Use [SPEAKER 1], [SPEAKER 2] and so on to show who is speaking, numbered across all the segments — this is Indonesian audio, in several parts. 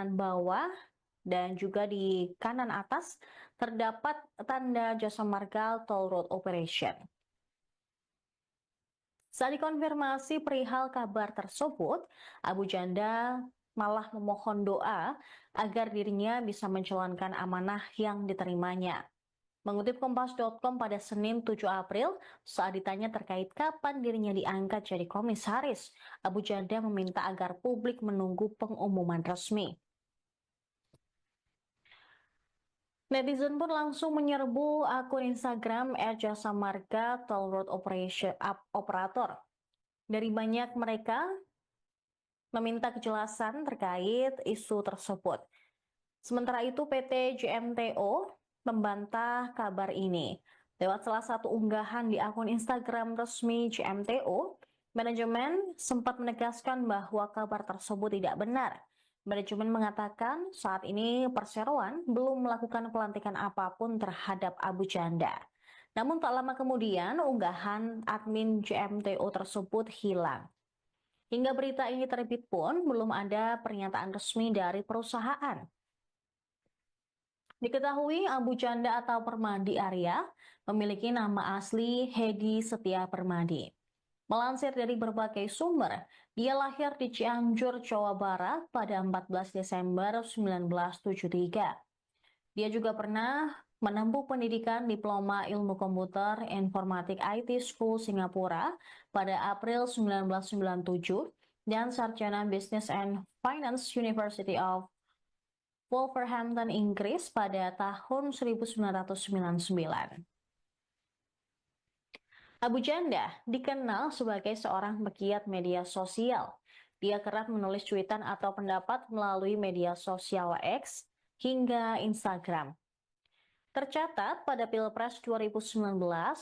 [SPEAKER 1] kanan bawah dan juga di kanan atas terdapat tanda Jasa Marga Toll Road Operation. Saat dikonfirmasi perihal kabar tersebut, Abu Janda malah memohon doa agar dirinya bisa menjalankan amanah yang diterimanya. Mengutip Kompas.com pada Senin 7 April, saat ditanya terkait kapan dirinya diangkat jadi komisaris, Abu Janda meminta agar publik menunggu pengumuman resmi. Netizen pun langsung menyerbu akun Instagram @jasa marga Toll Road Operator. Dari banyak mereka meminta kejelasan terkait isu tersebut. Sementara itu PT JMTO membantah kabar ini. Lewat salah satu unggahan di akun Instagram resmi JMTO, manajemen sempat menegaskan bahwa kabar tersebut tidak benar. Manajemen mengatakan saat ini perseroan belum melakukan pelantikan apapun terhadap Abu Janda. Namun tak lama kemudian unggahan admin JMTO tersebut hilang. Hingga berita ini terbit pun belum ada pernyataan resmi dari perusahaan. Diketahui Abu Janda atau Permadi Arya memiliki nama asli Hedi Setia Permadi. Melansir dari berbagai sumber, dia lahir di Cianjur, Jawa Barat pada 14 Desember 1973. Dia juga pernah menempuh pendidikan Diploma Ilmu Komputer Informatik IT School Singapura pada April 1997 dan Sarjana Business and Finance University of Wolverhampton, Inggris pada tahun 1999. Abu Janda dikenal sebagai seorang pegiat media sosial. Dia kerap menulis cuitan atau pendapat melalui media sosial X hingga Instagram. Tercatat pada Pilpres 2019,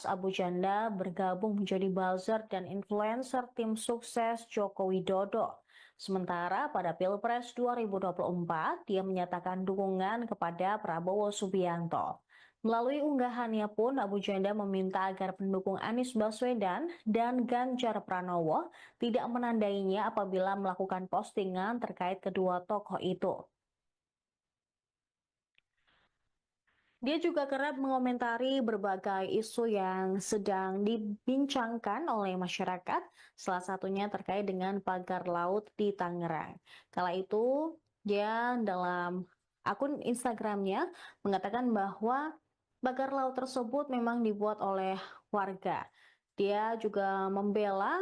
[SPEAKER 1] Abu Janda bergabung menjadi buzzer dan influencer tim sukses Joko Widodo. Sementara pada Pilpres 2024, dia menyatakan dukungan kepada Prabowo Subianto. Melalui unggahannya pun, Abu Janda meminta agar pendukung Anies Baswedan dan Ganjar Pranowo tidak menandainya apabila melakukan postingan terkait kedua tokoh itu. Dia juga kerap mengomentari berbagai isu yang sedang dibincangkan oleh masyarakat, salah satunya terkait dengan pagar laut di Tangerang. Kala itu, dia dalam akun Instagramnya mengatakan bahwa pagar laut tersebut memang dibuat oleh warga. Dia juga membela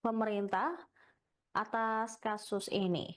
[SPEAKER 1] pemerintah atas kasus ini.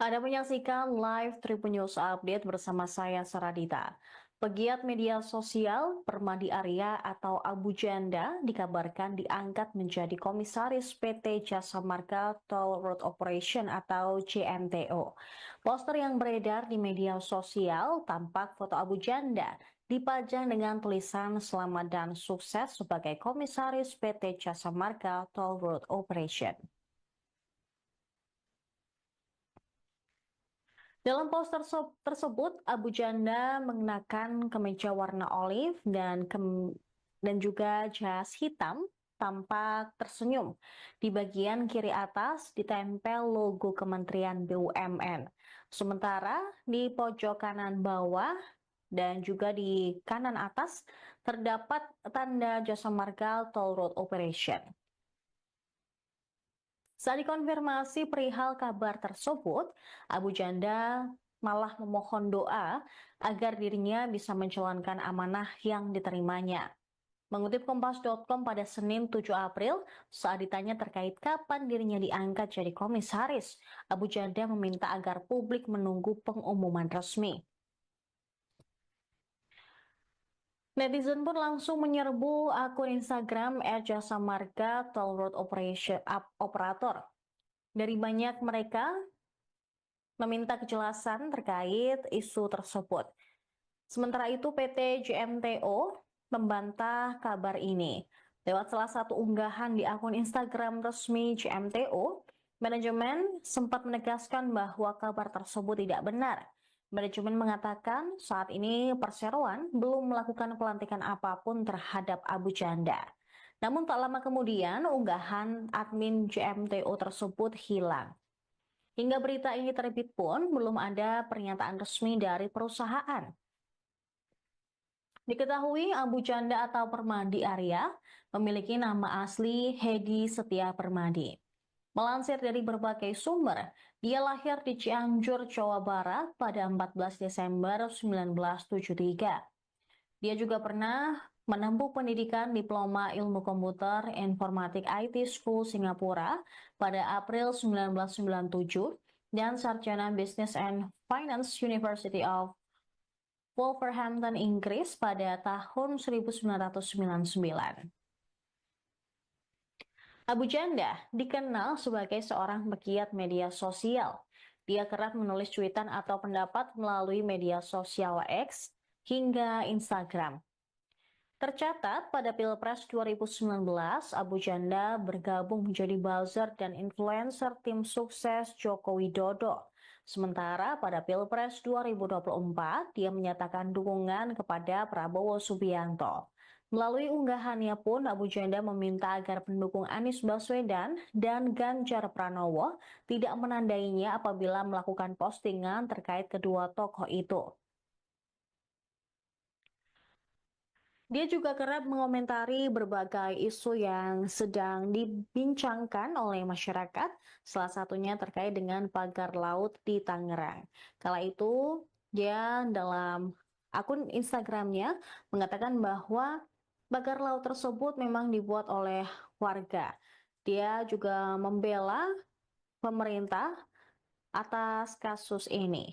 [SPEAKER 1] Anda menyaksikan live Tribun News Update bersama saya Saradita. Pegiat media sosial Permadi Arya atau Abu Janda dikabarkan diangkat menjadi komisaris PT Jasa Marga Toll Road Operation atau JMTO. Poster yang beredar di media sosial tampak foto Abu Janda dipajang dengan tulisan selamat dan sukses sebagai komisaris PT Jasa Marga Toll Road Operation. Dalam poster tersebut, Abu Janda mengenakan kemeja warna olive dan juga jas hitam, tampak tersenyum. Di bagian kiri atas ditempel logo Kementerian BUMN. Sementara di pojok kanan bawah dan juga di kanan atas terdapat tanda Jasa Marga Toll Road Operation. Saat dikonfirmasi perihal kabar tersebut, Abu Janda malah memohon doa agar dirinya bisa menjalankan amanah yang diterimanya. Mengutip Kompas.com pada Senin 7 April, saat ditanya terkait kapan dirinya diangkat jadi komisaris, Abu Janda meminta agar publik menunggu pengumuman resmi. Netizen pun langsung menyerbu akun Instagram @jasa marga Toll Road Operator. Dari banyak mereka meminta kejelasan terkait isu tersebut. Sementara itu PT JMTO membantah kabar ini. Lewat salah satu unggahan di akun Instagram resmi JMTO, manajemen sempat menegaskan bahwa kabar tersebut tidak benar. Manajemen mengatakan saat ini perseroan belum melakukan pelantikan apapun terhadap Abu Janda. Namun tak lama kemudian unggahan admin JMTO tersebut hilang. Hingga berita ini terbit pun belum ada pernyataan resmi dari perusahaan. Diketahui Abu Janda atau Permadi Arya memiliki nama asli Hedi Setia Permadi. Melansir dari berbagai sumber, dia lahir di Cianjur, Jawa Barat pada 14 Desember 1973. Dia juga pernah menempuh pendidikan Diploma Ilmu Komputer Informatik IT School Singapura pada April 1997 dan Sarjana Business and Finance University of Wolverhampton, Inggris pada tahun 1999. Abu Janda dikenal sebagai seorang pegiat media sosial. Dia kerap menulis cuitan atau pendapat melalui media sosial X hingga Instagram. Tercatat pada Pilpres 2019, Abu Janda bergabung menjadi buzzer dan influencer tim sukses Joko Widodo. Sementara pada Pilpres 2024, dia menyatakan dukungan kepada Prabowo Subianto. Melalui unggahannya pun, Abu Janda meminta agar pendukung Anies Baswedan dan Ganjar Pranowo tidak menandainya apabila melakukan postingan terkait kedua tokoh itu. Dia juga kerap mengomentari berbagai isu yang sedang dibincangkan oleh masyarakat, salah satunya terkait dengan pagar laut di Tangerang. Kala itu, dia dalam akun Instagramnya mengatakan bahwa pagar laut tersebut memang dibuat oleh warga. Dia juga membela pemerintah atas kasus ini.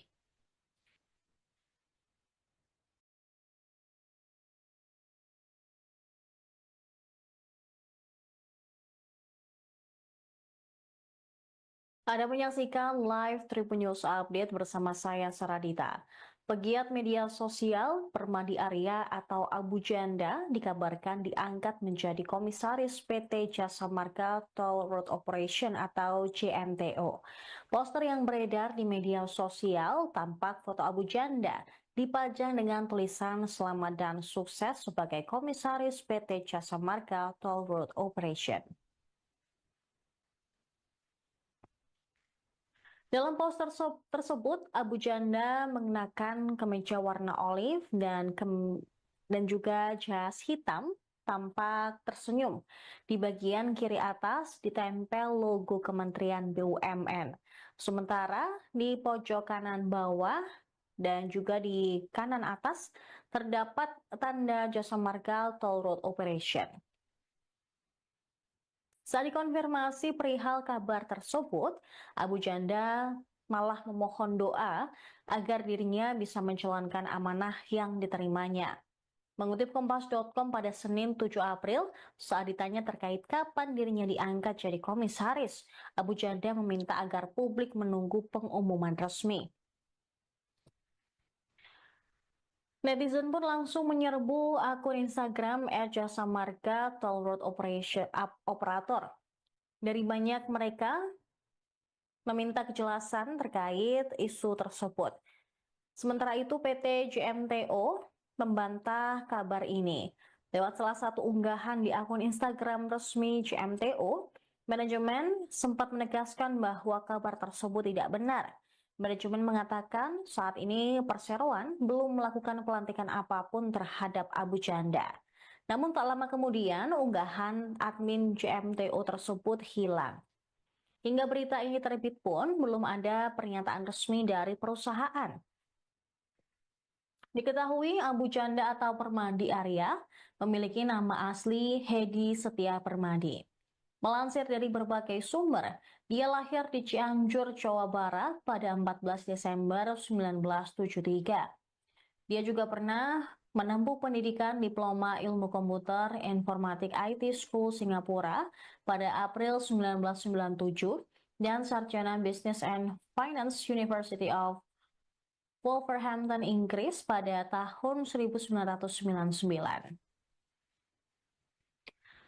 [SPEAKER 1] Anda menyaksikan live Tribun News Update bersama saya Saradita. Pegiat media sosial Permadi Arya atau Abu Janda dikabarkan diangkat menjadi komisaris PT Jasa Marga Toll Road Operation atau JMTO. Poster yang beredar di media sosial tampak foto Abu Janda dipajang dengan tulisan selamat dan sukses sebagai komisaris PT Jasa Marga Toll Road Operation. Dalam poster tersebut, Abu Janda mengenakan kemeja warna olive dan juga jas hitam, tampak tersenyum. Di bagian kiri atas ditempel logo Kementerian BUMN. Sementara di pojok kanan bawah dan juga di kanan atas terdapat tanda Jasa Marga Toll Road Operation. Saat dikonfirmasi perihal kabar tersebut, Abu Janda malah memohon doa agar dirinya bisa menjalankan amanah yang diterimanya. Mengutip Kompas.com pada Senin 7 April, saat ditanya terkait kapan dirinya diangkat jadi komisaris, Abu Janda meminta agar publik menunggu pengumuman resmi. Netizen pun langsung menyerbu akun Instagram @jasa marga Toll Road Operator. Dari banyak mereka meminta kejelasan terkait isu tersebut. Sementara itu PT JMTO membantah kabar ini. Lewat salah satu unggahan di akun Instagram resmi JMTO, manajemen sempat menegaskan bahwa kabar tersebut tidak benar. Manajemen mengatakan saat ini perseroan belum melakukan pelantikan apapun terhadap Abu Janda. Namun tak lama kemudian unggahan admin JMTO tersebut hilang. Hingga berita ini terbit pun belum ada pernyataan resmi dari perusahaan. Diketahui Abu Janda atau Permadi Arya memiliki nama asli Hedi Setia Permadi. Melansir dari berbagai sumber, dia lahir di Cianjur, Jawa Barat pada 14 Desember 1973. Dia juga pernah menempuh pendidikan Diploma Ilmu Komputer Informatik IT School Singapura pada April 1997 dan Sarjana Business and Finance University of Wolverhampton, Inggris pada tahun 1999.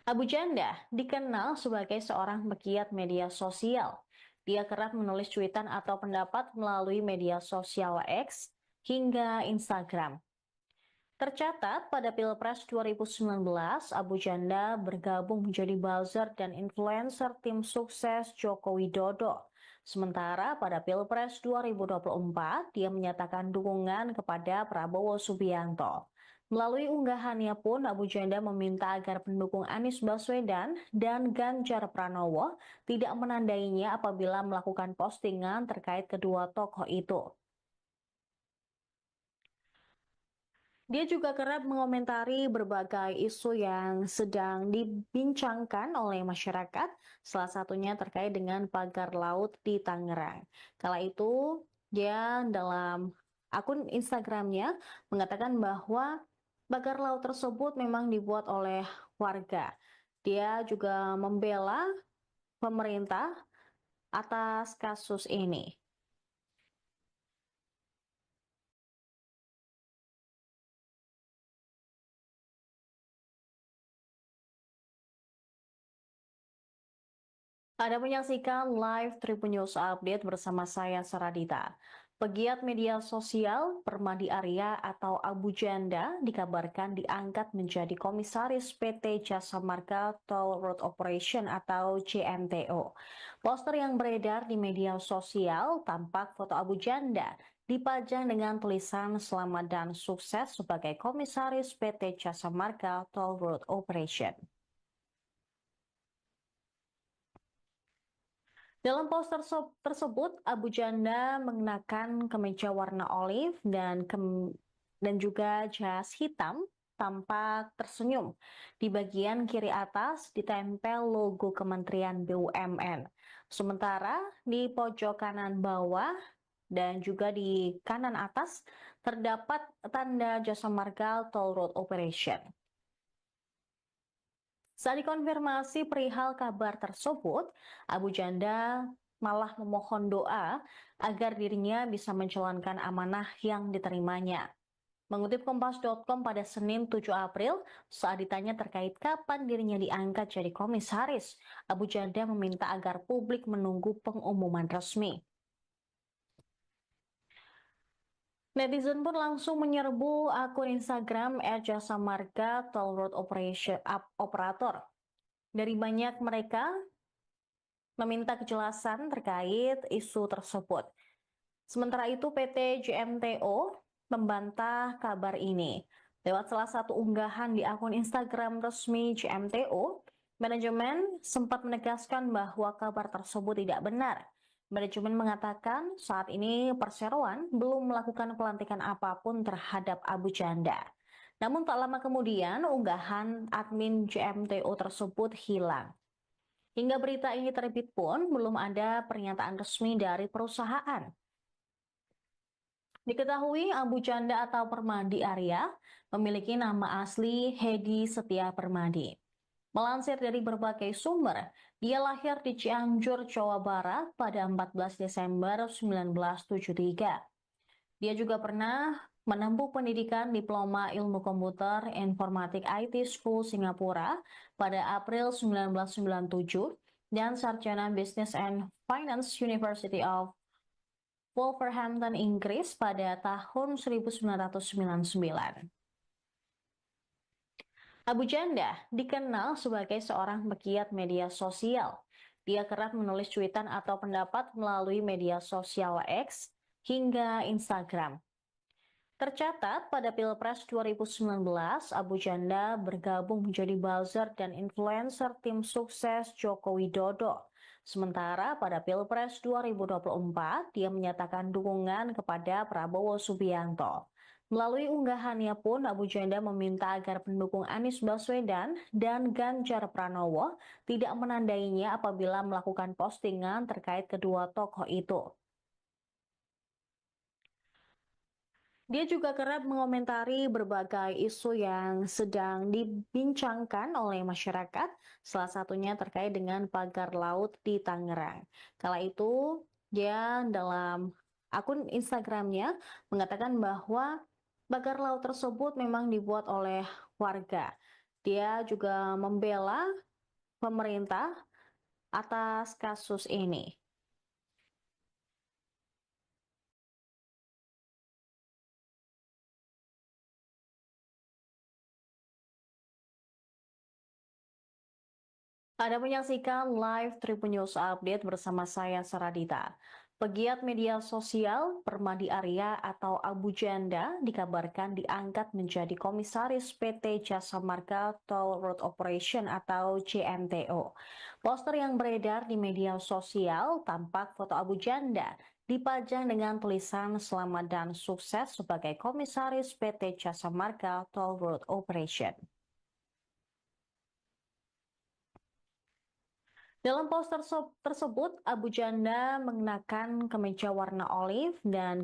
[SPEAKER 1] Abu Janda dikenal sebagai seorang pegiat media sosial. Dia kerap menulis cuitan atau pendapat melalui media sosial X hingga Instagram. Tercatat pada Pilpres 2019, Abu Janda bergabung menjadi buzzer dan influencer tim sukses Joko Widodo. Sementara pada Pilpres 2024, dia menyatakan dukungan kepada Prabowo Subianto. Melalui unggahannya pun, Abu Janda meminta agar pendukung Anies Baswedan dan Ganjar Pranowo tidak menandainya apabila melakukan postingan terkait kedua tokoh itu. Dia juga kerap mengomentari berbagai isu yang sedang dibincangkan oleh masyarakat, salah satunya terkait dengan pagar laut di Tangerang. Kala itu, dia dalam akun Instagramnya mengatakan bahwa pagar laut tersebut memang dibuat oleh warga. Dia juga membela pemerintah atas kasus ini. Anda menyaksikan live Tribun News Update bersama saya Saradita. Pegiat media sosial Permadi Arya atau Abu Janda dikabarkan diangkat menjadi komisaris PT Jasa Marga Toll Road Operation atau JMTO. Poster yang beredar di media sosial tampak foto Abu Janda dipajang dengan tulisan selamat dan sukses sebagai komisaris PT Jasa Marga Toll Road Operation. Dalam poster tersebut, Abu Janda mengenakan kemeja warna olive dan juga jas hitam, tampak tersenyum. Di bagian kiri atas ditempel logo Kementerian BUMN. Sementara di pojok kanan bawah dan juga di kanan atas terdapat tanda Jasa Marga Toll Road Operation. Saat dikonfirmasi perihal kabar tersebut, Abu Janda malah memohon doa agar dirinya bisa menjalankan amanah yang diterimanya. Mengutip Kompas.com pada Senin 7 April, saat ditanya terkait kapan dirinya diangkat jadi komisaris, Abu Janda meminta agar publik menunggu pengumuman resmi. Netizen pun langsung menyerbu akun Instagram @jasamarga Toll Road Operator. Dari banyak mereka meminta kejelasan terkait isu tersebut. Sementara itu PT JMTO membantah kabar ini. Lewat salah satu unggahan di akun Instagram resmi JMTO, manajemen sempat menegaskan bahwa kabar tersebut tidak benar. Manajemen mengatakan saat ini Perseroan belum melakukan pelantikan apapun terhadap Abu Janda. Namun tak lama kemudian unggahan admin JMTO tersebut hilang. Hingga berita ini terbit pun belum ada pernyataan resmi dari perusahaan. Diketahui Abu Janda atau Permadi Arya memiliki nama asli Hedi Setia Permadi. Melansir dari berbagai sumber, dia lahir di Cianjur, Jawa Barat pada 14 Desember 1973. Dia juga pernah menempuh pendidikan Diploma Ilmu Komputer Informatik IT School Singapura pada April 1997 dan Sarjana Business and Finance University of Wolverhampton, Inggris pada tahun 1999. Abu Janda dikenal sebagai seorang pegiat media sosial. Dia kerap menulis cuitan atau pendapat melalui media sosial X hingga Instagram. Tercatat pada Pilpres 2019, Abu Janda bergabung menjadi buzzer dan influencer tim sukses Joko Widodo. Sementara pada Pilpres 2024, dia menyatakan dukungan kepada Prabowo Subianto. Melalui unggahannya pun, Abu Janda meminta agar pendukung Anies Baswedan dan Ganjar Pranowo tidak menandainya apabila melakukan postingan terkait kedua tokoh itu. Dia juga kerap mengomentari berbagai isu yang sedang dibincangkan oleh masyarakat, salah satunya terkait dengan pagar laut di Tangerang. Kala itu, dia dalam akun Instagramnya mengatakan bahwa pagar laut tersebut memang dibuat oleh warga. Dia juga membela pemerintah atas kasus ini. Anda menyaksikan live Tribun News Update bersama saya Saradita. Pegiat media sosial Permadi Arya atau Abu Janda dikabarkan diangkat menjadi komisaris PT Jasa Marga Toll Road Operation atau JMTO. Poster yang beredar di media sosial tampak foto Abu Janda dipajang dengan tulisan selamat dan sukses sebagai komisaris PT Jasa Marga Toll Road Operation. Dalam poster tersebut, Abu Janda mengenakan kemeja warna olive dan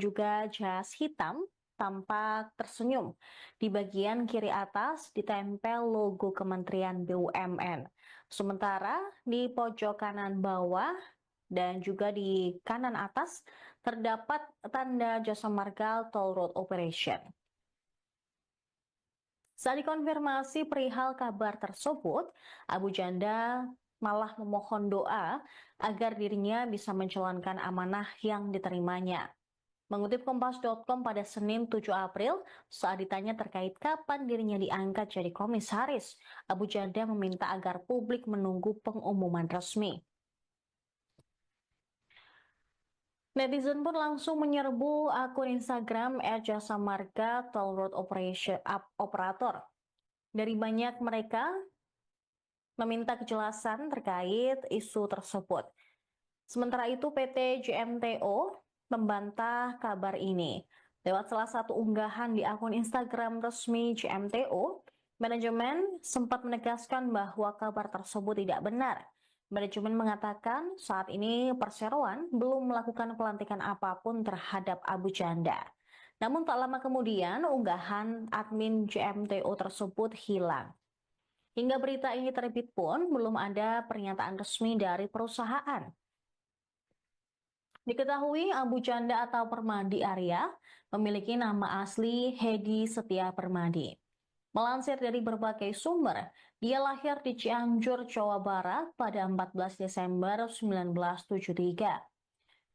[SPEAKER 1] juga jas hitam, tampak tersenyum. Di bagian kiri atas ditempel logo Kementerian BUMN. Sementara di pojok kanan bawah dan juga di kanan atas terdapat tanda Jasa Marga Toll Road Operation. Saat dikonfirmasi perihal kabar tersebut, Abu Janda malah memohon doa agar dirinya bisa menjalankan amanah yang diterimanya. Mengutip Kompas.com pada Senin 7 April, saat ditanya terkait kapan dirinya diangkat jadi komisaris, Abu Janda meminta agar publik menunggu pengumuman resmi. Netizen pun langsung menyerbu akun Instagram @jasa marga Toll Road Operator. Dari banyak mereka meminta kejelasan terkait isu tersebut. Sementara itu PT JMTO membantah kabar ini. Lewat salah satu unggahan di akun Instagram resmi JMTO, manajemen sempat menegaskan bahwa kabar tersebut tidak benar. Manajemen mengatakan saat ini Perseroan belum melakukan pelantikan apapun terhadap Abu Janda. Namun tak lama kemudian unggahan admin JMTO tersebut hilang. Hingga berita ini terbit pun belum ada pernyataan resmi dari perusahaan. Diketahui Abu Janda atau Permadi Arya memiliki nama asli Hedi Setia Permadi. Melansir dari berbagai sumber, dia lahir di Cianjur, Jawa Barat pada 14 Desember 1973.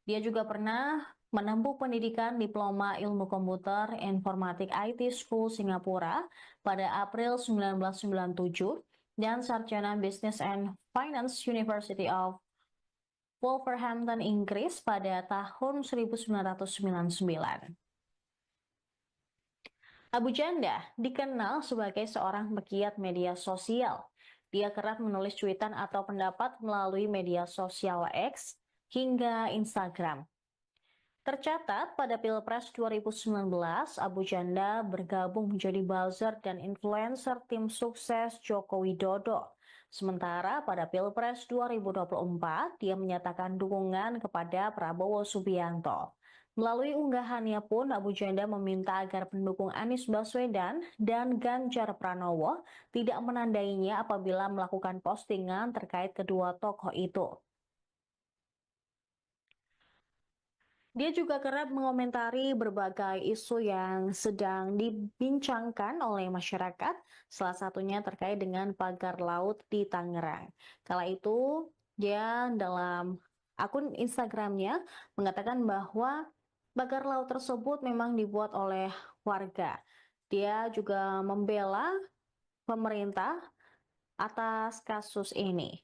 [SPEAKER 1] Dia juga pernah menempuh pendidikan Diploma Ilmu Komputer Informatik IT School Singapura pada April 1997 dan Sarjana Business and Finance University of Wolverhampton, Inggris pada tahun 1999. Abu Janda dikenal sebagai seorang pegiat media sosial. Dia kerap menulis cuitan atau pendapat melalui media sosial X hingga Instagram. Tercatat pada Pilpres 2019, Abu Janda bergabung menjadi buzzer dan influencer tim sukses Joko Widodo. Sementara pada Pilpres 2024, dia menyatakan dukungan kepada Prabowo Subianto. Melalui unggahannya pun, Abu Janda meminta agar pendukung Anies Baswedan dan Ganjar Pranowo tidak menandainya apabila melakukan postingan terkait kedua tokoh itu. Dia juga kerap mengomentari berbagai isu yang sedang dibincangkan oleh masyarakat, salah satunya terkait dengan pagar laut di Tangerang. Kala itu, dia dalam akun Instagramnya mengatakan bahwa pagar laut tersebut memang dibuat oleh warga. Dia juga membela pemerintah atas kasus ini.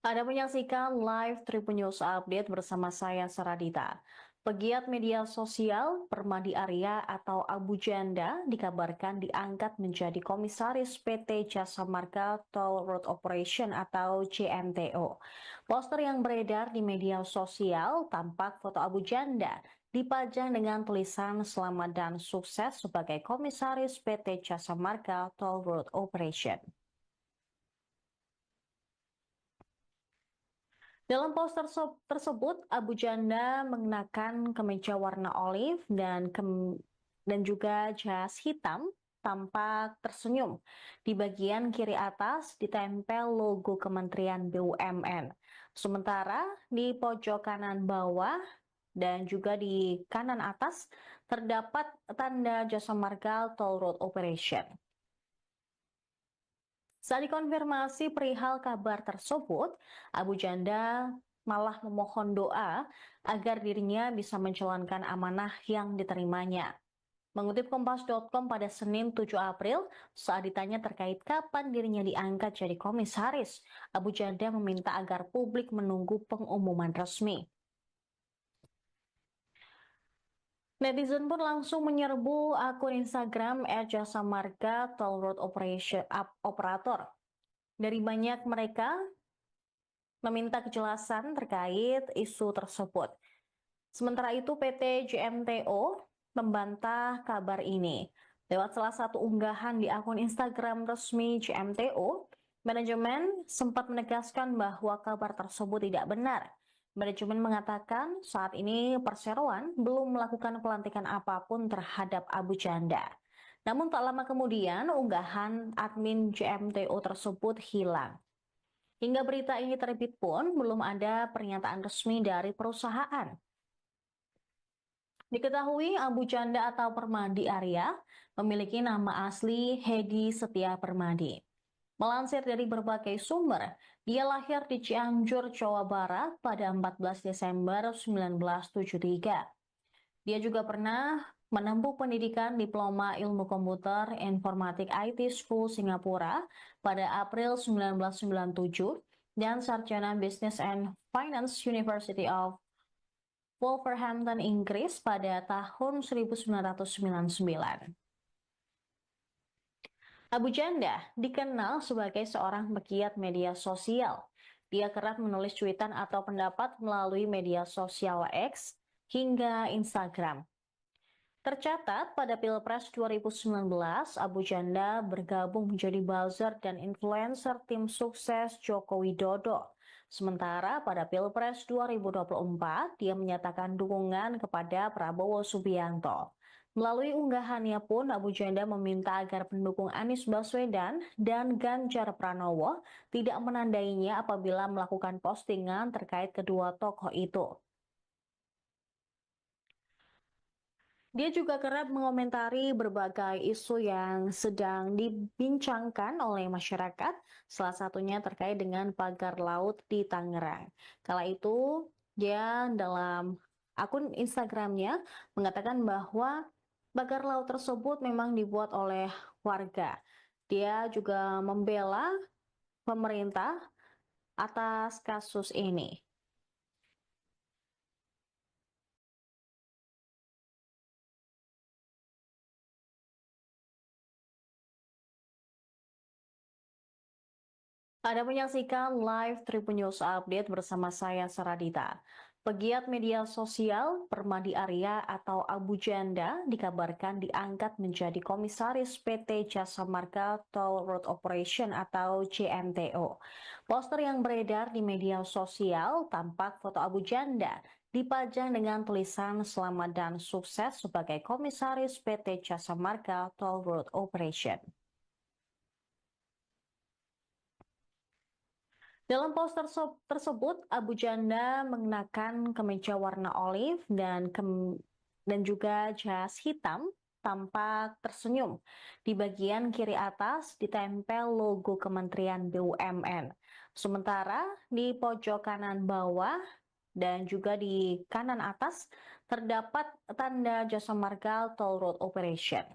[SPEAKER 1] Anda menyaksikan live Tribun News Update bersama saya Saradita. Pegiat media sosial Permadi Arya atau Abu Janda dikabarkan diangkat menjadi komisaris PT Jasa Marga Toll Road Operation atau JMTO. Poster yang beredar di media sosial tampak foto Abu Janda dipajang dengan tulisan selamat dan sukses sebagai komisaris PT Jasa Marga Toll Road Operation. Dalam poster tersebut, Abu Janda mengenakan kemeja warna olive dan juga jas hitam, tampak tersenyum. Di bagian kiri atas ditempel logo Kementerian BUMN. Sementara di pojok kanan bawah dan juga di kanan atas terdapat tanda Jasa Marga Toll Road Operation. Saat dikonfirmasi perihal kabar tersebut, Abu Janda malah memohon doa agar dirinya bisa menjalankan amanah yang diterimanya. Mengutip Kompas.com pada Senin 7 April, saat ditanya terkait kapan dirinya diangkat jadi komisaris, Abu Janda meminta agar publik menunggu pengumuman resmi. Netizen pun langsung menyerbu akun Instagram @jasa marga toll road operator. Dari banyak mereka meminta kejelasan terkait isu tersebut. Sementara itu PT JMTO membantah kabar ini. Lewat salah satu unggahan di akun Instagram resmi JMTO, manajemen sempat menegaskan bahwa kabar tersebut tidak benar. Manajemen mengatakan saat ini Perseroan belum melakukan pelantikan apapun terhadap Abu Janda. Namun tak lama kemudian unggahan admin JMTO tersebut hilang. Hingga berita ini terbit pun belum ada pernyataan resmi dari perusahaan. Diketahui Abu Janda atau Permadi Arya memiliki nama asli Hedi Setia Permadi. Melansir dari berbagai sumber, dia lahir di Cianjur, Jawa Barat pada 14 Desember 1973. Dia juga pernah menempuh pendidikan Diploma Ilmu Komputer Informatik IT School Singapura pada April 1997 dan Sarjana Business and Finance University of Wolverhampton, Inggris pada tahun 1999. Abu Janda dikenal sebagai seorang pegiat media sosial. Dia kerap menulis cuitan atau pendapat melalui media sosial X hingga Instagram. Tercatat pada Pilpres 2019, Abu Janda bergabung menjadi buzzer dan influencer tim sukses Joko Widodo. Sementara pada Pilpres 2024, dia menyatakan dukungan kepada Prabowo Subianto. Melalui unggahannya pun, Abu Janda meminta agar pendukung Anies Baswedan dan Ganjar Pranowo tidak menandainya apabila melakukan postingan terkait kedua tokoh itu. Dia juga kerap mengomentari berbagai isu yang sedang dibincangkan oleh masyarakat, salah satunya terkait dengan pagar laut di Tangerang. Kala itu, dia dalam akun Instagramnya mengatakan bahwa pagar laut tersebut memang dibuat oleh warga. Dia juga membela pemerintah atas kasus ini. Anda menyaksikan live Tribun News Update bersama saya Saradita. Pegiat media sosial Permadi Arya atau Abu Janda dikabarkan diangkat menjadi komisaris PT Jasa Marga Toll Road Operation atau JMTO. Poster yang beredar di media sosial tampak foto Abu Janda dipajang dengan tulisan selamat dan sukses sebagai komisaris PT Jasa Marga Toll Road Operation. Dalam poster tersebut, Abu Janda mengenakan kemeja warna olive dan juga jas hitam, tampak tersenyum. Di bagian kiri atas ditempel logo Kementerian BUMN. Sementara di pojok kanan bawah dan juga di kanan atas terdapat tanda Jasa Marga Toll Road Operation.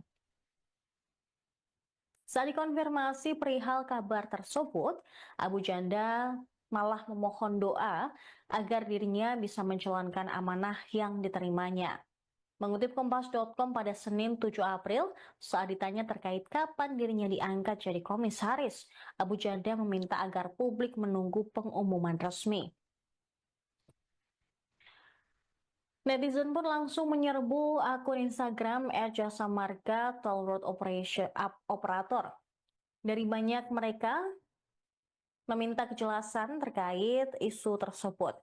[SPEAKER 1] Saat dikonfirmasi perihal kabar tersebut, Abu Janda malah memohon doa agar dirinya bisa menjalankan amanah yang diterimanya. Mengutip Kompas.com pada Senin 7 April, saat ditanya terkait kapan dirinya diangkat jadi komisaris, Abu Janda meminta agar publik menunggu pengumuman resmi. Netizen pun langsung menyerbu akun Instagram @jasa marga toll road operator. Dari banyak mereka meminta kejelasan terkait isu tersebut.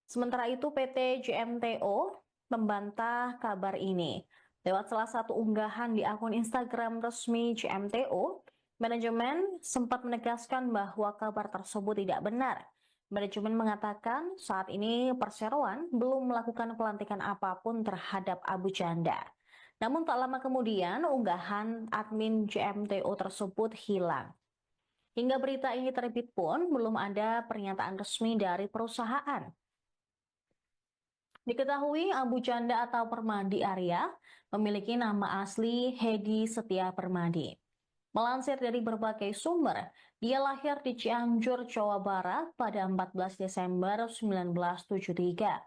[SPEAKER 1] Sementara itu PT JMTO membantah kabar ini. Lewat salah satu unggahan di akun Instagram resmi JMTO, manajemen sempat menegaskan bahwa kabar tersebut tidak benar. Manajemen mengatakan saat ini Perseroan belum melakukan pelantikan apapun terhadap Abu Janda. Namun tak lama kemudian unggahan admin JMTO tersebut hilang. Hingga berita ini terbit pun belum ada pernyataan resmi dari perusahaan. Diketahui Abu Janda atau Permadi Arya memiliki nama asli Hedi Setia Permadi. Melansir dari berbagai sumber, dia lahir di Cianjur, Jawa Barat pada 14 Desember 1973.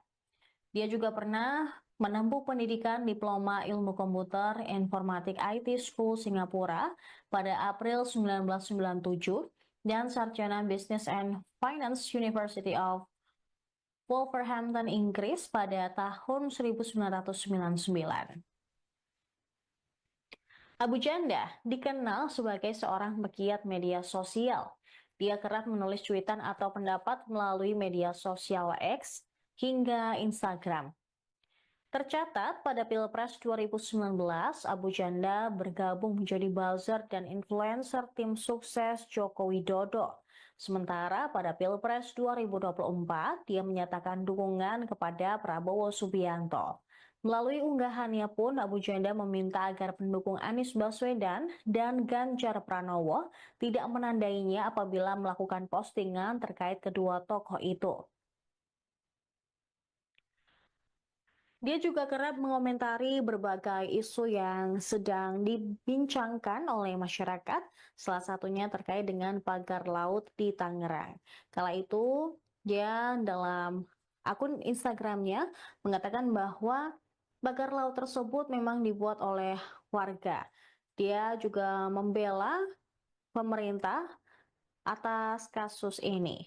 [SPEAKER 1] Dia juga pernah menempuh pendidikan Diploma Ilmu Komputer Informatik IT School Singapura pada April 1997 dan Sarjana Business and Finance University of Wolverhampton, Inggris pada tahun 1999. Abu Janda dikenal sebagai seorang pegiat media sosial. Dia kerap menulis cuitan atau pendapat melalui media sosial X hingga Instagram. Tercatat pada Pilpres 2019, Abu Janda bergabung menjadi buzzer dan influencer tim sukses Joko Widodo. Sementara pada Pilpres 2024, dia menyatakan dukungan kepada Prabowo Subianto. Melalui unggahannya pun, Abu Janda meminta agar pendukung Anies Baswedan dan Ganjar Pranowo tidak menandainya apabila melakukan postingan terkait kedua tokoh itu. Dia juga kerap mengomentari berbagai isu yang sedang dibincangkan oleh masyarakat, salah satunya terkait dengan pagar laut di Tangerang. Kala itu, dia dalam akun Instagramnya mengatakan bahwa pagar laut tersebut memang dibuat oleh warga. Dia juga membela pemerintah atas kasus ini.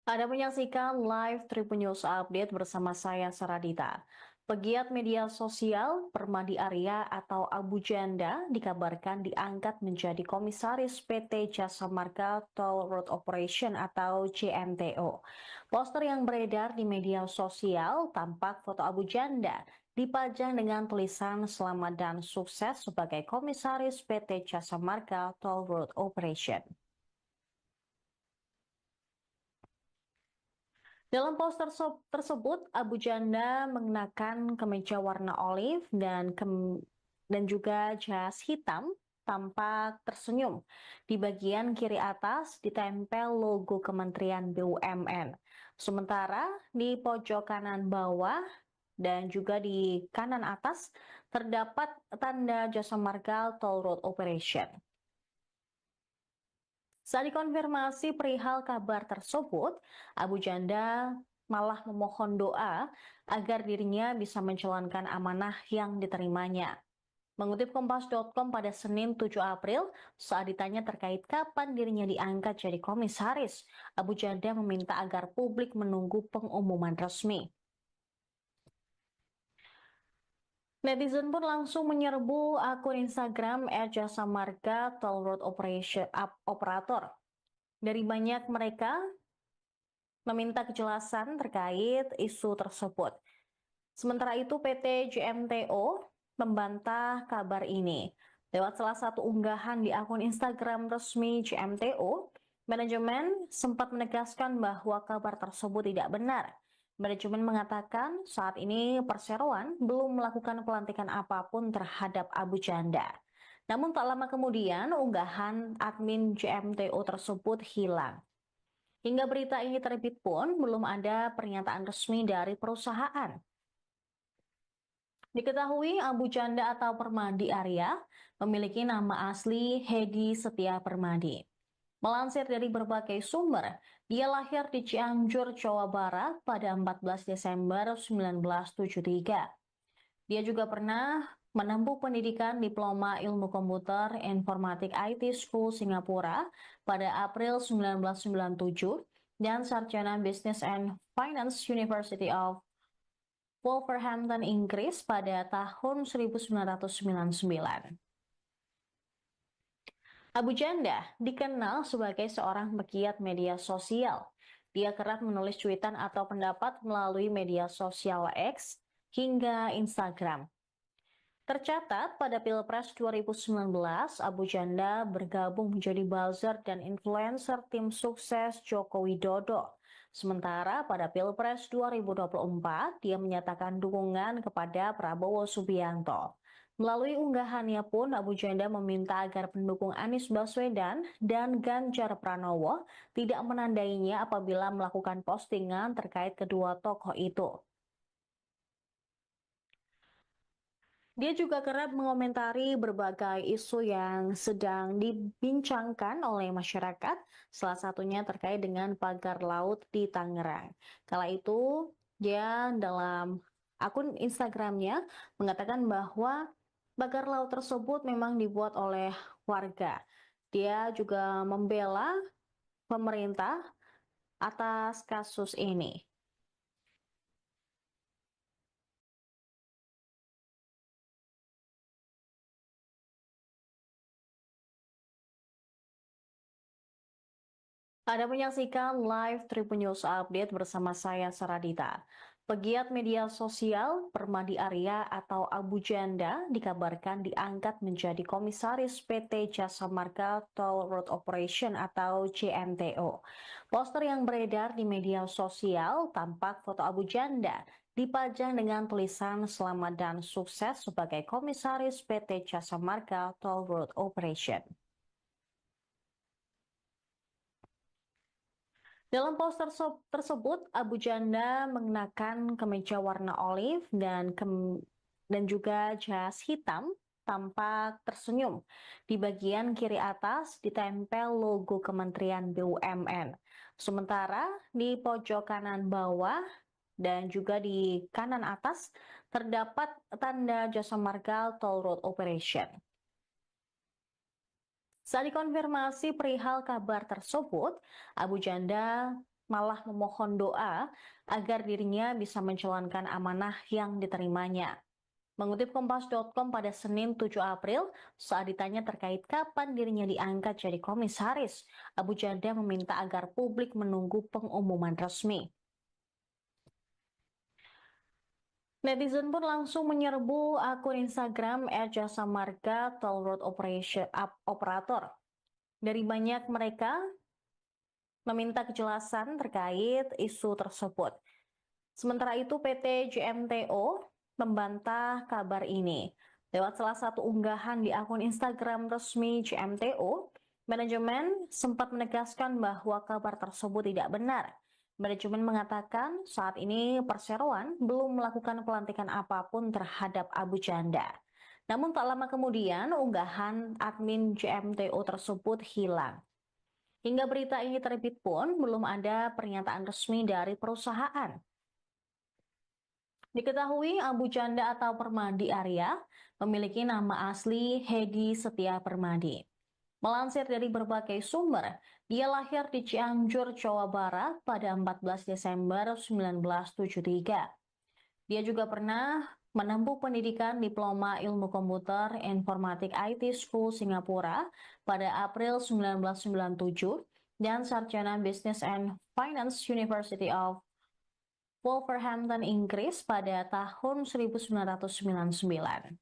[SPEAKER 1] Anda menyaksikan live Tribun News Update bersama saya Saradita. Pegiat media sosial Permadi Arya atau Abu Janda dikabarkan diangkat menjadi komisaris PT Jasa Marga Toll Road Operation atau JMTO. Poster yang beredar di media sosial tampak foto Abu Janda dipajang dengan tulisan selamat dan sukses sebagai komisaris PT Jasa Marga Toll Road Operation. Dalam poster tersebut, Abu Janda mengenakan kemeja warna olive dan juga jas hitam, tampak tersenyum. Di bagian kiri atas ditempel logo Kementerian BUMN. Sementara di pojok kanan bawah dan juga di kanan atas terdapat tanda Jasa Marga Toll Road Operation. Saat dikonfirmasi perihal kabar tersebut, Abu Janda malah memohon doa agar dirinya bisa menjalankan amanah yang diterimanya. Mengutip Kompas.com pada Senin 7 April, saat ditanya terkait kapan dirinya diangkat jadi komisaris, Abu Janda meminta agar publik menunggu pengumuman resmi. Netizen pun langsung menyerbu akun Instagram @jasa marga Toll Road Operator. Dari banyak mereka meminta kejelasan terkait isu tersebut. Sementara itu PT JMTO membantah kabar ini. Lewat salah satu unggahan di akun Instagram resmi JMTO, manajemen sempat menegaskan bahwa kabar tersebut tidak benar. Manajemen mengatakan saat ini perseroan belum melakukan pelantikan apapun terhadap Abu Janda. Namun tak lama kemudian unggahan admin JMTO tersebut hilang. Hingga berita ini terbit pun belum ada pernyataan resmi dari perusahaan. Diketahui Abu Janda atau Permadi Arya memiliki nama asli Hedi Setia Permadi. Melansir dari berbagai sumber, dia lahir di Cianjur, Jawa Barat pada 14 Desember 1973. Dia juga pernah menempuh pendidikan Diploma Ilmu Komputer Informatik IT School Singapura pada April 1997 dan Sarjana Business and Finance University of Wolverhampton, Inggris pada tahun 1999. Abu Janda dikenal sebagai seorang pegiat media sosial. Dia kerap menulis cuitan atau pendapat melalui media sosial X hingga Instagram. Tercatat pada Pilpres 2019, Abu Janda bergabung menjadi buzzer dan influencer tim sukses Joko Widodo. Sementara pada Pilpres 2024, dia menyatakan dukungan kepada Prabowo Subianto. Melalui unggahannya pun, Abu Janda meminta agar pendukung Anies Baswedan dan Ganjar Pranowo tidak menandainya apabila melakukan postingan terkait kedua tokoh itu. Dia juga kerap mengomentari berbagai isu yang sedang dibincangkan oleh masyarakat, salah satunya terkait dengan pagar laut di Tangerang. Kala itu, dia dalam akun Instagramnya mengatakan bahwa pagar laut tersebut memang dibuat oleh warga. Dia juga membela pemerintah atas kasus ini. Anda menyaksikan live Tribun News Update bersama saya Saradita. Pegiat media sosial Permadi Arya atau Abu Janda dikabarkan diangkat menjadi komisaris PT Jasa Marga Toll Road Operation atau JMTO. Poster yang beredar di media sosial tampak foto Abu Janda dipajang dengan tulisan selamat dan sukses sebagai komisaris PT Jasa Marga Toll Road Operation. Dalam poster tersebut, Abu Janda mengenakan kemeja warna olive dan juga jas hitam, tampak tersenyum. Di bagian kiri atas ditempel logo Kementerian BUMN. Sementara di pojok kanan bawah dan juga di kanan atas terdapat tanda Jasa Marga Toll Road Operation. Saat dikonfirmasi perihal kabar tersebut, Abu Janda malah memohon doa agar dirinya bisa menjalankan amanah yang diterimanya. Mengutip Kompas.com pada Senin 7 April, saat ditanya terkait kapan dirinya diangkat jadi komisaris, Abu Janda meminta agar publik menunggu pengumuman resmi. Netizen pun langsung menyerbu akun Instagram @jasa marga Toll Road Operator. Dari banyak mereka meminta kejelasan terkait isu tersebut. Sementara itu PT JMTO membantah kabar ini. Lewat salah satu unggahan di akun Instagram resmi JMTO, manajemen sempat menegaskan bahwa kabar tersebut tidak benar. Manajemen mengatakan saat ini perseroan belum melakukan pelantikan apapun terhadap Abu Janda. Namun tak lama kemudian unggahan admin JMTO tersebut hilang. Hingga berita ini terbit pun belum ada pernyataan resmi dari perusahaan. Diketahui Abu Janda atau Permadi Arya memiliki nama asli Hedi Setia Permadi. Melansir dari berbagai sumber, dia lahir di Cianjur, Jawa Barat pada 14 Desember 1973. Dia juga pernah menempuh pendidikan Diploma Ilmu Komputer Informatik IT School Singapura pada April 1997 dan Sarjana Business and Finance University of Wolverhampton, Inggris pada tahun 1999.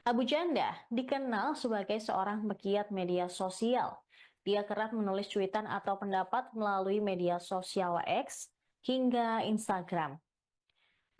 [SPEAKER 1] Abu Janda dikenal sebagai seorang pegiat media sosial. Dia kerap menulis cuitan atau pendapat melalui media sosial X hingga Instagram.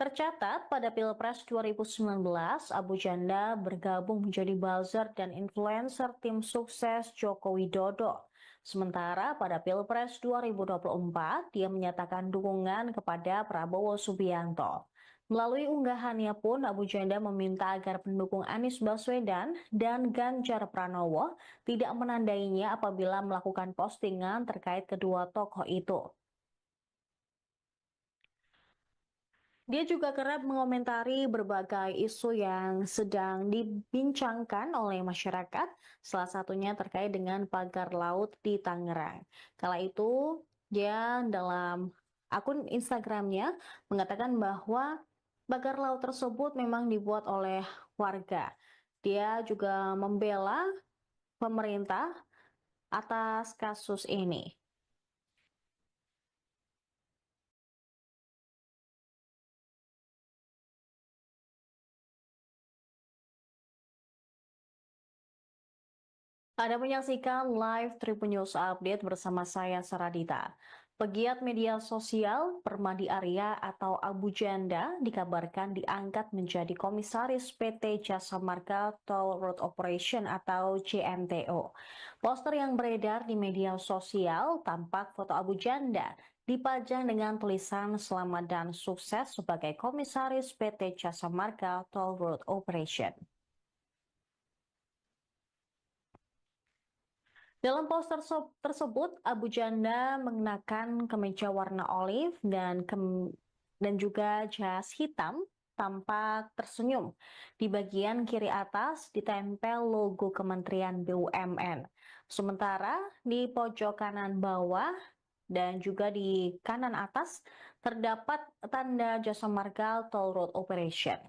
[SPEAKER 1] Tercatat pada Pilpres 2019, Abu Janda bergabung menjadi buzzer dan influencer tim sukses Joko Widodo. Sementara pada Pilpres 2024, dia menyatakan dukungan kepada Prabowo Subianto. Melalui unggahannya pun, Abu Janda meminta agar pendukung Anies Baswedan dan Ganjar Pranowo tidak menandainya apabila melakukan postingan terkait kedua tokoh itu. Dia juga kerap mengomentari berbagai isu yang sedang dibincangkan oleh masyarakat, salah satunya terkait dengan pagar laut di Tangerang. Kala itu, dia dalam akun Instagramnya mengatakan bahwa pagar laut tersebut memang dibuat oleh warga. Dia juga membela pemerintah atas kasus ini. Anda menyaksikan live Tribun News Update bersama saya Saradita. Pegiat media sosial Permadi Arya atau Abu Janda dikabarkan diangkat menjadi komisaris PT Jasa Marga Toll Road Operation atau JMTO. Poster yang beredar di media sosial tampak foto Abu Janda dipajang dengan tulisan selamat dan sukses sebagai komisaris PT Jasa Marga Toll Road Operation. Dalam poster tersebut, Abu Janda mengenakan kemeja warna olive dan juga jas hitam, tampak tersenyum. Di bagian kiri atas ditempel logo Kementerian BUMN. Sementara di pojok kanan bawah dan juga di kanan atas terdapat tanda Jasa Marga Toll Road Operation.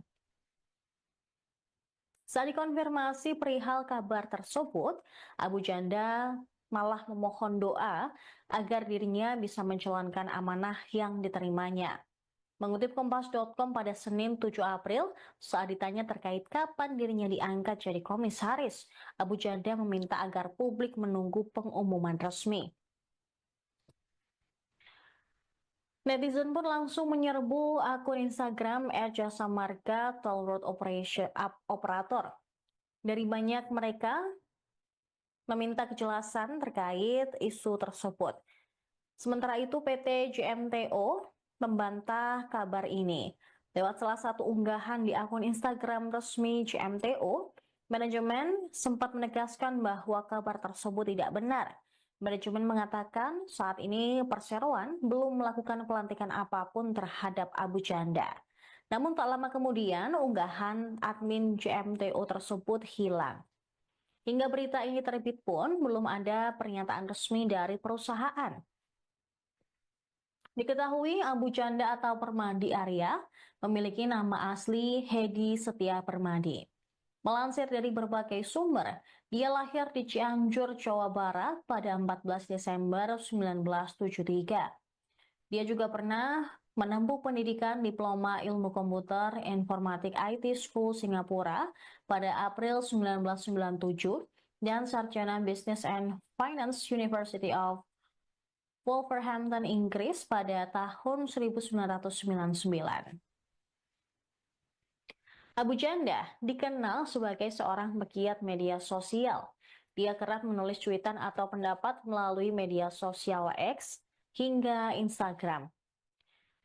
[SPEAKER 1] Saat dikonfirmasi perihal kabar tersebut, Abu Janda malah memohon doa agar dirinya bisa menjalankan amanah yang diterimanya. Mengutip Kompas.com pada Senin 7 April, saat ditanya terkait kapan dirinya diangkat jadi komisaris, Abu Janda meminta agar publik menunggu pengumuman resmi. Netizen pun langsung menyerbu akun Instagram @jasa marga Toll Road Operator. Dari banyak mereka meminta kejelasan terkait isu tersebut. Sementara itu PT JMTO membantah kabar ini. Lewat salah satu unggahan di akun Instagram resmi JMTO, manajemen sempat menegaskan bahwa kabar tersebut tidak benar. Manajemen mengatakan saat ini perseroan belum melakukan pelantikan apapun terhadap Abu Janda. Namun tak lama kemudian unggahan admin JMTO tersebut hilang. Hingga berita ini terbit pun belum ada pernyataan resmi dari perusahaan. Diketahui Abu Janda atau Permadi Arya memiliki nama asli Hedi Setia Permadi. Melansir dari berbagai sumber, dia lahir di Cianjur, Jawa Barat pada 14 Desember 1973. Dia juga pernah menempuh pendidikan Diploma Ilmu Komputer Informatik IT School Singapura pada April 1997 dan Sarjana Business and Finance University of Wolverhampton, Inggris pada tahun 1999. Abu Janda dikenal sebagai seorang pegiat media sosial. Dia kerap menulis cuitan atau pendapat melalui media sosial X hingga Instagram.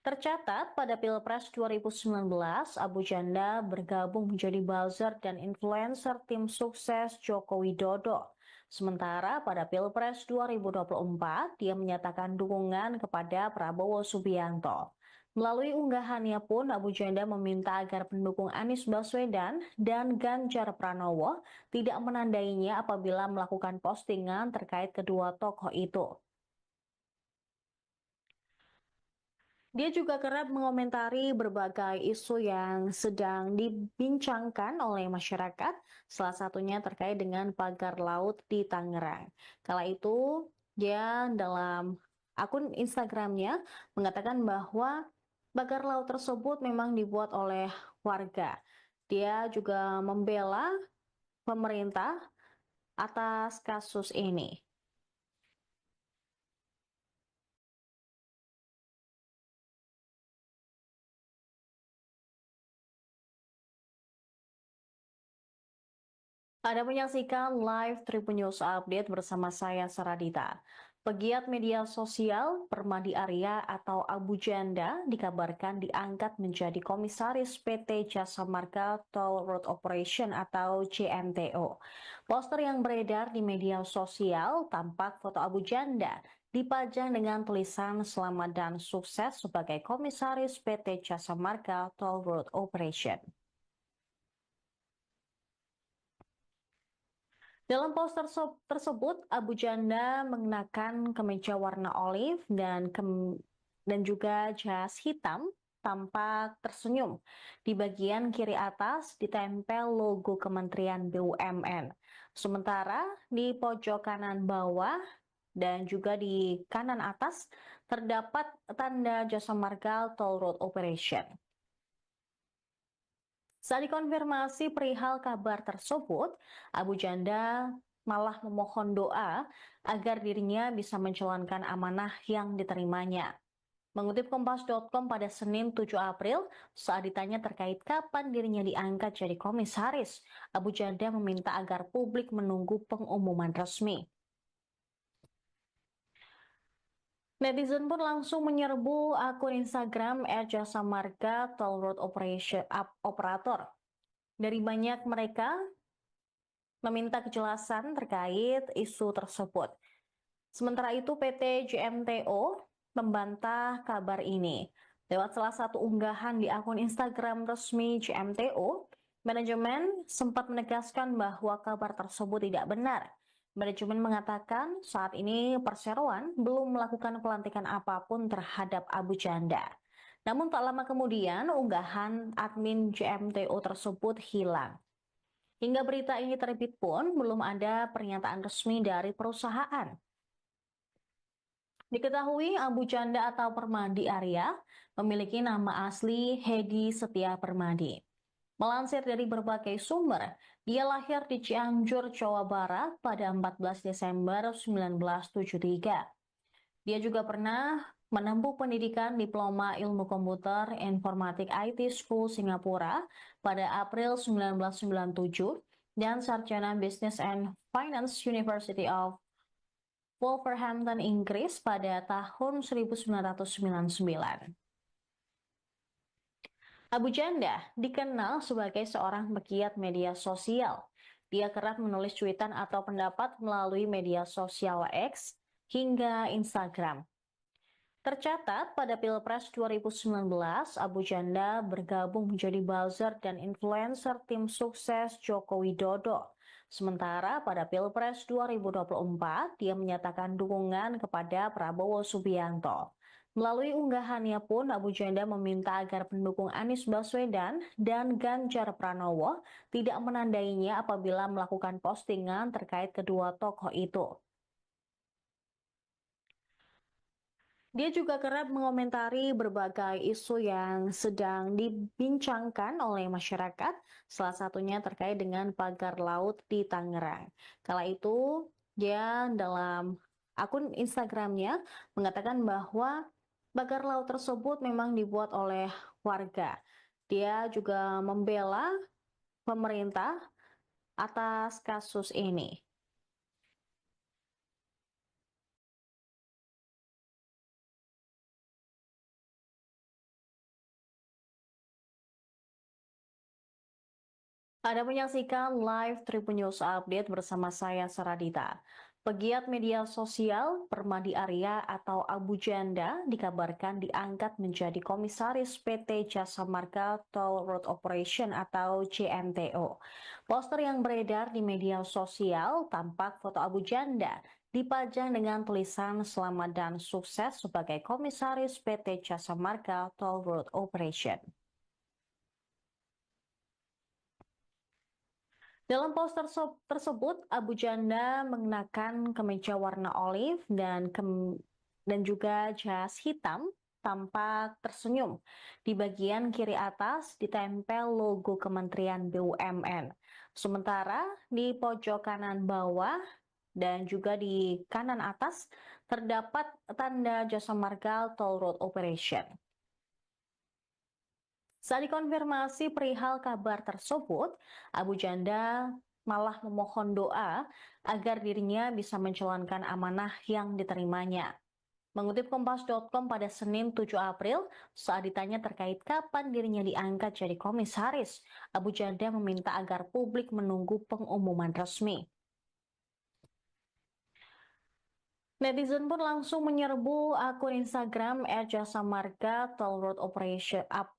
[SPEAKER 1] Tercatat pada Pilpres 2019, Abu Janda bergabung menjadi buzzer dan influencer tim sukses Joko Widodo. Sementara pada Pilpres 2024, dia menyatakan dukungan kepada Prabowo Subianto. Melalui unggahannya pun, Abu Janda meminta agar pendukung Anies Baswedan dan Ganjar Pranowo tidak menandainya apabila melakukan postingan terkait kedua tokoh itu. Dia juga kerap mengomentari berbagai isu yang sedang dibincangkan oleh masyarakat, salah satunya terkait dengan pagar laut di Tangerang. Kala itu, dia dalam akun Instagramnya mengatakan bahwa pagar laut tersebut memang dibuat oleh warga. Dia juga membela pemerintah atas kasus ini. Anda menyaksikan live Tribun News Update bersama saya Saradita. Pegiat media sosial Permadi Arya atau Abu Janda dikabarkan diangkat menjadi komisaris PT Jasa Marga Toll Road Operation atau JMTO. Poster yang beredar di media sosial tampak foto Abu Janda dipajang dengan tulisan selamat dan sukses sebagai komisaris PT Jasa Marga Toll Road Operation. Dalam poster tersebut, Abu Janda mengenakan kemeja warna olive dan juga jas hitam, tampak tersenyum. Di bagian kiri atas ditempel logo Kementerian BUMN. Sementara di pojok kanan bawah dan juga di kanan atas terdapat tanda Jasa Marga Toll Road Operation. Saat dikonfirmasi perihal kabar tersebut, Abu Janda malah memohon doa agar dirinya bisa menjalankan amanah yang diterimanya. Mengutip Kompas.com pada Senin 7 April, saat ditanya terkait kapan dirinya diangkat jadi komisaris, Abu Janda meminta agar publik menunggu pengumuman resmi. Netizen pun langsung menyerbu akun Instagram @jasa marga toll road operator. Dari banyak mereka meminta kejelasan terkait isu tersebut. Sementara itu PT JMTO membantah kabar ini. Lewat salah satu unggahan di akun Instagram resmi JMTO, manajemen sempat menegaskan bahwa kabar tersebut tidak benar. Manajemen mengatakan saat ini Perseroan belum melakukan pelantikan apapun terhadap Abu Janda. Namun tak lama kemudian unggahan admin JMTO tersebut hilang. Hingga berita ini terbit pun belum ada pernyataan resmi dari perusahaan. Diketahui Abu Janda atau Permadi Arya memiliki nama asli Hedi Setia Permadi. Melansir dari berbagai sumber, dia lahir di Cianjur, Jawa Barat pada 14 Desember 1973. Dia juga pernah menempuh pendidikan Diploma Ilmu Komputer Informatik IT School Singapura pada April 1997 dan Sarjana Business and Finance University of Wolverhampton, Inggris pada tahun 1999. Abu Janda dikenal sebagai seorang pegiat media sosial. Dia kerap menulis cuitan atau pendapat melalui media sosial X hingga Instagram. Tercatat pada Pilpres 2019, Abu Janda bergabung menjadi buzzer dan influencer tim sukses Joko Widodo. Sementara pada Pilpres 2024, dia menyatakan dukungan kepada Prabowo Subianto. Melalui unggahannya pun, Abu Janda meminta agar pendukung Anies Baswedan dan Ganjar Pranowo tidak menandainya apabila melakukan postingan terkait kedua tokoh itu. Dia juga kerap mengomentari berbagai isu yang sedang dibincangkan oleh masyarakat, salah satunya terkait dengan pagar laut di Tangerang. Kala itu, dia dalam akun Instagramnya mengatakan bahwa pagar laut tersebut memang dibuat oleh warga. Dia juga membela pemerintah atas kasus ini. Anda menyaksikan live Tribun News Update bersama saya Saradita. Pegiat media sosial Permadi Arya atau Abu Janda dikabarkan diangkat menjadi komisaris PT Jasa Marga Toll Road Operation atau JMTO. Poster yang beredar di media sosial tampak foto Abu Janda dipajang dengan tulisan selamat dan sukses sebagai komisaris PT Jasa Marga Toll Road Operation. Dalam poster tersebut, Abu Janda mengenakan kemeja warna olive dan juga jas hitam, tampak tersenyum. Di bagian kiri atas ditempel logo Kementerian BUMN. Sementara di pojok kanan bawah dan juga di kanan atas terdapat tanda Jasa Marga Toll Road Operation. Saat dikonfirmasi perihal kabar tersebut, Abu Janda malah memohon doa agar dirinya bisa menjalankan amanah yang diterimanya. Mengutip Kompas.com pada Senin 7 April, saat ditanya terkait kapan dirinya diangkat jadi komisaris, Abu Janda meminta agar publik menunggu pengumuman resmi. Netizen pun langsung menyerbu akun Instagram @jasa marga toll road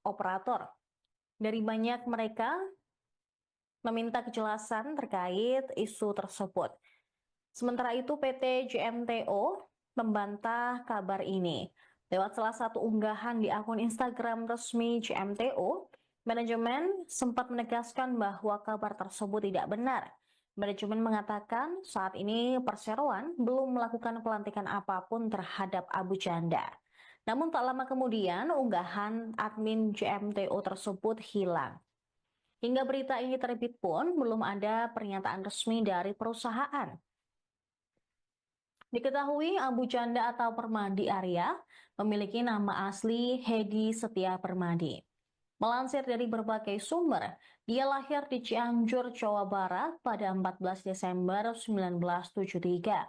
[SPEAKER 1] operator. Dari banyak mereka meminta kejelasan terkait isu tersebut. Sementara itu PT JMTO membantah kabar ini. Lewat salah satu unggahan di akun Instagram resmi JMTO, manajemen sempat menegaskan bahwa kabar tersebut tidak benar. Manajemen mengatakan saat ini Perseroan belum melakukan pelantikan apapun terhadap Abu Janda. Namun tak lama kemudian unggahan admin JMTO tersebut hilang. Hingga berita ini terbit pun belum ada pernyataan resmi dari perusahaan. Diketahui Abu Janda atau Permadi Arya memiliki nama asli Hedi Setia Permadi. Melansir dari berbagai sumber, dia lahir di Cianjur, Jawa Barat pada 14 Desember 1973.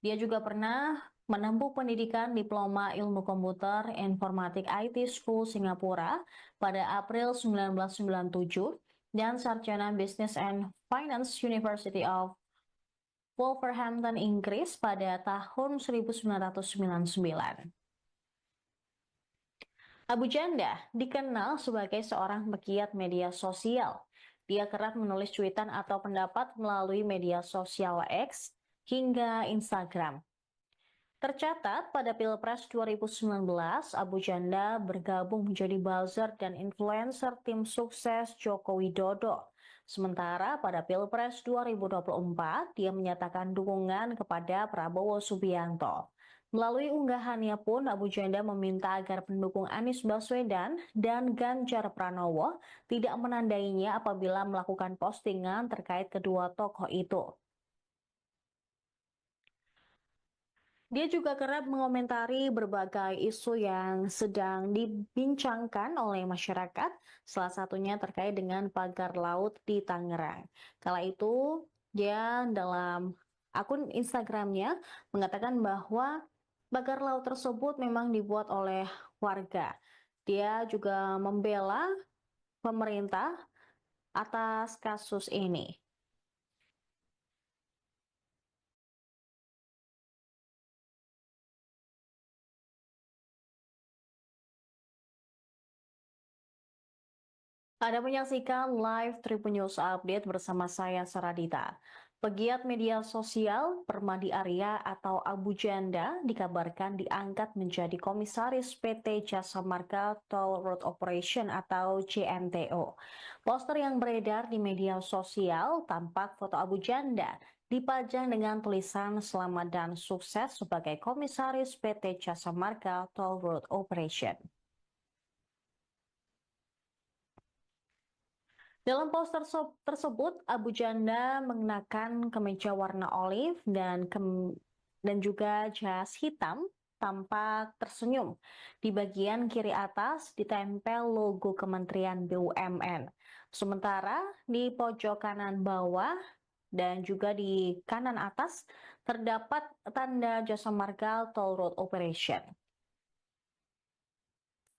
[SPEAKER 1] Dia juga pernah menempuh pendidikan Diploma Ilmu Komputer Informatik IT School Singapura pada April 1997 dan Sarjana Business and Finance University of Wolverhampton, Inggris pada tahun 1999. Abu Janda dikenal sebagai seorang pegiat media sosial. Dia kerap menulis cuitan atau pendapat melalui media sosial X hingga Instagram. Tercatat pada Pilpres 2019, Abu Janda bergabung menjadi buzzer dan influencer tim sukses Joko Widodo. Sementara pada Pilpres 2024, dia menyatakan dukungan kepada Prabowo Subianto. Melalui unggahannya pun, Abu Janda meminta agar pendukung Anies Baswedan dan Ganjar Pranowo tidak menandainya apabila melakukan postingan terkait kedua tokoh itu. Dia juga kerap mengomentari berbagai isu yang sedang dibincangkan oleh masyarakat, salah satunya terkait dengan pagar laut di Tangerang. Kala itu, dia dalam akun Instagramnya mengatakan bahwa pagar laut tersebut memang dibuat oleh warga. Dia juga membela pemerintah atas kasus ini. Anda menyaksikan live Tribun News Update bersama saya Saradita. Pegiat media sosial Permadi Arya atau Abu Janda dikabarkan diangkat menjadi komisaris PT Jasa Marga Toll Road Operation atau JMTO. Poster yang beredar di media sosial tampak foto Abu Janda dipajang dengan tulisan selamat dan sukses sebagai komisaris PT Jasa Marga Toll Road Operation. Dalam poster tersebut, Abu Janda mengenakan kemeja warna olive dan juga jas hitam, tampak tersenyum. Di bagian kiri atas ditempel logo Kementerian BUMN. Sementara di pojok kanan bawah dan juga di kanan atas terdapat tanda Jasa Marga Toll Road Operation.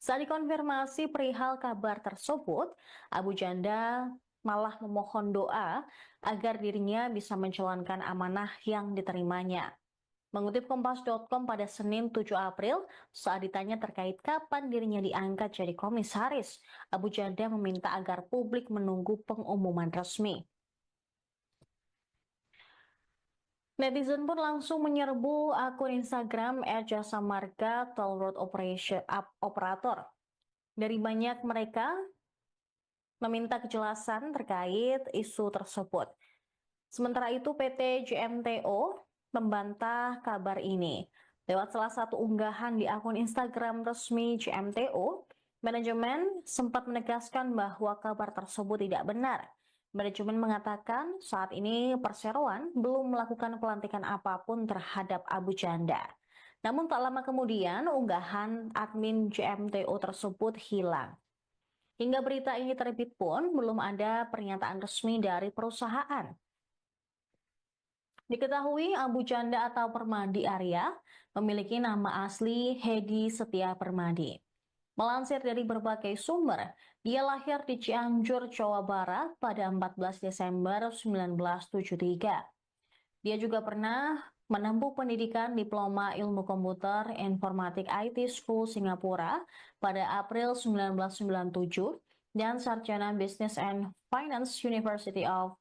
[SPEAKER 1] Saat dikonfirmasi perihal kabar tersebut, Abu Janda malah memohon doa agar dirinya bisa menjalankan amanah yang diterimanya. Mengutip Kompas.com pada Senin 7 April, saat ditanya terkait kapan dirinya diangkat jadi komisaris, Abu Janda meminta agar publik menunggu pengumuman resmi. Netizen pun langsung menyerbu akun Instagram @jasa marga Toll Road Operator. Dari banyak mereka meminta kejelasan terkait isu tersebut. Sementara itu PT JMTO membantah kabar ini. Lewat salah satu unggahan di akun Instagram resmi JMTO, manajemen sempat menegaskan bahwa kabar tersebut tidak benar. Manajemen mengatakan saat ini perseroan belum melakukan pelantikan apapun terhadap Abu Janda. Namun tak lama kemudian unggahan admin JMTO tersebut hilang. Hingga berita ini terbit pun belum ada pernyataan resmi dari perusahaan. Diketahui Abu Janda atau Permadi Arya memiliki nama asli Hedi Setia Permadi. Melansir dari berbagai sumber, dia lahir di Cianjur, Jawa Barat pada 14 Desember 1973. Dia juga pernah menempuh pendidikan Diploma Ilmu Komputer Informatik IT School Singapura pada April 1997 dan Sarjana Business and Finance University of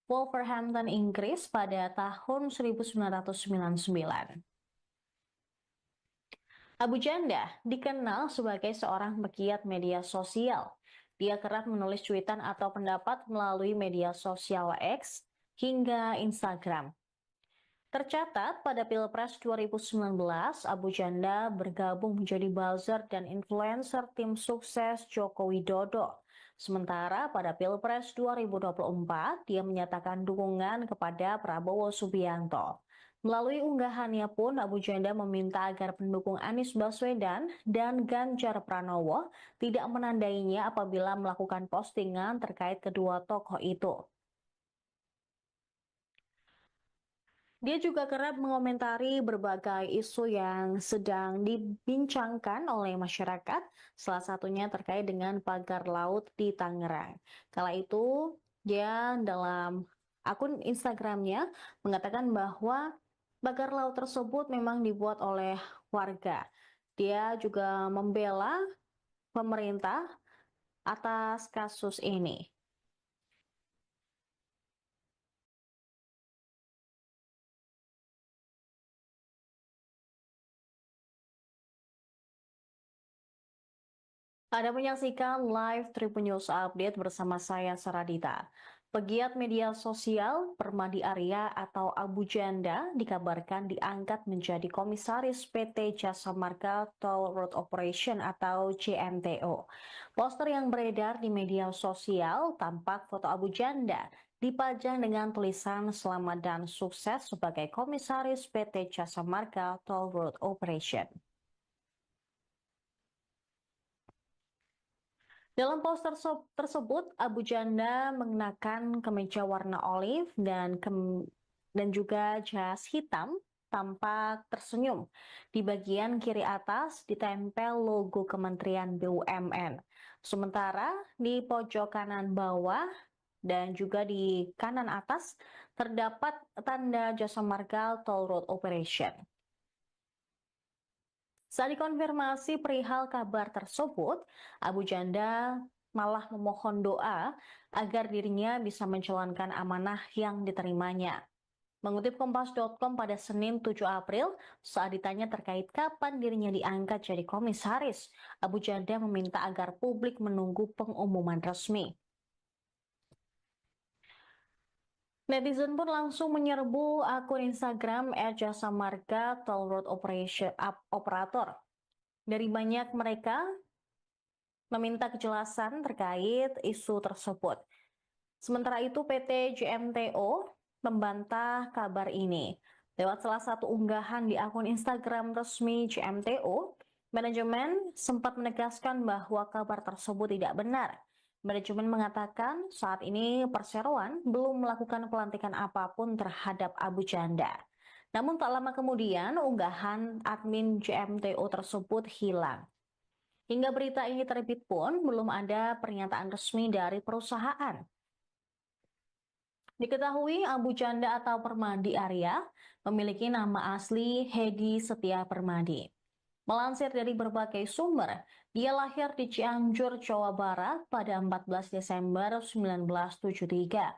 [SPEAKER 1] Wolverhampton, Inggris pada tahun 1999. Abu Janda dikenal sebagai seorang pegiat media sosial. Dia kerap menulis cuitan atau pendapat melalui media sosial X hingga Instagram. Tercatat pada Pilpres 2019, Abu Janda bergabung menjadi buzzer dan influencer tim sukses Joko Widodo. Sementara pada Pilpres 2024, dia menyatakan dukungan kepada Prabowo Subianto. Melalui unggahannya pun, Abu Janda meminta agar pendukung Anies Baswedan dan Ganjar Pranowo tidak menandainya apabila melakukan postingan terkait kedua tokoh itu. Dia juga kerap mengomentari berbagai isu yang sedang dibincangkan oleh masyarakat, salah satunya terkait dengan pagar laut di Tangerang. Kala itu, dia dalam akun Instagramnya mengatakan bahwa pagar laut tersebut memang dibuat oleh warga. Dia juga membela pemerintah atas kasus ini. Anda menyaksikan live Tribun News Update bersama saya Saradita. Pegiat media sosial Permadi Arya atau Abu Janda dikabarkan diangkat menjadi komisaris PT Jasa Marga Toll Road Operation atau JMTO. Poster yang beredar di media sosial tampak foto Abu Janda dipajang dengan tulisan selamat dan sukses sebagai komisaris PT Jasa Marga Toll Road Operation. Dalam poster tersebut, Abu Janda mengenakan kemeja warna olive dan juga jas hitam, tampak tersenyum. Di bagian kiri atas ditempel logo Kementerian BUMN. Sementara di pojok kanan bawah dan juga di kanan atas terdapat tanda Jasa Marga Toll Road Operation. Saat dikonfirmasi perihal kabar tersebut, Abu Janda malah memohon doa agar dirinya bisa menjalankan amanah yang diterimanya. Mengutip Kompas.com pada Senin 7 April, saat ditanya terkait kapan dirinya diangkat jadi komisaris, Abu Janda meminta agar publik menunggu pengumuman resmi. Netizen pun langsung menyerbu akun Instagram @jasa marga Toll Road Operator. Dari banyak mereka meminta kejelasan terkait isu tersebut. Sementara itu PT JMTO membantah kabar ini. Lewat salah satu unggahan di akun Instagram resmi JMTO, manajemen sempat menegaskan bahwa kabar tersebut tidak benar. Manajemen mengatakan saat ini perseroan belum melakukan pelantikan apapun terhadap Abu Janda. Namun tak lama kemudian unggahan admin JMTO tersebut hilang. Hingga berita ini terbit pun belum ada pernyataan resmi dari perusahaan. Diketahui Abu Janda atau Permadi Arya memiliki nama asli Hedi Setia Permadi. Melansir dari berbagai sumber, dia lahir di Cianjur, Jawa Barat pada 14 Desember 1973.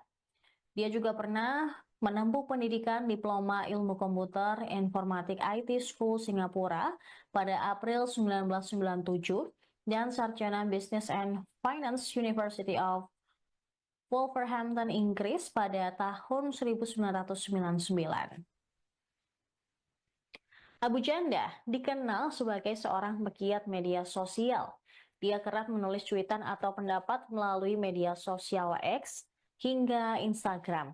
[SPEAKER 1] Dia juga pernah menempuh pendidikan Diploma Ilmu Komputer Informatik IT School Singapura pada April 1997 dan Sarjana Business and Finance University of Wolverhampton, Inggris pada tahun 1999. Abu Janda dikenal sebagai seorang pegiat media sosial. Dia kerap menulis cuitan atau pendapat melalui media sosial X hingga Instagram.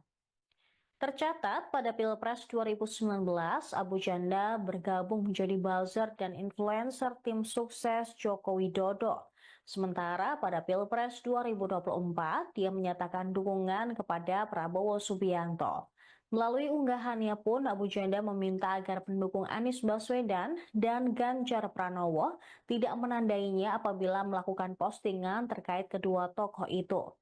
[SPEAKER 1] Tercatat pada Pilpres 2019, Abu Janda bergabung menjadi buzzer dan influencer tim sukses Joko Widodo. Sementara pada Pilpres 2024, dia menyatakan dukungan kepada Prabowo Subianto. Melalui unggahannya pun, Abu Janda meminta agar pendukung Anies Baswedan dan Ganjar Pranowo tidak menandainya apabila melakukan postingan terkait kedua tokoh itu.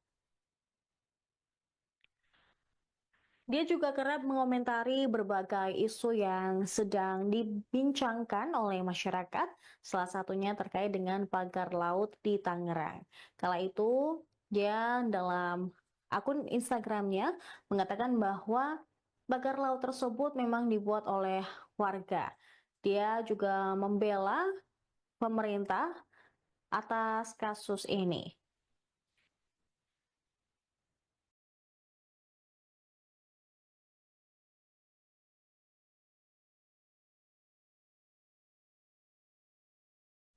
[SPEAKER 1] Dia juga kerap mengomentari berbagai isu yang sedang dibincangkan oleh masyarakat, salah satunya terkait dengan pagar laut di Tangerang. Kala itu, dia dalam akun Instagramnya mengatakan bahwa pagar laut tersebut memang dibuat oleh warga. Dia juga membela pemerintah atas kasus ini.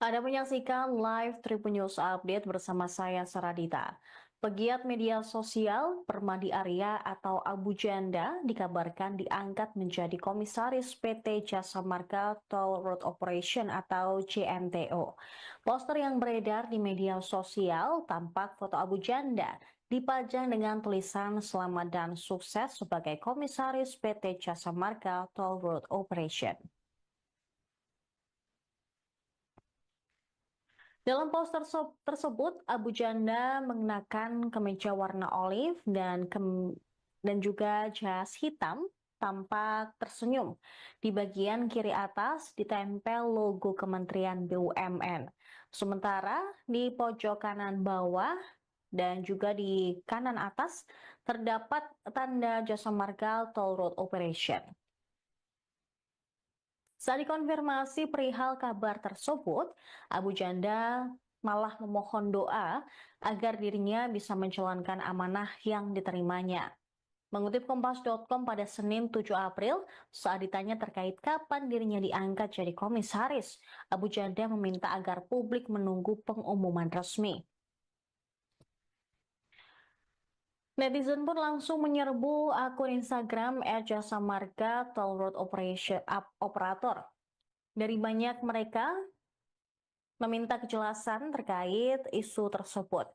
[SPEAKER 1] Anda menyaksikan live Tribun News Update bersama saya Saradita. Pegiat media sosial Permadi Arya atau Abu Janda dikabarkan diangkat menjadi komisaris PT Jasa Marga Toll Road Operation atau JMTO. Poster yang beredar di media sosial tampak foto Abu Janda dipajang dengan tulisan selamat dan sukses sebagai komisaris PT Jasa Marga Toll Road Operation. Dalam poster tersebut, Abu Janda mengenakan kemeja warna olive dan juga jas hitam, tampak tersenyum. Di bagian kiri atas ditempel logo Kementerian BUMN. Sementara di pojok kanan bawah dan juga di kanan atas terdapat tanda Jasa Marga Toll Road Operation. Saat dikonfirmasi perihal kabar tersebut, Abu Janda malah memohon doa agar dirinya bisa menjalankan amanah yang diterimanya. Mengutip Kompas.com pada Senin 7 April, saat ditanya terkait kapan dirinya diangkat jadi komisaris, Abu Janda meminta agar publik menunggu pengumuman resmi. Netizen pun langsung menyerbu akun Instagram @jasa marga Toll Road Operator. Dari banyak mereka meminta kejelasan terkait isu tersebut.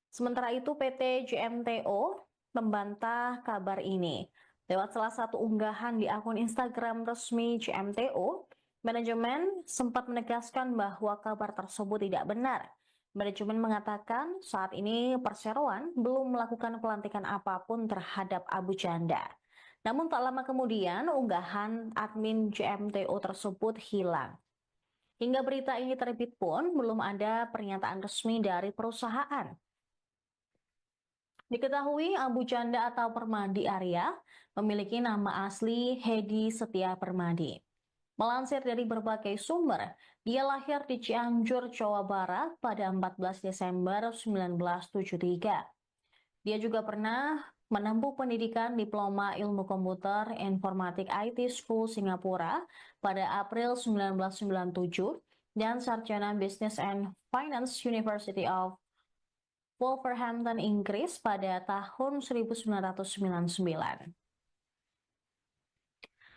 [SPEAKER 1] Sementara itu PT JMTO membantah kabar ini. Lewat salah satu unggahan di akun Instagram resmi JMTO, manajemen sempat menegaskan bahwa kabar tersebut tidak benar. Manajemen mengatakan saat ini Perseroan belum melakukan pelantikan apapun terhadap Abu Janda. Namun tak lama kemudian unggahan admin JMTO tersebut hilang. Hingga berita ini terbit pun belum ada pernyataan resmi dari perusahaan. Diketahui Abu Janda atau Permadi Arya memiliki nama asli Hedi Setia Permadi. Melansir dari berbagai sumber, dia lahir di Cianjur, Jawa Barat pada 14 Desember 1973. Dia juga pernah menempuh pendidikan Diploma Ilmu Komputer Informatik IT School Singapura pada April 1997 dan Sarjana Business and Finance University of Wolverhampton, Inggris pada tahun 1999.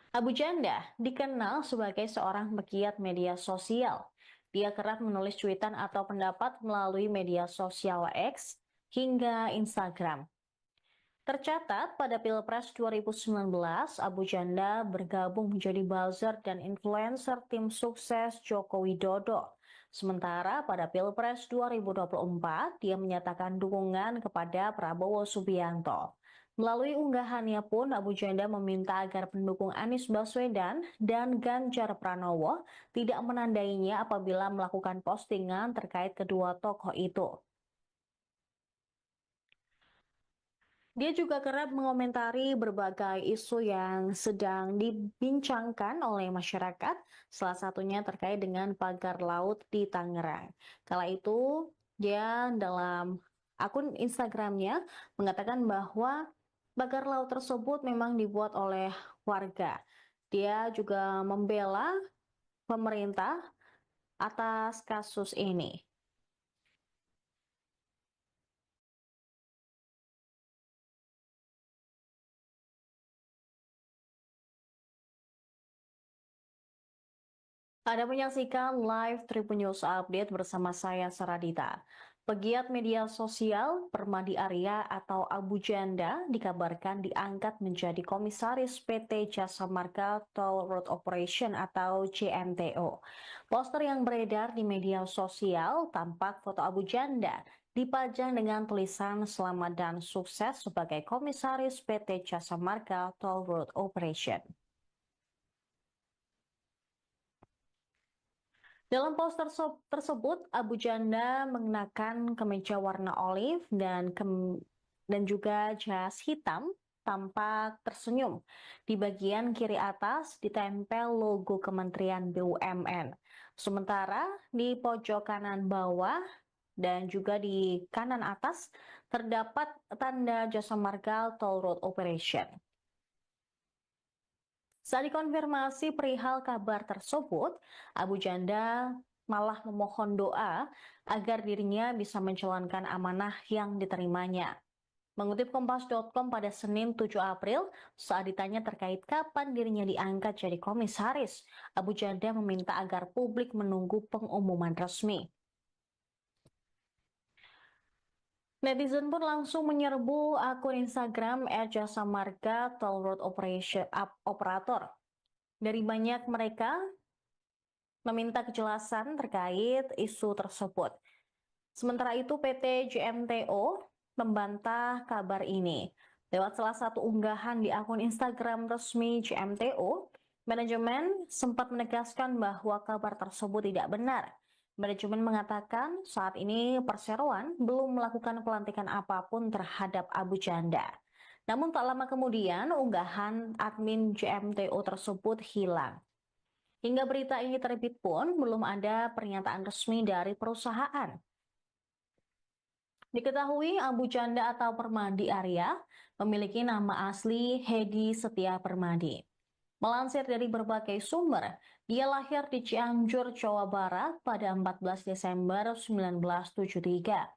[SPEAKER 1] Abu Janda dikenal sebagai seorang pegiat media sosial. Dia kerap menulis cuitan atau pendapat melalui media sosial X hingga Instagram. Tercatat pada Pilpres 2019, Abu Janda bergabung menjadi buzzer dan influencer tim sukses Joko Widodo. Sementara pada Pilpres 2024, dia menyatakan dukungan kepada Prabowo Subianto. Melalui unggahannya pun, Abu Janda meminta agar pendukung Anies Baswedan dan Ganjar Pranowo tidak menandainya apabila melakukan postingan terkait kedua tokoh itu. Dia juga kerap mengomentari berbagai isu yang sedang dibincangkan oleh masyarakat, salah satunya terkait dengan pagar laut di Tangerang. Kala itu, dia dalam akun Instagramnya mengatakan bahwa pagar laut tersebut memang dibuat oleh warga. Dia juga membela pemerintah atas kasus ini. Anda menyaksikan live Tribun News Update bersama saya Saradita. Pegiat media sosial Permadi Arya atau Abu Janda dikabarkan diangkat menjadi komisaris PT Jasa Marga Toll Road Operation atau JMTO. Poster yang beredar di media sosial tampak foto Abu Janda dipajang dengan tulisan selamat dan sukses sebagai komisaris PT Jasa Marga Toll Road Operation. Dalam poster tersebut, Abu Janda mengenakan kemeja warna olive dan juga jas hitam, tampak tersenyum. Di bagian kiri atas ditempel logo Kementerian BUMN. Sementara di pojok kanan bawah dan juga di kanan atas terdapat tanda Jasa Marga Toll Road Operation. Saat dikonfirmasi perihal kabar tersebut, Abu Janda malah memohon doa agar dirinya bisa menjalankan amanah yang diterimanya. Mengutip Kompas.com pada Senin 7 April, saat ditanya terkait kapan dirinya diangkat jadi komisaris, Abu Janda meminta agar publik menunggu pengumuman resmi. Netizen pun langsung menyerbu akun Instagram @jasa marga toll road operator. Dari banyak mereka meminta kejelasan terkait isu tersebut. Sementara itu PT JMTO membantah kabar ini. Lewat salah satu unggahan di akun Instagram resmi JMTO, manajemen sempat menegaskan bahwa kabar tersebut tidak benar. Manajemen mengatakan saat ini Perseroan belum melakukan pelantikan apapun terhadap Abu Janda. Namun tak lama kemudian unggahan admin JMTO tersebut hilang. Hingga berita ini terbit pun belum ada pernyataan resmi dari perusahaan. Diketahui Abu Janda atau Permadi Arya memiliki nama asli Hedi Setia Permadi. Melansir dari berbagai sumber, dia lahir di Cianjur, Jawa Barat pada 14 Desember 1973.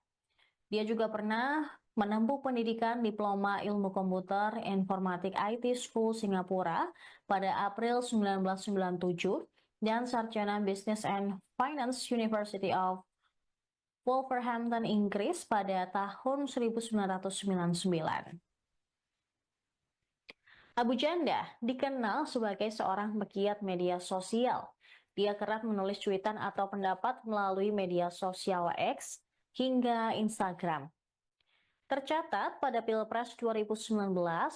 [SPEAKER 1] Dia juga pernah menempuh pendidikan Diploma Ilmu Komputer Informatik IT School Singapura pada April 1997 dan Sarjana Business and Finance University of Wolverhampton, Inggris pada tahun 1999. Abu Janda dikenal sebagai seorang pegiat media sosial. Dia kerap menulis cuitan atau pendapat melalui media sosial X hingga Instagram. Tercatat pada Pilpres 2019,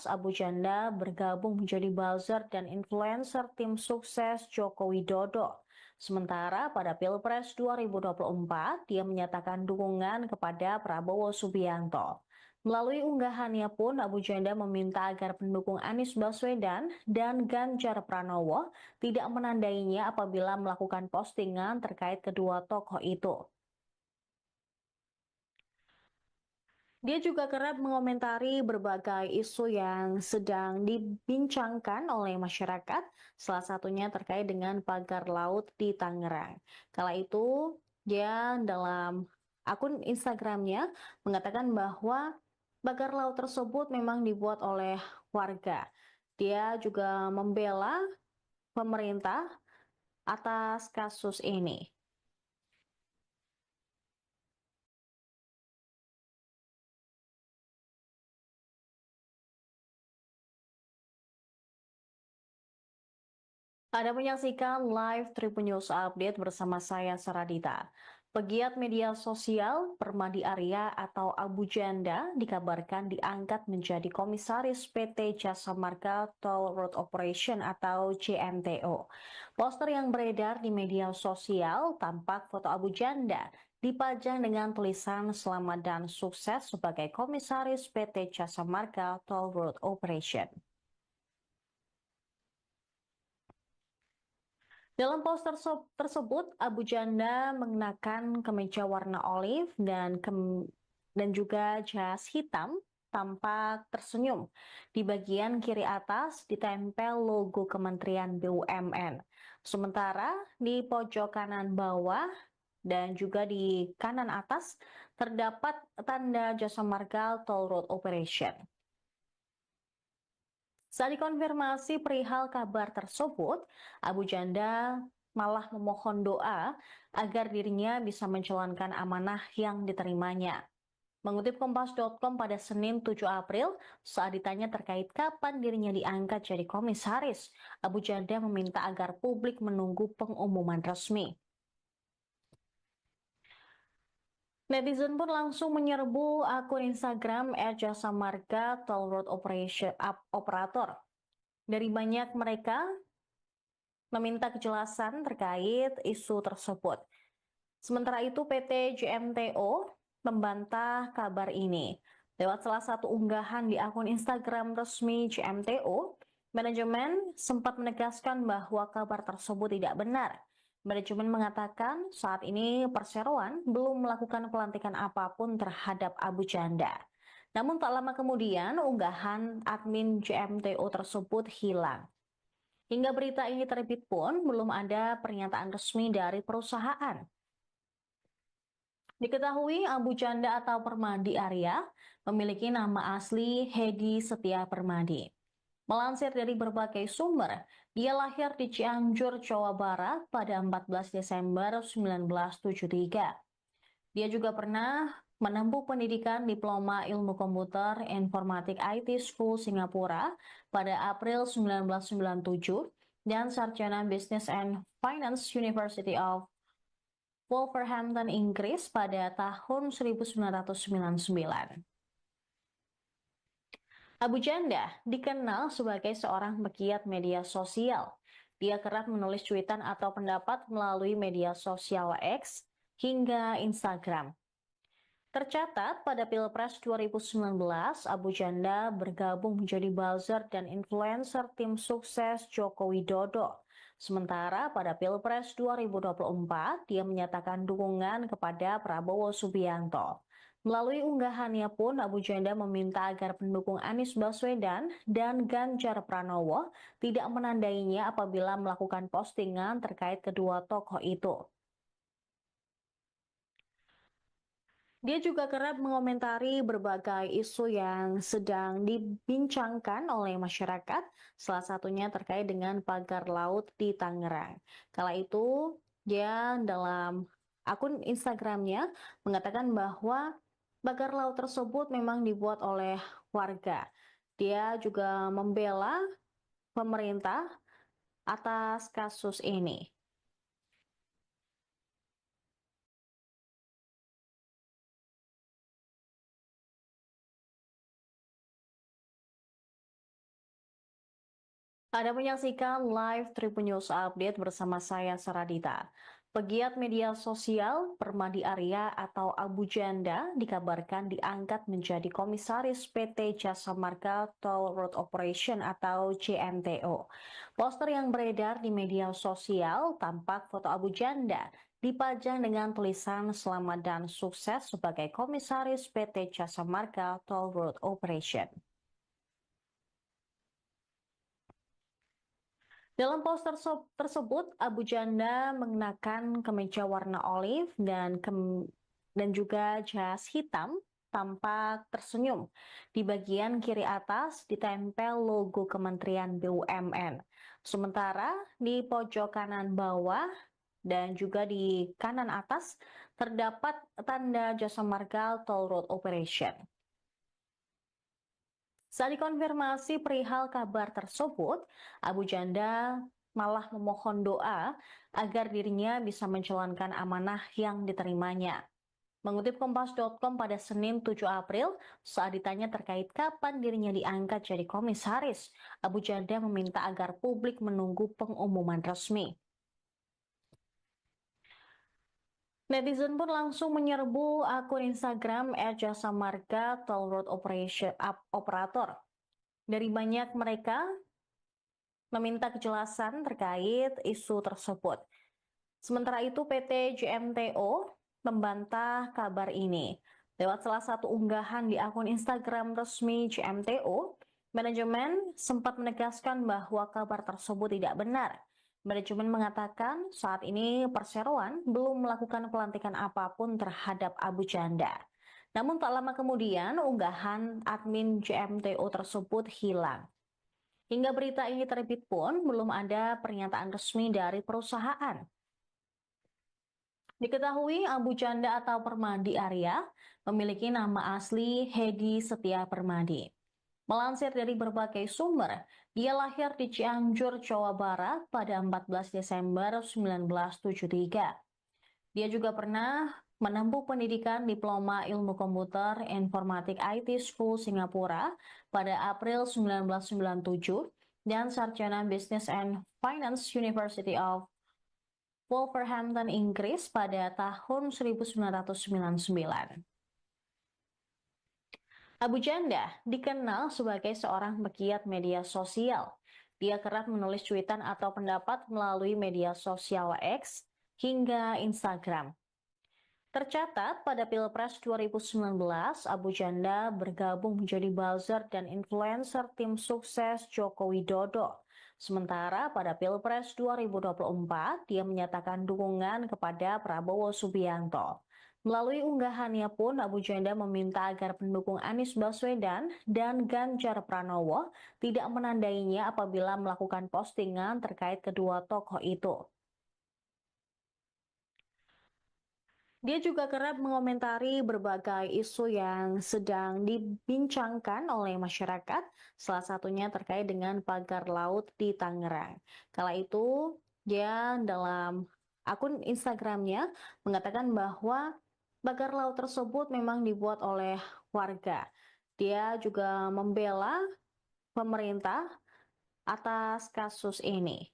[SPEAKER 1] Abu Janda bergabung menjadi buzzer dan influencer tim sukses Joko Widodo. Sementara pada Pilpres 2024, dia menyatakan dukungan kepada Prabowo Subianto. Melalui unggahannya pun, Abu Janda meminta agar pendukung Anies Baswedan dan Ganjar Pranowo tidak menandainya apabila melakukan postingan terkait kedua tokoh itu. Dia juga kerap mengomentari berbagai isu yang sedang dibincangkan oleh masyarakat, salah satunya terkait dengan pagar laut di Tangerang. Kala itu, dia dalam akun Instagramnya mengatakan bahwa pagar laut tersebut memang dibuat oleh warga. Dia juga membela pemerintah atas kasus ini. Anda menyaksikan live Tribun News Update bersama saya Saradita. Pegiat media sosial Permadi Arya atau Abu Janda dikabarkan diangkat menjadi komisaris PT Jasa Marga Toll Road Operation atau JMTO. Poster yang beredar di media sosial tampak foto Abu Janda dipajang dengan tulisan selamat dan sukses sebagai komisaris PT Jasa Marga Toll Road Operation. Dalam poster tersebut, Abu Janda mengenakan kemeja warna olive dan juga jas hitam, tampak tersenyum. Di bagian kiri atas ditempel logo Kementerian BUMN. Sementara di pojok kanan bawah dan juga di kanan atas terdapat tanda Jasa Marga Toll Road Operation. Saat dikonfirmasi perihal kabar tersebut, Abu Janda malah memohon doa agar dirinya bisa menjalankan amanah yang diterimanya. Mengutip Kompas.com pada Senin 7 April, saat ditanya terkait kapan dirinya diangkat jadi komisaris, Abu Janda meminta agar publik menunggu pengumuman resmi. Netizen pun langsung menyerbu akun Instagram @jasa marga toll road operator. Dari banyak mereka meminta kejelasan terkait isu tersebut. Sementara itu PT JMTO membantah kabar ini. Lewat salah satu unggahan di akun Instagram resmi JMTO, manajemen sempat menegaskan bahwa kabar tersebut tidak benar. Manajemen mengatakan saat ini Perseroan belum melakukan pelantikan apapun terhadap Abu Janda. Namun tak lama kemudian unggahan admin JMTO tersebut hilang. Hingga berita ini terbit pun belum ada pernyataan resmi dari perusahaan. Diketahui Abu Janda atau Permadi Arya memiliki nama asli Hedi Setia Permadi. Melansir dari berbagai sumber, dia lahir di Cianjur, Jawa Barat pada 14 Desember 1973. Dia juga pernah menempuh pendidikan Diploma Ilmu Komputer Informatik IT School Singapura pada April 1997 dan Sarjana Business and Finance University of Wolverhampton, Inggris pada tahun 1999. Abu Janda dikenal sebagai seorang pegiat media sosial. Dia kerap menulis cuitan atau pendapat melalui media sosial X hingga Instagram. Tercatat pada Pilpres 2019, Abu Janda bergabung menjadi buzzer dan influencer tim sukses Joko Widodo. Sementara pada Pilpres 2024, dia menyatakan dukungan kepada Prabowo Subianto. Melalui unggahannya pun, Abu Janda meminta agar pendukung Anies Baswedan dan Ganjar Pranowo tidak menandainya apabila melakukan postingan terkait kedua tokoh itu. Dia juga kerap mengomentari berbagai isu yang sedang dibincangkan oleh masyarakat, salah satunya terkait dengan pagar laut di Tangerang. Kala itu, dia dalam akun Instagramnya mengatakan bahwa pagar laut tersebut memang dibuat oleh warga. Dia juga membela pemerintah atas kasus ini. Anda menyaksikan live Tribun News Update bersama saya Saradita. Pegiat media sosial Permadi Arya atau Abu Janda dikabarkan diangkat menjadi komisaris PT Jasa Marga Toll Road Operation atau JMTO. Poster yang beredar di media sosial tampak foto Abu Janda dipajang dengan tulisan selamat dan sukses sebagai komisaris PT Jasa Marga Toll Road Operation. Dalam poster tersebut, Abu Janda mengenakan kemeja warna olive dan juga jas hitam, tampak tersenyum. Di bagian kiri atas ditempel logo Kementerian BUMN. Sementara di pojok kanan bawah dan juga di kanan atas terdapat tanda Jasa Marga Toll Road Operation. Saat dikonfirmasi perihal kabar tersebut, Abu Janda malah memohon doa agar dirinya bisa menjalankan amanah yang diterimanya. Mengutip Kompas.com pada Senin 7 April, saat ditanya terkait kapan dirinya diangkat jadi komisaris, Abu Janda meminta agar publik menunggu pengumuman resmi. Netizen pun langsung menyerbu akun Instagram @jasa marga Toll Road Operator. Dari banyak mereka meminta kejelasan terkait isu tersebut. Sementara itu PT JMTO membantah kabar ini. Lewat salah satu unggahan di akun Instagram resmi JMTO, manajemen sempat menegaskan bahwa kabar tersebut tidak benar. Manajemen mengatakan saat ini perseroan belum melakukan pelantikan apapun terhadap Abu Janda. Namun tak lama kemudian unggahan admin JMTO tersebut hilang. Hingga berita ini terbit pun belum ada pernyataan resmi dari perusahaan. Diketahui Abu Janda atau Permadi Arya memiliki nama asli Hedi Setia Permadi. Melansir dari berbagai sumber, dia lahir di Cianjur, Jawa Barat pada 14 Desember 1973. Dia juga pernah menempuh pendidikan Diploma Ilmu Komputer Informatik IT School Singapura pada April 1997 dan Sarjana Business and Finance University of Wolverhampton, Inggris pada tahun 1999. Abu Janda dikenal sebagai seorang pegiat media sosial. Dia kerap menulis cuitan atau pendapat melalui media sosial X hingga Instagram. Tercatat pada Pilpres 2019, Abu Janda bergabung menjadi buzzer dan influencer tim sukses Joko Widodo. Sementara pada Pilpres 2024, dia menyatakan dukungan kepada Prabowo Subianto. Melalui unggahannya pun, Abu Janda meminta agar pendukung Anies Baswedan dan Ganjar Pranowo tidak menandainya apabila melakukan postingan terkait kedua tokoh itu. Dia juga kerap mengomentari berbagai isu yang sedang dibincangkan oleh masyarakat, salah satunya terkait dengan pagar laut di Tangerang. Kala itu, dia dalam akun Instagramnya mengatakan bahwa pagar laut tersebut memang dibuat oleh warga. Dia juga membela pemerintah atas kasus ini.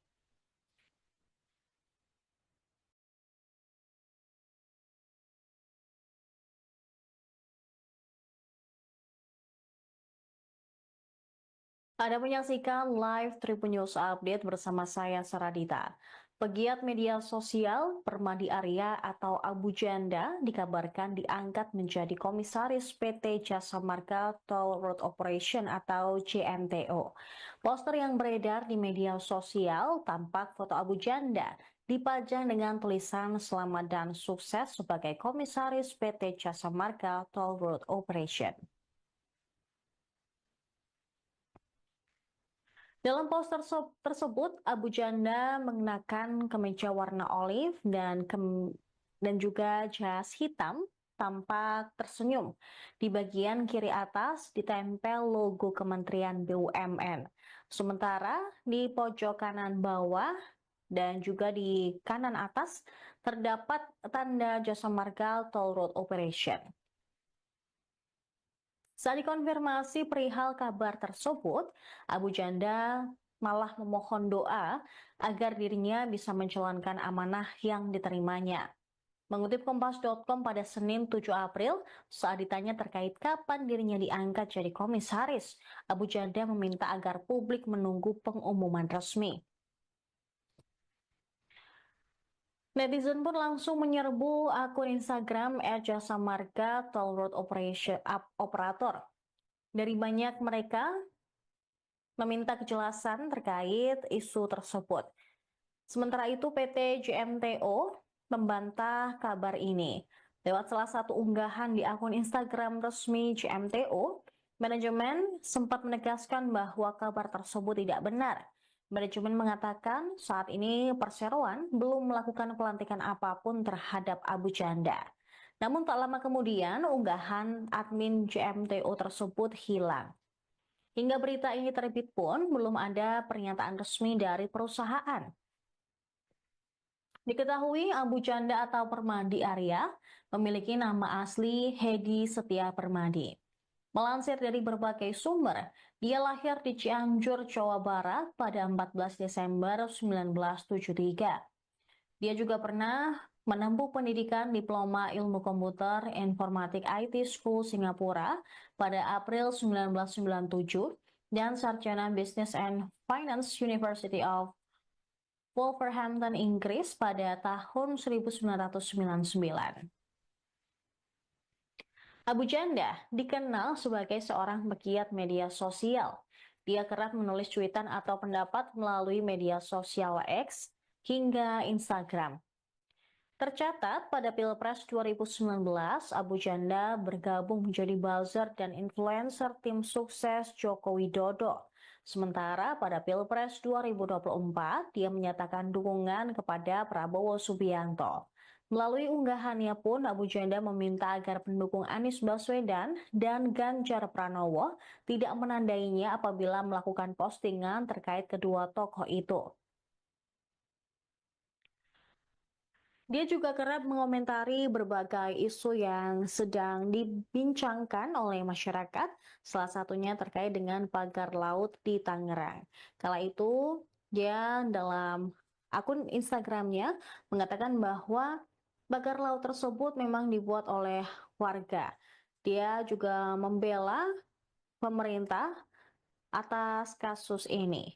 [SPEAKER 1] Anda menyaksikan live Tribun News Update bersama saya Saradita. Pegiat media sosial Permadi Arya atau Abu Janda dikabarkan diangkat menjadi komisaris PT Jasa Marga Toll Road Operation atau JMTO. Poster yang beredar di media sosial tampak foto Abu Janda dipajang dengan tulisan selamat dan sukses sebagai komisaris PT Jasa Marga Toll Road Operation. Dalam poster tersebut, Abu Janda mengenakan kemeja warna olive dan juga jas hitam, tampak tersenyum. Di bagian kiri atas ditempel logo Kementerian BUMN. Sementara di pojok kanan bawah dan juga di kanan atas terdapat tanda Jasa Marga Toll Road Operation. Saat dikonfirmasi perihal kabar tersebut, Abu Janda malah memohon doa agar dirinya bisa menjalankan amanah yang diterimanya. Mengutip Kompas.com pada Senin 7 April, saat ditanya terkait kapan dirinya diangkat jadi komisaris, Abu Janda meminta agar publik menunggu pengumuman resmi. Netizen pun langsung menyerbu akun Instagram @jasa marga Toll Road Operator. Dari banyak mereka meminta kejelasan terkait isu tersebut. Sementara itu PT JMTO membantah kabar ini. Lewat salah satu unggahan di akun Instagram resmi JMTO, manajemen sempat menegaskan bahwa kabar tersebut tidak benar. Manajemen mengatakan saat ini perseroan belum melakukan pelantikan apapun terhadap Abu Janda. Namun tak lama kemudian unggahan admin JMTO tersebut hilang. Hingga berita ini terbit pun belum ada pernyataan resmi dari perusahaan. Diketahui Abu Janda atau Permadi Arya memiliki nama asli Hedi Setia Permadi. Melansir dari berbagai sumber, dia lahir di Cianjur, Jawa Barat pada 14 Desember 1973. Dia juga pernah menempuh pendidikan Diploma Ilmu Komputer Informatik IT School Singapura pada April 1997 dan Sarjana Business and Finance University of Wolverhampton, Inggris pada tahun 1999. Abu Janda dikenal sebagai seorang pegiat media sosial. Dia kerap menulis cuitan atau pendapat melalui media sosial X hingga Instagram. Tercatat pada Pilpres 2019, Abu Janda bergabung menjadi buzzer dan influencer tim sukses Joko Widodo. Sementara pada Pilpres 2024, dia menyatakan dukungan kepada Prabowo Subianto. Melalui unggahannya pun, Abu Janda meminta agar pendukung Anies Baswedan dan Ganjar Pranowo tidak menandainya apabila melakukan postingan terkait kedua tokoh itu. Dia juga kerap mengomentari berbagai isu yang sedang dibincangkan oleh masyarakat, salah satunya terkait dengan pagar laut di Tangerang. Kala itu, dia dalam akun Instagramnya mengatakan bahwa pagar laut tersebut memang dibuat oleh warga. Dia juga membela pemerintah atas kasus ini.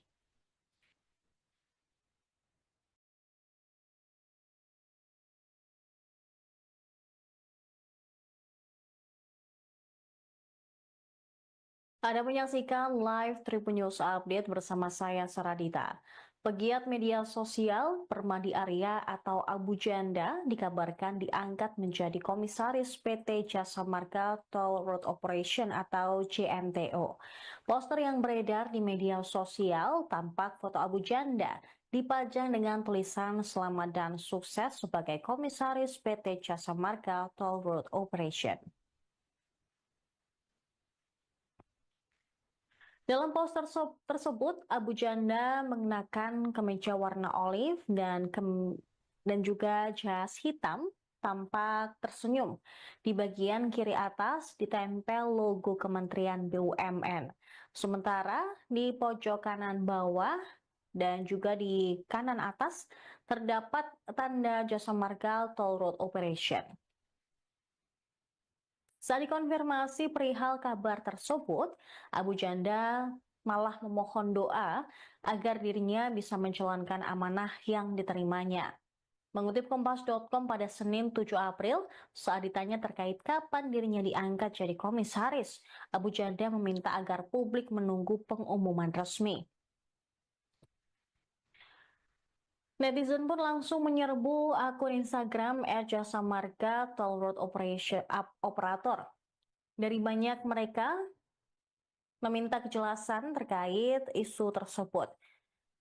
[SPEAKER 1] Anda menyaksikan live Tribun News Update bersama saya Saradita. Pegiat media sosial Permadi Arya atau Abu Janda dikabarkan diangkat menjadi komisaris PT Jasa Marga Toll Road Operation atau JMTO. Poster yang beredar di media sosial tampak foto Abu Janda dipajang dengan tulisan selamat dan sukses sebagai komisaris PT Jasa Marga Toll Road Operation. Dalam poster tersebut, Abu Janda mengenakan kemeja warna olive dan juga jas hitam, tampak tersenyum. Di bagian kiri atas ditempel logo Kementerian BUMN. Sementara di pojok kanan bawah dan juga di kanan atas terdapat tanda Jasa Marga Toll Road Operation. Saat dikonfirmasi perihal kabar tersebut, Abu Janda malah memohon doa agar dirinya bisa menjalankan amanah yang diterimanya. Mengutip Kompas.com pada Senin 7 April, saat ditanya terkait kapan dirinya diangkat jadi komisaris, Abu Janda meminta agar publik menunggu pengumuman resmi. Netizen pun langsung menyerbu akun Instagram @jasa marga Toll Road Operator. Dari banyak mereka meminta kejelasan terkait isu tersebut.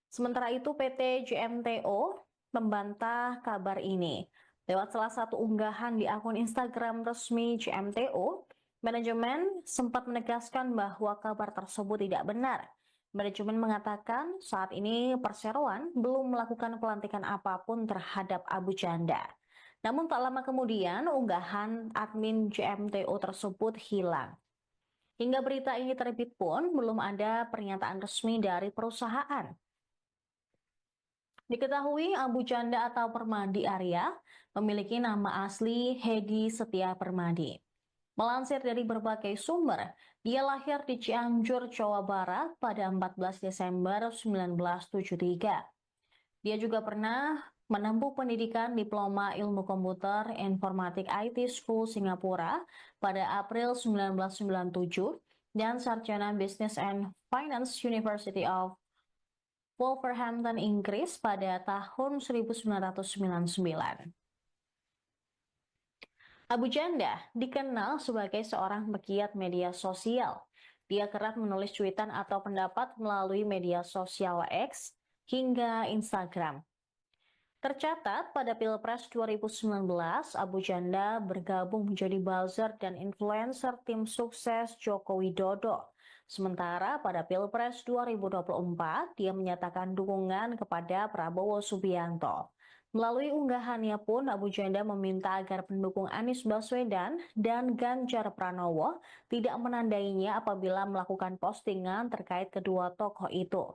[SPEAKER 1] Sementara itu PT JMTO membantah kabar ini. Lewat salah satu unggahan di akun Instagram resmi JMTO, manajemen sempat menegaskan bahwa kabar tersebut tidak benar. Manajemen mengatakan saat ini perseroan belum melakukan pelantikan apapun terhadap Abu Janda. Namun tak lama kemudian unggahan admin JMTO tersebut hilang. Hingga berita ini terbit pun belum ada pernyataan resmi dari perusahaan. Diketahui Abu Janda atau Permadi Arya memiliki nama asli Hedi Setia Permadi. Melansir dari berbagai sumber, dia lahir di Cianjur, Jawa Barat pada 14 Desember 1973. Dia juga pernah menempuh pendidikan Diploma Ilmu Komputer Informatik IT School Singapura pada April 1997 dan Sarjana Business and Finance University of Wolverhampton, Inggris pada tahun 1999. Abu Janda dikenal sebagai seorang pegiat media sosial. Dia kerap menulis cuitan atau pendapat melalui media sosial X hingga Instagram. Tercatat pada Pilpres 2019, Abu Janda bergabung menjadi buzzer dan influencer tim sukses Joko Widodo. Sementara pada Pilpres 2024, dia menyatakan dukungan kepada Prabowo Subianto. Melalui unggahannya pun, Abu Janda meminta agar pendukung Anies Baswedan dan Ganjar Pranowo tidak menandainya apabila melakukan postingan terkait kedua tokoh itu.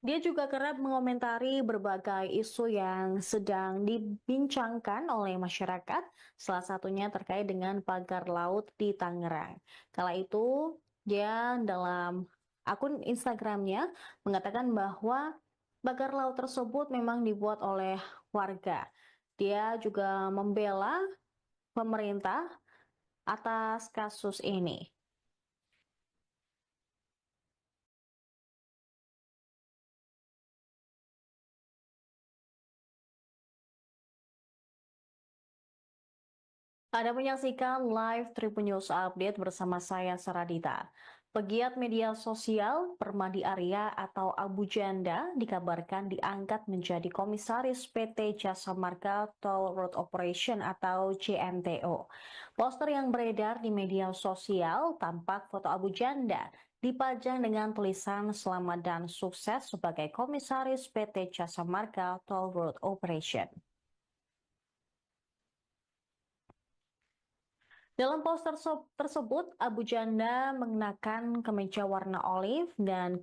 [SPEAKER 1] Dia juga kerap mengomentari berbagai isu yang sedang dibincangkan oleh masyarakat, salah satunya terkait dengan pagar laut di Tangerang. Kala itu, dia dalam akun Instagramnya mengatakan bahwa pagar laut tersebut memang dibuat oleh warga. Dia juga membela pemerintah atas kasus ini. Anda menyaksikan live Tribun News Update bersama saya Saradita. Pegiat media sosial Permadi Arya atau Abu Janda dikabarkan diangkat menjadi komisaris PT Jasa Marga Toll Road Operation atau JMTO. Poster yang beredar di media sosial tampak foto Abu Janda dipajang dengan tulisan selamat dan sukses sebagai komisaris PT Jasa Marga Toll Road Operation. Dalam poster tersebut, Abu Janda mengenakan kemeja warna olive dan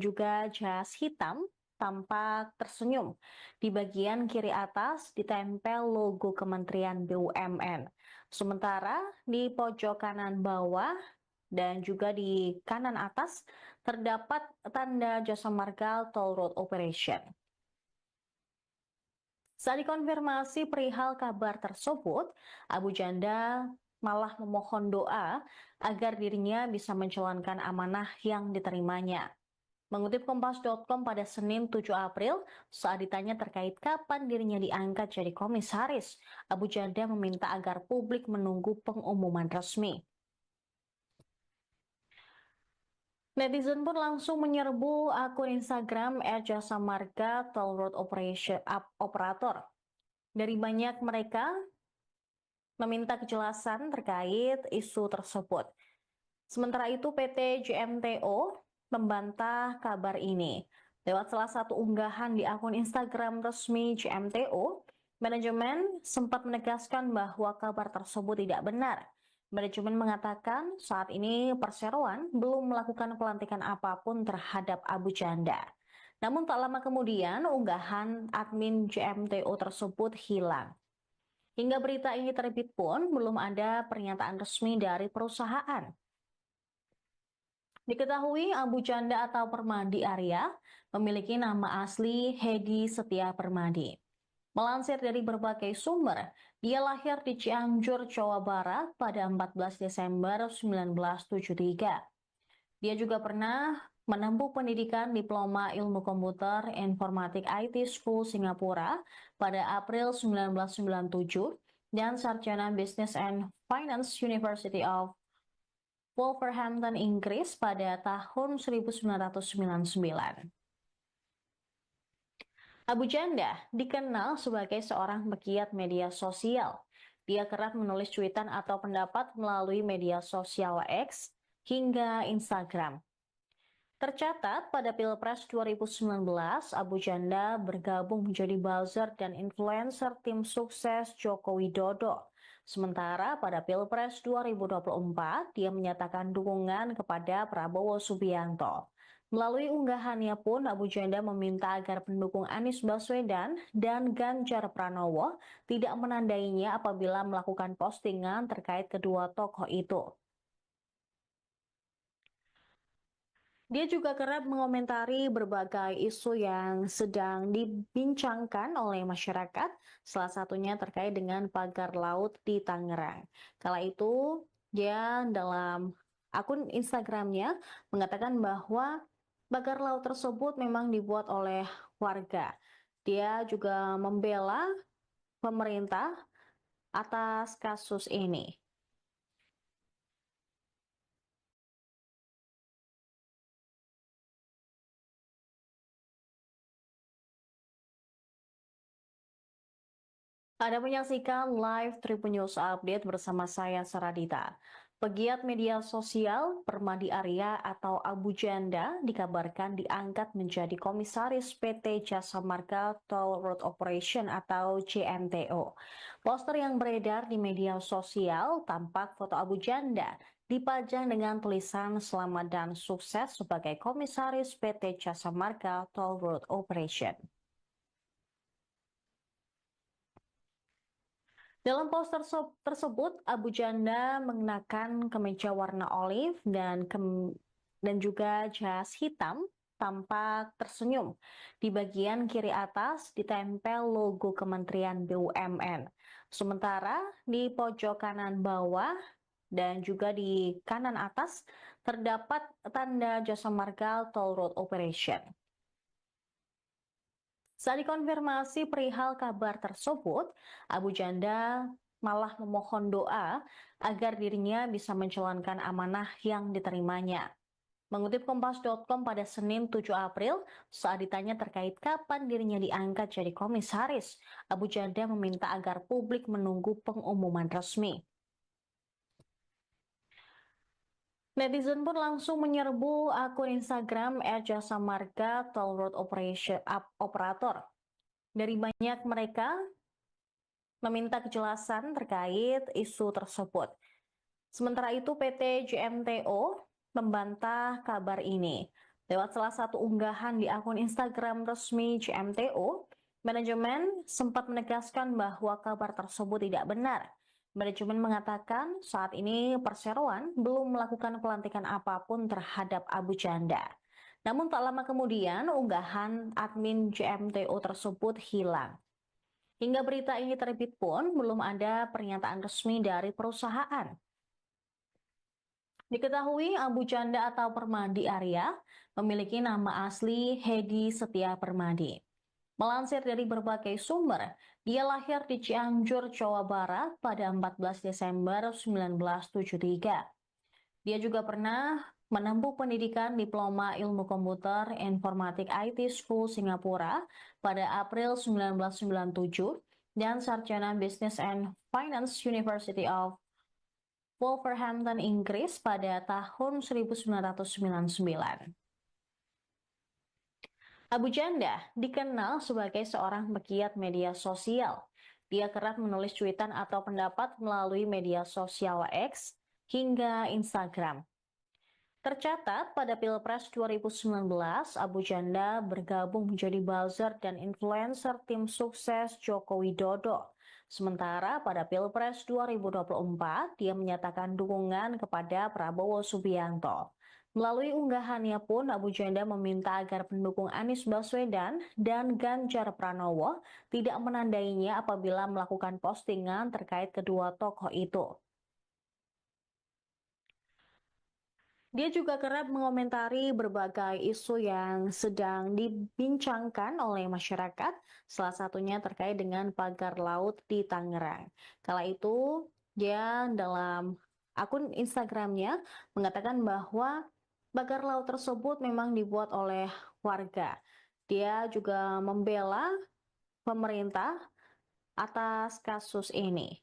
[SPEAKER 1] juga jas hitam, tampak tersenyum. Di bagian kiri atas ditempel logo Kementerian BUMN. Sementara di pojok kanan bawah dan juga di kanan atas terdapat tanda Jasa Marga Toll Road Operation. Saat dikonfirmasi perihal kabar tersebut, Abu Janda malah memohon doa agar dirinya bisa menjalankan amanah yang diterimanya. Mengutip Kompas.com pada Senin 7 April, saat ditanya terkait kapan dirinya diangkat jadi komisaris, Abu Janda meminta agar publik menunggu pengumuman resmi. Netizen pun langsung menyerbu akun Instagram @jasa marga toll road operator. Dari banyak mereka meminta kejelasan terkait isu tersebut. Sementara itu PT JMTO membantah kabar ini. Lewat salah satu unggahan di akun Instagram resmi JMTO, manajemen sempat menegaskan bahwa kabar tersebut tidak benar. Manajemen mengatakan saat ini perseroan belum melakukan pelantikan apapun terhadap Abu Janda. Namun tak lama kemudian unggahan admin JMTO tersebut hilang. Hingga berita ini terbit pun belum ada pernyataan resmi dari perusahaan. Diketahui Abu Janda atau Permadi Arya memiliki nama asli Hedi Setia Permadi. Melansir dari berbagai sumber, dia lahir di Cianjur, Jawa Barat pada 14 Desember 1973. Dia juga pernah menempuh pendidikan Diploma Ilmu Komputer Informatik IT School Singapura pada April 1997 dan Sarjana Business and Finance University of Wolverhampton, Inggris pada tahun 1999. Abu Janda dikenal sebagai seorang pegiat media sosial. Dia kerap menulis cuitan atau pendapat melalui media sosial X hingga Instagram. Tercatat pada Pilpres 2019, Abu Janda bergabung menjadi buzzer dan influencer tim sukses Joko Widodo. Sementara pada Pilpres 2024, dia menyatakan dukungan kepada Prabowo Subianto. Melalui unggahannya pun, Abu Janda meminta agar pendukung Anies Baswedan dan Ganjar Pranowo tidak menandainya apabila melakukan postingan terkait kedua tokoh itu. Dia juga kerap mengomentari berbagai isu yang sedang dibincangkan oleh masyarakat, salah satunya terkait dengan pagar laut di Tangerang. Kala itu, dia dalam akun Instagramnya mengatakan bahwa pagar laut tersebut memang dibuat oleh warga. Dia juga membela pemerintah atas kasus ini. Anda menyaksikan live Tribun News Update bersama saya Saradita. Pegiat media sosial Permadi Arya atau Abu Janda dikabarkan diangkat menjadi komisaris PT Jasa Marga Toll Road Operation atau JMTO. Poster yang beredar di media sosial tampak foto Abu Janda dipajang dengan tulisan selamat dan sukses sebagai komisaris PT Jasa Marga Toll Road Operation. Dalam poster tersebut, Abu Janda mengenakan kemeja warna olive dan juga jas hitam, tampak tersenyum. Di bagian kiri atas ditempel logo Kementerian BUMN. Sementara di pojok kanan bawah dan juga di kanan atas terdapat tanda Jasa Marga Toll Road Operation. Saat dikonfirmasi perihal kabar tersebut, Abu Janda malah memohon doa agar dirinya bisa menjalankan amanah yang diterimanya. Mengutip Kompas.com pada Senin 7 April, saat ditanya terkait kapan dirinya diangkat jadi komisaris, Abu Janda meminta agar publik menunggu pengumuman resmi. Netizen pun langsung menyerbu akun Instagram @jasa marga toll road operator. Dari banyak mereka meminta kejelasan terkait isu tersebut. Sementara itu PT JMTO membantah kabar ini. Lewat salah satu unggahan di akun Instagram resmi JMTO, manajemen sempat menegaskan bahwa kabar tersebut tidak benar. Manajemen mengatakan saat ini perseroan belum melakukan pelantikan apapun terhadap Abu Janda. Namun tak lama kemudian unggahan admin JMTO tersebut hilang. Hingga berita ini terbit pun belum ada pernyataan resmi dari perusahaan. Diketahui Abu Janda atau Permadi Arya memiliki nama asli Hedi Setia Permadi. Melansir dari berbagai sumber, dia lahir di Cianjur, Jawa Barat pada 14 Desember 1973. Dia juga pernah menempuh pendidikan Diploma Ilmu Komputer Informatik IT School Singapura pada April 1997 dan Sarjana Business and Finance University of Wolverhampton, Inggris pada tahun 1999. Abu Janda dikenal sebagai seorang pegiat media sosial. Dia kerap menulis cuitan atau pendapat melalui media sosial X hingga Instagram. Tercatat pada Pilpres 2019, Abu Janda bergabung menjadi buzzer dan influencer tim sukses Joko Widodo. Sementara pada Pilpres 2024, dia menyatakan dukungan kepada Prabowo Subianto. Melalui unggahannya pun, Abu Janda meminta agar pendukung Anies Baswedan dan Ganjar Pranowo tidak menandainya apabila melakukan postingan terkait kedua tokoh itu. Dia juga kerap mengomentari berbagai isu yang sedang dibincangkan oleh masyarakat, salah satunya terkait dengan pagar laut di Tangerang. Kala itu, dia dalam akun Instagramnya mengatakan bahwa pagar laut tersebut memang dibuat oleh warga. Dia juga membela pemerintah atas kasus ini.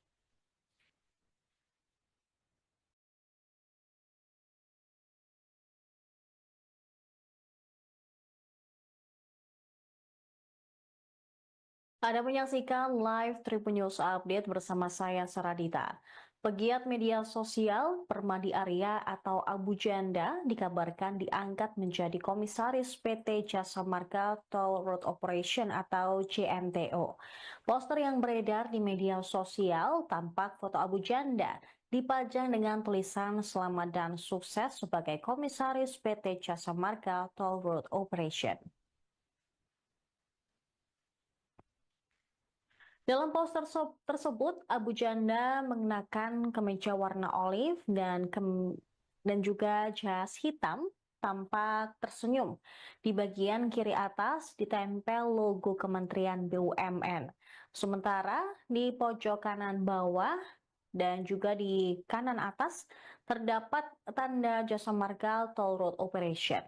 [SPEAKER 1] Anda menyaksikan live Tribun News Update bersama saya Saradita. Pegiat media sosial Permadi Arya atau Abu Janda dikabarkan diangkat menjadi komisaris PT Jasa Marga Toll Road Operation atau JMTO. Poster yang beredar di media sosial tampak foto Abu Janda dipajang dengan tulisan selamat dan sukses sebagai komisaris PT Jasa Marga Toll Road Operation. Dalam poster tersebut, Abu Janda mengenakan kemeja warna olive dan juga jas hitam, tampak tersenyum. Di bagian kiri atas ditempel logo Kementerian BUMN. Sementara di pojok kanan bawah dan juga di kanan atas terdapat tanda Jasa Marga Toll Road Operation.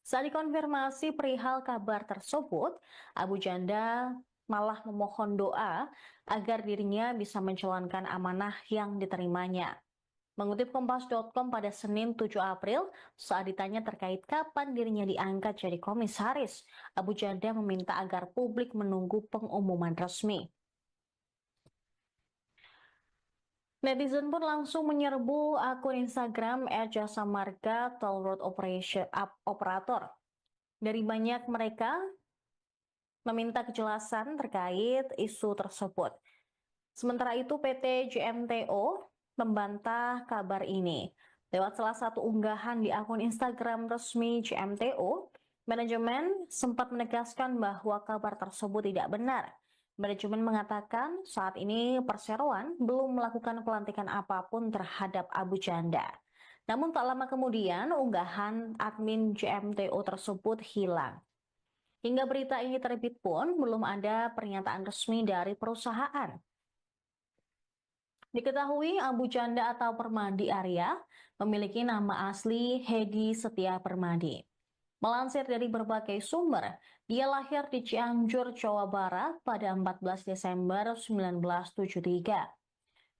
[SPEAKER 1] Saat dikonfirmasi perihal kabar tersebut, Abu Janda malah memohon doa agar dirinya bisa menjalankan amanah yang diterimanya. Mengutip Kompas.com pada Senin 7 April, saat ditanya terkait kapan dirinya diangkat jadi komisaris, Abu Janda meminta agar publik menunggu pengumuman resmi. Netizen pun langsung menyerbu akun Instagram @jasa marga Toll Road Operator. Dari banyak mereka meminta kejelasan terkait isu tersebut. Sementara itu PT JMTO membantah kabar ini. Lewat salah satu unggahan di akun Instagram resmi JMTO, manajemen sempat menegaskan bahwa kabar tersebut tidak benar. Manajemen mengatakan saat ini perseroan belum melakukan pelantikan apapun terhadap Abu Janda. Namun tak lama kemudian unggahan admin JMTO tersebut hilang. Hingga berita ini terbit pun belum ada pernyataan resmi dari perusahaan. Diketahui Abu Janda atau Permadi Arya memiliki nama asli Hedi Setia Permadi. Melansir dari berbagai sumber, dia lahir di Cianjur, Jawa Barat pada 14 Desember 1973.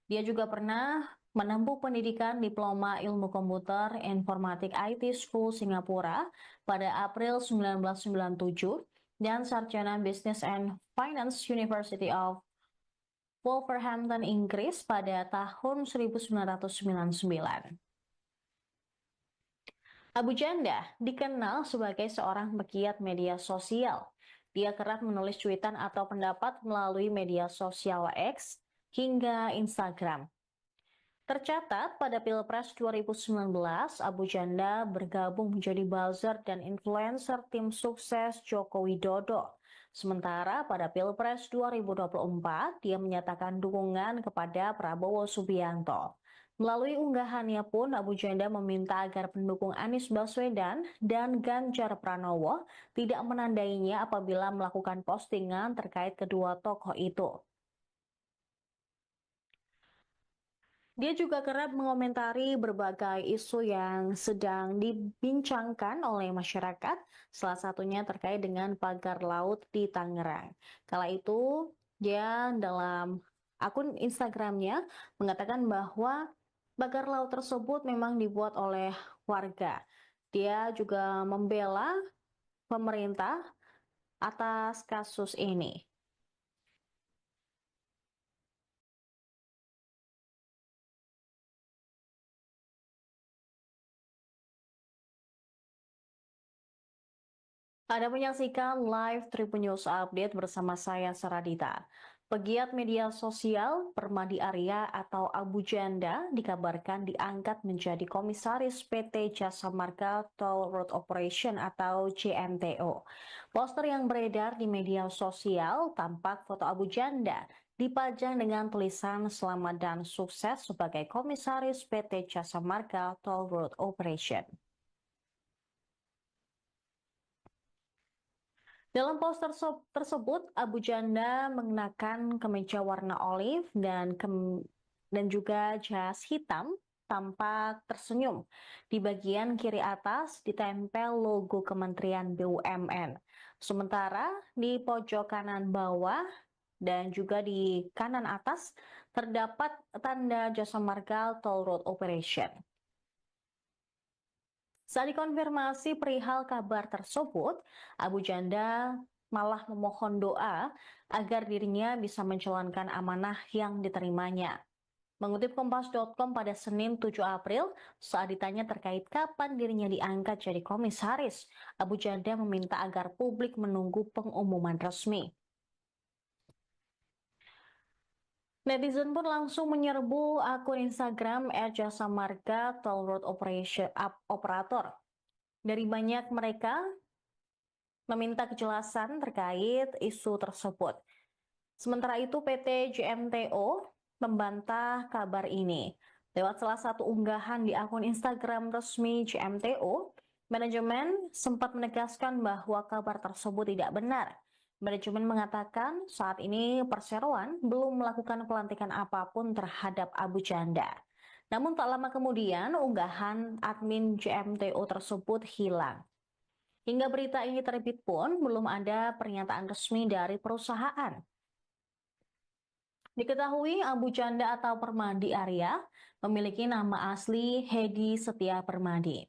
[SPEAKER 1] Dia juga pernah menempuh pendidikan Diploma Ilmu Komputer Informatik IT School Singapura pada April 1997 dan Sarjana Business and Finance University of Wolverhampton, Inggris pada tahun 1999. Abu Janda dikenal sebagai seorang pegiat media sosial. Dia kerap menulis cuitan atau pendapat melalui media sosial X hingga Instagram. Tercatat pada Pilpres 2019, Abu Janda bergabung menjadi buzzer dan influencer tim sukses Joko Widodo. Sementara pada Pilpres 2024, dia menyatakan dukungan kepada Prabowo Subianto. Melalui unggahannya pun, Abu Janda meminta agar pendukung Anies Baswedan dan Ganjar Pranowo tidak menandainya apabila melakukan postingan terkait kedua tokoh itu. Dia juga kerap mengomentari berbagai isu yang sedang dibincangkan oleh masyarakat, salah satunya terkait dengan pagar laut di Tangerang. Kala itu, dia dalam akun Instagramnya mengatakan bahwa pagar laut tersebut memang dibuat oleh warga. Dia juga membela pemerintah atas kasus ini. Anda menyaksikan live Tribun News Update bersama saya Saradita. Pegiat media sosial Permadi Arya atau Abu Janda dikabarkan diangkat menjadi komisaris PT Jasa Marga Toll Road Operation atau JMTO. Poster yang beredar di media sosial tampak foto Abu Janda dipajang dengan tulisan selamat dan sukses sebagai komisaris PT Jasa Marga Toll Road Operation. Dalam poster tersebut, Abu Janda mengenakan kemeja warna olive dan juga jas hitam, tampak tersenyum. Di bagian kiri atas ditempel logo Kementerian BUMN. Sementara di pojok kanan bawah dan juga di kanan atas terdapat tanda Jasa Marga Toll Road Operation. Saat dikonfirmasi perihal kabar tersebut, Abu Janda malah memohon doa agar dirinya bisa menjalankan amanah yang diterimanya. Mengutip Kompas.com pada Senin 7 April, saat ditanya terkait kapan dirinya diangkat jadi komisaris, Abu Janda meminta agar publik menunggu pengumuman resmi. Netizen pun langsung menyerbu akun Instagram @jasamarga Toll Road Operator. Dari banyak mereka meminta kejelasan terkait isu tersebut. Sementara itu PT JMTO membantah kabar ini. Lewat salah satu unggahan di akun Instagram resmi JMTO, manajemen sempat menegaskan bahwa kabar tersebut tidak benar. Manajemen mengatakan saat ini perseroan belum melakukan pelantikan apapun terhadap Abu Janda. Namun tak lama kemudian unggahan admin JMTO tersebut hilang. Hingga berita ini terbit pun belum ada pernyataan resmi dari perusahaan. Diketahui Abu Janda atau Permadi Arya memiliki nama asli Hedi Setia Permadi.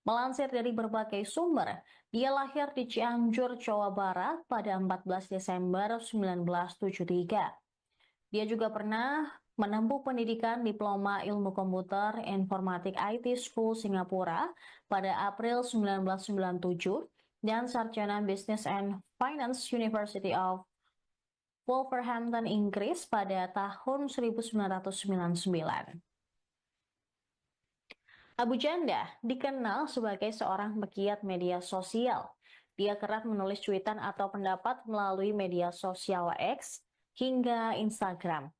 [SPEAKER 1] Melansir dari berbagai sumber, dia lahir di Cianjur, Jawa Barat pada 14 Desember 1973. Dia juga pernah menempuh pendidikan Diploma Ilmu Komputer Informatik IT School Singapura pada April 1997 dan Sarjana Business and Finance University of Wolverhampton, Inggris pada tahun 1999. Abu Janda dikenal sebagai seorang pegiat media sosial. Dia kerap menulis cuitan atau pendapat melalui media sosial X hingga Instagram.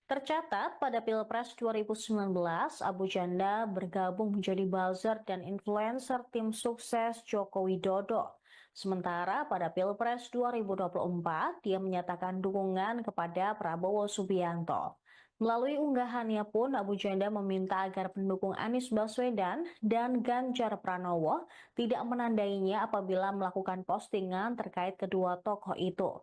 [SPEAKER 1] Tercatat pada Pilpres 2019, Abu Janda bergabung menjadi buzzer dan influencer tim sukses Joko Widodo. Sementara pada Pilpres 2024, dia menyatakan dukungan kepada Prabowo Subianto. Melalui unggahannya pun, Abu Janda meminta agar pendukung Anies Baswedan dan Ganjar Pranowo tidak menandainya apabila melakukan postingan terkait kedua tokoh itu.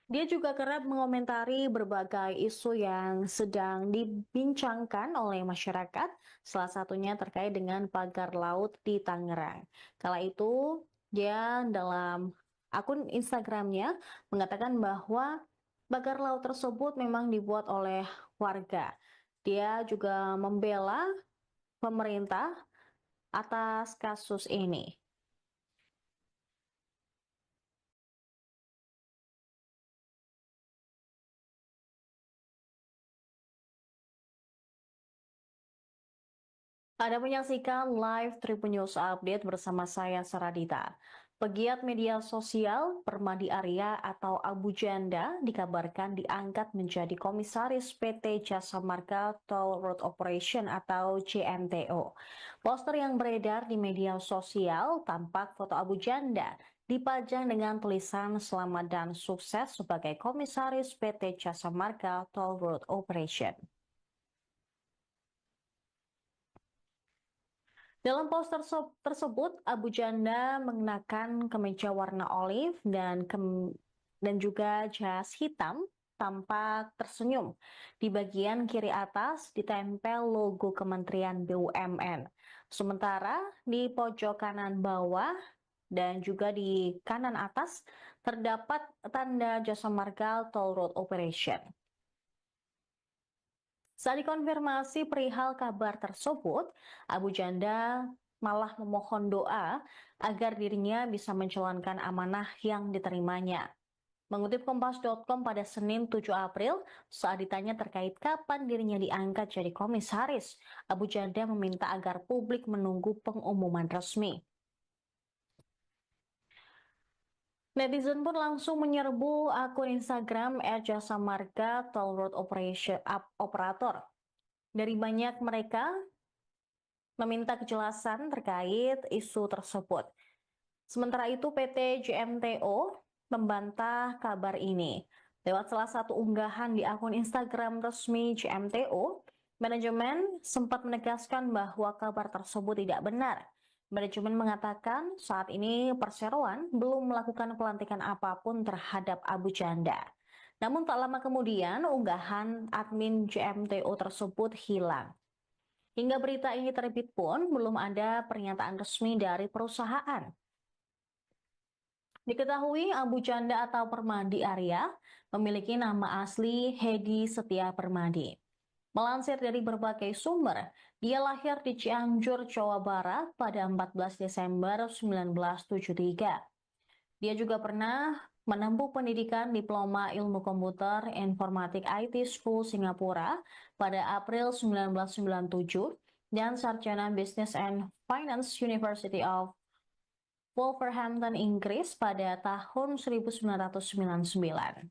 [SPEAKER 1] Dia juga kerap mengomentari berbagai isu yang sedang dibincangkan oleh masyarakat, salah satunya terkait dengan pagar laut di Tangerang. Kala itu, dia dalam akun Instagramnya mengatakan bahwa pagar laut tersebut memang dibuat oleh warga. Dia juga membela pemerintah atas kasus ini. Anda menyaksikan live Tribun News Update bersama saya Saradita. Pegiat media sosial Permadi Arya atau Abu Janda dikabarkan diangkat menjadi komisaris PT Jasa Marga Toll Road Operation atau JMTO. Poster yang beredar di media sosial tampak foto Abu Janda dipajang dengan tulisan selamat dan sukses sebagai komisaris PT Jasa Marga Toll Road Operation. Dalam poster tersebut, Abu Janda mengenakan kemeja warna olive dan juga jas hitam, tampak tersenyum. Di bagian kiri atas ditempel logo Kementerian BUMN. Sementara di pojok kanan bawah dan juga di kanan atas terdapat tanda Jasa Marga Toll Road Operation. Saat dikonfirmasi perihal kabar tersebut, Abu Janda malah memohon doa agar dirinya bisa menjalankan amanah yang diterimanya. Mengutip Kompas.com pada Senin 7 April, saat ditanya terkait kapan dirinya diangkat jadi komisaris, Abu Janda meminta agar publik menunggu pengumuman resmi. Netizen pun langsung menyerbu akun Instagram @jasa marga Toll Road Operator. Dari banyak mereka meminta kejelasan terkait isu tersebut. Sementara itu PT JMTO membantah kabar ini. Lewat salah satu unggahan di akun Instagram resmi JMTO, manajemen sempat menegaskan bahwa kabar tersebut tidak benar. Manajemen mengatakan saat ini perseroan belum melakukan pelantikan apapun terhadap Abu Janda. Namun tak lama kemudian unggahan admin JMTO tersebut hilang. Hingga berita ini terbit pun belum ada pernyataan resmi dari perusahaan. Diketahui Abu Janda atau Permadi Arya memiliki nama asli Hedi Setia Permadi. Melansir dari berbagai sumber, dia lahir di Cianjur, Jawa Barat pada 14 Desember 1973. Dia juga pernah menempuh pendidikan Diploma Ilmu Komputer Informatik IT School Singapura pada April 1997 dan Sarjana Business and Finance University of Wolverhampton, Inggris pada tahun 1999.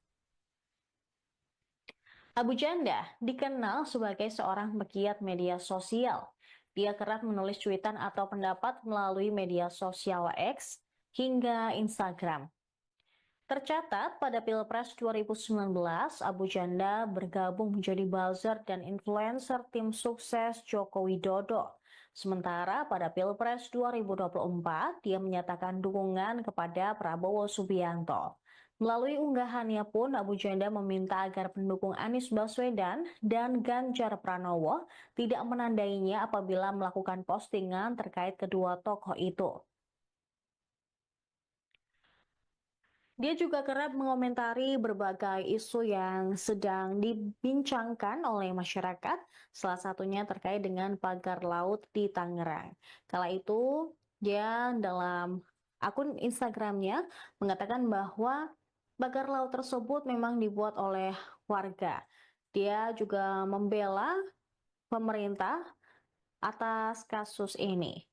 [SPEAKER 1] Abu Janda dikenal sebagai seorang pegiat media sosial. Dia kerap menulis cuitan atau pendapat melalui media sosial X hingga Instagram. Tercatat pada Pilpres 2019, Abu Janda bergabung menjadi buzzer dan influencer tim sukses Joko Widodo. Sementara pada Pilpres 2024, dia menyatakan dukungan kepada Prabowo Subianto. Melalui unggahannya pun, Abu Janda meminta agar pendukung Anies Baswedan dan Ganjar Pranowo tidak menandainya apabila melakukan postingan terkait kedua tokoh itu. Dia juga kerap mengomentari berbagai isu yang sedang dibincangkan oleh masyarakat, salah satunya terkait dengan pagar laut di Tangerang. Kala itu, dia dalam akun Instagramnya mengatakan bahwa pagar laut tersebut memang dibuat oleh warga. Dia juga membela pemerintah atas kasus ini.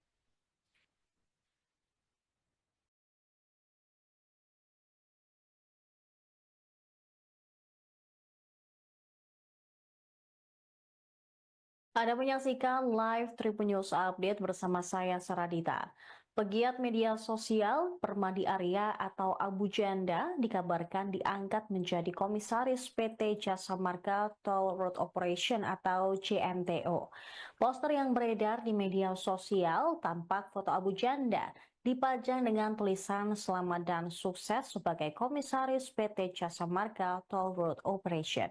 [SPEAKER 1] Anda menyaksikan live Tribun News Update bersama saya Saradita. Pegiat media sosial Permadi Arya atau Abu Janda dikabarkan diangkat menjadi komisaris PT Jasa Marga Toll Road Operation atau JMTO. Poster yang beredar di media sosial tampak foto Abu Janda dipajang dengan tulisan selamat dan sukses sebagai komisaris PT Jasa Marga Toll Road Operation.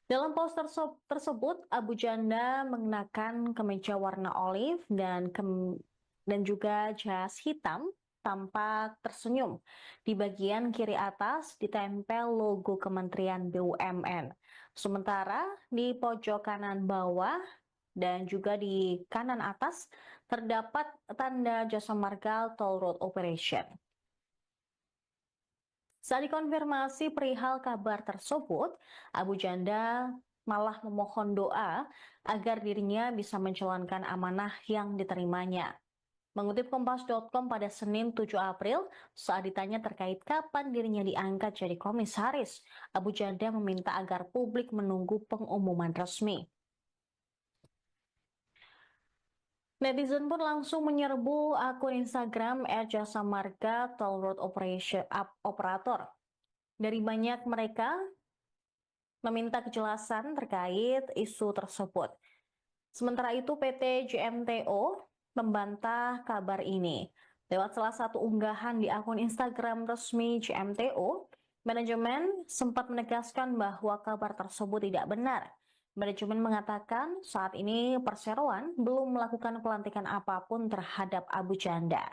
[SPEAKER 1] Dalam poster tersebut, Abu Janda mengenakan kemeja warna olive dan juga jas hitam, tampak tersenyum. Di bagian kiri atas ditempel logo Kementerian BUMN. Sementara di pojok kanan bawah dan juga di kanan atas terdapat tanda Jasa Marga Toll Road Operation. Saat dikonfirmasi perihal kabar tersebut, Abu Janda malah memohon doa agar dirinya bisa menjalankan amanah yang diterimanya. Mengutip Kompas.com pada Senin 7 April, saat ditanya terkait kapan dirinya diangkat jadi komisaris, Abu Janda meminta agar publik menunggu pengumuman resmi. Netizen pun langsung menyerbu akun Instagram @jasa marga toll road operator. Dari banyak mereka meminta kejelasan terkait isu tersebut. Sementara itu PT JMTO membantah kabar ini. Lewat salah satu unggahan di akun Instagram resmi JMTO, manajemen sempat menegaskan bahwa kabar tersebut tidak benar. Manajemen mengatakan saat ini perseroan belum melakukan pelantikan apapun terhadap Abu Janda.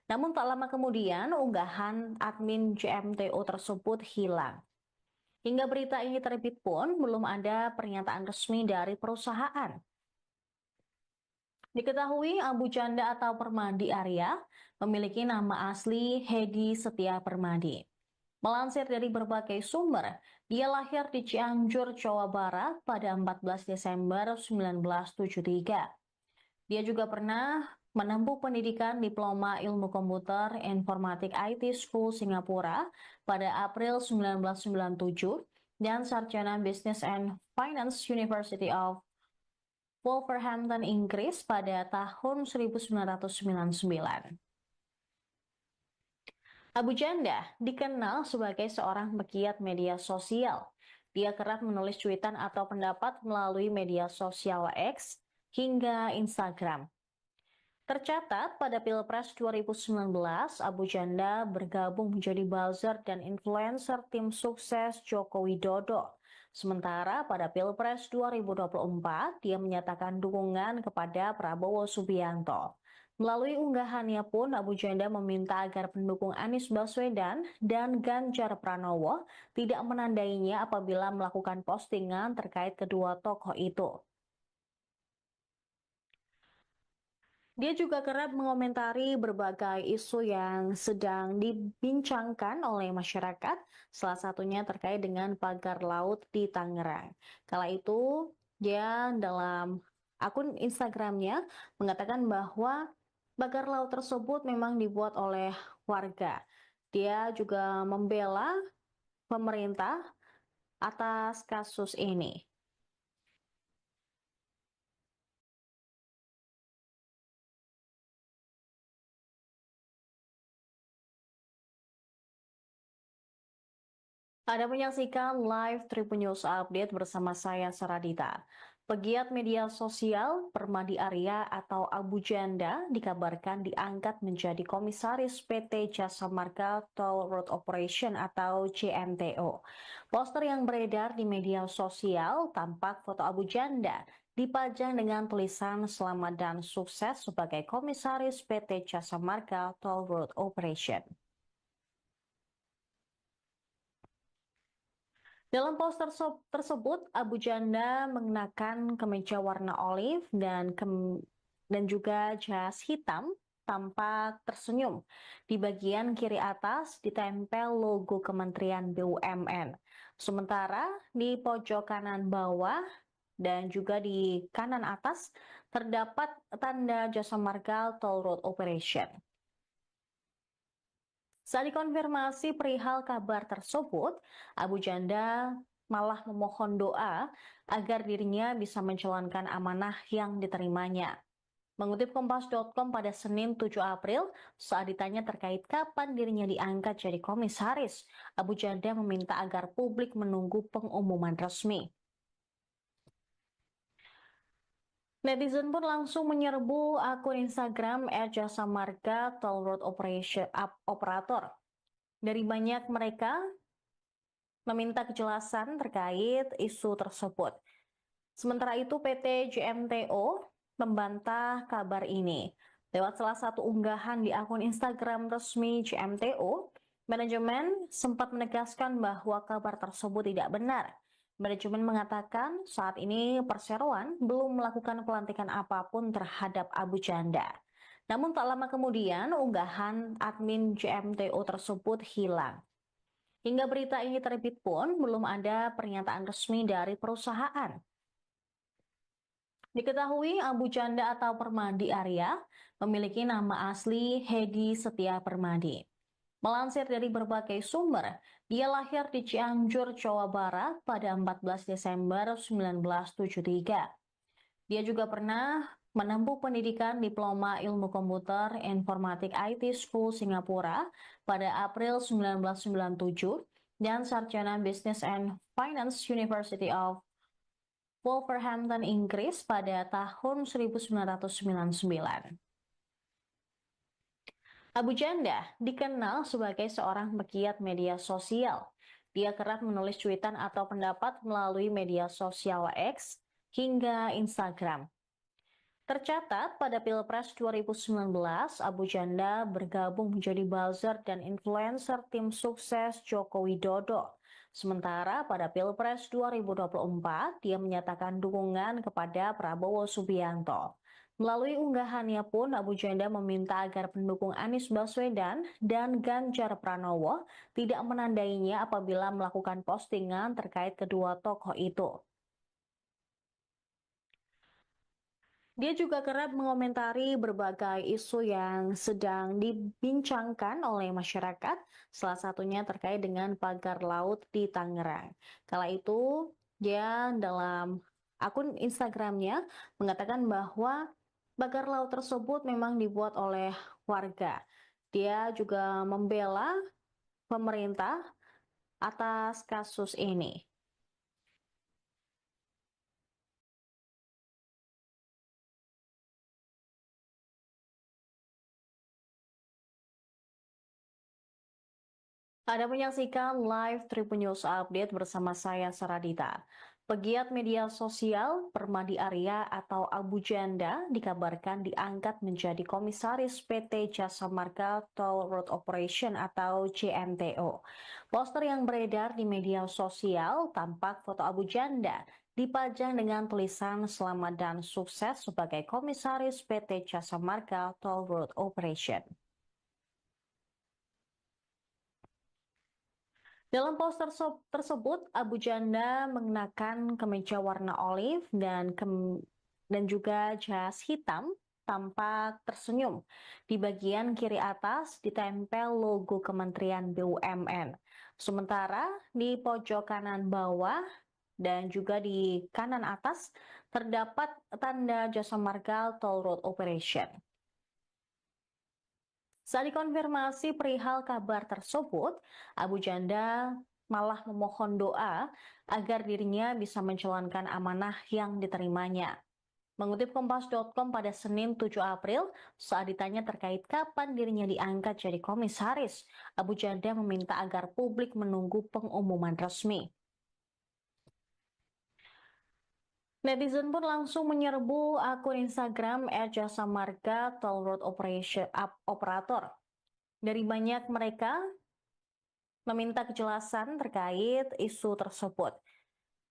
[SPEAKER 1] Namun tak lama kemudian unggahan admin JMTO tersebut hilang. Hingga berita ini terbit pun belum ada pernyataan resmi dari perusahaan. Diketahui Abu Janda atau Permadi Arya memiliki nama asli Hedi Setia Permadi. Melansir dari berbagai sumber, dia lahir di Cianjur, Jawa Barat pada 14 Desember 1973. Dia juga pernah menempuh pendidikan Diploma Ilmu Komputer Informatik IT School Singapura pada April 1997 dan Sarjana Business and Finance University of Wolverhampton, Inggris pada tahun 1999. Abu Janda dikenal sebagai seorang pegiat media sosial. Dia kerap menulis cuitan atau pendapat melalui media sosial X hingga Instagram. Tercatat pada Pilpres 2019, Abu Janda bergabung menjadi buzzer dan influencer tim sukses Joko Widodo. Sementara pada Pilpres 2024, dia menyatakan dukungan kepada Prabowo Subianto. Melalui unggahannya pun, Abu Janda meminta agar pendukung Anies Baswedan dan Ganjar Pranowo tidak menandainya apabila melakukan postingan terkait kedua tokoh itu. Dia juga kerap mengomentari berbagai isu yang sedang dibincangkan oleh masyarakat, salah satunya terkait dengan pagar laut di Tangerang. Kala itu, dia dalam akun Instagramnya mengatakan bahwa pagar laut tersebut memang dibuat oleh warga. Dia juga membela pemerintah atas kasus ini. Anda menyaksikan live Tribun News Update bersama saya Saradita. Pegiat media sosial Permadi Arya atau Abu Janda dikabarkan diangkat menjadi komisaris PT Jasa Marga Toll Road Operation atau JMTO. Poster yang beredar di media sosial tampak foto Abu Janda dipajang dengan tulisan selamat dan sukses sebagai komisaris PT Jasa Marga Toll Road Operation. Dalam poster tersebut, Abu Janda mengenakan kemeja warna olive dan juga jas hitam, tampak tersenyum. Di bagian kiri atas ditempel logo Kementerian BUMN. Sementara di pojok kanan bawah dan juga di kanan atas terdapat tanda Jasa Marga Toll Road Operation. Saat dikonfirmasi perihal kabar tersebut, Abu Janda malah memohon doa agar dirinya bisa menjalankan amanah yang diterimanya. Mengutip Kompas.com pada Senin 7 April, saat ditanya terkait kapan dirinya diangkat jadi komisaris, Abu Janda meminta agar publik menunggu pengumuman resmi. Netizen pun langsung menyerbu akun Instagram @jasa marga toll road operator. Dari banyak mereka meminta kejelasan terkait isu tersebut. Sementara itu PT JMTO membantah kabar ini. Lewat salah satu unggahan di akun Instagram resmi JMTO, manajemen sempat menegaskan bahwa kabar tersebut tidak benar. Manajemen mengatakan saat ini perseroan belum melakukan pelantikan apapun terhadap Abu Janda. Namun tak lama kemudian unggahan admin JMTO tersebut hilang. Hingga berita ini terbit pun, belum ada pernyataan resmi dari perusahaan. Diketahui Abu Janda atau Permadi Arya memiliki nama asli Hedi Setia Permadi. Melansir dari berbagai sumber, dia lahir di Cianjur, Jawa Barat pada 14 Desember 1973. Dia juga pernah menempuh pendidikan Diploma Ilmu Komputer Informatik IT School Singapura pada April 1997 dan Sarjana Business and Finance University of Wolverhampton, Inggris pada tahun 1999. Abu Janda dikenal sebagai seorang pegiat media sosial. Dia kerap menulis cuitan atau pendapat melalui media sosial X hingga Instagram. Tercatat pada Pilpres 2019, Abu Janda bergabung menjadi buzzer dan influencer tim sukses Joko Widodo. Sementara pada Pilpres 2024, dia menyatakan dukungan kepada Prabowo Subianto. Melalui unggahannya pun, Abu Janda meminta agar pendukung Anies Baswedan dan Ganjar Pranowo tidak menandainya apabila melakukan postingan terkait kedua tokoh itu. Dia juga kerap mengomentari berbagai isu yang sedang dibincangkan oleh masyarakat, salah satunya terkait dengan pagar laut di Tangerang. Kala itu, dia dalam akun Instagramnya mengatakan bahwa pagar laut tersebut memang dibuat oleh warga. Dia juga membela pemerintah atas kasus ini. Anda menyaksikan live Tribun News Update bersama saya Saradita. Pegiat media sosial Permadi Arya atau Abu Janda dikabarkan diangkat menjadi komisaris PT Jasa Marga Toll Road Operation atau JMTO. Poster yang beredar di media sosial tampak foto Abu Janda dipajang dengan tulisan selamat dan sukses sebagai komisaris PT Jasa Marga Toll Road Operation. Dalam poster tersebut, Abu Janda mengenakan kemeja warna olive dan juga jas hitam, tampak tersenyum. Di bagian kiri atas ditempel logo Kementerian BUMN. Sementara di pojok kanan bawah dan juga di kanan atas terdapat tanda Jasa Marga Toll Road Operation. Saat dikonfirmasi perihal kabar tersebut, Abu Janda malah memohon doa agar dirinya bisa menjalankan amanah yang diterimanya. Mengutip Kompas.com pada Senin 7 April, saat ditanya terkait kapan dirinya diangkat jadi komisaris, Abu Janda meminta agar publik menunggu pengumuman resmi. Netizen pun langsung menyerbu akun Instagram @jasa marga Toll Road Operator. Dari banyak mereka meminta kejelasan terkait isu tersebut.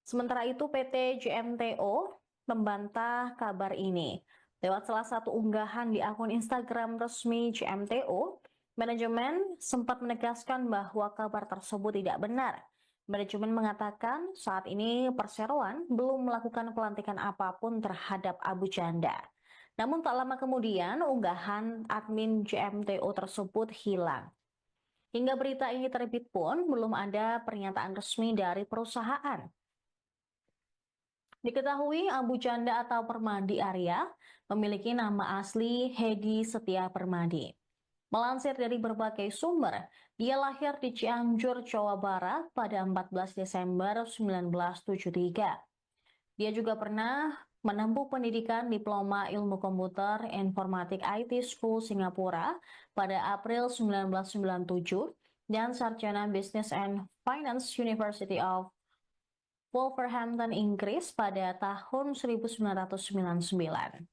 [SPEAKER 1] Sementara itu PT JMTO membantah kabar ini. Lewat salah satu unggahan di akun Instagram resmi JMTO, manajemen sempat menegaskan bahwa kabar tersebut tidak benar. Manajemen mengatakan saat ini perseroan belum melakukan pelantikan apapun terhadap Abu Janda. Namun tak lama kemudian unggahan admin JMTO tersebut hilang. Hingga berita ini terbit pun, belum ada pernyataan resmi dari perusahaan. Diketahui Abu Janda atau Permadi Arya memiliki nama asli Hedi Setia Permadi. Melansir dari berbagai sumber, dia lahir di Cianjur, Jawa Barat pada 14 Desember 1973. Dia juga pernah menempuh pendidikan Diploma Ilmu Komputer Informatik IT School Singapura pada April 1997 dan Sarjana Business and Finance University of Wolverhampton, Inggris pada tahun 1999.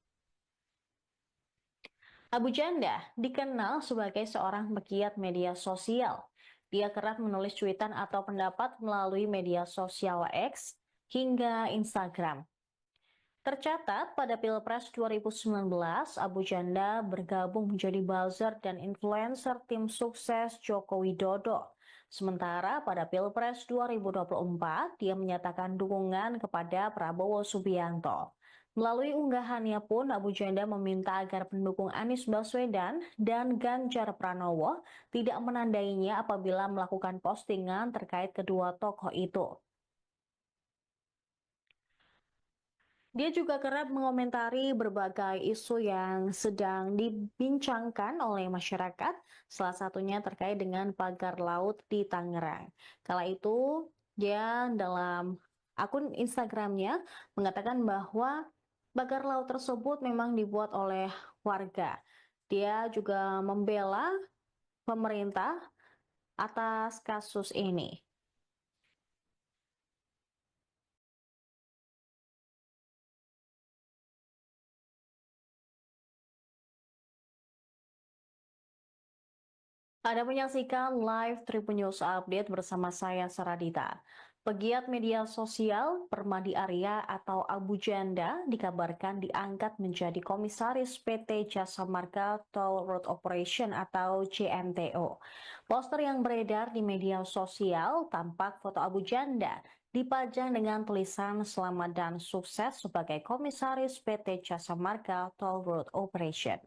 [SPEAKER 1] Abu Janda dikenal sebagai seorang pegiat media sosial. Dia kerap menulis cuitan atau pendapat melalui media sosial X hingga Instagram. Tercatat pada Pilpres 2019, Abu Janda bergabung menjadi buzzer dan influencer tim sukses Joko Widodo. Sementara pada Pilpres 2024, dia menyatakan dukungan kepada Prabowo Subianto. Melalui unggahannya pun, Abu Janda meminta agar pendukung Anies Baswedan dan Ganjar Pranowo tidak menandainya apabila melakukan postingan terkait kedua tokoh itu. Dia juga kerap mengomentari berbagai isu yang sedang dibincangkan oleh masyarakat, salah satunya terkait dengan pagar laut di Tangerang. Kala itu, dia dalam akun Instagramnya mengatakan bahwa pagar laut tersebut memang dibuat oleh warga. Dia juga membela pemerintah atas kasus ini. Anda menyaksikan live Tribun News Update bersama saya Saradita. Pegiat media sosial Permadi Arya atau Abu Janda dikabarkan diangkat menjadi komisaris PT Jasa Marga Toll Road Operation atau JMTO. Poster yang beredar di media sosial tampak foto Abu Janda dipajang dengan tulisan selamat dan sukses sebagai komisaris PT Jasa Marga Toll Road Operation.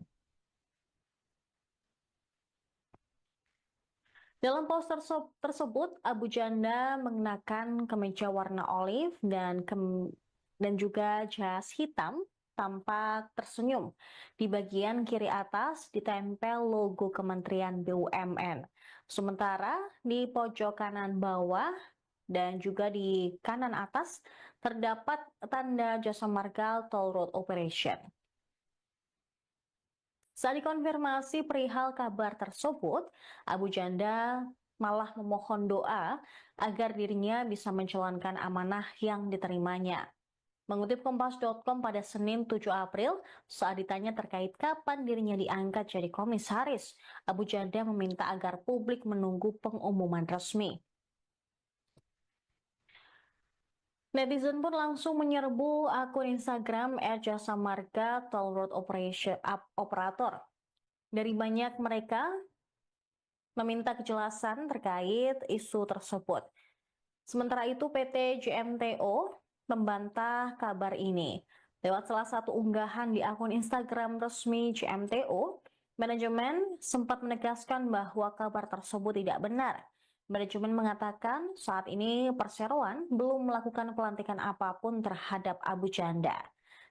[SPEAKER 1] Dalam poster tersebut, Abu Janda mengenakan kemeja warna olive dan juga jas hitam, tampak tersenyum. Di bagian kiri atas ditempel logo Kementerian BUMN. Sementara di pojok kanan bawah dan juga di kanan atas terdapat tanda Jasa Marga Toll Road Operation. Saat dikonfirmasi perihal kabar tersebut, Abu Janda malah memohon doa agar dirinya bisa menjalankan amanah yang diterimanya. Mengutip Kompas.com pada Senin 7 April, saat ditanya terkait kapan dirinya diangkat jadi komisaris, Abu Janda meminta agar publik menunggu pengumuman resmi. Netizen pun langsung menyerbu akun Instagram @jasa marga Toll Road Operator. Dari banyak mereka meminta kejelasan terkait isu tersebut. Sementara itu PT JMTO membantah kabar ini. Lewat salah satu unggahan di akun Instagram resmi JMTO, manajemen sempat menegaskan bahwa kabar tersebut tidak benar. Manajemen mengatakan saat ini perseroan belum melakukan pelantikan apapun terhadap Abu Janda.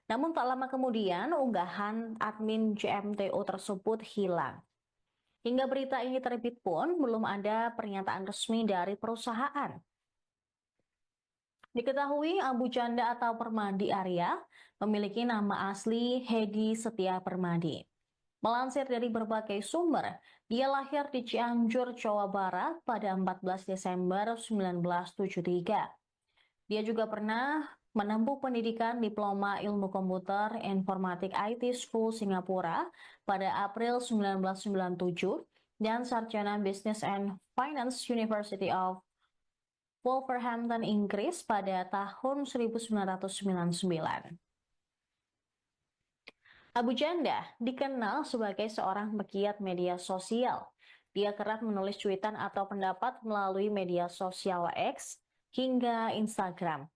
[SPEAKER 1] Namun tak lama kemudian unggahan admin JMTO tersebut hilang. Hingga berita ini terbit pun belum ada pernyataan resmi dari perusahaan. Diketahui Abu Janda atau Permadi Arya memiliki nama asli Hedi Setia Permadi. Melansir dari berbagai sumber, dia lahir di Cianjur, Jawa Barat pada 14 Desember 1973. Dia juga pernah menempuh pendidikan Diploma Ilmu Komputer Informatik IT School Singapura pada April 1997 dan Sarjana Business and Finance University of Wolverhampton, Inggris pada tahun 1999. Abu Janda dikenal sebagai seorang pegiat media sosial. Dia kerap menulis cuitan atau pendapat melalui media sosial X hingga Instagram.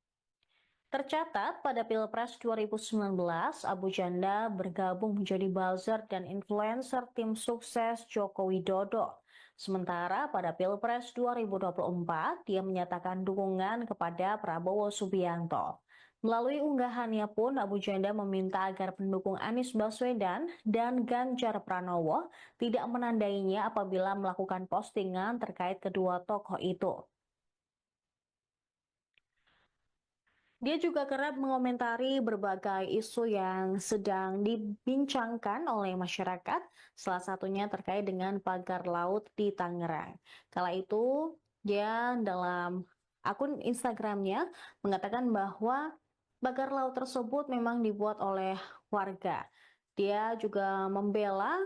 [SPEAKER 1] Tercatat pada Pilpres 2019, Abu Janda bergabung menjadi buzzer dan influencer tim sukses Joko Widodo. Sementara pada Pilpres 2024, dia menyatakan dukungan kepada Prabowo Subianto. Melalui unggahannya pun, Abu Janda meminta agar pendukung Anies Baswedan dan Ganjar Pranowo tidak menandainya apabila melakukan postingan terkait kedua tokoh itu. Dia juga kerap mengomentari berbagai isu yang sedang dibincangkan oleh masyarakat, salah satunya terkait dengan pagar laut di Tangerang. Kala itu, dia dalam akun Instagramnya mengatakan bahwa pagar laut tersebut memang dibuat oleh warga. Dia juga membela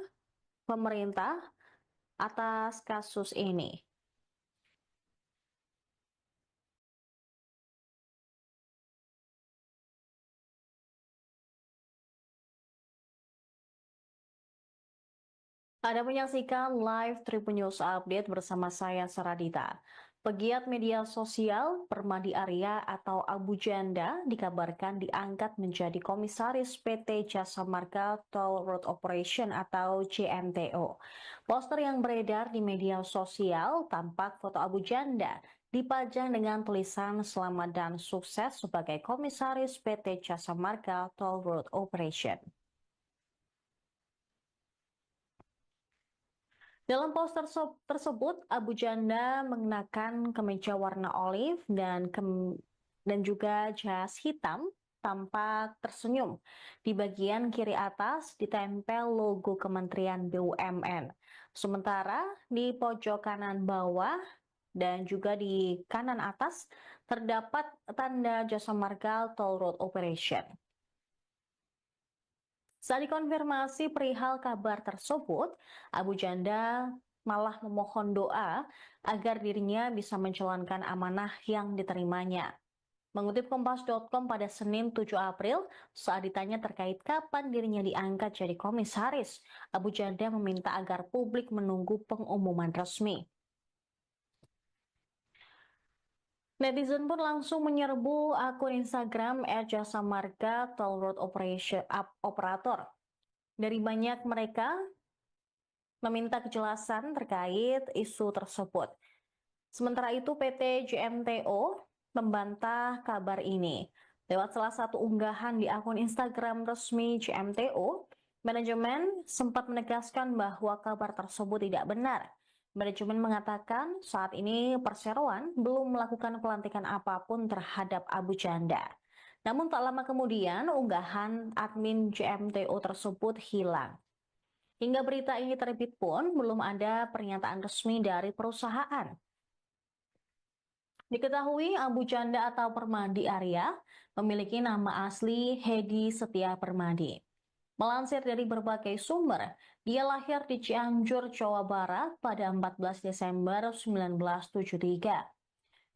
[SPEAKER 1] pemerintah atas kasus ini. Anda menyaksikan live Tribun News Update bersama saya Saradita. Pegiat media sosial Permadi Arya atau Abu Janda dikabarkan diangkat menjadi komisaris PT Jasa Marga Toll Road Operation atau JMTO. Poster yang beredar di media sosial tampak foto Abu Janda dipajang dengan tulisan selamat dan sukses sebagai komisaris PT Jasa Marga Toll Road Operation. Dalam poster tersebut, Abu Janda mengenakan kemeja warna olive dan juga jas hitam, tampak tersenyum. Di bagian kiri atas ditempel logo Kementerian BUMN. Sementara di pojok kanan bawah dan juga di kanan atas terdapat tanda Jasa Marga Toll Road Operation. Saat dikonfirmasi perihal kabar tersebut, Abu Janda malah memohon doa agar dirinya bisa menjalankan amanah yang diterimanya. Mengutip Kompas.com pada Senin 7 April, saat ditanya terkait kapan dirinya diangkat jadi komisaris, Abu Janda meminta agar publik menunggu pengumuman resmi. Netizen pun langsung menyerbu akun Instagram @jasa marga Toll Road Operator. Dari banyak mereka meminta kejelasan terkait isu tersebut. Sementara itu PT JMTO membantah kabar ini. Lewat salah satu unggahan di akun Instagram resmi JMTO, manajemen sempat menegaskan bahwa kabar tersebut tidak benar. Manajemen mengatakan saat ini Perseroan belum melakukan pelantikan apapun terhadap Abu Janda. Namun tak lama kemudian unggahan admin JMTO tersebut hilang. Hingga berita ini terbit pun belum ada pernyataan resmi dari perusahaan. Diketahui Abu Janda atau Permadi Arya memiliki nama asli Hedi Setia Permadi. Melansir dari berbagai sumber, dia lahir di Cianjur, Jawa Barat pada 14 Desember 1973.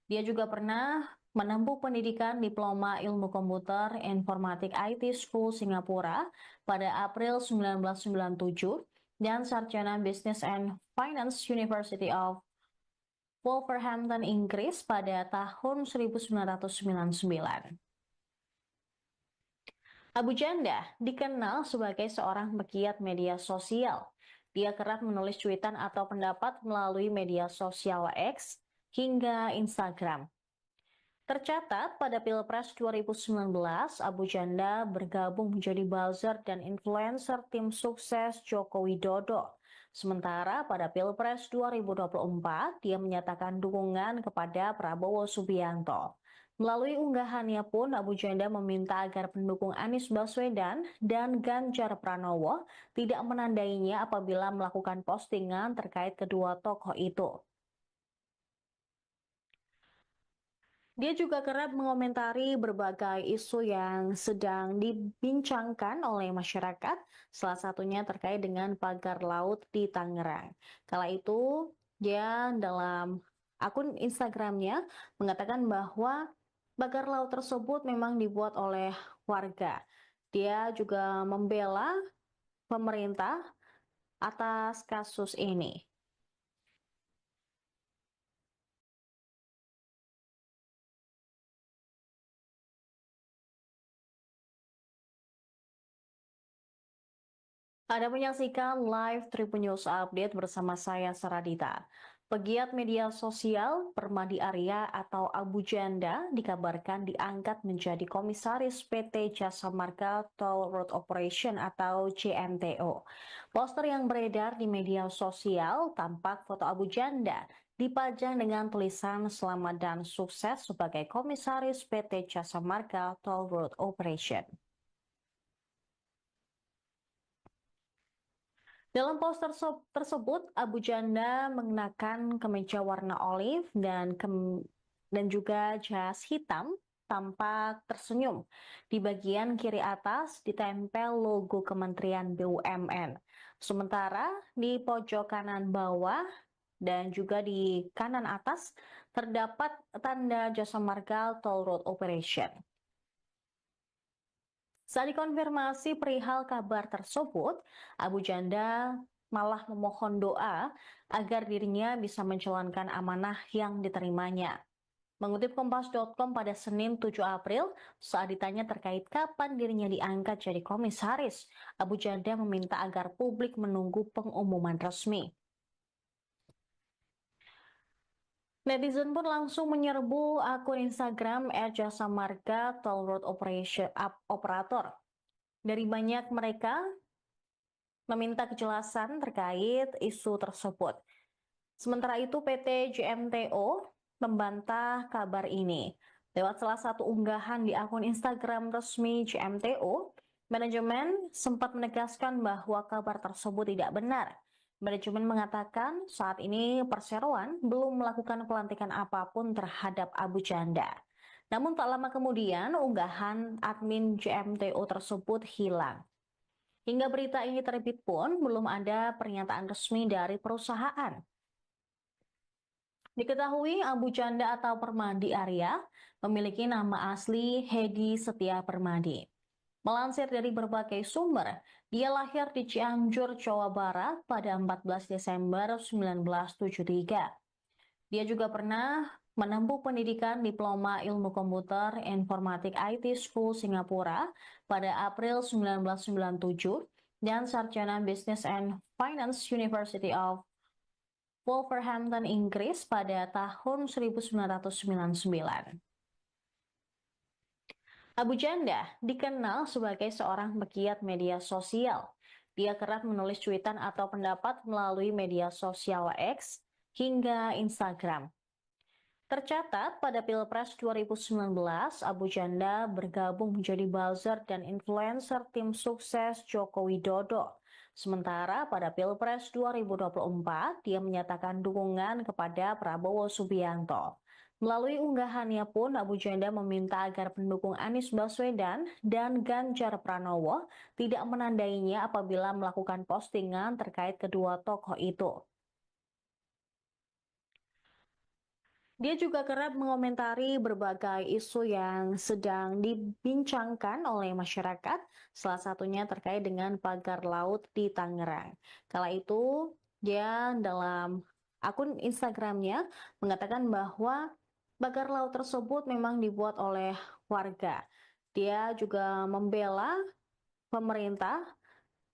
[SPEAKER 1] Dia juga pernah menempuh pendidikan Diploma Ilmu Komputer Informatik IT School Singapura pada April 1997 dan Sarjana Business and Finance University of Wolverhampton, Inggris pada tahun 1999. Abu Janda dikenal sebagai seorang pegiat media sosial. Dia kerap menulis cuitan atau pendapat melalui media sosial X hingga Instagram. Tercatat pada Pilpres 2019, Abu Janda bergabung menjadi buzzer dan influencer tim sukses Joko Widodo. Sementara pada Pilpres 2024, dia menyatakan dukungan kepada Prabowo Subianto. Melalui unggahannya pun, Abu Janda meminta agar pendukung Anies Baswedan dan Ganjar Pranowo tidak menandainya apabila melakukan postingan terkait kedua tokoh itu. Dia juga kerap mengomentari berbagai isu yang sedang dibincangkan oleh masyarakat, salah satunya terkait dengan pagar laut di Tangerang. Kala itu, dia dalam akun Instagramnya mengatakan bahwa pagar laut tersebut memang dibuat oleh warga. Dia juga membela pemerintah atas kasus ini. Anda menyaksikan live Tribun News Update bersama saya Saradita. Pegiat media sosial Permadi Arya atau Abu Janda dikabarkan diangkat menjadi komisaris PT Jasa Marga Toll Road Operation atau JMTO. Poster yang beredar di media sosial tampak foto Abu Janda dipajang dengan tulisan selamat dan sukses sebagai komisaris PT Jasa Marga Toll Road Operation. Dalam poster tersebut, Abu Janda mengenakan kemeja warna olive dan juga jas hitam, tampak tersenyum. Di bagian kiri atas ditempel logo Kementerian BUMN. Sementara di pojok kanan bawah dan juga di kanan atas terdapat tanda Jasa Marga Toll Road Operation. Saat dikonfirmasi perihal kabar tersebut, Abu Janda malah memohon doa agar dirinya bisa menjalankan amanah yang diterimanya. Mengutip Kompas.com pada Senin 7 April, saat ditanya terkait kapan dirinya diangkat jadi komisaris, Abu Janda meminta agar publik menunggu pengumuman resmi. Netizen pun langsung menyerbu akun Instagram @jasa marga toll road operator. Dari banyak mereka meminta kejelasan terkait isu tersebut. Sementara itu PT JMTO membantah kabar ini. Lewat salah satu unggahan di akun Instagram resmi JMTO, manajemen sempat menegaskan bahwa kabar tersebut tidak benar. Manajemen mengatakan saat ini perseroan belum melakukan pelantikan apapun terhadap Abu Janda. Namun tak lama kemudian unggahan admin JMTO tersebut hilang. Hingga berita ini terbit pun belum ada pernyataan resmi dari perusahaan. Diketahui Abu Janda atau Permadi Arya memiliki nama asli Hedi Setia Permadi. Melansir dari berbagai sumber, dia lahir di Cianjur, Jawa Barat pada 14 Desember 1973. Dia juga pernah menempuh pendidikan Diploma Ilmu Komputer Informatik IT School Singapura pada April 1997 dan Sarjana Business and Finance University of Wolverhampton, Inggris pada tahun 1999. Abu Janda dikenal sebagai seorang pegiat media sosial. Dia kerap menulis cuitan atau pendapat melalui media sosial X hingga Instagram. Tercatat pada Pilpres 2019, Abu Janda bergabung menjadi buzzer dan influencer tim sukses Joko Widodo. Sementara pada Pilpres 2024, dia menyatakan dukungan kepada Prabowo Subianto. Melalui unggahannya pun, Abu Janda meminta agar pendukung Anies Baswedan dan Ganjar Pranowo tidak menandainya apabila melakukan postingan terkait kedua tokoh itu. Dia juga kerap mengomentari berbagai isu yang sedang dibincangkan oleh masyarakat, salah satunya terkait dengan pagar laut di Tangerang. Kala itu, dia dalam akun Instagramnya mengatakan bahwa pagar laut tersebut memang dibuat oleh warga. Dia juga membela pemerintah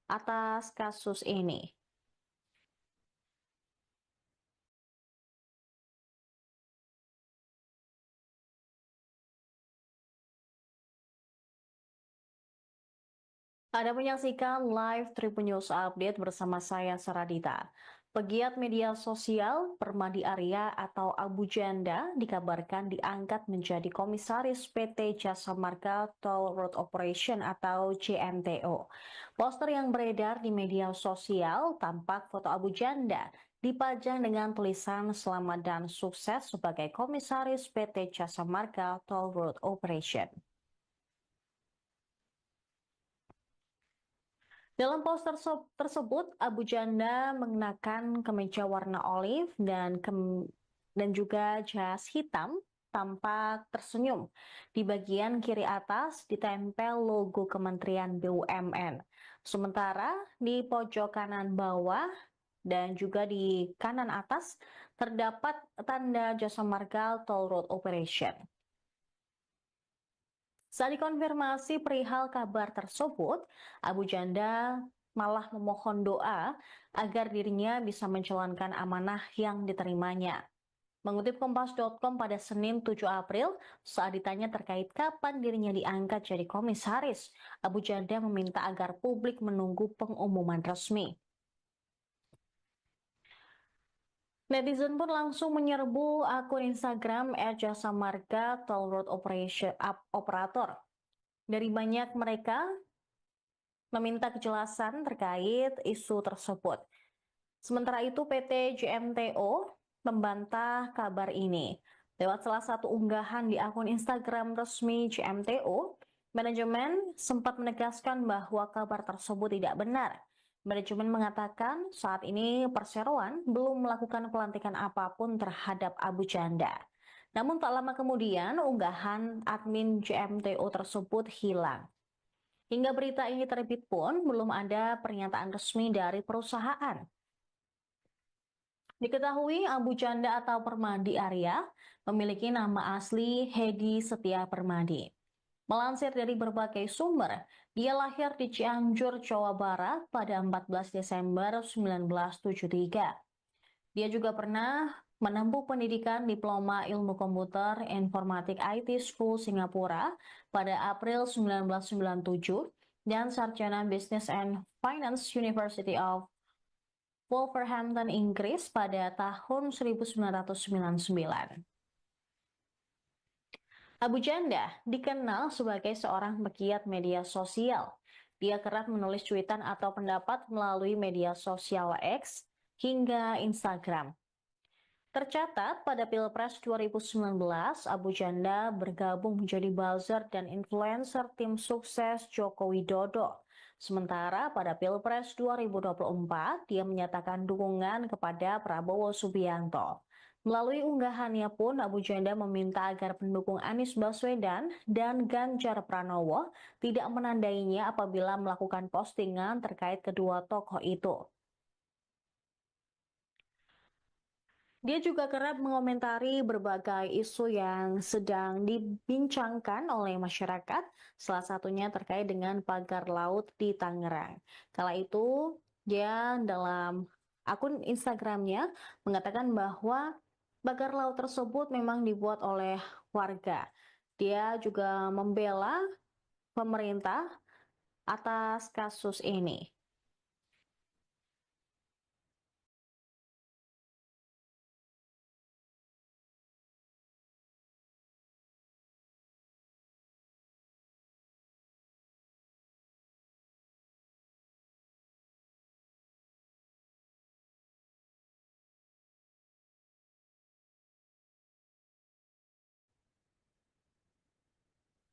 [SPEAKER 1] atas kasus ini. Anda menyaksikan live Tribun News Update bersama saya Saradita. Pegiat media sosial Permadi Arya atau Abu Janda dikabarkan diangkat menjadi komisaris PT Jasa Marga Toll Road Operation atau JMTO. Poster yang beredar di media sosial tampak foto Abu Janda dipajang dengan tulisan selamat dan sukses sebagai komisaris PT Jasa Marga Toll Road Operation. Dalam poster tersebut, Abu Janda mengenakan kemeja warna olive dan juga jas hitam, tampak tersenyum. Di bagian kiri atas ditempel logo Kementerian BUMN. Sementara di pojok kanan bawah dan juga di kanan atas terdapat tanda Jasa Marga Toll Road Operation. Saat dikonfirmasi perihal kabar tersebut, Abu Janda malah memohon doa agar dirinya bisa menjalankan amanah yang diterimanya. Mengutip Kompas.com pada Senin 7 April, saat ditanya terkait kapan dirinya diangkat jadi komisaris, Abu Janda meminta agar publik menunggu pengumuman resmi. Netizen pun langsung menyerbu akun Instagram @jasa marga toll road operator. Dari banyak mereka meminta kejelasan terkait isu tersebut. Sementara itu PT JMTO membantah kabar ini. Lewat salah satu unggahan di akun Instagram resmi JMTO, manajemen sempat menegaskan bahwa kabar tersebut tidak benar. Manajemen mengatakan saat ini perseroan belum melakukan pelantikan apapun terhadap Abu Janda. Namun tak lama kemudian unggahan admin JMTO tersebut hilang. Hingga berita ini terbit pun belum ada pernyataan resmi dari perusahaan. Diketahui Abu Janda atau Permadi Arya memiliki nama asli Hedi Setia Permadi. Melansir dari berbagai sumber, dia lahir di Cianjur, Jawa Barat pada 14 Desember 1973. Dia juga pernah menempuh pendidikan Diploma Ilmu Komputer Informatik IT School Singapura pada April 1997 dan Sarjana Business and Finance University of Wolverhampton, Inggris pada tahun 1999. Abu Janda dikenal sebagai seorang pegiat media sosial. Dia kerap menulis cuitan atau pendapat melalui media sosial X hingga Instagram. Tercatat pada Pilpres 2019, Abu Janda bergabung menjadi buzzer dan influencer tim sukses Joko Widodo. Sementara pada Pilpres 2024, dia menyatakan dukungan kepada Prabowo Subianto. Melalui unggahannya pun, Abu Janda meminta agar pendukung Anies Baswedan dan Ganjar Pranowo tidak menandainya apabila melakukan postingan terkait kedua tokoh itu. Dia juga kerap mengomentari berbagai isu yang sedang dibincangkan oleh masyarakat, salah satunya terkait dengan pagar laut di Tangerang. Kala itu, dia dalam akun Instagramnya mengatakan bahwa pagar laut tersebut memang dibuat oleh warga. Dia juga membela pemerintah atas kasus ini.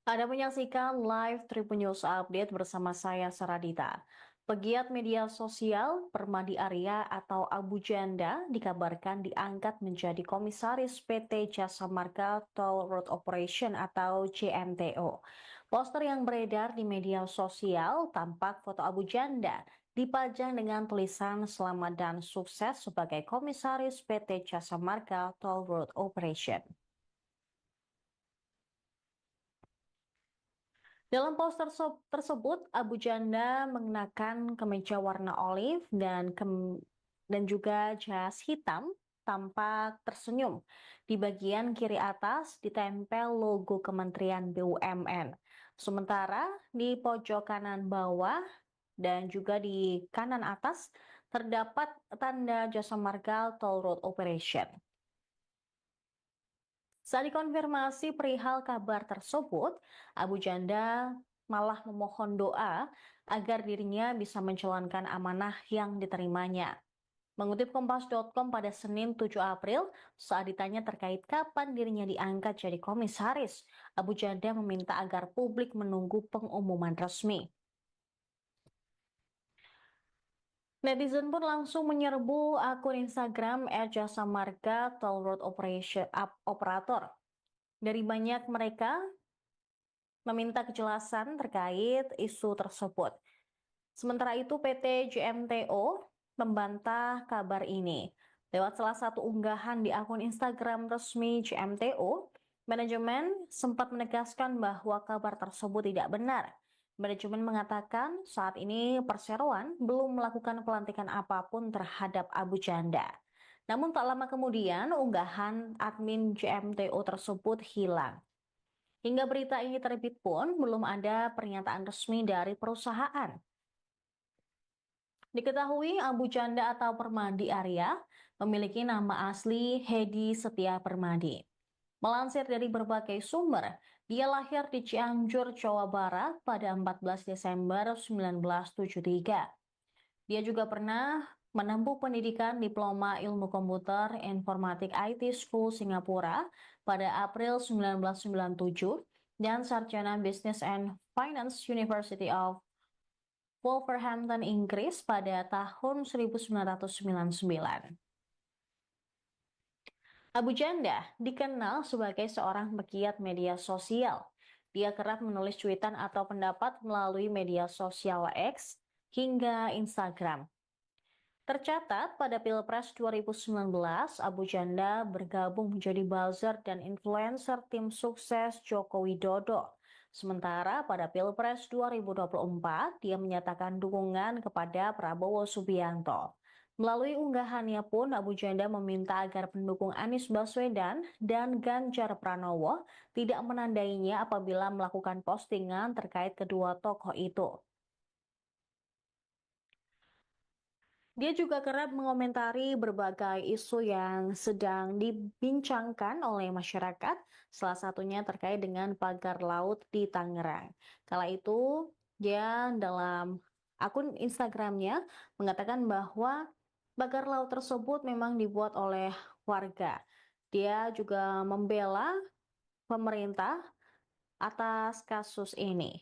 [SPEAKER 1] Anda menyaksikan live Tribun News Update bersama saya Saradita. Pegiat media sosial Permadi Arya atau Abu Janda dikabarkan diangkat menjadi komisaris PT Jasa Marga Toll Road Operation atau JMTO. Poster yang beredar di media sosial tampak foto Abu Janda dipajang dengan tulisan selamat dan sukses sebagai komisaris PT Jasa Marga Toll Road Operation. Dalam poster tersebut, Abu Janda mengenakan kemeja warna olive dan juga jas hitam tampak tersenyum. Di bagian kiri atas ditempel logo Kementerian BUMN. Sementara di pojok kanan bawah dan juga di kanan atas terdapat tanda Jasa Marga Toll Road Operation. Saat dikonfirmasi perihal kabar tersebut, Abu Janda malah memohon doa agar dirinya bisa menjalankan amanah yang diterimanya. Mengutip Kompas.com pada Senin 7 April, saat ditanya terkait kapan dirinya diangkat jadi komisaris, Abu Janda meminta agar publik menunggu pengumuman resmi. Netizen pun langsung menyerbu akun Instagram @jasamarga Toll Road Operator. Dari banyak mereka meminta kejelasan terkait isu tersebut. Sementara itu PT JMTO membantah kabar ini. Lewat salah satu unggahan di akun Instagram resmi JMTO, manajemen sempat menegaskan bahwa kabar tersebut tidak benar. Manajemen mengatakan saat ini perseroan belum melakukan pelantikan apapun terhadap Abu Janda. Namun tak lama kemudian unggahan admin JMTO tersebut hilang. Hingga berita ini terbit pun belum ada pernyataan resmi dari perusahaan. Diketahui Abu Janda atau Permadi Arya memiliki nama asli Hedi Setia Permadi. Melansir dari berbagai sumber, dia lahir di Cianjur, Jawa Barat pada 14 Desember 1973. Dia juga pernah menempuh pendidikan Diploma Ilmu Komputer Informatik IT School Singapura pada April 1997 dan Sarjana Business and Finance University of Wolverhampton, Inggris pada tahun 1999. Abu Janda dikenal sebagai seorang pegiat media sosial. Dia kerap menulis cuitan atau pendapat melalui media sosial X hingga Instagram. Tercatat pada Pilpres 2019, Abu Janda bergabung menjadi buzzer dan influencer tim sukses Joko Widodo. Sementara pada Pilpres 2024, dia menyatakan dukungan kepada Prabowo Subianto. Melalui unggahannya pun, Abu Janda meminta agar pendukung Anies Baswedan dan Ganjar Pranowo tidak menandainya apabila melakukan postingan terkait kedua tokoh itu. Dia juga kerap mengomentari berbagai isu yang sedang dibincangkan oleh masyarakat, salah satunya terkait dengan pagar laut di Tangerang. Kala itu, dia dalam akun Instagramnya mengatakan bahwa pagar laut tersebut memang dibuat oleh warga. Dia juga membela pemerintah atas kasus ini.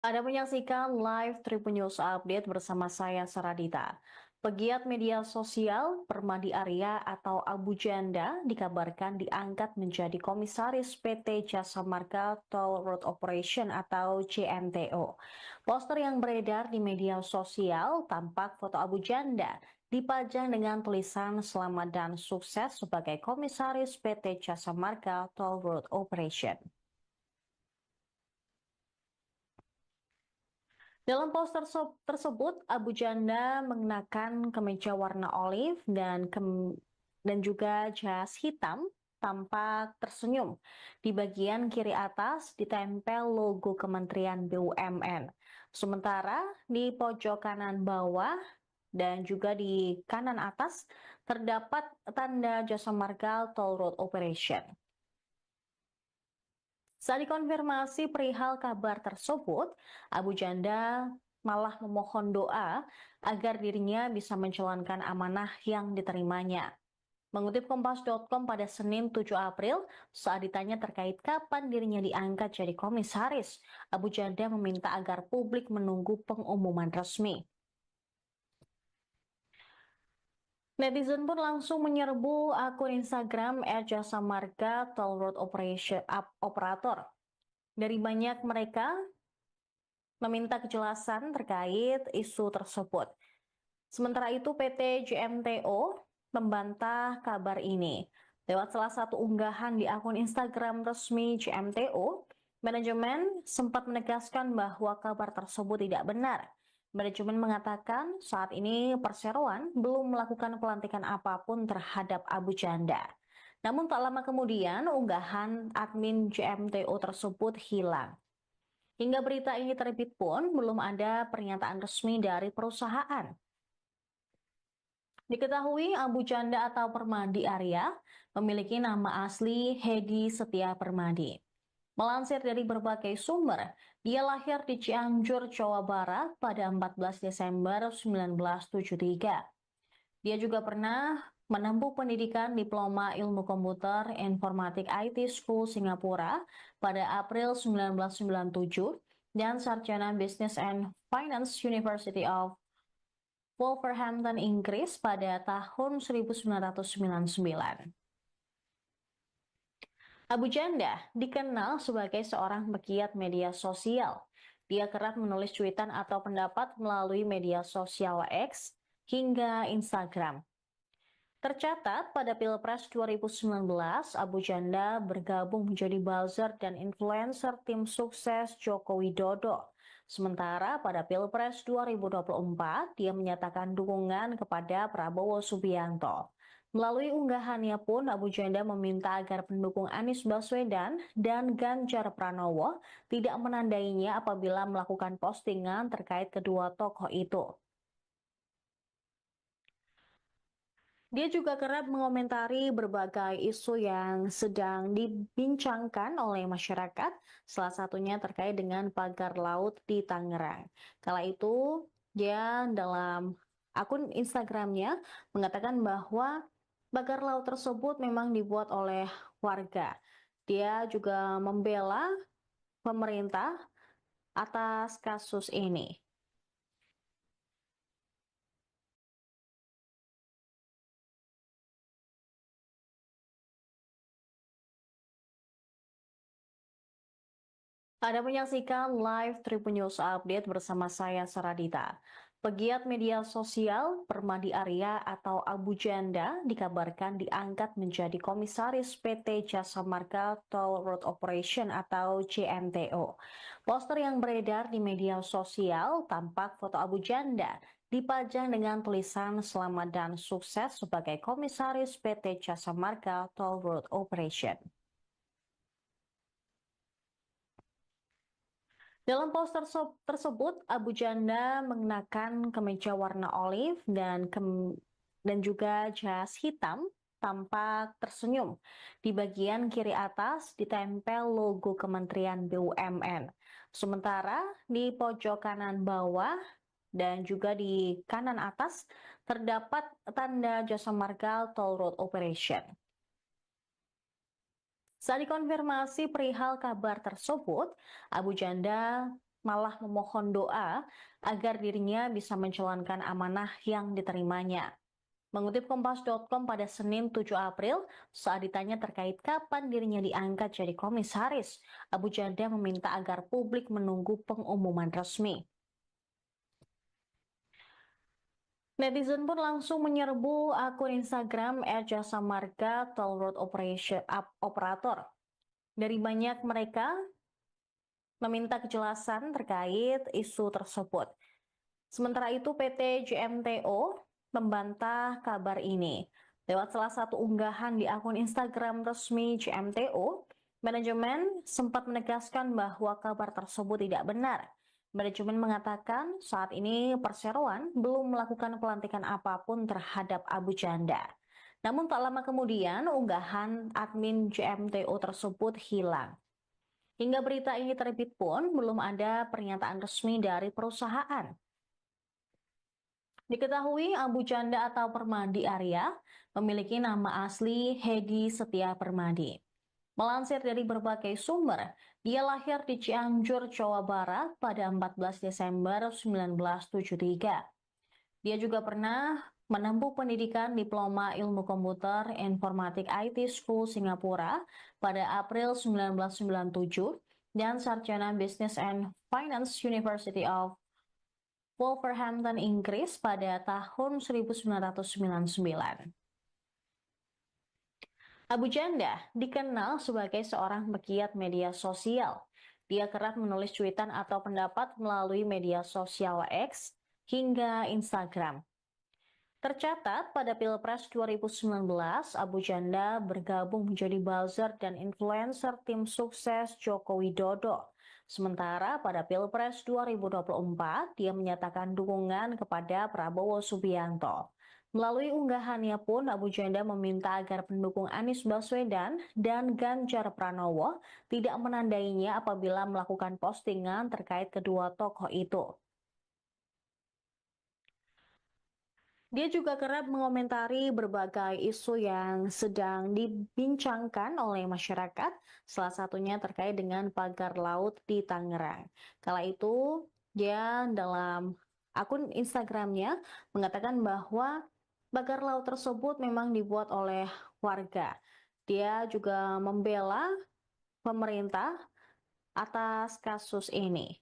[SPEAKER 1] Anda menyaksikan live Tribun News Update bersama saya Saradita. Pegiat media sosial Permadi Arya atau Abu Janda dikabarkan diangkat menjadi komisaris PT Jasa Marga Toll Road Operation atau JMTO. Poster yang beredar di media sosial tampak foto Abu Janda dipajang dengan tulisan selamat dan sukses sebagai komisaris PT Jasa Marga Toll Road Operation. Dalam poster tersebut, Abu Janda mengenakan kemeja warna olive dan juga jas hitam, tampak tersenyum. Di bagian kiri atas ditempel logo Kementerian BUMN. Sementara di pojok kanan bawah dan juga di kanan atas terdapat tanda Jasa Marga Toll Road Operation. Saat dikonfirmasi perihal kabar tersebut, Abu Janda malah memohon doa agar dirinya bisa menjalankan amanah yang diterimanya. Mengutip Kompas.com pada Senin 7 April, saat ditanya terkait kapan dirinya diangkat jadi komisaris, Abu Janda meminta agar publik menunggu pengumuman resmi. Netizen pun langsung menyerbu akun Instagram @jasa marga Toll Road Operator. Dari banyak mereka meminta kejelasan terkait isu tersebut. Sementara itu PT JMTO membantah kabar ini. Lewat salah satu unggahan di akun Instagram resmi JMTO, manajemen sempat menegaskan bahwa kabar tersebut tidak benar. Manajemen mengatakan saat ini perseroan belum melakukan pelantikan apapun terhadap Abu Janda. Namun tak lama kemudian unggahan admin JMTO tersebut hilang. Hingga berita ini terbit pun belum ada pernyataan resmi dari perusahaan. Diketahui Abu Janda atau Permadi Arya memiliki nama asli Hedi Setia Permadi. Melansir dari berbagai sumber, dia lahir di Cianjur, Jawa Barat pada 14 Desember 1973. Dia juga pernah menempuh pendidikan Diploma Ilmu Komputer Informatik IT School Singapura pada April 1997 dan Sarjana Business and Finance University of Wolverhampton, Inggris pada tahun 1999. Abu Janda dikenal sebagai seorang pegiat media sosial. Dia kerap menulis cuitan atau pendapat melalui media sosial X hingga Instagram. Tercatat pada Pilpres 2019, Abu Janda bergabung menjadi buzzer dan influencer tim sukses Joko Widodo. Sementara pada Pilpres 2024, dia menyatakan dukungan kepada Prabowo Subianto. Melalui unggahannya pun, Abu Janda meminta agar pendukung Anies Baswedan dan Ganjar Pranowo tidak menandainya apabila melakukan postingan terkait kedua tokoh itu. Dia juga kerap mengomentari berbagai isu yang sedang dibincangkan oleh masyarakat, salah satunya terkait dengan pagar laut di Tangerang. Kala itu, dia dalam akun Instagramnya mengatakan bahwa pagar laut tersebut memang dibuat oleh warga. Dia juga membela pemerintah atas kasus ini. Anda menyaksikan live Tribun News Update bersama saya Saradita. Pegiat media sosial Permadi Arya atau Abu Janda dikabarkan diangkat menjadi komisaris PT Jasa Marga Toll Road Operation atau JMTO. Poster yang beredar di media sosial tampak foto Abu Janda dipajang dengan tulisan selamat dan sukses sebagai komisaris PT Jasa Marga Toll Road Operation. Dalam poster tersebut, Abu Janda mengenakan kemeja warna olive dan juga jas hitam, tampak tersenyum. Di bagian kiri atas ditempel logo Kementerian BUMN. Sementara di pojok kanan bawah dan juga di kanan atas terdapat tanda Jasa Marga Toll Road Operation. Saat dikonfirmasi perihal kabar tersebut, Abu Janda malah memohon doa agar dirinya bisa menjalankan amanah yang diterimanya. Mengutip Kompas.com pada Senin 7 April, saat ditanya terkait kapan dirinya diangkat jadi komisaris, Abu Janda meminta agar publik menunggu pengumuman resmi. Netizen pun langsung menyerbu akun Instagram @jasa marga Toll Road Operator. Dari banyak mereka meminta kejelasan terkait isu tersebut. Sementara itu PT JMTO membantah kabar ini. Lewat salah satu unggahan di akun Instagram resmi JMTO, manajemen sempat menegaskan bahwa kabar tersebut tidak benar. Manajemen mengatakan saat ini perseroan belum melakukan pelantikan apapun terhadap Abu Janda. Namun tak lama kemudian unggahan admin JMTO tersebut hilang. Hingga berita ini terbit pun belum ada pernyataan resmi dari perusahaan. Diketahui Abu Janda atau Permadi Arya memiliki nama asli Hedi Setia Permadi. Melansir dari berbagai sumber, dia lahir di Cianjur, Jawa Barat pada 14 Desember 1973. Dia juga pernah menempuh pendidikan Diploma Ilmu Komputer Informatik IT School Singapura pada April 1997 dan Sarjana Business and Finance University of Wolverhampton, Inggris pada tahun 1999. Abu Janda dikenal sebagai seorang pegiat media sosial. Dia kerap menulis cuitan atau pendapat melalui media sosial X hingga Instagram. Tercatat pada Pilpres 2019, Abu Janda bergabung menjadi buzzer dan influencer tim sukses Joko Widodo. Sementara pada Pilpres 2024, dia menyatakan dukungan kepada Prabowo Subianto. Melalui unggahannya pun, Abu Janda meminta agar pendukung Anies Baswedan dan Ganjar Pranowo tidak menandainya apabila melakukan postingan terkait kedua tokoh itu. Dia juga kerap mengomentari berbagai isu yang sedang dibincangkan oleh masyarakat, salah satunya terkait dengan pagar laut di Tangerang. Kala itu, dia dalam akun Instagramnya mengatakan bahwa pagar laut tersebut memang dibuat oleh warga. Dia juga membela pemerintah atas kasus ini.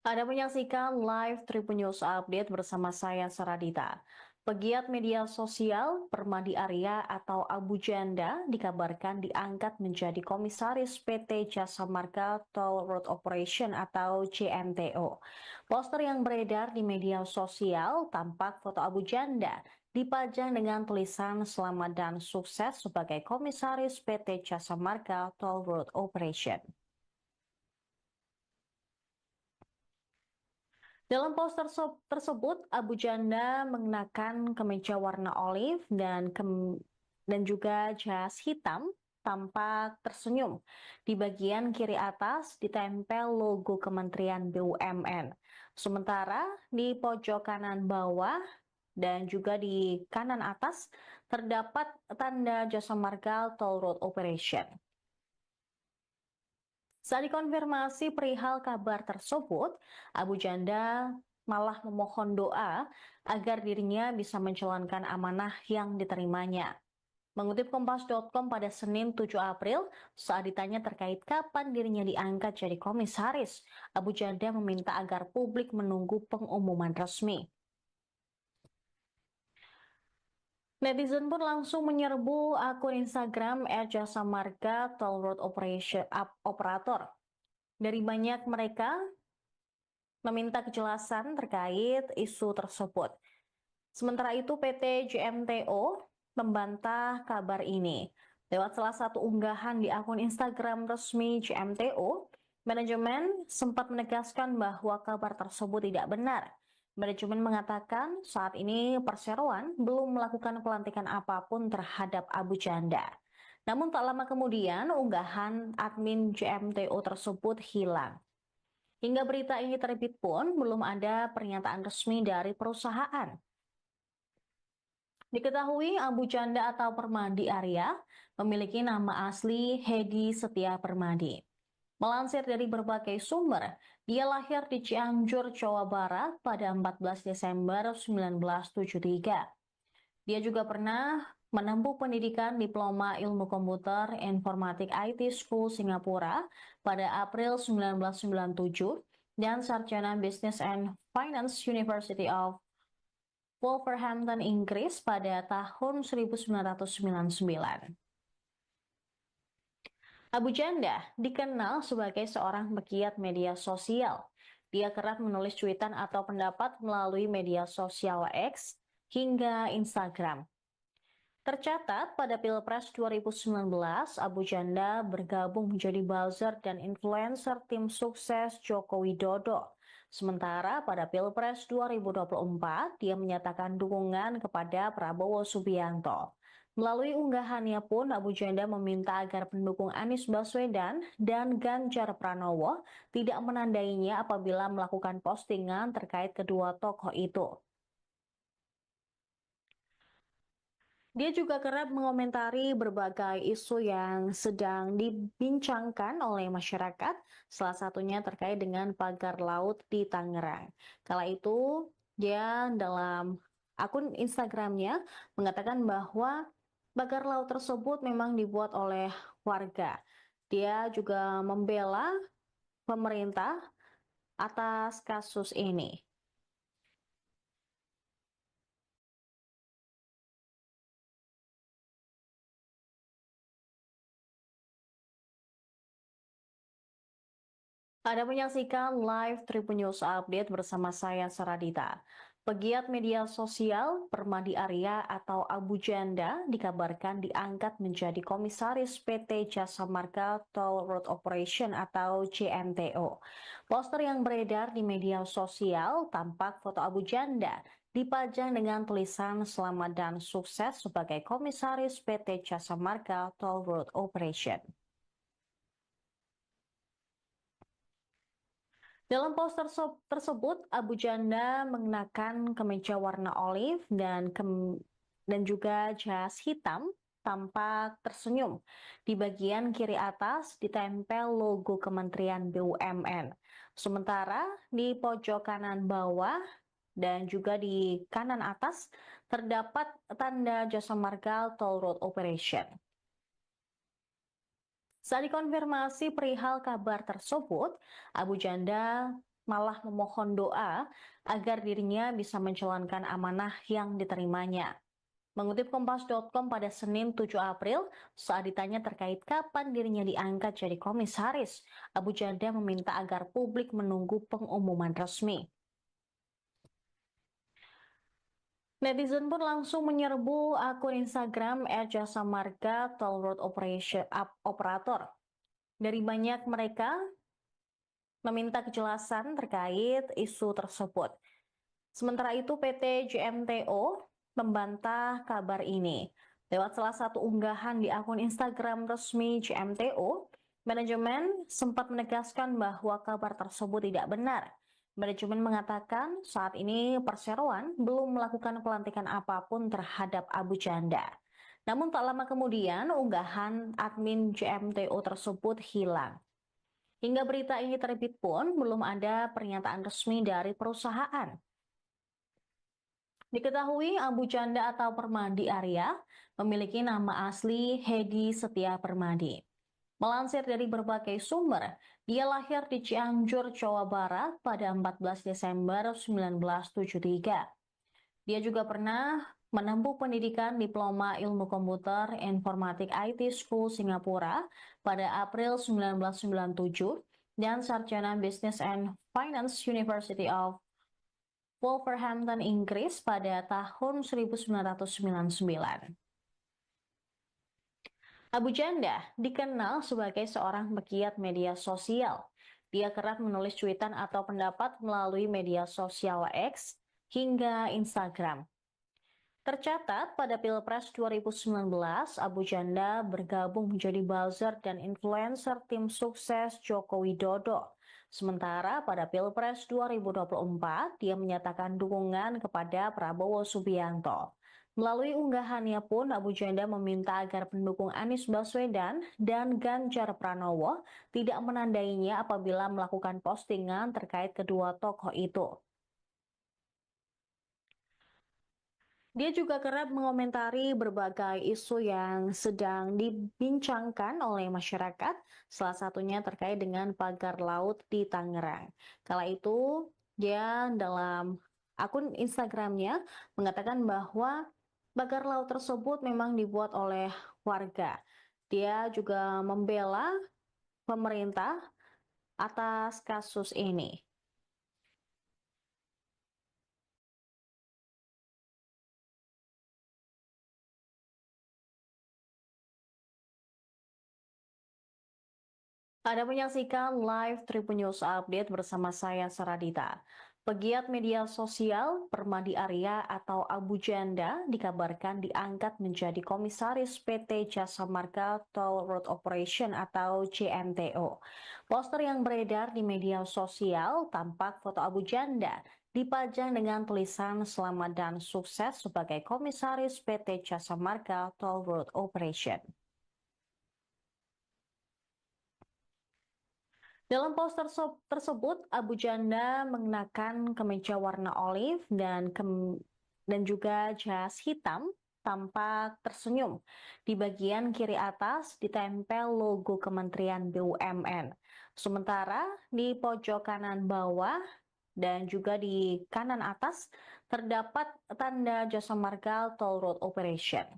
[SPEAKER 1] Anda menyaksikan live Tribun News Update bersama saya Saradita. Pegiat media sosial Permadi Arya atau Abu Janda dikabarkan diangkat menjadi komisaris PT Jasa Marga Toll Road Operation atau JMTO. Poster yang beredar di media sosial tampak foto Abu Janda dipajang dengan tulisan "Selamat dan sukses" sebagai Komisaris PT Jasa Marga Toll Road Operation. Dalam poster tersebut, Abu Janda mengenakan kemeja warna olive dan juga jas hitam, tampak tersenyum. Di bagian kiri atas ditempel logo Kementerian BUMN. Sementara di pojok kanan bawah dan juga di kanan atas terdapat tanda Jasa Marga Toll Road Operation. Saat dikonfirmasi perihal kabar tersebut, Abu Janda malah memohon doa agar dirinya bisa menjalankan amanah yang diterimanya. Mengutip Kompas.com pada Senin 7 April, saat ditanya terkait kapan dirinya diangkat jadi komisaris, Abu Janda meminta agar publik menunggu pengumuman resmi. Netizen pun langsung menyerbu akun Instagram @jasa marga Toll Road Operator. Dari banyak mereka meminta kejelasan terkait isu tersebut. Sementara itu PT JMTO membantah kabar ini. Lewat salah satu unggahan di akun Instagram resmi JMTO, manajemen sempat menegaskan bahwa kabar tersebut tidak benar. Manajemen mengatakan saat ini perseroan belum melakukan pelantikan apapun terhadap Abu Janda. Namun tak lama kemudian unggahan admin JMTO tersebut hilang. Hingga berita ini terbit pun belum ada pernyataan resmi dari perusahaan. Diketahui Abu Janda atau Permadi Arya memiliki nama asli Hedi Setia Permadi. Melansir dari berbagai sumber, dia lahir di Cianjur, Jawa Barat pada 14 Desember 1973. Dia juga pernah menempuh pendidikan Diploma Ilmu Komputer Informatik IT School Singapura pada April 1997 dan Sarjana Business and Finance University of Wolverhampton, Inggris pada tahun 1999. Abu Janda dikenal sebagai seorang pegiat media sosial. Dia kerap menulis cuitan atau pendapat melalui media sosial X hingga Instagram. Tercatat pada Pilpres 2019, Abu Janda bergabung menjadi buzzer dan influencer tim sukses Joko Widodo. Sementara pada Pilpres 2024, dia menyatakan dukungan kepada Prabowo Subianto. Melalui unggahannya pun, Abu Janda meminta agar pendukung Anies Baswedan dan Ganjar Pranowo tidak menandainya apabila melakukan postingan terkait kedua tokoh itu. Dia juga kerap mengomentari berbagai isu yang sedang dibincangkan oleh masyarakat, salah satunya terkait dengan pagar laut di Tangerang. Kala itu, dia dalam akun Instagramnya mengatakan bahwa pagar laut tersebut memang dibuat oleh warga. Dia juga membela pemerintah atas kasus ini. Anda menyaksikan live Tribun News Update bersama saya Saradita. Pegiat media sosial Permadi Arya atau Abu Janda dikabarkan diangkat menjadi komisaris PT Jasa Marga Toll Road Operation atau JMTO. Poster yang beredar di media sosial tampak foto Abu Janda dipajang dengan tulisan "Selamat dan sukses" sebagai komisaris PT Jasa Marga Toll Road Operation. Dalam poster tersebut, Abu Janda mengenakan kemeja warna olive dan juga jas hitam, tampak tersenyum. Di bagian kiri atas ditempel logo Kementerian BUMN. Sementara di pojok kanan bawah dan juga di kanan atas terdapat tanda Jasa Marga Toll Road Operation. Saat dikonfirmasi perihal kabar tersebut, Abu Janda malah memohon doa agar dirinya bisa menjalankan amanah yang diterimanya. Mengutip Kompas.com pada Senin 7 April, saat ditanya terkait kapan dirinya diangkat jadi komisaris, Abu Janda meminta agar publik menunggu pengumuman resmi. Netizen pun langsung menyerbu akun Instagram @jasamarga Toll Road Operator. Dari banyak mereka meminta kejelasan terkait isu tersebut. Sementara itu PT JMTO membantah kabar ini. Lewat salah satu unggahan di akun Instagram resmi JMTO, manajemen sempat menegaskan bahwa kabar tersebut tidak benar. Manajemen mengatakan saat ini perseroan belum melakukan pelantikan apapun terhadap Abu Janda. Namun tak lama kemudian unggahan admin JMTO tersebut hilang. Hingga berita ini terbit pun belum ada pernyataan resmi dari perusahaan. Diketahui Abu Janda atau Permadi Arya memiliki nama asli Hedi Setia Permadi. Melansir dari berbagai sumber, dia lahir di Cianjur, Jawa Barat pada 14 Desember 1973. Dia juga pernah menempuh pendidikan Diploma Ilmu Komputer Informatik IT School Singapura pada April 1997 dan Sarjana Business and Finance University of Wolverhampton, Inggris pada tahun 1999. Abu Janda dikenal sebagai seorang pegiat media sosial. Dia kerap menulis cuitan atau pendapat melalui media sosial X hingga Instagram. Tercatat pada Pilpres 2019, Abu Janda bergabung menjadi buzzer dan influencer tim sukses Joko Widodo. Sementara pada Pilpres 2024, dia menyatakan dukungan kepada Prabowo Subianto. Melalui unggahannya pun, Abu Janda meminta agar pendukung Anies Baswedan dan Ganjar Pranowo tidak menandainya apabila melakukan postingan terkait kedua tokoh itu. Dia juga kerap mengomentari berbagai isu yang sedang dibincangkan oleh masyarakat, salah satunya terkait dengan pagar laut di Tangerang. Kala itu, dia dalam akun Instagramnya mengatakan bahwa pagar laut tersebut memang dibuat oleh warga. Dia juga membela pemerintah atas kasus ini. Anda menyaksikan live Tribun News Update bersama saya Saradita. Pegiat media sosial Permadi Arya atau Abu Janda dikabarkan diangkat menjadi komisaris PT Jasa Marga Toll Road Operation atau JMTO. Poster yang beredar di media sosial tampak foto Abu Janda dipajang dengan tulisan selamat dan sukses sebagai komisaris PT Jasa Marga Toll Road Operation. Dalam poster tersebut, Abu Janda mengenakan kemeja warna olive dan juga jas hitam, tampak tersenyum. Di bagian kiri atas ditempel logo Kementerian BUMN. Sementara di pojok kanan bawah dan juga di kanan atas terdapat tanda Jasa Marga Toll Road Operation.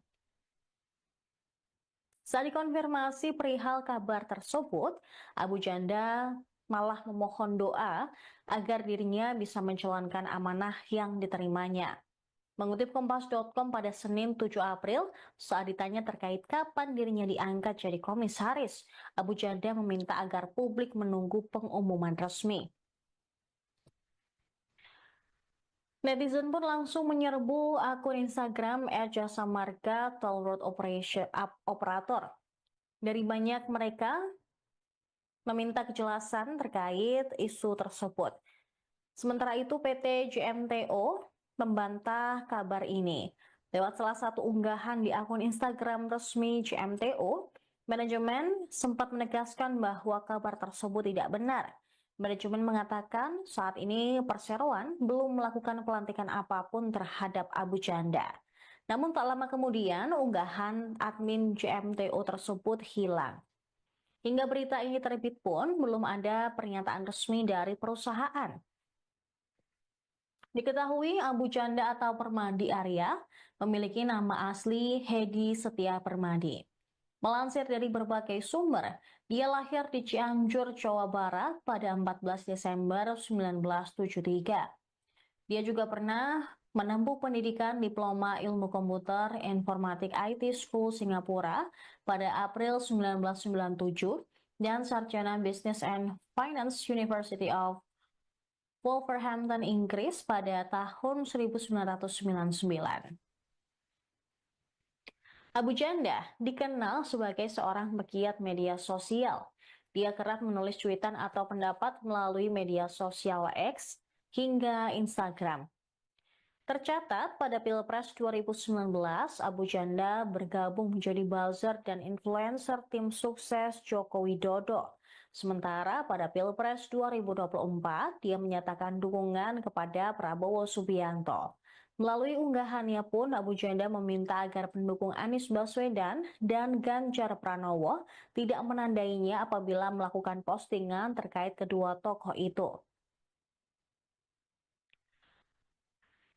[SPEAKER 1] Saat dikonfirmasi perihal kabar tersebut, Abu Janda malah memohon doa agar dirinya bisa menjalankan amanah yang diterimanya. Mengutip Kompas.com pada Senin 7 April, saat ditanya terkait kapan dirinya diangkat jadi komisaris, Abu Janda meminta agar publik menunggu pengumuman resmi. Netizen pun langsung menyerbu akun Instagram @jasamarga Toll Road Operator. Dari banyak mereka meminta kejelasan terkait isu tersebut. Sementara itu PT JMTO membantah kabar ini. Lewat salah satu unggahan di akun Instagram resmi JMTO, manajemen sempat menegaskan bahwa kabar tersebut tidak benar. Manajemen mengatakan saat ini perseroan belum melakukan pelantikan apapun terhadap Abu Janda. Namun tak lama kemudian unggahan admin JMTO tersebut hilang. Hingga berita ini terbit pun belum ada pernyataan resmi dari perusahaan. Diketahui Abu Janda atau Permadi Arya memiliki nama asli Hedi Setia Permadi. Melansir dari berbagai sumber, dia lahir di Cianjur, Jawa Barat pada 14 Desember 1973. Dia juga pernah menempuh pendidikan Diploma Ilmu Komputer Informatik IT School Singapura pada April 1997 dan sarjana Business and Finance University of Wolverhampton, Inggris pada tahun 1999. Abu Janda dikenal sebagai seorang pegiat media sosial. Dia kerap menulis cuitan atau pendapat melalui media sosial X hingga Instagram. Tercatat pada Pilpres 2019, Abu Janda bergabung menjadi buzzer dan influencer tim sukses Joko Widodo. Sementara pada Pilpres 2024, dia menyatakan dukungan kepada Prabowo Subianto. Melalui unggahannya pun, Abu Janda meminta agar pendukung Anies Baswedan dan Ganjar Pranowo tidak menandainya apabila melakukan postingan terkait kedua tokoh itu.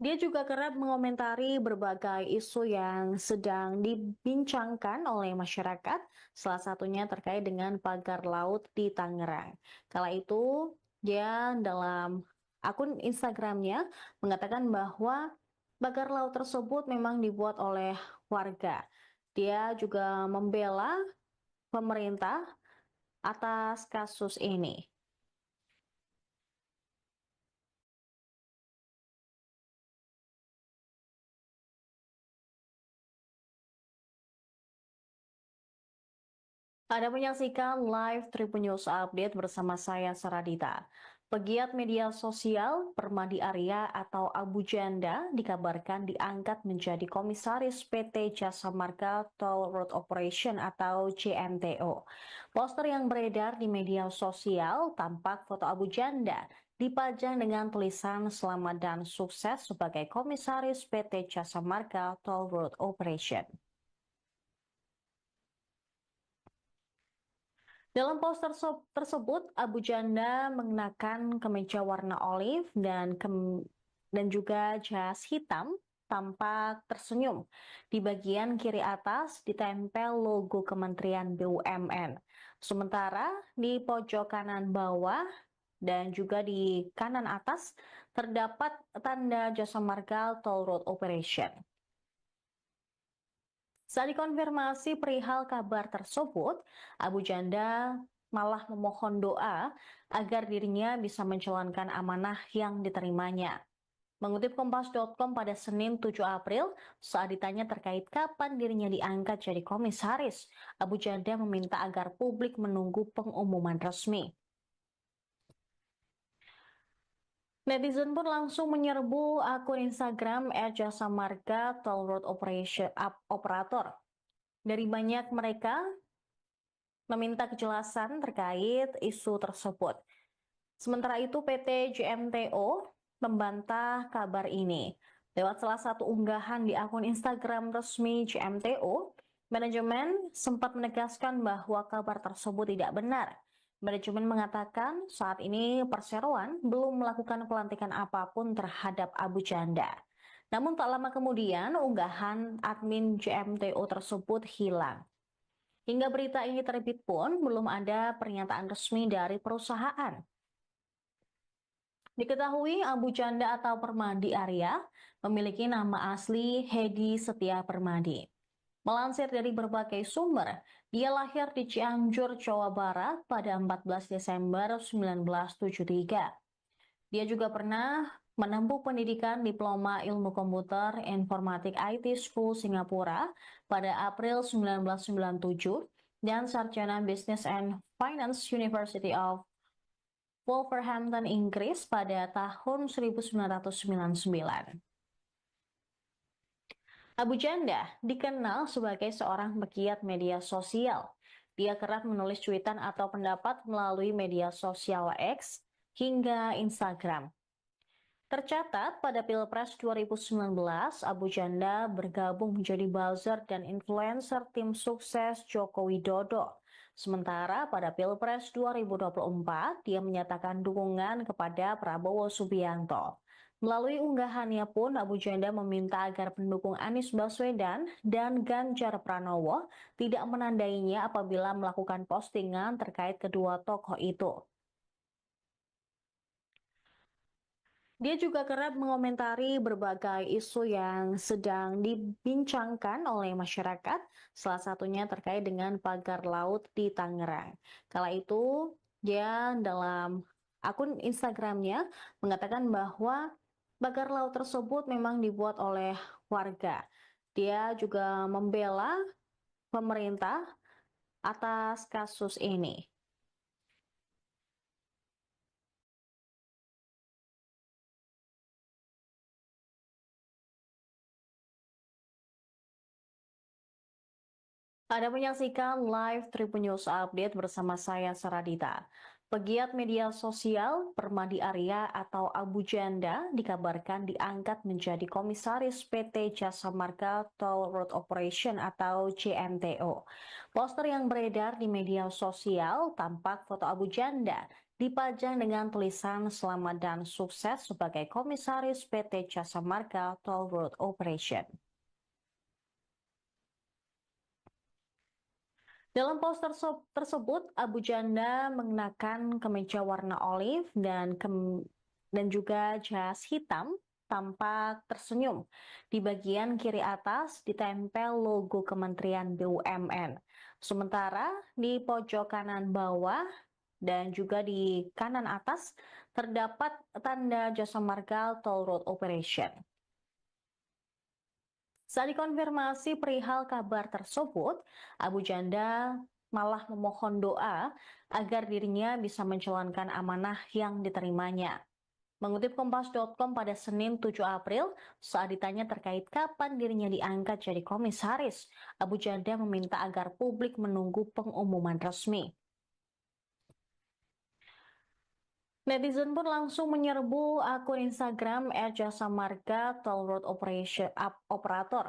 [SPEAKER 1] Dia juga kerap mengomentari berbagai isu yang sedang dibincangkan oleh masyarakat, salah satunya terkait dengan pagar laut di Tangerang. Kala itu, dia dalam akun Instagramnya mengatakan bahwa pagar laut tersebut memang dibuat oleh warga. Dia juga membela pemerintah atas kasus ini. Anda menyaksikan live Tribun News Update bersama saya Saradita. Pegiat media sosial Permadi Arya atau Abu Janda dikabarkan diangkat menjadi komisaris PT Jasa Marga Toll Road Operation atau JMTO. Poster yang beredar di media sosial tampak foto Abu Janda dipajang dengan tulisan selamat dan sukses sebagai komisaris PT Jasa Marga Toll Road Operation. Dalam poster tersebut, Abu Janda mengenakan kemeja warna olive dan juga jas hitam, tampak tersenyum. Di bagian kiri atas ditempel logo Kementerian BUMN. Sementara di pojok kanan bawah dan juga di kanan atas terdapat tanda Jasa Marga Toll Road Operation. Saat dikonfirmasi perihal kabar tersebut, Abu Janda malah memohon doa agar dirinya bisa menjalankan amanah yang diterimanya. Mengutip Kompas.com pada Senin 7 April, saat ditanya terkait kapan dirinya diangkat jadi komisaris, Abu Janda meminta agar publik menunggu pengumuman resmi. Netizen pun langsung menyerbu akun Instagram @jasa marga Toll Road Operator. Dari banyak mereka meminta kejelasan terkait isu tersebut. Sementara itu PT JMTO membantah kabar ini. Lewat salah satu unggahan di akun Instagram resmi JMTO, manajemen sempat menegaskan bahwa kabar tersebut tidak benar. Manajemen mengatakan saat ini perseroan belum melakukan pelantikan apapun terhadap Abu Janda. Namun tak lama kemudian unggahan admin JMTO tersebut hilang. Hingga berita ini terbit pun belum ada pernyataan resmi dari perusahaan. Diketahui Abu Janda atau Permadi Arya memiliki nama asli Hedi Setia Permadi. Melansir dari berbagai sumber, dia lahir di Cianjur, Jawa Barat pada 14 Desember 1973. Dia juga pernah menempuh pendidikan Diploma Ilmu Komputer Informatik IT School Singapura pada April 1997 dan sarjana Business and Finance University of Wolverhampton, Inggris pada tahun 1999. Abu Janda dikenal sebagai seorang pegiat media sosial. Dia kerap menulis cuitan atau pendapat melalui media sosial X hingga Instagram. Tercatat pada Pilpres 2019, Abu Janda bergabung menjadi buzzer dan influencer tim sukses Joko Widodo. Sementara pada Pilpres 2024, dia menyatakan dukungan kepada Prabowo Subianto. Melalui unggahannya pun, Abu Janda meminta agar pendukung Anies Baswedan dan Ganjar Pranowo tidak menandainya apabila melakukan postingan terkait kedua tokoh itu. Dia juga kerap mengomentari berbagai isu yang sedang dibincangkan oleh masyarakat, salah satunya terkait dengan pagar laut di Tangerang. Kala itu, dia dalam akun Instagramnya mengatakan bahwa pagar laut tersebut memang dibuat oleh warga. Dia juga membela pemerintah atas kasus ini. Anda menyaksikan live Tribun News Update bersama saya Saradita. Pegiat media sosial Permadi Arya atau Abu Janda dikabarkan diangkat menjadi komisaris PT Jasa Marga Toll Road Operation atau JMTO. Poster yang beredar di media sosial tampak foto Abu Janda dipajang dengan tulisan selamat dan sukses sebagai komisaris PT Jasa Marga Toll Road Operation. Dalam poster tersebut, Abu Janda mengenakan kemeja warna olive dan juga jas hitam, tampak tersenyum. Di bagian kiri atas ditempel logo Kementerian BUMN. Sementara di pojok kanan bawah dan juga di kanan atas terdapat tanda Jasa Marga Toll Road Operation. Saat dikonfirmasi perihal kabar tersebut, Abu Janda malah memohon doa agar dirinya bisa menjalankan amanah yang diterimanya. Mengutip Kompas.com pada Senin 7 April, saat ditanya terkait kapan dirinya diangkat jadi komisaris, Abu Janda meminta agar publik menunggu pengumuman resmi. Netizen pun langsung menyerbu akun Instagram @jasa marga Toll Road Operator.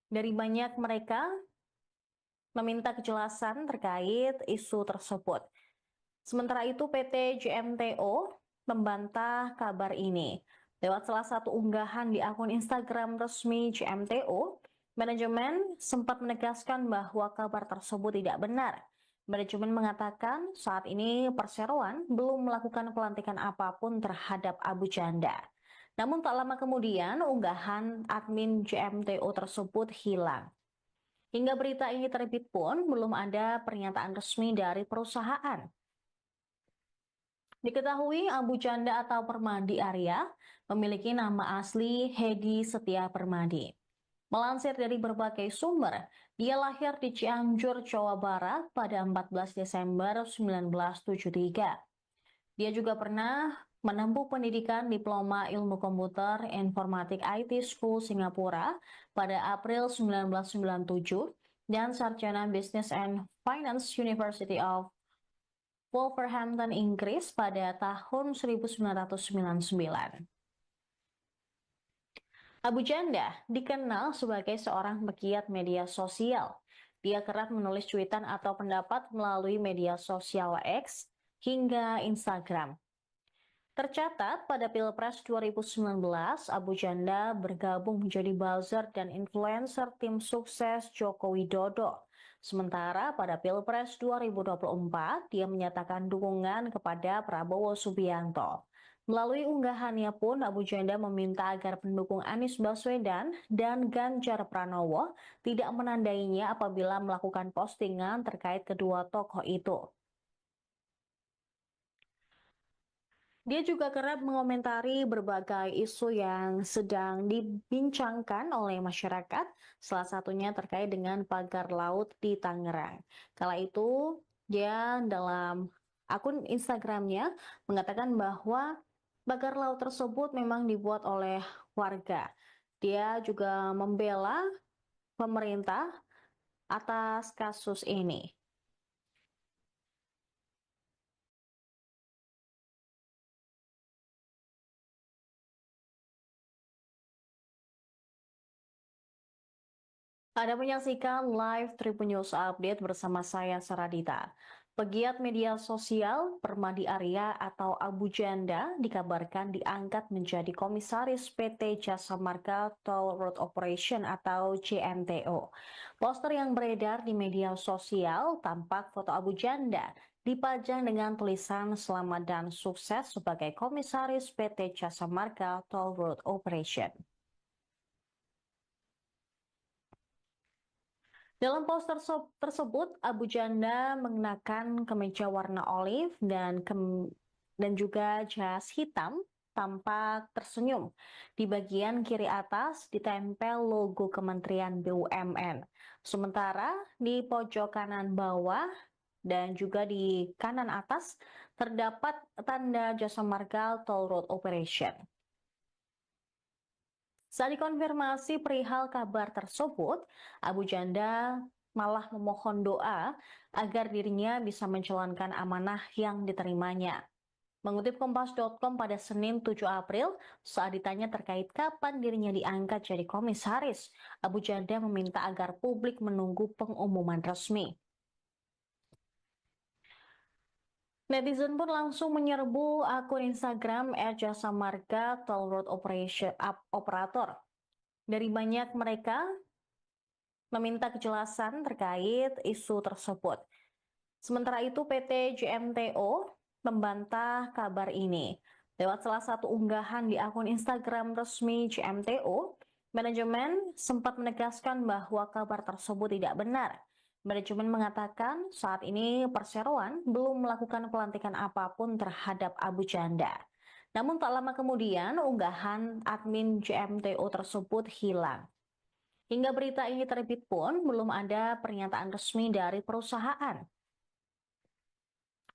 [SPEAKER 1] Dari banyak mereka meminta kejelasan terkait isu tersebut. Sementara itu PT JMTO membantah kabar ini. Lewat salah satu unggahan di akun Instagram resmi JMTO, manajemen sempat menegaskan bahwa kabar tersebut tidak benar. Manajemen mengatakan saat ini perseroan belum melakukan pelantikan apapun terhadap Abu Janda. Namun tak lama kemudian unggahan admin JMTO tersebut hilang. Hingga berita ini terbit pun belum ada pernyataan resmi dari perusahaan. Diketahui Abu Janda atau Permadi Arya memiliki nama asli Hedi Setia Permadi. Melansir dari berbagai sumber, dia lahir di Cianjur, Jawa Barat pada 14 Desember 1973. Dia juga pernah menempuh pendidikan Diploma Ilmu Komputer Informatik IT School Singapura pada April 1997 dan Sarjana Business and Finance University of Wolverhampton, Inggris pada tahun 1999. Abu Janda dikenal sebagai seorang pegiat media sosial. Dia kerap menulis cuitan atau pendapat melalui media sosial X hingga Instagram. Tercatat pada Pilpres 2019, Abu Janda bergabung menjadi buzzer dan influencer tim sukses Joko Widodo. Sementara pada Pilpres 2024, dia menyatakan dukungan kepada Prabowo Subianto. Melalui unggahannya pun, Abu Janda meminta agar pendukung Anies Baswedan dan Ganjar Pranowo tidak menandainya apabila melakukan postingan terkait kedua tokoh itu. Dia juga kerap mengomentari berbagai isu yang sedang dibincangkan oleh masyarakat, salah satunya terkait dengan pagar laut di Tangerang. Kala itu, dia dalam akun Instagramnya mengatakan bahwa pagar laut tersebut memang dibuat oleh warga. Dia juga membela pemerintah atas kasus ini. Anda menyaksikan live Tribun News Update bersama saya Saradita. Pegiat media sosial Permadi Arya atau Abu Janda dikabarkan diangkat menjadi komisaris PT Jasa Marga Toll Road Operation atau JMTO. Poster yang beredar di media sosial tampak foto Abu Janda dipajang dengan tulisan "Selamat dan sukses sebagai Komisaris PT Jasa Marga Toll Road Operation". Dalam poster tersebut, Abu Janda mengenakan kemeja warna olive dan juga jas hitam, tampak tersenyum. Di bagian kiri atas ditempel logo Kementerian BUMN. Sementara di pojok kanan bawah dan juga di kanan atas terdapat tanda Jasa Marga Toll Road Operation. Saat dikonfirmasi perihal kabar tersebut, Abu Janda malah memohon doa agar dirinya bisa menjalankan amanah yang diterimanya. Mengutip Kompas.com pada Senin 7 April, saat ditanya terkait kapan dirinya diangkat jadi komisaris, Abu Janda meminta agar publik menunggu pengumuman resmi. Netizen pun langsung menyerbu akun Instagram @jasa marga Toll Road Operator. Dari banyak mereka meminta kejelasan terkait isu tersebut. Sementara itu PT JMTO membantah kabar ini. Lewat salah satu unggahan di akun Instagram resmi JMTO, manajemen sempat menegaskan bahwa kabar tersebut tidak benar. Manajemen mengatakan saat ini Perseroan belum melakukan pelantikan apapun terhadap Abu Janda. Namun tak lama kemudian unggahan admin JMTO tersebut hilang. Hingga berita ini terbit pun belum ada pernyataan resmi dari perusahaan.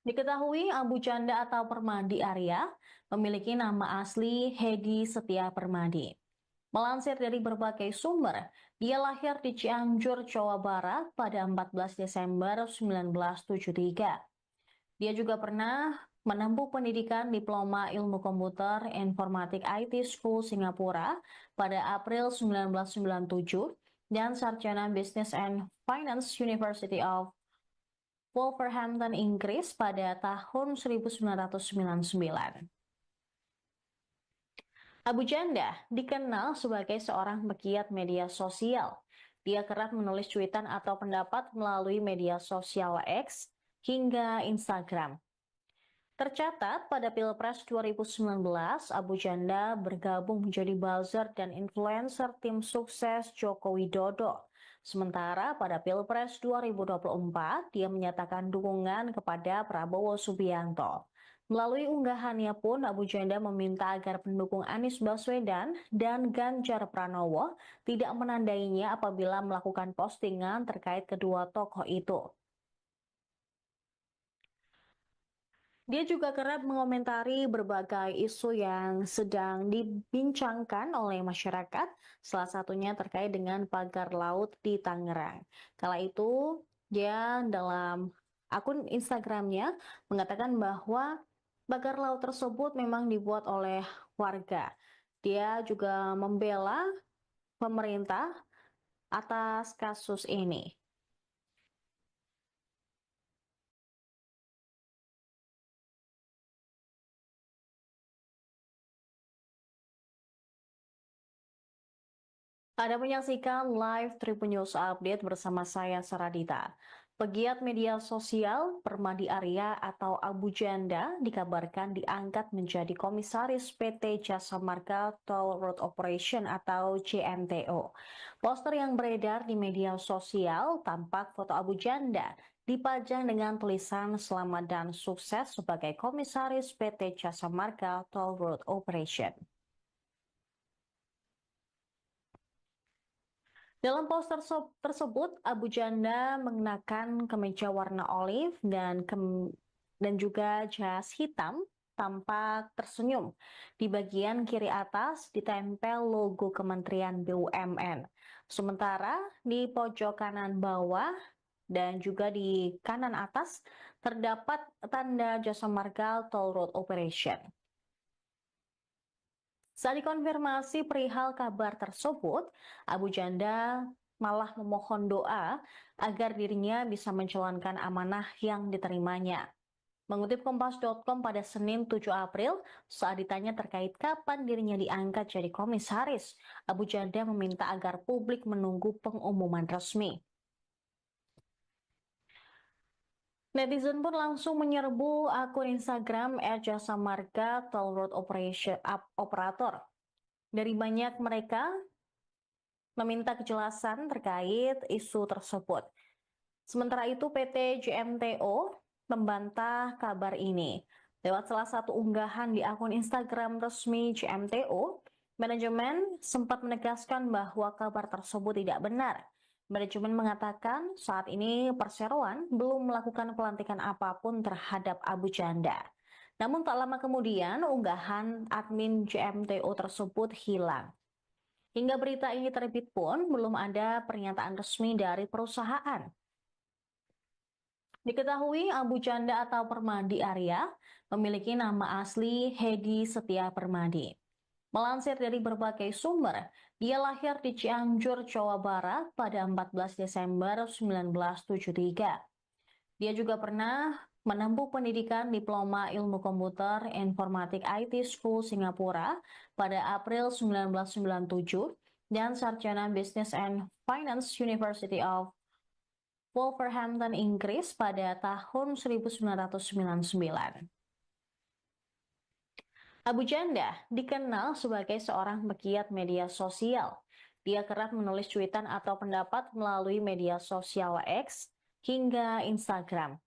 [SPEAKER 1] Diketahui Abu Janda atau Permadi Arya memiliki nama asli Hedi Setia Permadi. Melansir dari berbagai sumber, dia lahir di Cianjur, Jawa Barat pada 14 Desember 1973. Dia juga pernah menempuh pendidikan Diploma Ilmu Komputer Informatik IT School Singapura pada April 1997 dan Sarjana Business and Finance University of Wolverhampton, Inggris pada tahun 1999. Abu Janda dikenal sebagai seorang pegiat media sosial. Dia kerap menulis cuitan atau pendapat melalui media sosial X hingga Instagram. Tercatat pada Pilpres 2019, Abu Janda bergabung menjadi buzzer dan influencer tim sukses Joko Widodo. Sementara pada Pilpres 2024, dia menyatakan dukungan kepada Prabowo Subianto. Melalui unggahannya pun, Abu Janda meminta agar pendukung Anies Baswedan dan Ganjar Pranowo tidak menandainya apabila melakukan postingan terkait kedua tokoh itu. Dia juga kerap mengomentari berbagai isu yang sedang dibincangkan oleh masyarakat, salah satunya terkait dengan pagar laut di Tangerang. Kala itu, dia dalam akun Instagramnya mengatakan bahwa pagar laut tersebut memang dibuat oleh warga. Dia juga membela pemerintah atas kasus ini. Anda menyaksikan live Tribun News Update bersama saya Saradita. Pegiat media sosial Permadi Arya atau Abu Janda dikabarkan diangkat menjadi komisaris PT Jasa Marga Toll Road Operation atau JMTO. Poster yang beredar di media sosial tampak foto Abu Janda dipajang dengan tulisan "Selamat dan sukses sebagai Komisaris PT Jasa Marga Toll Road Operation". Dalam poster tersebut, Abu Janda mengenakan kemeja warna olive dan juga jas hitam, tampak tersenyum. Di bagian kiri atas ditempel logo Kementerian BUMN. Sementara di pojok kanan bawah dan juga di kanan atas terdapat tanda Jasa Marga Toll Road Operation. Saat dikonfirmasi perihal kabar tersebut, Abu Janda malah memohon doa agar dirinya bisa menjalankan amanah yang diterimanya. Mengutip Kompas.com pada Senin 7 April, saat ditanya terkait kapan dirinya diangkat jadi komisaris, Abu Janda meminta agar publik menunggu pengumuman resmi. Netizen pun langsung menyerbu akun Instagram @jasamarga Toll Road Operator. Dari banyak mereka meminta kejelasan terkait isu tersebut. Sementara itu PT JMTO membantah kabar ini. Lewat salah satu unggahan di akun Instagram resmi JMTO, manajemen sempat menegaskan bahwa kabar tersebut tidak benar. Manajemen mengatakan saat ini Perseroan belum melakukan pelantikan apapun terhadap Abu Janda. Namun tak lama kemudian unggahan admin JMTO tersebut hilang. Hingga berita ini terbit pun belum ada pernyataan resmi dari perusahaan. Diketahui Abu Janda atau Permadi Arya memiliki nama asli Hedi Setia Permadi. Melansir dari berbagai sumber, dia lahir di Cianjur, Jawa Barat pada 14 Desember 1973. Dia juga pernah menempuh pendidikan Diploma Ilmu Komputer Informatik IT School Singapura pada April 1997 dan Sarjana Business and Finance University of Wolverhampton, Inggris pada tahun 1999. Abu Janda dikenal sebagai seorang pegiat media sosial. Dia kerap menulis cuitan atau pendapat melalui media sosial X hingga Instagram.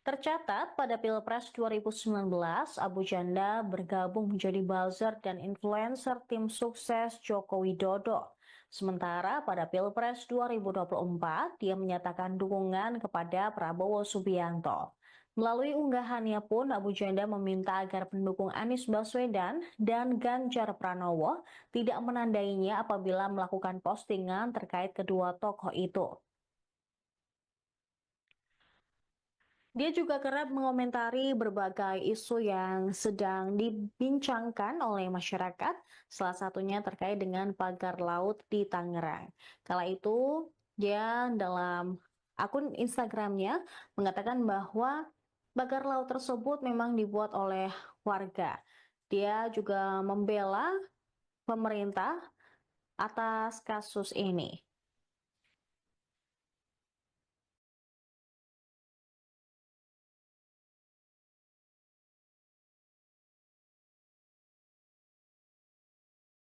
[SPEAKER 1] Tercatat pada Pilpres 2019, Abu Janda bergabung menjadi buzzer dan influencer tim sukses Joko Widodo. Sementara pada Pilpres 2024, dia menyatakan dukungan kepada Prabowo Subianto. Melalui unggahannya pun, Abu Janda meminta agar pendukung Anies Baswedan dan Ganjar Pranowo tidak menandainya apabila melakukan postingan terkait kedua tokoh itu. Dia juga kerap mengomentari berbagai isu yang sedang dibincangkan oleh masyarakat, salah satunya terkait dengan pagar laut di Tangerang. Kala itu, dia dalam akun Instagramnya mengatakan bahwa pagar laut tersebut memang dibuat oleh warga. Dia juga membela pemerintah atas kasus ini.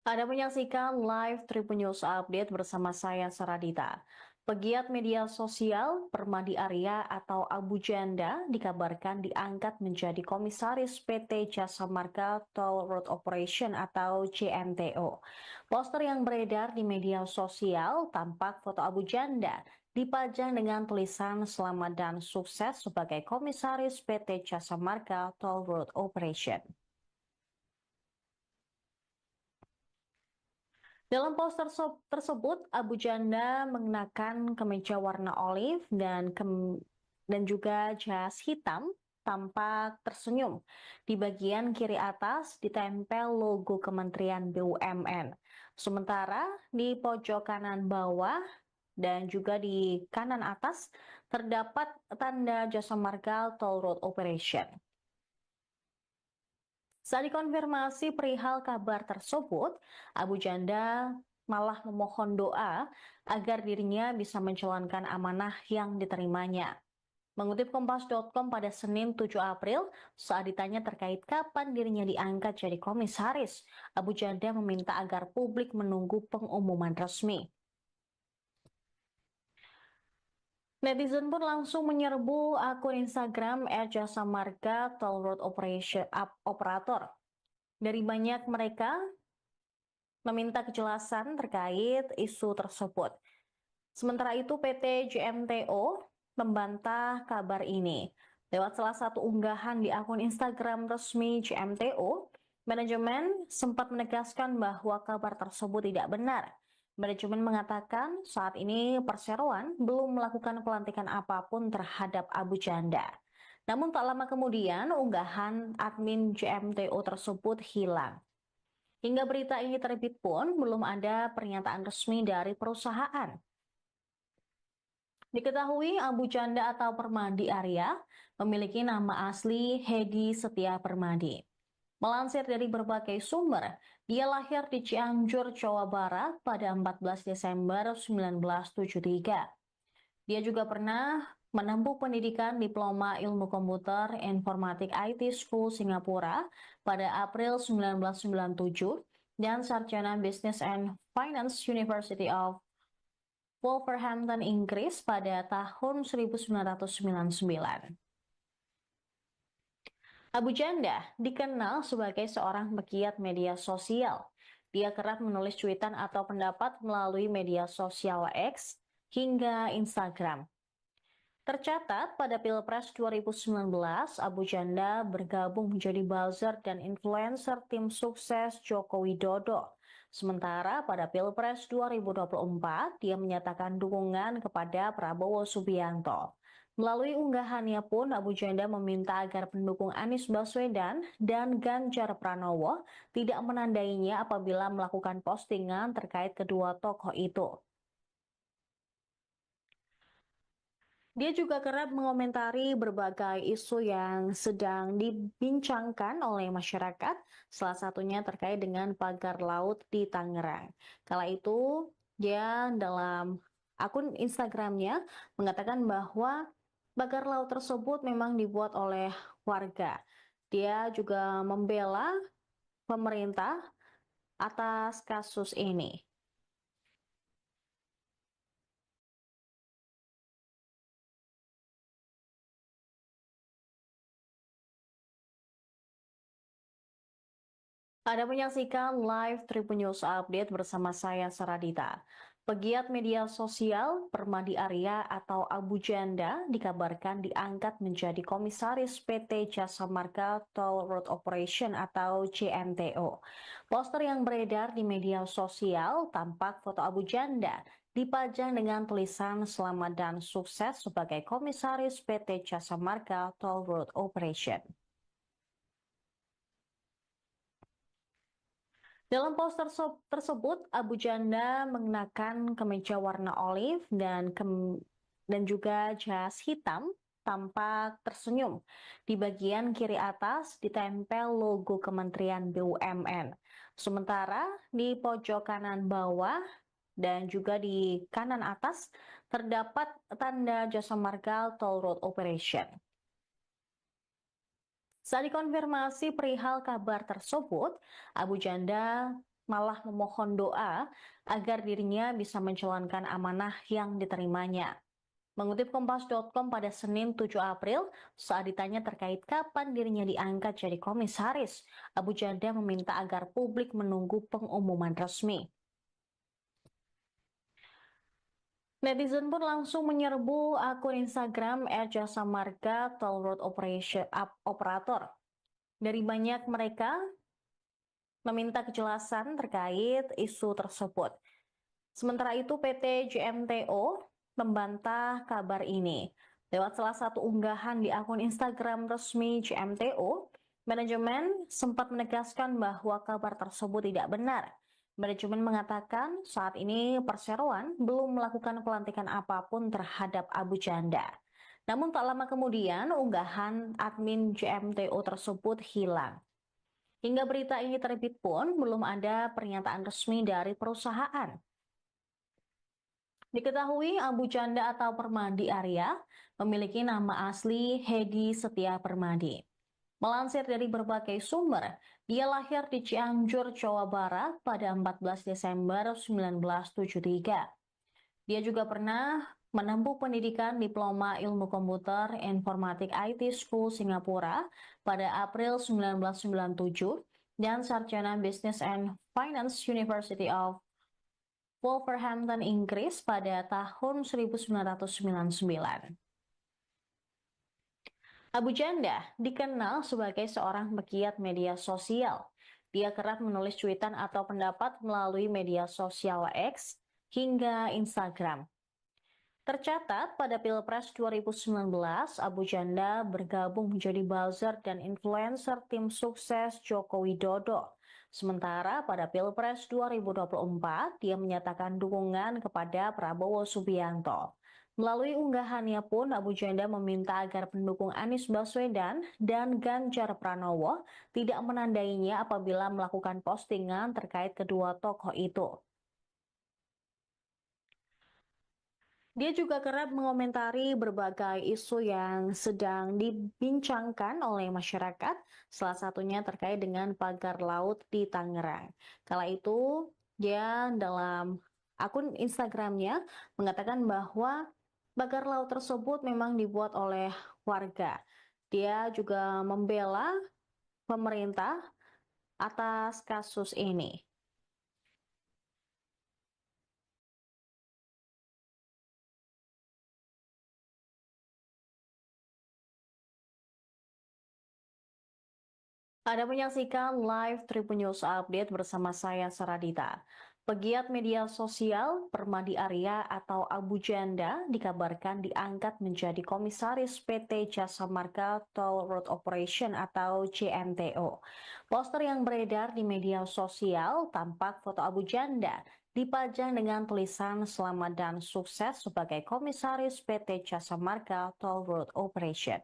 [SPEAKER 1] Anda menyaksikan live Tribun News Update bersama saya Saradita. Pegiat media sosial Permadi Arya atau Abu Janda dikabarkan diangkat menjadi komisaris PT Jasa Marga Toll Road Operation atau JMTO. Poster yang beredar di media sosial tampak foto Abu Janda dipajang dengan tulisan selamat dan sukses sebagai komisaris PT Jasa Marga Toll Road Operation. Dalam poster tersebut, Abu Janda mengenakan kemeja warna olive dan juga jas hitam, tampak tersenyum. Di bagian kiri atas ditempel logo Kementerian BUMN. Sementara di pojok kanan bawah dan juga di kanan atas terdapat tanda Jasa Marga Toll Road Operation. Saat dikonfirmasi perihal kabar tersebut, Abu Janda malah memohon doa agar dirinya bisa menjalankan amanah yang diterimanya. Mengutip Kompas.com pada Senin 7 April, saat ditanya terkait kapan dirinya diangkat jadi komisaris, Abu Janda meminta agar publik menunggu pengumuman resmi. Netizen pun langsung menyerbu akun Instagram @jasamarga Toll Road Operator. Dari banyak mereka meminta kejelasan terkait isu tersebut. Sementara itu PT JMTO membantah kabar ini. Lewat salah satu unggahan di akun Instagram resmi JMTO, manajemen sempat menegaskan bahwa kabar tersebut tidak benar. Manajemen mengatakan saat ini Perseroan belum melakukan pelantikan apapun terhadap Abu Janda. Namun tak lama kemudian unggahan admin JMTO tersebut hilang. Hingga berita ini terbit pun belum ada pernyataan resmi dari perusahaan. Diketahui Abu Janda atau Permadi Arya memiliki nama asli Hedi Setia Permadi. Melansir dari berbagai sumber, dia lahir di Cianjur, Jawa Barat pada 14 Desember 1973. Dia juga pernah menempuh pendidikan Diploma Ilmu Komputer Informatik IT School Singapura pada April 1997 dan sarjana Business and Finance University of Wolverhampton, Inggris pada tahun 1999. Abu Janda dikenal sebagai seorang pegiat media sosial. Dia kerap menulis cuitan atau pendapat melalui media sosial X hingga Instagram. Tercatat pada Pilpres 2019, Abu Janda bergabung menjadi buzzer dan influencer tim sukses Joko Widodo. Sementara pada Pilpres 2024, dia menyatakan dukungan kepada Prabowo Subianto. Melalui unggahannya pun, Abu Janda meminta agar pendukung Anies Baswedan dan Ganjar Pranowo tidak menandainya apabila melakukan postingan terkait kedua tokoh itu. Dia juga kerap mengomentari berbagai isu yang sedang dibincangkan oleh masyarakat, salah satunya terkait dengan pagar laut di Tangerang. Kala itu, dia dalam akun Instagramnya mengatakan bahwa pagar laut tersebut memang dibuat oleh warga. Dia juga membela pemerintah atas kasus ini. Anda menyaksikan live Tribun News Update bersama saya Saradita. Pegiat media sosial Permadi Arya atau Abu Janda dikabarkan diangkat menjadi komisaris PT Jasa Marga Toll Road Operation atau JMTO. Poster yang beredar di media sosial tampak foto Abu Janda dipajang dengan tulisan selamat dan sukses sebagai komisaris PT Jasa Marga Toll Road Operation. Dalam poster tersebut, Abu Janda mengenakan kemeja warna olive dan juga jas hitam, tampak tersenyum. Di bagian kiri atas ditempel logo Kementerian BUMN. Sementara di pojok kanan bawah dan juga di kanan atas terdapat tanda Jasa Marga Toll Road Operation. Saat dikonfirmasi perihal kabar tersebut, Abu Janda malah memohon doa agar dirinya bisa menjalankan amanah yang diterimanya. Mengutip Kompas.com pada Senin 7 April, saat ditanya terkait kapan dirinya diangkat jadi komisaris, Abu Janda meminta agar publik menunggu pengumuman resmi. Netizen pun langsung menyerbu akun Instagram @jasa marga Toll Road Operator. Dari banyak mereka meminta kejelasan terkait isu tersebut. Sementara itu PT JMTO membantah kabar ini. Lewat salah satu unggahan di akun Instagram resmi JMTO, manajemen sempat menegaskan bahwa kabar tersebut tidak benar. Manajemen mengatakan saat ini Perseroan belum melakukan pelantikan apapun terhadap Abu Janda. Namun tak lama kemudian unggahan admin JMTO tersebut hilang. Hingga berita ini terbit pun belum ada pernyataan resmi dari perusahaan. Diketahui Abu Janda atau Permadi Arya memiliki nama asli Hedi Setia Permadi. Melansir dari berbagai sumber, dia lahir di Cianjur, Jawa Barat pada 14 Desember 1973. Dia juga pernah menempuh pendidikan Diploma Ilmu Komputer Informatik IT School Singapura pada April 1997 dan sarjana Business and Finance University of Wolverhampton, Inggris pada tahun 1999. Abu Janda dikenal sebagai seorang pegiat media sosial. Dia kerap menulis cuitan atau pendapat melalui media sosial X hingga Instagram. Tercatat pada Pilpres 2019, Abu Janda bergabung menjadi buzzer dan influencer tim sukses Joko Widodo. Sementara pada Pilpres 2024, dia menyatakan dukungan kepada Prabowo Subianto. Melalui unggahannya pun, Abu Janda meminta agar pendukung Anies Baswedan dan Ganjar Pranowo tidak menandainya apabila melakukan postingan terkait kedua tokoh itu. Dia juga kerap mengomentari berbagai isu yang sedang dibincangkan oleh masyarakat, salah satunya terkait dengan pagar laut di Tangerang. Kala itu, dia dalam akun Instagramnya mengatakan bahwa pagar laut tersebut memang dibuat oleh warga. Dia juga membela pemerintah atas kasus ini. Anda menyaksikan live Tribun News Update bersama saya Saradita. Pegiat media sosial Permadi Arya atau Abu Janda dikabarkan diangkat menjadi komisaris PT Jasa Marga Toll Road Operation atau JMTO. Poster yang beredar di media sosial tampak foto Abu Janda dipajang dengan tulisan selamat dan sukses sebagai komisaris PT Jasa Marga Toll Road Operation.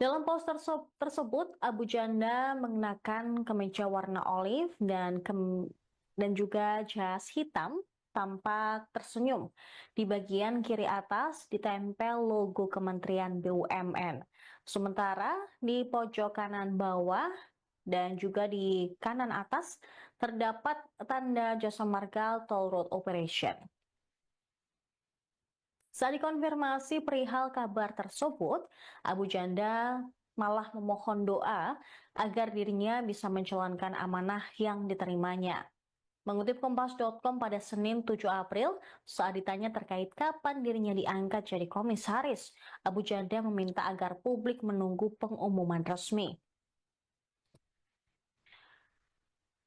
[SPEAKER 1] Dalam poster tersebut, Abu Janda mengenakan kemeja warna olive dan juga jas hitam, tampak tersenyum. Di bagian kiri atas ditempel logo Kementerian BUMN. Sementara di pojok kanan bawah dan juga di kanan atas terdapat tanda Jasa Marga Toll Road Operation. Saat dikonfirmasi perihal kabar tersebut, Abu Janda malah memohon doa agar dirinya bisa menjalankan amanah yang diterimanya. Mengutip Kompas.com pada Senin 7 April, saat ditanya terkait kapan dirinya diangkat jadi komisaris, Abu Janda meminta agar publik menunggu pengumuman resmi.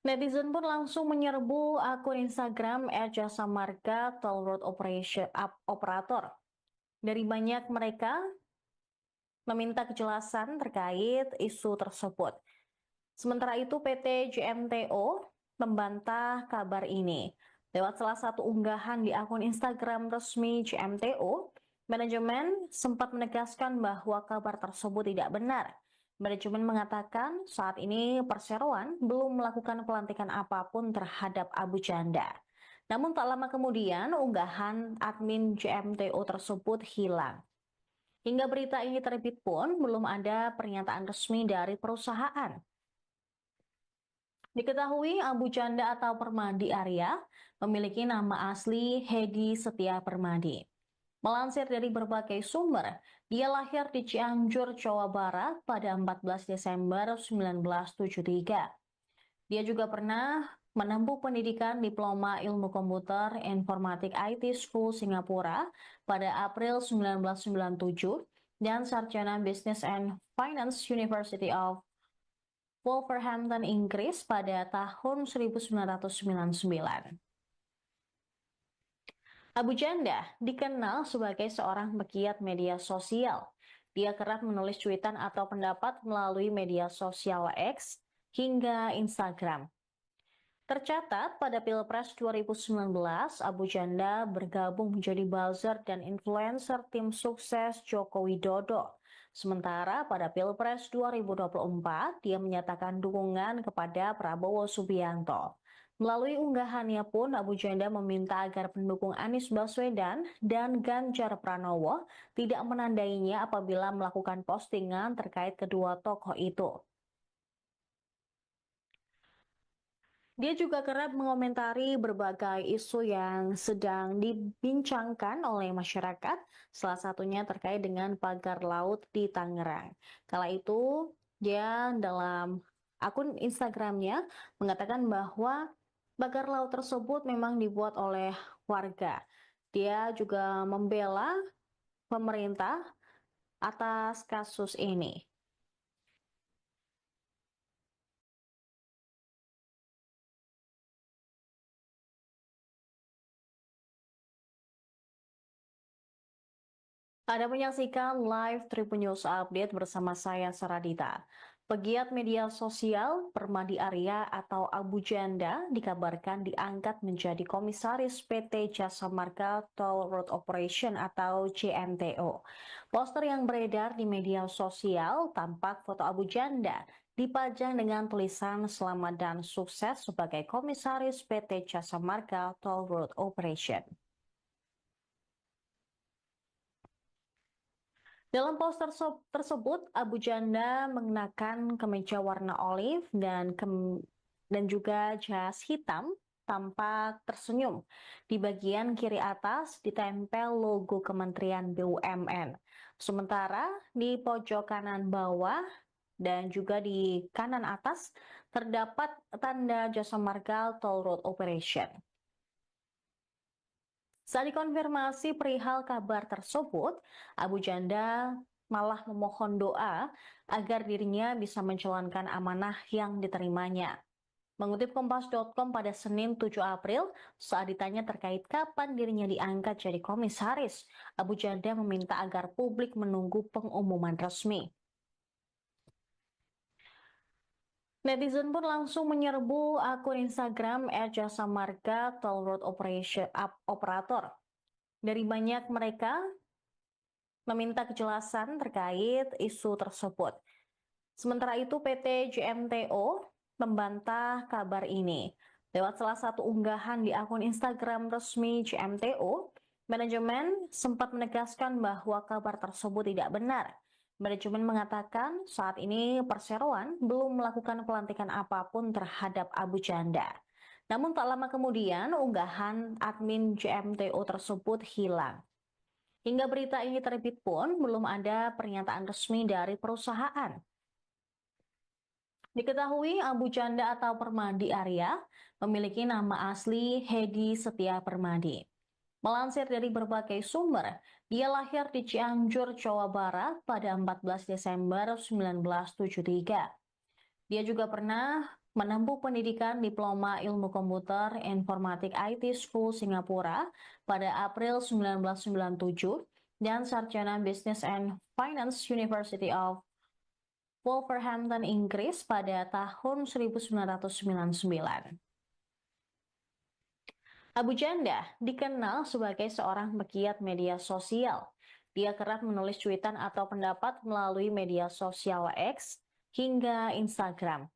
[SPEAKER 1] Netizen pun langsung menyerbu akun Instagram @jasa marga Toll Road Operator. Dari banyak mereka meminta kejelasan terkait isu tersebut. Sementara itu PT JMTO membantah kabar ini. Lewat salah satu unggahan di akun Instagram resmi JMTO, manajemen sempat menegaskan bahwa kabar tersebut tidak benar. Manajemen mengatakan saat ini perseroan belum melakukan pelantikan apapun terhadap Abu Janda. Namun tak lama kemudian unggahan admin JMTO tersebut hilang. Hingga berita ini terbit pun belum ada pernyataan resmi dari perusahaan. Diketahui Abu Janda atau Permadi Arya memiliki nama asli Hedi Setia Permadi. Melansir dari berbagai sumber, dia lahir di Cianjur, Jawa Barat pada 14 Desember 1973. Dia juga pernah menempuh pendidikan Diploma Ilmu Komputer Informatik IT School Singapura pada April 1997 dan Sarjana Business and Finance University of Wolverhampton, Inggris pada tahun 1999. Abu Janda dikenal sebagai seorang pegiat media sosial. Dia kerap menulis cuitan atau pendapat melalui media sosial X hingga Instagram. Tercatat pada Pilpres 2019, Abu Janda bergabung menjadi buzzer dan influencer tim sukses Joko Widodo. Sementara pada Pilpres 2024, dia menyatakan dukungan kepada Prabowo Subianto. Melalui unggahannya pun, Abu Janda meminta agar pendukung Anies Baswedan dan Ganjar Pranowo tidak menandainya apabila melakukan postingan terkait kedua tokoh itu. Dia juga kerap mengomentari berbagai isu yang sedang dibincangkan oleh masyarakat, salah satunya terkait dengan pagar laut di Tangerang. Kala itu, dia dalam akun Instagramnya mengatakan bahwa pagar laut tersebut memang dibuat oleh warga. Dia juga membela pemerintah atas kasus ini. Anda menyaksikan live Tribun News Update bersama saya Saradita. Pegiat media sosial Permadi Arya atau Abu Janda dikabarkan diangkat menjadi komisaris PT Jasa Marga Toll Road Operation atau JMTO. Poster yang beredar di media sosial tampak foto Abu Janda dipajang dengan tulisan "Selamat dan sukses sebagai Komisaris PT Jasa Marga Toll Road Operation". Dalam poster tersebut, Abu Janda mengenakan kemeja warna olive dan juga jas hitam, tampak tersenyum. Di bagian kiri atas ditempel logo Kementerian BUMN. Sementara di pojok kanan bawah dan juga di kanan atas terdapat tanda Jasa Marga Toll Road Operation. Saat dikonfirmasi perihal kabar tersebut, Abu Janda malah memohon doa agar dirinya bisa menjalankan amanah yang diterimanya. Mengutip Kompas.com pada Senin 7 April, saat ditanya terkait kapan dirinya diangkat jadi komisaris, Abu Janda meminta agar publik menunggu pengumuman resmi. Netizen pun langsung menyerbu akun Instagram @jasamarga Toll Road Operator. Dari banyak mereka meminta kejelasan terkait isu tersebut. Sementara itu PT JMTO membantah kabar ini. Lewat salah satu unggahan di akun Instagram resmi JMTO, manajemen sempat menegaskan bahwa kabar tersebut tidak benar. Manajemen mengatakan saat ini Perseroan belum melakukan pelantikan apapun terhadap Abu Janda. Namun tak lama kemudian unggahan admin JMTO tersebut hilang. Hingga berita ini terbit pun belum ada pernyataan resmi dari perusahaan. Diketahui Abu Janda atau Permadi Arya memiliki nama asli Hedi Setia Permadi. Melansir dari berbagai sumber, dia lahir di Cianjur, Jawa Barat pada 14 Desember 1973. Dia juga pernah menempuh pendidikan Diploma Ilmu Komputer Informatik IT School Singapura pada April 1997 dan Sarjana Business and Finance University of Wolverhampton, Inggris pada tahun 1999. Abu Janda dikenal sebagai seorang pegiat media sosial. Dia kerap menulis cuitan atau pendapat melalui media sosial X hingga Instagram.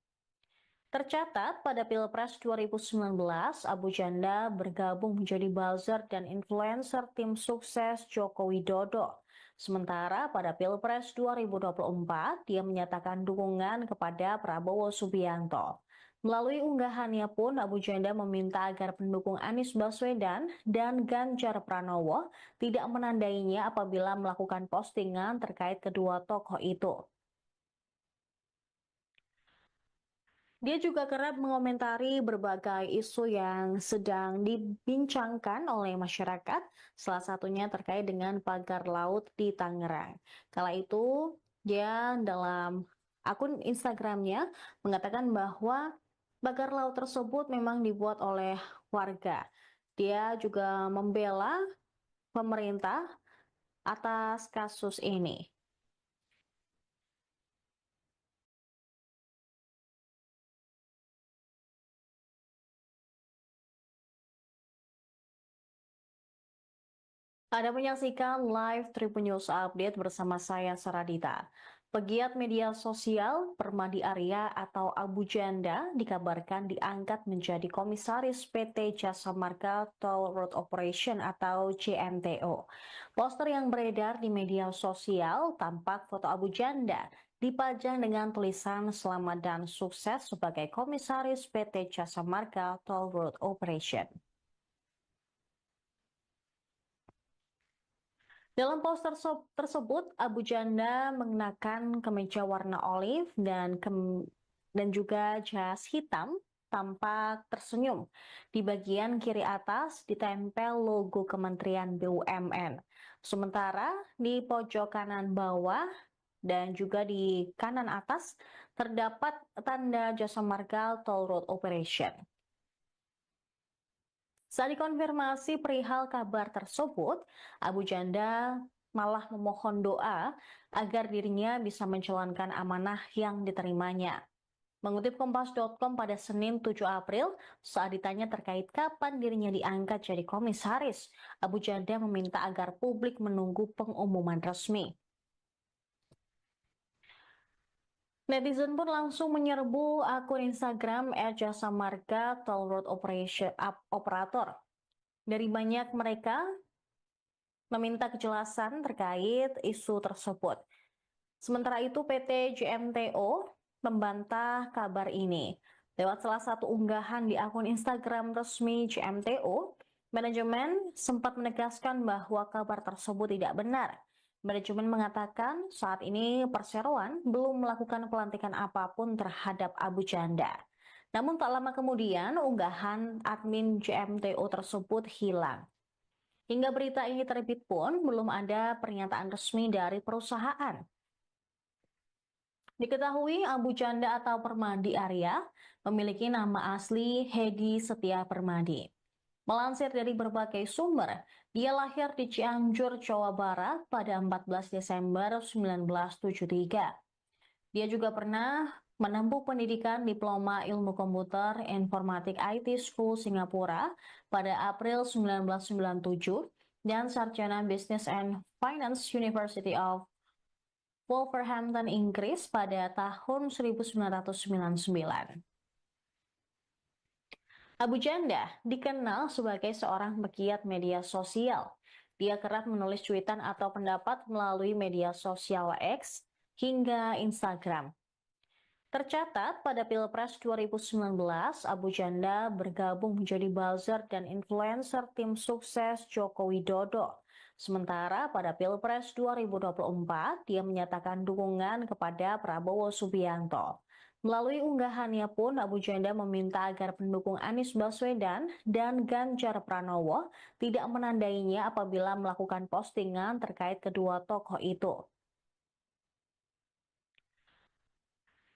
[SPEAKER 1] Tercatat pada Pilpres 2019, Abu Janda bergabung menjadi buzzer dan influencer tim sukses Joko Widodo. Sementara pada Pilpres 2024, dia menyatakan dukungan kepada Prabowo Subianto. Melalui unggahannya pun, Abu Janda meminta agar pendukung Anies Baswedan dan Ganjar Pranowo tidak menandainya apabila melakukan postingan terkait kedua tokoh itu. Dia juga kerap mengomentari berbagai isu yang sedang dibincangkan oleh masyarakat, salah satunya terkait dengan pagar laut di Tangerang. Kala itu, dia dalam akun Instagramnya mengatakan bahwa pagar laut tersebut memang dibuat oleh warga. Dia juga membela pemerintah atas kasus ini. Anda menyaksikan live Tribun News Update bersama saya Saradita. Pegiat media sosial Permadi Arya atau Abu Janda dikabarkan diangkat menjadi komisaris PT Jasa Marga Toll Road Operation atau JMTO. Poster yang beredar di media sosial tampak foto Abu Janda dipajang dengan tulisan "Selamat dan sukses sebagai Komisaris PT Jasa Marga Toll Road Operation". Dalam poster tersebut, Abu Janda mengenakan kemeja warna olive dan juga jas hitam, tampak tersenyum. Di bagian kiri atas ditempel logo Kementerian BUMN. Sementara di pojok kanan bawah dan juga di kanan atas terdapat tanda Jasa Marga Toll Road Operation. Saat dikonfirmasi perihal kabar tersebut, Abu Janda malah memohon doa agar dirinya bisa menjalankan amanah yang diterimanya. Mengutip Kompas.com pada Senin 7 April, saat ditanya terkait kapan dirinya diangkat jadi komisaris, Abu Janda meminta agar publik menunggu pengumuman resmi. Netizen pun langsung menyerbu akun Instagram @jasamarga Toll Road Operator. Dari banyak mereka meminta kejelasan terkait isu tersebut. Sementara itu PT JMTO membantah kabar ini. Lewat salah satu unggahan di akun Instagram resmi JMTO, manajemen sempat menegaskan bahwa kabar tersebut tidak benar. Manajemen mengatakan saat ini Perseroan belum melakukan pelantikan apapun terhadap Abu Janda. Namun tak lama kemudian unggahan admin JMTO tersebut hilang. Hingga berita ini terbit pun belum ada pernyataan resmi dari perusahaan. Diketahui Abu Janda atau Permadi Arya memiliki nama asli Hedi Setia Permadi. Melansir dari berbagai sumber, dia lahir di Cianjur, Jawa Barat pada 14 Desember 1973. Dia juga pernah menempuh pendidikan Diploma Ilmu Komputer Informatik IT School Singapura pada April 1997 dan Sarjana Business and Finance University of Wolverhampton, Inggris pada tahun 1999. Abu Janda dikenal sebagai seorang pegiat media sosial. Dia kerap menulis cuitan atau pendapat melalui media sosial X hingga Instagram. Tercatat pada Pilpres 2019, Abu Janda bergabung menjadi buzzer dan influencer tim sukses Joko Widodo. Sementara pada Pilpres 2024, dia menyatakan dukungan kepada Prabowo Subianto. Melalui unggahannya pun, Abu Janda meminta agar pendukung Anies Baswedan dan Ganjar Pranowo tidak menandainya apabila melakukan postingan terkait kedua tokoh itu.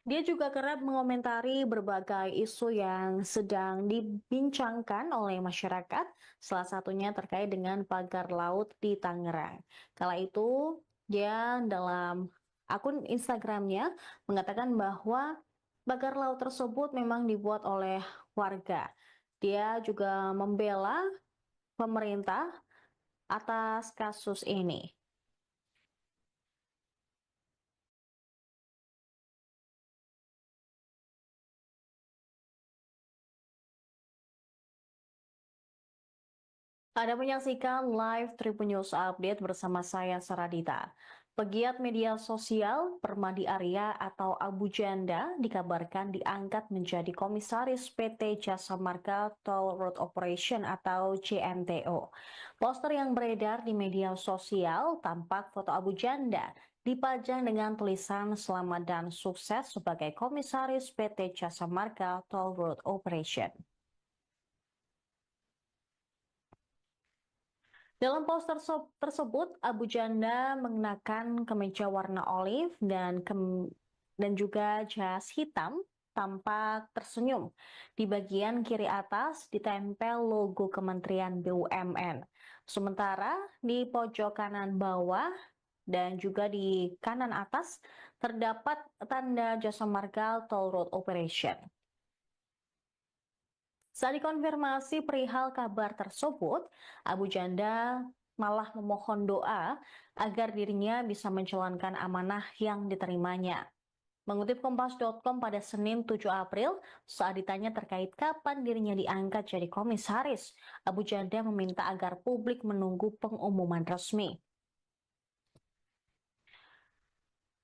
[SPEAKER 1] Dia juga kerap mengomentari berbagai isu yang sedang dibincangkan oleh masyarakat, salah satunya terkait dengan pagar laut di Tangerang. Kala itu, dia dalam akun Instagramnya mengatakan bahwa pagar laut tersebut memang dibuat oleh warga. Dia juga membela pemerintah atas kasus ini. Anda menyaksikan live Tribun News Update bersama saya Saradita. Pegiat media sosial Permadi Arya atau Abu Janda dikabarkan diangkat menjadi komisaris PT Jasa Marga Toll Road Operation atau JMTO. Poster yang beredar di media sosial tampak foto Abu Janda dipajang dengan tulisan selamat dan sukses sebagai komisaris PT Jasa Marga Toll Road Operation. Dalam poster tersebut, Abu Janda mengenakan kemeja warna olive dan juga jas hitam, tampak tersenyum. Di bagian kiri atas ditempel logo Kementerian BUMN. Sementara di pojok kanan bawah dan juga di kanan atas terdapat tanda Jasa Marga Toll Road Operation. Saat dikonfirmasi perihal kabar tersebut, Abu Janda malah memohon doa agar dirinya bisa menjalankan amanah yang diterimanya. Mengutip Kompas.com pada Senin 7 April, saat ditanya terkait kapan dirinya diangkat jadi komisaris, Abu Janda meminta agar publik menunggu pengumuman resmi.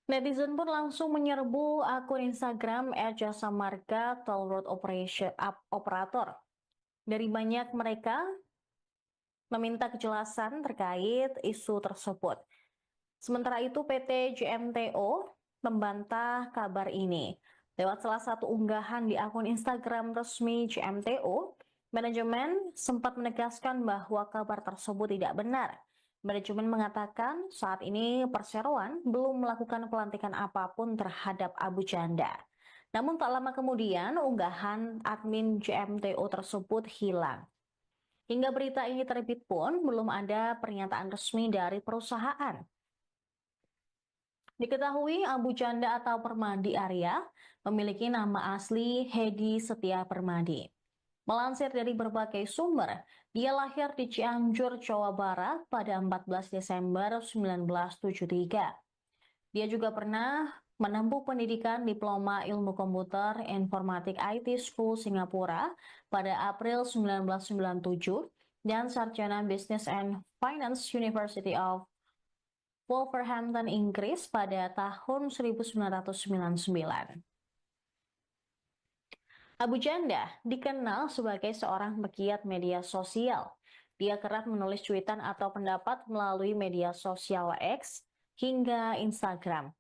[SPEAKER 1] Netizen pun langsung menyerbu akun Instagram @jasamarga Toll Road Operator. Dari banyak mereka meminta kejelasan terkait isu tersebut. Sementara itu PT JMTO membantah kabar ini. Lewat salah satu unggahan di akun Instagram resmi JMTO, manajemen sempat menegaskan bahwa kabar tersebut tidak benar. Manajemen mengatakan saat ini Perseroan belum melakukan pelantikan apapun terhadap Abu Janda. Namun tak lama kemudian unggahan admin JMTO tersebut hilang. Hingga berita ini terbit pun belum ada pernyataan resmi dari perusahaan. Diketahui Abu Janda atau Permadi Arya memiliki nama asli Hedi Setia Permadi. Melansir dari berbagai sumber, dia lahir di Cianjur, Jawa Barat pada 14 Desember 1973. Dia juga pernah menempuh pendidikan Diploma Ilmu Komputer Informatik IT School Singapura pada April 1997 dan sarjana Business and Finance University of Wolverhampton, Inggris pada tahun 1999. Abu Janda dikenal sebagai seorang pegiat media sosial. Dia kerap menulis cuitan atau pendapat melalui media sosial X hingga Instagram.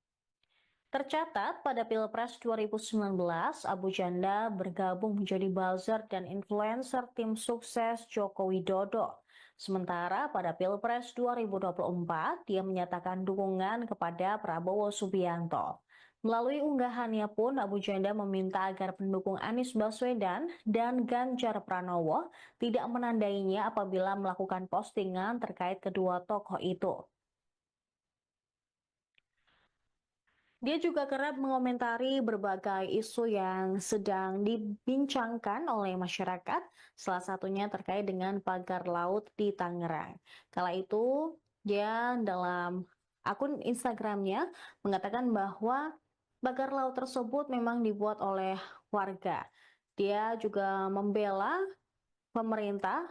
[SPEAKER 1] Tercatat pada Pilpres 2019, Abu Janda bergabung menjadi buzzer dan influencer tim sukses Joko Widodo. Sementara pada Pilpres 2024, dia menyatakan dukungan kepada Prabowo Subianto. Melalui unggahannya pun, Abu Janda meminta agar pendukung Anies Baswedan dan Ganjar Pranowo tidak menandainya apabila melakukan postingan terkait kedua tokoh itu. Dia juga kerap mengomentari berbagai isu yang sedang dibincangkan oleh masyarakat, salah satunya terkait dengan pagar laut di Tangerang. Kala itu, dia dalam akun Instagramnya mengatakan bahwa pagar laut tersebut memang dibuat oleh warga. Dia juga membela pemerintah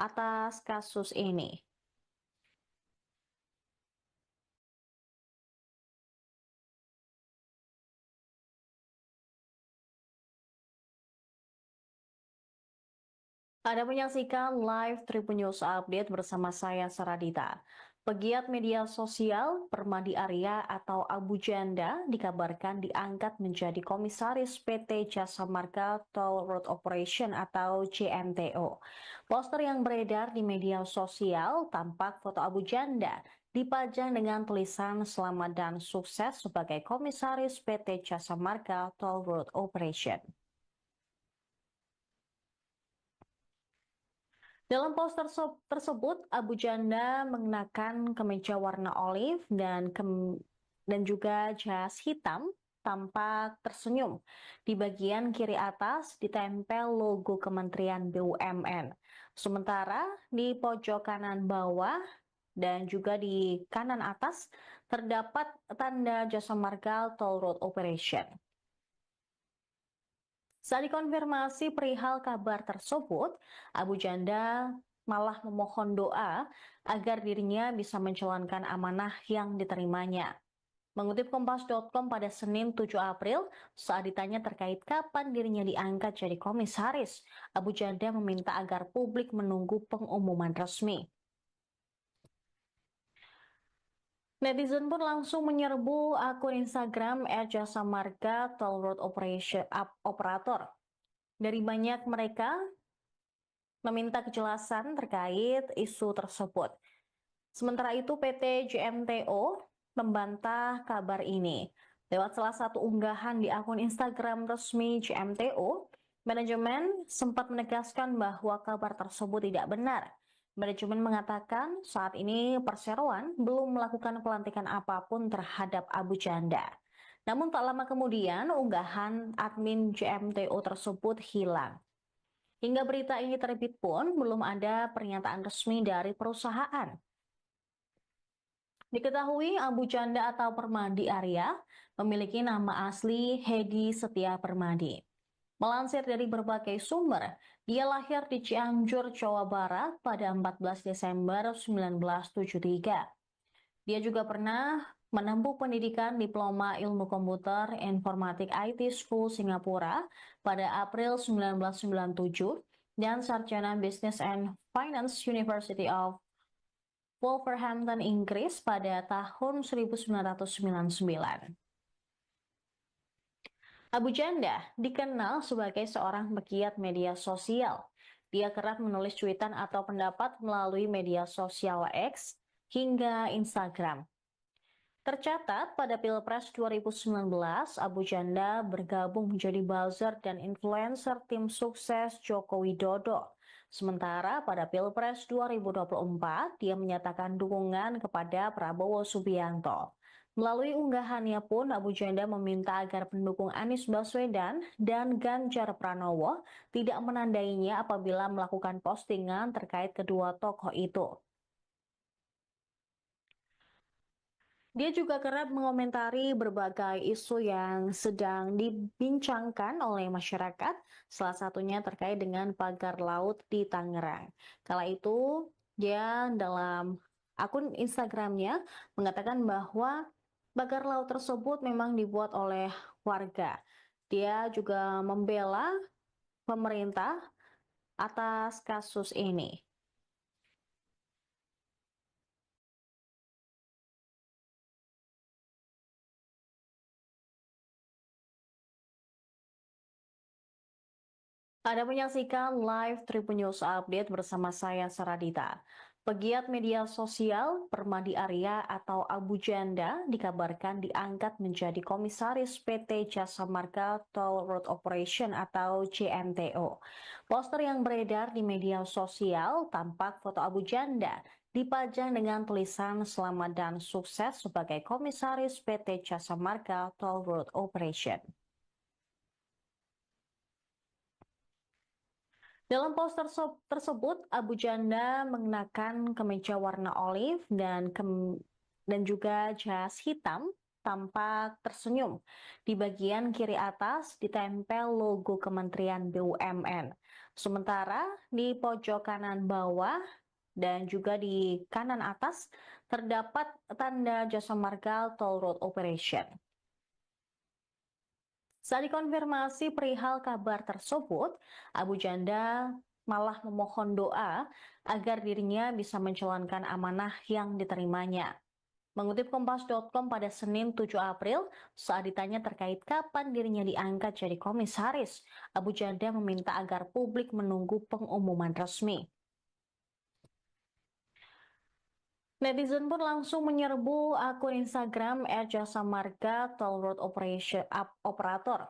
[SPEAKER 1] atas kasus ini. Anda menyaksikan live Tribun News Update bersama saya Saradita. Pegiat media sosial Permadi Arya atau Abu Janda dikabarkan diangkat menjadi komisaris PT Jasa Marga Toll Road Operation atau JMTO. Poster yang beredar di media sosial tampak foto Abu Janda dipajang dengan tulisan selamat dan sukses sebagai komisaris PT Jasa Marga Toll Road Operation. Dalam poster tersebut, Abu Janda mengenakan kemeja warna olive dan juga jas hitam, tampak tersenyum. Di bagian kiri atas ditempel logo Kementerian BUMN. Sementara di pojok kanan bawah dan juga di kanan atas terdapat tanda Jasa Marga Toll Road Operation. Saat dikonfirmasi perihal kabar tersebut, Abu Janda malah memohon doa agar dirinya bisa menjalankan amanah yang diterimanya. Mengutip Kompas.com pada Senin 7 April, saat ditanya terkait kapan dirinya diangkat jadi komisaris, Abu Janda meminta agar publik menunggu pengumuman resmi. Netizen pun langsung menyerbu akun Instagram @jasa marga Toll Road Operator. Dari banyak mereka meminta kejelasan terkait isu tersebut. Sementara itu PT JMTO membantah kabar ini. Lewat salah satu unggahan di akun Instagram resmi JMTO, manajemen sempat menegaskan bahwa kabar tersebut tidak benar. Manajemen mengatakan saat ini Perseroan belum melakukan pelantikan apapun terhadap Abu Janda. Namun tak lama kemudian unggahan admin JMTO tersebut hilang. Hingga berita ini terbit pun belum ada pernyataan resmi dari perusahaan. Diketahui Abu Janda atau Permadi Arya memiliki nama asli Hedi Setia Permadi. Melansir dari berbagai sumber, dia lahir di Cianjur, Jawa Barat pada 14 Desember 1973. Dia juga pernah menempuh pendidikan Diploma Ilmu Komputer Informatik IT School Singapura pada April 1997 dan sarjana Business and Finance University of Wolverhampton, Inggris pada tahun 1999. Abu Janda dikenal sebagai seorang pegiat media sosial. Dia kerap menulis cuitan atau pendapat melalui media sosial X hingga Instagram. Tercatat pada Pilpres 2019, Abu Janda bergabung menjadi buzzer dan influencer tim sukses Joko Widodo. Sementara pada Pilpres 2024, dia menyatakan dukungan kepada Prabowo Subianto. Melalui unggahannya pun, Abu Janda meminta agar pendukung Anies Baswedan dan Ganjar Pranowo tidak menandainya apabila melakukan postingan terkait kedua tokoh itu. Dia juga kerap mengomentari berbagai isu yang sedang dibincangkan oleh masyarakat, salah satunya terkait dengan pagar laut di Tangerang. Kala itu, dia dalam akun Instagramnya mengatakan bahwa pagar laut tersebut memang dibuat oleh warga. Dia juga membela pemerintah atas kasus ini. Anda menyaksikan live Tribun News Update bersama saya Saradita. Pegiat media sosial Permadi Arya atau Abu Janda dikabarkan diangkat menjadi komisaris PT Jasa Marga Toll Road Operation atau JMTO. Poster yang beredar di media sosial tampak foto Abu Janda dipajang dengan tulisan selamat dan sukses sebagai komisaris PT Jasa Marga Toll Road Operation. Dalam poster tersebut, Abu Janda mengenakan kemeja warna olive dan juga jas hitam, tampak tersenyum. Di bagian kiri atas ditempel logo Kementerian BUMN. Sementara di pojok kanan bawah dan juga di kanan atas terdapat tanda Jasa Marga Toll Road Operation. Saat dikonfirmasi perihal kabar tersebut, Abu Janda malah memohon doa agar dirinya bisa menjalankan amanah yang diterimanya. Mengutip Kompas.com pada Senin 7 April, saat ditanya terkait kapan dirinya diangkat jadi komisaris, Abu Janda meminta agar publik menunggu pengumuman resmi. Netizen pun langsung menyerbu akun Instagram @jasa marga Toll Road Operator.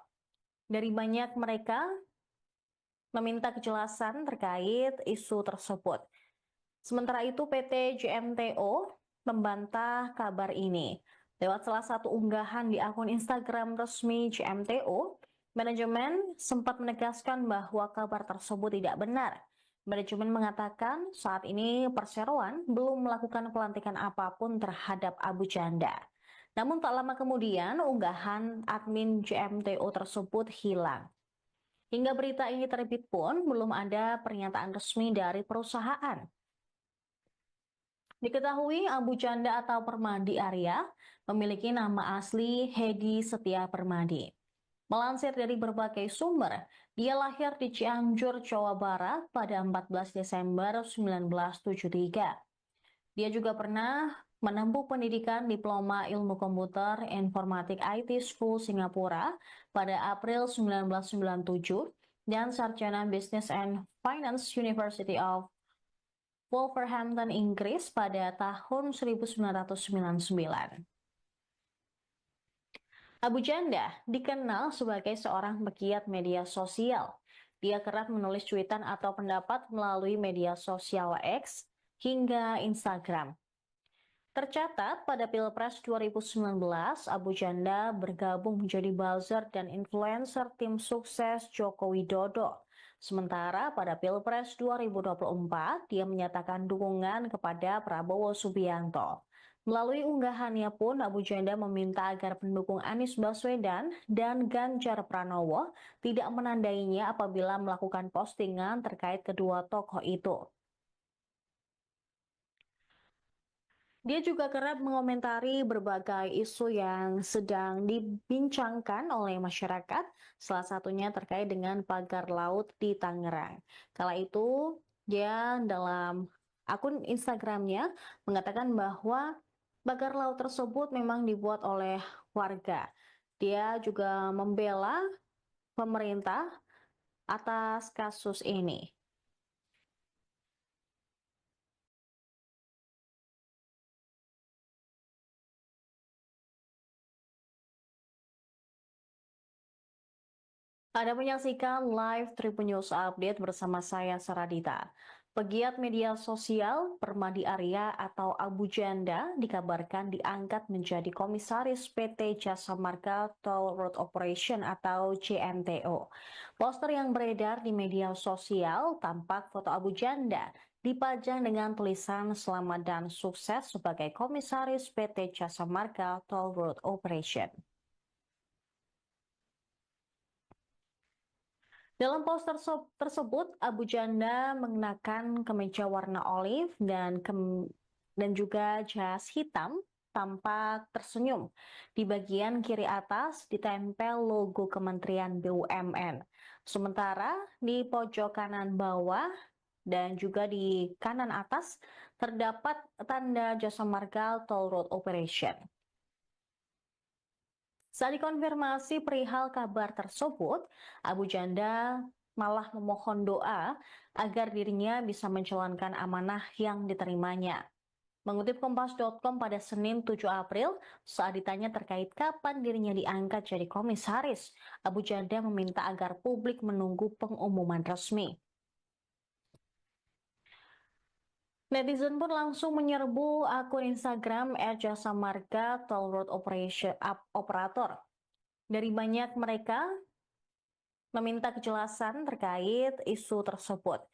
[SPEAKER 1] Dari banyak mereka meminta kejelasan terkait isu tersebut. Sementara itu PT JMTO membantah kabar ini. Lewat salah satu unggahan di akun Instagram resmi JMTO, manajemen sempat menegaskan bahwa kabar tersebut tidak benar. Manajemen mengatakan saat ini perseroan belum melakukan pelantikan apapun terhadap Abu Janda. Namun tak lama kemudian unggahan admin JMTO tersebut hilang. Hingga berita ini terbit pun belum ada pernyataan resmi dari perusahaan. Diketahui Abu Janda atau Permadi Arya memiliki nama asli Hedi Setia Permadi. Melansir dari berbagai sumber, dia lahir di Cianjur, Jawa Barat pada 14 Desember 1973. Dia juga pernah menempuh pendidikan Diploma Ilmu Komputer Informatik IT School Singapura pada April 1997 dan Sarjana Business and Finance University of Wolverhampton, Inggris pada tahun 1999. Abu Janda dikenal sebagai seorang pegiat media sosial. Dia kerap menulis cuitan atau pendapat melalui media sosial X hingga Instagram. Tercatat pada Pilpres 2019, Abu Janda bergabung menjadi buzzer dan influencer tim sukses Joko Widodo. Sementara pada Pilpres 2024, dia menyatakan dukungan kepada Prabowo Subianto. Melalui unggahannya pun, Abu Janda meminta agar pendukung Anies Baswedan dan Ganjar Pranowo tidak menandainya apabila melakukan postingan terkait kedua tokoh itu. Dia juga kerap mengomentari berbagai isu yang sedang dibincangkan oleh masyarakat, salah satunya terkait dengan pagar laut di Tangerang. Kala itu, dia dalam akun Instagramnya mengatakan bahwa pagar laut tersebut memang dibuat oleh warga. Dia juga membela pemerintah atas kasus ini. Anda menyaksikan live Tribun News Update bersama saya Saradita. Pegiat media sosial Permadi Arya atau Abu Janda dikabarkan diangkat menjadi komisaris PT Jasa Marga Toll Road Operation atau JMTO. Poster yang beredar di media sosial tampak foto Abu Janda dipajang dengan tulisan "Selamat dan sukses sebagai Komisaris PT Jasa Marga Toll Road Operation". Dalam poster tersebut, Abu Janda mengenakan kemeja warna olive dan juga jas hitam, tampak tersenyum. Di bagian kiri atas ditempel logo Kementerian BUMN. Sementara di pojok kanan bawah dan juga di kanan atas terdapat tanda Jasa Marga Toll Road Operation. Saat dikonfirmasi perihal kabar tersebut, Abu Janda malah memohon doa agar dirinya bisa menjalankan amanah yang diterimanya. Mengutip Kompas.com pada Senin 7 April, saat ditanya terkait kapan dirinya diangkat jadi komisaris, Abu Janda meminta agar publik menunggu pengumuman resmi. Netizen pun langsung menyerbu akun Instagram @jasamarga Toll Road Operator. Dari banyak mereka meminta kejelasan terkait isu tersebut.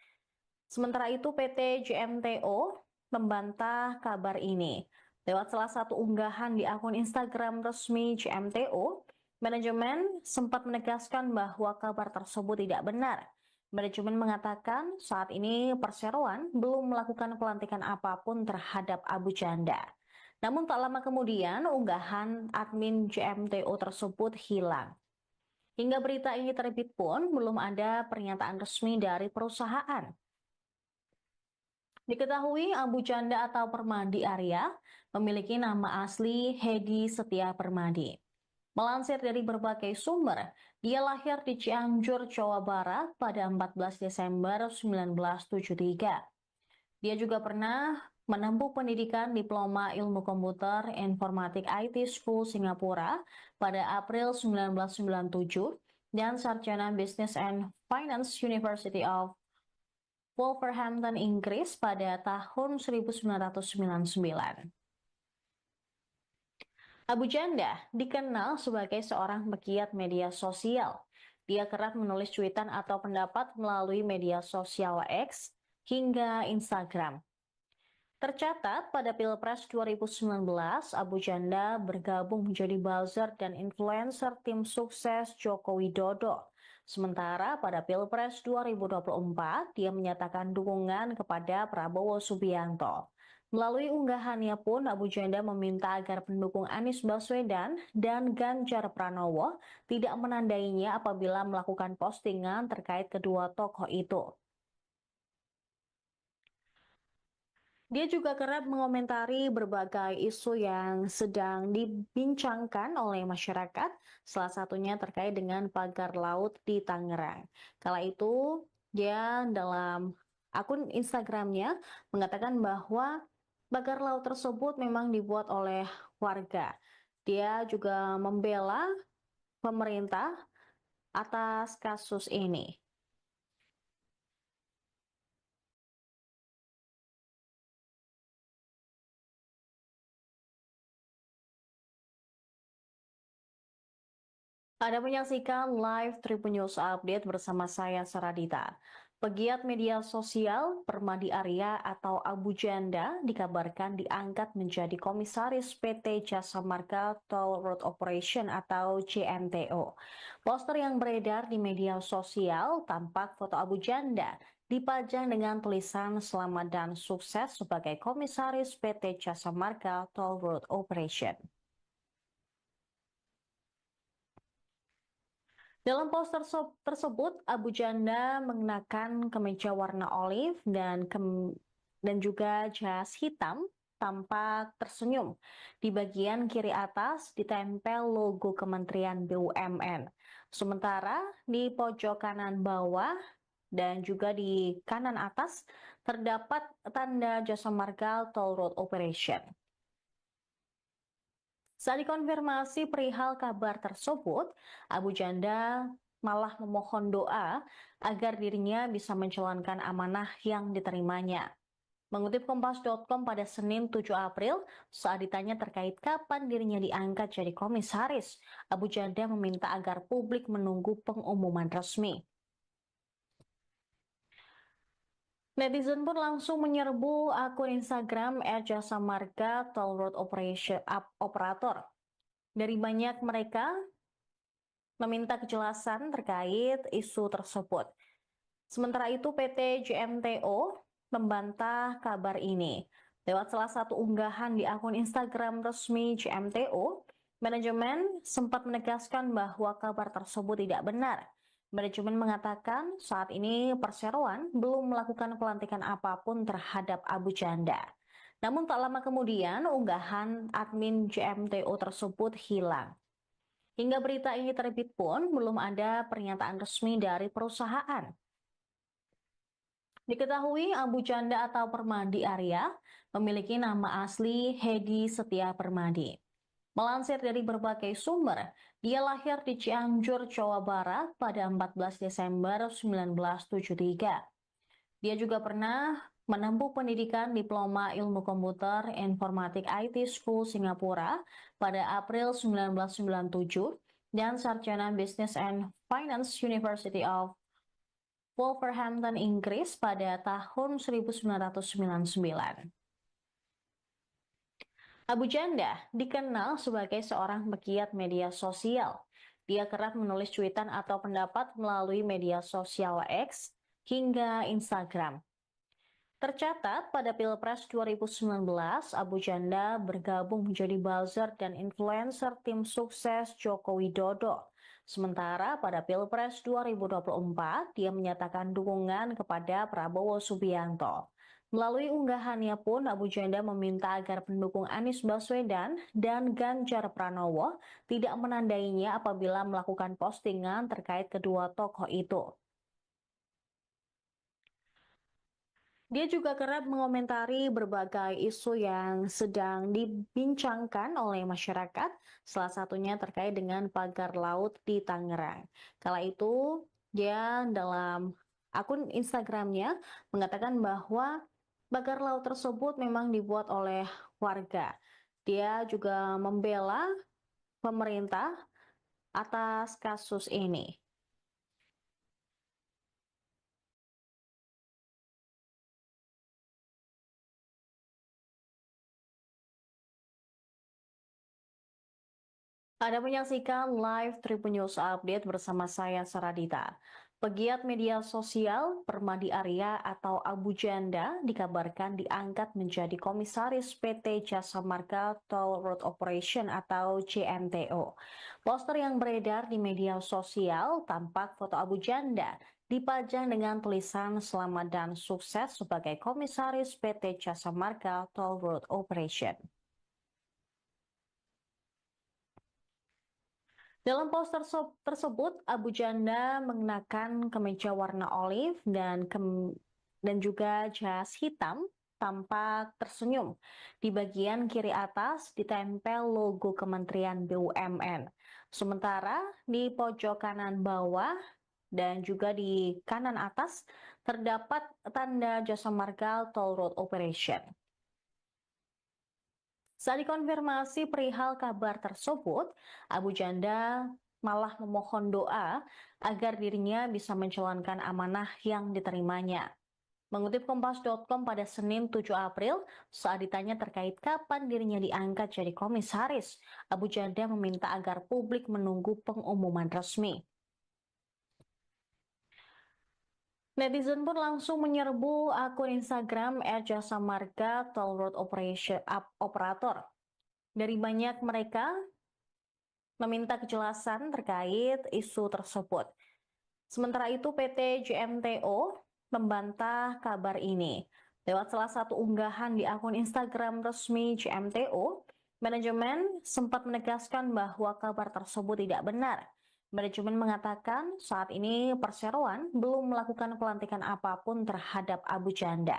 [SPEAKER 1] Sementara itu PT JMTO membantah kabar ini. Lewat salah satu unggahan di akun Instagram resmi JMTO, manajemen sempat menegaskan bahwa kabar tersebut tidak benar. Manajemen mengatakan saat ini Perseroan belum melakukan pelantikan apapun terhadap Abu Janda. Namun tak lama kemudian unggahan admin JMTO tersebut hilang. Hingga berita ini terbit pun belum ada pernyataan resmi dari perusahaan. Diketahui Abu Janda atau Permadi Arya memiliki nama asli Hedi Setia Permadi. Melansir dari berbagai sumber, dia lahir di Cianjur, Jawa Barat pada 14 Desember 1973. Dia juga pernah menempuh pendidikan Diploma Ilmu Komputer Informatik IT School Singapura pada April 1997 dan Sarjana Business and Finance University of Wolverhampton, Inggris pada tahun 1999. Abu Janda dikenal sebagai seorang pegiat media sosial. Dia kerap menulis cuitan atau pendapat melalui media sosial X hingga Instagram. Tercatat pada Pilpres 2019, Abu Janda bergabung menjadi buzzer dan influencer tim sukses Joko Widodo. Sementara pada Pilpres 2024, dia menyatakan dukungan kepada Prabowo Subianto. Melalui unggahannya pun, Abu Janda meminta agar pendukung Anies Baswedan dan Ganjar Pranowo tidak menandainya apabila melakukan postingan terkait kedua tokoh itu. Dia juga kerap mengomentari berbagai isu yang sedang dibincangkan oleh masyarakat, salah satunya terkait dengan pagar laut di Tangerang. Kala itu, dia dalam akun Instagramnya mengatakan bahwa pagar laut tersebut memang dibuat oleh warga. Dia juga membela pemerintah atas kasus ini. Anda menyaksikan live Tribun News Update bersama saya Saradita. Pegiat media sosial Permadi Arya atau Abu Janda dikabarkan diangkat menjadi komisaris PT Jasa Marga Toll Road Operation atau JMTO. Poster yang beredar di media sosial tampak foto Abu Janda dipajang dengan tulisan "Selamat dan sukses sebagai Komisaris PT Jasa Marga Toll Road Operation". Dalam poster tersebut, Abu Janda mengenakan kemeja warna olive dan juga jas hitam, tampak tersenyum. Di bagian kiri atas ditempel logo Kementerian BUMN. Sementara di pojok kanan bawah dan juga di kanan atas terdapat tanda Jasa Marga Toll Road Operation. Saat dikonfirmasi perihal kabar tersebut, Abu Janda malah memohon doa agar dirinya bisa menjalankan amanah yang diterimanya. Mengutip Kompas.com pada Senin 7 April, saat ditanya terkait kapan dirinya diangkat jadi komisaris, Abu Janda meminta agar publik menunggu pengumuman resmi. Netizen pun langsung menyerbu akun Instagram @jasamarga Toll Road Operator. Dari banyak mereka meminta kejelasan terkait isu tersebut. Sementara itu PT JMTO membantah kabar ini. Lewat salah satu unggahan di akun Instagram resmi JMTO, manajemen sempat menegaskan bahwa kabar tersebut tidak benar. Manajemen mengatakan saat ini Perseroan belum melakukan pelantikan apapun terhadap Abu Janda. Namun tak lama kemudian unggahan admin JMTO tersebut hilang. Hingga berita ini terbit pun belum ada pernyataan resmi dari perusahaan. Diketahui Abu Janda atau Permadi Arya memiliki nama asli Hedi Setia Permadi. Melansir dari berbagai sumber, dia lahir di Cianjur, Jawa Barat pada 14 Desember 1973. Dia juga pernah menempuh pendidikan Diploma Ilmu Komputer Informatik IT School Singapura pada April 1997 dan Sarjana Business and Finance University of Wolverhampton, Inggris pada tahun 1999. Abu Janda dikenal sebagai seorang pegiat media sosial. Dia kerap menulis cuitan atau pendapat melalui media sosial X hingga Instagram. Tercatat pada Pilpres 2019, Abu Janda bergabung menjadi buzzer dan influencer tim sukses Joko Widodo. Sementara pada Pilpres 2024, dia menyatakan dukungan kepada Prabowo Subianto. Melalui unggahannya pun, Abu Janda meminta agar pendukung Anies Baswedan dan Ganjar Pranowo tidak menandainya apabila melakukan postingan terkait kedua tokoh itu. Dia juga kerap mengomentari berbagai isu yang sedang dibincangkan oleh masyarakat, salah satunya terkait dengan pagar laut di Tangerang. Kala itu, dia dalam akun Instagramnya mengatakan bahwa pagar laut tersebut memang dibuat oleh warga. Dia juga membela pemerintah atas kasus ini. Anda menyaksikan live Tribun News Update bersama saya Saradita. Pegiat media sosial Permadi Arya atau Abu Janda dikabarkan diangkat menjadi komisaris PT Jasa Marga Toll Road Operation atau JMTO. Poster yang beredar di media sosial tampak foto Abu Janda dipajang dengan tulisan selamat dan sukses sebagai komisaris PT Jasa Marga Toll Road Operation. Dalam poster tersebut, Abu Janda mengenakan kemeja warna olive dan juga jas hitam, tampak tersenyum. Di bagian kiri atas ditempel logo Kementerian BUMN. Sementara di pojok kanan bawah dan juga di kanan atas terdapat tanda Jasa Marga Toll Road Operation. Saat dikonfirmasi perihal kabar tersebut, Abu Janda malah memohon doa agar dirinya bisa menjalankan amanah yang diterimanya. Mengutip Kompas.com pada Senin 7 April, saat ditanya terkait kapan dirinya diangkat jadi komisaris, Abu Janda meminta agar publik menunggu pengumuman resmi. Netizen pun langsung menyerbu akun Instagram @jasamarga Toll Road Operator. Dari banyak mereka meminta kejelasan terkait isu tersebut. Sementara itu PT JMTO membantah kabar ini. Lewat salah satu unggahan di akun Instagram resmi JMTO, manajemen sempat menegaskan bahwa kabar tersebut tidak benar. Manajemen mengatakan saat ini Perseroan belum melakukan pelantikan apapun terhadap Abu Janda.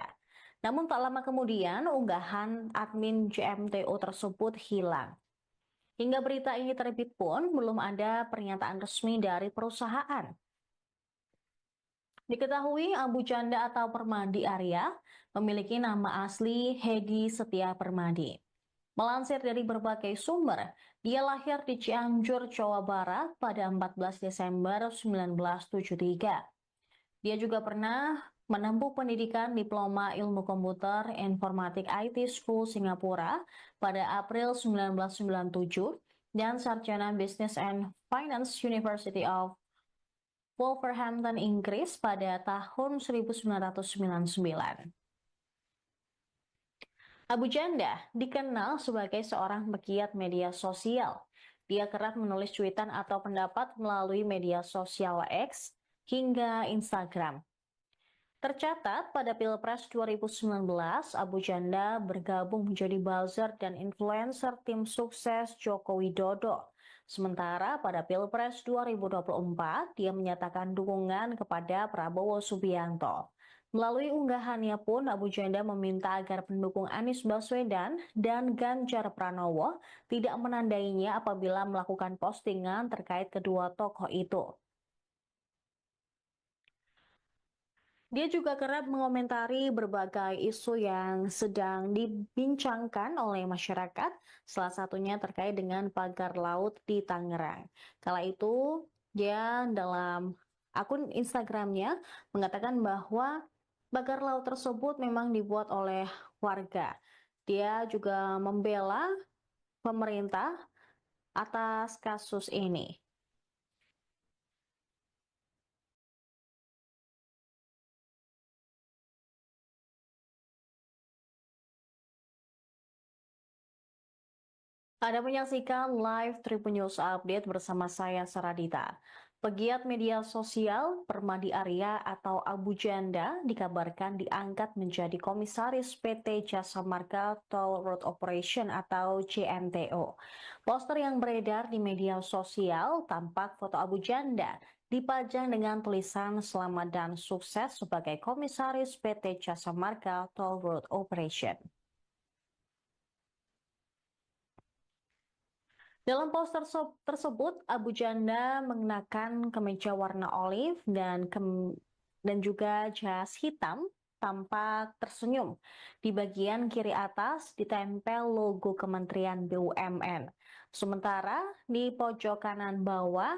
[SPEAKER 1] Namun tak lama kemudian unggahan admin JMTO tersebut hilang. Hingga berita ini terbit pun belum ada pernyataan resmi dari perusahaan. Diketahui Abu Janda atau Permadi Arya memiliki nama asli Hedi Setia Permadi. Melansir dari berbagai sumber, dia lahir di Cianjur, Jawa Barat pada 14 Desember 1973. Dia juga pernah menempuh pendidikan Diploma Ilmu Komputer Informatik IT School Singapura pada April 1997 dan sarjana Business and Finance University of Wolverhampton, Inggris pada tahun 1999. Abu Janda dikenal sebagai seorang pegiat media sosial. Dia kerap menulis cuitan atau pendapat melalui media sosial X hingga Instagram. Tercatat pada Pilpres 2019, Abu Janda bergabung menjadi buzzer dan influencer tim sukses Joko Widodo. Sementara pada Pilpres 2024, dia menyatakan dukungan kepada Prabowo Subianto. Melalui unggahannya pun, Abu Janda meminta agar pendukung Anies Baswedan dan Ganjar Pranowo tidak menandainya apabila melakukan postingan terkait kedua tokoh itu. Dia juga kerap mengomentari berbagai isu yang sedang dibincangkan oleh masyarakat, salah satunya terkait dengan pagar laut di Tangerang. Kala itu, dia dalam akun Instagramnya mengatakan bahwa pagar laut tersebut memang dibuat oleh warga. Dia juga membela pemerintah atas kasus ini. Anda menyaksikan live Tribun News Update bersama saya Saradita. Pegiat media sosial Permadi Arya atau Abu Janda dikabarkan diangkat menjadi komisaris PT Jasa Marga Toll Road Operation atau JMTO. Poster yang beredar di media sosial tampak foto Abu Janda dipajang dengan tulisan selamat dan sukses sebagai komisaris PT Jasa Marga Toll Road Operation. Dalam poster tersebut, Abu Janda mengenakan kemeja warna olive dan juga jas hitam, tampak tersenyum. Di bagian kiri atas ditempel logo Kementerian BUMN. Sementara di pojok kanan bawah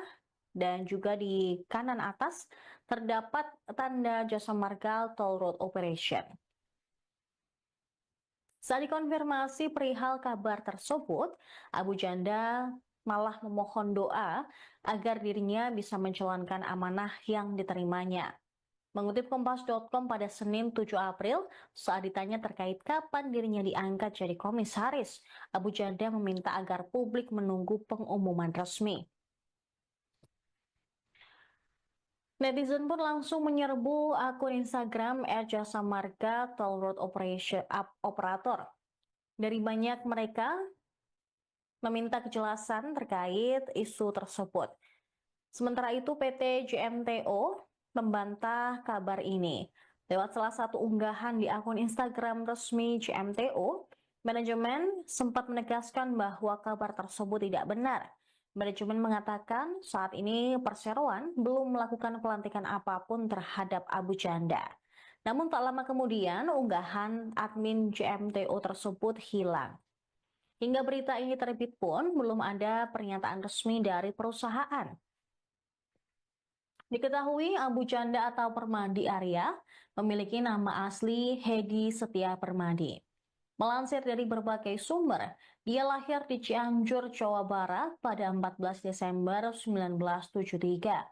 [SPEAKER 1] dan juga di kanan atas terdapat tanda Jasa Marga Toll Road Operation. Saat dikonfirmasi perihal kabar tersebut, Abu Janda malah memohon doa agar dirinya bisa menjalankan amanah yang diterimanya. Mengutip Kompas.com pada Senin 7 April, saat ditanya terkait kapan dirinya diangkat jadi komisaris, Abu Janda meminta agar publik menunggu pengumuman resmi. Netizen pun langsung menyerbu akun Instagram @jasa marga Toll Road Operator. Dari banyak mereka meminta kejelasan terkait isu tersebut. Sementara itu PT JMTO membantah kabar ini. Lewat salah satu unggahan di akun Instagram resmi JMTO, manajemen sempat menegaskan bahwa kabar tersebut tidak benar. Manajemen mengatakan saat ini Perseroan belum melakukan pelantikan apapun terhadap Abu Janda. Namun tak lama kemudian unggahan admin JMTO tersebut hilang. Hingga berita ini terbit pun belum ada pernyataan resmi dari perusahaan. Diketahui Abu Janda atau Permadi Arya memiliki nama asli Hedi Setia Permadi. Melansir dari berbagai sumber, dia lahir di Cianjur, Jawa Barat pada 14 Desember 1973.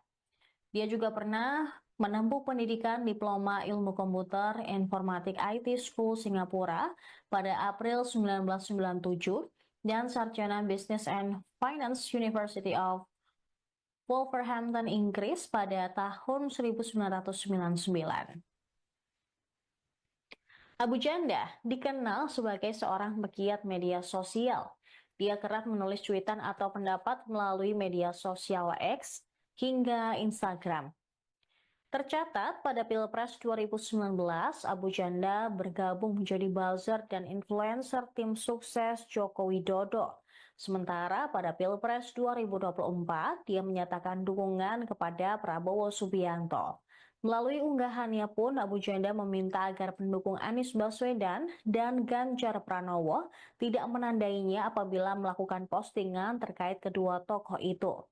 [SPEAKER 1] Dia juga pernah menempuh pendidikan Diploma Ilmu Komputer Informatik IT School Singapura pada April 1997 dan sarjana Business and Finance University of Wolverhampton, Inggris pada tahun 1999. Abu Janda dikenal sebagai seorang pegiat media sosial. Dia kerap menulis cuitan atau pendapat melalui media sosial X hingga Instagram. Tercatat pada Pilpres 2019, Abu Janda bergabung menjadi buzzer dan influencer tim sukses Joko Widodo. Sementara pada Pilpres 2024, dia menyatakan dukungan kepada Prabowo Subianto. Melalui unggahannya pun, Abu Janda meminta agar pendukung Anies Baswedan dan Ganjar Pranowo tidak menandainya apabila melakukan postingan terkait kedua tokoh itu.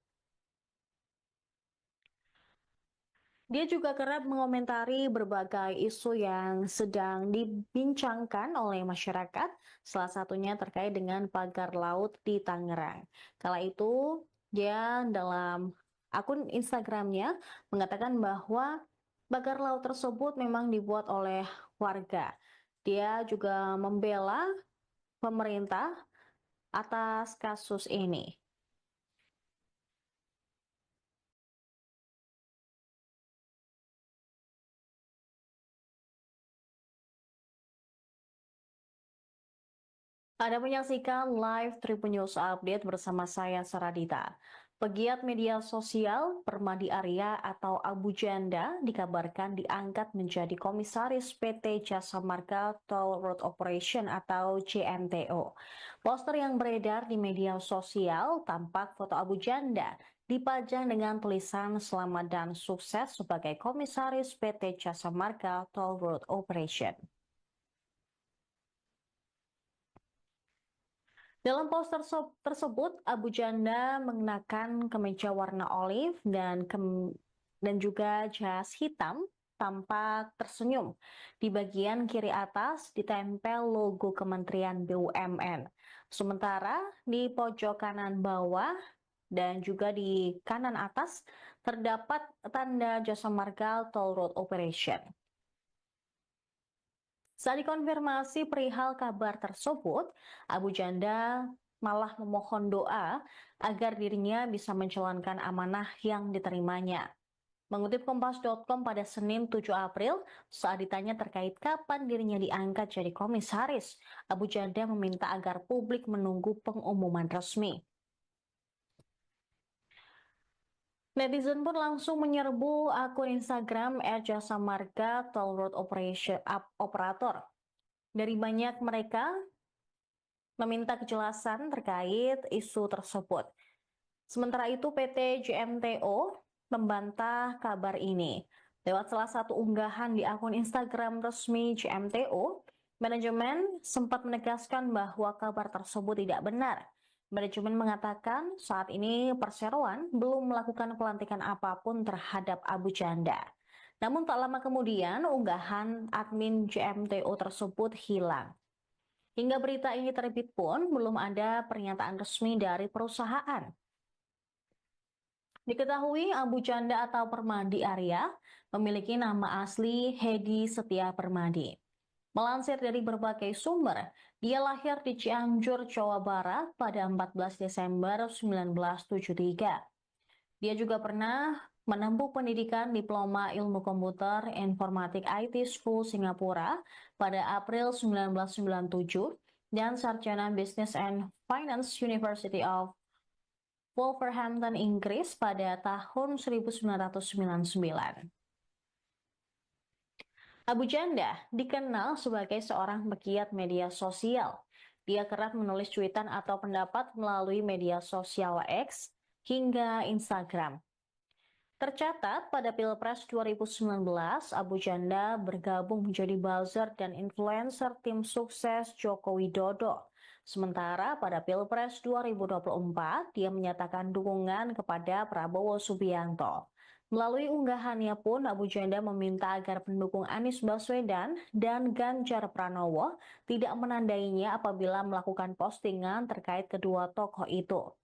[SPEAKER 1] Dia juga kerap mengomentari berbagai isu yang sedang dibincangkan oleh masyarakat, salah satunya terkait dengan pagar laut di Tangerang. Kala itu, dia dalam akun Instagramnya mengatakan bahwa pagar laut tersebut memang dibuat oleh warga. Dia juga membela pemerintah atas kasus ini. Anda menyaksikan live Tribun News Update bersama saya Saradita. Pegiat media sosial Permadi Arya atau Abu Janda dikabarkan diangkat menjadi komisaris PT Jasa Marga Toll Road Operation atau JMTO. Poster yang beredar di media sosial tampak foto Abu Janda dipajang dengan tulisan selamat dan sukses sebagai komisaris PT Jasa Marga Toll Road Operation. Dalam poster tersebut, Abu Janda mengenakan kemeja warna olive dan juga jas hitam, tampak tersenyum. Di bagian kiri atas ditempel logo Kementerian BUMN. Sementara di pojok kanan bawah dan juga di kanan atas terdapat tanda Jasa Marga Toll Road Operation. Saat dikonfirmasi perihal kabar tersebut, Abu Janda malah memohon doa agar dirinya bisa menjalankan amanah yang diterimanya. Mengutip Kompas.com pada Senin 7 April, saat ditanya terkait kapan dirinya diangkat jadi komisaris, Abu Janda meminta agar publik menunggu pengumuman resmi. Netizen pun langsung menyerbu akun Instagram @jasamarga Toll Road Operation Operator. Dari banyak mereka meminta kejelasan terkait isu tersebut. Sementara itu PT JMTO membantah kabar ini. Lewat salah satu unggahan di akun Instagram resmi JMTO, manajemen sempat menegaskan bahwa kabar tersebut tidak benar. Manajemen mengatakan saat ini perseroan belum melakukan pelantikan apapun terhadap Abu Janda. Namun tak lama kemudian unggahan admin JMTO tersebut hilang. Hingga berita ini terbit pun belum ada pernyataan resmi dari perusahaan. Diketahui Abu Janda atau Permadi Arya memiliki nama asli Hedi Setia Permadi. Melansir dari berbagai sumber, dia lahir di Cianjur, Jawa Barat pada 14 Desember 1973. Dia juga pernah menempuh pendidikan Diploma Ilmu Komputer Informatik IT School Singapura pada April 1997 dan Sarjana Business and Finance University of Wolverhampton, Inggris pada tahun 1999. Abu Janda dikenal sebagai seorang pegiat media sosial. Dia kerap menulis cuitan atau pendapat melalui media sosial X hingga Instagram. Tercatat pada Pilpres 2019, Abu Janda bergabung menjadi buzzer dan influencer tim sukses Joko Widodo. Sementara pada Pilpres 2024, dia menyatakan dukungan kepada Prabowo Subianto. Melalui unggahannya pun, Abu Janda meminta agar pendukung Anies Baswedan dan Ganjar Pranowo tidak menandainya apabila melakukan postingan terkait kedua tokoh itu.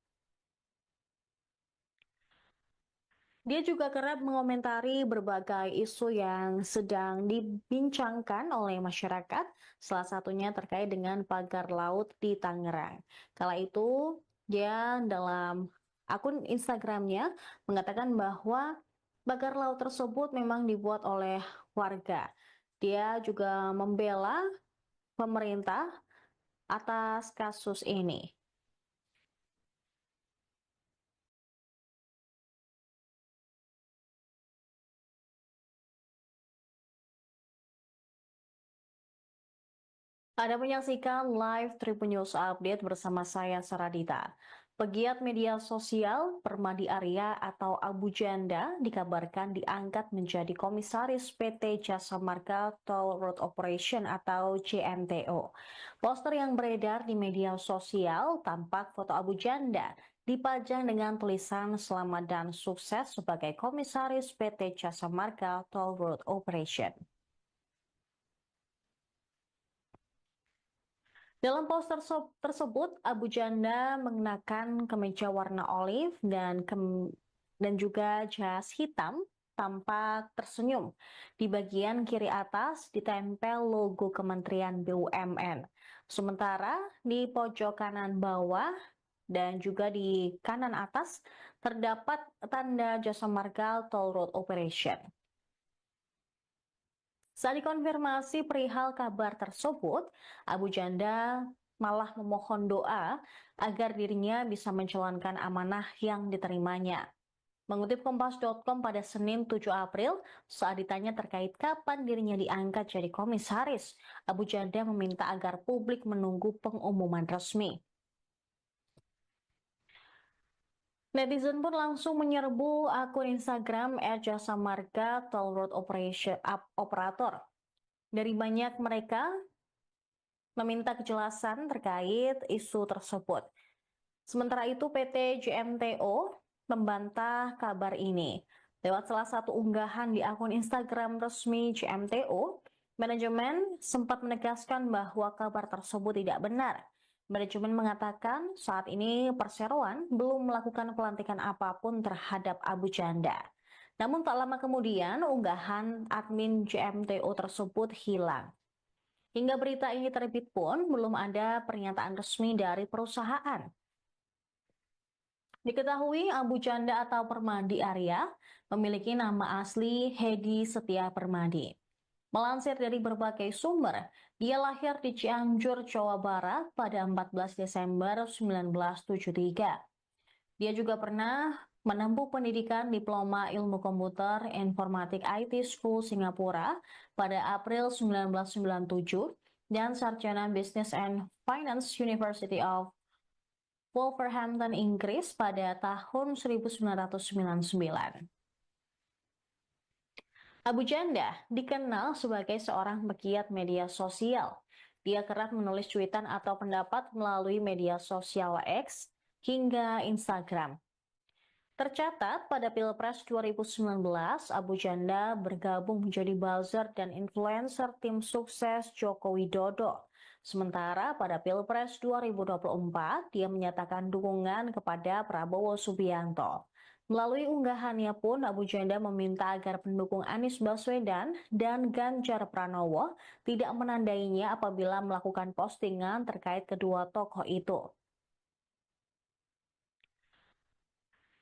[SPEAKER 1] Dia juga kerap mengomentari berbagai isu yang sedang dibincangkan oleh masyarakat, salah satunya terkait dengan pagar laut di Tangerang. Kala itu, dia dalam akun Instagramnya mengatakan bahwa pagar laut tersebut memang dibuat oleh warga. Dia juga membela pemerintah atas kasus ini. Anda menyaksikan live Tribun News Update bersama saya Saradita. Pegiat media sosial Permadi Arya atau Abu Janda dikabarkan diangkat menjadi komisaris PT Jasa Marga Toll Road Operation atau JMTO. Poster yang beredar di media sosial tampak foto Abu Janda dipajang dengan tulisan "Selamat dan sukses" sebagai Komisaris PT Jasa Marga Toll Road Operation. Dalam poster tersebut, Abu Janda mengenakan kemeja warna olive dan juga jas hitam, tampak tersenyum. Di bagian kiri atas ditempel logo Kementerian BUMN. Sementara di pojok kanan bawah dan juga di kanan atas terdapat tanda Jasa Marga Toll Road Operation. Saat dikonfirmasi perihal kabar tersebut, Abu Janda malah memohon doa agar dirinya bisa menjalankan amanah yang diterimanya. Mengutip Kompas.com pada Senin 7 April, saat ditanya terkait kapan dirinya diangkat jadi komisaris, Abu Janda meminta agar publik menunggu pengumuman resmi. Netizen pun langsung menyerbu akun Instagram @jasa marga Toll Road Operator. Dari banyak mereka meminta kejelasan terkait isu tersebut. Sementara itu PT JMTO membantah kabar ini. Lewat salah satu unggahan di akun Instagram resmi JMTO, manajemen sempat menegaskan bahwa kabar tersebut tidak benar. Manajemen mengatakan saat ini perseroan belum melakukan pelantikan apapun terhadap Abu Janda. Namun tak lama kemudian unggahan admin JMTO tersebut hilang. Hingga berita ini terbit pun belum ada pernyataan resmi dari perusahaan. Diketahui Abu Janda atau Permadi Arya memiliki nama asli Hedi Setia Permadi. Melansir dari berbagai sumber, dia lahir di Cianjur, Jawa Barat pada 14 Desember 1973. Dia juga pernah menempuh pendidikan Diploma Ilmu Komputer Informatik IT School Singapura pada April 1997 dan Sarjana Business and Finance University of Wolverhampton, Inggris pada tahun 1999. Abu Janda dikenal sebagai seorang pegiat media sosial. Dia kerap menulis cuitan atau pendapat melalui media sosial X hingga Instagram. Tercatat pada Pilpres 2019, Abu Janda bergabung menjadi buzzer dan influencer tim sukses Joko Widodo. Sementara pada Pilpres 2024, dia menyatakan dukungan kepada Prabowo Subianto. Melalui unggahannya pun, Abu Janda meminta agar pendukung Anies Baswedan dan Ganjar Pranowo tidak menandainya apabila melakukan postingan terkait kedua tokoh itu.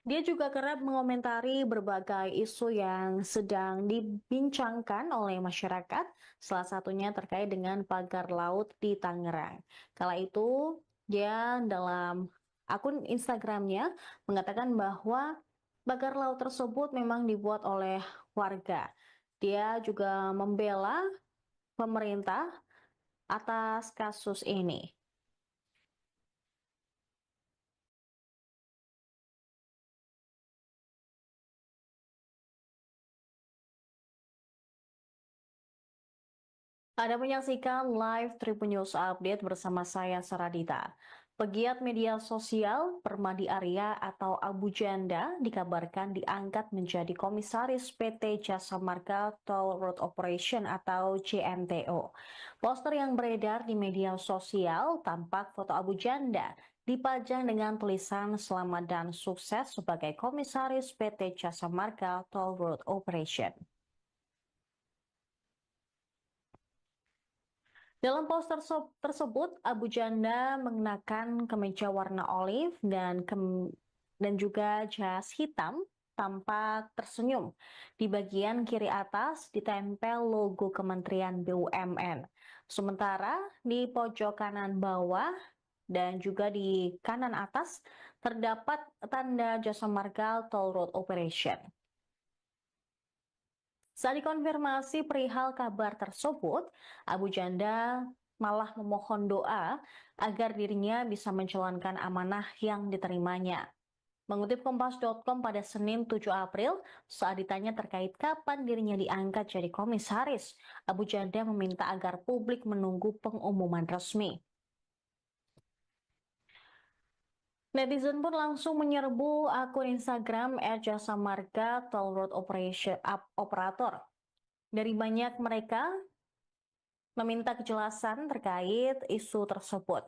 [SPEAKER 1] Dia juga kerap mengomentari berbagai isu yang sedang dibincangkan oleh masyarakat, salah satunya terkait dengan pagar laut di Tangerang. Kala itu, dia dalam akun Instagramnya mengatakan bahwa pagar laut tersebut memang dibuat oleh warga. Dia juga membela pemerintah atas kasus ini. Anda menyaksikan live Tribun News Update bersama saya Saradita. Pegiat media sosial Permadi Arya atau Abu Janda dikabarkan diangkat menjadi komisaris PT Jasa Marga Toll Road Operation atau JMTO. Poster yang beredar di media sosial tampak foto Abu Janda dipajang dengan tulisan "Selamat dan sukses" sebagai komisaris PT Jasa Marga Toll Road Operation. Dalam poster tersebut, Abu Janda mengenakan kemeja warna olive dan juga jas hitam, tampak tersenyum. Di bagian kiri atas ditempel logo Kementerian BUMN. Sementara di pojok kanan bawah dan juga di kanan atas terdapat tanda Jasa Marga Toll Road Operation. Saat dikonfirmasi perihal kabar tersebut, Abu Janda malah memohon doa agar dirinya bisa menjalankan amanah yang diterimanya. Mengutip Kompas.com pada Senin 7 April, saat ditanya terkait kapan dirinya diangkat jadi komisaris, Abu Janda meminta agar publik menunggu pengumuman resmi. Netizen pun langsung menyerbu akun Instagram @jasamarga Toll Road Operator. Dari banyak mereka meminta kejelasan terkait isu tersebut.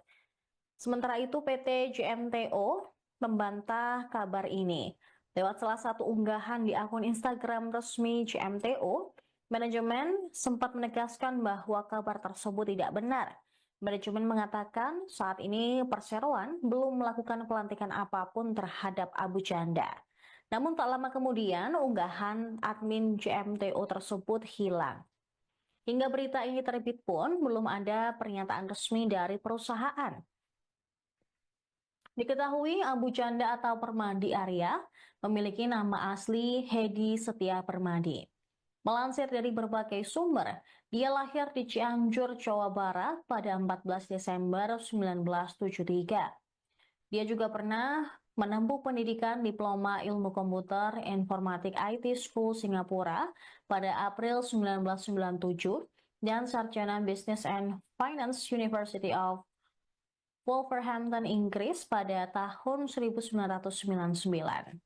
[SPEAKER 1] Sementara itu PT JMTO membantah kabar ini. Lewat salah satu unggahan di akun Instagram resmi JMTO, manajemen sempat menegaskan bahwa kabar tersebut tidak benar. Manajemen mengatakan saat ini perseroan belum melakukan pelantikan apapun terhadap Abu Janda. Namun tak lama kemudian unggahan admin JMTO tersebut hilang. Hingga berita ini terbit pun belum ada pernyataan resmi dari perusahaan. Diketahui Abu Janda atau Permadi Arya memiliki nama asli Hedi Setia Permadi. Melansir dari berbagai sumber, dia lahir di Cianjur, Jawa Barat pada 14 Desember 1973. Dia juga pernah menempuh pendidikan Diploma Ilmu Komputer Informatik IT School Singapura pada April 1997 dan Sarjana Business and Finance University of Wolverhampton, Inggris pada tahun 1999.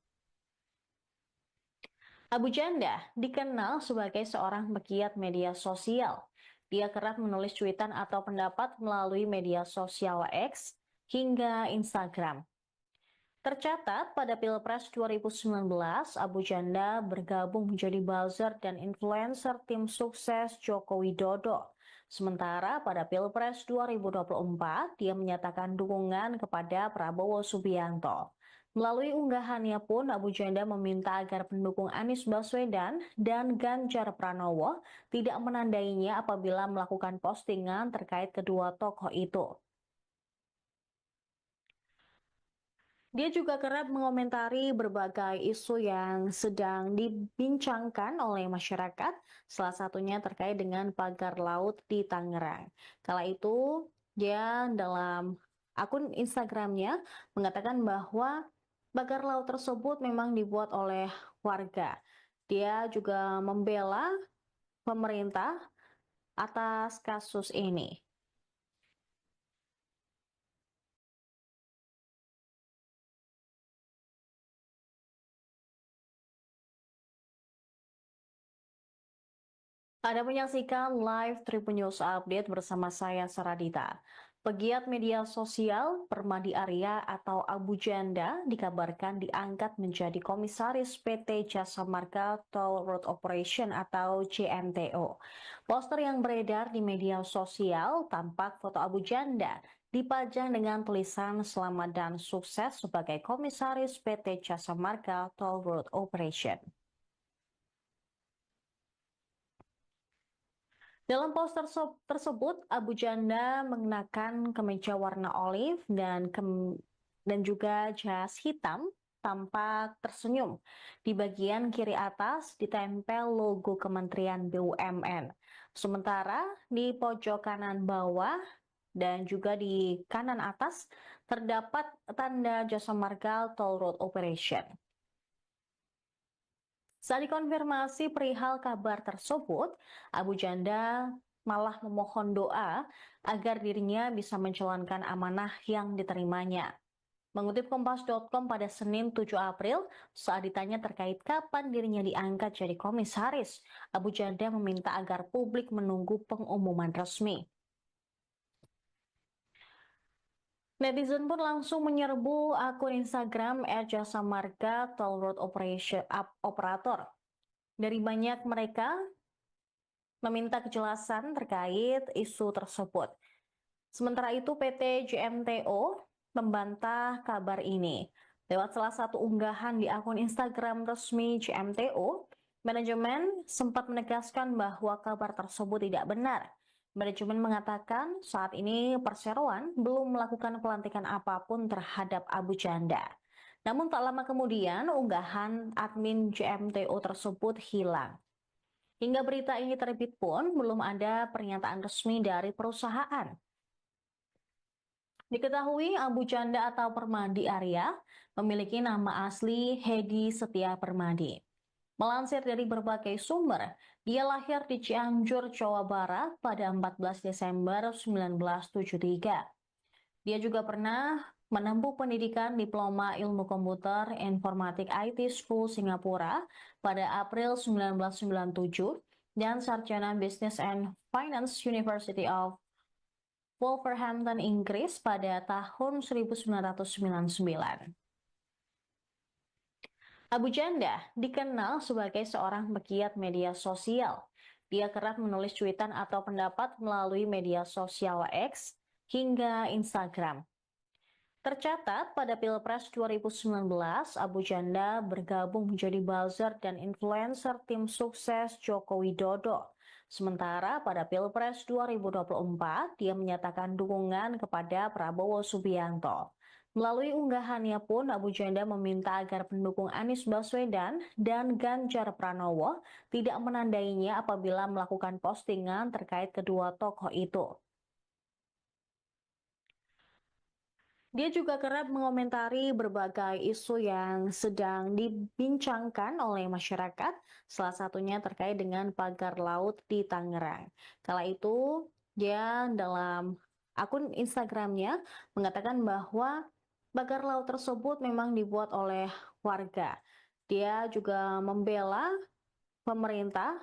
[SPEAKER 1] Abu Janda dikenal sebagai seorang pegiat media sosial. Dia kerap menulis cuitan atau pendapat melalui media sosial X hingga Instagram. Tercatat pada Pilpres 2019, Abu Janda bergabung menjadi buzzer dan influencer tim sukses Joko Widodo. Sementara pada Pilpres 2024, dia menyatakan dukungan kepada Prabowo Subianto. Melalui unggahannya pun, Abu Janda meminta agar pendukung Anies Baswedan dan Ganjar Pranowo tidak menandainya apabila melakukan postingan terkait kedua tokoh itu. Dia juga kerap mengomentari berbagai isu yang sedang dibincangkan oleh masyarakat, salah satunya terkait dengan pagar laut di Tangerang. Kala itu, dia dalam akun Instagramnya mengatakan bahwa pagar laut tersebut memang dibuat oleh warga. Dia juga membela pemerintah atas kasus ini. Anda menyaksikan live Tribun News Update bersama saya Saradita. Pegiat media sosial Permadi Arya atau Abu Janda dikabarkan diangkat menjadi komisaris PT Jasa Marga Toll Road Operation atau JMTO. Poster yang beredar di media sosial tampak foto Abu Janda dipajang dengan tulisan selamat dan sukses sebagai komisaris PT Jasa Marga Toll Road Operation. Dalam poster tersebut, Abu Janda mengenakan kemeja warna olive dan juga jas hitam, tampak tersenyum. Di bagian kiri atas ditempel logo Kementerian BUMN. Sementara di pojok kanan bawah dan juga di kanan atas terdapat tanda Jasa Marga Toll Road Operation. Saat dikonfirmasi perihal kabar tersebut, Abu Janda malah memohon doa agar dirinya bisa menjalankan amanah yang diterimanya. Mengutip Kompas.com pada Senin 7 April, saat ditanya terkait kapan dirinya diangkat jadi komisaris, Abu Janda meminta agar publik menunggu pengumuman resmi. Netizen pun langsung menyerbu akun Instagram @jasamarga Toll Road Operator. Dari banyak mereka meminta kejelasan terkait isu tersebut. Sementara itu PT JMTO membantah kabar ini. Lewat salah satu unggahan di akun Instagram resmi JMTO, manajemen sempat menegaskan bahwa kabar tersebut tidak benar. Manajemen mengatakan saat ini perseroan belum melakukan pelantikan apapun terhadap Abu Janda. Namun tak lama kemudian unggahan admin JMTO tersebut hilang. Hingga berita ini terbit pun belum ada pernyataan resmi dari perusahaan. Diketahui Abu Janda atau Permadi Arya memiliki nama asli Hedi Setia Permadi. Melansir dari berbagai sumber, dia lahir di Cianjur, Jawa Barat pada 14 Desember 1973. Dia juga pernah menempuh pendidikan Diploma Ilmu Komputer Informatik IT School Singapura pada April 1997 dan sarjana Business and Finance University of Wolverhampton, Inggris pada tahun 1999. Abu Janda dikenal sebagai seorang pegiat media sosial. Dia kerap menulis cuitan atau pendapat melalui media sosial X hingga Instagram. Tercatat pada Pilpres 2019, Abu Janda bergabung menjadi buzzer dan influencer tim sukses Joko Widodo. Sementara pada Pilpres 2024, dia menyatakan dukungan kepada Prabowo Subianto. Melalui unggahannya pun, Abu Janda meminta agar pendukung Anies Baswedan dan Ganjar Pranowo tidak menandainya apabila melakukan postingan terkait kedua tokoh itu. Dia juga kerap mengomentari berbagai isu yang sedang dibincangkan oleh masyarakat, salah satunya terkait dengan pagar laut di Tangerang. Kala itu, dia dalam akun Instagramnya mengatakan bahwa pagar laut tersebut memang dibuat oleh warga. Dia juga membela pemerintah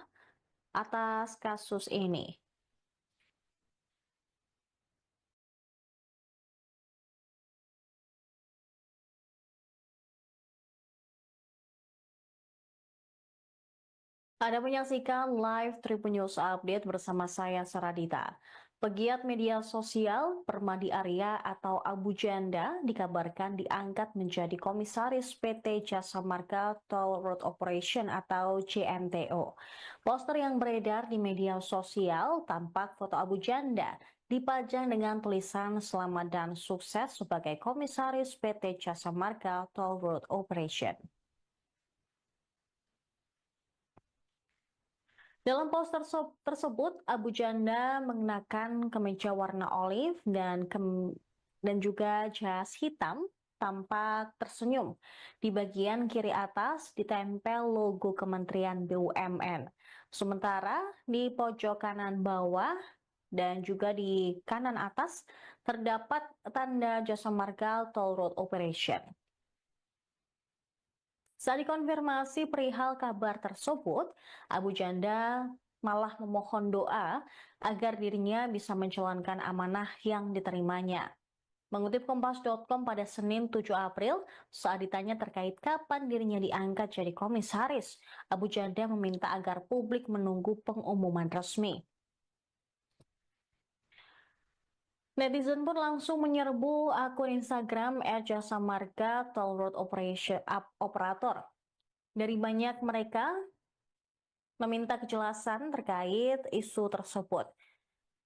[SPEAKER 1] atas kasus ini. Anda menyaksikan live Tribun News Update bersama saya Saradita. Pegiat media sosial Permadi Arya atau Abu Janda dikabarkan diangkat menjadi komisaris PT Jasa Marga Toll Road Operation atau JMTO. Poster yang beredar di media sosial tampak foto Abu Janda dipajang dengan tulisan selamat dan sukses sebagai komisaris PT Jasa Marga Toll Road Operation. Dalam poster tersebut, Abu Janda mengenakan kemeja warna olive dan juga jas hitam, tampak tersenyum. Di bagian kiri atas ditempel logo Kementerian BUMN. Sementara di pojok kanan bawah dan juga di kanan atas terdapat tanda Jasa Marga Toll Road Operation. Saat dikonfirmasi perihal kabar tersebut, Abu Janda malah memohon doa agar dirinya bisa menjalankan amanah yang diterimanya. Mengutip Kompas.com pada Senin 7 April, saat ditanya terkait kapan dirinya diangkat jadi komisaris, Abu Janda meminta agar publik menunggu pengumuman resmi. Netizen pun langsung menyerbu akun Instagram @jasa marga Toll Road Operator. Dari banyak mereka meminta kejelasan terkait isu tersebut.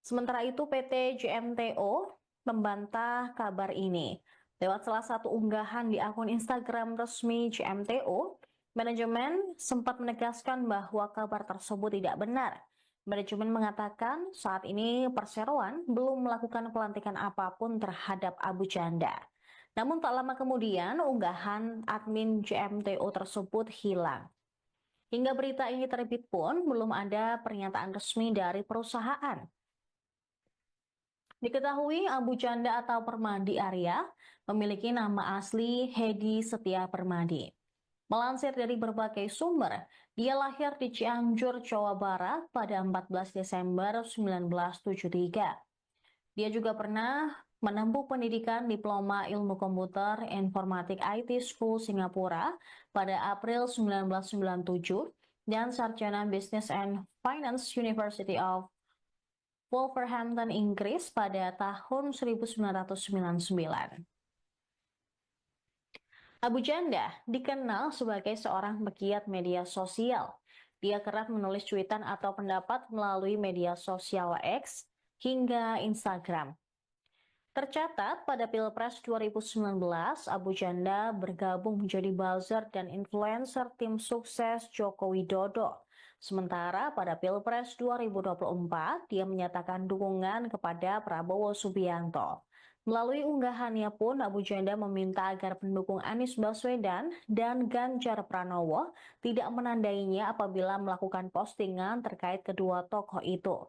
[SPEAKER 1] Sementara itu PT JMTO membantah kabar ini. Lewat salah satu unggahan di akun Instagram resmi JMTO, manajemen sempat menegaskan bahwa kabar tersebut tidak benar. Manajemen mengatakan saat ini perseroan belum melakukan pelantikan apapun terhadap Abu Janda. Namun tak lama kemudian unggahan admin JMTO tersebut hilang. Hingga berita ini terbit pun belum ada pernyataan resmi dari perusahaan. Diketahui Abu Janda atau Permadi Arya memiliki nama asli Hedi Setia Permadi. Melansir dari berbagai sumber, dia lahir di Cianjur, Jawa Barat pada 14 Desember 1973. Dia juga pernah menempuh pendidikan Diploma Ilmu Komputer Informatik IT School Singapura pada April 1997 dan sarjana Business and Finance University of Wolverhampton, Inggris pada tahun 1999. Abu Janda dikenal sebagai seorang pegiat media sosial. Dia kerap menulis cuitan atau pendapat melalui media sosial X hingga Instagram. Tercatat pada Pilpres 2019, Abu Janda bergabung menjadi buzzer dan influencer tim sukses Joko Widodo. Sementara pada Pilpres 2024, dia menyatakan dukungan kepada Prabowo Subianto. Melalui unggahannya pun, Abu Janda meminta agar pendukung Anies Baswedan dan Ganjar Pranowo tidak menandainya apabila melakukan postingan terkait kedua tokoh itu.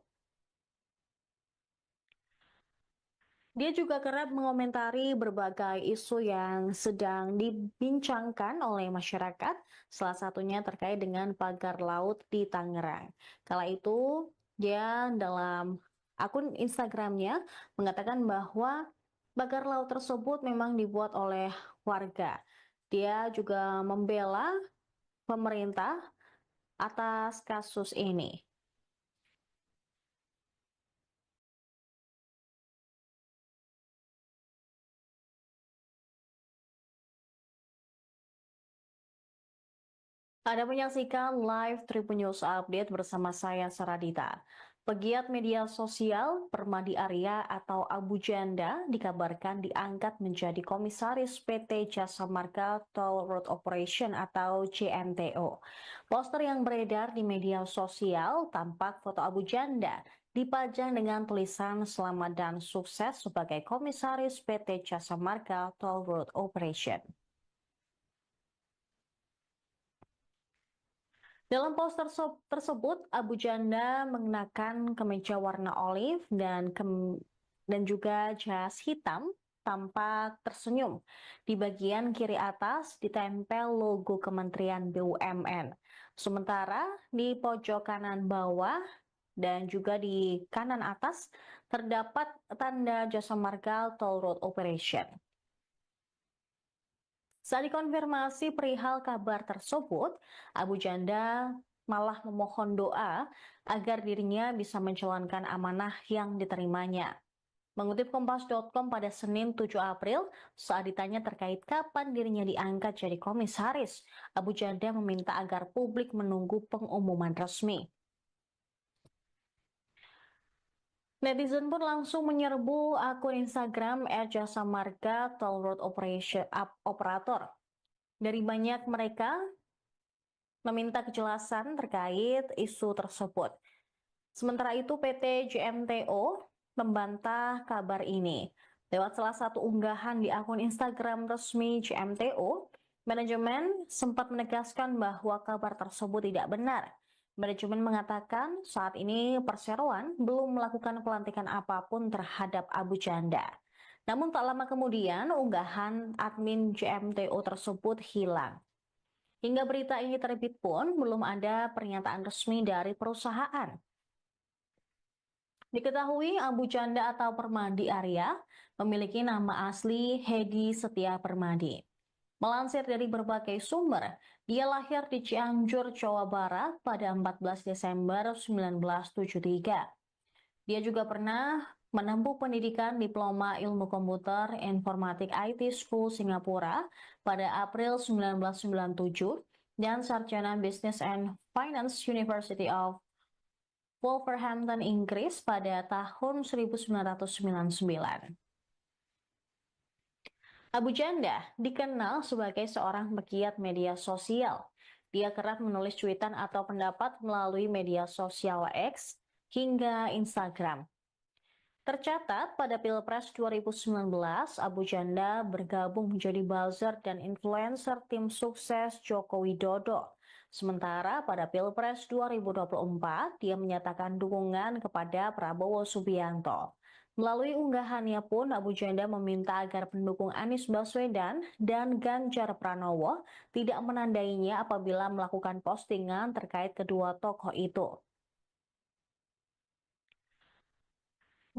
[SPEAKER 1] Dia juga kerap mengomentari berbagai isu yang sedang dibincangkan oleh masyarakat, salah satunya terkait dengan pagar laut di Tangerang. Kala itu, dia dalam akun Instagramnya mengatakan bahwa pagar laut tersebut memang dibuat oleh warga. Dia juga membela pemerintah atas kasus ini. Anda menyaksikan live Tribun News Update bersama saya Saradita. Pegiat media sosial Permadi Arya atau Abu Janda dikabarkan diangkat menjadi komisaris PT Jasa Marga Toll Road Operation atau JMTO. Poster yang beredar di media sosial tampak foto Abu Janda dipajang dengan tulisan selamat dan sukses sebagai komisaris PT Jasa Marga Toll Road Operation. Dalam poster tersebut, Abu Janda mengenakan kemeja warna olive dan juga jas hitam, tampak tersenyum. Di bagian kiri atas ditempel logo Kementerian BUMN. Sementara di pojok kanan bawah dan juga di kanan atas terdapat tanda Jasa Marga Toll Road Operation. Saat dikonfirmasi perihal kabar tersebut, Abu Janda malah memohon doa agar dirinya bisa menjalankan amanah yang diterimanya. Mengutip Kompas.com pada Senin 7 April, saat ditanya terkait kapan dirinya diangkat jadi komisaris, Abu Janda meminta agar publik menunggu pengumuman resmi. Netizen pun langsung menyerbu akun Instagram @jasa marga Toll Road Operator. Dari banyak mereka meminta kejelasan terkait isu tersebut. Sementara itu PT JMTO membantah kabar ini. Lewat salah satu unggahan di akun Instagram resmi JMTO, manajemen sempat menegaskan bahwa kabar tersebut tidak benar. Manajemen mengatakan saat ini perseroan belum melakukan pelantikan apapun terhadap Abu Janda. Namun tak lama kemudian unggahan admin JMTO tersebut hilang. Hingga berita ini terbit pun belum ada pernyataan resmi dari perusahaan. Diketahui Abu Janda atau Permadi Arya memiliki nama asli Hedi Setia Permadi. Melansir dari berbagai sumber, dia lahir di Cianjur, Jawa Barat pada 14 Desember 1973. Dia juga pernah menempuh pendidikan Diploma Ilmu Komputer Informatik IT School Singapura pada April 1997 dan Sarjana Business and Finance University of Wolverhampton, Inggris pada tahun 1999. Abu Janda dikenal sebagai seorang pegiat media sosial. Dia kerap menulis cuitan atau pendapat melalui media sosial X hingga Instagram. Tercatat pada Pilpres 2019, Abu Janda bergabung menjadi buzzer dan influencer tim sukses Joko Widodo. Sementara pada Pilpres 2024, dia menyatakan dukungan kepada Prabowo Subianto. Melalui unggahannya pun, Abu Janda meminta agar pendukung Anies Baswedan dan Ganjar Pranowo tidak menandainya apabila melakukan postingan terkait kedua tokoh itu.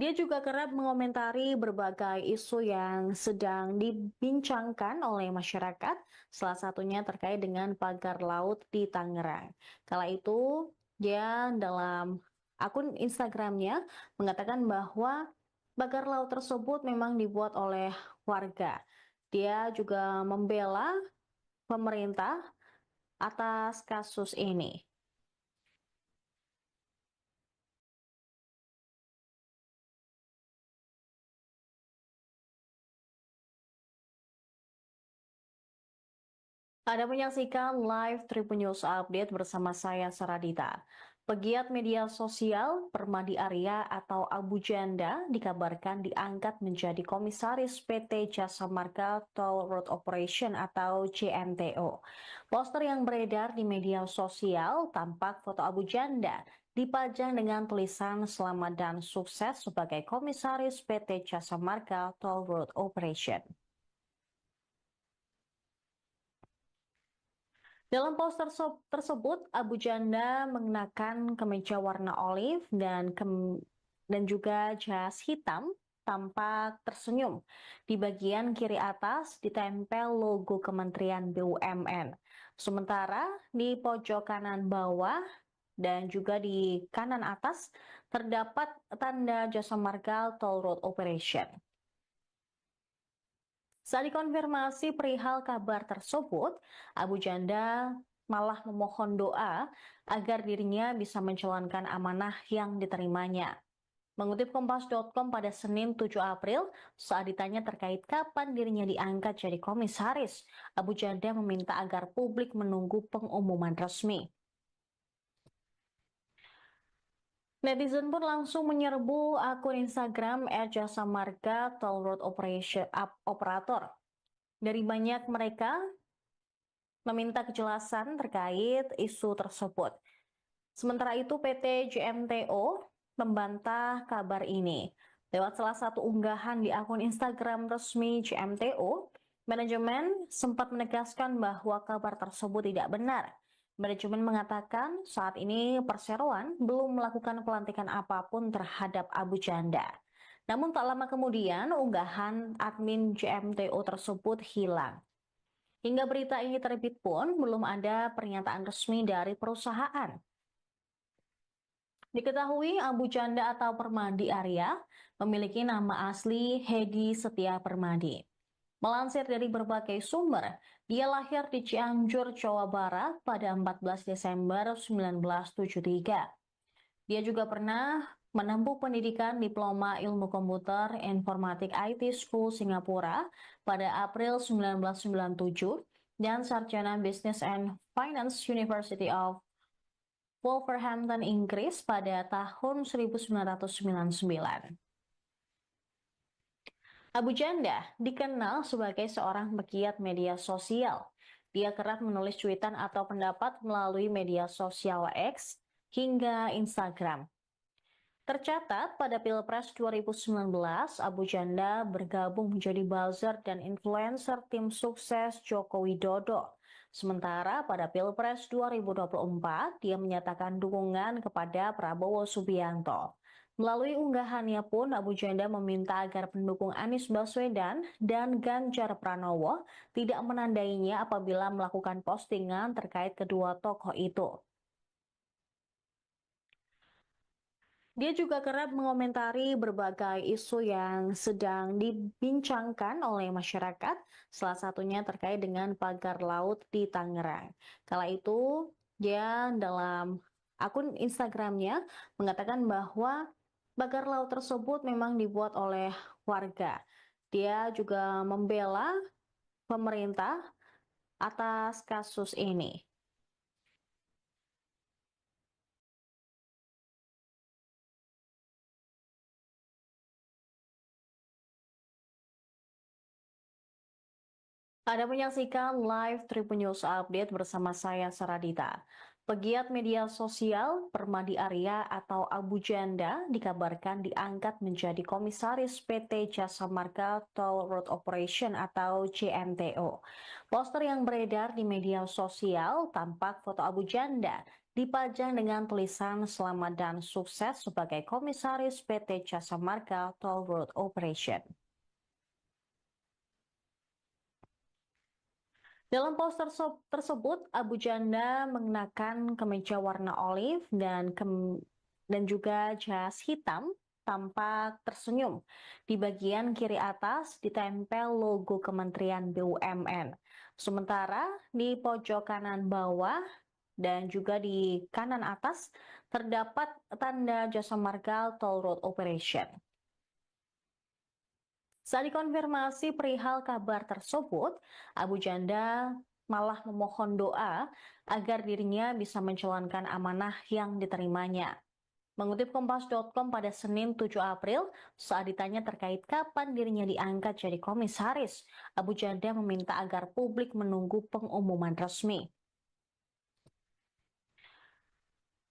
[SPEAKER 1] Dia juga kerap mengomentari berbagai isu yang sedang dibincangkan oleh masyarakat, salah satunya terkait dengan pagar laut di Tangerang. Kala itu, dia dalam akun Instagramnya mengatakan bahwa pagar laut tersebut memang dibuat oleh warga. Dia juga membela pemerintah atas kasus ini. Anda menyaksikan live Tribun News Update bersama saya Saradita. Pegiat media sosial Permadi Arya atau Abu Janda dikabarkan diangkat menjadi komisaris PT Jasa Marga Toll Road Operation atau JMTO. Poster yang beredar di media sosial tampak foto Abu Janda dipajang dengan tulisan "Selamat dan sukses" sebagai Komisaris PT Jasa Marga Toll Road Operation. Dalam poster tersebut, Abu Janda mengenakan kemeja warna olive dan juga jas hitam, tampak tersenyum. Di bagian kiri atas ditempel logo Kementerian BUMN. Sementara di pojok kanan bawah dan juga di kanan atas terdapat tanda Jasa Marga Toll Road Operation. Saat dikonfirmasi perihal kabar tersebut, Abu Janda malah memohon doa agar dirinya bisa menjalankan amanah yang diterimanya. Mengutip Kompas.com pada Senin 7 April, saat ditanya terkait kapan dirinya diangkat jadi komisaris, Abu Janda meminta agar publik menunggu pengumuman resmi. Netizen pun langsung menyerbu akun Instagram @jasamarga Toll Road Operator. Dari banyak mereka meminta kejelasan terkait isu tersebut. Sementara itu PT JMTO membantah kabar ini. Lewat salah satu unggahan di akun Instagram resmi JMTO, manajemen sempat menegaskan bahwa kabar tersebut tidak benar. Manajemen mengatakan saat ini perseroan belum melakukan pelantikan apapun terhadap Abu Janda. Namun tak lama kemudian unggahan admin JMTO tersebut hilang. Hingga berita ini terbit pun belum ada pernyataan resmi dari perusahaan. Diketahui Abu Janda atau Permadi Arya memiliki nama asli Hedi Setia Permadi. Melansir dari berbagai sumber, dia lahir di Cianjur, Jawa Barat pada 14 Desember 1973. Dia juga pernah menempuh pendidikan Diploma Ilmu Komputer Informatik IT School Singapura pada April 1997 dan Sarjana Business and Finance University of Wolverhampton, Inggris pada tahun 1999. Abu Janda dikenal sebagai seorang pegiat media sosial. Dia kerap menulis cuitan atau pendapat melalui media sosial X hingga Instagram. Tercatat pada Pilpres 2019, Abu Janda bergabung menjadi buzzer dan influencer tim sukses Joko Widodo. Sementara pada Pilpres 2024, dia menyatakan dukungan kepada Prabowo Subianto. Melalui unggahannya pun, Abu Janda meminta agar pendukung Anies Baswedan dan Ganjar Pranowo tidak menandainya apabila melakukan postingan terkait kedua tokoh itu. Dia juga kerap mengomentari berbagai isu yang sedang dibincangkan oleh masyarakat, salah satunya terkait dengan pagar laut di Tangerang. Kala itu, dia dalam akun Instagramnya mengatakan bahwa pagar laut tersebut memang dibuat oleh warga. Dia juga membela pemerintah atas kasus ini. Anda menyaksikan live Tribun News Update bersama saya Saradita. Pegiat media sosial Permadi Arya atau Abu Janda dikabarkan diangkat menjadi komisaris PT Jasa Marga Toll Road Operation atau JMTO. Poster yang beredar di media sosial tampak foto Abu Janda dipajang dengan tulisan "Selamat dan sukses" sebagai komisaris PT Jasa Marga Toll Road Operation. Dalam poster tersebut, Abu Janda mengenakan kemeja warna olive dan juga jas hitam, tampak tersenyum. Di bagian kiri atas ditempel logo Kementerian BUMN. Sementara di pojok kanan bawah dan juga di kanan atas terdapat tanda Jasa Marga Toll Road Operation. Saat dikonfirmasi perihal kabar tersebut, Abu Janda malah memohon doa agar dirinya bisa menjalankan amanah yang diterimanya. Mengutip Kompas.com pada Senin 7 April, saat ditanya terkait kapan dirinya diangkat jadi komisaris, Abu Janda meminta agar publik menunggu pengumuman resmi.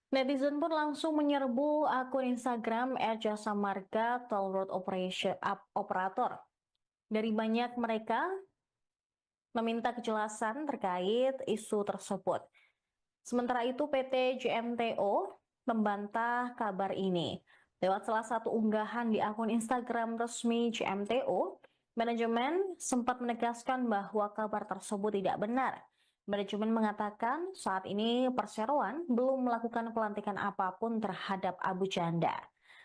[SPEAKER 1] Netizen pun langsung menyerbu akun Instagram @jasamarga Toll Road Operator. Dari banyak mereka meminta kejelasan terkait isu tersebut. Sementara itu PT JMTO membantah kabar ini. Lewat salah satu unggahan di akun Instagram resmi JMTO, manajemen sempat menegaskan bahwa kabar tersebut tidak benar. Manajemen mengatakan saat ini Perseroan belum melakukan pelantikan apapun terhadap Abu Janda.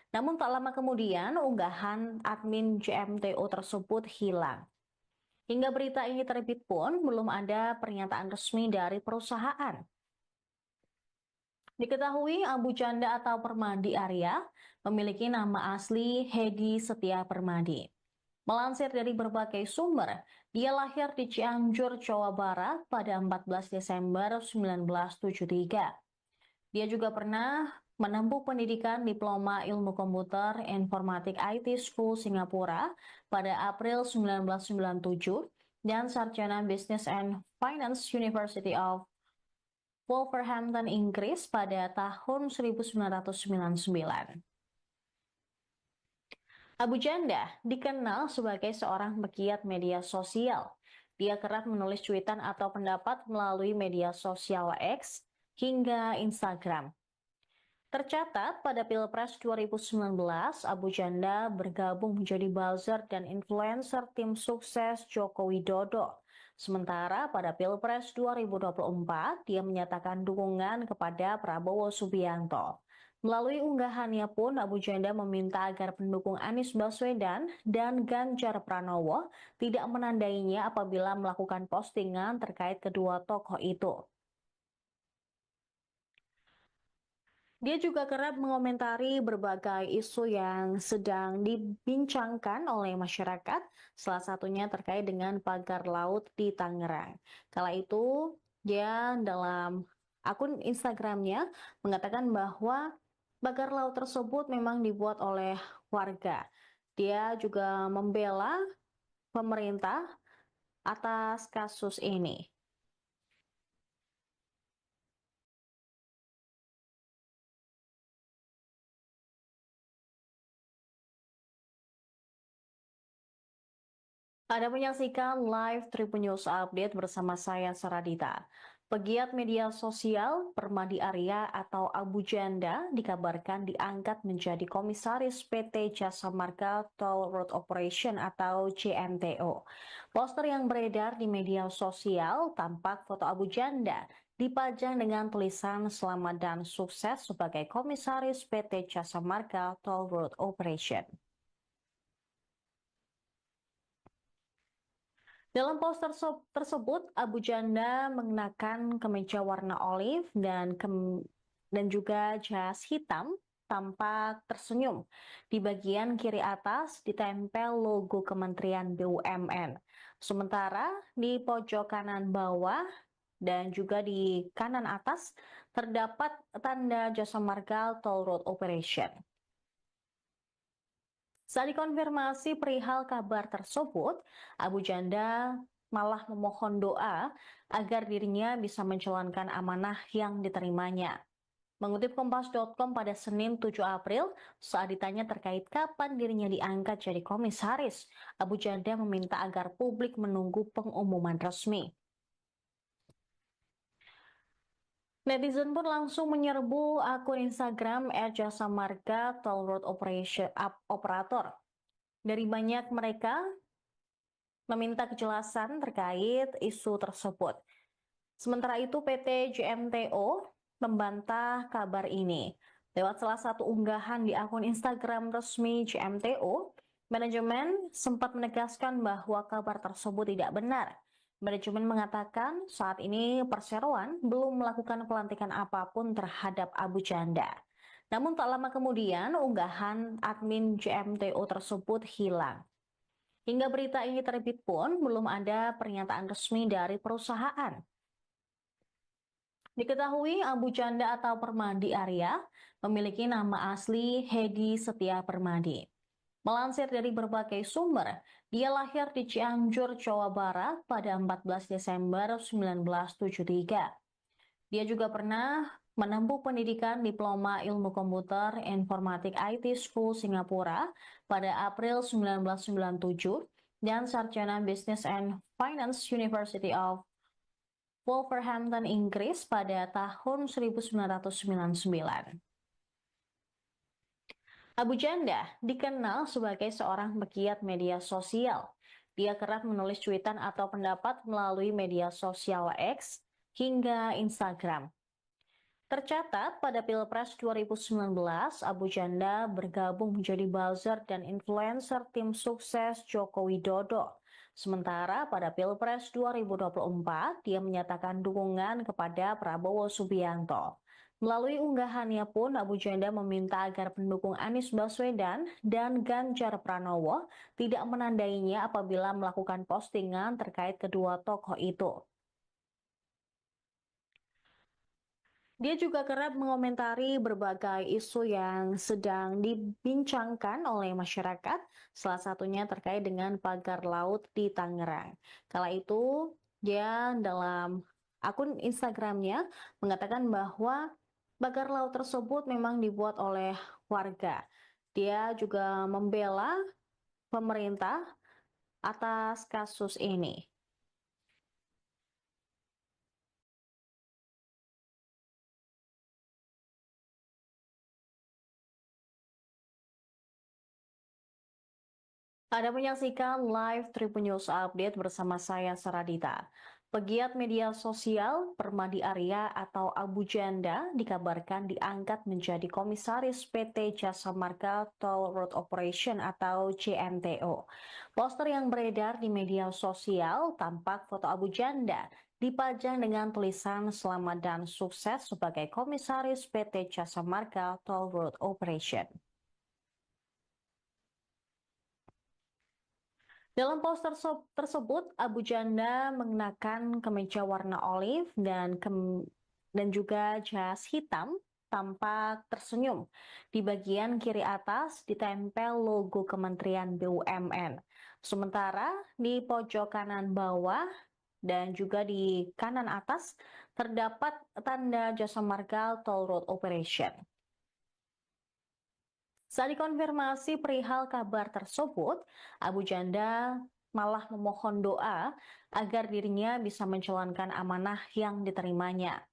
[SPEAKER 1] Namun tak lama kemudian unggahan admin JMTO tersebut hilang. Hingga berita ini terbit pun belum ada pernyataan resmi dari perusahaan. Diketahui Abu Janda atau Permadi Arya memiliki nama asli Hedi Setia Permadi. Melansir dari berbagai sumber, dia lahir di Cianjur, Jawa Barat pada 14 Desember 1973. Dia juga pernah menempuh pendidikan Diploma Ilmu Komputer Informatik IT School Singapura pada April 1997 dan Sarjana Business and Finance University of Wolverhampton, Inggris pada tahun 1999. Abu Janda dikenal sebagai seorang pegiat media sosial. Dia kerap menulis cuitan atau pendapat melalui media sosial X hingga Instagram. Tercatat pada Pilpres 2019, Abu Janda bergabung menjadi buzzer dan influencer tim sukses Joko Widodo. Sementara pada Pilpres 2024, dia menyatakan dukungan kepada Prabowo Subianto. Melalui unggahannya pun, Abu Janda meminta agar pendukung Anies Baswedan dan Ganjar Pranowo tidak menandainya apabila melakukan postingan terkait kedua tokoh itu. Dia juga kerap mengomentari berbagai isu yang sedang dibincangkan oleh masyarakat, salah satunya terkait dengan pagar laut di Tangerang. Kala itu, dia dalam akun Instagramnya mengatakan bahwa pagar laut tersebut memang dibuat oleh warga. Dia juga membela pemerintah atas kasus ini. Anda menyaksikan live Tribun News Update bersama saya Saradita. Pegiat media sosial Permadi Arya atau Abu Janda dikabarkan diangkat menjadi komisaris PT Jasa Marga Toll Road Operation atau JMTO. Poster yang beredar di media sosial tampak foto Abu Janda dipajang dengan tulisan selamat dan sukses sebagai komisaris PT Jasa Marga Toll Road Operation. Dalam poster tersebut, Abu Janda mengenakan kemeja warna olive dan juga jas hitam, tampak tersenyum. Di bagian kiri atas ditempel logo Kementerian BUMN. Sementara di pojok kanan bawah dan juga di kanan atas terdapat tanda Jasa Marga Toll Road Operation. Saat dikonfirmasi perihal kabar tersebut, Abu Janda malah memohon doa agar dirinya bisa menjalankan amanah yang diterimanya. Mengutip Kompas.com pada Senin 7 April, saat ditanya terkait kapan dirinya diangkat jadi komisaris, Abu Janda meminta agar publik menunggu pengumuman resmi. Netizen pun langsung menyerbu akun Instagram @jasamarga Toll Road Operator. Dari banyak mereka meminta kejelasan terkait isu tersebut. Sementara itu PT JMTO membantah kabar ini. Lewat salah satu unggahan di akun Instagram resmi JMTO, manajemen sempat menegaskan bahwa kabar tersebut tidak benar. Manajemen mengatakan saat ini Perseroan belum melakukan pelantikan apapun terhadap Abu Janda. Namun tak lama kemudian unggahan admin JMTO tersebut hilang. Hingga berita ini terbit pun belum ada pernyataan resmi dari perusahaan. Diketahui Abu Janda atau Permadi Arya memiliki nama asli Hedi Setia Permadi. Melansir dari berbagai sumber, dia lahir di Cianjur, Jawa Barat pada 14 Desember 1973. Dia juga pernah menempuh pendidikan Diploma Ilmu Komputer Informatik IT School Singapura pada April 1997 dan sarjana Business and Finance University of Wolverhampton, Inggris pada tahun 1999. Abu Janda dikenal sebagai seorang pegiat media sosial. Dia kerap menulis cuitan atau pendapat melalui media sosial X hingga Instagram. Tercatat pada Pilpres 2019, Abu Janda bergabung menjadi buzzer dan influencer tim sukses Joko Widodo. Sementara pada Pilpres 2024, dia menyatakan dukungan kepada Prabowo Subianto. Melalui unggahannya pun, Abu Janda meminta agar pendukung Anies Baswedan dan Ganjar Pranowo tidak menandainya apabila melakukan postingan terkait kedua tokoh itu. Dia juga kerap mengomentari berbagai isu yang sedang dibincangkan oleh masyarakat, salah satunya terkait dengan pagar laut di Tangerang. Kala itu, dia dalam akun Instagramnya mengatakan bahwa pagar laut tersebut memang dibuat oleh warga. Dia juga membela pemerintah atas kasus ini. Anda menyaksikan live Tribun News Update bersama saya Saradita. Pegiat media sosial Permadi Arya atau Abu Janda dikabarkan diangkat menjadi komisaris PT Jasa Marga Toll Road Operation atau JMTO. Poster yang beredar di media sosial tampak foto Abu Janda dipajang dengan tulisan selamat dan sukses sebagai komisaris PT Jasa Marga Toll Road Operation. Dalam poster tersebut, Abu Janda mengenakan kemeja warna olive dan juga jas hitam, tampak tersenyum. Di bagian kiri atas ditempel logo Kementerian BUMN. Sementara di pojok kanan bawah dan juga di kanan atas terdapat tanda Jasa Marga Toll Road Operation. Saat dikonfirmasi perihal kabar tersebut, Abu Janda malah memohon doa agar dirinya bisa menjalankan amanah yang diterimanya.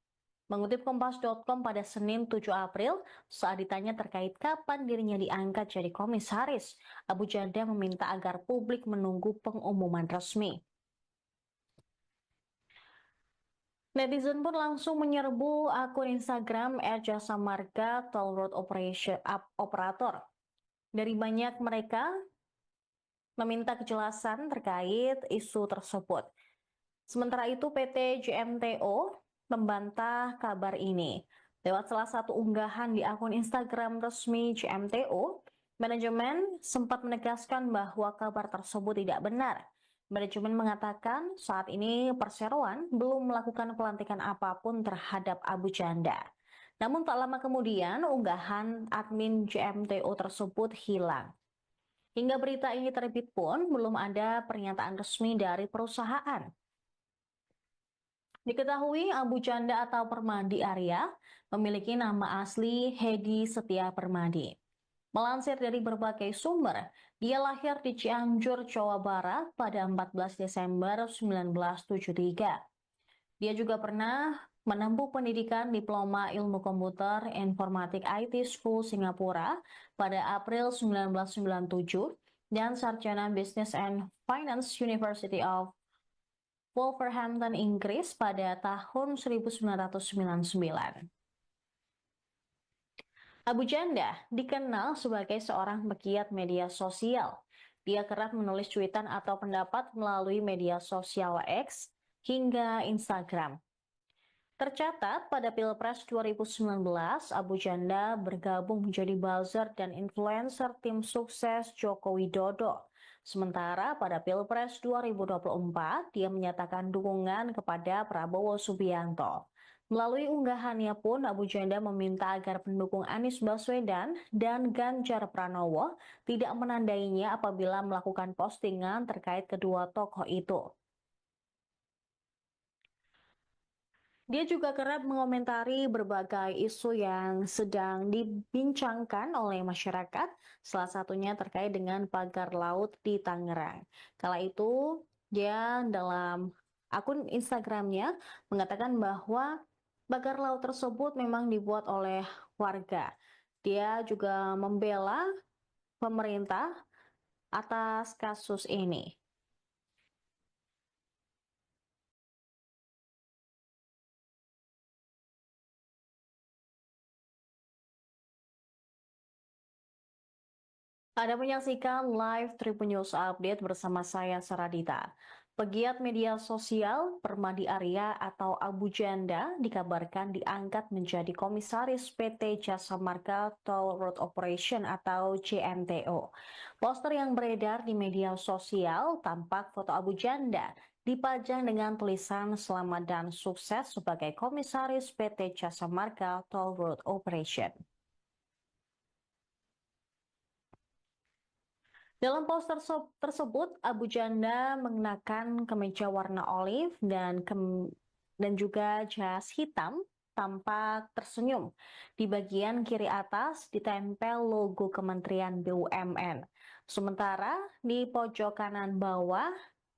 [SPEAKER 1] Mengutip Kompas.com pada Senin 7 April, saat ditanya terkait kapan dirinya diangkat jadi komisaris, Abu Janda meminta agar publik menunggu pengumuman resmi. Netizen pun langsung menyerbu akun Instagram @jasa marga Toll Road Operation Operator. Dari banyak mereka meminta kejelasan terkait isu tersebut. Sementara itu PT JMTO membantah kabar ini. Lewat salah satu unggahan di akun Instagram resmi JMTO, manajemen sempat menegaskan bahwa kabar tersebut tidak benar. Manajemen mengatakan saat ini perseroan belum melakukan pelantikan apapun terhadap Abu Janda. Namun tak lama kemudian unggahan admin JMTO tersebut hilang. Hingga berita ini terbit pun belum ada pernyataan resmi dari perusahaan. Diketahui Abu Janda atau Permadi Arya memiliki nama asli Hedi Setia Permadi. Melansir dari berbagai sumber, dia lahir di Cianjur, Jawa Barat pada 14 Desember 1973. Dia juga pernah menempuh pendidikan Diploma Ilmu Komputer Informatik IT School Singapura pada April 1997 dan sarjana Business and Finance University of Wolverhampton, Inggris pada tahun 1999. Abu Janda dikenal sebagai seorang pegiat media sosial. Dia kerap menulis cuitan atau pendapat melalui media sosial X hingga Instagram. Tercatat pada Pilpres 2019, Abu Janda bergabung menjadi buzzer dan influencer tim sukses Joko Widodo. Sementara pada Pilpres 2024, dia menyatakan dukungan kepada Prabowo Subianto. Melalui unggahannya pun, Abu Janda meminta agar pendukung Anies Baswedan dan Ganjar Pranowo tidak menandainya apabila melakukan postingan terkait kedua tokoh itu. Dia juga kerap mengomentari berbagai isu yang sedang dibincangkan oleh masyarakat, salah satunya terkait dengan pagar laut di Tangerang. Kala itu, dia dalam akun Instagramnya mengatakan bahwa pagar laut tersebut memang dibuat oleh warga. Dia juga membela pemerintah atas kasus ini. Anda menyaksikan live Tribun News Update bersama saya Saradita. Pegiat media sosial Permadi Arya atau Abu Janda dikabarkan diangkat menjadi komisaris PT Jasa Marga Toll Road Operation atau JMTO. Poster yang beredar di media sosial tampak foto Abu Janda dipajang dengan tulisan selamat dan sukses sebagai komisaris PT Jasa Marga Toll Road Operation. Dalam poster tersebut, Abu Janda mengenakan kemeja warna olive dan juga jas hitam, tampak tersenyum. Di bagian kiri atas ditempel logo Kementerian BUMN. Sementara di pojok kanan bawah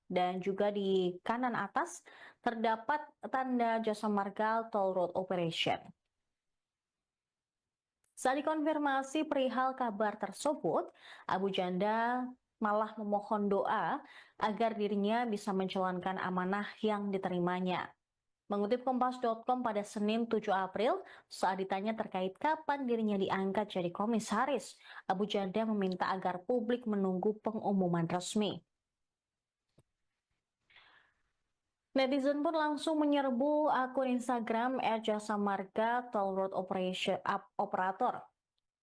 [SPEAKER 1] dan juga di kanan atas terdapat tanda Jasa Marga Toll Road Operation. Saat dikonfirmasi perihal kabar tersebut, Abu Janda malah memohon doa agar dirinya bisa menjalankan amanah yang diterimanya. Mengutip Kompas.com pada Senin 7 April, saat ditanya terkait kapan dirinya diangkat jadi komisaris, Abu Janda meminta agar publik menunggu pengumuman resmi. Netizen pun langsung menyerbu akun Instagram @jasa marga Toll Road Operation Operator.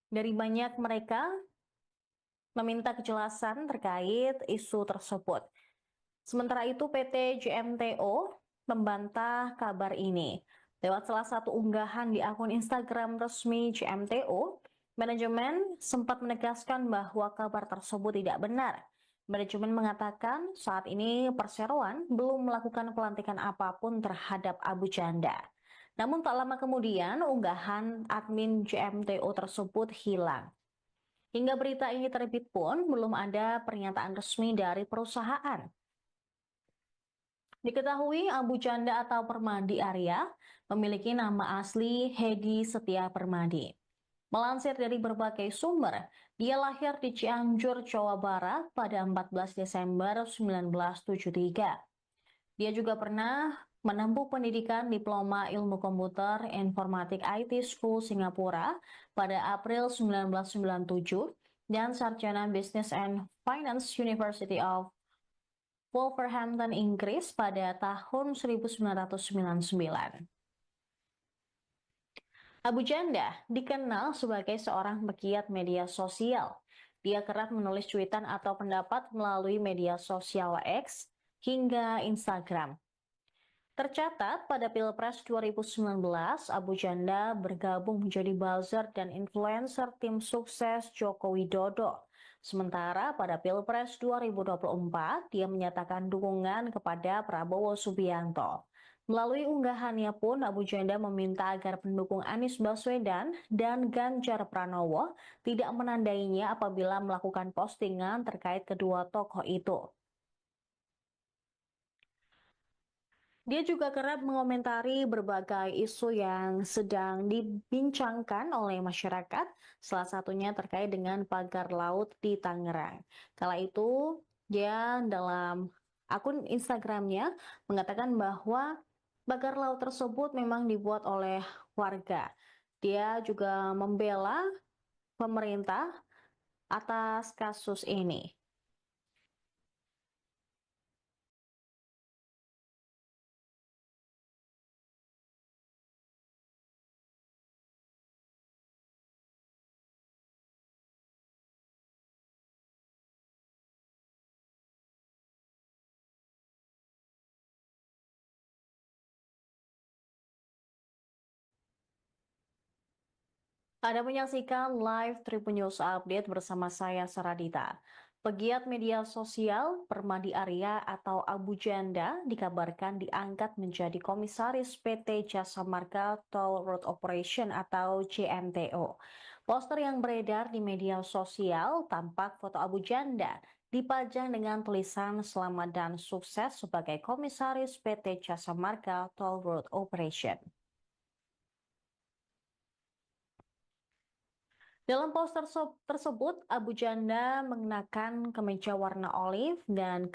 [SPEAKER 1] Dari banyak mereka meminta kejelasan terkait isu tersebut. Sementara itu PT JMTO membantah kabar ini. Lewat salah satu unggahan di akun Instagram resmi JMTO, manajemen sempat menegaskan bahwa kabar tersebut tidak benar. Manajemen mengatakan saat ini perseroan belum melakukan pelantikan apapun terhadap Abu Janda. Namun tak lama kemudian unggahan admin JMTO tersebut hilang. Hingga berita ini terbit pun belum ada pernyataan resmi dari perusahaan. Diketahui Abu Janda atau Permadi Arya memiliki nama asli Hedi Setia Permadi. Melansir dari berbagai sumber, dia lahir di Cianjur, Jawa Barat pada 14 Desember 1973. Dia juga pernah menempuh pendidikan Diploma Ilmu Komputer Informatik IT School Singapura pada April 1997 dan Sarjana Business and Finance University of Wolverhampton, Inggris pada tahun 1999. Abu Janda dikenal sebagai seorang pegiat media sosial. Dia kerap menulis cuitan atau pendapat melalui media sosial X hingga Instagram. Tercatat pada Pilpres 2019, Abu Janda bergabung menjadi buzzer dan influencer tim sukses Joko Widodo. Sementara pada Pilpres 2024, dia menyatakan dukungan kepada Prabowo Subianto. Melalui unggahannya pun, Abu Janda meminta agar pendukung Anies Baswedan dan Ganjar Pranowo tidak menandainya apabila melakukan postingan terkait kedua tokoh itu. Dia juga kerap mengomentari berbagai isu yang sedang dibincangkan oleh masyarakat, salah satunya terkait dengan pagar laut di Tangerang. Kala itu, dia dalam akun Instagramnya mengatakan bahwa pagar laut tersebut memang dibuat oleh warga. Dia juga membela pemerintah atas kasus ini. Anda menyaksikan live Tribun News Update bersama saya Saradita. Pegiat media sosial Permadi Arya atau Abu Janda dikabarkan diangkat menjadi komisaris PT Jasa Marga Toll Road Operation atau JMTO. Poster yang beredar di media sosial tampak foto Abu Janda dipajang dengan tulisan selamat dan sukses sebagai komisaris PT Jasa Marga Toll Road Operation. Dalam poster tersebut, Abu Janda mengenakan kemeja warna olive dan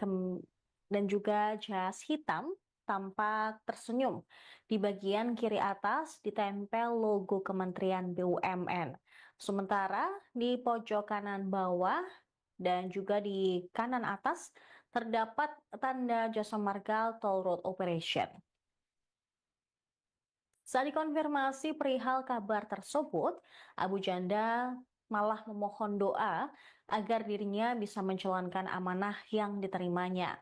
[SPEAKER 1] juga jas hitam, tampak tersenyum. Di bagian kiri atas ditempel logo Kementerian BUMN. Sementara di pojok kanan bawah dan juga di kanan atas terdapat tanda Jasa Marga Toll Road Operation. Saat dikonfirmasi perihal kabar tersebut, Abu Janda malah memohon doa agar dirinya bisa menjalankan amanah yang diterimanya.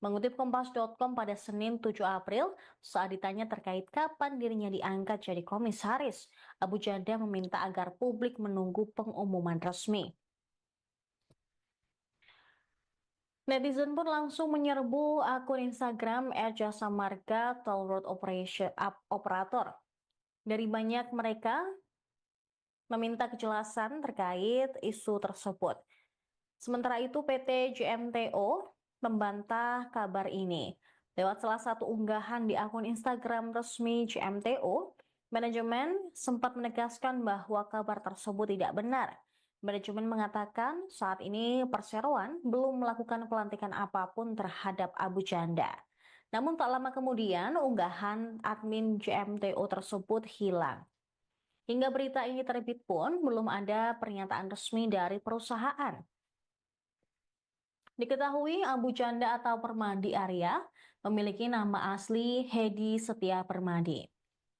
[SPEAKER 1] Mengutip Kompas.com pada Senin 7 April, saat ditanya terkait kapan dirinya diangkat jadi komisaris, Abu Janda meminta agar publik menunggu pengumuman resmi. Netizen pun langsung menyerbu akun Instagram @jasa marga Toll Road Operator. Dari banyak mereka meminta kejelasan terkait isu tersebut. Sementara itu PT JMTO membantah kabar ini. Lewat salah satu unggahan di akun Instagram resmi JMTO, manajemen sempat menegaskan bahwa kabar tersebut tidak benar. Manajemen mengatakan saat ini perseroan belum melakukan pelantikan apapun terhadap Abu Janda. Namun tak lama kemudian unggahan admin JMTO tersebut hilang. Hingga berita ini terbit pun belum ada pernyataan resmi dari perusahaan. Diketahui Abu Janda atau Permadi Arya memiliki nama asli Hedi Setia Permadi.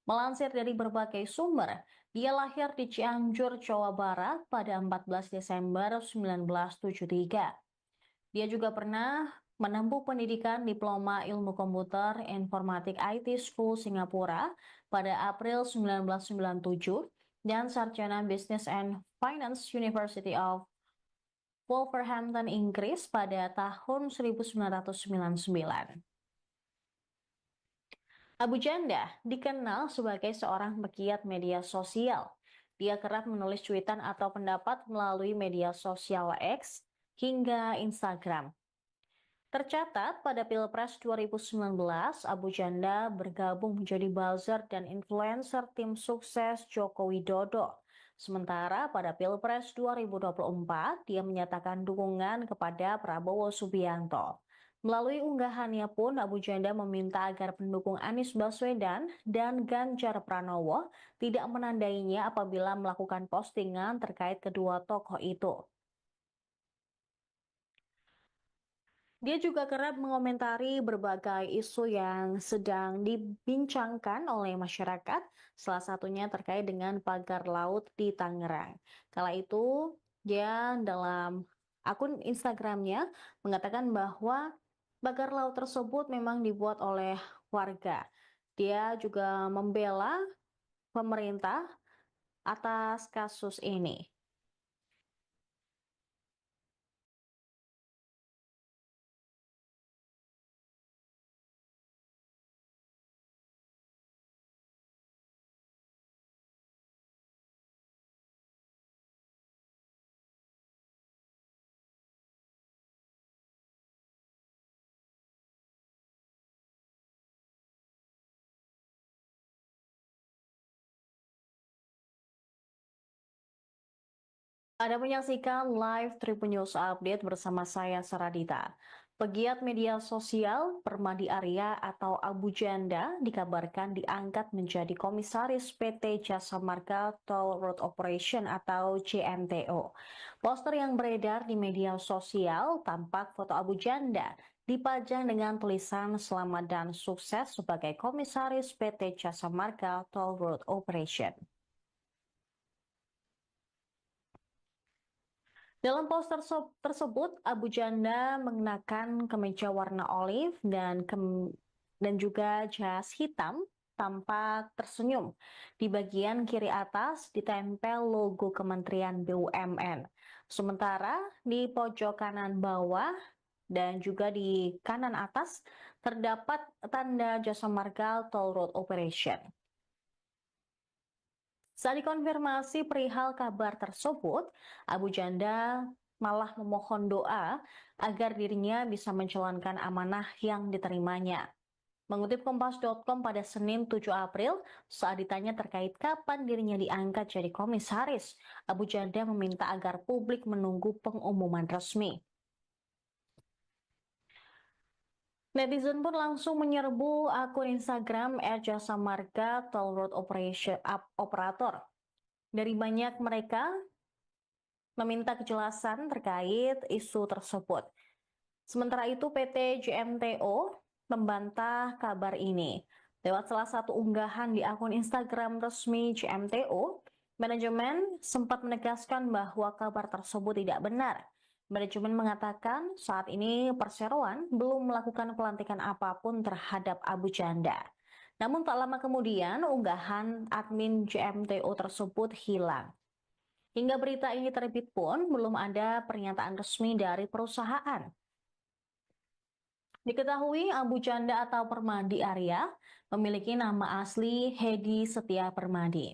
[SPEAKER 1] Melansir dari berbagai sumber, dia lahir di Cianjur, Jawa Barat pada 14 Desember 1973. Dia juga pernah menempuh pendidikan Diploma Ilmu Komputer Informatik IT School Singapura pada April 1997 dan Sarjana Business and Finance University of Wolverhampton, Inggris pada tahun 1999. Abu Janda dikenal sebagai seorang pegiat media sosial. Dia kerap menulis cuitan atau pendapat melalui media sosial X hingga Instagram. Tercatat pada Pilpres 2019, Abu Janda bergabung menjadi buzzer dan influencer tim sukses Joko Widodo. Sementara pada Pilpres 2024, dia menyatakan dukungan kepada Prabowo Subianto. Melalui unggahannya pun, Abu Janda meminta agar pendukung Anies Baswedan dan Ganjar Pranowo tidak menandainya apabila melakukan postingan terkait kedua tokoh itu. Dia juga kerap mengomentari berbagai isu yang sedang dibincangkan oleh masyarakat, salah satunya terkait dengan pagar laut di Tangerang. Kala itu, dia dalam akun Instagramnya mengatakan bahwa pagar laut tersebut memang dibuat oleh warga. Dia juga membela pemerintah atas kasus ini. Anda menyaksikan live Tribun News Update bersama saya Saradita. Pegiat media sosial Permadi Arya atau Abu Janda dikabarkan diangkat menjadi komisaris PT Jasa Marga Toll Road Operation atau JMTO. Poster yang beredar di media sosial tampak foto Abu Janda dipajang dengan tulisan selamat dan sukses sebagai komisaris PT Jasa Marga Toll Road Operation. Dalam poster tersebut, Abu Janda mengenakan kemeja warna olive dan juga jas hitam, tampak tersenyum. Di bagian kiri atas ditempel logo Kementerian BUMN. Sementara di pojok kanan bawah dan juga di kanan atas terdapat tanda Jasa Marga Toll Road Operation. Saat dikonfirmasi perihal kabar tersebut, Abu Janda malah memohon doa agar dirinya bisa menjalankan amanah yang diterimanya. Mengutip Kompas.com pada Senin 7 April, saat ditanya terkait kapan dirinya diangkat jadi komisaris, Abu Janda meminta agar publik menunggu pengumuman resmi. Netizen pun langsung menyerbu akun Instagram @jasa marga Toll Road Operator. Dari banyak mereka meminta kejelasan terkait isu tersebut. Sementara itu PT JMTO membantah kabar ini. Lewat salah satu unggahan di akun Instagram resmi JMTO, manajemen sempat menegaskan bahwa kabar tersebut tidak benar. Manajemen mengatakan saat ini perseroan belum melakukan pelantikan apapun terhadap Abu Janda. Namun tak lama kemudian unggahan admin JMTO tersebut hilang. Hingga berita ini terbit pun belum ada pernyataan resmi dari perusahaan. Diketahui Abu Janda atau Permadi Arya memiliki nama asli Hedi Setia Permadi.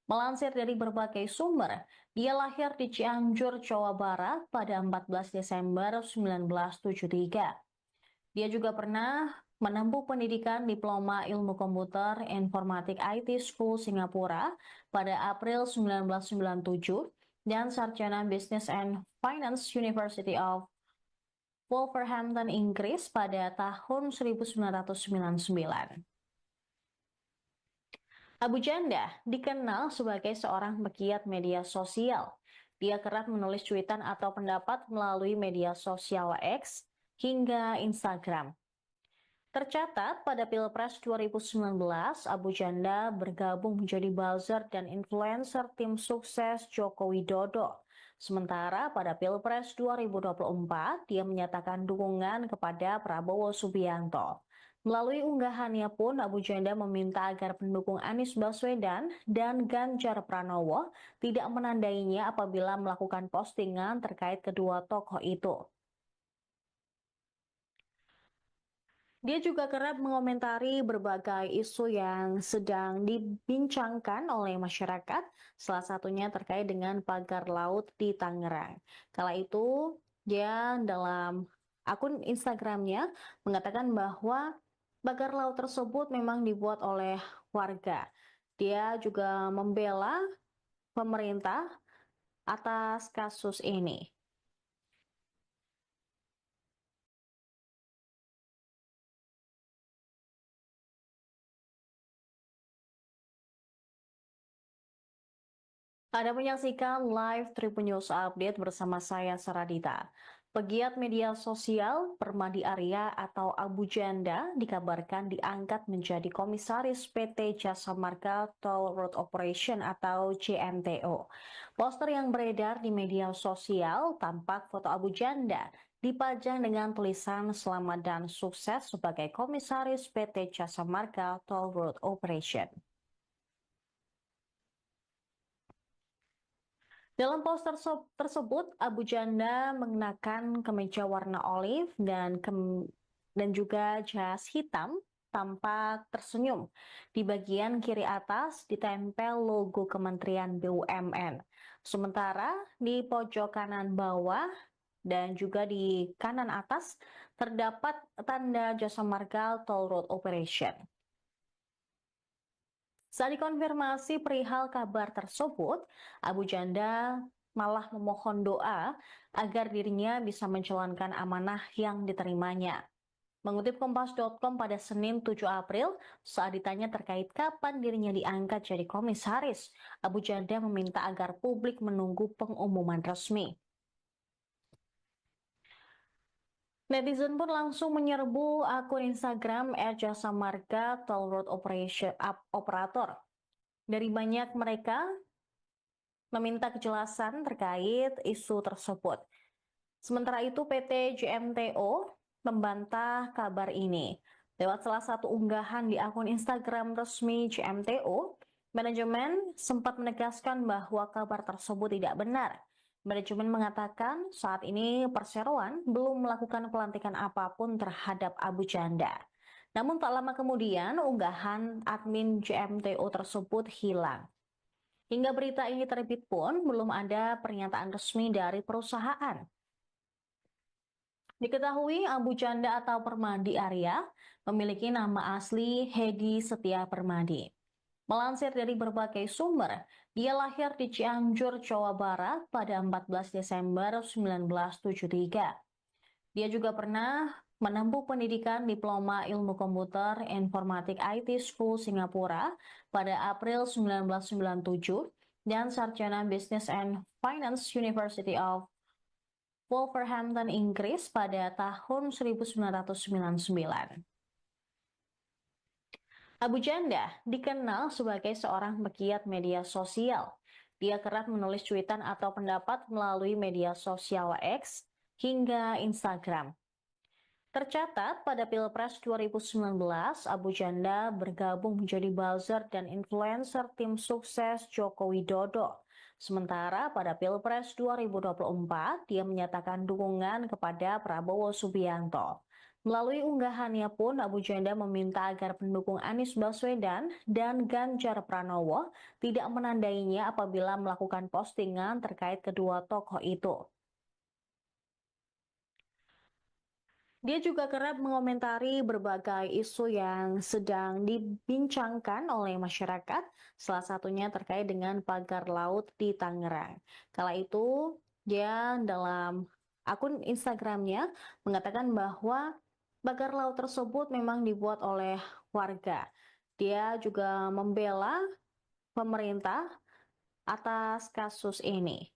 [SPEAKER 1] Melansir dari berbagai sumber, dia lahir di Cianjur, Jawa Barat pada 14 Desember 1973. Dia juga pernah menempuh pendidikan Diploma Ilmu Komputer Informatik IT School Singapura pada April 1997 dan Sarjana Business and Finance University of Wolverhampton, Inggris pada tahun 1999. Abu Janda dikenal sebagai seorang pegiat media sosial. Dia kerap menulis cuitan atau pendapat melalui media sosial X hingga Instagram. Tercatat pada Pilpres 2019, Abu Janda bergabung menjadi buzzer dan influencer tim sukses Joko Widodo. Sementara pada Pilpres 2024, dia menyatakan dukungan kepada Prabowo Subianto. Melalui unggahannya pun, Abu Janda meminta agar pendukung Anies Baswedan dan Ganjar Pranowo tidak menandainya apabila melakukan postingan terkait kedua tokoh itu. Dia juga kerap mengomentari berbagai isu yang sedang dibincangkan oleh masyarakat, salah satunya terkait dengan pagar laut di Tangerang. Kala itu, dia dalam akun Instagramnya mengatakan bahwa pagar laut tersebut memang dibuat oleh warga. Dia juga membela pemerintah atas kasus ini. Anda menyaksikan live Tribun News Update bersama saya Saradita. Pegiat media sosial Permadi Arya atau Abu Janda dikabarkan diangkat menjadi komisaris PT Jasa Marga Toll Road Operation atau JMTO. Poster yang beredar di media sosial tampak foto Abu Janda dipajang dengan tulisan selamat dan sukses sebagai komisaris PT Jasa Marga Toll Road Operation. Dalam poster tersebut, Abu Janda mengenakan kemeja warna olive dan juga jas hitam, tampak tersenyum. Di bagian kiri atas ditempel logo Kementerian BUMN. Sementara di pojok kanan bawah dan juga di kanan atas terdapat tanda Jasa Marga Toll Road Operation. Saat dikonfirmasi perihal kabar tersebut, Abu Janda malah memohon doa agar dirinya bisa menjalankan amanah yang diterimanya. Mengutip Kompas.com pada Senin 7 April, saat ditanya terkait kapan dirinya diangkat jadi komisaris, Abu Janda meminta agar publik menunggu pengumuman resmi. Netizen pun langsung menyerbu akun Instagram @jasa marga Toll Road Operator. Dari banyak mereka meminta kejelasan terkait isu tersebut. Sementara itu PT JMTO membantah kabar ini. Lewat salah satu unggahan di akun Instagram resmi JMTO, manajemen sempat menegaskan bahwa kabar tersebut tidak benar. Manajemen mengatakan saat ini Perseroan belum melakukan pelantikan apapun terhadap Abu Janda. Namun tak lama kemudian unggahan admin JMTO tersebut hilang. Hingga berita ini terbit pun belum ada pernyataan resmi dari perusahaan. Diketahui Abu Janda atau Permadi Arya memiliki nama asli Hedi Setia Permadi. Melansir dari berbagai sumber, dia lahir di Cianjur, Jawa Barat pada 14 Desember 1973. Dia juga pernah menempuh pendidikan Diploma Ilmu Komputer Informatik IT School Singapura pada April 1997 dan Sarjana Business and Finance University of Wolverhampton, Inggris pada tahun 1999. Abu Janda dikenal sebagai seorang pegiat media sosial. Dia kerap menulis cuitan atau pendapat melalui media sosial X hingga Instagram. Tercatat pada Pilpres 2019, Abu Janda bergabung menjadi buzzer dan influencer tim sukses Joko Widodo. Sementara pada Pilpres 2024, dia menyatakan dukungan kepada Prabowo Subianto. Melalui unggahannya pun, Abu Janda meminta agar pendukung Anies Baswedan dan Ganjar Pranowo tidak menandainya apabila melakukan postingan terkait kedua tokoh itu. Dia juga kerap mengomentari berbagai isu yang sedang dibincangkan oleh masyarakat, salah satunya terkait dengan pagar laut di Tangerang. Kala itu, dia dalam akun Instagramnya mengatakan bahwa pagar laut tersebut memang dibuat oleh warga. Dia juga membela pemerintah atas kasus ini.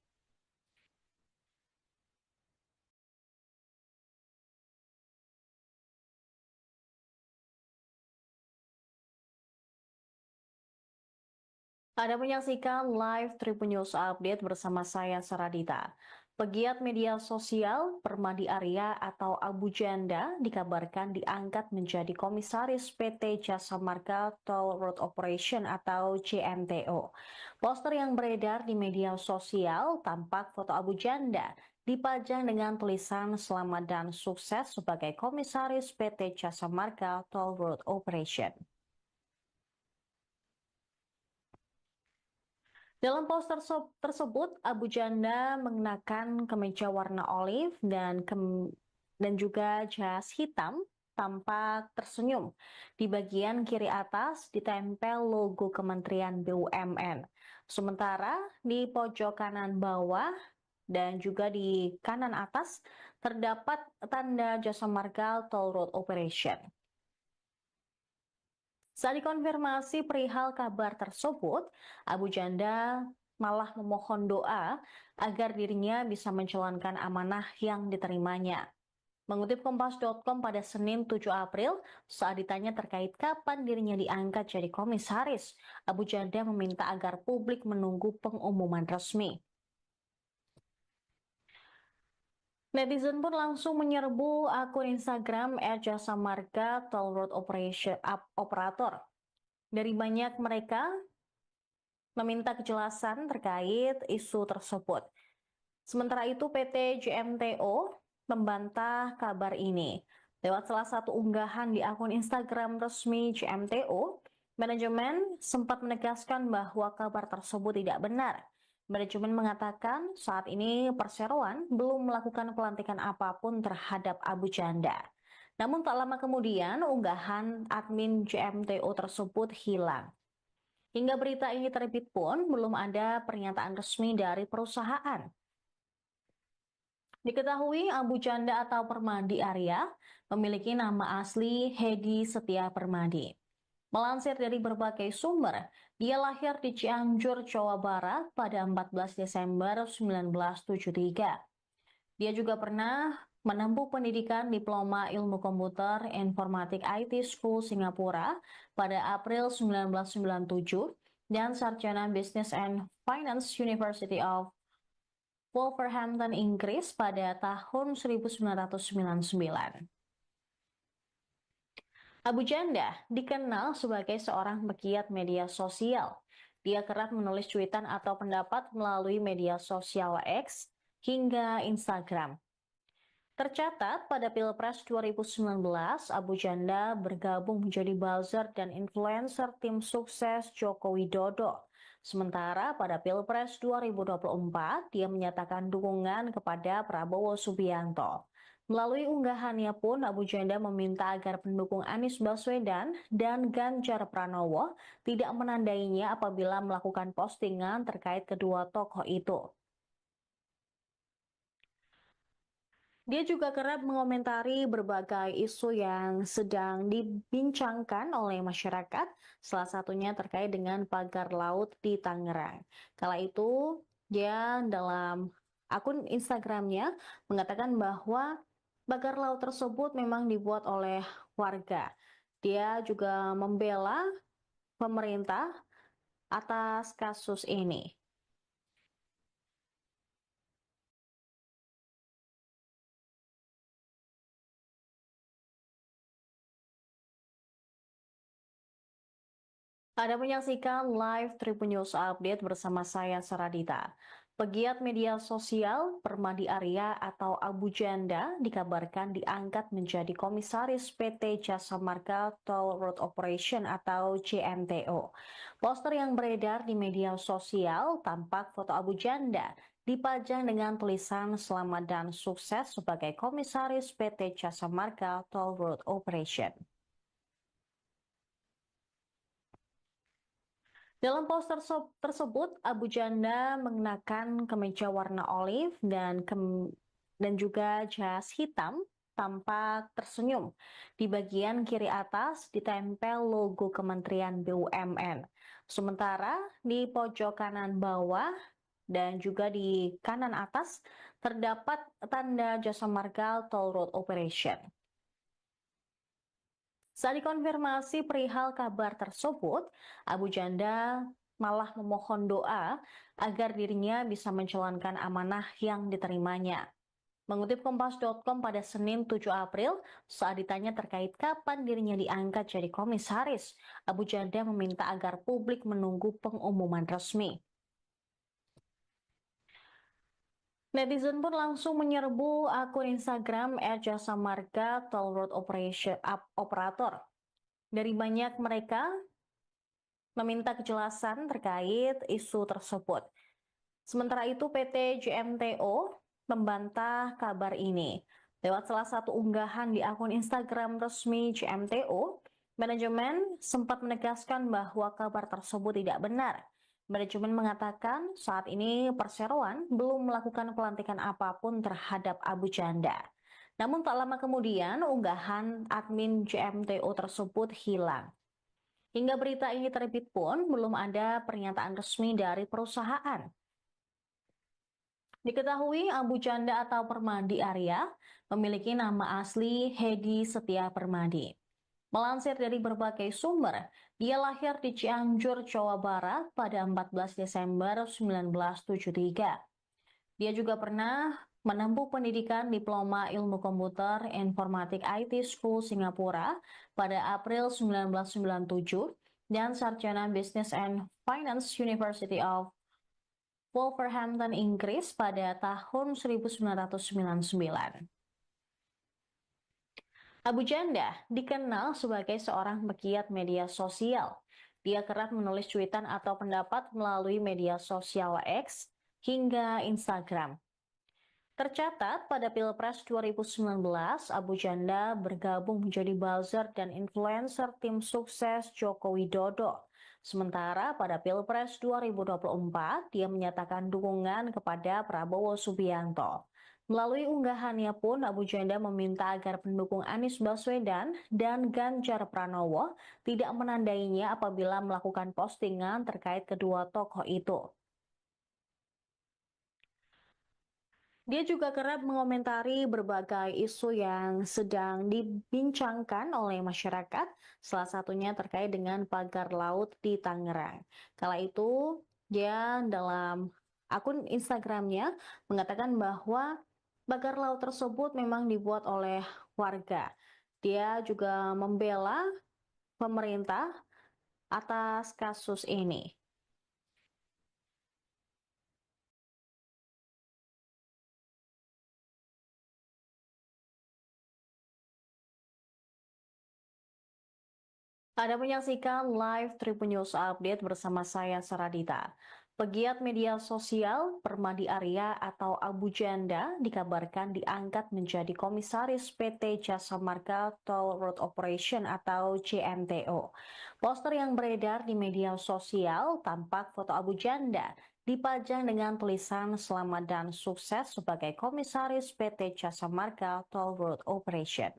[SPEAKER 1] Anda menyaksikan live Tribun News Update bersama saya Saradita. Pegiat media sosial Permadi Arya atau Abu Janda dikabarkan diangkat menjadi komisaris PT Jasa Marga Toll Road Operation atau JMTO. Poster yang beredar di media sosial tampak foto Abu Janda dipajang dengan tulisan selamat dan sukses sebagai komisaris PT Jasa Marga Toll Road Operation. Dalam poster tersebut, Abu Janda mengenakan kemeja warna olive dan juga jas hitam, tampak tersenyum. Di bagian kiri atas ditempel logo Kementerian BUMN. Sementara di pojok kanan bawah dan juga di kanan atas terdapat tanda Jasa Marga Toll Road Operation. Saat dikonfirmasi perihal kabar tersebut, Abu Janda malah memohon doa agar dirinya bisa menjalankan amanah yang diterimanya. Mengutip Kompas.com pada Senin 7 April, saat ditanya terkait kapan dirinya diangkat jadi komisaris, Abu Janda meminta agar publik menunggu pengumuman resmi. Netizen pun langsung menyerbu akun Instagram @jasa marga Toll Road Operator. Dari banyak mereka meminta kejelasan terkait isu tersebut. Sementara itu PT JMTO membantah kabar ini. Lewat salah satu unggahan di akun Instagram resmi JMTO, manajemen sempat menegaskan bahwa kabar tersebut tidak benar. Manajemen mengatakan saat ini Perseroan belum melakukan pelantikan apapun terhadap Abu Janda. Namun tak lama kemudian unggahan admin JMTO tersebut hilang. Hingga berita ini terbit pun belum ada pernyataan resmi dari perusahaan. Diketahui Abu Janda atau Permadi Arya memiliki nama asli Hedi Setia Permadi. Melansir dari berbagai sumber, dia lahir di Cianjur, Jawa Barat pada 14 Desember 1973. Dia juga pernah menempuh pendidikan Diploma Ilmu Komputer Informatik IT School Singapura pada April 1997 dan Sarjana Business and Finance University of Wolverhampton, Inggris pada tahun 1999. Abu Janda dikenal sebagai seorang pegiat media sosial. Dia kerap menulis cuitan atau pendapat melalui media sosial X hingga Instagram. Tercatat pada Pilpres 2019, Abu Janda bergabung menjadi buzzer dan influencer tim sukses Joko Widodo. Sementara pada Pilpres 2024, dia menyatakan dukungan kepada Prabowo Subianto. Melalui unggahannya pun, Abu Janda meminta agar pendukung Anies Baswedan dan Ganjar Pranowo tidak menandainya apabila melakukan postingan terkait kedua tokoh itu. Dia juga kerap mengomentari berbagai isu yang sedang dibincangkan oleh masyarakat, salah satunya terkait dengan pagar laut di Tangerang. Kala itu, dia dalam akun Instagramnya mengatakan bahwa pagar laut tersebut memang dibuat oleh warga. Dia juga membela pemerintah atas kasus ini. Anda menyaksikan live Tribun News Update bersama saya Saradita. Pegiat media sosial Permadi Arya atau Abu Janda dikabarkan diangkat menjadi komisaris PT Jasa Marga Toll Road Operation atau JMTO. Poster yang beredar di media sosial tampak foto Abu Janda dipajang dengan tulisan selamat dan sukses sebagai komisaris PT Jasa Marga Toll Road Operation. Dalam poster tersebut, Abu Janda mengenakan kemeja warna olive dan juga jas hitam, tampak tersenyum. Di bagian kiri atas ditempel logo Kementerian BUMN. Sementara di pojok kanan bawah dan juga di kanan atas terdapat tanda Jasa Marga Toll Road Operation. Saat dikonfirmasi perihal kabar tersebut, Abu Janda malah memohon doa agar dirinya bisa menjalankan amanah yang diterimanya. Mengutip Kompas.com pada Senin 7 April, saat ditanya terkait kapan dirinya diangkat jadi komisaris, Abu Janda meminta agar publik menunggu pengumuman resmi. Netizen pun langsung menyerbu akun Instagram @jasa marga Toll Road Operation Operator. Dari banyak mereka meminta kejelasan terkait isu tersebut. Sementara itu PT JMTO membantah kabar ini. Lewat salah satu unggahan di akun Instagram resmi JMTO, manajemen sempat menegaskan bahwa kabar tersebut tidak benar. Manajemen mengatakan saat ini perseroan belum melakukan pelantikan apapun terhadap Abu Janda. Namun tak lama kemudian unggahan admin JMTO tersebut hilang. Hingga berita ini terbit pun belum ada pernyataan resmi dari perusahaan. Diketahui Abu Janda atau Permadi Arya memiliki nama asli Hedi Setia Permadi. Melansir dari berbagai sumber, dia lahir di Cianjur, Jawa Barat pada 14 Desember 1973. Dia juga pernah menempuh pendidikan Diploma Ilmu Komputer Informatik IT School Singapura pada April 1997 dan Sarjana Business and Finance University of Wolverhampton, Inggris pada tahun 1999. Abu Janda dikenal sebagai seorang pegiat media sosial. Dia kerap menulis cuitan atau pendapat melalui media sosial X hingga Instagram. Tercatat pada Pilpres 2019, Abu Janda bergabung menjadi buzzer dan influencer tim sukses Joko Widodo. Sementara pada Pilpres 2024, dia menyatakan dukungan kepada Prabowo Subianto. Melalui unggahannya pun, Abu Janda meminta agar pendukung Anies Baswedan dan Ganjar Pranowo tidak menandainya apabila melakukan postingan terkait kedua tokoh itu. Dia juga kerap mengomentari berbagai isu yang sedang dibincangkan oleh masyarakat, salah satunya terkait dengan pagar laut di Tangerang. Kala itu, dia dalam akun Instagramnya mengatakan bahwa pagar laut tersebut memang dibuat oleh warga. Dia juga membela pemerintah atas kasus ini. Anda menyaksikan live Tribun News Update bersama saya Saradita. Pegiat media sosial Permadi Arya atau Abu Janda dikabarkan diangkat menjadi komisaris PT Jasa Marga Toll Road Operation atau JMTO. Poster yang beredar di media sosial tampak foto Abu Janda dipajang dengan tulisan selamat dan sukses sebagai komisaris PT Jasa Marga Toll Road Operation.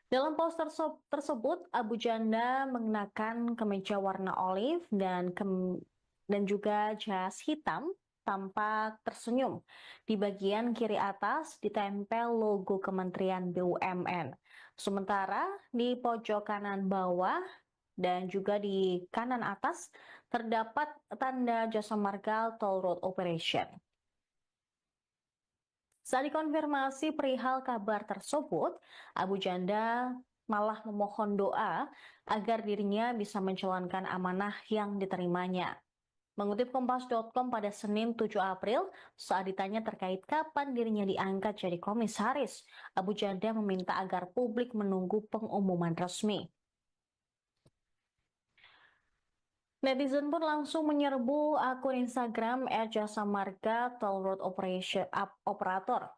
[SPEAKER 1] Dalam poster tersebut, Abu Janda mengenakan kemeja warna olive dan juga jas hitam, tampak tersenyum. Di bagian kiri atas ditempel logo Kementerian BUMN. Sementara di pojok kanan bawah dan juga di kanan atas terdapat tanda Jasa Marga Toll Road Operation. Saat dikonfirmasi perihal kabar tersebut, Abu Janda malah memohon doa agar dirinya bisa menjalankan amanah yang diterimanya. Mengutip Kompas.com pada Senin 7 April, saat ditanya terkait kapan dirinya diangkat jadi komisaris, Abu Janda meminta agar publik menunggu pengumuman resmi. Netizen pun langsung menyerbu akun Instagram @jasa marga Toll Road Operator.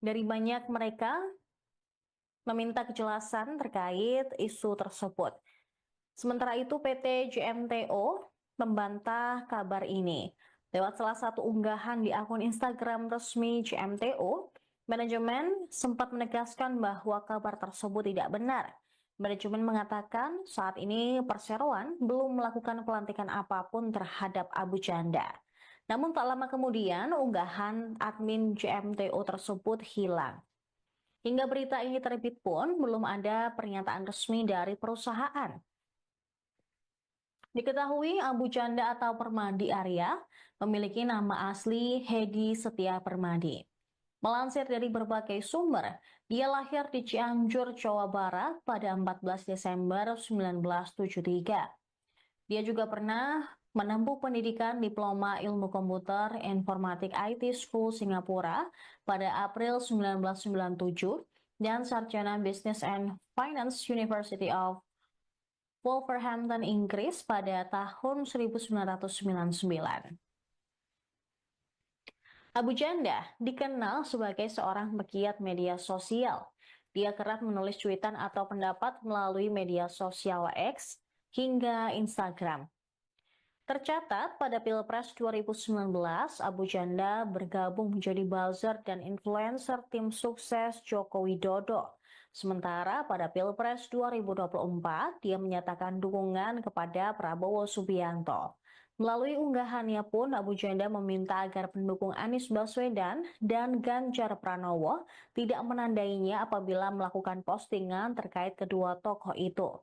[SPEAKER 1] Dari banyak mereka meminta kejelasan terkait isu tersebut. Sementara itu PT JMTO membantah kabar ini. Lewat salah satu unggahan di akun Instagram resmi JMTO, manajemen sempat menegaskan bahwa kabar tersebut tidak benar. Manajemen mengatakan saat ini perseroan belum melakukan pelantikan apapun terhadap Abu Janda. Namun tak lama kemudian unggahan admin JMTO tersebut hilang. Hingga berita ini terbit pun belum ada pernyataan resmi dari perusahaan. Diketahui Abu Janda atau Permadi Arya memiliki nama asli Hedi Setia Permadi. Melansir dari berbagai sumber, dia lahir di Cianjur, Jawa Barat pada 14 Desember 1973. Dia juga pernah menempuh pendidikan Diploma Ilmu Komputer Informatik IT School Singapura pada April 1997 dan Sarjana Business and Finance University of Wolverhampton, Inggris pada tahun 1999. Abu Janda dikenal sebagai seorang pegiat media sosial. Dia kerap menulis cuitan atau pendapat melalui media sosial X hingga Instagram. Tercatat pada Pilpres 2019, Abu Janda bergabung menjadi buzzer dan influencer tim sukses Joko Widodo. Sementara pada Pilpres 2024, dia menyatakan dukungan kepada Prabowo Subianto. Melalui unggahannya pun, Abu Janda meminta agar pendukung Anies Baswedan dan Ganjar Pranowo tidak menandainya apabila melakukan postingan terkait kedua tokoh itu.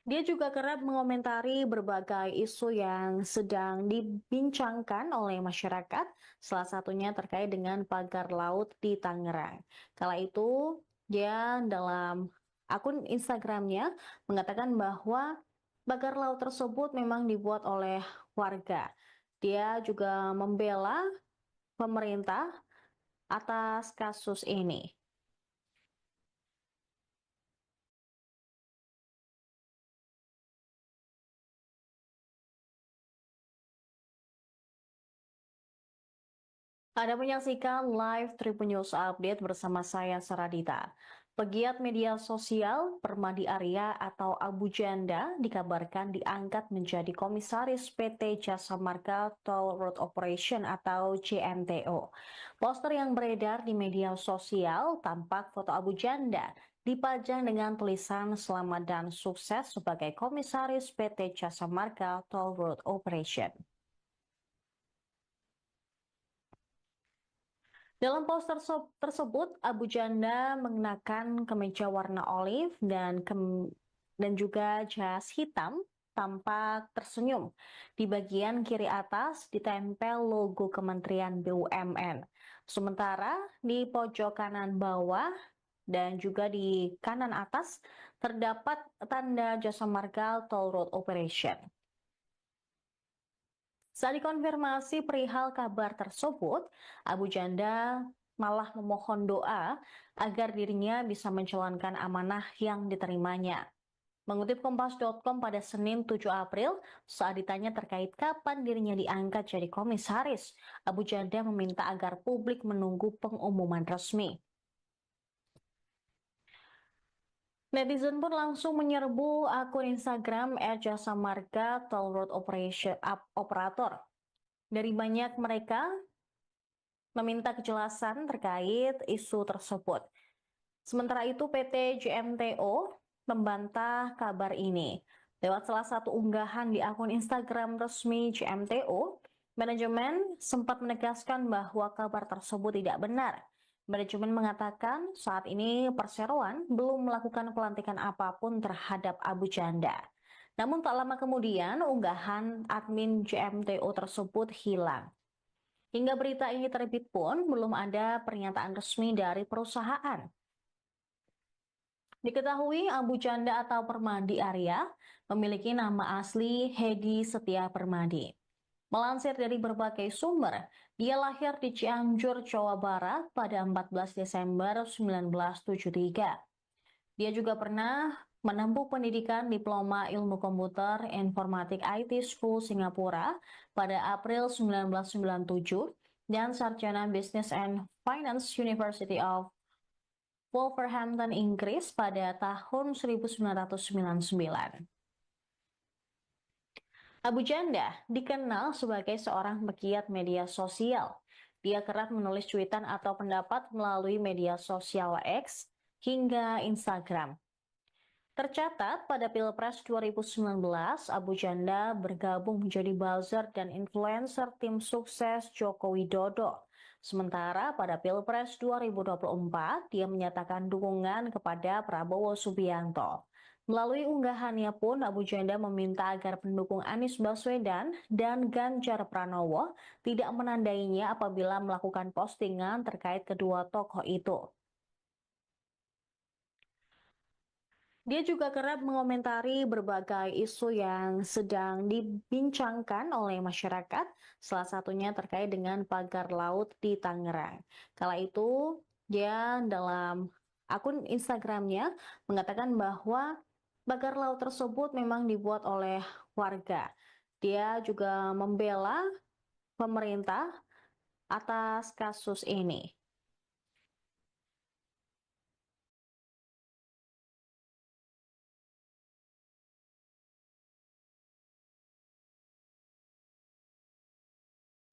[SPEAKER 1] Dia juga kerap mengomentari berbagai isu yang sedang dibincangkan oleh masyarakat, salah satunya terkait dengan pagar laut di Tangerang. Kala itu, dia dalam akun Instagramnya mengatakan bahwa pagar laut tersebut memang dibuat oleh warga. Dia juga membela pemerintah atas kasus ini. Anda menyaksikan live Tribun News Update bersama saya Saradita. Pegiat media sosial Permadi Arya atau Abu Janda dikabarkan diangkat menjadi komisaris PT Jasa Marga Toll Road Operation atau JMTO. Poster yang beredar di media sosial tampak foto Abu Janda dipajang dengan tulisan selamat dan sukses sebagai komisaris PT Jasa Marga Toll Road Operation. Dalam poster tersebut, Abu Janda mengenakan kemeja warna olive dan juga jas hitam, tampak tersenyum. Di bagian kiri atas ditempel logo Kementerian BUMN. Sementara di pojok kanan bawah dan juga di kanan atas terdapat tanda Jasa Marga Toll Road Operation. Saat dikonfirmasi perihal kabar tersebut, Abu Janda malah memohon doa agar dirinya bisa menjalankan amanah yang diterimanya. Mengutip Kompas.com pada Senin 7 April, saat ditanya terkait kapan dirinya diangkat jadi komisaris, Abu Janda meminta agar publik menunggu pengumuman resmi. Netizen pun langsung menyerbu akun Instagram @jasa marga Toll Road Operator. Dari banyak mereka meminta kejelasan terkait isu tersebut. Sementara itu PT JMTO membantah kabar ini. Lewat salah satu unggahan di akun Instagram resmi JMTO, manajemen sempat menegaskan bahwa kabar tersebut tidak benar. Manajemen mengatakan saat ini perseroan belum melakukan pelantikan apapun terhadap Abu Janda. Namun tak lama kemudian unggahan admin JMTO tersebut hilang. Hingga berita ini terbit pun belum ada pernyataan resmi dari perusahaan. Diketahui Abu Janda atau Permadi Arya memiliki nama asli Hedi Setia Permadi. Melansir dari berbagai sumber, dia lahir di Cianjur, Jawa Barat pada 14 Desember 1973. Dia juga pernah menempuh pendidikan Diploma Ilmu Komputer Informatik IT School Singapura pada April 1997 dan Sarjana Business and Finance University of Wolverhampton, Inggris pada tahun 1999. Abu Janda dikenal sebagai seorang pegiat media sosial. Dia kerap menulis cuitan atau pendapat melalui media sosial X hingga Instagram. Tercatat pada Pilpres 2019, Abu Janda bergabung menjadi buzzer dan influencer tim sukses Joko Widodo. Sementara pada Pilpres 2024, dia menyatakan dukungan kepada Prabowo Subianto. Melalui unggahannya pun, Abu Janda meminta agar pendukung Anies Baswedan dan Ganjar Pranowo tidak menandainya apabila melakukan postingan terkait kedua tokoh itu. Dia juga kerap mengomentari berbagai isu yang sedang dibincangkan oleh masyarakat, salah satunya terkait dengan pagar laut di Tangerang. Kala itu, dia dalam akun Instagramnya mengatakan bahwa pagar laut tersebut memang dibuat oleh warga. Dia juga membela pemerintah atas kasus ini.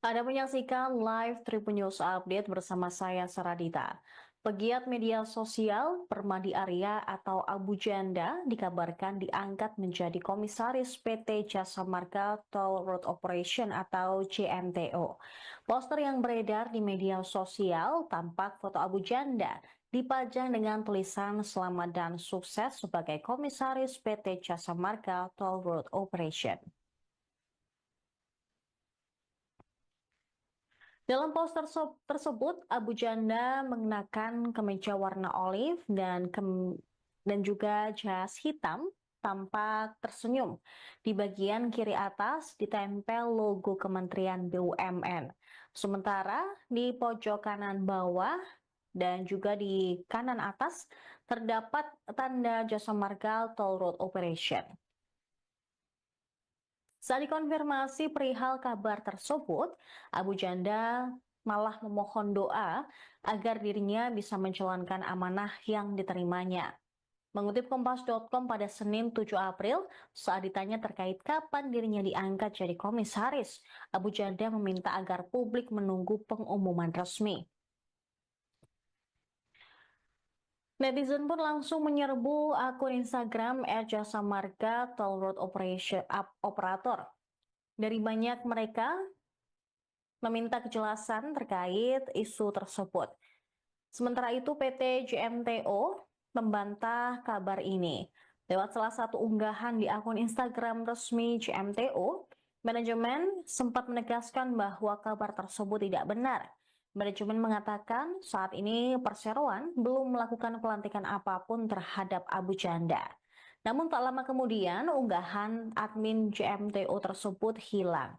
[SPEAKER 1] Anda menyaksikan live Tribun News Update bersama saya Saradita. Pegiat media sosial Permadi Arya atau Abu Janda dikabarkan diangkat menjadi komisaris PT Jasa Marga Toll Road Operation atau JMTO. Poster yang beredar di media sosial tampak foto Abu Janda dipajang dengan tulisan selamat dan sukses sebagai komisaris PT Jasa Marga Toll Road Operation. Dalam poster tersebut, Abu Janda mengenakan kemeja warna olive dan juga jas hitam, tampak tersenyum. Di bagian kiri atas ditempel logo Kementerian BUMN. Sementara di pojok kanan bawah dan juga di kanan atas terdapat tanda Jasa Marga Toll Road Operation. Saat dikonfirmasi perihal kabar tersebut, Abu Janda malah memohon doa agar dirinya bisa menjalankan amanah yang diterimanya. Mengutip Kompas.com pada Senin 7 April, saat ditanya terkait kapan dirinya diangkat jadi komisaris, Abu Janda meminta agar publik menunggu pengumuman resmi. Netizen pun langsung menyerbu akun Instagram @jasa marga Toll Road Operator. Dari banyak mereka meminta kejelasan terkait isu tersebut. Sementara itu PT JMTO membantah kabar ini. Lewat salah satu unggahan di akun Instagram resmi JMTO, manajemen sempat menegaskan bahwa kabar tersebut tidak benar. Manajemen mengatakan saat ini Perseroan belum melakukan pelantikan apapun terhadap Abu Janda. Namun tak lama kemudian unggahan admin JMTO tersebut hilang.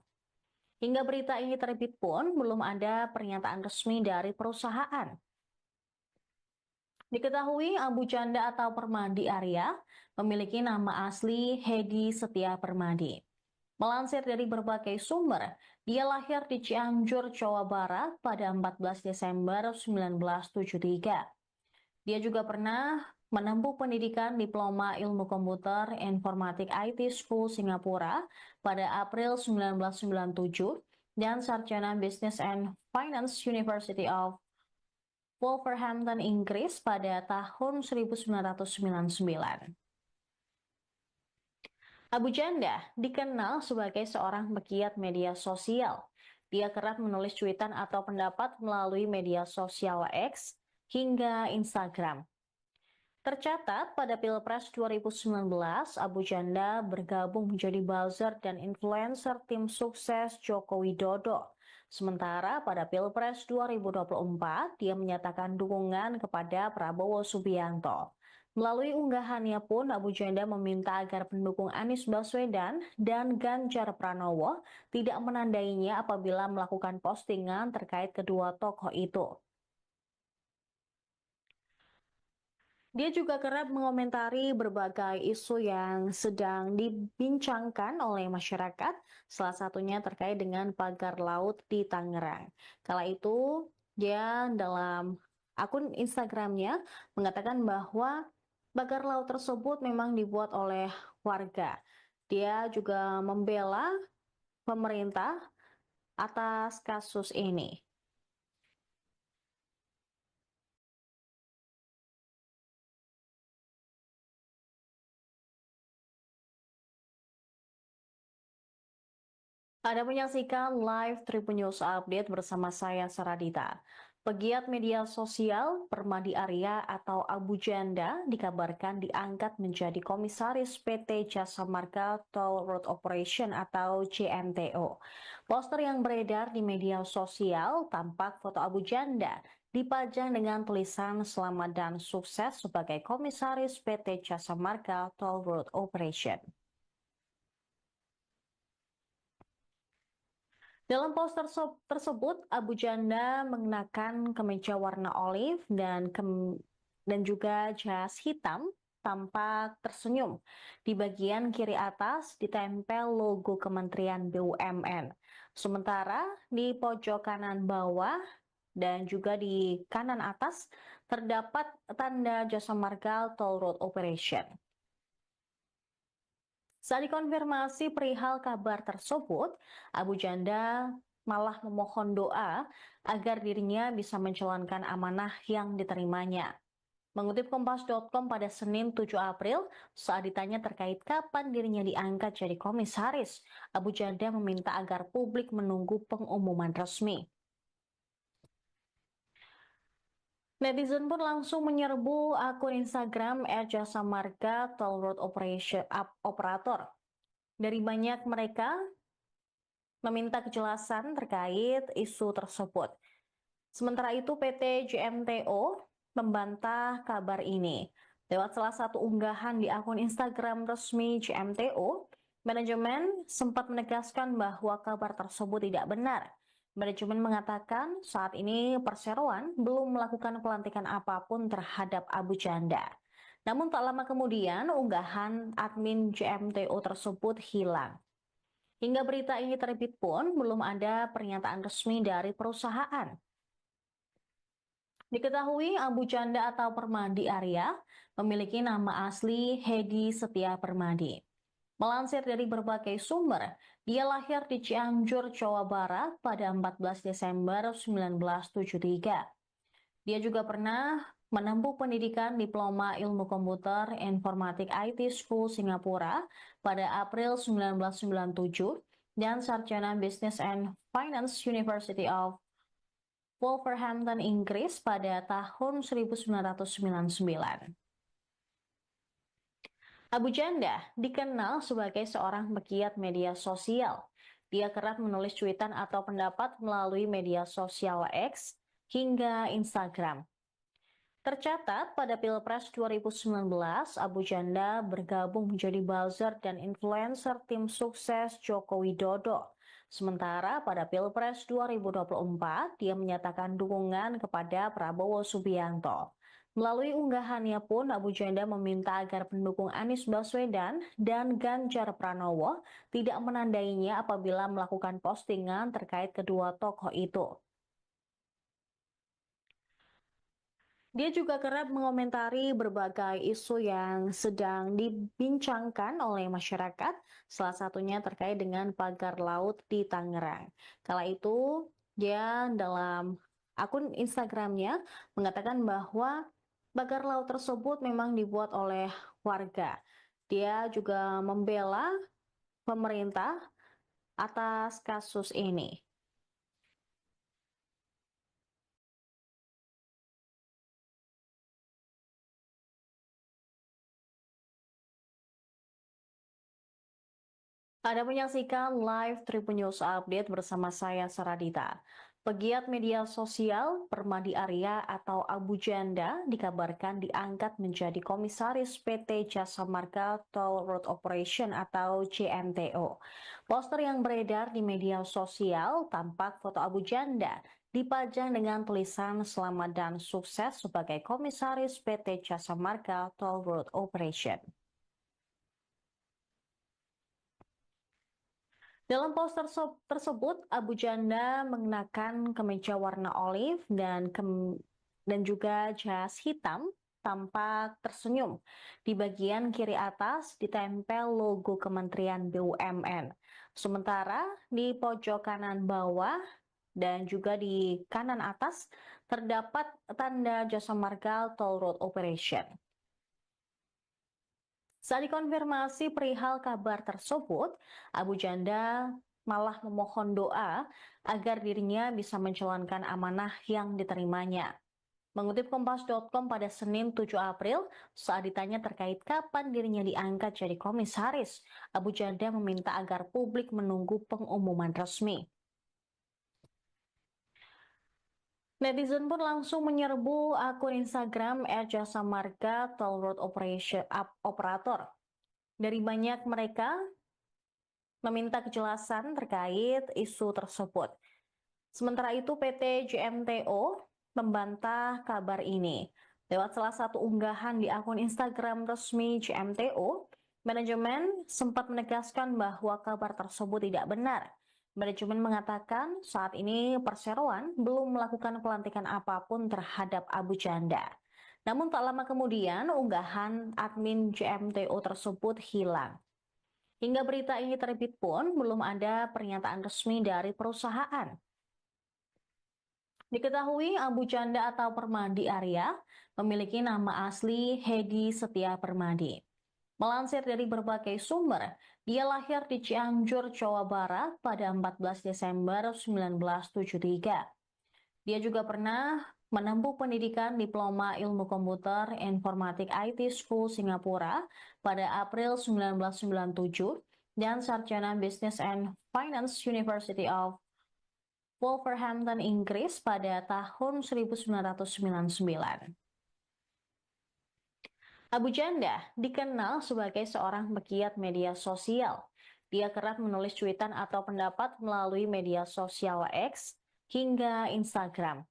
[SPEAKER 1] Hingga berita ini terbit pun belum ada pernyataan resmi dari perusahaan. Diketahui Abu Janda atau Permadi Arya memiliki nama asli Hedi Setia Permadi. Melansir dari berbagai sumber, dia lahir di Cianjur, Jawa Barat pada 14 Desember 1973. Dia juga pernah menempuh pendidikan Diploma Ilmu Komputer Informatik IT School Singapura pada April 1997 dan Sarjana Business and Finance University of Wolverhampton, Inggris pada tahun 1999. Abu Janda dikenal sebagai seorang pegiat media sosial. Dia kerap menulis cuitan atau pendapat melalui media sosial X hingga Instagram. Tercatat pada Pilpres 2019, Abu Janda bergabung menjadi buzzer dan influencer tim sukses Joko Widodo. Sementara pada Pilpres 2024, dia menyatakan dukungan kepada Prabowo Subianto. Melalui unggahannya pun, Abu Janda meminta agar pendukung Anies Baswedan dan Ganjar Pranowo tidak menandainya apabila melakukan postingan terkait kedua tokoh itu. Dia juga kerap mengomentari berbagai isu yang sedang dibincangkan oleh masyarakat, salah satunya terkait dengan pagar laut di Tangerang. Kala itu, dia dalam akun Instagramnya mengatakan bahwa pagar laut tersebut memang dibuat oleh warga. Dia juga membela pemerintah atas kasus ini. Anda menyaksikan live Tribun News Update bersama saya Saradita. Pegiat media sosial Permadi Arya atau Abu Janda dikabarkan diangkat menjadi komisaris PT Jasa Marga Toll Road Operation atau JMTO. Poster yang beredar di media sosial tampak foto Abu Janda dipajang dengan tulisan selamat dan sukses sebagai komisaris PT Jasa Marga Toll Road Operation. Dalam poster tersebut, Abu Janda mengenakan kemeja warna olive dan juga jas hitam, tampak tersenyum. Di bagian kiri atas ditempel logo Kementerian BUMN. Sementara di pojok kanan bawah dan juga di kanan atas terdapat tanda Jasa Marga Toll Road Operation. Saat dikonfirmasi perihal kabar tersebut, Abu Janda malah memohon doa agar dirinya bisa menjalankan amanah yang diterimanya. Mengutip Kompas.com pada Senin 7 April, saat ditanya terkait kapan dirinya diangkat jadi komisaris, Abu Janda meminta agar publik menunggu pengumuman resmi. Netizen pun langsung menyerbu akun Instagram @jasa marga Toll Road Operator. Dari banyak mereka meminta kejelasan terkait isu tersebut. Sementara itu PT JMTO membantah kabar ini. Lewat salah satu unggahan di akun Instagram resmi JMTO, manajemen sempat menegaskan bahwa kabar tersebut tidak benar. Manajemen mengatakan saat ini Perseroan belum melakukan pelantikan apapun terhadap Abu Janda. Namun tak lama kemudian unggahan admin JMTO tersebut hilang. Hingga berita ini terbit pun belum ada pernyataan resmi dari perusahaan. Diketahui Abu Janda atau Permadi Arya memiliki nama asli Hedi Setia Permadi. Melansir dari berbagai sumber, dia lahir di Cianjur, Jawa Barat pada 14 Desember 1973. Dia juga pernah menempuh pendidikan Diploma Ilmu Komputer Informatik IT School Singapura pada April 1997 dan Sarjana Business and Finance University of Wolverhampton, Inggris pada tahun 1999. Abu Janda dikenal sebagai seorang pegiat media sosial. Dia kerap menulis cuitan atau pendapat melalui media sosial X hingga Instagram. Tercatat pada Pilpres 2019, Abu Janda bergabung menjadi buzzer dan influencer tim sukses Joko Widodo. Sementara pada Pilpres 2024, dia menyatakan dukungan kepada Prabowo Subianto. Melalui unggahannya pun, Abu Janda meminta agar pendukung Anies Baswedan dan Ganjar Pranowo tidak menandainya apabila melakukan postingan terkait kedua tokoh itu. Dia juga kerap mengomentari berbagai isu yang sedang dibincangkan oleh masyarakat, salah satunya terkait dengan pagar laut di Tangerang. Kala itu, dia dalam akun Instagramnya mengatakan bahwa pagar laut tersebut memang dibuat oleh warga. Dia juga membela pemerintah atas kasus ini. Anda menyaksikan live Tribun News Update bersama saya Saradita. Pegiat media sosial Permadi Arya atau Abu Janda dikabarkan diangkat menjadi komisaris PT Jasa Marga Toll Road Operation atau JMTO. Poster yang beredar di media sosial tampak foto Abu Janda dipajang dengan tulisan selamat dan sukses sebagai komisaris PT Jasa Marga Toll Road Operation. Dalam poster tersebut, Abu Janda mengenakan kemeja warna olive dan juga jas hitam, tampak tersenyum. Di bagian kiri atas ditempel logo Kementerian BUMN. Sementara di pojok kanan bawah dan juga di kanan atas terdapat tanda Jasa Marga Toll Road Operation. Saat dikonfirmasi perihal kabar tersebut, Abu Janda malah memohon doa agar dirinya bisa menjalankan amanah yang diterimanya. Mengutip Kompas.com pada Senin 7 April, saat ditanya terkait kapan dirinya diangkat jadi komisaris, Abu Janda meminta agar publik menunggu pengumuman resmi. Netizen pun langsung menyerbu akun Instagram @jasa marga Toll Road Operator. Dari banyak mereka meminta kejelasan terkait isu tersebut. Sementara itu PT JMTO membantah kabar ini. Lewat salah satu unggahan di akun Instagram resmi JMTO, manajemen sempat menegaskan bahwa kabar tersebut tidak benar. Manajemen mengatakan saat ini perseroan belum melakukan pelantikan apapun terhadap Abu Janda. Namun tak lama kemudian unggahan admin JMTO tersebut hilang. Hingga berita ini terbit pun belum ada pernyataan resmi dari perusahaan. Diketahui Abu Janda atau Permadi Arya memiliki nama asli Hedi Setia Permadi. Melansir dari berbagai sumber, dia lahir di Cianjur, Jawa Barat pada 14 Desember 1973. Dia juga pernah menempuh pendidikan Diploma Ilmu Komputer Informatik IT School Singapura pada April 1997 dan Sarjana Business and Finance University of Wolverhampton, Inggris pada tahun 1999. Abu Janda dikenal sebagai seorang pegiat media sosial. Dia kerap menulis cuitan atau pendapat melalui media sosial X hingga Instagram.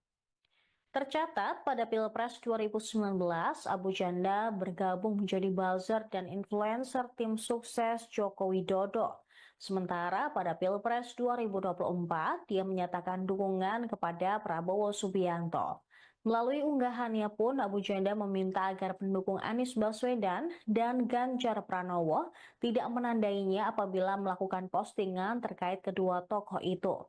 [SPEAKER 1] Tercatat pada Pilpres 2019, Abu Janda bergabung menjadi buzzer dan influencer tim sukses Joko Widodo. Sementara pada Pilpres 2024, dia menyatakan dukungan kepada Prabowo Subianto. Melalui unggahannya pun, Abu Janda meminta agar pendukung Anies Baswedan dan Ganjar Pranowo tidak menandainya apabila melakukan postingan terkait kedua tokoh itu.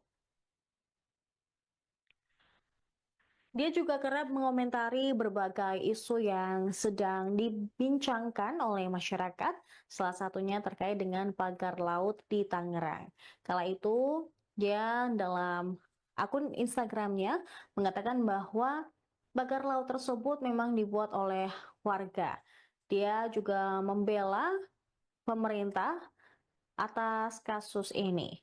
[SPEAKER 1] Dia juga kerap mengomentari berbagai isu yang sedang dibincangkan oleh masyarakat, salah satunya terkait dengan pagar laut di Tangerang. Kala itu, dia dalam akun Instagramnya mengatakan bahwa pagar laut tersebut memang dibuat oleh warga. Dia juga membela pemerintah atas kasus ini.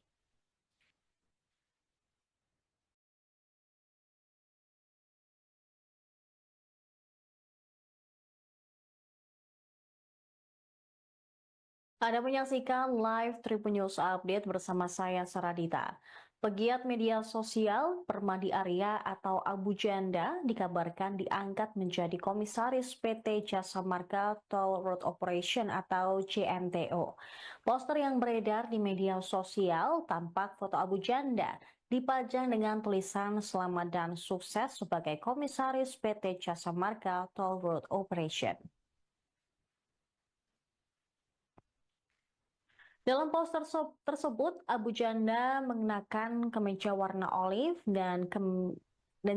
[SPEAKER 1] Anda menyaksikan live Tribun News Update bersama saya Saradita. Pegiat media sosial Permadi Arya atau Abu Janda dikabarkan diangkat menjadi komisaris PT Jasa Marga Toll Road Operation atau JMTO. Poster yang beredar di media sosial tampak foto Abu Janda dipajang dengan tulisan selamat dan sukses sebagai komisaris PT Jasa Marga Toll Road Operation. Dalam poster tersebut, Abu Janda mengenakan kemeja warna olive dan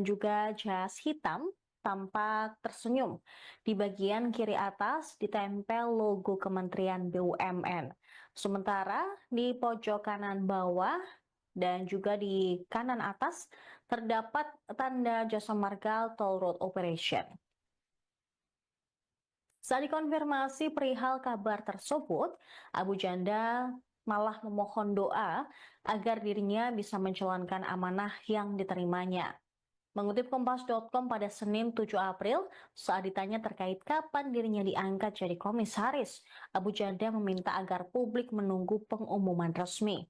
[SPEAKER 1] juga jas hitam, tampak tersenyum. Di bagian kiri atas ditempel logo Kementerian BUMN. Sementara di pojok kanan bawah dan juga di kanan atas terdapat tanda Jasa Marga Toll Road Operation. Saat dikonfirmasi perihal kabar tersebut, Abu Janda malah memohon doa agar dirinya bisa menjalankan amanah yang diterimanya. Mengutip Kompas.com pada Senin 7 April, saat ditanya terkait kapan dirinya diangkat jadi komisaris, Abu Janda meminta agar publik menunggu pengumuman resmi.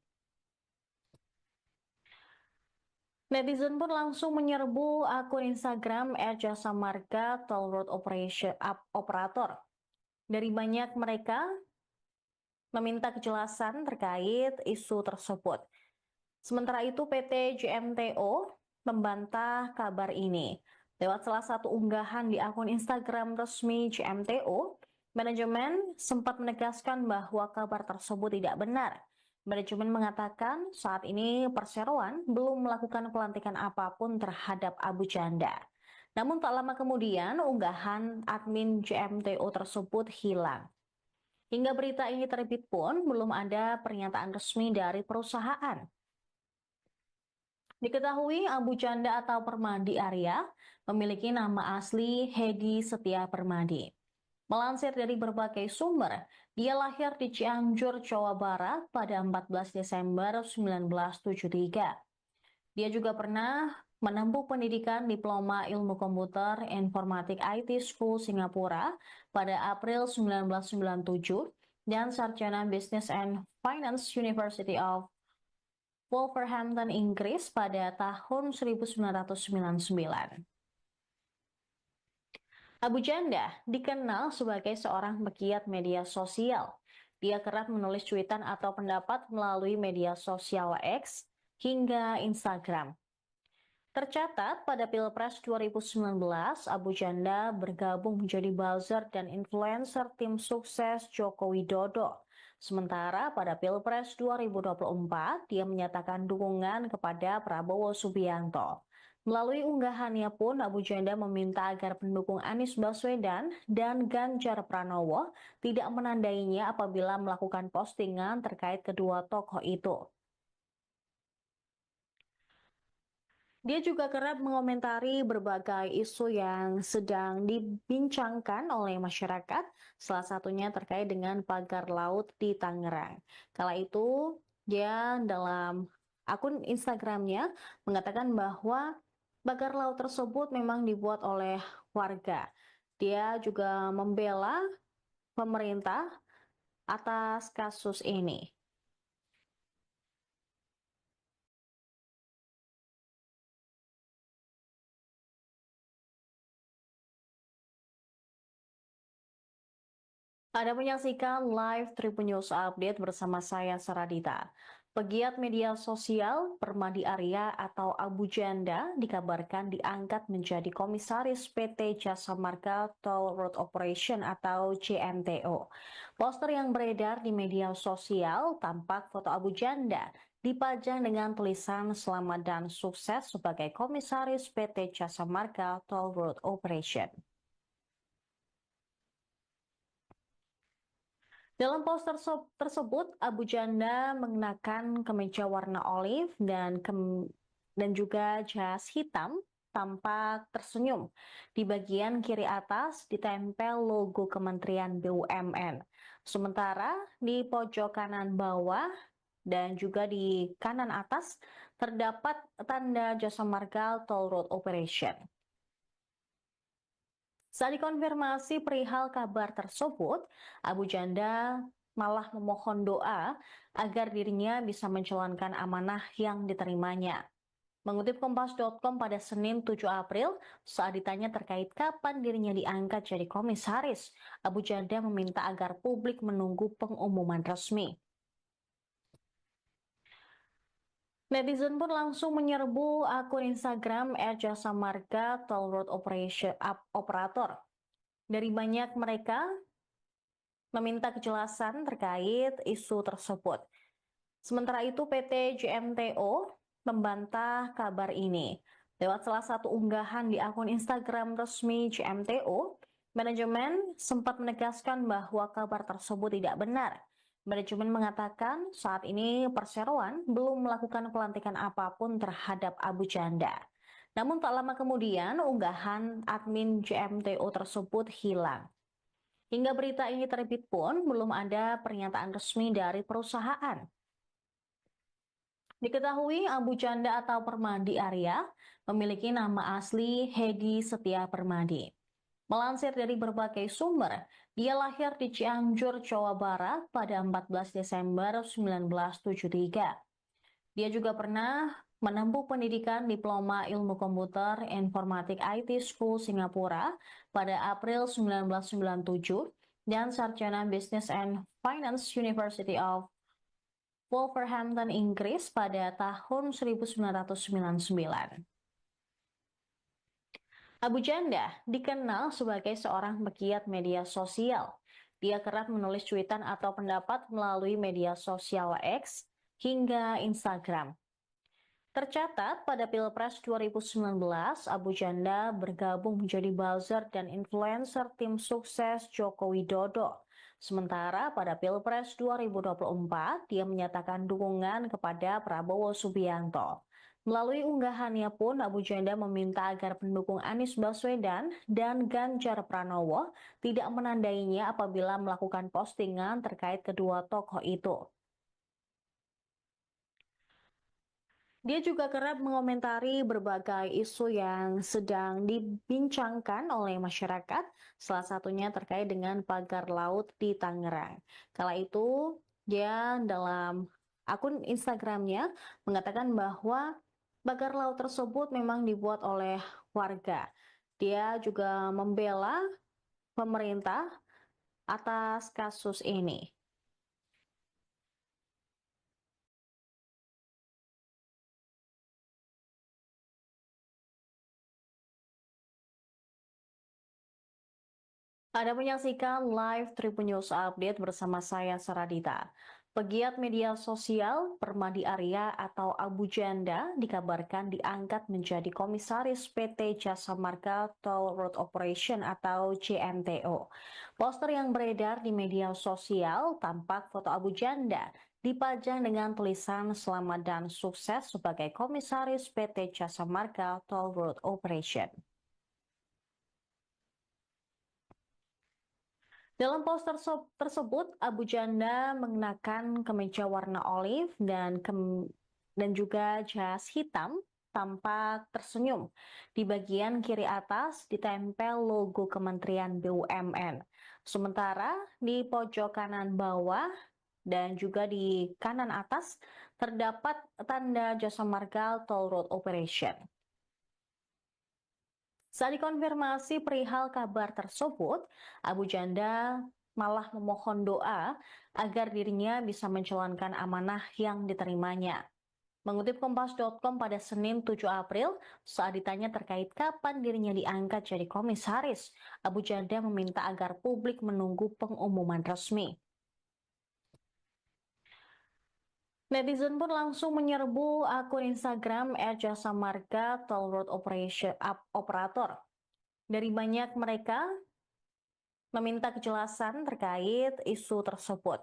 [SPEAKER 1] Netizen pun langsung menyerbu akun Instagram @jasa marga Toll Road Operator. Dari banyak mereka meminta kejelasan terkait isu tersebut. Sementara itu PT JMTO membantah kabar ini. Lewat salah satu unggahan di akun Instagram resmi JMTO, manajemen sempat menegaskan bahwa kabar tersebut tidak benar. Manajemen mengatakan saat ini perseroan belum melakukan pelantikan apapun terhadap Abu Janda. Namun tak lama kemudian unggahan admin JMTO tersebut hilang. Hingga berita ini terbit pun belum ada pernyataan resmi dari perusahaan. Diketahui Abu Janda atau Permadi Arya memiliki nama asli Hedi Setia Permadi. Melansir dari berbagai sumber, dia lahir di Cianjur, Jawa Barat pada 14 Desember 1973. Dia juga pernah menempuh pendidikan Diploma Ilmu Komputer Informatik IT School Singapura pada April 1997 dan Sarjana Business and Finance University of Wolverhampton, Inggris pada tahun 1999. Abu Janda dikenal sebagai seorang pegiat media sosial. Dia kerap menulis cuitan atau pendapat melalui media sosial X hingga Instagram. Tercatat pada Pilpres 2019, Abu Janda bergabung menjadi buzzer dan influencer tim sukses Joko Widodo. Sementara pada Pilpres 2024, dia menyatakan dukungan kepada Prabowo Subianto. Melalui unggahannya pun, Abu Janda meminta agar pendukung Anies Baswedan dan Ganjar Pranowo tidak menandainya apabila melakukan postingan terkait kedua tokoh itu. Dia juga kerap mengomentari berbagai isu yang sedang dibincangkan oleh masyarakat, salah satunya terkait dengan pagar laut di Tangerang. Kala itu, dia dalam akun Instagramnya mengatakan bahwa pagar laut tersebut memang dibuat oleh warga. Dia juga membela pemerintah atas kasus ini. Anda menyaksikan live Tribun News Update bersama saya Saradita. Pegiat media sosial Permadi Arya atau Abu Janda dikabarkan diangkat menjadi komisaris PT Jasa Marga Toll Road Operation atau JMTO. Poster yang beredar di media sosial tampak foto Abu Janda dipajang dengan tulisan selamat dan sukses sebagai komisaris PT Jasa Marga Toll Road Operation. Dalam poster tersebut, Abu Janda mengenakan kemeja warna olive dan juga jas hitam, tampak tersenyum. Di bagian kiri atas ditempel logo Kementerian BUMN. Sementara di pojok kanan bawah dan juga di kanan atas terdapat tanda Jasa Marga Toll Road Operation. Saat dikonfirmasi perihal kabar tersebut, Abu Janda malah memohon doa agar dirinya bisa menjalankan amanah yang diterimanya. Mengutip Kompas.com pada Senin 7 April, saat ditanya terkait kapan dirinya diangkat jadi komisaris, Abu Janda meminta agar publik menunggu pengumuman resmi. Netizen pun langsung menyerbu akun Instagram @jasa marga Toll Road Operator. Dari banyak mereka meminta kejelasan terkait isu tersebut. Sementara itu PT JMTO membantah kabar ini. Lewat salah satu unggahan di akun Instagram resmi JMTO, manajemen sempat menegaskan bahwa kabar tersebut tidak benar. Manajemen mengatakan saat ini perseroan belum melakukan pelantikan apapun terhadap Abu Janda. Namun tak lama kemudian unggahan admin JMTO tersebut hilang. Hingga berita ini terbit pun belum ada pernyataan resmi dari perusahaan. Diketahui Abu Janda atau Permadi Arya memiliki nama asli Hedi Setia Permadi. Melansir dari berbagai sumber, dia lahir di Cianjur, Jawa Barat pada 14 Desember 1973. Dia juga pernah menempuh pendidikan Diploma Ilmu Komputer Informatik IT School Singapura pada April 1997 dan Sarjana Business and Finance University of Wolverhampton, Inggris pada tahun 1999. Abu Janda dikenal sebagai seorang pegiat media sosial. Dia kerap menulis cuitan atau pendapat melalui media sosial X hingga Instagram. Tercatat pada Pilpres 2019, Abu Janda bergabung menjadi buzzer dan influencer tim sukses Joko Widodo. Sementara pada Pilpres 2024, dia menyatakan dukungan kepada Prabowo Subianto. Melalui unggahannya pun, Abu Janda meminta agar pendukung Anies Baswedan dan Ganjar Pranowo tidak menandainya apabila melakukan postingan terkait kedua tokoh itu. Dia juga kerap mengomentari berbagai isu yang sedang dibincangkan oleh masyarakat, salah satunya terkait dengan pagar laut di Tangerang. Kala itu, dia dalam akun Instagramnya mengatakan bahwa pagar laut tersebut memang dibuat oleh warga. Dia juga membela pemerintah atas kasus ini. Anda menyaksikan live Tribun News Update bersama saya Saradita. Pegiat media sosial Permadi Arya atau Abu Janda dikabarkan diangkat menjadi komisaris PT Jasa Marga Toll Road Operation atau JMTO. Poster yang beredar di media sosial tampak foto Abu Janda dipajang dengan tulisan selamat dan sukses sebagai komisaris PT Jasa Marga Toll Road Operation. Dalam poster tersebut, Abu Janda mengenakan kemeja warna olive dan juga jas hitam, tampak tersenyum. Di bagian kiri atas ditempel logo Kementerian BUMN. Sementara di pojok kanan bawah dan juga di kanan atas terdapat tanda Jasa Marga Toll Road Operation. Saat dikonfirmasi perihal kabar tersebut, Abu Janda malah memohon doa agar dirinya bisa menjalankan amanah yang diterimanya. Mengutip Kompas.com pada Senin 7 April, saat ditanya terkait kapan dirinya diangkat jadi komisaris, Abu Janda meminta agar publik menunggu pengumuman resmi. Netizen pun langsung menyerbu akun Instagram @jasa marga Toll Road Operator. Dari banyak mereka meminta kejelasan terkait isu tersebut.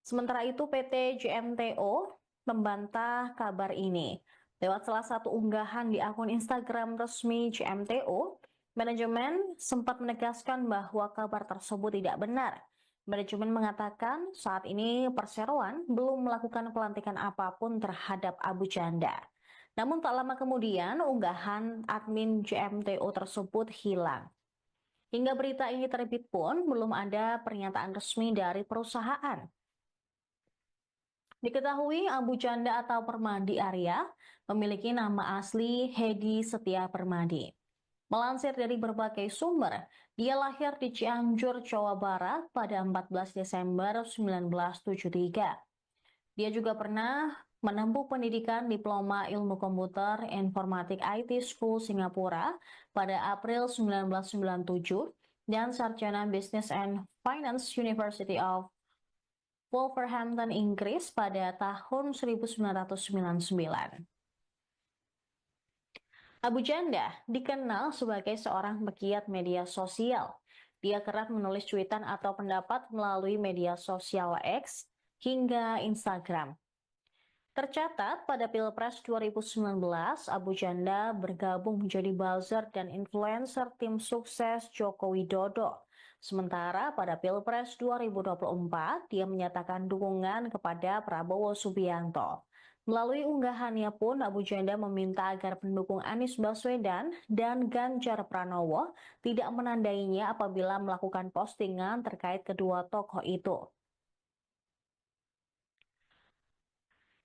[SPEAKER 1] Sementara itu PT JMTO membantah kabar ini. Lewat salah satu unggahan di akun Instagram resmi JMTO, manajemen sempat menegaskan bahwa kabar tersebut tidak benar. Manajemen mengatakan saat ini Perseroan belum melakukan pelantikan apapun terhadap Abu Janda. Namun tak lama kemudian unggahan admin JMTO tersebut hilang. Hingga berita ini terbit pun belum ada pernyataan resmi dari perusahaan. Diketahui Abu Janda atau Permadi Arya memiliki nama asli Hedi Setia Permadi. Melansir dari berbagai sumber, dia lahir di Cianjur, Jawa Barat pada 14 Desember 1973. Dia juga pernah menempuh pendidikan Diploma Ilmu Komputer Informatik IT School Singapura pada April 1997 dan Sarjana Business and Finance University of Wolverhampton, Inggris pada tahun 1999. Abu Janda dikenal sebagai seorang pegiat media sosial. Dia kerap menulis cuitan atau pendapat melalui media sosial X hingga Instagram. Tercatat pada Pilpres 2019, Abu Janda bergabung menjadi buzzer dan influencer tim sukses Joko Widodo. Sementara pada Pilpres 2024, dia menyatakan dukungan kepada Prabowo Subianto. Melalui unggahannya pun, Abu Janda meminta agar pendukung Anies Baswedan dan Ganjar Pranowo tidak menandainya apabila melakukan postingan terkait kedua tokoh itu.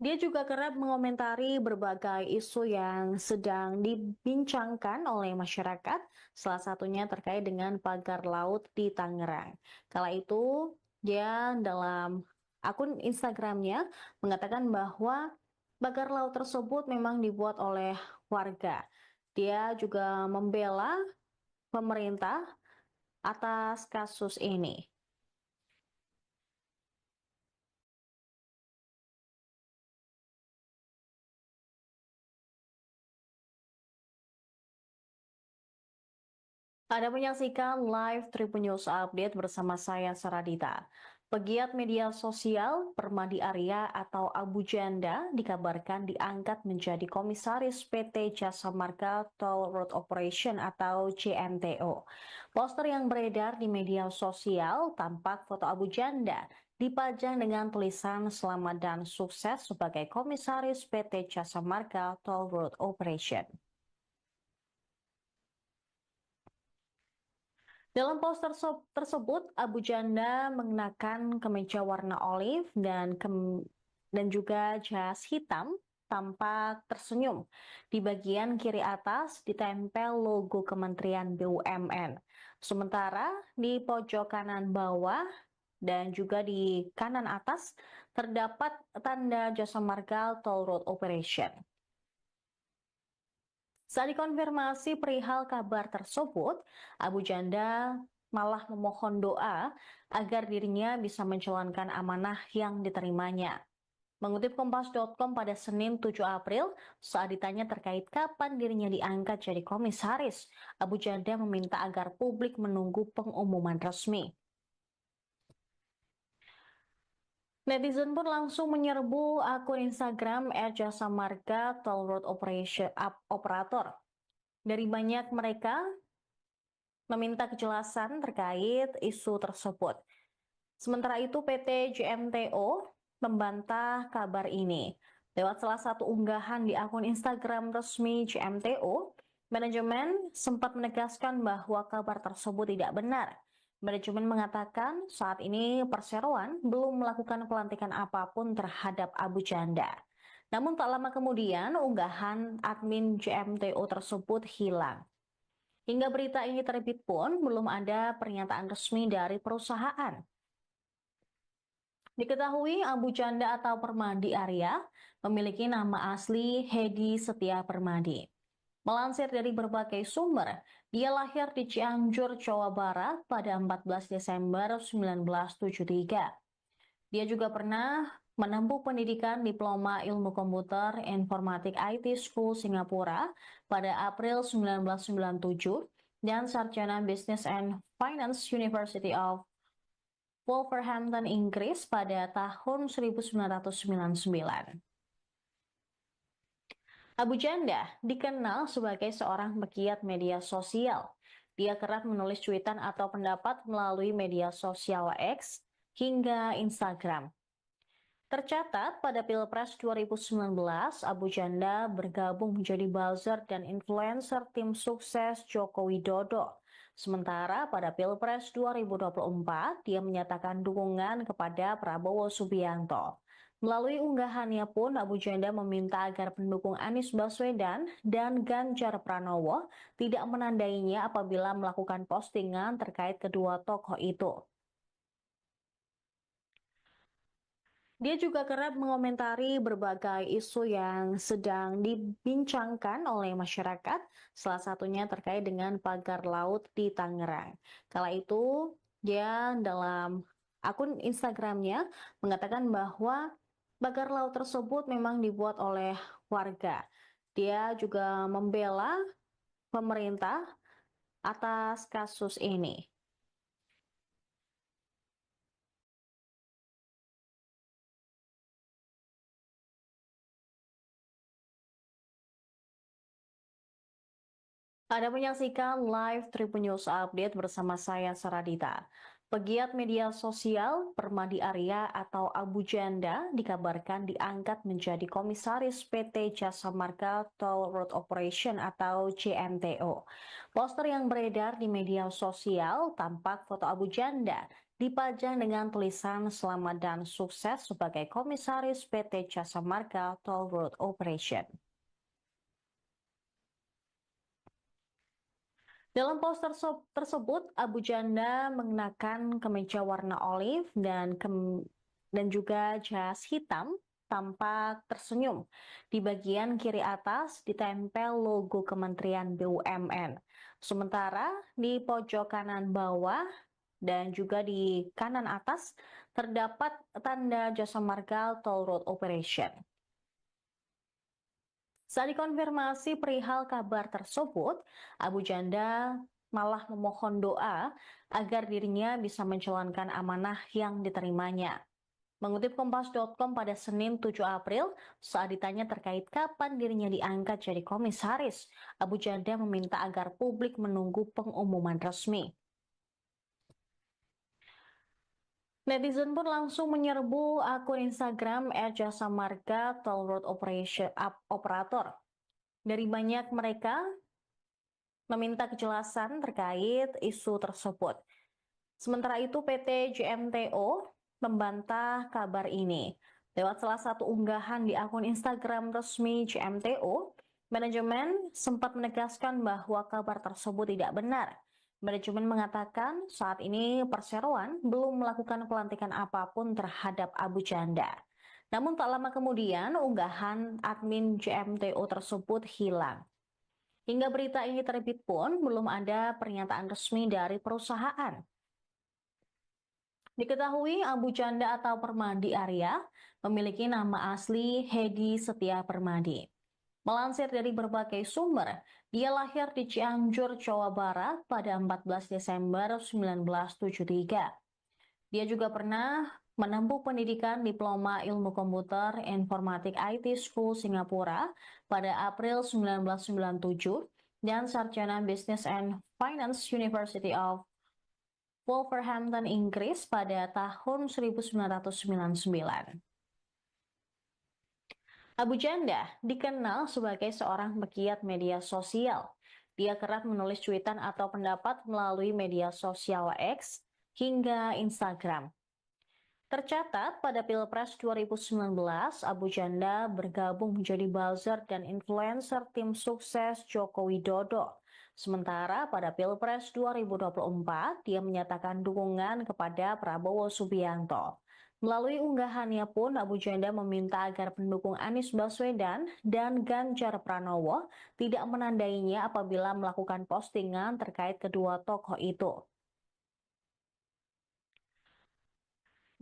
[SPEAKER 1] Dia juga kerap mengomentari berbagai isu yang sedang dibincangkan oleh masyarakat, salah satunya terkait dengan pagar laut di Tangerang. Kala itu, dia dalam akun Instagramnya mengatakan bahwa pagar laut tersebut memang dibuat oleh warga. Dia juga membela pemerintah atas kasus ini. Anda menyaksikan live Tribun News Update bersama saya Saradita. Pegiat media sosial Permadi Arya atau Abu Janda dikabarkan diangkat menjadi komisaris PT Jasa Marga Toll Road Operation atau JMTO. Poster yang beredar di media sosial tampak foto Abu Janda dipajang dengan tulisan selamat dan sukses sebagai komisaris PT Jasa Marga Toll Road Operation. Dalam poster tersebut, Abu Janda mengenakan kemeja warna olive dan juga jas hitam, tampak tersenyum. Di bagian kiri atas ditempel logo Kementerian BUMN. Sementara di pojok kanan bawah dan juga di kanan atas terdapat tanda Jasa Marga Toll Road Operation. Saat dikonfirmasi perihal kabar tersebut, Abu Janda malah memohon doa agar dirinya bisa menjalankan amanah yang diterimanya. Mengutip Kompas.com pada Senin 7 April, saat ditanya terkait kapan dirinya diangkat jadi komisaris, Abu Janda meminta agar publik menunggu pengumuman resmi. Netizen pun langsung menyerbu akun Instagram @jasa marga Toll Road Operator. Dari banyak mereka meminta kejelasan terkait isu tersebut. Sementara itu PT JMTO membantah kabar ini. Lewat salah satu unggahan di akun Instagram resmi JMTO, manajemen sempat menegaskan bahwa kabar tersebut tidak benar. Manajemen mengatakan saat ini Perseroan belum melakukan pelantikan apapun terhadap Abu Janda. Namun tak lama kemudian unggahan admin JMTO tersebut hilang. Hingga berita ini terbit pun belum ada pernyataan resmi dari perusahaan. Diketahui Abu Janda atau Permadi Arya memiliki nama asli Hedi Setia Permadi. Melansir dari berbagai sumber, dia lahir di Cianjur, Jawa Barat pada 14 Desember 1973. Dia juga pernah menempuh pendidikan Diploma Ilmu Komputer Informatik IT School Singapura pada April 1997 dan Sarjana Business and Finance University of Wolverhampton, Inggris pada tahun 1999. Abu Janda dikenal sebagai seorang pegiat media sosial. Dia kerap menulis cuitan atau pendapat melalui media sosial X hingga Instagram. Tercatat pada Pilpres 2019, Abu Janda bergabung menjadi buzzer dan influencer tim sukses Joko Widodo. Sementara pada Pilpres 2024, dia menyatakan dukungan kepada Prabowo Subianto. Melalui unggahannya pun, Abu Janda meminta agar pendukung Anies Baswedan dan Ganjar Pranowo tidak menandainya apabila melakukan postingan terkait kedua tokoh itu. Dia juga kerap mengomentari berbagai isu yang sedang dibincangkan oleh masyarakat, salah satunya terkait dengan pagar laut di Tangerang. Kala itu, dia dalam akun Instagramnya mengatakan bahwa pagar laut tersebut memang dibuat oleh warga. Dia juga membela pemerintah atas kasus ini. Anda menyaksikan live Tribun News Update bersama saya Saradita. Pegiat media sosial Permadi Arya atau Abu Janda dikabarkan diangkat menjadi komisaris PT Jasa Marga Toll Road Operation atau JMTO. Poster yang beredar di media sosial tampak foto Abu Janda dipajang dengan tulisan selamat dan sukses sebagai komisaris PT Jasa Marga Toll Road Operation. Dalam poster tersebut, Abu Janda mengenakan kemeja warna olive dan juga jas hitam, tampak tersenyum. Di bagian kiri atas ditempel logo Kementerian BUMN. Sementara di pojok kanan bawah dan juga di kanan atas terdapat tanda Jasa Marga Toll Road Operation. Saat dikonfirmasi perihal kabar tersebut, Abu Janda malah memohon doa agar dirinya bisa menjalankan amanah yang diterimanya. Mengutip Kompas.com pada Senin 7 April, saat ditanya terkait kapan dirinya diangkat jadi komisaris, Abu Janda meminta agar publik menunggu pengumuman resmi. Netizen pun langsung menyerbu akun Instagram @jasa marga Toll Road Operation Operator. Dari banyak mereka meminta kejelasan terkait isu tersebut. Sementara itu PT JMTO membantah kabar ini. Lewat salah satu unggahan di akun Instagram resmi JMTO, manajemen sempat menegaskan bahwa kabar tersebut tidak benar. Manajemen mengatakan saat ini perseroan belum melakukan pelantikan apapun terhadap Abu Janda. Namun tak lama kemudian unggahan admin JMTO tersebut hilang. Hingga berita ini terbit pun belum ada pernyataan resmi dari perusahaan. Diketahui Abu Janda atau Permadi Arya memiliki nama asli Hedi Setia Permadi. Melansir dari berbagai sumber, dia lahir di Cianjur, Jawa Barat pada 14 Desember 1973. Dia juga pernah menempuh pendidikan Diploma Ilmu Komputer Informatik IT School Singapura pada April 1997 dan Sarjana Business and Finance University of Wolverhampton, Inggris pada tahun 1999. Abu Janda dikenal sebagai seorang pegiat media sosial. Dia kerap menulis cuitan atau pendapat melalui media sosial X hingga Instagram. Tercatat pada Pilpres 2019, Abu Janda bergabung menjadi buzzer dan influencer tim sukses Joko Widodo. Sementara pada Pilpres 2024, dia menyatakan dukungan kepada Prabowo Subianto. Melalui unggahannya pun, Abu Janda meminta agar pendukung Anies Baswedan dan Ganjar Pranowo tidak menandainya apabila melakukan postingan terkait kedua tokoh itu.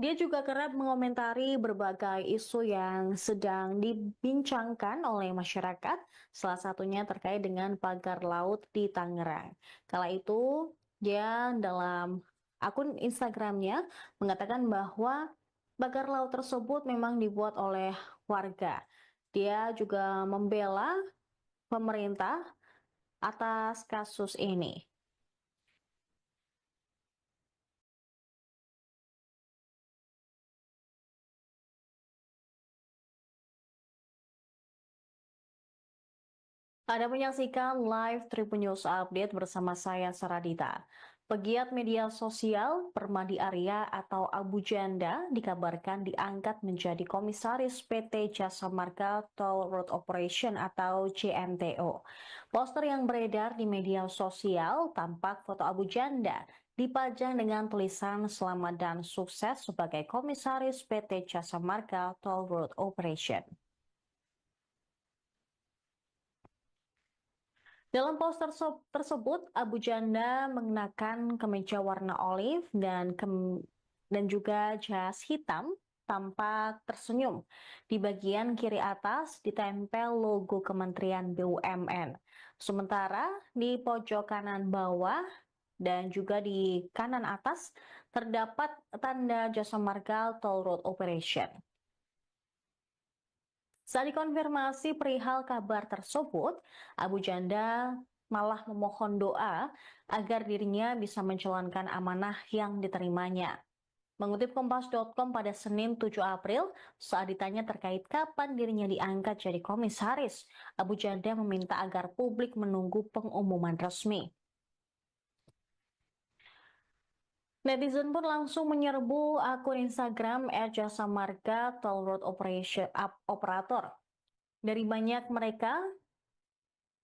[SPEAKER 1] Dia juga kerap mengomentari berbagai isu yang sedang dibincangkan oleh masyarakat, salah satunya terkait dengan pagar laut di Tangerang. Kala itu, dia dalam akun Instagramnya mengatakan bahwa pagar laut tersebut memang dibuat oleh warga. Dia juga membela pemerintah atas kasus ini. Anda menyaksikan live Tribun News Update bersama saya Saradita. Pegiat media sosial Permadi Arya atau Abu Janda dikabarkan diangkat menjadi komisaris PT Jasa Marga Toll Road Operation atau JMTO. Poster yang beredar di media sosial tampak foto Abu Janda dipajang dengan tulisan selamat dan sukses sebagai komisaris PT Jasa Marga Toll Road Operation. Dalam poster tersebut, Abu Janda mengenakan kemeja warna olive dan juga jas hitam, tampak tersenyum. Di bagian kiri atas ditempel logo Kementerian BUMN. Sementara di pojok kanan bawah dan juga di kanan atas terdapat tanda Jasa Marga Toll Road Operation. Saat dikonfirmasi perihal kabar tersebut, Abu Janda malah memohon doa agar dirinya bisa menjalankan amanah yang diterimanya. Mengutip Kompas.com pada Senin 7 April, saat ditanya terkait kapan dirinya diangkat jadi komisaris, Abu Janda meminta agar publik menunggu pengumuman resmi. Netizen pun langsung menyerbu akun Instagram @jasa marga Toll Road Operator. Dari banyak mereka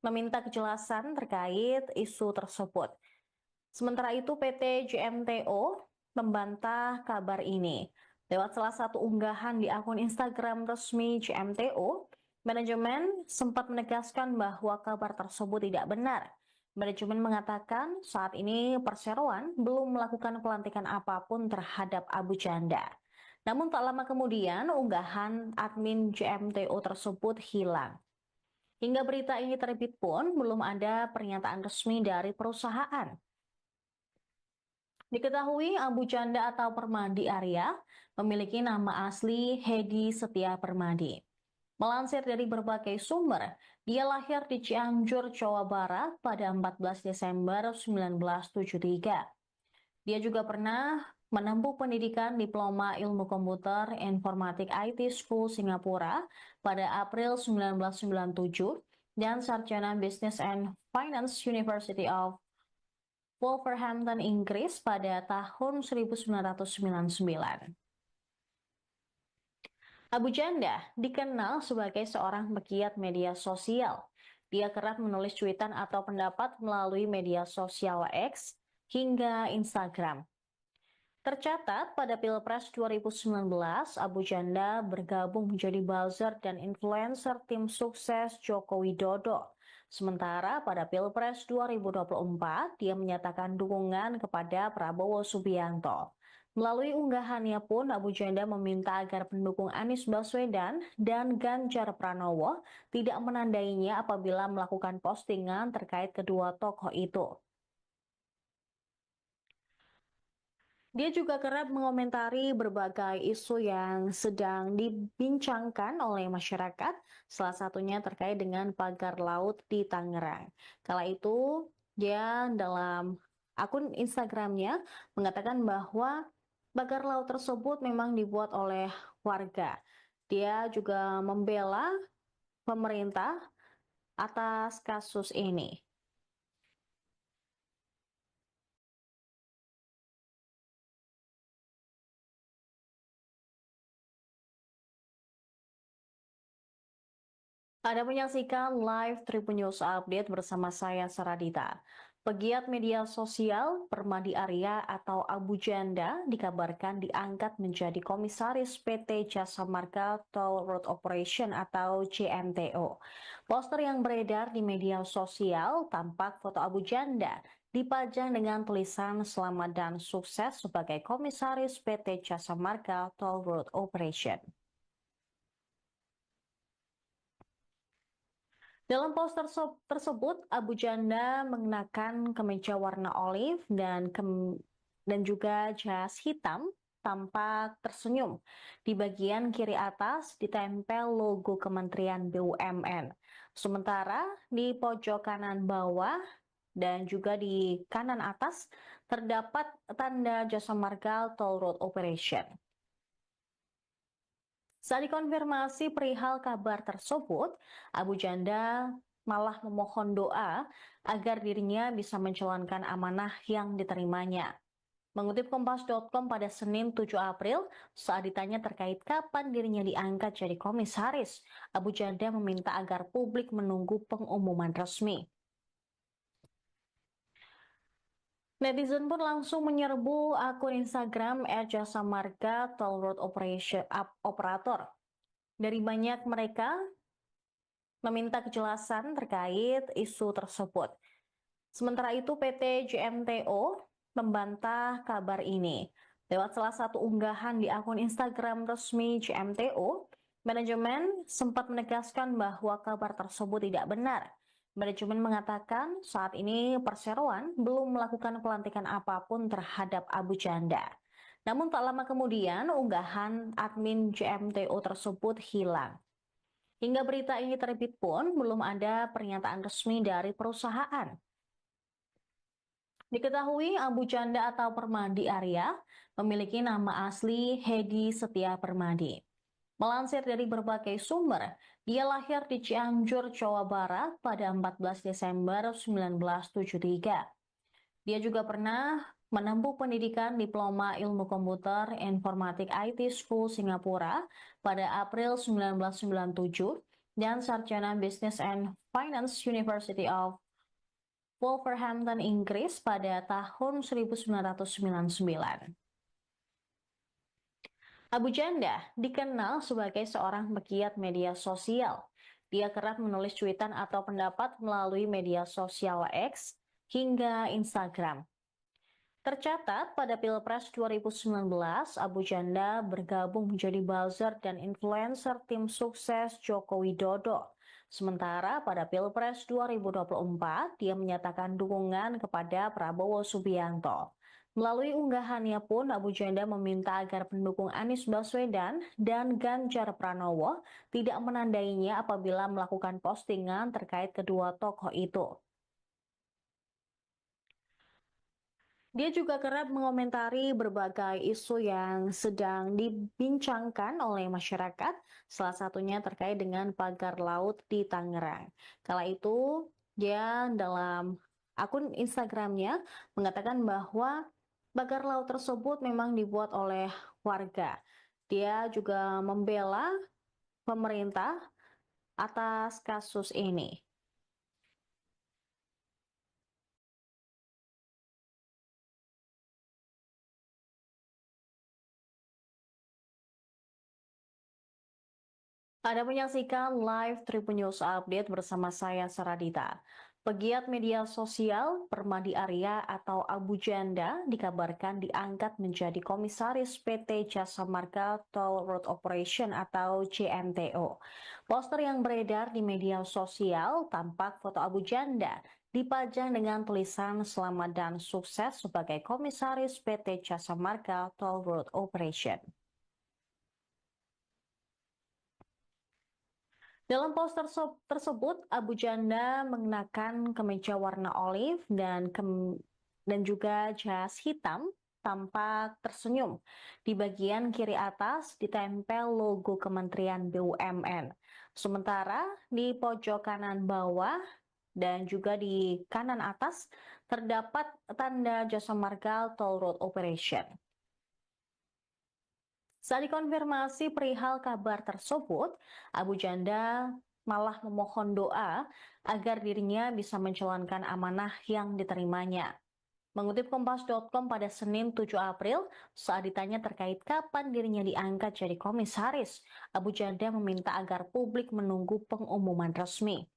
[SPEAKER 1] meminta kejelasan terkait isu tersebut. Sementara itu PT JMTO membantah kabar ini. Lewat salah satu unggahan di akun Instagram resmi JMTO, manajemen sempat menegaskan bahwa kabar tersebut tidak benar. Manajemen mengatakan saat ini perseroan belum melakukan pelantikan apapun terhadap Abu Janda. Namun tak lama kemudian unggahan admin JMTO tersebut hilang. Hingga berita ini terbit pun belum ada pernyataan resmi dari perusahaan. Diketahui Abu Janda atau Permadi Arya memiliki nama asli Hedi Setia Permadi. Melansir dari berbagai sumber, dia lahir di Cianjur, Jawa Barat pada 14 Desember 1973. Dia juga pernah menempuh pendidikan Diploma Ilmu Komputer Informatik IT School Singapura pada April 1997 dan Sarjana Business and Finance University of Wolverhampton, Inggris pada tahun 1999. Abu Janda dikenal sebagai seorang pegiat media sosial. Dia kerap menulis cuitan atau pendapat melalui media sosial X hingga Instagram. Tercatat pada Pilpres 2019, Abu Janda bergabung menjadi buzzer dan influencer tim sukses Joko Widodo. Sementara pada Pilpres 2024, dia menyatakan dukungan kepada Prabowo Subianto. Melalui unggahannya pun, Abu Janda meminta agar pendukung Anies Baswedan dan Ganjar Pranowo tidak menandainya apabila melakukan postingan terkait kedua tokoh itu. Dia juga kerap mengomentari berbagai isu yang sedang dibincangkan oleh masyarakat, salah satunya terkait dengan pagar laut di Tangerang. Kala itu, dia dalam akun Instagramnya mengatakan bahwa pagar laut tersebut memang dibuat oleh warga. Dia juga membela pemerintah atas kasus ini. Anda menyaksikan live Tribun News Update bersama saya Saradita. Pegiat media sosial Permadi Arya atau Abu Janda dikabarkan diangkat menjadi komisaris PT Jasa Marga Toll Road Operation atau JMTO. Poster yang beredar di media sosial tampak foto Abu Janda dipajang dengan tulisan selamat dan sukses sebagai komisaris PT Jasa Marga Toll Road Operation. Dalam poster tersebut, Abu Janda mengenakan kemeja warna olive dan juga jas hitam, tampak tersenyum. Di bagian kiri atas ditempel logo Kementerian BUMN. Sementara di pojok kanan bawah dan juga di kanan atas terdapat tanda Jasa Marga Toll Road Operation. Saat dikonfirmasi perihal kabar tersebut, Abu Janda malah memohon doa agar dirinya bisa menjalankan amanah yang diterimanya. Mengutip Kompas.com pada Senin 7 April, saat ditanya terkait kapan dirinya diangkat jadi komisaris, Abu Janda meminta agar publik menunggu pengumuman resmi. Netizen pun langsung menyerbu akun Instagram @jasa marga Toll Road Operator. Dari banyak mereka meminta kejelasan terkait isu tersebut. Sementara itu PT JMTO membantah kabar ini. Lewat salah satu unggahan di akun Instagram resmi JMTO, manajemen sempat menegaskan bahwa kabar tersebut tidak benar. Manajemen mengatakan saat ini perseroan belum melakukan pelantikan apapun terhadap Abu Janda. Namun tak lama kemudian unggahan admin JMTO tersebut hilang. Hingga berita ini terbit pun belum ada pernyataan resmi dari perusahaan. Diketahui Abu Janda atau Permadi Arya memiliki nama asli Hedi Setia Permadi. Melansir dari berbagai sumber, dia lahir di Cianjur, Jawa Barat pada 14 Desember 1973. Dia juga pernah menempuh pendidikan Diploma Ilmu Komputer Informatik IT School Singapura pada April 1997 dan Sarjana Business and Finance University of Wolverhampton, Inggris pada tahun 1999. Abu Janda dikenal sebagai seorang pegiat media sosial. Dia kerap menulis cuitan atau pendapat melalui media sosial X hingga Instagram. Tercatat pada Pilpres 2019, Abu Janda bergabung menjadi buzzer dan influencer tim sukses Joko Widodo. Sementara pada Pilpres 2024, dia menyatakan dukungan kepada Prabowo Subianto. Melalui unggahannya pun, Abu Janda meminta agar pendukung Anies Baswedan dan Ganjar Pranowo tidak menandainya apabila melakukan postingan terkait kedua tokoh itu. Dia juga kerap mengomentari berbagai isu yang sedang dibincangkan oleh masyarakat, salah satunya terkait dengan pagar laut di Tangerang. Kala itu, dia dalam akun Instagramnya mengatakan bahwa pagar laut tersebut memang dibuat oleh warga. Dia juga membela pemerintah atas kasus ini. Anda menyaksikan live Tribun News Update bersama saya Saradita. Pegiat media sosial Permadi Arya atau Abu Janda dikabarkan diangkat menjadi komisaris PT Jasa Marga Toll Road Operation atau JMTO. Poster yang beredar di media sosial tampak foto Abu Janda dipajang dengan tulisan selamat dan sukses sebagai komisaris PT Jasa Marga Toll Road Operation. Dalam poster tersebut, Abu Janda mengenakan kemeja warna olive dan juga jas hitam, tampak tersenyum. Di bagian kiri atas ditempel logo Kementerian BUMN. Sementara di pojok kanan bawah dan juga di kanan atas terdapat tanda Jasa Marga Toll Road Operation. Saat dikonfirmasi perihal kabar tersebut, Abu Janda malah memohon doa agar dirinya bisa menjalankan amanah yang diterimanya. Mengutip Kompas.com pada Senin 7 April, saat ditanya terkait kapan dirinya diangkat jadi komisaris, Abu Janda meminta agar publik menunggu pengumuman resmi.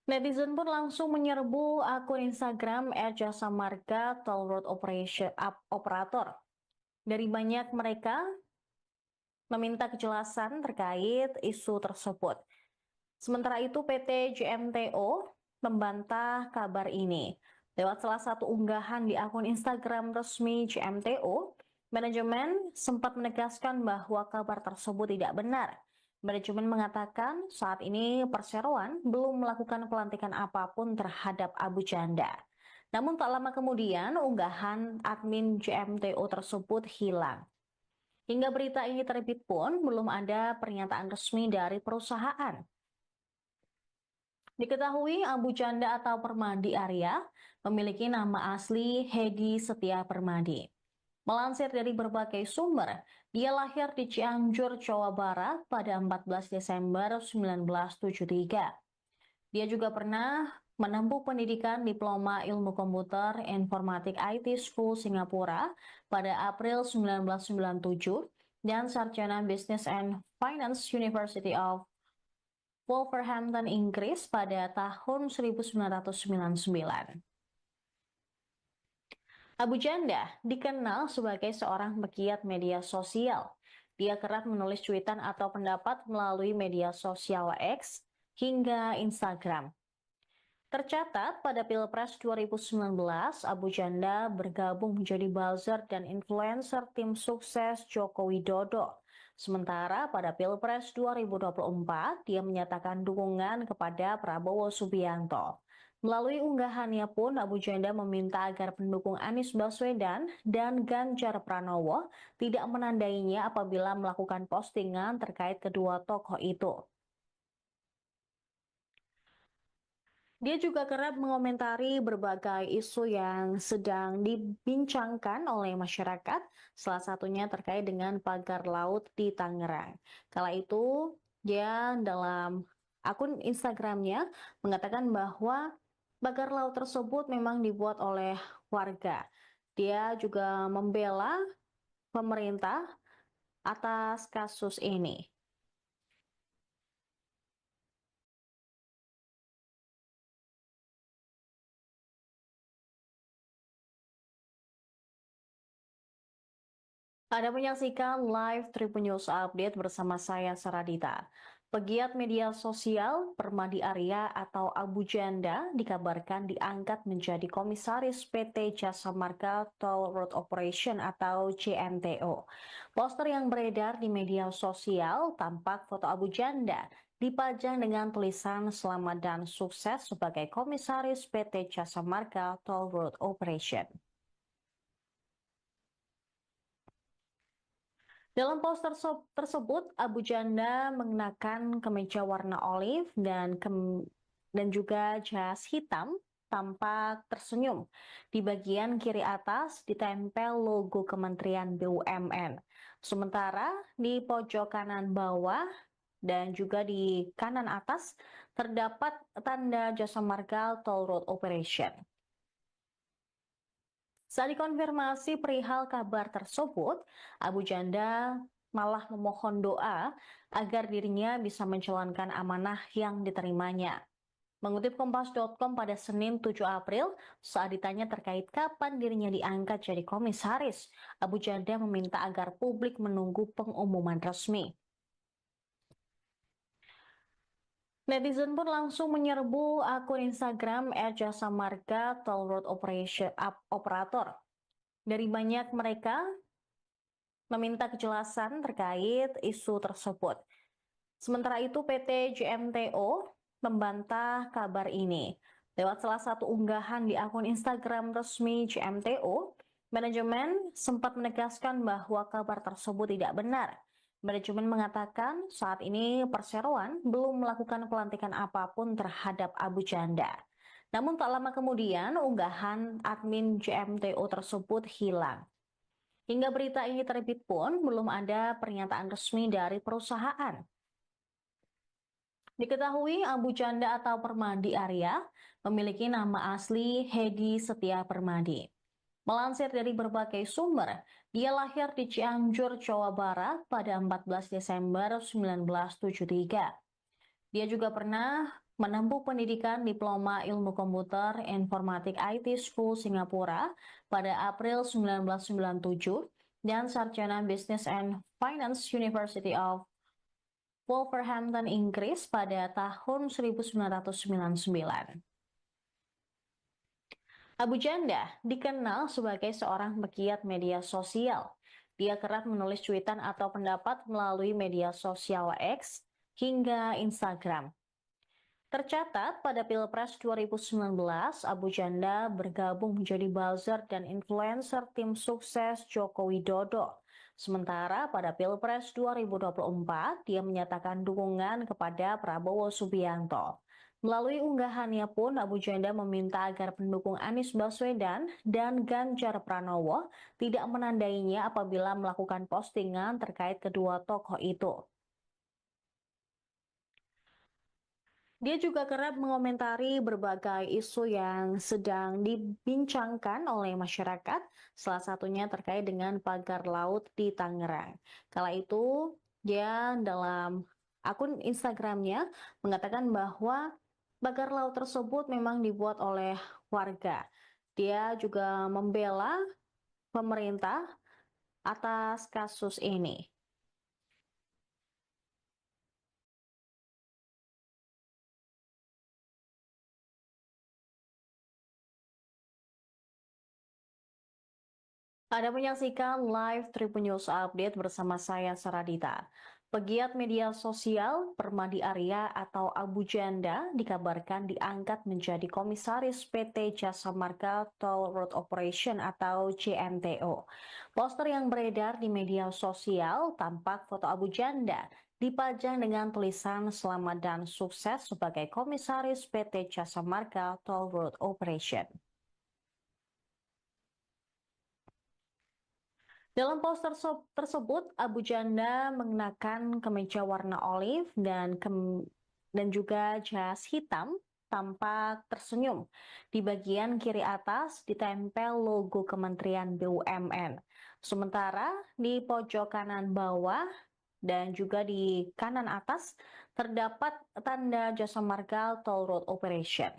[SPEAKER 1] Netizen pun langsung menyerbu akun Instagram @jasa marga Toll Road Operator. Dari banyak mereka meminta kejelasan terkait isu tersebut. Sementara itu PT JMTO membantah kabar ini. Lewat salah satu unggahan di akun Instagram resmi JMTO, manajemen sempat menegaskan bahwa kabar tersebut tidak benar. Manajemen mengatakan saat ini Perseroan belum melakukan pelantikan apapun terhadap Abu Janda. Namun tak lama kemudian unggahan admin JMTO tersebut hilang. Hingga berita ini terbit pun belum ada pernyataan resmi dari perusahaan. Diketahui Abu Janda atau Permadi Arya memiliki nama asli Hedi Setia Permadi. Melansir dari berbagai sumber, dia lahir di Cianjur, Jawa Barat pada 14 Desember 1973. Dia juga pernah menempuh pendidikan Diploma Ilmu Komputer Informatik IT School Singapura pada April 1997 dan Sarjana Business and Finance University of Wolverhampton, Inggris pada tahun 1999. Abu Janda dikenal sebagai seorang pegiat media sosial. Dia kerap menulis cuitan atau pendapat melalui media sosial X hingga Instagram. Tercatat pada Pilpres 2019, Abu Janda bergabung menjadi buzzer dan influencer tim sukses Joko Widodo. Sementara pada Pilpres 2024, dia menyatakan dukungan kepada Prabowo Subianto. Melalui unggahannya pun, Abu Janda meminta agar pendukung Anies Baswedan dan Ganjar Pranowo tidak menandainya apabila melakukan postingan terkait kedua tokoh itu. Dia juga kerap mengomentari berbagai isu yang sedang dibincangkan oleh masyarakat, salah satunya terkait dengan pagar laut di Tangerang. Kala itu, dia dalam akun Instagramnya mengatakan bahwa pagar laut tersebut memang dibuat oleh warga. Dia juga membela pemerintah atas kasus ini. Anda menyaksikan live Tribun News Update bersama saya Saradita. Pegiat media sosial Permadi Arya atau Abu Janda dikabarkan diangkat menjadi komisaris PT Jasa Marga Toll Road Operation atau JMTO. Poster yang beredar di media sosial tampak foto Abu Janda dipajang dengan tulisan selamat dan sukses sebagai komisaris PT Jasa Marga Toll Road Operation. Dalam poster tersebut, Abu Janda mengenakan kemeja warna olive dan juga jas hitam, tampak tersenyum. Di bagian kiri atas ditempel logo Kementerian BUMN. Sementara di pojok kanan bawah dan juga di kanan atas terdapat tanda Jasa Marga Toll Road Operation. Saat dikonfirmasi perihal kabar tersebut, Abu Janda malah memohon doa agar dirinya bisa menjalankan amanah yang diterimanya. Mengutip Kompas.com pada Senin 7 April, saat ditanya terkait kapan dirinya diangkat jadi komisaris, Abu Janda meminta agar publik menunggu pengumuman resmi. Netizen pun langsung menyerbu akun Instagram @jasa marga Toll Road Operator. Dari banyak mereka meminta kejelasan terkait isu tersebut. Sementara itu PT JMTO membantah kabar ini. Lewat salah satu unggahan di akun Instagram resmi JMTO, manajemen sempat menegaskan bahwa kabar tersebut tidak benar. Manajemen mengatakan saat ini Perseroan belum melakukan pelantikan apapun terhadap Abu Janda. Namun tak lama kemudian unggahan admin JMTO tersebut hilang. Hingga berita ini terbit pun belum ada pernyataan resmi dari perusahaan. Diketahui Abu Janda atau Permadi Arya memiliki nama asli Hedi Setia Permadi. Melansir dari berbagai sumber, dia lahir di Cianjur, Jawa Barat pada 14 Desember 1973. Dia juga pernah menempuh pendidikan Diploma Ilmu Komputer Informatik IT School Singapura pada April 1997 dan Sarjana Business and Finance University of Wolverhampton, Inggris pada tahun 1999. Abu Janda dikenal sebagai seorang pegiat media sosial. Dia kerap menulis cuitan atau pendapat melalui media sosial X hingga Instagram. Tercatat pada Pilpres 2019, Abu Janda bergabung menjadi buzzer dan influencer tim sukses Joko Widodo. Sementara pada Pilpres 2024, dia menyatakan dukungan kepada Prabowo Subianto. Melalui unggahannya pun, Abu Janda meminta agar pendukung Anies Baswedan dan Ganjar Pranowo tidak menandainya apabila melakukan postingan terkait kedua tokoh itu. Dia juga kerap mengomentari berbagai isu yang sedang dibincangkan oleh masyarakat, salah satunya terkait dengan pagar laut di Tangerang. Kala itu, dia dalam akun Instagramnya mengatakan bahwa pagar laut tersebut memang dibuat oleh warga. Dia juga membela pemerintah atas kasus ini. Anda menyaksikan live Tribun News Update bersama saya Saradita. Pegiat media sosial Permadi Arya atau Abu Janda dikabarkan diangkat menjadi komisaris PT Jasa Marga Toll Road Operation atau JMTO. Poster yang beredar di media sosial tampak foto Abu Janda dipajang dengan tulisan selamat dan sukses sebagai komisaris PT Jasa Marga Toll Road Operation. Dalam poster tersebut, Abu Janda mengenakan kemeja warna olive dan juga jas hitam, tampak tersenyum. Di bagian kiri atas ditempel logo Kementerian BUMN. Sementara di pojok kanan bawah dan juga di kanan atas terdapat tanda Jasa Marga Toll Road Operation.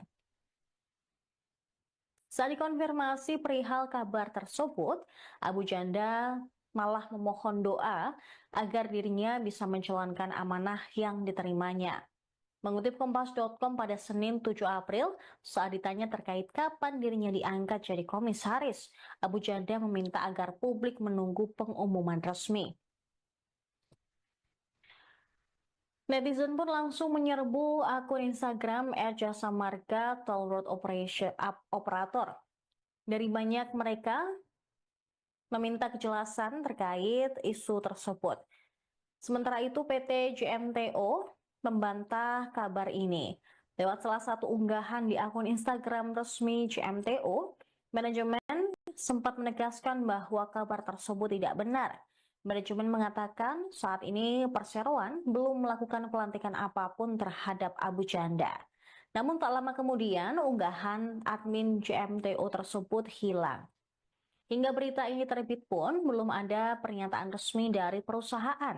[SPEAKER 1] Saat dikonfirmasi perihal kabar tersebut, Abu Janda malah memohon doa agar dirinya bisa menjalankan amanah yang diterimanya. Mengutip Kompas.com pada Senin 7 April, saat ditanya terkait kapan dirinya diangkat jadi komisaris, Abu Janda meminta agar publik menunggu pengumuman resmi. Netizen pun langsung menyerbu akun Instagram @jasa marga Toll Road Operation Operator. Dari banyak mereka meminta kejelasan terkait isu tersebut. Sementara itu PT JMTO membantah kabar ini. Lewat salah satu unggahan di akun Instagram resmi JMTO, manajemen sempat menegaskan bahwa kabar tersebut tidak benar. Manajemen mengatakan saat ini perseroan belum melakukan pelantikan apapun terhadap Abu Janda. Namun tak lama kemudian unggahan admin JMTO tersebut hilang. Hingga berita ini terbit pun belum ada pernyataan resmi dari perusahaan.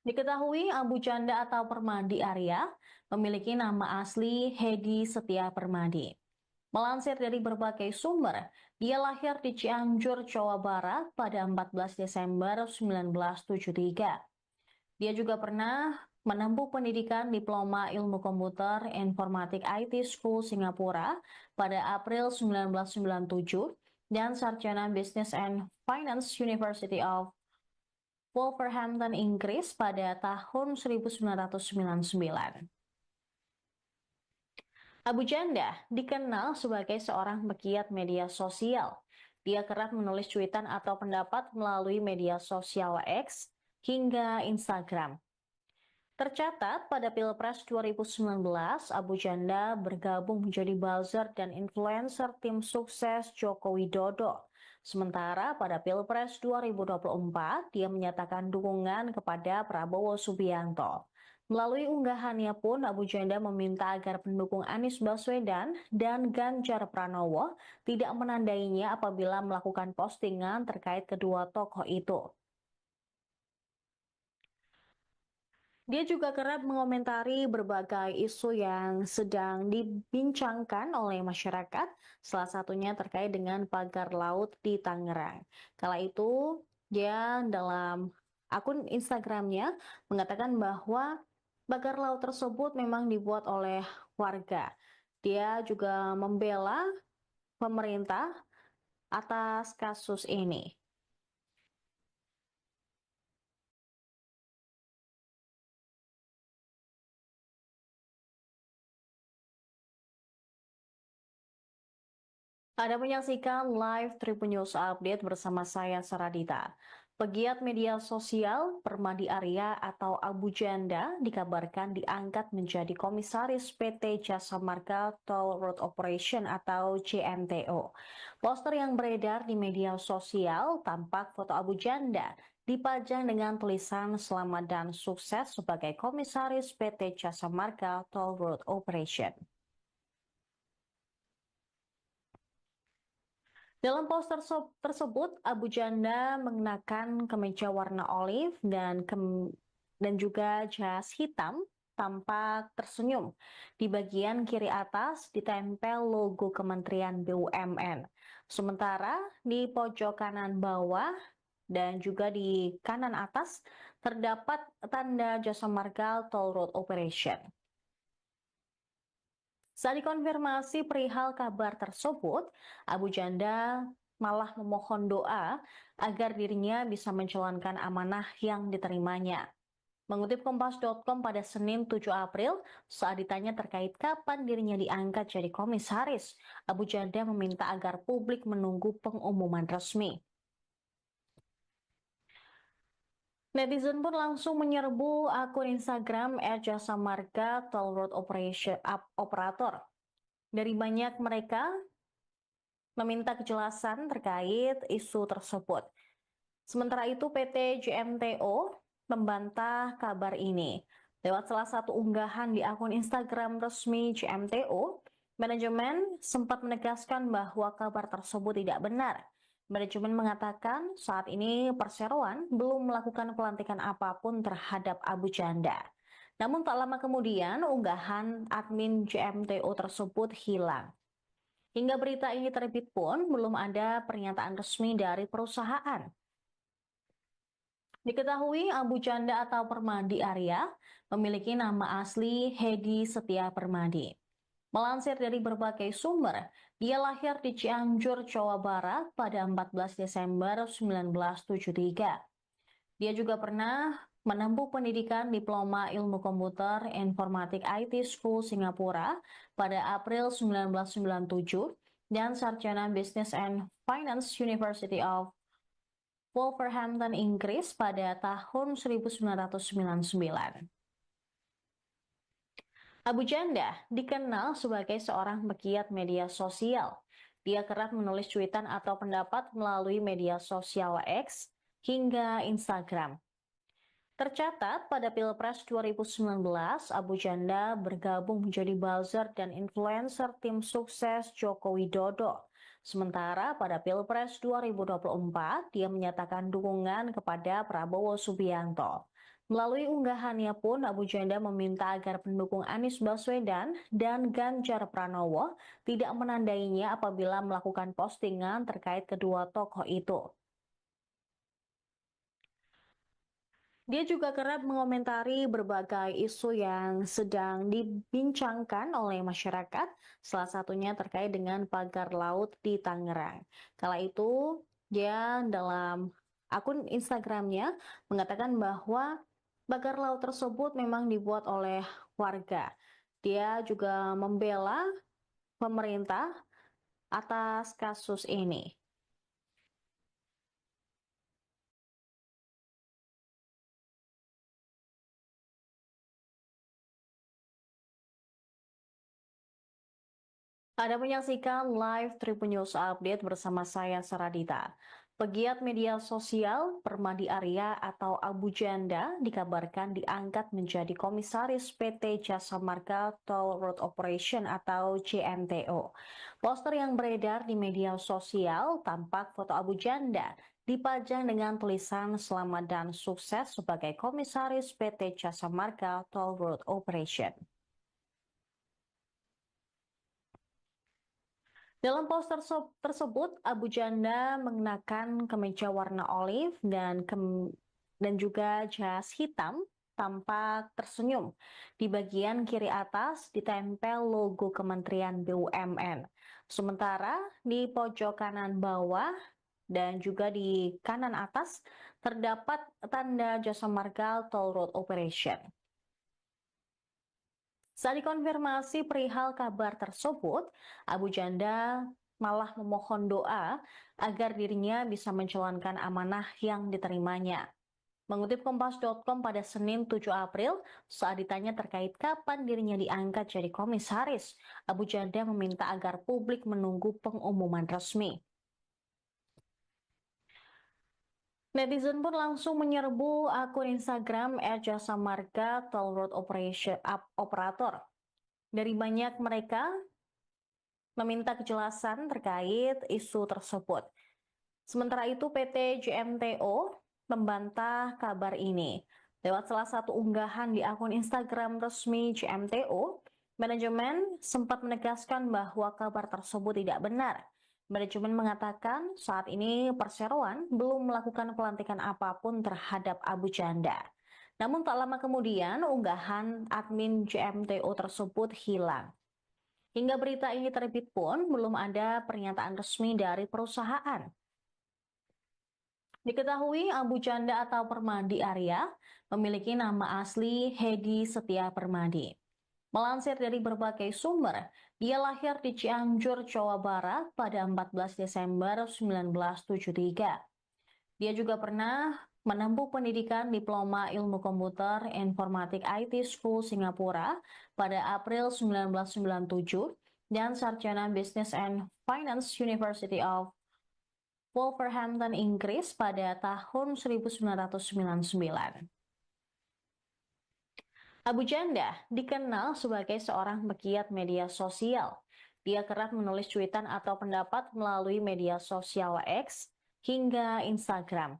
[SPEAKER 1] Diketahui Abu Janda atau Permadi Arya memiliki nama asli Hedi Setia Permadi. Melansir dari berbagai sumber, dia lahir di Cianjur, Jawa Barat pada 14 Desember 1973. Dia juga pernah menempuh pendidikan Diploma Ilmu Komputer Informatik IT School Singapura pada April 1997 dan Sarjana Business and Finance University of Wolverhampton, Inggris pada tahun 1999. Abu Janda dikenal sebagai seorang pegiat media sosial. Dia kerap menulis cuitan atau pendapat melalui media sosial X hingga Instagram. Tercatat pada Pilpres 2019, Abu Janda bergabung menjadi buzzer dan influencer tim sukses Joko Widodo. Sementara pada Pilpres 2024, dia menyatakan dukungan kepada Prabowo Subianto. Melalui unggahannya pun, Abu Janda meminta agar pendukung Anies Baswedan dan Ganjar Pranowo tidak menandainya apabila melakukan postingan terkait kedua tokoh itu. Dia juga kerap mengomentari berbagai isu yang sedang dibincangkan oleh masyarakat, salah satunya terkait dengan pagar laut di Tangerang. Kala itu, dia dalam akun Instagramnya mengatakan bahwa pagar laut tersebut memang dibuat oleh warga. Dia juga membela pemerintah atas kasus ini. Anda menyaksikan live Tribun News Update bersama saya Saradita. Pegiat media sosial Permadi Arya atau Abu Janda dikabarkan diangkat menjadi komisaris PT Jasa Marga Toll Road Operation atau JMTO. Poster yang beredar di media sosial tampak foto Abu Janda dipajang dengan tulisan selamat dan sukses sebagai komisaris PT Jasa Marga Toll Road Operation. Dalam poster tersebut, Abu Janda mengenakan kemeja warna olive dan juga jas hitam, tampak tersenyum. Di bagian kiri atas ditempel logo Kementerian BUMN. Sementara di pojok kanan bawah dan juga di kanan atas terdapat tanda Jasa Marga Toll Road Operation. Saat dikonfirmasi perihal kabar tersebut, Abu Janda malah memohon doa agar dirinya bisa menjalankan amanah yang diterimanya. Mengutip Kompas.com pada Senin 7 April, saat ditanya terkait kapan dirinya diangkat jadi komisaris, Abu Janda meminta agar publik menunggu pengumuman resmi. Netizen pun langsung menyerbu akun Instagram @jasa marga Toll Road Operator. Dari banyak mereka meminta kejelasan terkait isu tersebut. Sementara itu PT JMTO membantah kabar ini. Lewat salah satu unggahan di akun Instagram resmi JMTO, manajemen sempat menegaskan bahwa kabar tersebut tidak benar. Manajemen mengatakan saat ini perseroan belum melakukan pelantikan apapun terhadap Abu Janda. Namun tak lama kemudian unggahan admin JMTO tersebut hilang. Hingga berita ini terbit pun belum ada pernyataan resmi dari perusahaan. Diketahui Abu Janda atau Permadi Arya memiliki nama asli Hedi Setia Permadi. Melansir dari berbagai sumber, dia lahir di Cianjur, Jawa Barat pada 14 Desember 1973. Dia juga pernah menempuh pendidikan Diploma Ilmu Komputer Informatik IT School Singapura pada April 1997 dan Sarjana Business and Finance University of Wolverhampton, Inggris pada tahun 1999. Abu Janda dikenal sebagai seorang pegiat media sosial. Dia kerap menulis cuitan atau pendapat melalui media sosial X hingga Instagram. Tercatat pada Pilpres 2019, Abu Janda bergabung menjadi buzzer dan influencer tim sukses Joko Widodo. Sementara pada Pilpres 2024, dia menyatakan dukungan kepada Prabowo Subianto. Melalui unggahannya pun, Abu Janda meminta agar pendukung Anies Baswedan dan Ganjar Pranowo tidak menandainya apabila melakukan postingan terkait kedua tokoh itu. Dia juga kerap mengomentari berbagai isu yang sedang dibincangkan oleh masyarakat, salah satunya terkait dengan pagar laut di Tangerang. Kala itu, dia dalam akun Instagramnya mengatakan bahwa pagar laut tersebut memang dibuat oleh warga. Dia juga membela pemerintah atas kasus ini. Anda menyaksikan live Tribun News Update bersama saya Saradita. Pegiat media sosial Permadi Arya atau Abu Janda dikabarkan diangkat menjadi komisaris PT Jasa Marga Toll Road Operation atau JMTO. Poster yang beredar di media sosial tampak foto Abu Janda dipajang dengan tulisan selamat dan sukses sebagai komisaris PT Jasa Marga Toll Road Operation. Dalam poster tersebut, Abu Janda mengenakan kemeja warna olive dan juga jas hitam, tampak tersenyum. Di bagian kiri atas ditempel logo Kementerian BUMN. Sementara di pojok kanan bawah dan juga di kanan atas terdapat tanda Jasa Marga Toll Road Operation. Saat dikonfirmasi perihal kabar tersebut, Abu Janda malah memohon doa agar dirinya bisa menjalankan amanah yang diterimanya. Mengutip Kompas.com pada Senin 7 April, saat ditanya terkait kapan dirinya diangkat jadi komisaris, Abu Janda meminta agar publik menunggu pengumuman resmi. Netizen pun langsung menyerbu akun Instagram @jasa marga Toll Road Operator. Dari banyak mereka meminta kejelasan terkait isu tersebut. Sementara itu PT JMTO membantah kabar ini. Lewat salah satu unggahan di akun Instagram resmi JMTO, manajemen sempat menegaskan bahwa kabar tersebut tidak benar. Manajemen mengatakan saat ini perseroan belum melakukan pelantikan apapun terhadap Abu Janda. Namun tak lama kemudian unggahan admin JMTO tersebut hilang. Hingga berita ini terbit pun belum ada pernyataan resmi dari perusahaan. Diketahui Abu Janda atau Permadi Arya memiliki nama asli Hedi Setia Permadi. Melansir dari berbagai sumber, dia lahir di Cianjur, Jawa Barat pada 14 Desember 1973. Dia juga pernah menempuh pendidikan Diploma Ilmu Komputer Informatik IT School Singapura pada April 1997 dan Sarjana Business and Finance University of Wolverhampton, Inggris pada tahun 1999. Abu Janda dikenal sebagai seorang pegiat media sosial. Dia kerap menulis cuitan atau pendapat melalui media sosial X hingga Instagram.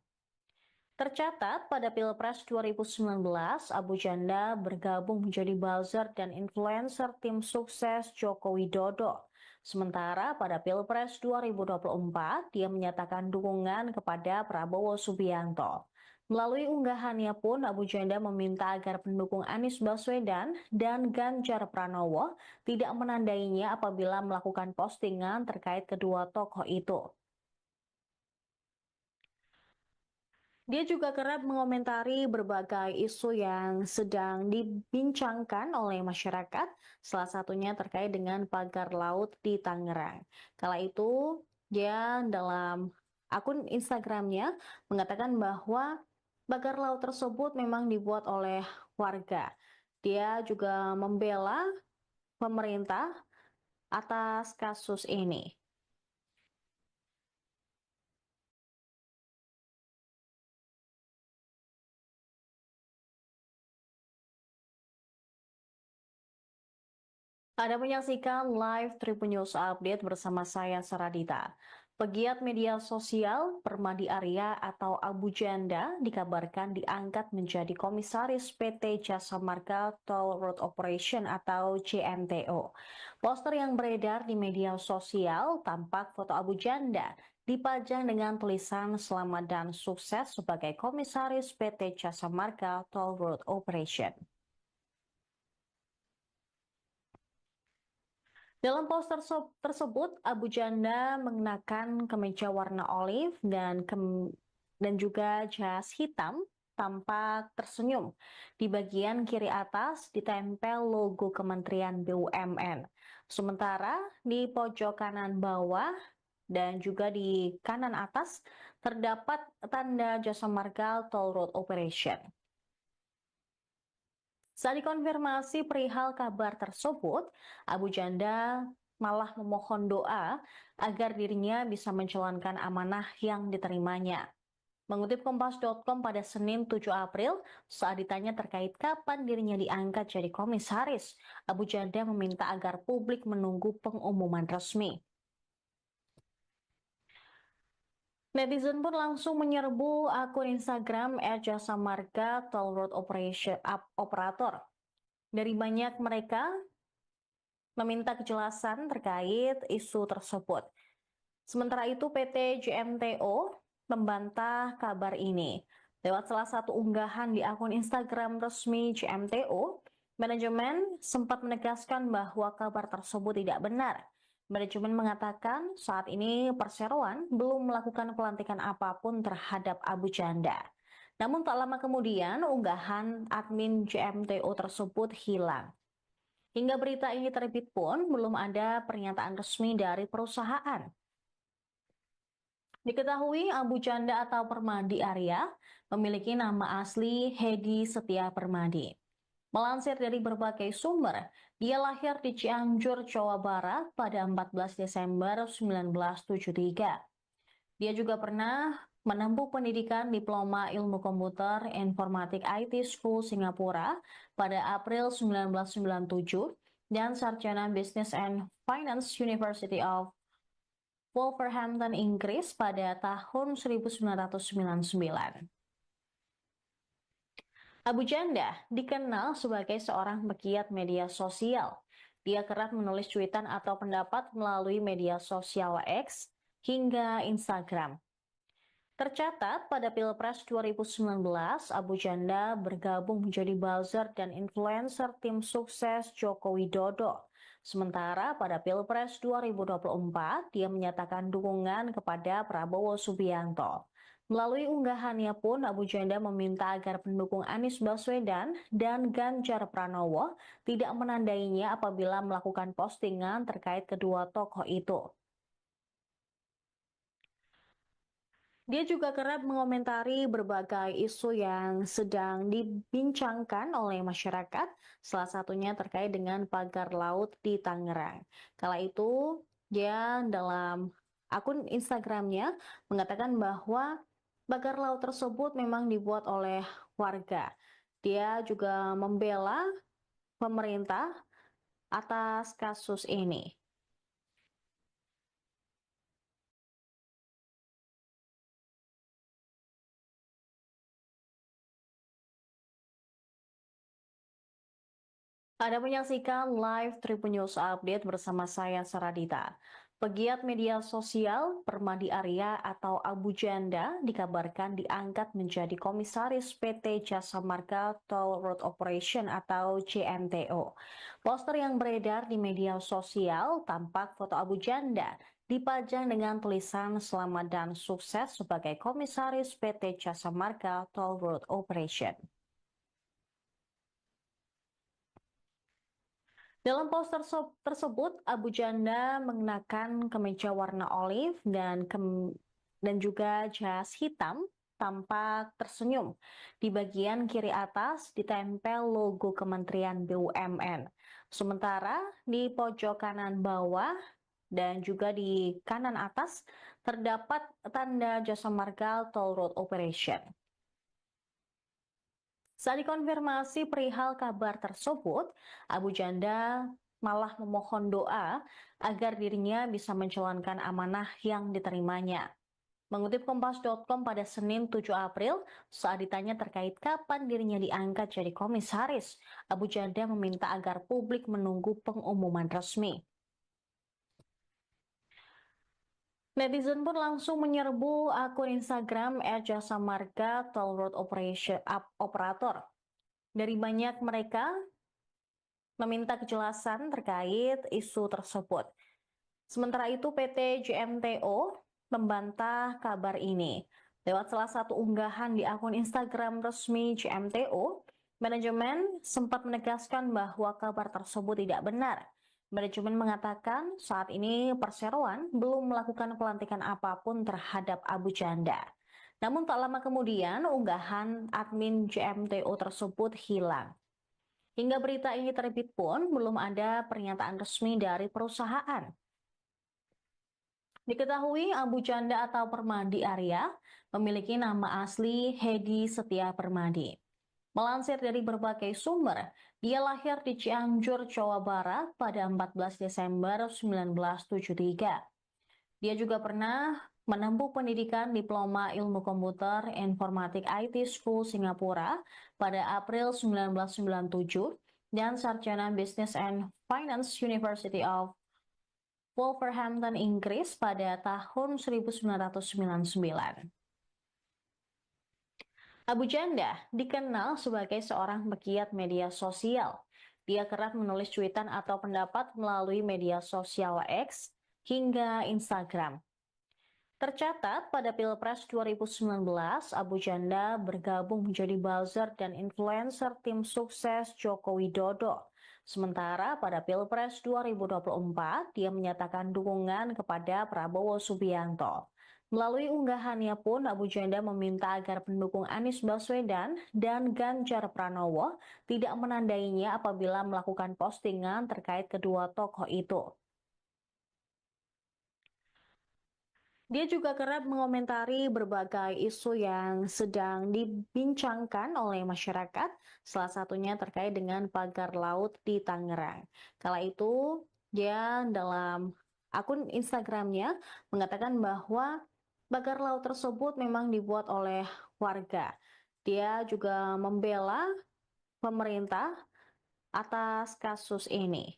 [SPEAKER 1] Tercatat pada Pilpres 2019, Abu Janda bergabung menjadi buzzer dan influencer tim sukses Joko Widodo. Sementara pada Pilpres 2024, dia menyatakan dukungan kepada Prabowo Subianto. Melalui unggahannya pun, Abu Janda meminta agar pendukung Anies Baswedan dan Ganjar Pranowo tidak menandainya apabila melakukan postingan terkait kedua tokoh itu. Dia juga kerap mengomentari berbagai isu yang sedang dibincangkan oleh masyarakat, salah satunya terkait dengan pagar laut di Tangerang. Kala itu, dia dalam akun Instagramnya mengatakan bahwa pagar laut tersebut memang dibuat oleh warga. Dia juga membela pemerintah atas kasus ini. Anda menyaksikan live Tribun News Update bersama saya Saradita. Pegiat media sosial Permadi Arya atau Abu Janda dikabarkan diangkat menjadi komisaris PT Jasa Marga Toll Road Operation atau JMTO. Poster yang beredar di media sosial tampak foto Abu Janda dipajang dengan tulisan selamat dan sukses sebagai komisaris PT Jasa Marga Toll Road Operation. Dalam poster tersebut, Abu Janda mengenakan kemeja warna olive dan juga jas hitam, tampak tersenyum. Di bagian kiri atas ditempel logo Kementerian BUMN. Sementara di pojok kanan bawah dan juga di kanan atas terdapat tanda Jasa Marga Toll Road Operation. Saat dikonfirmasi perihal kabar tersebut, Abu Janda malah memohon doa agar dirinya bisa menjalankan amanah yang diterimanya. Mengutip Kompas.com pada Senin 7 April, saat ditanya terkait kapan dirinya diangkat jadi komisaris, Abu Janda meminta agar publik menunggu pengumuman resmi. Netizen pun langsung menyerbu akun Instagram @jasa marga Toll Road Operator. Dari banyak mereka meminta kejelasan terkait isu tersebut. Sementara itu PT JMTO membantah kabar ini. Lewat salah satu unggahan di akun Instagram resmi JMTO, manajemen sempat menegaskan bahwa kabar tersebut tidak benar. Manajemen mengatakan saat ini Perseroan belum melakukan pelantikan apapun terhadap Abu Janda. Namun tak lama kemudian unggahan admin JMTO tersebut hilang. Hingga berita ini terbit pun belum ada pernyataan resmi dari perusahaan. Diketahui Abu Janda atau Permadi Arya memiliki nama asli Hedi Setia Permadi. Melansir dari berbagai sumber, dia lahir di Cianjur, Jawa Barat pada 14 Desember 1973. Dia juga pernah menempuh pendidikan Diploma Ilmu Komputer Informatik IT School Singapura pada April 1997 dan Sarjana Business and Finance University of Wolverhampton, Inggris pada tahun 1999. Abu Janda dikenal sebagai seorang pegiat media sosial. Dia kerap menulis cuitan atau pendapat melalui media sosial X hingga Instagram. Tercatat pada Pilpres 2019, Abu Janda bergabung menjadi buzzer dan influencer tim sukses Joko Widodo. Sementara pada Pilpres 2024, dia menyatakan dukungan kepada Prabowo Subianto. Melalui unggahannya pun, Abu Janda meminta agar pendukung Anies Baswedan dan Ganjar Pranowo tidak menandainya apabila melakukan postingan terkait kedua tokoh itu. Dia juga kerap mengomentari berbagai isu yang sedang dibincangkan oleh masyarakat, salah satunya terkait dengan pagar laut di Tangerang. Kala itu, dia dalam akun Instagramnya mengatakan bahwa pagar laut tersebut memang dibuat oleh warga. Dia juga membela pemerintah atas kasus ini. Anda menyaksikan live Tribun News Update bersama saya Saradita. Pegiat media sosial Permadi Arya atau Abu Janda dikabarkan diangkat menjadi komisaris PT Jasa Marga Toll Road Operation atau JMTO. Poster yang beredar di media sosial tampak foto Abu Janda dipajang dengan tulisan selamat dan sukses sebagai komisaris PT Jasa Marga Toll Road Operation. Dalam poster tersebut, Abu Janda mengenakan kemeja warna olive dan juga jas hitam tampak tersenyum. Di bagian kiri atas ditempel logo Kementerian BUMN. Sementara di pojok kanan bawah dan juga di kanan atas terdapat tanda Jasa Marga Toll Road Operation. Saat dikonfirmasi perihal kabar tersebut, Abu Janda malah memohon doa agar dirinya bisa menjalankan amanah yang diterimanya. Mengutip Kompas.com pada Senin 7 April, saat ditanya terkait kapan dirinya diangkat jadi komisaris, Abu Janda meminta agar publik menunggu pengumuman resmi. Netizen pun langsung menyerbu akun Instagram @jasamarga Toll Road Operator. Dari banyak mereka meminta kejelasan terkait isu tersebut. Sementara itu PT JMTO membantah kabar ini. Lewat salah satu unggahan di akun Instagram resmi JMTO, manajemen sempat menegaskan bahwa kabar tersebut tidak benar. Manajemen mengatakan saat ini Perseroan belum melakukan pelantikan apapun terhadap Abu Janda. Namun tak lama kemudian unggahan admin JMTO tersebut hilang. Hingga berita ini terbit pun belum ada pernyataan resmi dari perusahaan. Diketahui Abu Janda atau Permadi Arya memiliki nama asli Hedi Setia Permadi. Melansir dari berbagai sumber, dia lahir di Cianjur, Jawa Barat pada 14 Desember 1973. Dia juga pernah menempuh pendidikan Diploma Ilmu Komputer Informatik IT School Singapura pada April 1997 dan Sarjana Business and Finance University of Wolverhampton, Inggris pada tahun 1999. Abu Janda dikenal sebagai seorang pegiat media sosial. Dia kerap menulis cuitan atau pendapat melalui media sosial X hingga Instagram. Tercatat pada Pilpres 2019, Abu Janda bergabung menjadi buzzer dan influencer tim sukses Joko Widodo. Sementara pada Pilpres 2024, dia menyatakan dukungan kepada Prabowo Subianto. Melalui unggahannya pun, Abu Janda meminta agar pendukung Anies Baswedan dan Ganjar Pranowo tidak menandainya apabila melakukan postingan terkait kedua tokoh itu. Dia juga kerap mengomentari berbagai isu yang sedang dibincangkan oleh masyarakat, salah satunya terkait dengan pagar laut di Tangerang. Kala itu, dia dalam akun Instagramnya mengatakan bahwa pagar laut tersebut memang dibuat oleh warga. Dia juga membela pemerintah atas kasus ini.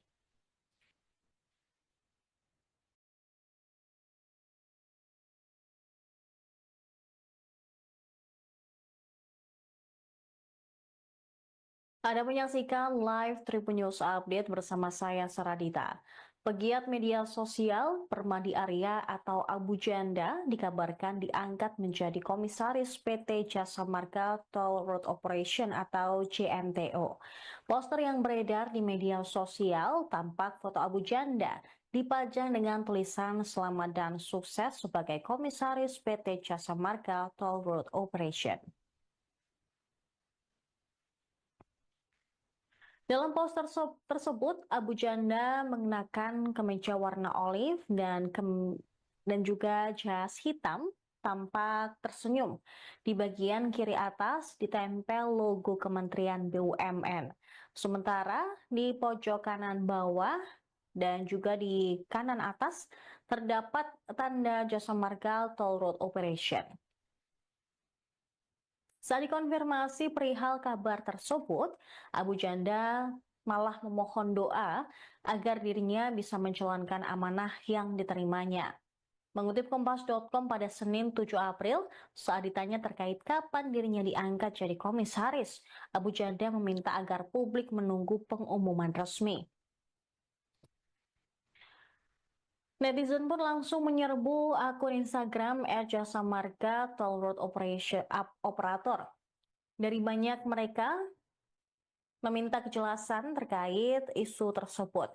[SPEAKER 1] Anda menyaksikan live Tribun News Update bersama saya Saradita. Pegiat media sosial Permadi Arya atau Abu Janda dikabarkan diangkat menjadi komisaris PT Jasa Marga Toll Road Operation atau JMTO. Poster yang beredar di media sosial tampak foto Abu Janda dipajang dengan tulisan selamat dan sukses sebagai komisaris PT Jasa Marga Toll Road Operation. Dalam poster tersebut, Abu Janda mengenakan kemeja warna olive dan juga jas hitam, tampak tersenyum. Di bagian kiri atas ditempel logo Kementerian BUMN. Sementara di pojok kanan bawah dan juga di kanan atas terdapat tanda Jasa Marga Toll Road Operation. Saat dikonfirmasi perihal kabar tersebut, Abu Janda malah memohon doa agar dirinya bisa menjalankan amanah yang diterimanya. Mengutip Kompas.com pada Senin 7 April, saat ditanya terkait kapan dirinya diangkat jadi komisaris, Abu Janda meminta agar publik menunggu pengumuman resmi. Netizen pun langsung menyerbu akun Instagram @jasa marga Toll Road Operator. Dari banyak mereka meminta kejelasan terkait isu tersebut.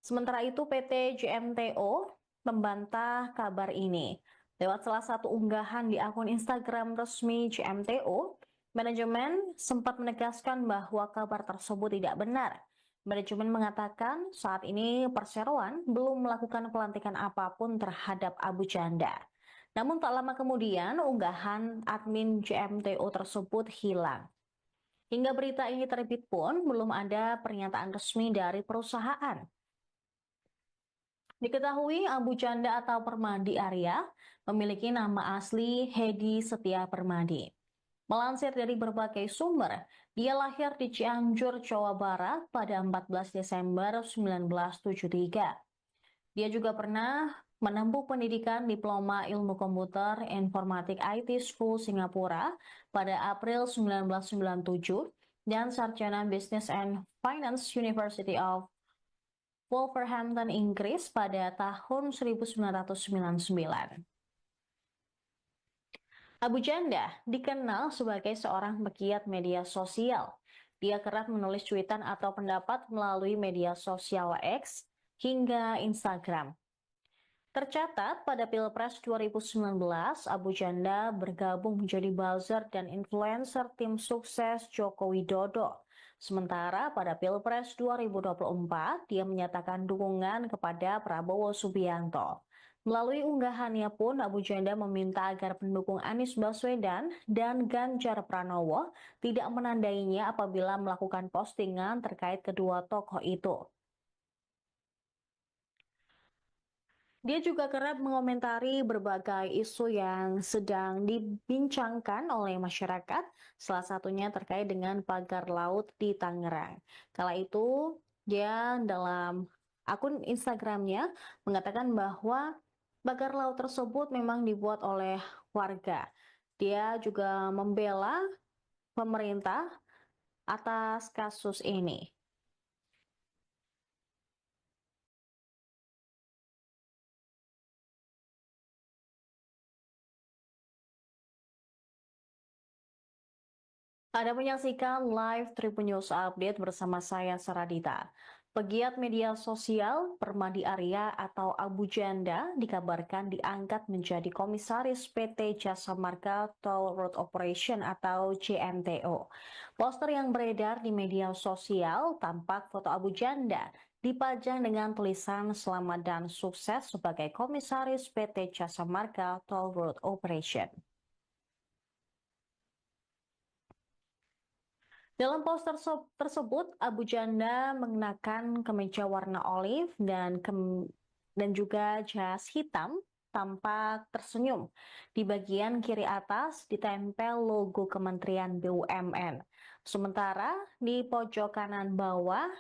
[SPEAKER 1] Sementara itu PT JMTO membantah kabar ini. Lewat salah satu unggahan di akun Instagram resmi JMTO, manajemen sempat menegaskan bahwa kabar tersebut tidak benar. Manajemen mengatakan saat ini perseroan belum melakukan pelantikan apapun terhadap Abu Janda. Namun tak lama kemudian unggahan admin JMTO tersebut hilang. Hingga berita ini terbit pun belum ada pernyataan resmi dari perusahaan. Diketahui Abu Janda atau Permadi Arya memiliki nama asli Hedi Setia Permadi. Melansir dari berbagai sumber, dia lahir di Cianjur, Jawa Barat pada 14 Desember 1973. Dia juga pernah menempuh pendidikan Diploma Ilmu Komputer Informatik IT School Singapura pada April 1997 dan Sarjana Business and Finance University of Wolverhampton, Inggris pada tahun 1999. Abu Janda dikenal sebagai seorang pegiat media sosial. Dia kerap menulis cuitan atau pendapat melalui media sosial X hingga Instagram. Tercatat pada Pilpres 2019, Abu Janda bergabung menjadi buzzer dan influencer tim sukses Joko Widodo. Sementara pada Pilpres 2024, dia menyatakan dukungan kepada Prabowo Subianto. Melalui unggahannya pun, Abu Janda meminta agar pendukung Anies Baswedan dan Ganjar Pranowo tidak menandainya apabila melakukan postingan terkait kedua tokoh itu. Dia juga kerap mengomentari berbagai isu yang sedang dibincangkan oleh masyarakat, salah satunya terkait dengan pagar laut di Tangerang. Kala itu, dia dalam akun Instagramnya mengatakan bahwa pagar laut tersebut memang dibuat oleh warga. Dia juga membela pemerintah atas kasus ini. Anda menyaksikan live Tribun News Update bersama saya Saradita. Pegiat media sosial Permadi Arya atau Abu Janda dikabarkan diangkat menjadi komisaris PT Jasa Marga Toll Road Operation atau JMTO. Poster yang beredar di media sosial tampak foto Abu Janda dipajang dengan tulisan selamat dan sukses sebagai komisaris PT Jasa Marga Toll Road Operation. Dalam poster tersebut, Abu Janda mengenakan kemeja warna olive dan juga jas hitam, tampak tersenyum. Di bagian kiri atas ditempel logo Kementerian BUMN. Sementara di pojok kanan bawah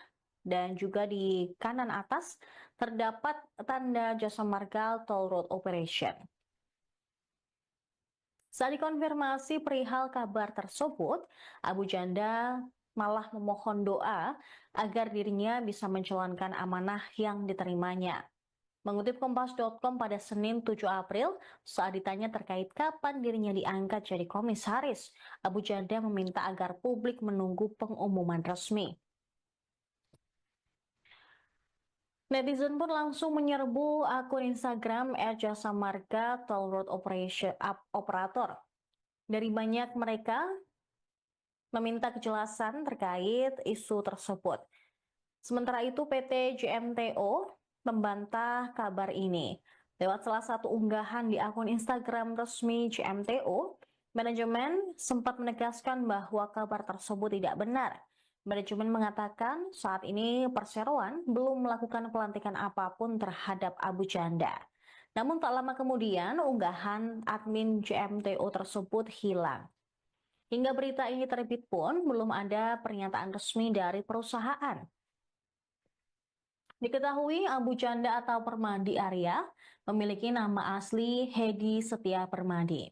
[SPEAKER 1] dan juga di kanan atas terdapat tanda Jasa Marga Toll Road Operation. Saat dikonfirmasi perihal kabar tersebut, Abu Janda malah memohon doa agar dirinya bisa menjalankan amanah yang diterimanya. Mengutip Kompas.com pada Senin 7 April, saat ditanya terkait kapan dirinya diangkat jadi komisaris, Abu Janda meminta agar publik menunggu pengumuman resmi. Netizen pun langsung menyerbu akun Instagram @jasa marga Toll Road Operator. Dari banyak mereka meminta kejelasan terkait isu tersebut. Sementara itu PT JMTO membantah kabar ini. Lewat salah satu unggahan di akun Instagram resmi JMTO, manajemen sempat menegaskan bahwa kabar tersebut tidak benar. Manajemen mengatakan saat ini perseroan belum melakukan pelantikan apapun terhadap Abu Janda. Namun tak lama kemudian unggahan admin JMTO tersebut hilang. Hingga berita ini terbit pun belum ada pernyataan resmi dari perusahaan. Diketahui Abu Janda atau Permadi Arya memiliki nama asli Hedi Setia Permadi.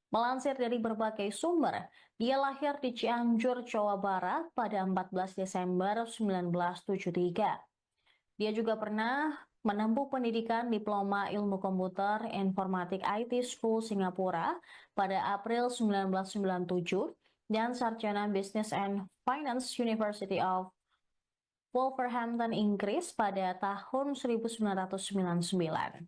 [SPEAKER 1] Melansir dari berbagai sumber, dia lahir di Cianjur, Jawa Barat pada 14 Desember 1973. Dia juga pernah menempuh pendidikan Diploma Ilmu Komputer Informatik IT School Singapura pada April 1997 dan Sarjana Business and Finance University of Wolverhampton, Inggris pada tahun 1999.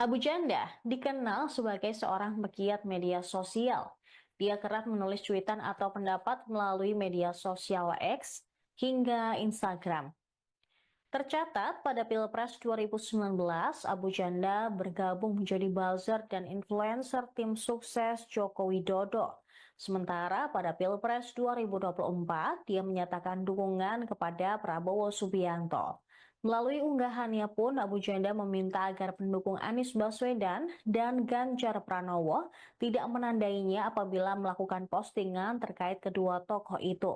[SPEAKER 1] Abu Janda dikenal sebagai seorang pegiat media sosial. Dia kerap menulis cuitan atau pendapat melalui media sosial X hingga Instagram. Tercatat pada Pilpres 2019, Abu Janda bergabung menjadi buzzer dan influencer tim sukses Joko Widodo. Sementara pada Pilpres 2024, dia menyatakan dukungan kepada Prabowo Subianto. Melalui unggahannya pun, Abu Janda meminta agar pendukung Anies Baswedan dan Ganjar Pranowo tidak menandainya apabila melakukan postingan terkait kedua tokoh itu.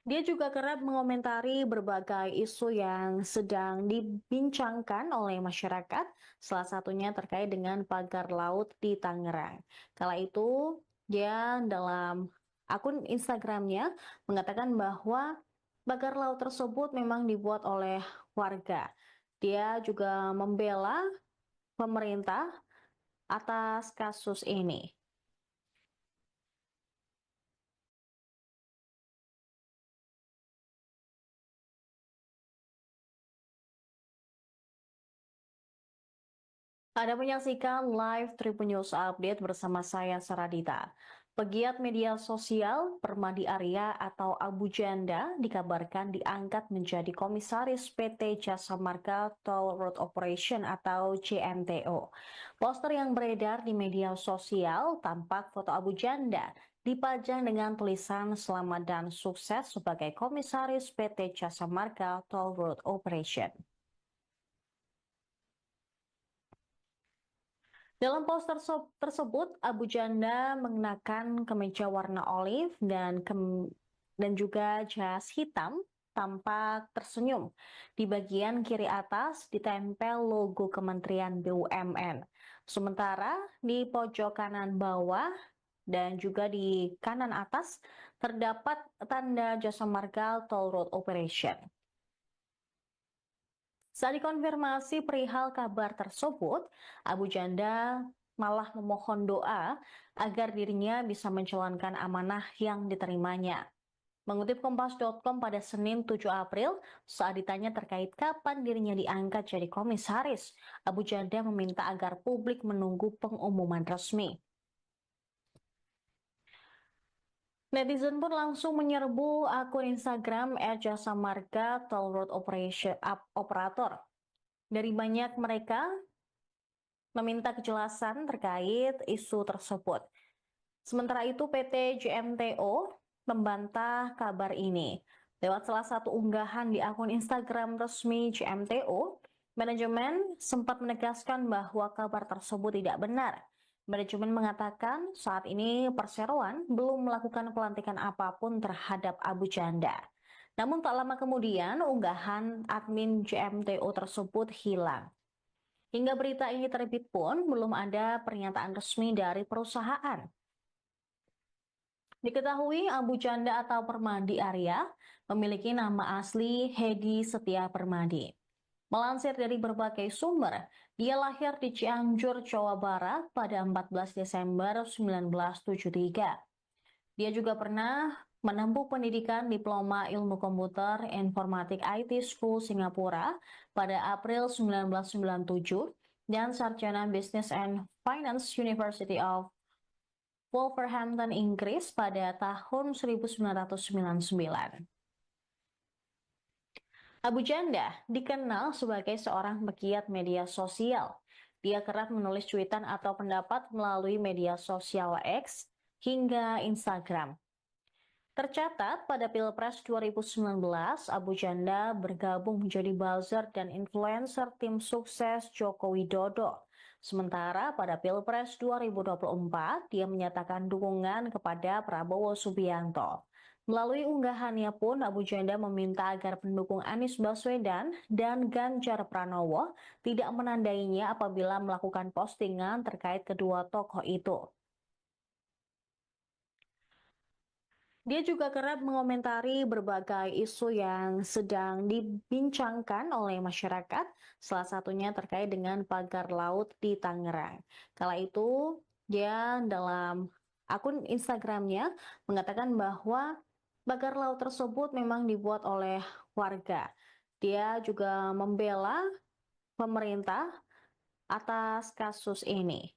[SPEAKER 1] Dia juga kerap mengomentari berbagai isu yang sedang dibincangkan oleh masyarakat, salah satunya terkait dengan pagar laut di Tangerang. Kala itu, dia dalam akun Instagramnya mengatakan bahwa pagar laut tersebut memang dibuat oleh warga. Dia juga membela pemerintah atas kasus ini. Anda menyaksikan live Tribun News Update bersama saya Saradita. Pegiat media sosial Permadi Arya atau Abu Janda dikabarkan diangkat menjadi komisaris PT Jasa Marga Toll Road Operation atau JMTO. Poster yang beredar di media sosial tampak foto Abu Janda dipajang dengan tulisan selamat dan sukses sebagai komisaris PT Jasa Marga Toll Road Operation. Dalam poster tersebut, Abu Janda mengenakan kemeja warna olive dan juga jas hitam, tampak tersenyum. Di bagian kiri atas ditempel logo Kementerian BUMN. Sementara di pojok kanan bawah dan juga di kanan atas terdapat tanda Jasa Marga Toll Road Operation. Saat dikonfirmasi perihal kabar tersebut, Abu Janda malah memohon doa agar dirinya bisa menjalankan amanah yang diterimanya. Mengutip Kompas.com pada Senin 7 April, saat ditanya terkait kapan dirinya diangkat jadi komisaris, Abu Janda meminta agar publik menunggu pengumuman resmi. Netizen pun langsung menyerbu akun Instagram @jasa marga Toll Road Operator. Dari banyak mereka meminta kejelasan terkait isu tersebut. Sementara itu PT JMTO membantah kabar ini. Lewat salah satu unggahan di akun Instagram resmi JMTO, manajemen sempat menegaskan bahwa kabar tersebut tidak benar. Manajemen mengatakan saat ini Perseroan belum melakukan pelantikan apapun terhadap Abu Janda. Namun tak lama kemudian unggahan admin JMTO tersebut hilang. Hingga berita ini terbit pun belum ada pernyataan resmi dari perusahaan. Diketahui Abu Janda atau Permadi Arya memiliki nama asli Hedi Setia Permadi. Melansir dari berbagai sumber, dia lahir di Cianjur, Jawa Barat pada 14 Desember 1973. Dia juga pernah menempuh pendidikan Diploma Ilmu Komputer Informatik IT School Singapura pada April 1997 dan Sarjana Business and Finance University of Wolverhampton, Inggris pada tahun 1999. Abu Janda dikenal sebagai seorang pegiat media sosial. Dia kerap menulis cuitan atau pendapat melalui media sosial X hingga Instagram. Tercatat pada Pilpres 2019, Abu Janda bergabung menjadi buzzer dan influencer tim sukses Joko Widodo. Sementara pada Pilpres 2024, dia menyatakan dukungan kepada Prabowo Subianto. Melalui unggahannya pun, Abu Janda meminta agar pendukung Anies Baswedan dan Ganjar Pranowo tidak menandainya apabila melakukan postingan terkait kedua tokoh itu. Dia juga kerap mengomentari berbagai isu yang sedang dibincangkan oleh masyarakat, salah satunya terkait dengan pagar laut di Tangerang. Kala itu, dia dalam akun Instagramnya mengatakan bahwa pagar laut tersebut memang dibuat oleh warga. Dia juga membela pemerintah atas kasus ini.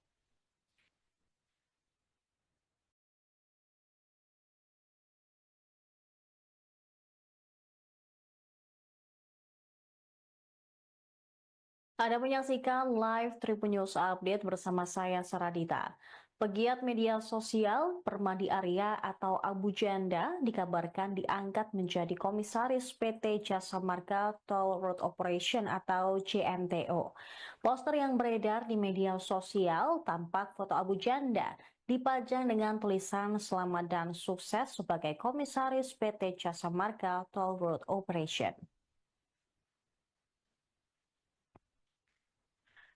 [SPEAKER 1] Anda menyaksikan live Tribun News Update bersama saya Saradita. Pegiat media sosial Permadi Arya atau Abu Janda dikabarkan diangkat menjadi komisaris PT Jasa Marga Toll Road Operation atau JMTO. Poster yang beredar di media sosial tampak foto Abu Janda dipajang dengan tulisan selamat dan sukses sebagai komisaris PT Jasa Marga Toll Road Operation.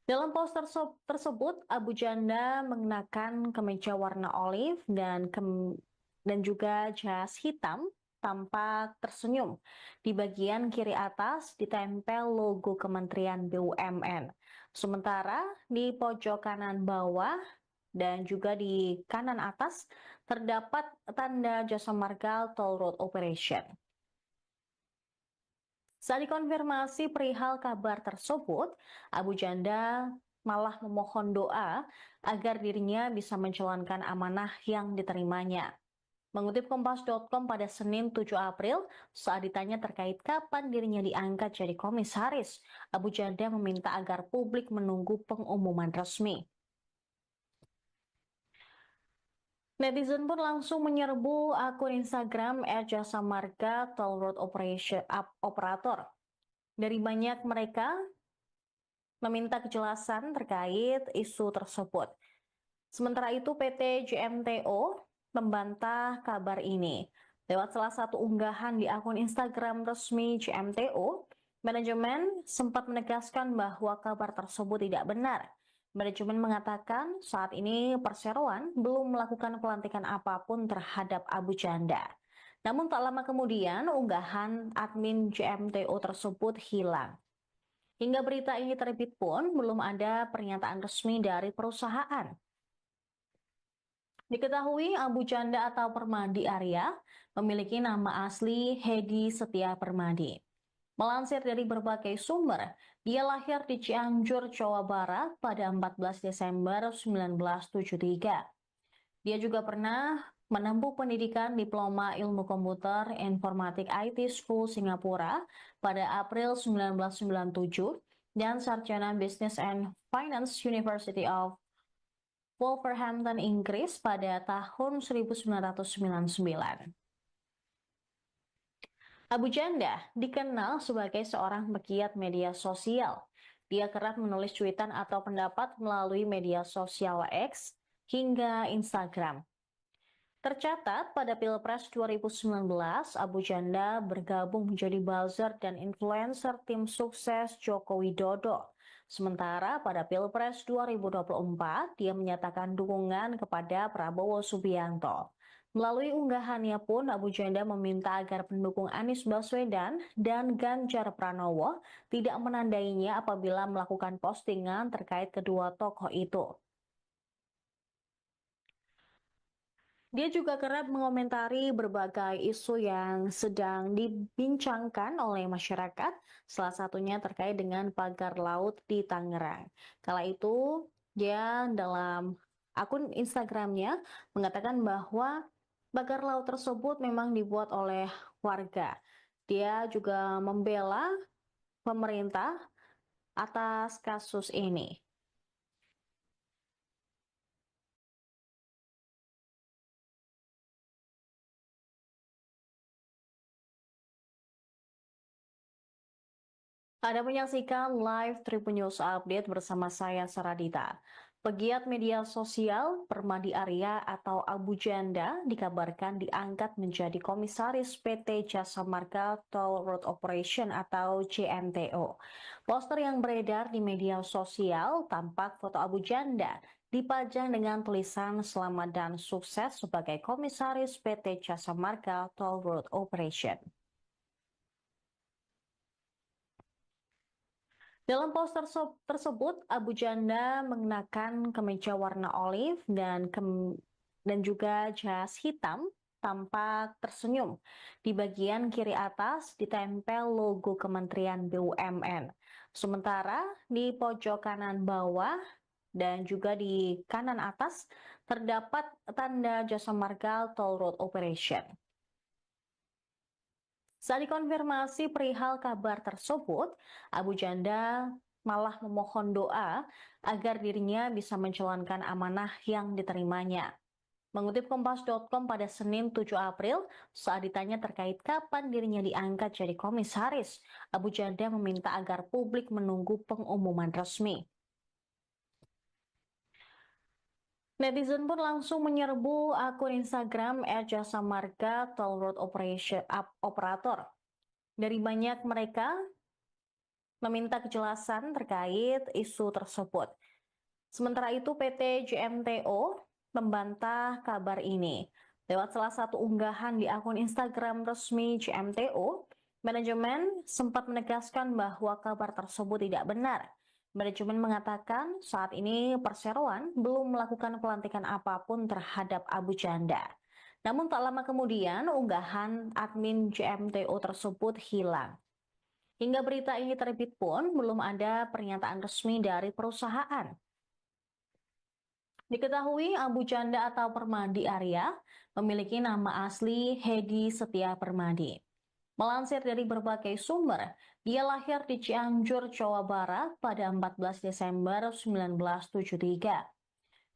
[SPEAKER 1] Dalam poster tersebut, Abu Janda mengenakan kemeja warna olive dan juga jas hitam, tampak tersenyum. Di bagian kiri atas ditempel logo Kementerian BUMN. Sementara di pojok kanan bawah dan juga di kanan atas terdapat tanda Jasa Marga Toll Road Operation. Saat dikonfirmasi perihal kabar tersebut, Abu Janda malah memohon doa agar dirinya bisa menjalankan amanah yang diterimanya. Mengutip Kompas.com pada Senin 7 April, saat ditanya terkait kapan dirinya diangkat jadi komisaris, Abu Janda meminta agar publik menunggu pengumuman resmi. Netizen pun langsung menyerbu akun Instagram @jasa marga Toll Road Operator. Dari banyak mereka meminta kejelasan terkait isu tersebut. Sementara itu PT JMTO membantah kabar ini. Lewat salah satu unggahan di akun Instagram resmi CMTO, manajemen sempat menegaskan bahwa kabar tersebut tidak benar. Manajemen mengatakan saat ini Perseroan belum melakukan pelantikan apapun terhadap Abu Janda. Namun tak lama kemudian unggahan admin CMTO tersebut hilang. Hingga berita ini terbit pun belum ada pernyataan resmi dari perusahaan. Diketahui Abu Janda atau Permadi Arya memiliki nama asli Hedi Setia Permadi. Melansir dari berbagai sumber, dia lahir di Cianjur, Jawa Barat pada 14 Desember 1973. Dia juga pernah menempuh pendidikan Diploma Ilmu Komputer Informatik IT School Singapura pada April 1997 dan Sarjana Business and Finance University of Wolverhampton, Inggris pada tahun 1999. Abu Janda dikenal sebagai seorang pegiat media sosial. Dia kerap menulis cuitan atau pendapat melalui media sosial X hingga Instagram. Tercatat pada Pilpres 2019, Abu Janda bergabung menjadi buzzer dan influencer tim sukses Joko Widodo. Sementara pada Pilpres 2024, dia menyatakan dukungan kepada Prabowo Subianto. Melalui unggahannya pun, Abu Janda meminta agar pendukung Anies Baswedan dan Ganjar Pranowo tidak menandainya apabila melakukan postingan terkait kedua tokoh itu. Dia juga kerap mengomentari berbagai isu yang sedang dibincangkan oleh masyarakat, salah satunya terkait dengan pagar laut di Tangerang. Kala itu, dia dalam akun Instagramnya mengatakan bahwa pagar laut tersebut memang dibuat oleh warga. Dia juga membela pemerintah atas kasus ini. Anda menyaksikan live Tribun News Update bersama saya Saradita. Pegiat media sosial Permadi Arya atau Abu Janda dikabarkan diangkat menjadi komisaris PT Jasa Marga Toll Road Operation atau JMTO. Poster yang beredar di media sosial tampak foto Abu Janda dipajang dengan tulisan selamat dan sukses sebagai komisaris PT Jasa Marga Toll Road Operation. Dalam poster tersebut, Abu Janda mengenakan kemeja warna olive dan juga jas hitam, tampak tersenyum. Di bagian kiri atas ditempel logo Kementerian BUMN. Sementara di pojok kanan bawah dan juga di kanan atas terdapat tanda Jasa Marga Toll Road Operation. Saat dikonfirmasi perihal kabar tersebut, Abu Janda malah memohon doa agar dirinya bisa menjalankan amanah yang diterimanya. Mengutip Kompas.com pada Senin 7 April, saat ditanya terkait kapan dirinya diangkat jadi komisaris, Abu Janda meminta agar publik menunggu pengumuman resmi. Netizen pun langsung menyerbu akun Instagram @jasa marga Toll Road Operator. Dari banyak mereka meminta kejelasan terkait isu tersebut. Sementara itu PT JMTO membantah kabar ini. Lewat salah satu unggahan di akun Instagram resmi JMTO, manajemen sempat menegaskan bahwa kabar tersebut tidak benar. Manajemen mengatakan saat ini Perseroan belum melakukan pelantikan apapun terhadap Abu Janda. Namun tak lama kemudian unggahan admin JMTO tersebut hilang. Hingga berita ini terbit pun belum ada pernyataan resmi dari perusahaan. Diketahui Abu Janda atau Permadi Arya memiliki nama asli Hedi Setia Permadi. Melansir dari berbagai sumber, dia lahir di Cianjur, Jawa Barat pada 14 Desember 1973.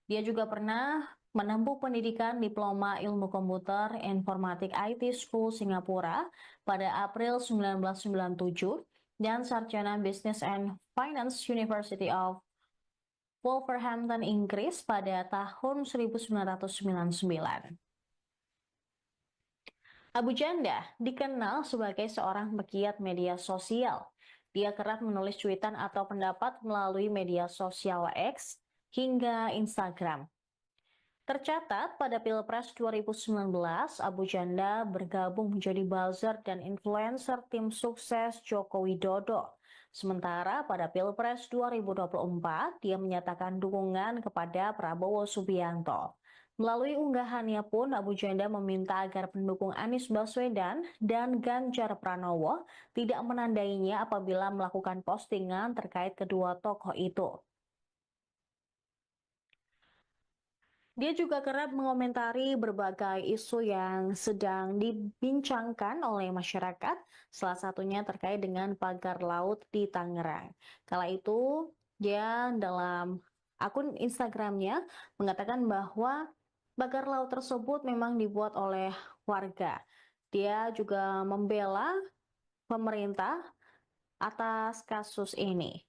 [SPEAKER 1] Dia juga pernah menempuh pendidikan Diploma Ilmu Komputer Informatik IT School Singapura pada April 1997 dan Sarjana Business and Finance University of Wolverhampton, Inggris pada tahun 1999. Abu Janda dikenal sebagai seorang pegiat media sosial. Dia kerap menulis cuitan atau pendapat melalui media sosial X hingga Instagram. Tercatat pada Pilpres 2019, Abu Janda bergabung menjadi buzzer dan influencer tim sukses Joko Widodo. Sementara pada Pilpres 2024, dia menyatakan dukungan kepada Prabowo Subianto. Melalui unggahannya pun, Abu Janda meminta agar pendukung Anies Baswedan dan Ganjar Pranowo tidak menandainya apabila melakukan postingan terkait kedua tokoh itu. Dia juga kerap mengomentari berbagai isu yang sedang dibincangkan oleh masyarakat, salah satunya terkait dengan pagar laut di Tangerang. Kala itu, dia dalam akun Instagramnya mengatakan bahwa pagar laut tersebut memang dibuat oleh warga. Dia juga membela pemerintah atas kasus ini.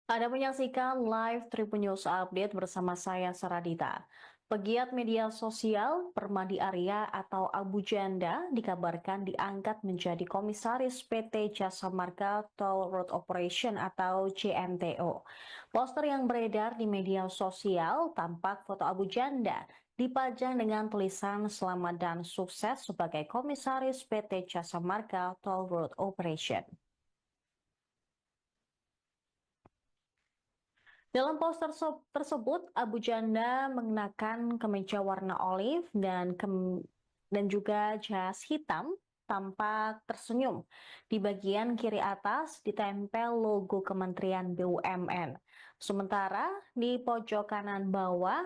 [SPEAKER 1] Anda menyaksikan live Tribun News Update bersama saya Saradita. Pegiat media sosial Permadi Arya atau Abu Janda dikabarkan diangkat menjadi komisaris PT Jasa Marga Toll Road Operation atau JMTO. Poster yang beredar di media sosial tampak foto Abu Janda dipajang dengan tulisan selamat dan sukses sebagai komisaris PT Jasa Marga Toll Road Operation. Dalam poster tersebut, Abu Janda mengenakan kemeja warna olive dan juga jas hitam, tampak tersenyum. Di bagian kiri atas ditempel logo Kementerian BUMN. Sementara di pojok kanan bawah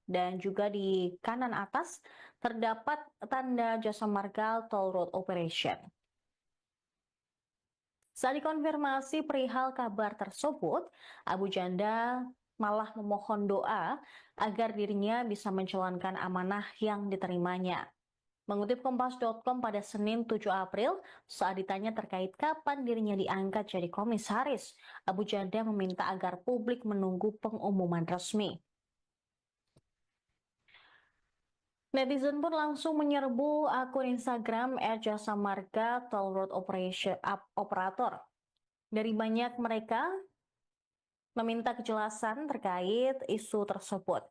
[SPEAKER 1] dan juga di kanan atas terdapat tanda Jasa Marga Toll Road Operation. Saat dikonfirmasi perihal kabar tersebut, Abu Janda malah memohon doa agar dirinya bisa menjalankan amanah yang diterimanya. Mengutip Kompas.com pada Senin 7 April, saat ditanya terkait kapan dirinya diangkat jadi komisaris, Abu Janda meminta agar publik menunggu pengumuman resmi. Netizen pun langsung menyerbu akun Instagram @jasa marga Toll Road Operator. Dari banyak mereka meminta kejelasan terkait isu tersebut.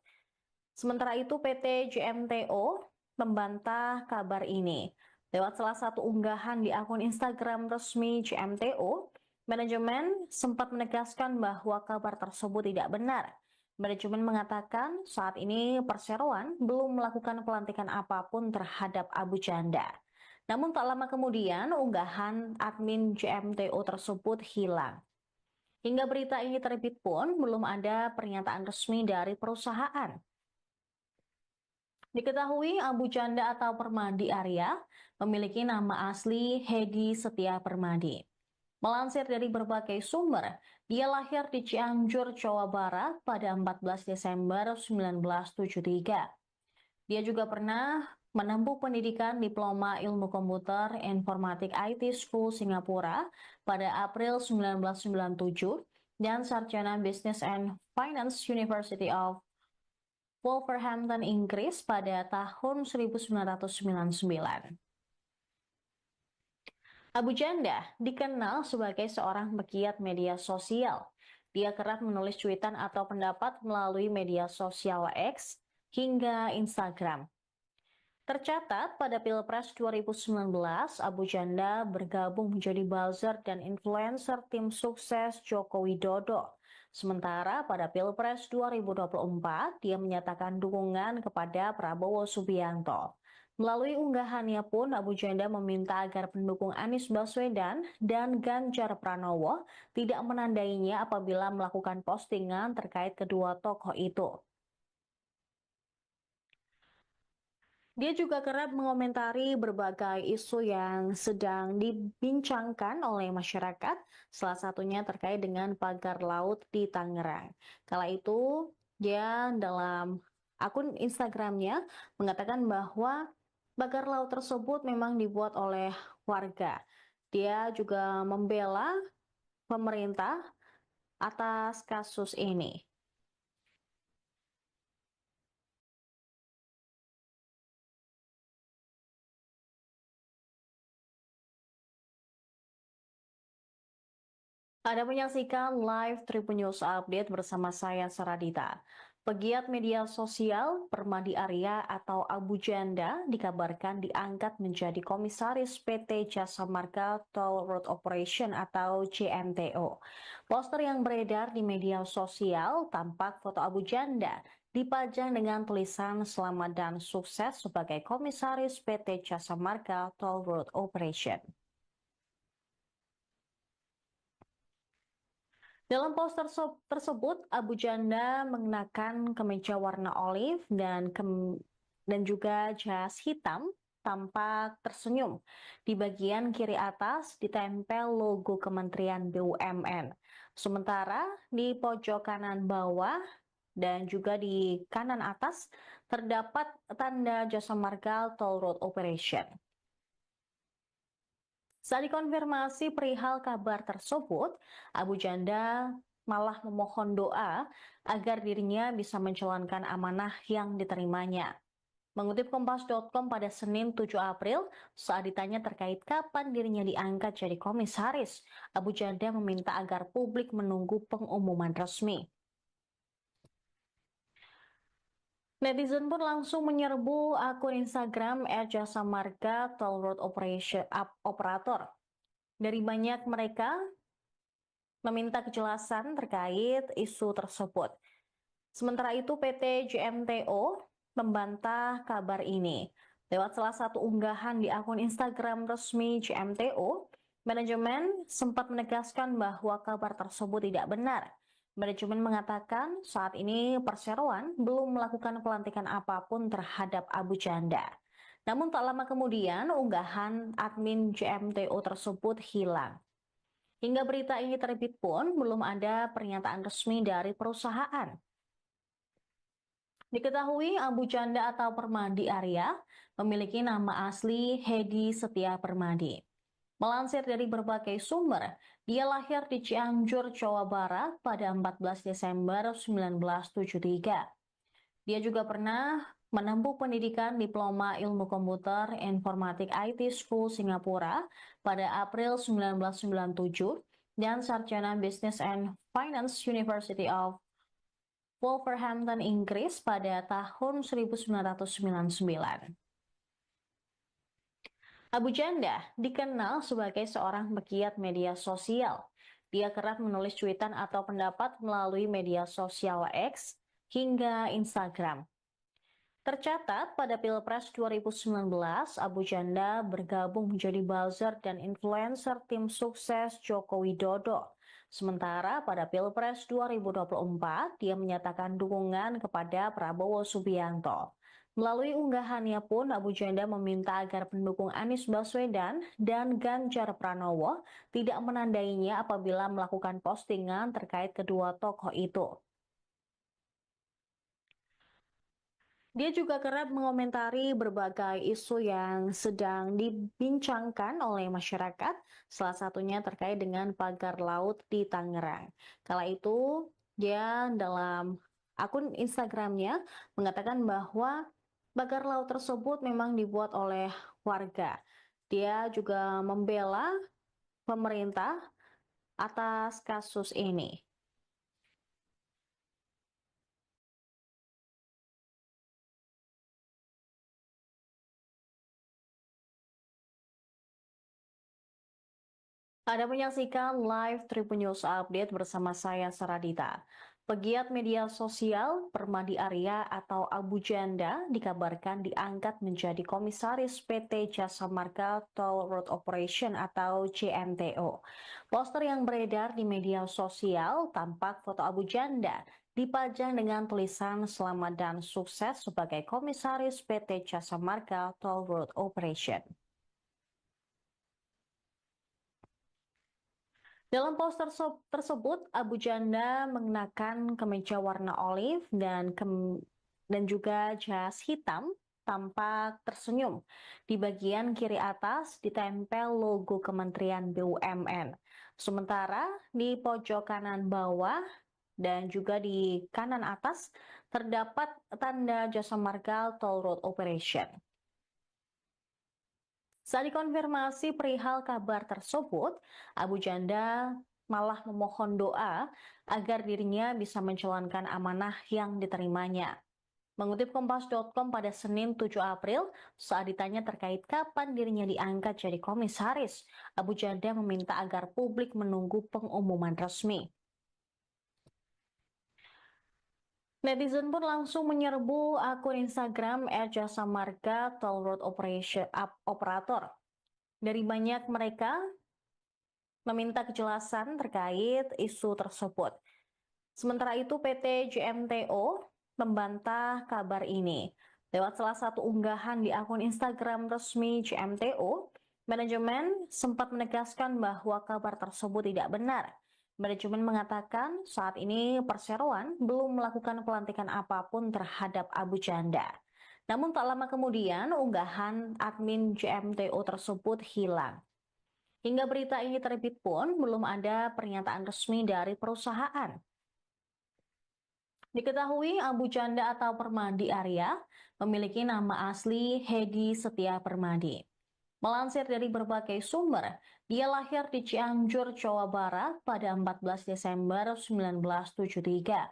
[SPEAKER 1] Sementara itu PT JMTO membantah kabar ini. Lewat salah satu unggahan di akun Instagram resmi JMTO, manajemen sempat menegaskan bahwa kabar tersebut tidak benar. Manajemen mengatakan saat ini perseroan belum melakukan pelantikan apapun terhadap Abu Janda. Namun tak lama kemudian unggahan admin JMTO tersebut hilang. Hingga berita ini terbit pun belum ada pernyataan resmi dari perusahaan. Diketahui Abu Janda atau Permadi Arya memiliki nama asli Hedi Setia Permadi. Melansir dari berbagai sumber, dia lahir di Cianjur, Jawa Barat pada 14 Desember 1973. Dia juga pernah menempuh pendidikan Diploma Ilmu Komputer Informatik IT School Singapura pada April 1997 dan Sarjana Business and Finance University of Wolverhampton, Inggris pada tahun 1999. Abu Janda dikenal sebagai seorang pegiat media sosial. Dia kerap menulis cuitan atau pendapat melalui media sosial X hingga Instagram. Tercatat pada Pilpres 2019, Abu Janda bergabung menjadi buzzer dan influencer tim sukses Joko Widodo. Sementara pada Pilpres 2024, dia menyatakan dukungan kepada Prabowo Subianto. Melalui unggahannya pun, Abu Janda meminta agar pendukung Anies Baswedan dan Ganjar Pranowo tidak menandainya apabila melakukan postingan terkait kedua tokoh itu. Dia juga kerap mengomentari berbagai isu yang sedang dibincangkan oleh masyarakat, salah satunya terkait dengan pagar laut di Tangerang. Kala itu, dia dalam akun Instagramnya mengatakan bahwa pagar laut tersebut memang dibuat oleh warga. Dia juga membela pemerintah atas kasus ini. Anda menyaksikan live Tribun News Update bersama saya Saradita. Pegiat media sosial Permadi Arya atau Abu Janda dikabarkan diangkat menjadi komisaris PT Jasa Marga Toll Road Operation atau JMTO. Poster yang beredar di media sosial tampak foto Abu Janda dipajang dengan tulisan selamat dan sukses sebagai komisaris PT Jasa Marga Toll Road Operation. Dalam poster tersebut, Abu Janda mengenakan kemeja warna olive dan juga jas hitam, tampak tersenyum. Di bagian kiri atas ditempel logo Kementerian BUMN. Sementara di pojok kanan bawah dan juga di kanan atas terdapat tanda Jasa Marga Toll Road Operation. Saat dikonfirmasi perihal kabar tersebut, Abu Janda malah memohon doa agar dirinya bisa menjalankan amanah yang diterimanya. Mengutip Kompas.com pada Senin 7 April, saat ditanya terkait kapan dirinya diangkat jadi komisaris, Abu Janda meminta agar publik menunggu pengumuman resmi. Netizen pun langsung menyerbu akun Instagram @jasamarga Toll Road Operator. Dari banyak mereka meminta kejelasan terkait isu tersebut. Sementara itu PT JMTO membantah kabar ini. Lewat salah satu unggahan di akun Instagram resmi JMTO, manajemen sempat menegaskan bahwa kabar tersebut tidak benar. Manajemen mengatakan saat ini perseroan belum melakukan pelantikan apapun terhadap Abu Janda. Namun tak lama kemudian unggahan admin JMTO tersebut hilang. Hingga berita ini terbit pun belum ada pernyataan resmi dari perusahaan. Diketahui Abu Janda atau Permadi Arya memiliki nama asli Hedi Setia Permadi. Melansir dari berbagai sumber, dia lahir di Cianjur, Jawa Barat pada 14 Desember 1973. Dia juga pernah menempuh pendidikan Diploma Ilmu Komputer Informatik IT School Singapura pada April 1997 dan Sarjana Business and Finance University of Wolverhampton, Inggris pada tahun 1999. Abu Janda dikenal sebagai seorang pegiat media sosial. Dia kerap menulis cuitan atau pendapat melalui media sosial X hingga Instagram. Tercatat pada Pilpres 2019, Abu Janda bergabung menjadi buzzer dan influencer tim sukses Joko Widodo. Sementara pada Pilpres 2024, dia menyatakan dukungan kepada Prabowo Subianto. Melalui unggahannya pun, Abu Janda meminta agar pendukung Anies Baswedan dan Ganjar Pranowo tidak menandainya apabila melakukan postingan terkait kedua tokoh itu. Dia juga kerap mengomentari berbagai isu yang sedang dibincangkan oleh masyarakat, salah satunya terkait dengan pagar laut di Tangerang. Kala itu, dia dalam akun Instagramnya mengatakan bahwa pagar laut tersebut memang dibuat oleh warga. Dia juga membela pemerintah atas kasus ini. Anda menyaksikan live Tribun News Update bersama saya Saradita. Pegiat media sosial Permadi Arya atau Abu Janda dikabarkan diangkat menjadi komisaris PT Jasa Marga Toll Road Operation atau JMTO. Poster yang beredar di media sosial tampak foto Abu Janda dipajang dengan tulisan selamat dan sukses sebagai komisaris PT Jasa Marga Toll Road Operation. Dalam poster tersebut, Abu Janda mengenakan kemeja warna olive dan juga jas hitam, tampak tersenyum. Di bagian kiri atas ditempel logo Kementerian BUMN. Sementara di pojok kanan bawah dan juga di kanan atas terdapat tanda Jasa Marga Toll Road Operation. Saat dikonfirmasi perihal kabar tersebut, Abu Janda malah memohon doa agar dirinya bisa menjalankan amanah yang diterimanya. Mengutip Kompas.com pada Senin 7 April, saat ditanya terkait kapan dirinya diangkat jadi komisaris, Abu Janda meminta agar publik menunggu pengumuman resmi. Netizen pun langsung menyerbu akun Instagram @jasa marga Toll Road Operator. Dari banyak mereka meminta kejelasan terkait isu tersebut. Sementara itu PT JMTO membantah kabar ini. Lewat salah satu unggahan di akun Instagram resmi JMTO, manajemen sempat menegaskan bahwa kabar tersebut tidak benar. Manajemen mengatakan saat ini Perseroan belum melakukan pelantikan apapun terhadap Abu Janda. Namun tak lama kemudian unggahan admin JMTO tersebut hilang. Hingga berita ini terbit pun belum ada pernyataan resmi dari perusahaan. Diketahui Abu Janda atau Permadi Arya memiliki nama asli Hedi Setia Permadi. Melansir dari berbagai sumber, dia lahir di Cianjur, Jawa Barat pada 14 Desember 1973.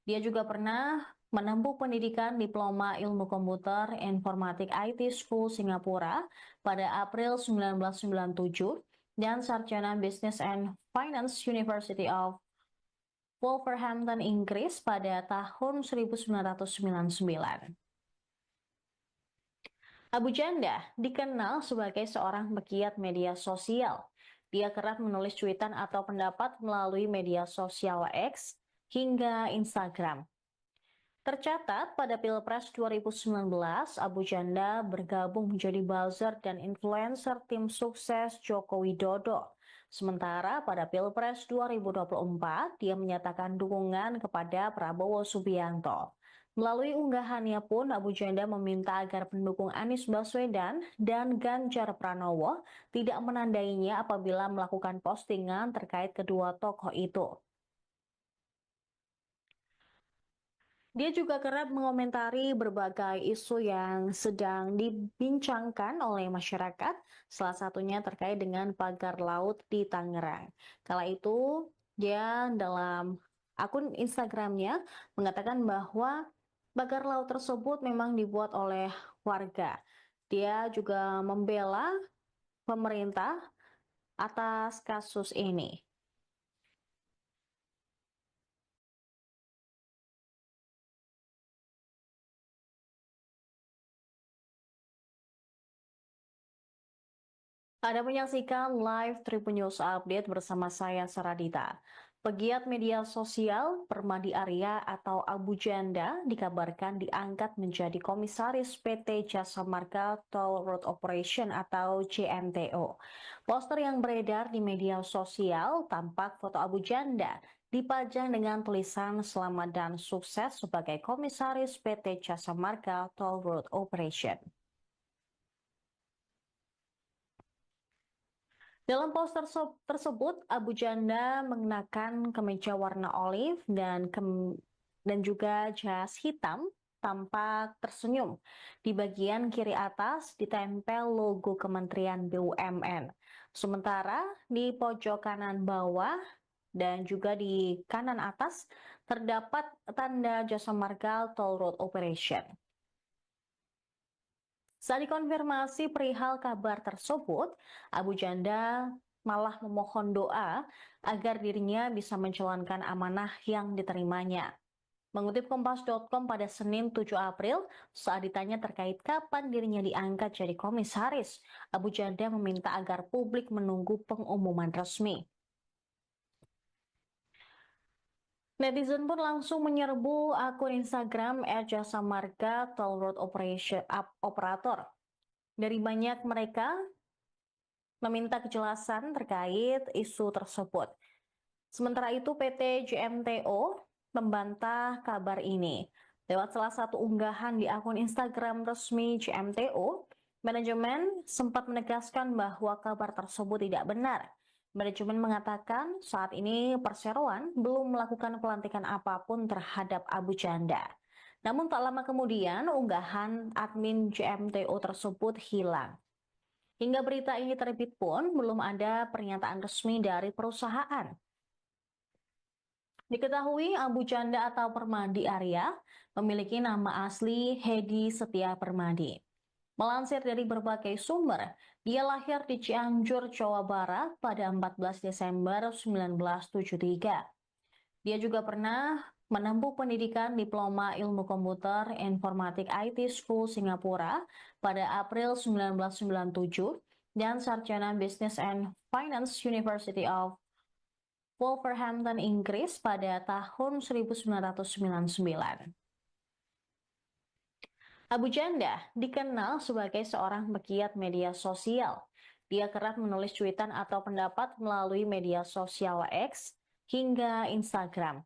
[SPEAKER 1] Dia juga pernah menempuh pendidikan Diploma Ilmu Komputer Informatik IT School Singapura pada April 1997 dan Sarjana Business and Finance University of Wolverhampton, Inggris pada tahun 1999. Abu Janda dikenal sebagai seorang pegiat media sosial. Dia kerap menulis cuitan atau pendapat melalui media sosial X hingga Instagram. Tercatat pada Pilpres 2019, Abu Janda bergabung menjadi buzzer dan influencer tim sukses Joko Widodo. Sementara pada Pilpres 2024, dia menyatakan dukungan kepada Prabowo Subianto. Melalui unggahannya pun, Abu Janda meminta agar pendukung Anies Baswedan dan Ganjar Pranowo tidak menandainya apabila melakukan postingan terkait kedua tokoh itu. Dia juga kerap mengomentari berbagai isu yang sedang dibincangkan oleh masyarakat, salah satunya terkait dengan pagar laut di Tangerang. Kala itu, dia dalam akun Instagramnya mengatakan bahwa pagar laut tersebut memang dibuat oleh warga. Dia juga membela pemerintah atas kasus ini. Anda menyaksikan live Tribun News Update bersama saya Saradita. Pegiat media sosial Permadi Arya atau Abu Janda dikabarkan diangkat menjadi komisaris PT Jasa Marga Toll Road Operation atau JMTO. Poster yang beredar di media sosial tampak foto Abu Janda dipajang dengan tulisan selamat dan sukses sebagai komisaris PT Jasa Marga Toll Road Operation. Dalam poster tersebut, Abu Janda mengenakan kemeja warna olive dan juga jas hitam, tampak tersenyum. Di bagian kiri atas ditempel logo Kementerian BUMN. Sementara di pojok kanan bawah dan juga di kanan atas terdapat tanda Jasa Marga Toll Road Operation. Saat dikonfirmasi perihal kabar tersebut, Abu Janda malah memohon doa agar dirinya bisa menjalankan amanah yang diterimanya. Mengutip Kompas.com pada Senin 7 April, saat ditanya terkait kapan dirinya diangkat jadi komisaris, Abu Janda meminta agar publik menunggu pengumuman resmi. Netizen pun langsung menyerbu akun Instagram @jasa marga Toll Road Operator. Dari banyak mereka meminta kejelasan terkait isu tersebut. Sementara itu PT JMTO membantah kabar ini. Lewat salah satu unggahan di akun Instagram resmi CMTO, manajemen sempat menegaskan bahwa kabar tersebut tidak benar. Manajemen mengatakan saat ini Perseroan belum melakukan pelantikan apapun terhadap Abu Janda. Namun tak lama kemudian unggahan admin CMTO tersebut hilang. Hingga berita ini terbit pun belum ada pernyataan resmi dari perusahaan. Diketahui Abu Janda atau Permadi Arya memiliki nama asli Hedi Setia Permadi. Melansir dari berbagai sumber, dia lahir di Cianjur, Jawa Barat pada 14 Desember 1973. Dia juga pernah menempuh pendidikan Diploma Ilmu Komputer Informatik IT School Singapura pada April 1997 dan Sarjana Business and Finance University of Wolverhampton, Inggris pada tahun 1999. Abu Janda dikenal sebagai seorang pegiat media sosial. Dia kerap menulis cuitan atau pendapat melalui media sosial X hingga Instagram.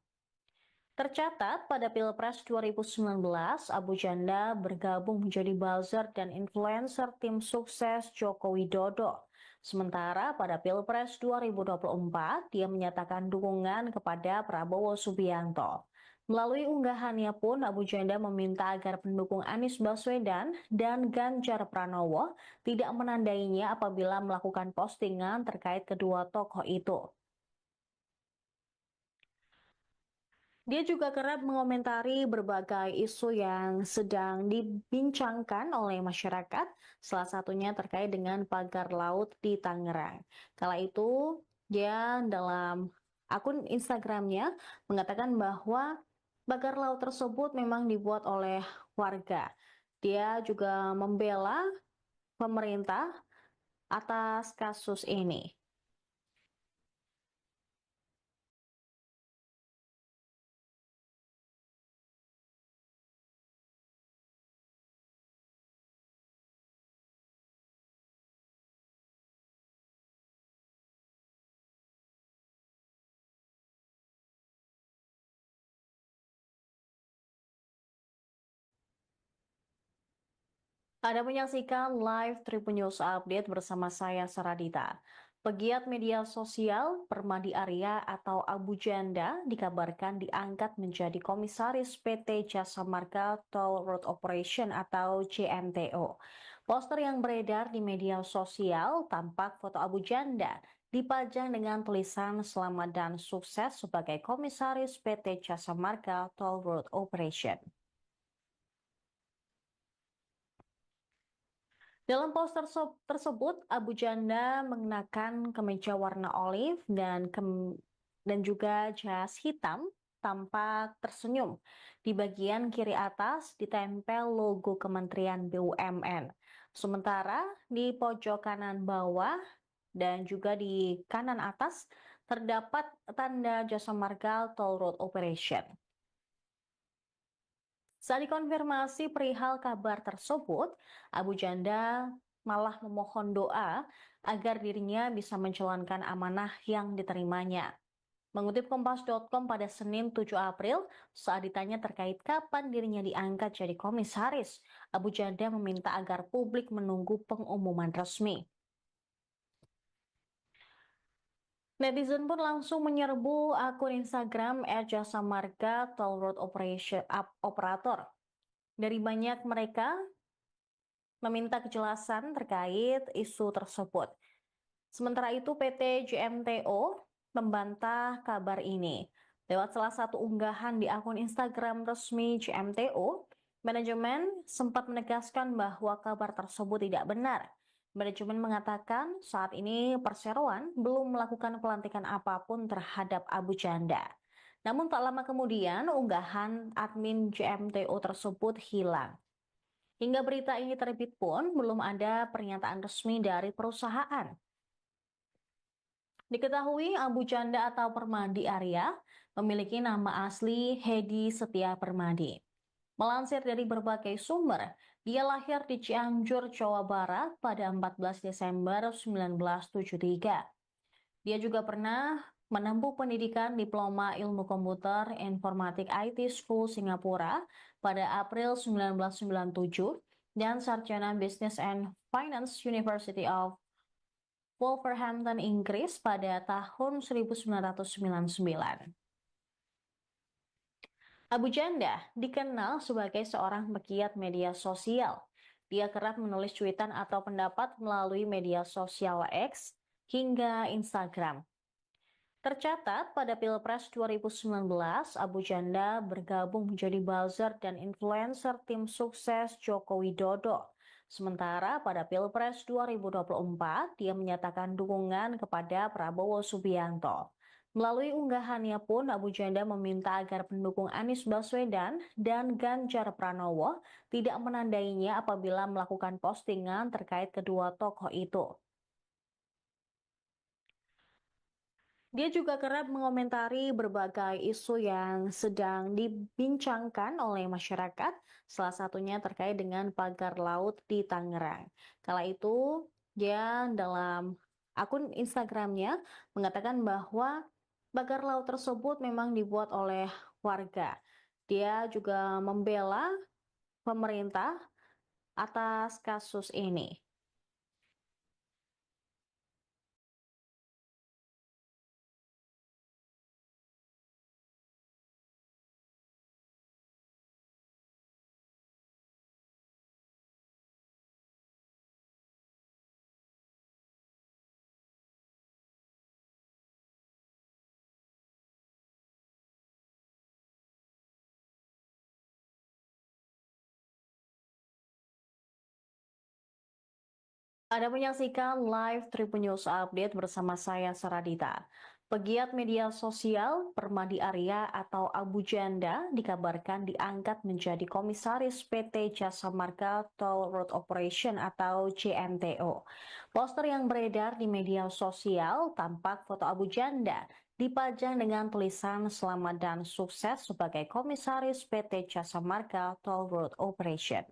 [SPEAKER 1] Tercatat pada Pilpres 2019, Abu Janda bergabung menjadi buzzer dan influencer tim sukses Joko Widodo. Sementara pada Pilpres 2024, dia menyatakan dukungan kepada Prabowo Subianto. Melalui unggahannya pun, Abu Janda meminta agar pendukung Anies Baswedan dan Ganjar Pranowo tidak menandainya apabila melakukan postingan terkait kedua tokoh itu. Dia juga kerap mengomentari berbagai isu yang sedang dibincangkan oleh masyarakat, salah satunya terkait dengan pagar laut di Tangerang. Kala itu, dia dalam akun Instagramnya mengatakan bahwa pagar laut tersebut memang dibuat oleh warga. Dia juga membela pemerintah atas kasus ini. Anda menyaksikan live Tribun News Update bersama saya Saradita. Pegiat media sosial Permadi Arya atau Abu Janda dikabarkan diangkat menjadi komisaris PT Jasa Marga Toll Road Operation atau JMTO. Poster yang beredar di media sosial tampak foto Abu Janda dipajang dengan tulisan selamat dan sukses sebagai komisaris PT Jasa Marga Toll Road Operation. Dalam poster tersebut, Abu Janda mengenakan kemeja warna olive dan juga jas hitam, tampak tersenyum. Di bagian kiri atas ditempel logo Kementerian BUMN. Sementara di pojok kanan bawah dan juga di kanan atas terdapat tanda Jasa Marga Toll Road Operation. Saat dikonfirmasi perihal kabar tersebut, Abu Janda malah memohon doa agar dirinya bisa menjalankan amanah yang diterimanya. Mengutip Kompas.com pada Senin 7 April, saat ditanya terkait kapan dirinya diangkat jadi komisaris, Abu Janda meminta agar publik menunggu pengumuman resmi. Netizen pun langsung menyerbu akun Instagram @jasa marga Toll Road Operator. Dari banyak mereka meminta kejelasan terkait isu tersebut. Sementara itu PT JMTO membantah kabar ini. Lewat salah satu unggahan di akun Instagram resmi JMTO, manajemen sempat menegaskan bahwa kabar tersebut tidak benar. Manajemen mengatakan saat ini Perseroan belum melakukan pelantikan apapun terhadap Abu Janda. Namun tak lama kemudian unggahan admin JMTO tersebut hilang. Hingga berita ini terbit pun belum ada pernyataan resmi dari perusahaan. Diketahui Abu Janda atau Permadi Arya memiliki nama asli Hedi Setia Permadi. Melansir dari berbagai sumber, dia lahir di Cianjur, Jawa Barat pada 14 Desember 1973. Dia juga pernah menempuh pendidikan Diploma Ilmu Komputer Informatik IT School Singapura pada April 1997 dan sarjana Business and Finance University of Wolverhampton, Inggris pada tahun 1999. Abu Janda dikenal sebagai seorang pegiat media sosial. Dia kerap menulis cuitan atau pendapat melalui media sosial X hingga Instagram. Tercatat pada Pilpres 2019, Abu Janda bergabung menjadi buzzer dan influencer tim sukses Joko Widodo. Sementara pada Pilpres 2024, dia menyatakan dukungan kepada Prabowo Subianto. Melalui unggahannya pun, Abu Janda meminta agar pendukung Anies Baswedan dan Ganjar Pranowo tidak menandainya apabila melakukan postingan terkait kedua tokoh itu. Dia juga kerap mengomentari berbagai isu yang sedang dibincangkan oleh masyarakat, salah satunya terkait dengan pagar laut di Tangerang. Kala itu, dia dalam akun Instagramnya mengatakan bahwa pagar laut tersebut memang dibuat oleh warga. Dia juga membela pemerintah atas kasus ini. Anda menyaksikan live Tribun News Update bersama saya Saradita. Pegiat media sosial Permadi Arya atau Abu Janda dikabarkan diangkat menjadi komisaris PT Jasa Marga Toll Road Operation atau JMTO. Poster yang beredar di media sosial tampak foto Abu Janda dipajang dengan tulisan selamat dan sukses sebagai komisaris PT Jasa Marga Toll Road Operation.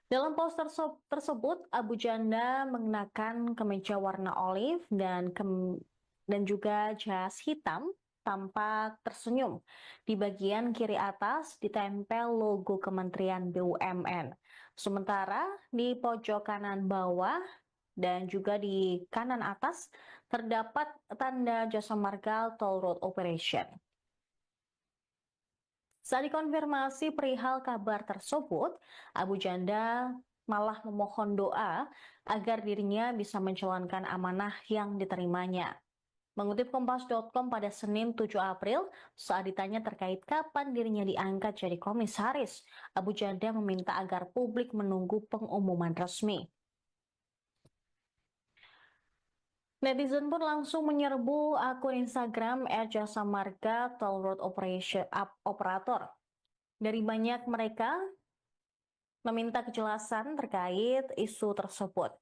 [SPEAKER 1] Dalam poster tersebut, Abu Janda mengenakan kemeja warna olive dan juga jas hitam, tampak tersenyum. Di bagian kiri atas ditempel logo Kementerian BUMN. Sementara di pojok kanan bawah dan juga di kanan atas terdapat tanda Jasa Marga Toll Road Operation. Saat dikonfirmasi perihal kabar tersebut, Abu Janda malah memohon doa agar dirinya bisa menjalankan amanah yang diterimanya. Mengutip Kompas.com pada Senin 7 April, saat ditanya terkait kapan dirinya diangkat jadi komisaris, Abu Janda meminta agar publik menunggu pengumuman resmi. Netizen pun langsung menyerbu akun Instagram @jasa marga Toll Road Operator. Dari banyak mereka meminta kejelasan terkait isu tersebut.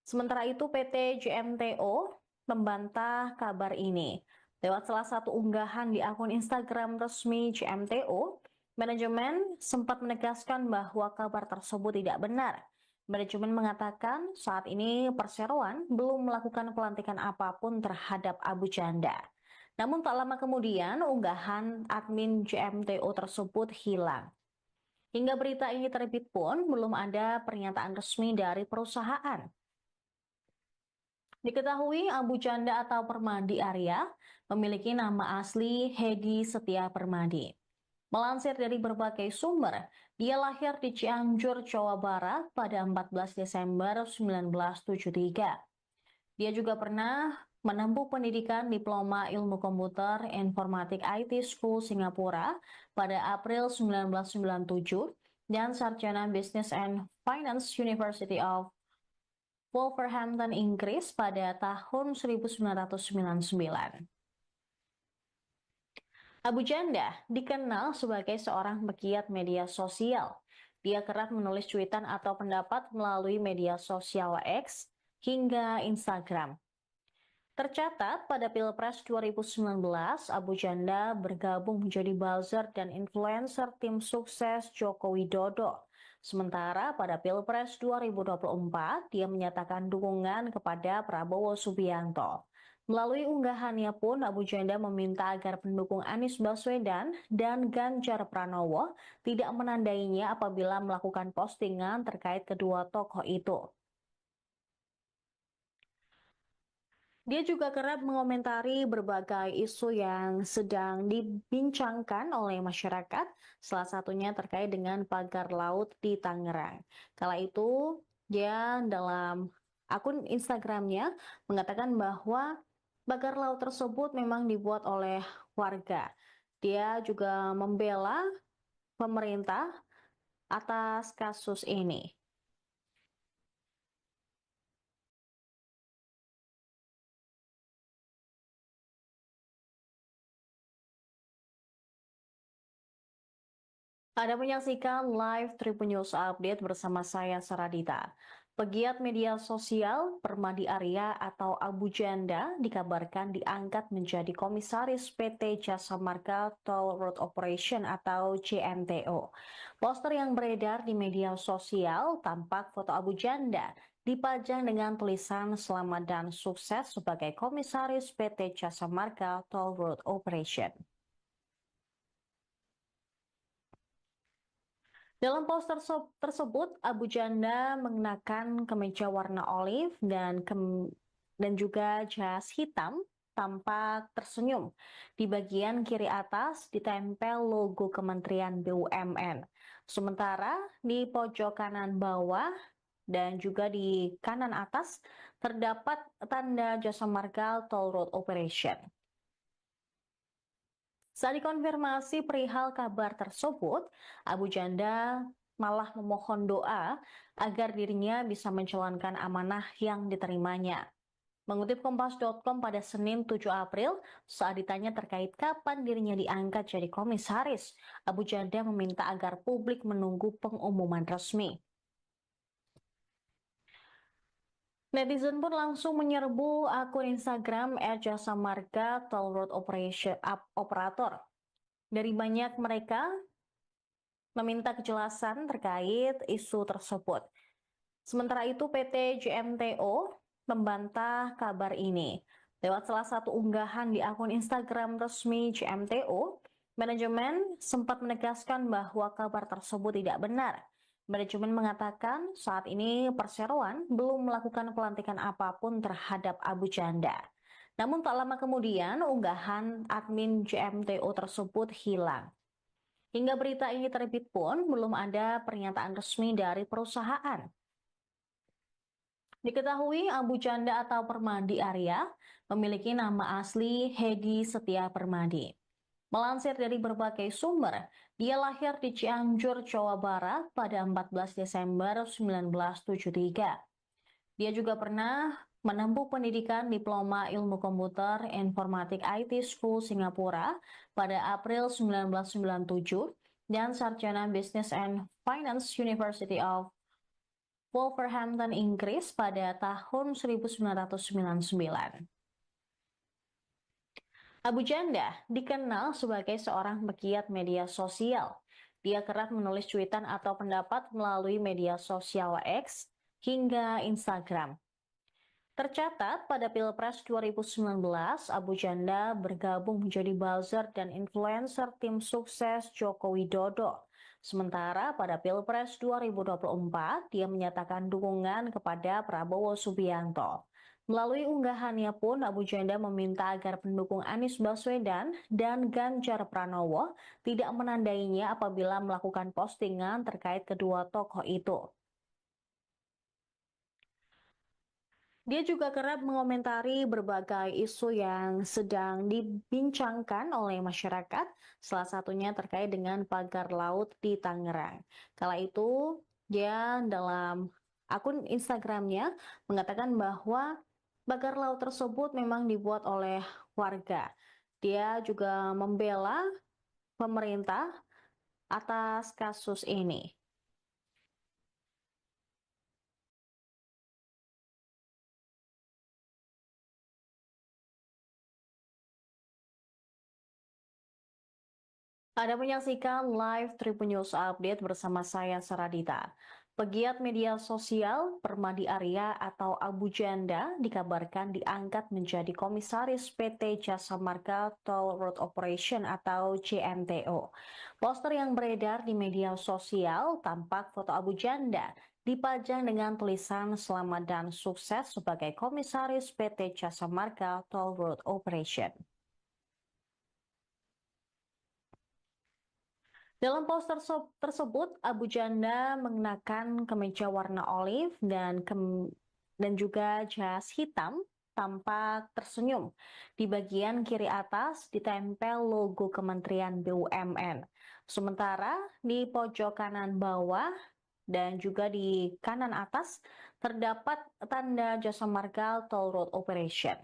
[SPEAKER 1] Sementara itu PT JMTO membantah kabar ini. Lewat salah satu unggahan di akun Instagram resmi JMTO, manajemen sempat menegaskan bahwa kabar tersebut tidak benar. Manajemen mengatakan saat ini perseroan belum melakukan pelantikan apapun terhadap Abu Janda. Namun tak lama kemudian unggahan admin JMTO tersebut hilang. Hingga berita ini terbit pun belum ada pernyataan resmi dari perusahaan. Diketahui Abu Janda atau Permadi Arya memiliki nama asli Hedi Setia Permadi. Melansir dari berbagai sumber, dia lahir di Cianjur, Jawa Barat pada 14 Desember 1973. Dia juga pernah menempuh pendidikan Diploma Ilmu Komputer Informatik IT School Singapura pada April 1997 dan sarjana Business and Finance University of Wolverhampton, Inggris pada tahun 1999. Abu Janda dikenal sebagai seorang pegiat media sosial. Dia kerap menulis cuitan atau pendapat melalui media sosial X hingga Instagram. Tercatat pada Pilpres 2019, Abu Janda bergabung menjadi buzzer dan influencer tim sukses Joko Widodo. Sementara pada Pilpres 2024, dia menyatakan dukungan kepada Prabowo Subianto. Melalui unggahannya pun, Abu Janda meminta agar pendukung Anies Baswedan dan Ganjar Pranowo tidak menandainya apabila melakukan postingan terkait kedua tokoh itu. Dia juga kerap mengomentari berbagai isu yang sedang dibincangkan oleh masyarakat, salah satunya terkait dengan pagar laut di Tangerang. Kala itu, dia dalam akun Instagramnya mengatakan bahwa pagar laut tersebut memang dibuat oleh warga. Dia juga membela pemerintah atas kasus ini. Anda menyaksikan live Tribun News Update bersama saya Saradita. Pegiat media sosial Permadi Arya atau Abu Janda dikabarkan diangkat menjadi komisaris PT Jasa Marga Toll Road Operation atau JMTO. Poster yang beredar di media sosial tampak foto Abu Janda dipajang dengan tulisan selamat dan sukses sebagai komisaris PT Jasa Marga Toll Road Operation. Dalam poster tersebut, Abu Janda mengenakan kemeja warna olive dan juga jas hitam, tampak tersenyum. Di bagian kiri atas ditempel logo Kementerian BUMN. Sementara di pojok kanan bawah dan juga di kanan atas terdapat tanda Jasa Marga Toll Road Operation. Saat dikonfirmasi perihal kabar tersebut, Abu Janda malah memohon doa agar dirinya bisa menjalankan amanah yang diterimanya. Mengutip Kompas.com pada Senin 7 April, saat ditanya terkait kapan dirinya diangkat jadi komisaris, Abu Janda meminta agar publik menunggu pengumuman resmi. Netizen pun langsung menyerbu akun Instagram @jasa marga Toll Road Operator. Dari banyak mereka meminta kejelasan terkait isu tersebut. Sementara itu PT JMTO membantah kabar ini. Lewat salah satu unggahan di akun Instagram resmi JMTO, manajemen sempat menegaskan bahwa kabar tersebut tidak benar. Manajemen mengatakan saat ini perseroan belum melakukan pelantikan apapun terhadap Abu Janda. Namun tak lama kemudian unggahan admin JMTO tersebut hilang. Hingga berita ini terbit pun belum ada pernyataan resmi dari perusahaan. Diketahui Abu Janda atau Permadi Arya memiliki nama asli Hedi Setia Permadi. Melansir dari berbagai sumber, dia lahir di Cianjur, Jawa Barat pada 14 Desember 1973. Dia juga pernah menempuh pendidikan Diploma Ilmu Komputer Informatik IT School Singapura pada April 1997 dan Sarjana Business and Finance University of Wolverhampton, Inggris pada tahun 1999. Abu Janda dikenal sebagai seorang pegiat media sosial. Dia kerap menulis cuitan atau pendapat melalui media sosial X hingga Instagram. Tercatat pada Pilpres 2019, Abu Janda bergabung menjadi buzzer dan influencer tim sukses Joko Widodo. Sementara pada Pilpres 2024, dia menyatakan dukungan kepada Prabowo Subianto. Melalui unggahannya pun, Abu Janda meminta agar pendukung Anies Baswedan dan Ganjar Pranowo tidak menandainya apabila melakukan postingan terkait kedua tokoh itu. Dia juga kerap mengomentari berbagai isu yang sedang dibincangkan oleh masyarakat, salah satunya terkait dengan pagar laut di Tangerang. Kala itu, dia dalam akun Instagramnya mengatakan bahwa pagar laut tersebut memang dibuat oleh warga. Dia juga membela pemerintah atas kasus ini. Anda menyaksikan live Tribun News Update bersama saya Saradita. Pegiat media sosial Permadi Arya atau Abu Janda dikabarkan diangkat menjadi komisaris PT Jasa Marga Toll Road Operation atau JMTO. Poster yang beredar di media sosial tampak foto Abu Janda dipajang dengan tulisan selamat dan sukses sebagai komisaris PT Jasa Marga Toll Road Operation. Dalam poster tersebut, Abu Janda mengenakan kemeja warna olive dan juga jas hitam, tampak tersenyum. Di bagian kiri atas ditempel logo Kementerian BUMN. Sementara di pojok kanan bawah dan juga di kanan atas terdapat tanda Jasa Marga Toll Road Operation.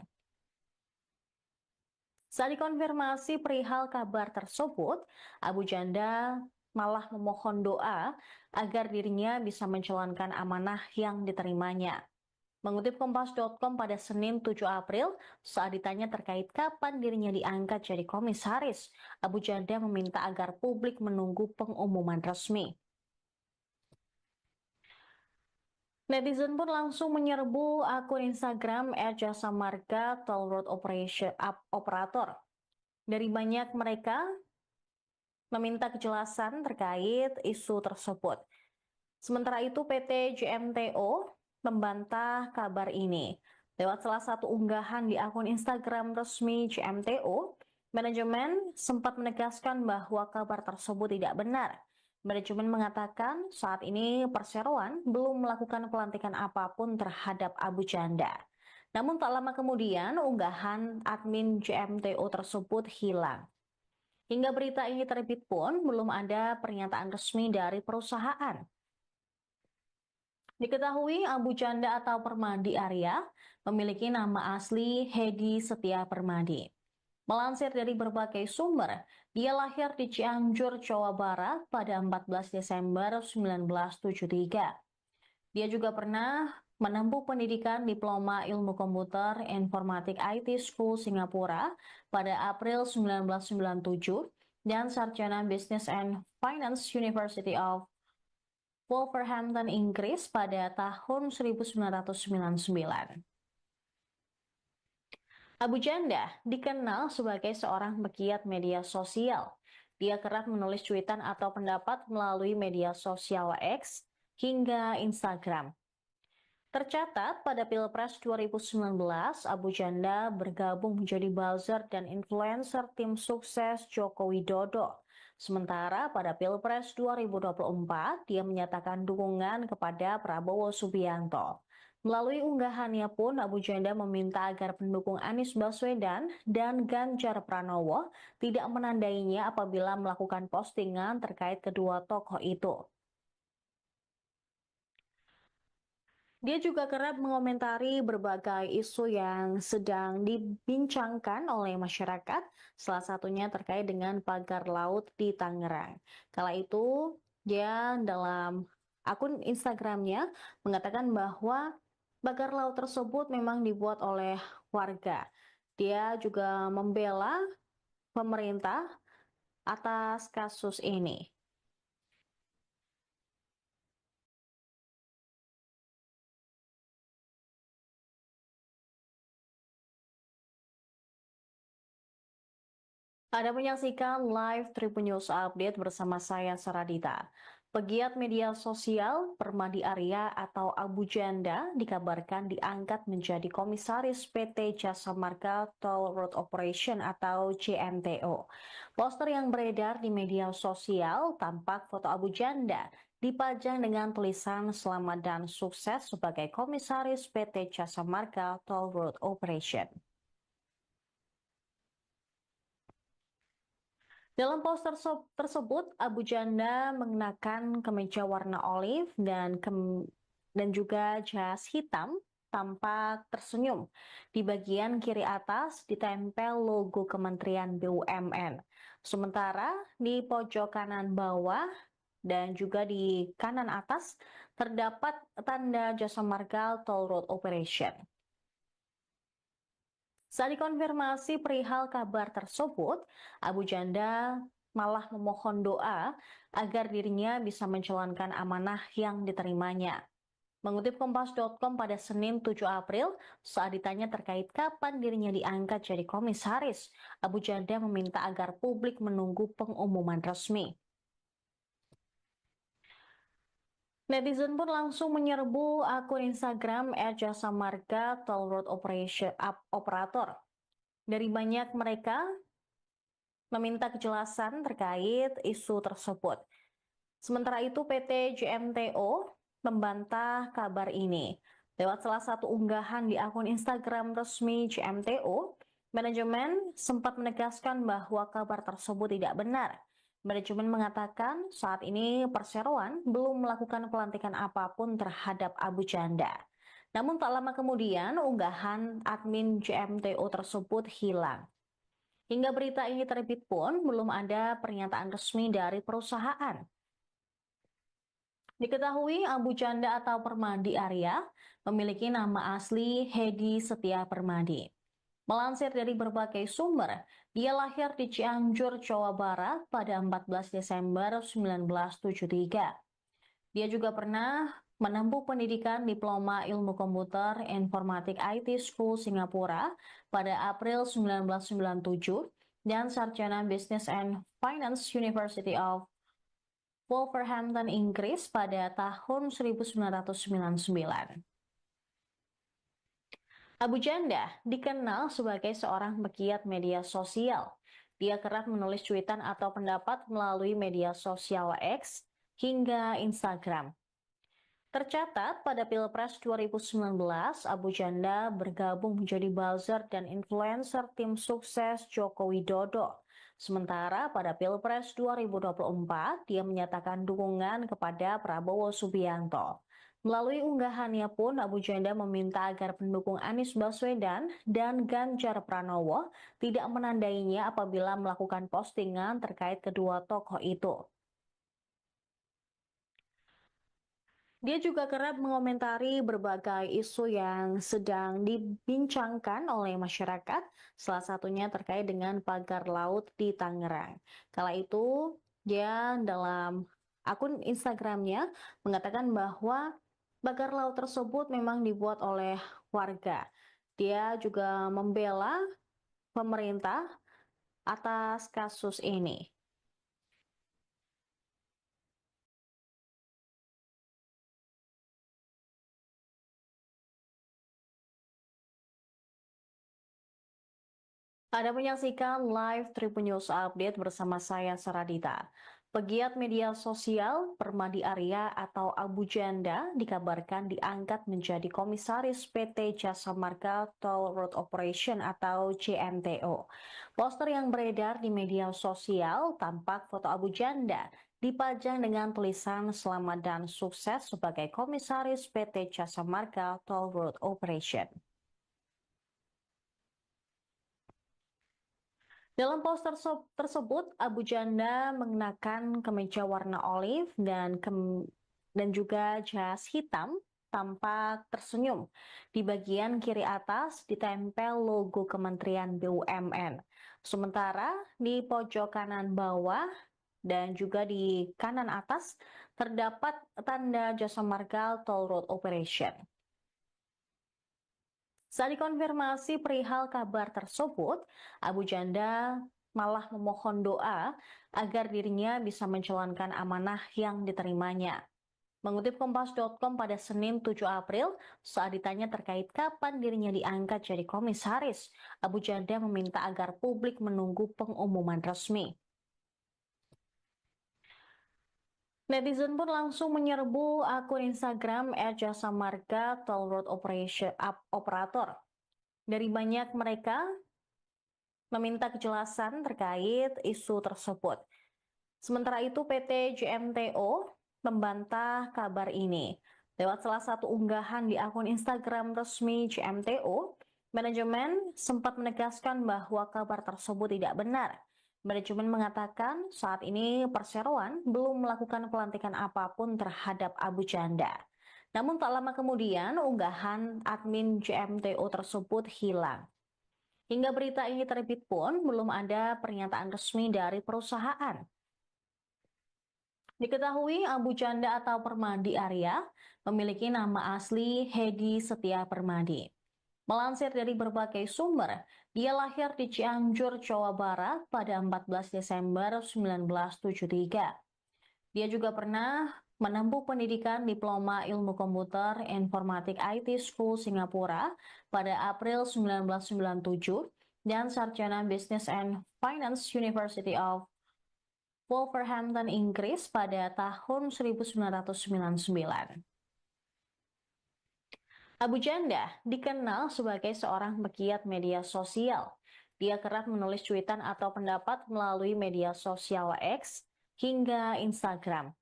[SPEAKER 1] Saat dikonfirmasi perihal kabar tersebut, Abu Janda malah memohon doa agar dirinya bisa menjalankan amanah yang diterimanya. Mengutip Kompas.com pada Senin 7 April, saat ditanya terkait kapan dirinya diangkat jadi komisaris, Abu Janda meminta agar publik menunggu pengumuman resmi. Netizen pun langsung menyerbu akun Instagram @jasa marga Toll Road Operator. Dari banyak mereka meminta kejelasan terkait isu tersebut. Sementara itu PT JMTO membantah kabar ini. Lewat salah satu unggahan di akun Instagram resmi JMTO, manajemen sempat menegaskan bahwa kabar tersebut tidak benar. Manajemen mengatakan saat ini Perseroan belum melakukan pelantikan apapun terhadap Abu Janda. Namun tak lama kemudian unggahan admin JMTO tersebut hilang. Hingga berita ini terbit pun belum ada pernyataan resmi dari perusahaan. Diketahui Abu Janda atau Permadi Arya memiliki nama asli Hedi Setia Permadi. Melansir dari berbagai sumber, dia lahir di Cianjur, Jawa Barat pada 14 Desember 1973. Dia juga pernah menempuh pendidikan Diploma Ilmu Komputer Informatik IT School Singapura pada April 1997 dan Sarjana Business and Finance University of Wolverhampton, Inggris pada tahun 1999. Abu Janda dikenal sebagai seorang pegiat media sosial. Dia kerap menulis cuitan atau pendapat melalui media sosial X hingga Instagram. Tercatat pada Pilpres 2019, Abu Janda bergabung menjadi buzzer dan influencer tim sukses Joko Widodo. Sementara pada Pilpres 2024, dia menyatakan dukungan kepada Prabowo Subianto. Melalui unggahannya pun, Abu Janda meminta agar pendukung Anies Baswedan dan Ganjar Pranowo tidak menandainya apabila melakukan postingan terkait kedua tokoh itu. Dia juga kerap mengomentari berbagai isu yang sedang dibincangkan oleh masyarakat, salah satunya terkait dengan pagar laut di Tangerang. Kala itu, dia dalam akun Instagramnya mengatakan bahwa pagar laut tersebut memang dibuat oleh warga. Dia juga membela pemerintah atas kasus ini. Anda menyaksikan live Tribun News Update bersama saya Saradita. Pegiat media sosial Permadi Arya atau Abu Janda dikabarkan diangkat menjadi komisaris PT Jasa Marga Toll Road Operation atau JMTO. Poster yang beredar di media sosial tampak foto Abu Janda dipajang dengan tulisan selamat dan sukses sebagai komisaris PT Jasa Marga Toll Road Operation. Dalam poster tersebut, Abu Janda mengenakan kemeja warna olive dan juga jas hitam, tampak tersenyum. Di bagian kiri atas ditempel logo Kementerian BUMN. Sementara di pojok kanan bawah dan juga di kanan atas terdapat tanda Jasa Marga Toll Road Operation. Saat dikonfirmasi perihal kabar tersebut, Abu Janda malah memohon doa agar dirinya bisa menjalankan amanah yang diterimanya. Mengutip Kompas.com pada Senin 7 April, saat ditanya terkait kapan dirinya diangkat jadi komisaris, Abu Janda meminta agar publik menunggu pengumuman resmi. Netizen pun langsung menyerbu akun Instagram @jasamarga Toll Road Operator. Dari banyak mereka meminta kejelasan terkait isu tersebut. Sementara itu PT JMTO membantah kabar ini. Lewat salah satu unggahan di akun Instagram resmi JMTO, manajemen sempat menegaskan bahwa kabar tersebut tidak benar. Manajemen mengatakan saat ini Perseroan belum melakukan pelantikan apapun terhadap Abu Janda. Namun tak lama kemudian unggahan admin JMTO tersebut hilang. Hingga berita ini terbit pun belum ada pernyataan resmi dari perusahaan. Diketahui Abu Janda atau Permadi Arya memiliki nama asli Hedi Setia Permadi. Melansir dari berbagai sumber, dia lahir di Cianjur, Jawa Barat pada 14 Desember 1973. Dia juga pernah menempuh pendidikan Diploma Ilmu Komputer Informatik IT School Singapura pada April 1997 dan Sarjana Business and Finance University of Wolverhampton, Inggris pada tahun 1999. Abu Janda dikenal sebagai seorang pegiat media sosial. Dia kerap menulis cuitan atau pendapat melalui media sosial X hingga Instagram. Tercatat pada Pilpres 2019, Abu Janda bergabung menjadi buzzer dan influencer tim sukses Joko Widodo. Sementara pada Pilpres 2024, dia menyatakan dukungan kepada Prabowo Subianto. Melalui unggahannya pun, Abu Janda meminta agar pendukung Anies Baswedan dan Ganjar Pranowo tidak menandainya apabila melakukan postingan terkait kedua tokoh itu. Dia juga kerap mengomentari berbagai isu yang sedang dibincangkan oleh masyarakat, salah satunya terkait dengan pagar laut di Tangerang. Kala itu, dia dalam akun Instagramnya mengatakan bahwa pagar laut tersebut memang dibuat oleh warga. Dia juga membela pemerintah atas kasus ini. Anda menyaksikan live Tribun News Update bersama saya Saradita. Pegiat media sosial Permadi Arya atau Abu Janda dikabarkan diangkat menjadi komisaris PT Jasa Marga Toll Road Operation atau JMTO. Poster yang beredar di media sosial tampak foto Abu Janda dipajang dengan tulisan selamat dan sukses sebagai komisaris PT Jasa Marga Toll Road Operation. Dalam poster tersebut, Abu Janda mengenakan kemeja warna olive dan juga jas hitam, tampak tersenyum. Di bagian kiri atas ditempel logo Kementerian BUMN. Sementara di pojok kanan bawah dan juga di kanan atas terdapat tanda Jasa Marga Toll Road Operation. Saat dikonfirmasi perihal kabar tersebut, Abu Janda malah memohon doa agar dirinya bisa menjalankan amanah yang diterimanya. Mengutip Kompas.com pada Senin 7 April, saat ditanya terkait kapan dirinya diangkat jadi komisaris, Abu Janda meminta agar publik menunggu pengumuman resmi. Netizen pun langsung menyerbu akun Instagram @jasamarga Toll Road Operator. Dari banyak mereka meminta kejelasan terkait isu tersebut. Sementara itu PT JMTO membantah kabar ini. Lewat salah satu unggahan di akun Instagram resmi JMTO, manajemen sempat menegaskan bahwa kabar tersebut tidak benar. Manajemen mengatakan saat ini Perseroan belum melakukan pelantikan apapun terhadap Abu Janda. Namun tak lama kemudian unggahan admin JMTO tersebut hilang. Hingga berita ini terbit pun, belum ada pernyataan resmi dari perusahaan. Diketahui Abu Janda atau Permadi Arya memiliki nama asli Hedi Setia Permadi. Melansir dari berbagai sumber, dia lahir di Cianjur, Jawa Barat pada 14 Desember 1973. Dia juga pernah menempuh pendidikan Diploma Ilmu Komputer Informatik IT School Singapura pada April 1997 dan Sarjana Business and Finance University of Wolverhampton, Inggris pada tahun 1999. Abu Janda dikenal sebagai seorang pegiat media sosial. Dia kerap menulis cuitan atau pendapat melalui media sosial X hingga Instagram.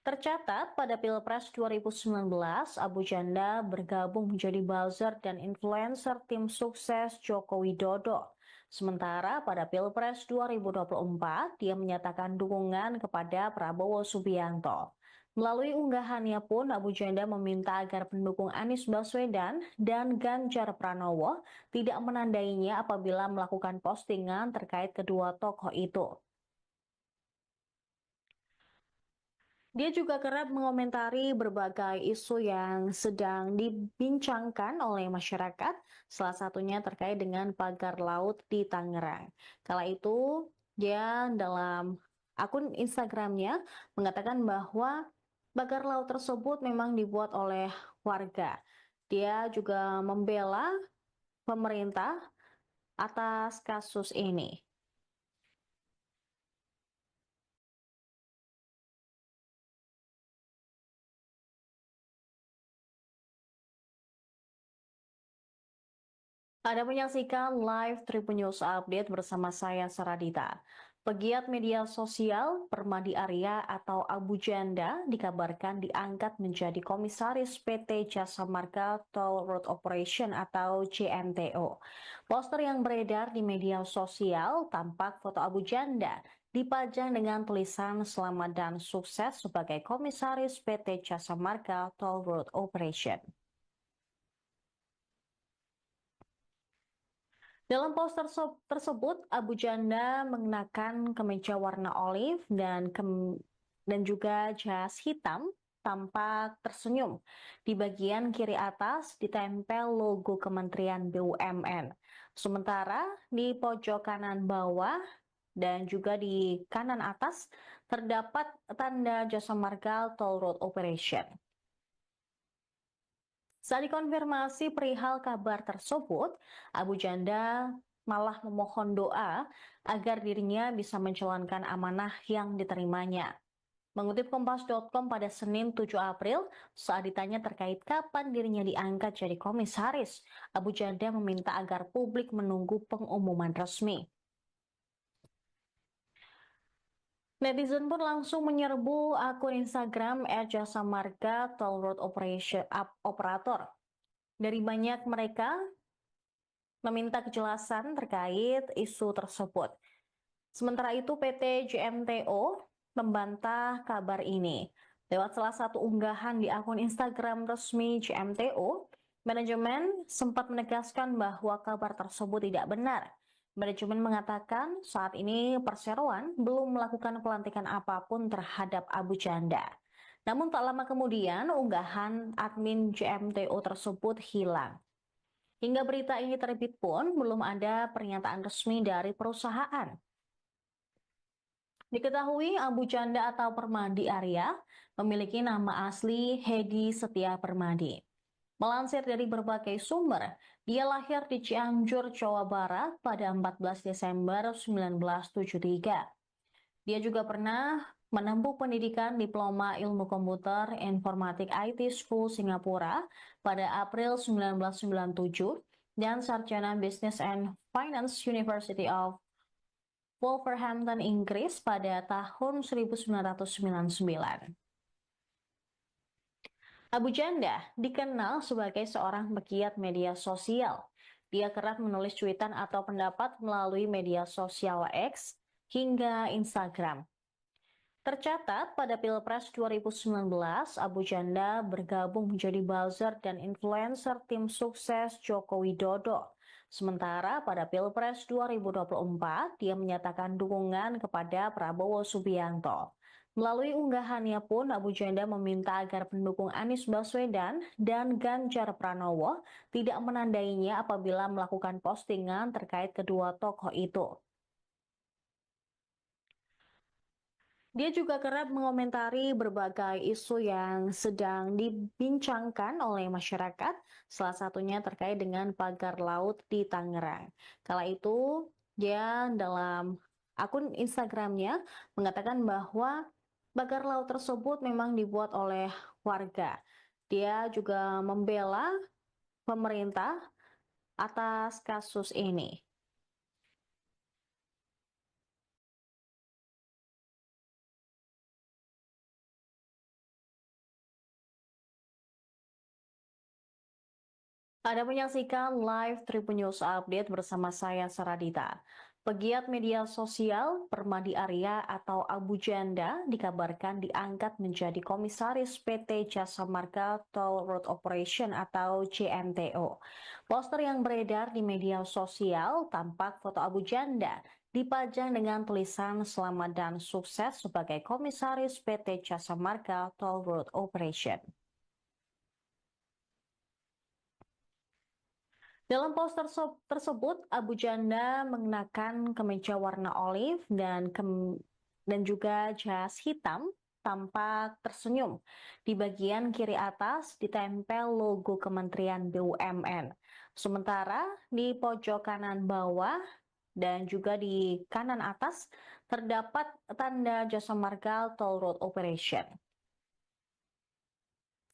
[SPEAKER 1] Tercatat pada Pilpres 2019, Abu Janda bergabung menjadi buzzer dan influencer tim sukses Joko Widodo. Sementara pada Pilpres 2024, dia menyatakan dukungan kepada Prabowo Subianto. Melalui unggahannya pun, Abu Janda meminta agar pendukung Anies Baswedan dan Ganjar Pranowo tidak menandainya apabila melakukan postingan terkait kedua tokoh itu. Dia juga kerap mengomentari berbagai isu yang sedang dibincangkan oleh masyarakat, salah satunya terkait dengan pagar laut di Tangerang. Kala itu, dia dalam akun Instagramnya mengatakan bahwa pagar laut tersebut memang dibuat oleh warga. Dia juga membela pemerintah atas kasus ini. Anda menyaksikan live Tribun News Update bersama saya Saradita. Pegiat media sosial Permadi Arya atau Abu Janda dikabarkan diangkat menjadi komisaris PT Jasa Marga Toll Road Operation atau JMTO. Poster yang beredar di media sosial tampak foto Abu Janda dipajang dengan tulisan selamat dan sukses sebagai komisaris PT Jasa Marga Toll Road Operation. Dalam poster tersebut, Abu Janda mengenakan kemeja warna olive dan juga jas hitam, tampak tersenyum. Di bagian kiri atas ditempel logo Kementerian BUMN. Sementara di pojok kanan bawah dan juga di kanan atas terdapat tanda Jasa Marga Toll Road Operation. Saat dikonfirmasi perihal kabar tersebut, Abu Janda malah memohon doa agar dirinya bisa menjalankan amanah yang diterimanya. Mengutip Kompas.com pada Senin 7 April, saat ditanya terkait kapan dirinya diangkat jadi komisaris, Abu Janda meminta agar publik menunggu pengumuman resmi. Netizen pun langsung menyerbu akun Instagram @jasa marga Toll Road Operator. Dari banyak mereka meminta kejelasan terkait isu tersebut. Sementara itu PT JMTO membantah kabar ini. Lewat salah satu unggahan di akun Instagram resmi JMTO, manajemen sempat menegaskan bahwa kabar tersebut tidak benar. Manajemen mengatakan saat ini perseroan belum melakukan pelantikan apapun terhadap Abu Janda. Namun tak lama kemudian unggahan admin JMTO tersebut hilang. Hingga berita ini terbit pun belum ada pernyataan resmi dari perusahaan. Diketahui Abu Janda atau Permadi Arya memiliki nama asli Hedi Setia Permadi. Melansir dari berbagai sumber, dia lahir di Cianjur, Jawa Barat pada 14 Desember 1973. Dia juga pernah menempuh pendidikan Diploma Ilmu Komputer Informatik IT School Singapura pada April 1997 dan Sarjana Business and Finance University of Wolverhampton, Inggris pada tahun 1999. Abu Janda dikenal sebagai seorang pegiat media sosial. Dia kerap menulis cuitan atau pendapat melalui media sosial X hingga Instagram. Tercatat pada Pilpres 2019, Abu Janda bergabung menjadi buzzer dan influencer tim sukses Joko Widodo. Sementara pada Pilpres 2024, dia menyatakan dukungan kepada Prabowo Subianto. Melalui unggahannya pun, Abu Janda meminta agar pendukung Anies Baswedan dan Ganjar Pranowo tidak menandainya apabila melakukan postingan terkait kedua tokoh itu. Dia juga kerap mengomentari berbagai isu yang sedang dibincangkan oleh masyarakat, salah satunya terkait dengan pagar laut di Tangerang. Kala itu, dia dalam akun Instagramnya mengatakan bahwa pagar laut tersebut memang dibuat oleh warga. Dia juga membela pemerintah atas kasus ini. Anda menyaksikan live Tribun News Update bersama saya Saradita. Pegiat media sosial Permadi Arya atau Abu Janda dikabarkan diangkat menjadi komisaris PT Jasa Marga Toll Road Operation atau JMTO. Poster yang beredar di media sosial tampak foto Abu Janda dipajang dengan tulisan selamat dan sukses sebagai komisaris PT Jasa Marga Toll Road Operation. Dalam poster tersebut, Abu Janda mengenakan kemeja warna olive dan juga jas hitam, tampak tersenyum. Di bagian kiri atas ditempel logo Kementerian BUMN. Sementara di pojok kanan bawah dan juga di kanan atas terdapat tanda Jasa Marga Toll Road Operation.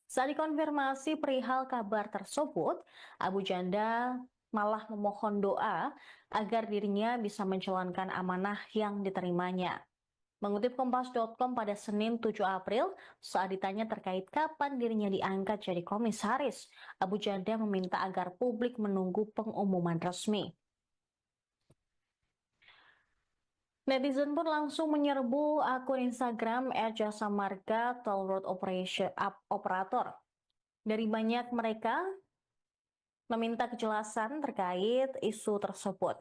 [SPEAKER 1] Saat dikonfirmasi perihal kabar tersebut, Abu Janda malah memohon doa agar dirinya bisa menjalankan amanah yang diterimanya. Mengutip Kompas.com pada Senin 7 April, saat ditanya terkait kapan dirinya diangkat jadi komisaris, Abu Janda meminta agar publik menunggu pengumuman resmi. Netizen pun langsung menyerbu akun Instagram @jasa marga Toll Road Operator. Dari banyak mereka meminta kejelasan terkait isu tersebut.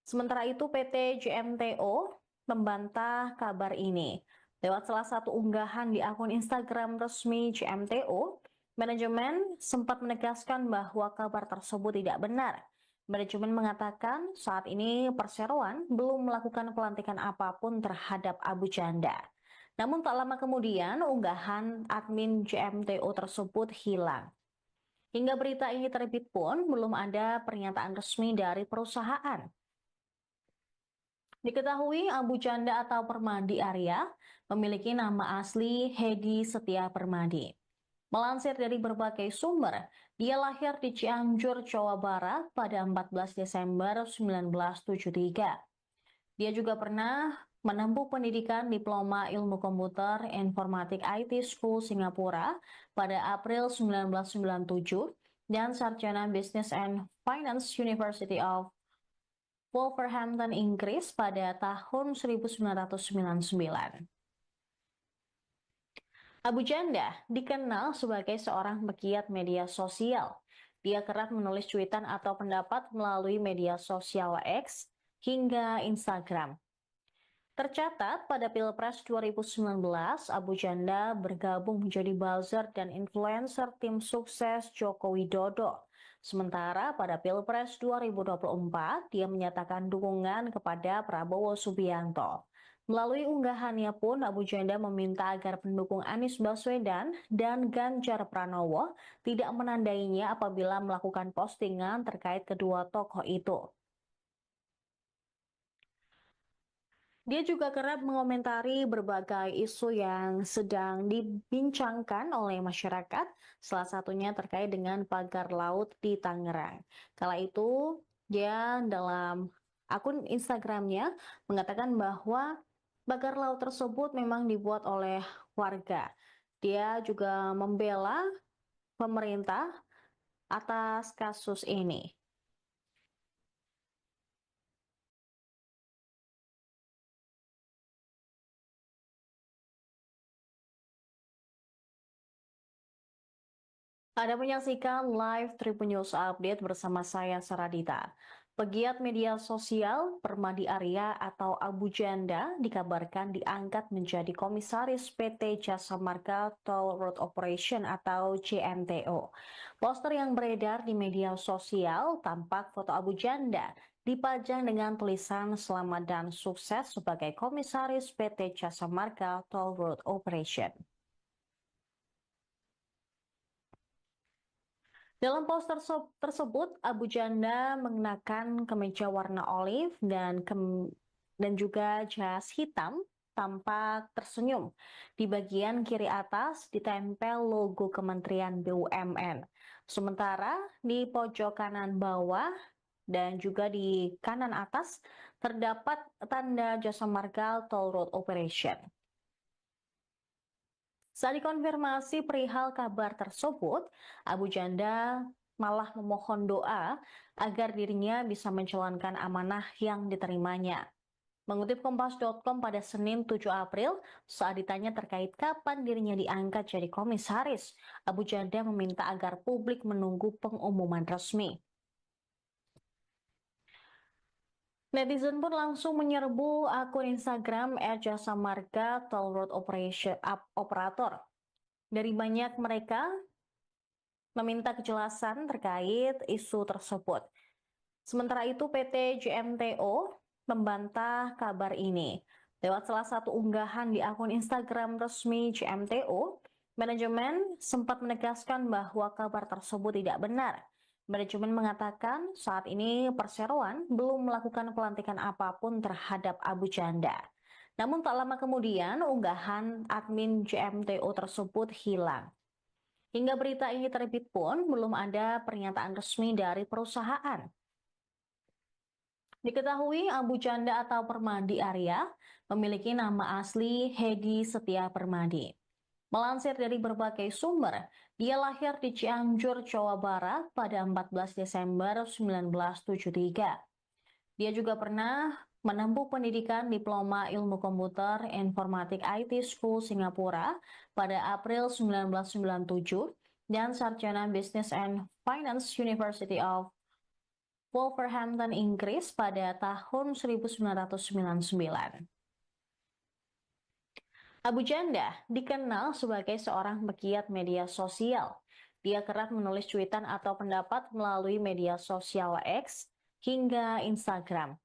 [SPEAKER 1] Sementara itu PT JMTO membantah kabar ini. Lewat salah satu unggahan di akun Instagram resmi JMTO, manajemen sempat menegaskan bahwa kabar tersebut tidak benar. Manajemen mengatakan saat ini perseroan belum melakukan pelantikan apapun terhadap Abu Janda. Namun tak lama kemudian unggahan admin JMTO tersebut hilang. Hingga berita ini terbit pun belum ada pernyataan resmi dari perusahaan. Diketahui Abu Janda atau Permadi Arya memiliki nama asli Hedi Setia Permadi. Melansir dari berbagai sumber, dia lahir di Cianjur, Jawa Barat pada 14 Desember 1973. Dia juga pernah menempuh pendidikan Diploma Ilmu Komputer Informatik IT School Singapura pada April 1997 dan Sarjana Business and Finance University of Wolverhampton, Inggris pada tahun 1999. Abu Janda dikenal sebagai seorang pegiat media sosial. Dia kerap menulis cuitan atau pendapat melalui media sosial X hingga Instagram. Tercatat pada Pilpres 2019, Abu Janda bergabung menjadi buzzer dan influencer tim sukses Joko Widodo. Sementara pada Pilpres 2024, dia menyatakan dukungan kepada Prabowo Subianto. Melalui unggahannya pun, Abu Janda meminta agar pendukung Anies Baswedan dan Ganjar Pranowo tidak menandainya apabila melakukan postingan terkait kedua tokoh itu. Dia juga kerap mengomentari berbagai isu yang sedang dibincangkan oleh masyarakat, salah satunya terkait dengan pagar laut di Tangerang. Kala itu, dia dalam akun Instagramnya mengatakan bahwa pagar laut tersebut memang dibuat oleh warga. Dia juga membela pemerintah atas kasus ini. Anda menyaksikan live Tribun News Update bersama saya Saradita. Pegiat media sosial Permadi Arya atau Abu Janda dikabarkan diangkat menjadi komisaris PT Jasa Marga Toll Road Operation atau JMTO. Poster yang beredar di media sosial tampak foto Abu Janda dipajang dengan tulisan selamat dan sukses sebagai komisaris PT Jasa Marga Toll Road Operation. Dalam poster tersebut, Abu Janda mengenakan kemeja warna olive dan juga jas hitam, tampak tersenyum. Di bagian kiri atas ditempel logo Kementerian BUMN. Sementara di pojok kanan bawah dan juga di kanan atas terdapat tanda Jasa Marga Toll Road Operation. Saat dikonfirmasi perihal kabar tersebut, Abu Janda malah memohon doa agar dirinya bisa menjalankan amanah yang diterimanya. Mengutip Kompas.com pada Senin 7 April, saat ditanya terkait kapan dirinya diangkat jadi komisaris, Abu Janda meminta agar publik menunggu pengumuman resmi. Netizen pun langsung menyerbu akun Instagram @jasa marga Toll Road Operator. Dari banyak mereka meminta kejelasan terkait isu tersebut. Sementara itu PT JMTO membantah kabar ini. Lewat salah satu unggahan di akun Instagram resmi JMTO, manajemen sempat menegaskan bahwa kabar tersebut tidak benar. Manajemen mengatakan saat ini perseroan belum melakukan pelantikan apapun terhadap Abu Janda. Namun tak lama kemudian unggahan admin JMTO tersebut hilang. Hingga berita ini terbit pun belum ada pernyataan resmi dari perusahaan. Diketahui Abu Janda atau Permadi Arya memiliki nama asli Hedi Setia Permadi. Melansir dari berbagai sumber, dia lahir di Cianjur, Jawa Barat pada 14 Desember 1973. Dia juga pernah menempuh pendidikan Diploma Ilmu Komputer Informatik IT School Singapura pada April 1997 dan Sarjana Business and Finance University of Wolverhampton, Inggris pada tahun 1999. Abu Janda dikenal sebagai seorang pegiat media sosial. Dia kerap menulis cuitan atau pendapat melalui media sosial X hingga Instagram.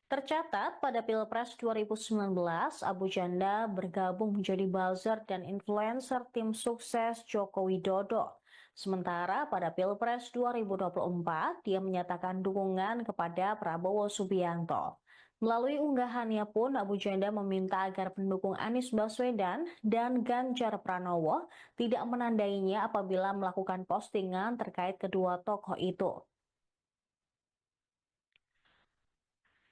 [SPEAKER 1] Tercatat pada Pilpres 2019, Abu Janda bergabung menjadi buzzer dan influencer tim sukses Joko Widodo. Sementara pada Pilpres 2024, dia menyatakan dukungan kepada Prabowo Subianto. Melalui unggahannya pun, Abu Janda meminta agar pendukung Anies Baswedan dan Ganjar Pranowo tidak menandainya apabila melakukan postingan terkait kedua tokoh itu.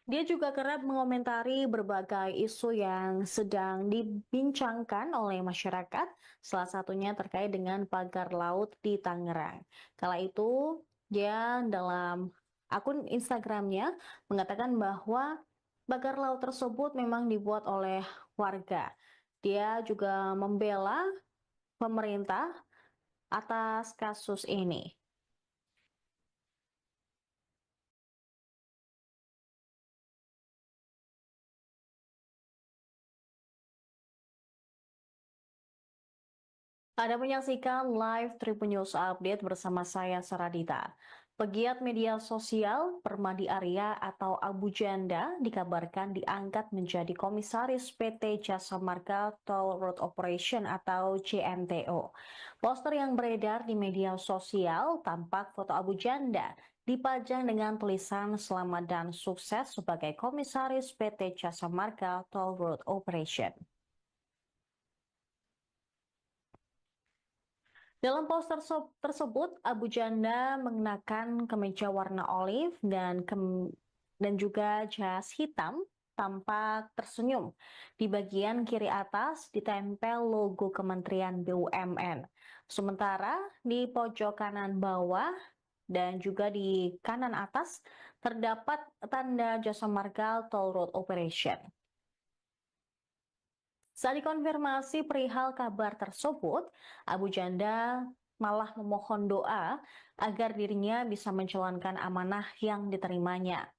[SPEAKER 1] Dia juga kerap mengomentari berbagai isu yang sedang dibincangkan oleh masyarakat, salah satunya terkait dengan pagar laut di Tangerang. Kala itu, dia dalam akun Instagramnya mengatakan bahwa pagar laut tersebut memang dibuat oleh warga. Dia juga membela pemerintah atas kasus ini. Anda menyaksikan live Tribun News Update bersama saya Saradita. Pegiat media sosial Permadi Arya atau Abu Janda dikabarkan diangkat menjadi komisaris PT Jasa Marga Toll Road Operation atau JMTO. Poster yang beredar di media sosial tampak foto Abu Janda dipajang dengan tulisan selamat dan sukses sebagai komisaris PT Jasa Marga Toll Road Operation. Dalam poster tersebut, Abu Janda mengenakan kemeja warna olive dan juga jas hitam, tampak tersenyum. Di bagian kiri atas ditempel logo Kementerian BUMN. Sementara di pojok kanan bawah dan juga di kanan atas terdapat tanda Jasa Marga Toll Road Operation. Saat dikonfirmasi perihal kabar tersebut, Abu Janda malah memohon doa agar dirinya bisa menjalankan amanah yang diterimanya.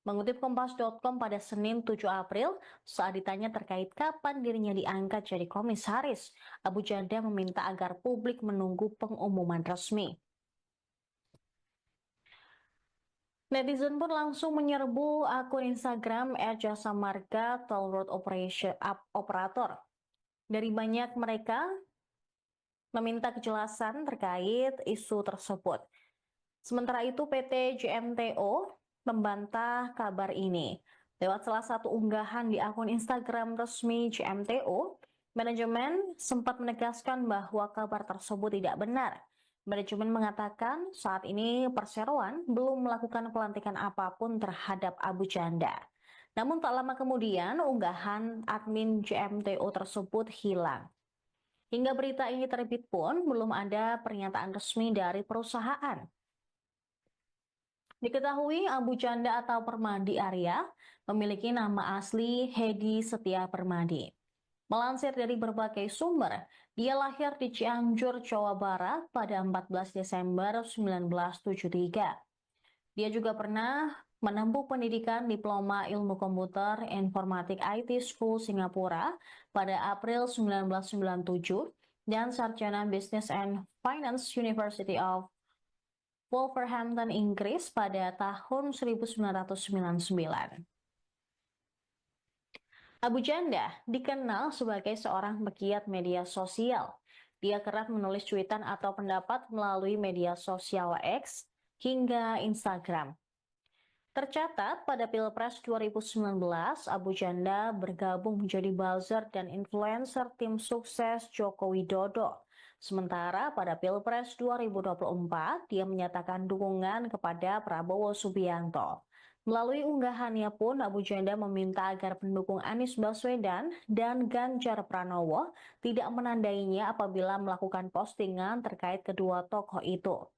[SPEAKER 1] Mengutip Kompas.com pada Senin 7 April, saat ditanya terkait kapan dirinya diangkat jadi komisaris, Abu Janda meminta agar publik menunggu pengumuman resmi. Netizen pun langsung menyerbu akun Instagram @jasamarga Toll Road Operator. Dari banyak mereka meminta kejelasan terkait isu tersebut. Sementara itu PT JMTO membantah kabar ini. Lewat salah satu unggahan di akun Instagram resmi JMTO, manajemen sempat menegaskan bahwa kabar tersebut tidak benar. Manajemen mengatakan saat ini Perseroan belum melakukan pelantikan apapun terhadap Abu Janda. Namun tak lama kemudian unggahan admin JMTO tersebut hilang. Hingga berita ini terbit pun belum ada pernyataan resmi dari perusahaan. Diketahui Abu Janda atau Permadi Arya memiliki nama asli Hedi Setia Permadi. Melansir dari berbagai sumber, dia lahir di Cianjur, Jawa Barat pada 14 Desember 1973. Dia juga pernah menempuh pendidikan Diploma Ilmu Komputer Informatik IT School Singapura pada April 1997 dan Sarjana Business and Finance University of Wolverhampton, Inggris pada tahun 1999. Abu Janda dikenal sebagai seorang pegiat media sosial. Dia kerap menulis cuitan atau pendapat melalui media sosial X hingga Instagram. Tercatat pada Pilpres 2019, Abu Janda bergabung menjadi buzzer dan influencer tim sukses Joko Widodo. Sementara pada Pilpres 2024, dia menyatakan dukungan kepada Prabowo Subianto. Melalui unggahannya pun, Abu Janda meminta agar pendukung Anies Baswedan dan Ganjar Pranowo tidak menandainya apabila melakukan postingan terkait kedua tokoh itu.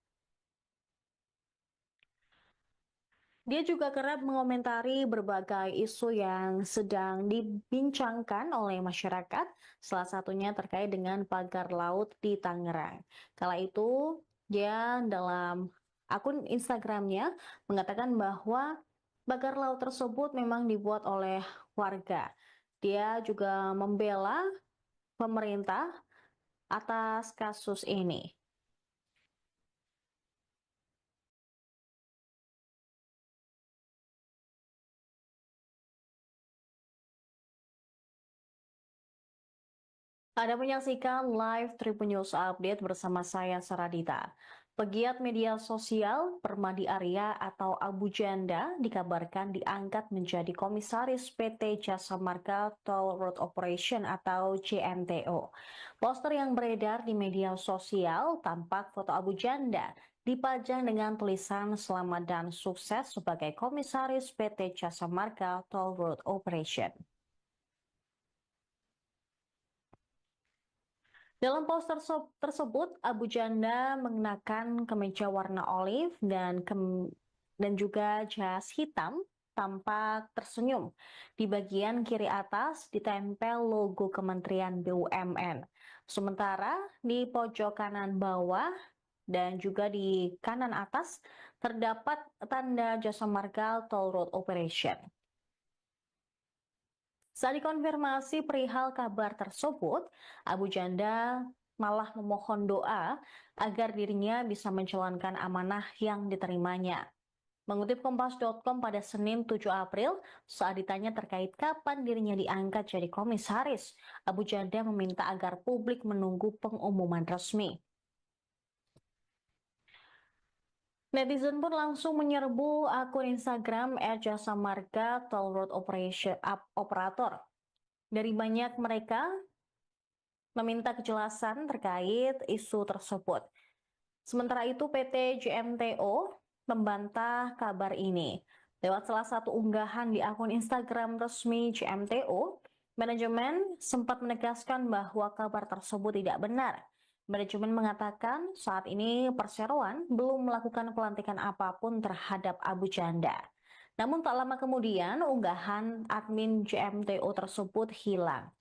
[SPEAKER 1] Dia juga kerap mengomentari berbagai isu yang sedang dibincangkan oleh masyarakat, salah satunya terkait dengan pagar laut di Tangerang. Kala itu, dia dalam akun Instagramnya mengatakan bahwa pagar laut tersebut memang dibuat oleh warga. Dia juga membela pemerintah atas kasus ini. Anda menyaksikan live Tribun News Update bersama saya Saradita. Pegiat media sosial Permadi Arya atau Abu Janda dikabarkan diangkat menjadi komisaris PT Jasa Marga Toll Road Operation atau JMTO. Poster yang beredar di media sosial tampak foto Abu Janda dipajang dengan tulisan selamat dan sukses sebagai komisaris PT Jasa Marga Toll Road Operation. Dalam poster tersebut, Abu Janda mengenakan kemeja warna olive dan juga jas hitam, tampak tersenyum. Di bagian kiri atas ditempel logo Kementerian BUMN. Sementara di pojok kanan bawah dan juga di kanan atas terdapat tanda Jasa Marga Toll Road Operation. Saat dikonfirmasi perihal kabar tersebut, Abu Janda malah memohon doa agar dirinya bisa menjalankan amanah yang diterimanya. Mengutip Kompas.com pada Senin 7 April, saat ditanya terkait kapan dirinya diangkat jadi komisaris, Abu Janda meminta agar publik menunggu pengumuman resmi. Netizen pun langsung menyerbu akun Instagram @jasamarga Toll Road Operator. Dari banyak mereka meminta kejelasan terkait isu tersebut. Sementara itu PT JMTO membantah kabar ini. Lewat salah satu unggahan di akun Instagram resmi JMTO, manajemen sempat menegaskan bahwa kabar tersebut tidak benar. Manajemen mengatakan saat ini Perseroan belum melakukan pelantikan apapun terhadap Abu Janda. Namun tak lama kemudian unggahan admin JMTO tersebut hilang.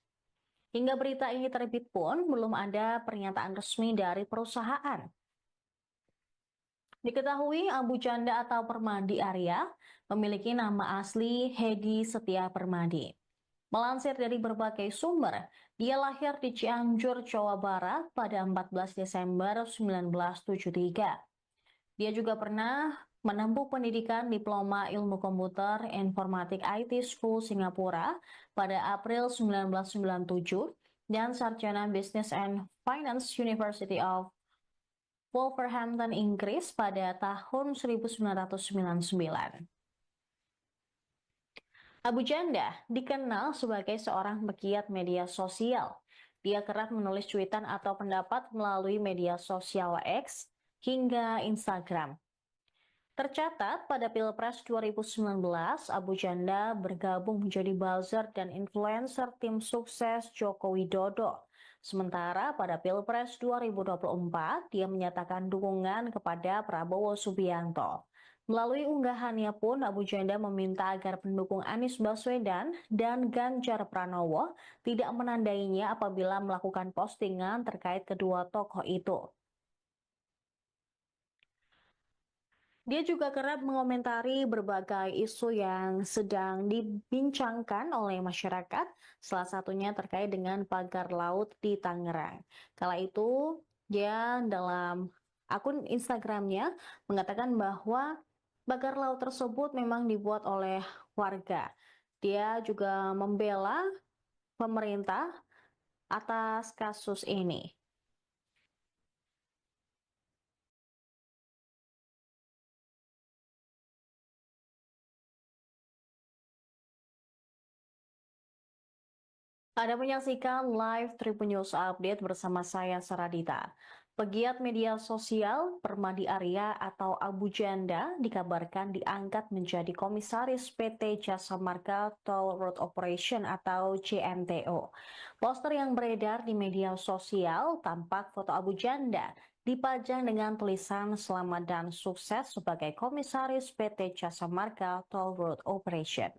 [SPEAKER 1] Hingga berita ini terbit pun, belum ada pernyataan resmi dari perusahaan. Diketahui Abu Janda atau Permadi Arya memiliki nama asli Hedi Setia Permadi. Melansir dari berbagai sumber, dia lahir di Cianjur, Jawa Barat pada 14 Desember 1973. Dia juga pernah menempuh pendidikan Diploma Ilmu Komputer Informatik IT School Singapura pada April 1997 dan Sarjana Business and Finance University of Wolverhampton, Inggris pada tahun 1999. Abu Janda dikenal sebagai seorang pegiat media sosial. Dia kerap menulis cuitan atau pendapat melalui media sosial X hingga Instagram. Tercatat pada Pilpres 2019, Abu Janda bergabung menjadi buzzer dan influencer tim sukses Joko Widodo. Sementara pada Pilpres 2024, dia menyatakan dukungan kepada Prabowo Subianto. Melalui unggahannya pun, Abu Janda meminta agar pendukung Anies Baswedan dan Ganjar Pranowo tidak menandainya apabila melakukan postingan terkait kedua tokoh itu. Dia juga kerap mengomentari berbagai isu yang sedang dibincangkan oleh masyarakat, salah satunya terkait dengan pagar laut di Tangerang. Kala itu, dia dalam akun Instagramnya mengatakan bahwa pagar laut tersebut memang dibuat oleh warga. Dia juga membela pemerintah atas kasus ini. Anda menyaksikan live Tribun News Update bersama saya Saradita. Pegiat media sosial Permadi Arya atau Abu Janda dikabarkan diangkat menjadi komisaris PT Jasa Marga Toll Road Operation atau JMTO. Poster yang beredar di media sosial tampak foto Abu Janda dipajang dengan tulisan selamat dan sukses sebagai komisaris PT Jasa Marga Toll Road Operation.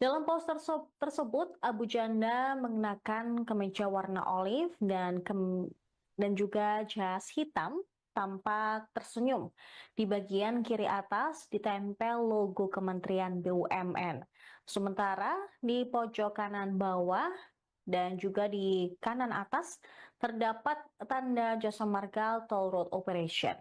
[SPEAKER 1] Dalam poster tersebut, Abu Janda mengenakan kemeja warna olive dan juga jas hitam, tampak tersenyum. Di bagian kiri atas ditempel logo Kementerian BUMN. Sementara di pojok kanan bawah dan juga di kanan atas terdapat tanda Jasa Marga Toll Road Operation.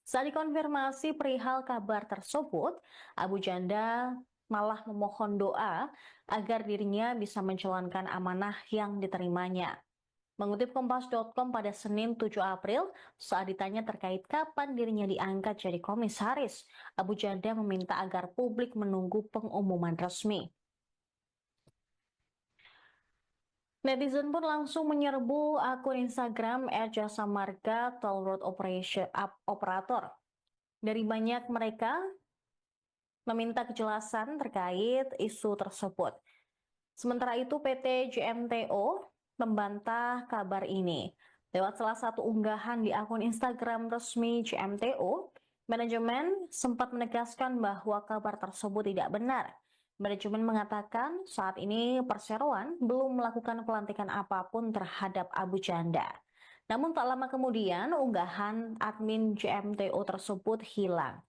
[SPEAKER 1] Saat dikonfirmasi perihal kabar tersebut, Abu Janda malah memohon doa agar dirinya bisa menjalankan amanah yang diterimanya. Mengutip Kompas.com pada Senin 7 April, saat ditanya terkait kapan dirinya diangkat jadi komisaris, Abu Janda meminta agar publik menunggu pengumuman resmi. Netizen pun langsung menyerbu akun Instagram @jasa marga Toll Road Operator. Dari banyak mereka meminta kejelasan terkait isu tersebut. Sementara itu PT JMTO membantah kabar ini. Lewat salah satu unggahan di akun Instagram resmi JMTO, manajemen sempat menegaskan bahwa kabar tersebut tidak benar. Manajemen mengatakan saat ini perseroan belum melakukan pelantikan apapun terhadap Abu Janda. Namun tak lama kemudian unggahan admin JMTO tersebut hilang.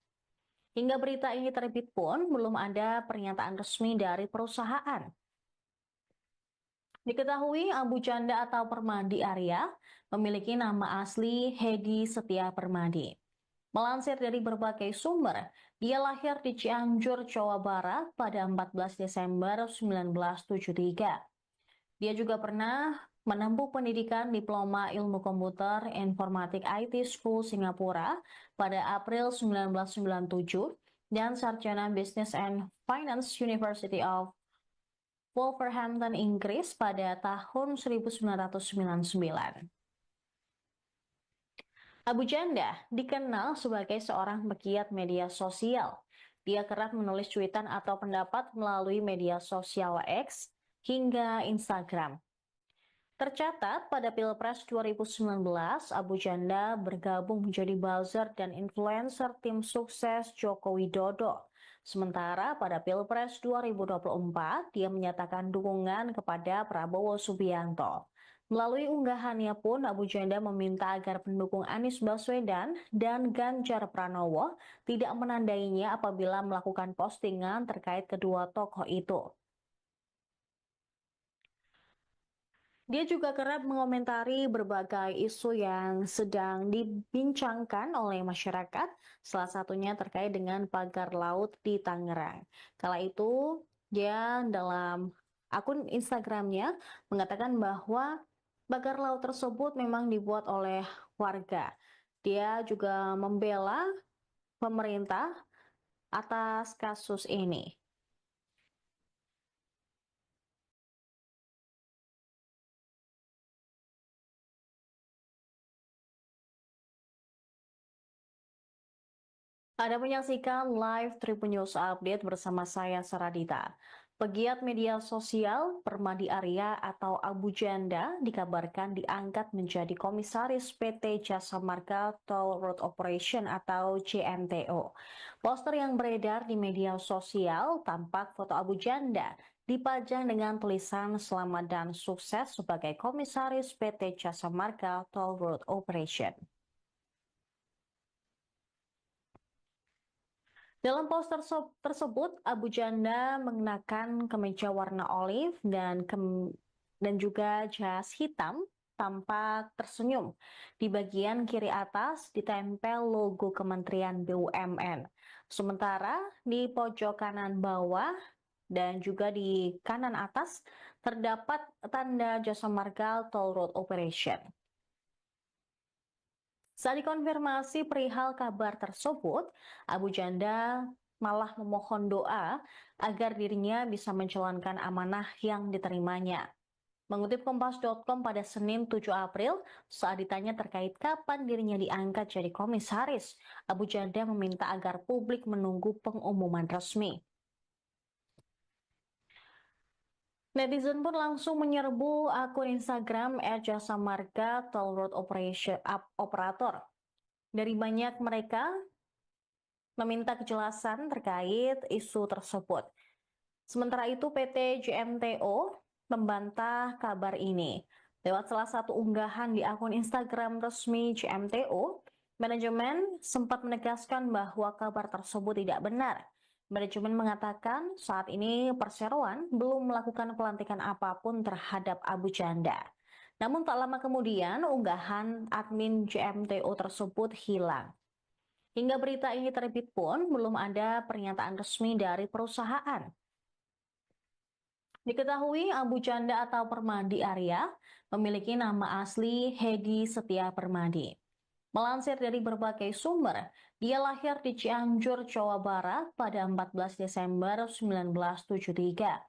[SPEAKER 1] Hingga berita ini terbit pun belum ada pernyataan resmi dari perusahaan. Diketahui Abu Janda atau Permadi Arya memiliki nama asli Hedi Setia Permadi. Melansir dari berbagai sumber, dia lahir di Cianjur, Jawa Barat pada 14 Desember 1973. Dia juga pernah menempuh pendidikan Diploma Ilmu Komputer Informatik IT School Singapura pada April 1997 dan Sarjana Business and Finance University of Wolverhampton, Inggris pada tahun 1999. Abu Janda dikenal sebagai seorang pegiat media sosial. Dia kerap menulis cuitan atau pendapat melalui media sosial X hingga Instagram. Tercatat pada Pilpres 2019, Abu Janda bergabung menjadi buzzer dan influencer tim sukses Joko Widodo. Sementara pada Pilpres 2024, dia menyatakan dukungan kepada Prabowo Subianto. Melalui unggahannya pun, Abu Janda meminta agar pendukung Anies Baswedan dan Ganjar Pranowo tidak menandainya apabila melakukan postingan terkait kedua tokoh itu. Dia juga kerap mengomentari berbagai isu yang sedang dibincangkan oleh masyarakat, salah satunya terkait dengan pagar laut di Tangerang. Kala itu, dia dalam akun Instagramnya mengatakan bahwa pagar laut tersebut memang dibuat oleh warga. Dia juga membela pemerintah atas kasus ini. Anda menyaksikan live Tribun News Update bersama saya Saradita. Pegiat media sosial Permadi Arya atau Abu Janda dikabarkan diangkat menjadi komisaris PT Jasa Marga Toll Road Operation atau JMTO. Poster yang beredar di media sosial tampak foto Abu Janda dipajang dengan tulisan selamat dan sukses sebagai komisaris PT Jasa Marga Toll Road Operation. Dalam poster tersebut, Abu Janda mengenakan kemeja warna olive dan juga jas hitam, tampak tersenyum. Di bagian kiri atas ditempel logo Kementerian BUMN. Sementara di pojok kanan bawah dan juga di kanan atas terdapat tanda Jasa Marga Toll Road Operation. Saat dikonfirmasi perihal kabar tersebut, Abu Janda malah memohon doa agar dirinya bisa menjalankan amanah yang diterimanya. Mengutip Kompas.com pada Senin 7 April, saat ditanya terkait kapan dirinya diangkat jadi komisaris, Abu Janda meminta agar publik menunggu pengumuman resmi. Netizen pun langsung menyerbu akun Instagram @jasa marga Toll Road Operator. Dari banyak mereka meminta kejelasan terkait isu tersebut. Sementara itu PT JMTO membantah kabar ini. Lewat salah satu unggahan di akun Instagram resmi JMTO, manajemen sempat menegaskan bahwa kabar tersebut tidak benar. Manajemen mengatakan saat ini perseroan belum melakukan pelantikan apapun terhadap Abu Janda. Namun tak lama kemudian unggahan admin JMTO tersebut hilang. Hingga berita ini terbit pun belum ada pernyataan resmi dari perusahaan. Diketahui Abu Janda atau Permadi Arya memiliki nama asli Hedi Setia Permadi. Melansir dari berbagai sumber, dia lahir di Cianjur, Jawa Barat pada 14 Desember 1973.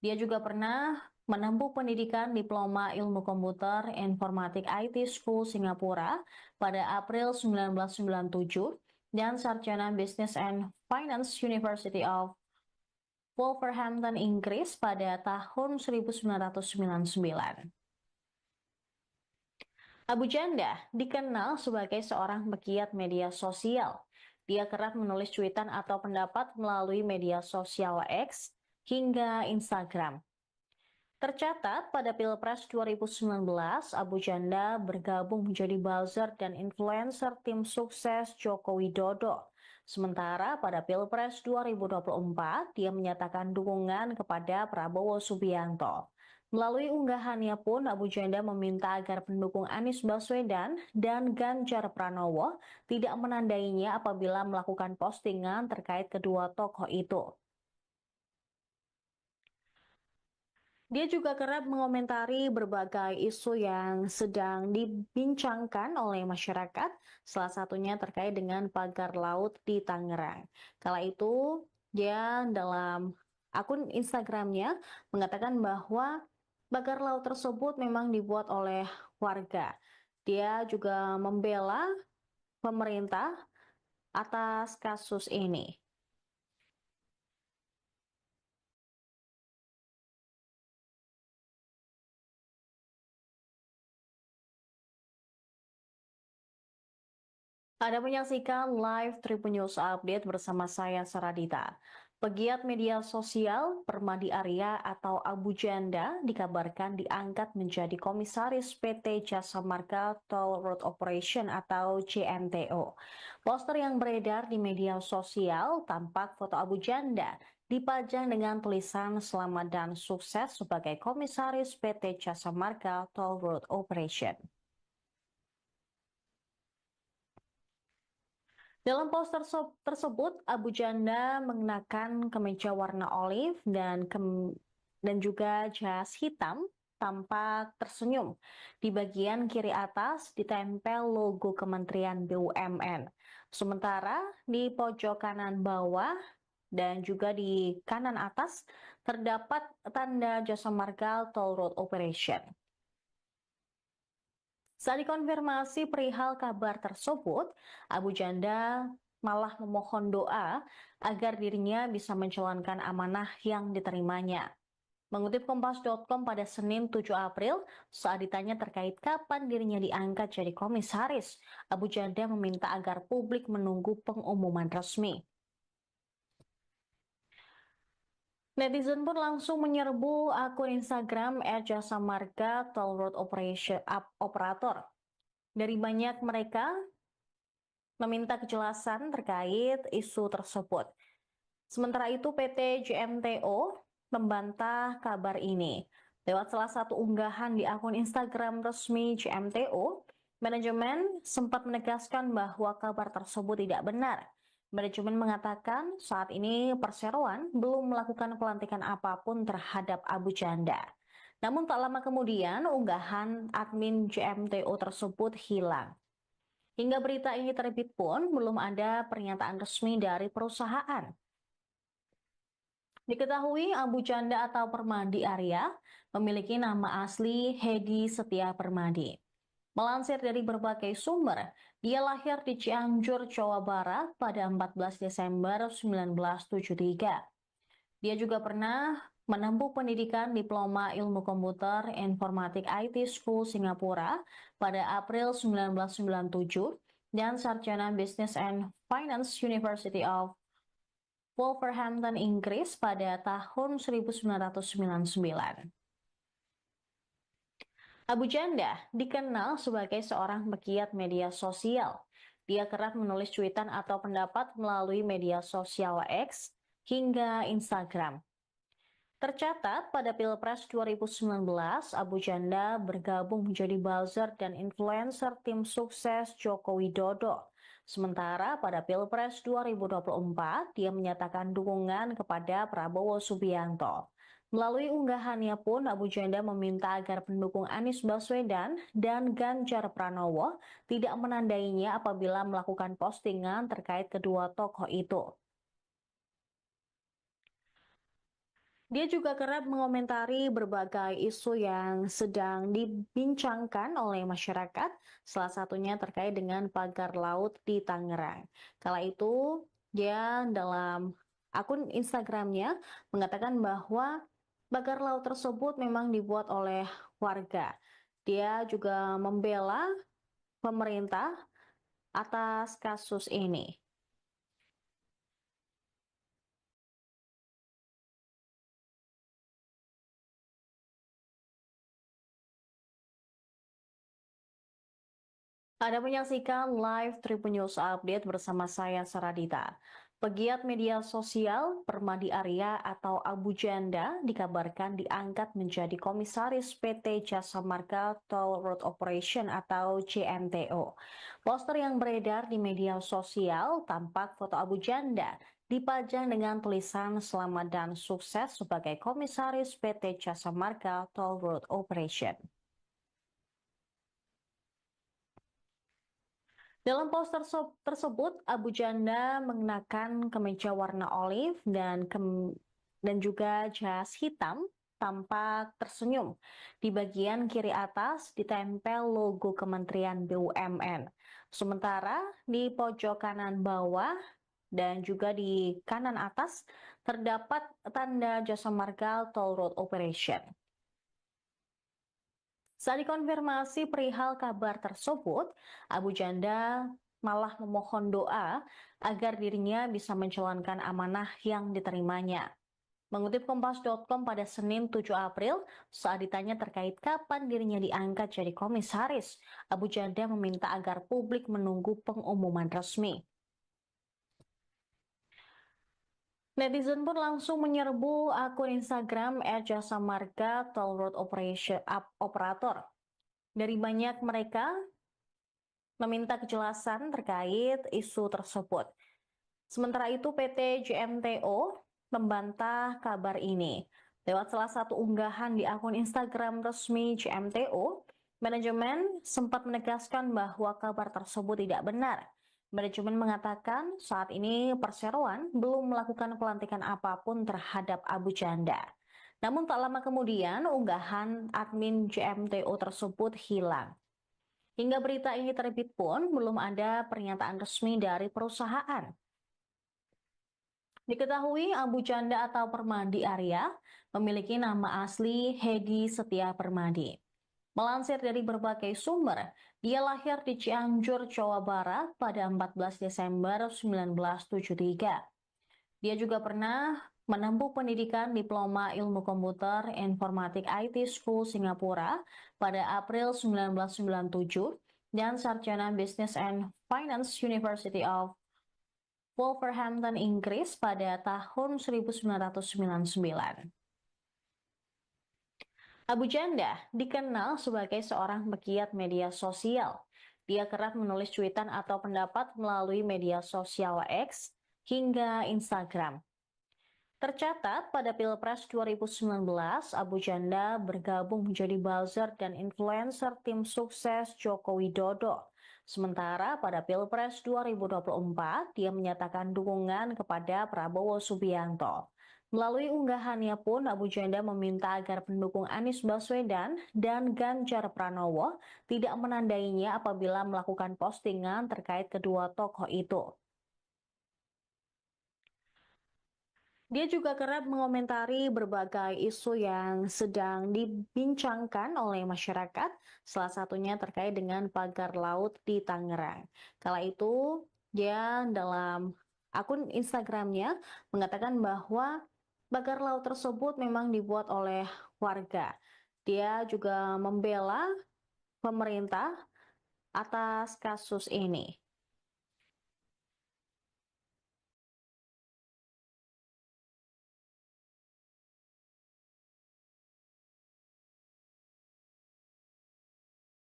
[SPEAKER 1] Dia juga pernah menempuh pendidikan Diploma Ilmu Komputer Informatik IT School Singapura pada April 1997 dan Sarjana Business and Finance University of Wolverhampton, Inggris pada tahun 1999. Abu Janda dikenal sebagai seorang pegiat media sosial. Dia kerap menulis cuitan atau pendapat melalui media sosial X hingga Instagram. Tercatat pada Pilpres 2019, Abu Janda bergabung menjadi buzzer dan influencer tim sukses Joko Widodo. Sementara pada Pilpres 2024, dia menyatakan dukungan kepada Prabowo Subianto. Melalui unggahannya pun, Abu Janda meminta agar pendukung Anies Baswedan dan Ganjar Pranowo tidak menandainya apabila melakukan postingan terkait kedua tokoh itu. Dia juga kerap mengomentari berbagai isu yang sedang dibincangkan oleh masyarakat, salah satunya terkait dengan pagar laut di Tangerang. Kala itu, dia dalam akun Instagramnya mengatakan bahwa pagar laut tersebut memang dibuat oleh warga. Dia juga membela pemerintah atas kasus ini. Anda menyaksikan live Tribun News Update bersama saya Saradita. Pegiat media sosial Permadi Arya atau Abu Janda dikabarkan diangkat menjadi komisaris PT Jasa Marga Toll Road Operation atau JMTO. Poster yang beredar di media sosial tampak foto Abu Janda dipajang dengan tulisan selamat dan sukses sebagai komisaris PT Jasa Marga Toll Road Operation. Dalam poster tersebut, Abu Janda mengenakan kemeja warna olive dan juga jas hitam, tampak tersenyum. Di bagian kiri atas ditempel logo Kementerian BUMN. Sementara di pojok kanan bawah dan juga di kanan atas terdapat tanda Jasa Marga Toll Road Operation. Saat dikonfirmasi perihal kabar tersebut, Abu Janda malah memohon doa agar dirinya bisa menjalankan amanah yang diterimanya. Mengutip Kompas.com pada Senin 7 April, saat ditanya terkait kapan dirinya diangkat jadi komisaris, Abu Janda meminta agar publik menunggu pengumuman resmi. Netizen pun langsung menyerbu akun Instagram @jasamarga Toll Road Operator. Dari banyak mereka meminta kejelasan terkait isu tersebut. Sementara itu PT JMTO membantah kabar ini. Lewat salah satu unggahan di akun Instagram resmi JMTO, manajemen sempat menegaskan bahwa kabar tersebut tidak benar. Manajemen mengatakan saat ini Perseroan belum melakukan pelantikan apapun terhadap Abu Janda. Namun tak lama kemudian unggahan admin JMTO tersebut hilang. Hingga berita ini terbit pun belum ada pernyataan resmi dari perusahaan. Diketahui Abu Janda atau Permadi Arya memiliki nama asli Hedi Setia Permadi. Melansir dari berbagai sumber, dia lahir di Cianjur, Jawa Barat pada 14 Desember 1973. Dia juga pernah menempuh pendidikan Diploma Ilmu Komputer Informatik IT School Singapura pada April 1997 dan Sarjana Business and Finance University of Wolverhampton, Inggris pada tahun 1999. Abu Janda dikenal sebagai seorang pegiat media sosial. Dia kerap menulis cuitan atau pendapat melalui media sosial X hingga Instagram. Tercatat pada Pilpres 2019, Abu Janda bergabung menjadi buzzer dan influencer tim sukses Joko Widodo. Sementara pada Pilpres 2024, dia menyatakan dukungan kepada Prabowo Subianto. Melalui unggahannya pun, Abu Janda meminta agar pendukung Anies Baswedan dan Ganjar Pranowo tidak menandainya apabila melakukan postingan terkait kedua tokoh itu. Dia juga kerap mengomentari berbagai isu yang sedang dibincangkan oleh masyarakat, salah satunya terkait dengan pagar laut di Tangerang. Kala itu, dia dalam akun Instagramnya mengatakan bahwa pagar laut tersebut memang dibuat oleh warga. Dia juga membela pemerintah atas kasus ini. Anda menyaksikan live Tribun News Update bersama saya Saradita. Pegiat media sosial Permadi Arya atau Abu Janda dikabarkan diangkat menjadi komisaris PT Jasa Marga Toll Road Operation atau JMTO. Poster yang beredar di media sosial tampak foto Abu Janda dipajang dengan tulisan selamat dan sukses sebagai komisaris PT Jasa Marga Toll Road Operation. Dalam poster tersebut, Abu Janda mengenakan kemeja warna olive dan juga jas hitam, tampak tersenyum. Di bagian kiri atas ditempel logo Kementerian BUMN. Sementara di pojok kanan bawah dan juga di kanan atas terdapat tanda Jasa Marga Toll Road Operation. Saat dikonfirmasi perihal kabar tersebut, Abu Janda malah memohon doa agar dirinya bisa menjalankan amanah yang diterimanya. Mengutip Kompas.com pada Senin 7 April, saat ditanya terkait kapan dirinya diangkat jadi komisaris, Abu Janda meminta agar publik menunggu pengumuman resmi. Netizen pun langsung menyerbu akun Instagram @jasamarga Toll Road Operator. Dari banyak mereka meminta kejelasan terkait isu tersebut. Sementara itu PT JMTO membantah kabar ini. Lewat salah satu unggahan di akun Instagram resmi JMTO, manajemen sempat menegaskan bahwa kabar tersebut tidak benar. Manajemen mengatakan saat ini Perseroan belum melakukan pelantikan apapun terhadap Abu Janda. Namun tak lama kemudian unggahan admin JMTO tersebut hilang. Hingga berita ini terbit pun belum ada pernyataan resmi dari perusahaan. Diketahui Abu Janda atau Permadi Arya memiliki nama asli Hedi Setia Permadi. Melansir dari berbagai sumber, dia lahir di Cianjur, Jawa Barat pada 14 Desember 1973. Dia juga pernah menempuh pendidikan Diploma Ilmu Komputer Informatik IT School Singapura pada April 1997 dan Sarjana Business and Finance University of Wolverhampton, Inggris pada tahun 1999. Abu Janda dikenal sebagai seorang pegiat media sosial. Dia kerap menulis cuitan atau pendapat melalui media sosial X hingga Instagram. Tercatat pada Pilpres 2019, Abu Janda bergabung menjadi buzzer dan influencer tim sukses Joko Widodo. Sementara pada Pilpres 2024, dia menyatakan dukungan kepada Prabowo Subianto. Melalui unggahannya pun, Abu Janda meminta agar pendukung Anies Baswedan dan Ganjar Pranowo tidak menandainya apabila melakukan postingan terkait kedua tokoh itu. Dia juga kerap mengomentari berbagai isu yang sedang dibincangkan oleh masyarakat, salah satunya terkait dengan pagar laut di Tangerang. Kala itu, dia dalam akun Instagramnya mengatakan bahwa pagar laut tersebut memang dibuat oleh warga. Dia juga membela pemerintah atas kasus ini.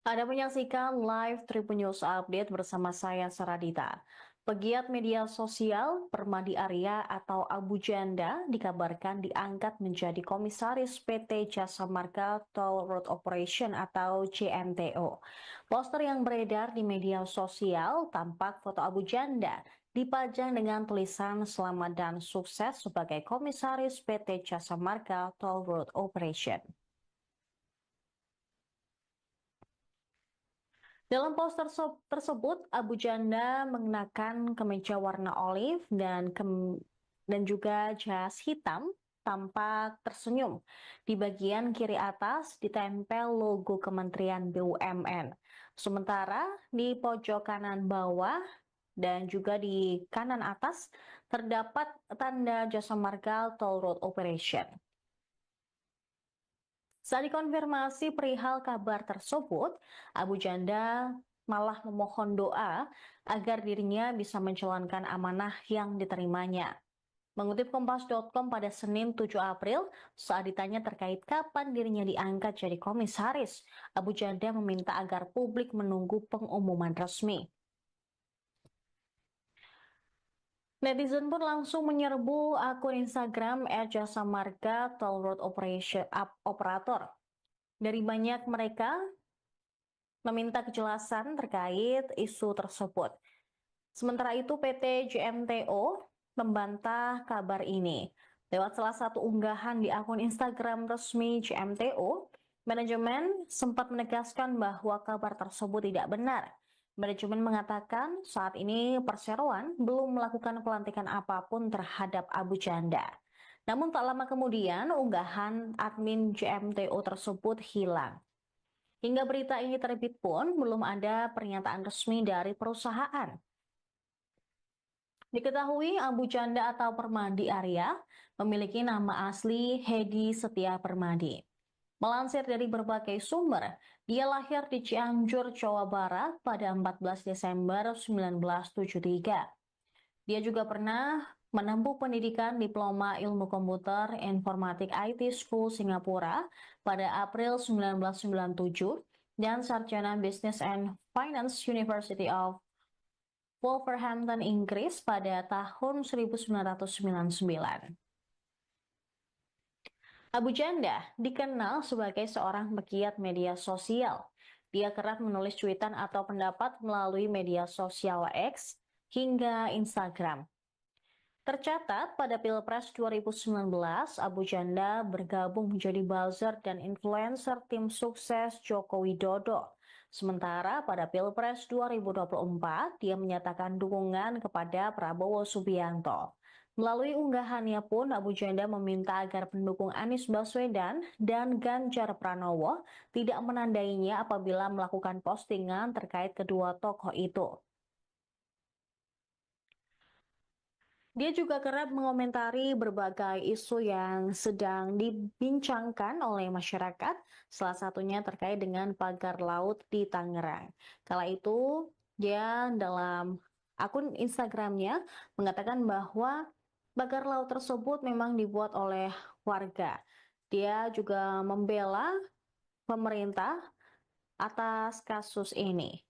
[SPEAKER 1] Anda menyaksikan live Tribun News Update bersama saya Saradita. Pegiat media sosial Permadi Arya atau Abu Janda dikabarkan diangkat menjadi komisaris PT Jasa Marga Toll Road Operation atau JMTO. Poster yang beredar di media sosial tampak foto Abu Janda dipajang dengan tulisan selamat dan sukses sebagai komisaris PT Jasa Marga Toll Road Operation. Dalam poster tersebut, Abu Janda mengenakan kemeja warna olive dan juga jas hitam, tampak tersenyum. Di bagian kiri atas ditempel logo Kementerian BUMN. Sementara di pojok kanan bawah dan juga di kanan atas terdapat tanda Jasa Marga Toll Road Operation. Saat dikonfirmasi perihal kabar tersebut, Abu Janda malah memohon doa agar dirinya bisa menjalankan amanah yang diterimanya. Mengutip Kompas.com pada Senin 7 April, saat ditanya terkait kapan dirinya diangkat jadi komisaris, Abu Janda meminta agar publik menunggu pengumuman resmi. Netizen pun langsung menyerbu akun Instagram @jasamarga Toll Road Operator. Dari banyak mereka meminta kejelasan terkait isu tersebut. Sementara itu PT JMTO membantah kabar ini. Lewat salah satu unggahan di akun Instagram resmi JMTO, manajemen sempat menegaskan bahwa kabar tersebut tidak benar. Manajemen mengatakan saat ini Perseroan belum melakukan pelantikan apapun terhadap Abu Janda. Namun tak lama kemudian unggahan admin JMTO tersebut hilang. Hingga berita ini terbit pun, belum ada pernyataan resmi dari perusahaan. Diketahui Abu Janda atau Permadi Arya memiliki nama asli Hedi Setia Permadi. Melansir dari berbagai sumber, dia lahir di Cianjur, Jawa Barat pada 14 Desember 1973. Dia juga pernah menempuh pendidikan Diploma Ilmu Komputer Informatik IT School Singapura pada April 1997 dan Sarjana Business and Finance University of Wolverhampton, Inggris pada tahun 1999. Abu Janda dikenal sebagai seorang pegiat media sosial. Dia kerap menulis cuitan atau pendapat melalui media sosial X hingga Instagram. Tercatat pada Pilpres 2019, Abu Janda bergabung menjadi buzzer dan influencer tim sukses Joko Widodo. Sementara pada Pilpres 2024, dia menyatakan dukungan kepada Prabowo Subianto. Melalui unggahannya pun, Abu Janda meminta agar pendukung Anies Baswedan dan Ganjar Pranowo tidak menandainya apabila melakukan postingan terkait kedua tokoh itu. Dia juga kerap mengomentari berbagai isu yang sedang dibincangkan oleh masyarakat, salah satunya terkait dengan pagar laut di Tangerang. Kala itu, dia dalam akun Instagramnya mengatakan bahwa pagar laut tersebut memang dibuat oleh warga. Dia juga membela pemerintah atas kasus ini.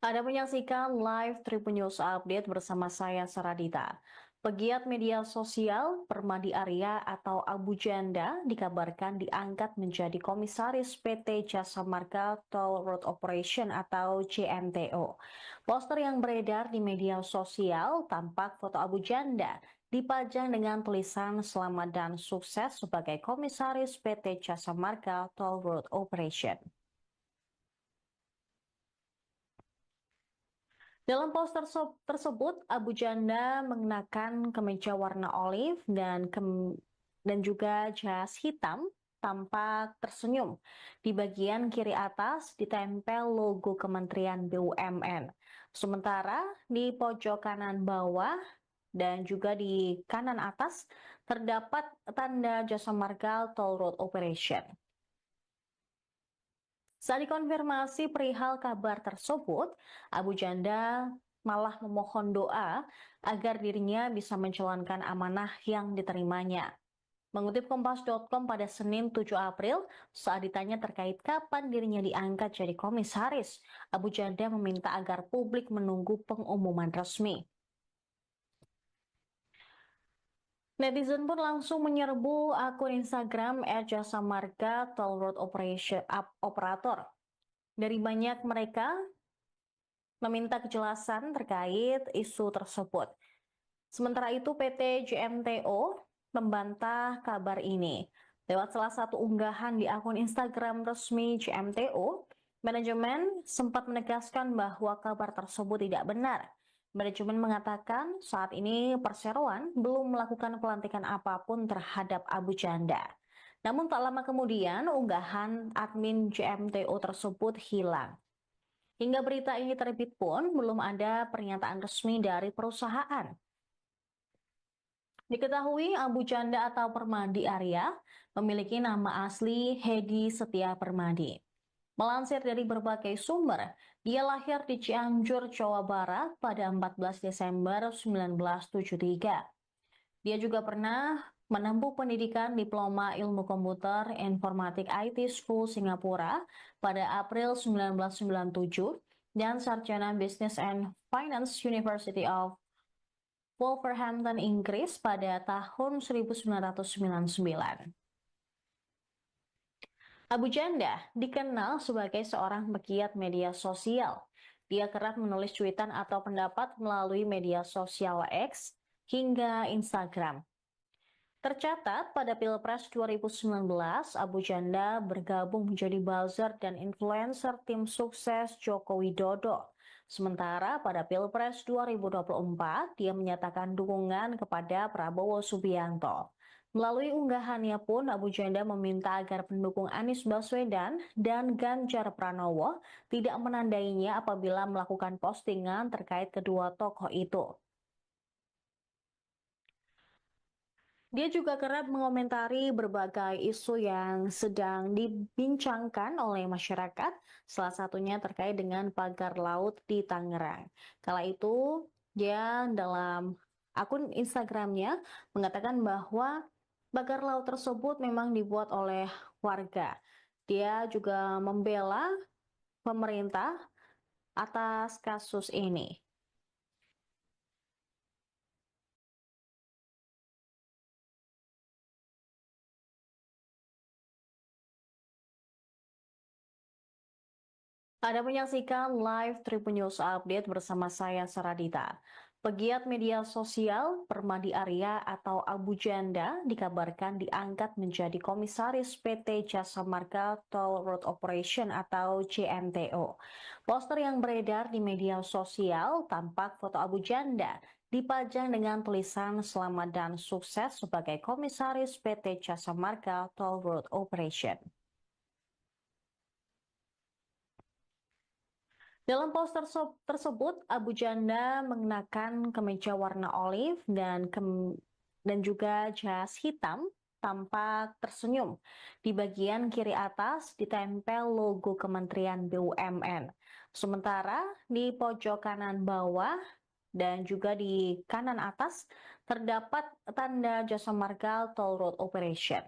[SPEAKER 1] Anda menyaksikan live Tribun News Update bersama saya Saradita. Pegiat media sosial Permadi Arya atau Abu Janda dikabarkan diangkat menjadi komisaris PT Jasa Marga Toll Road Operation atau JMTO. Poster yang beredar di media sosial tampak foto Abu Janda dipajang dengan tulisan selamat dan sukses sebagai komisaris PT Jasa Marga Toll Road Operation. Dalam poster tersebut, Abu Janda mengenakan kemeja warna olive dan juga jas hitam, tampak tersenyum. Di bagian kiri atas ditempel logo Kementerian BUMN. Sementara di pojok kanan bawah dan juga di kanan atas terdapat tanda Jasa Marga Toll Road Operation. Saat dikonfirmasi perihal kabar tersebut, Abu Janda malah memohon doa agar dirinya bisa menjalankan amanah yang diterimanya. Mengutip Kompas.com pada Senin 7 April, saat ditanya terkait kapan dirinya diangkat jadi komisaris, Abu Janda meminta agar publik menunggu pengumuman resmi. Netizen pun langsung menyerbu akun Instagram @jasa marga Toll Road Operator. Dari banyak mereka meminta kejelasan terkait isu tersebut. Sementara itu PT JMTO membantah kabar ini. Lewat salah satu unggahan di akun Instagram resmi JMTO, manajemen sempat menegaskan bahwa kabar tersebut tidak benar. Manajemen mengatakan saat ini perseroan belum melakukan pelantikan apapun terhadap Abu Janda. Namun tak lama kemudian unggahan admin JMTO tersebut hilang. Hingga berita ini terbit pun belum ada pernyataan resmi dari perusahaan. Diketahui Abu Janda atau Permadi Arya memiliki nama asli Hedi Setia Permadi. Melansir dari berbagai sumber, dia lahir di Cianjur, Jawa Barat pada 14 Desember 1973. Dia juga pernah menempuh pendidikan Diploma Ilmu Komputer Informatik IT School Singapura pada April 1997 dan Sarjana Business and Finance University of Wolverhampton, Inggris pada tahun 1999. Abu Janda dikenal sebagai seorang pegiat media sosial. Dia kerap menulis cuitan atau pendapat melalui media sosial X hingga Instagram. Tercatat pada Pilpres 2019, Abu Janda bergabung menjadi buzzer dan influencer tim sukses Joko Widodo. Sementara pada Pilpres 2024, dia menyatakan dukungan kepada Prabowo Subianto. Melalui unggahannya pun, Abu Janda meminta agar pendukung Anies Baswedan dan Ganjar Pranowo tidak menandainya apabila melakukan postingan terkait kedua tokoh itu. Dia juga kerap mengomentari berbagai isu yang sedang dibincangkan oleh masyarakat, salah satunya terkait dengan pagar laut di Tangerang. Kala itu, dia dalam akun Instagramnya mengatakan bahwa pagar laut tersebut memang dibuat oleh warga. Dia juga membela pemerintah atas kasus ini. Anda menyaksikan live Tribun News Update bersama saya Saradita. Pegiat media sosial Permadi Arya atau Abu Janda dikabarkan diangkat menjadi komisaris PT Jasa Marga Toll Road Operation atau JMTO. Poster yang beredar di media sosial tampak foto Abu Janda dipajang dengan tulisan selamat dan sukses sebagai komisaris PT Jasa Marga Toll Road Operation. Dalam poster tersebut, Abu Janda mengenakan kemeja warna olive dan juga jas hitam, tampak tersenyum. Di bagian kiri atas ditempel logo Kementerian BUMN. Sementara di pojok kanan bawah dan juga di kanan atas terdapat tanda Jasa Marga Toll Road Operation.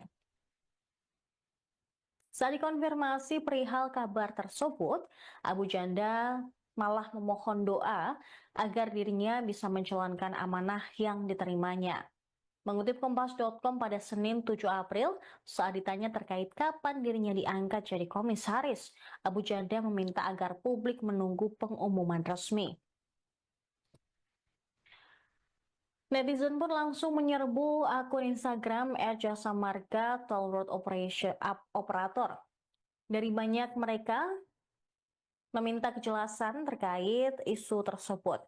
[SPEAKER 1] Saat dikonfirmasi perihal kabar tersebut, Abu Janda malah memohon doa agar dirinya bisa menjalankan amanah yang diterimanya. Mengutip Kompas.com pada Senin 7 April, saat ditanya terkait kapan dirinya diangkat jadi komisaris, Abu Janda meminta agar publik menunggu pengumuman resmi. Netizen pun langsung menyerbu akun Instagram @jasamarga Toll Road Operator. Dari banyak mereka meminta kejelasan terkait isu tersebut.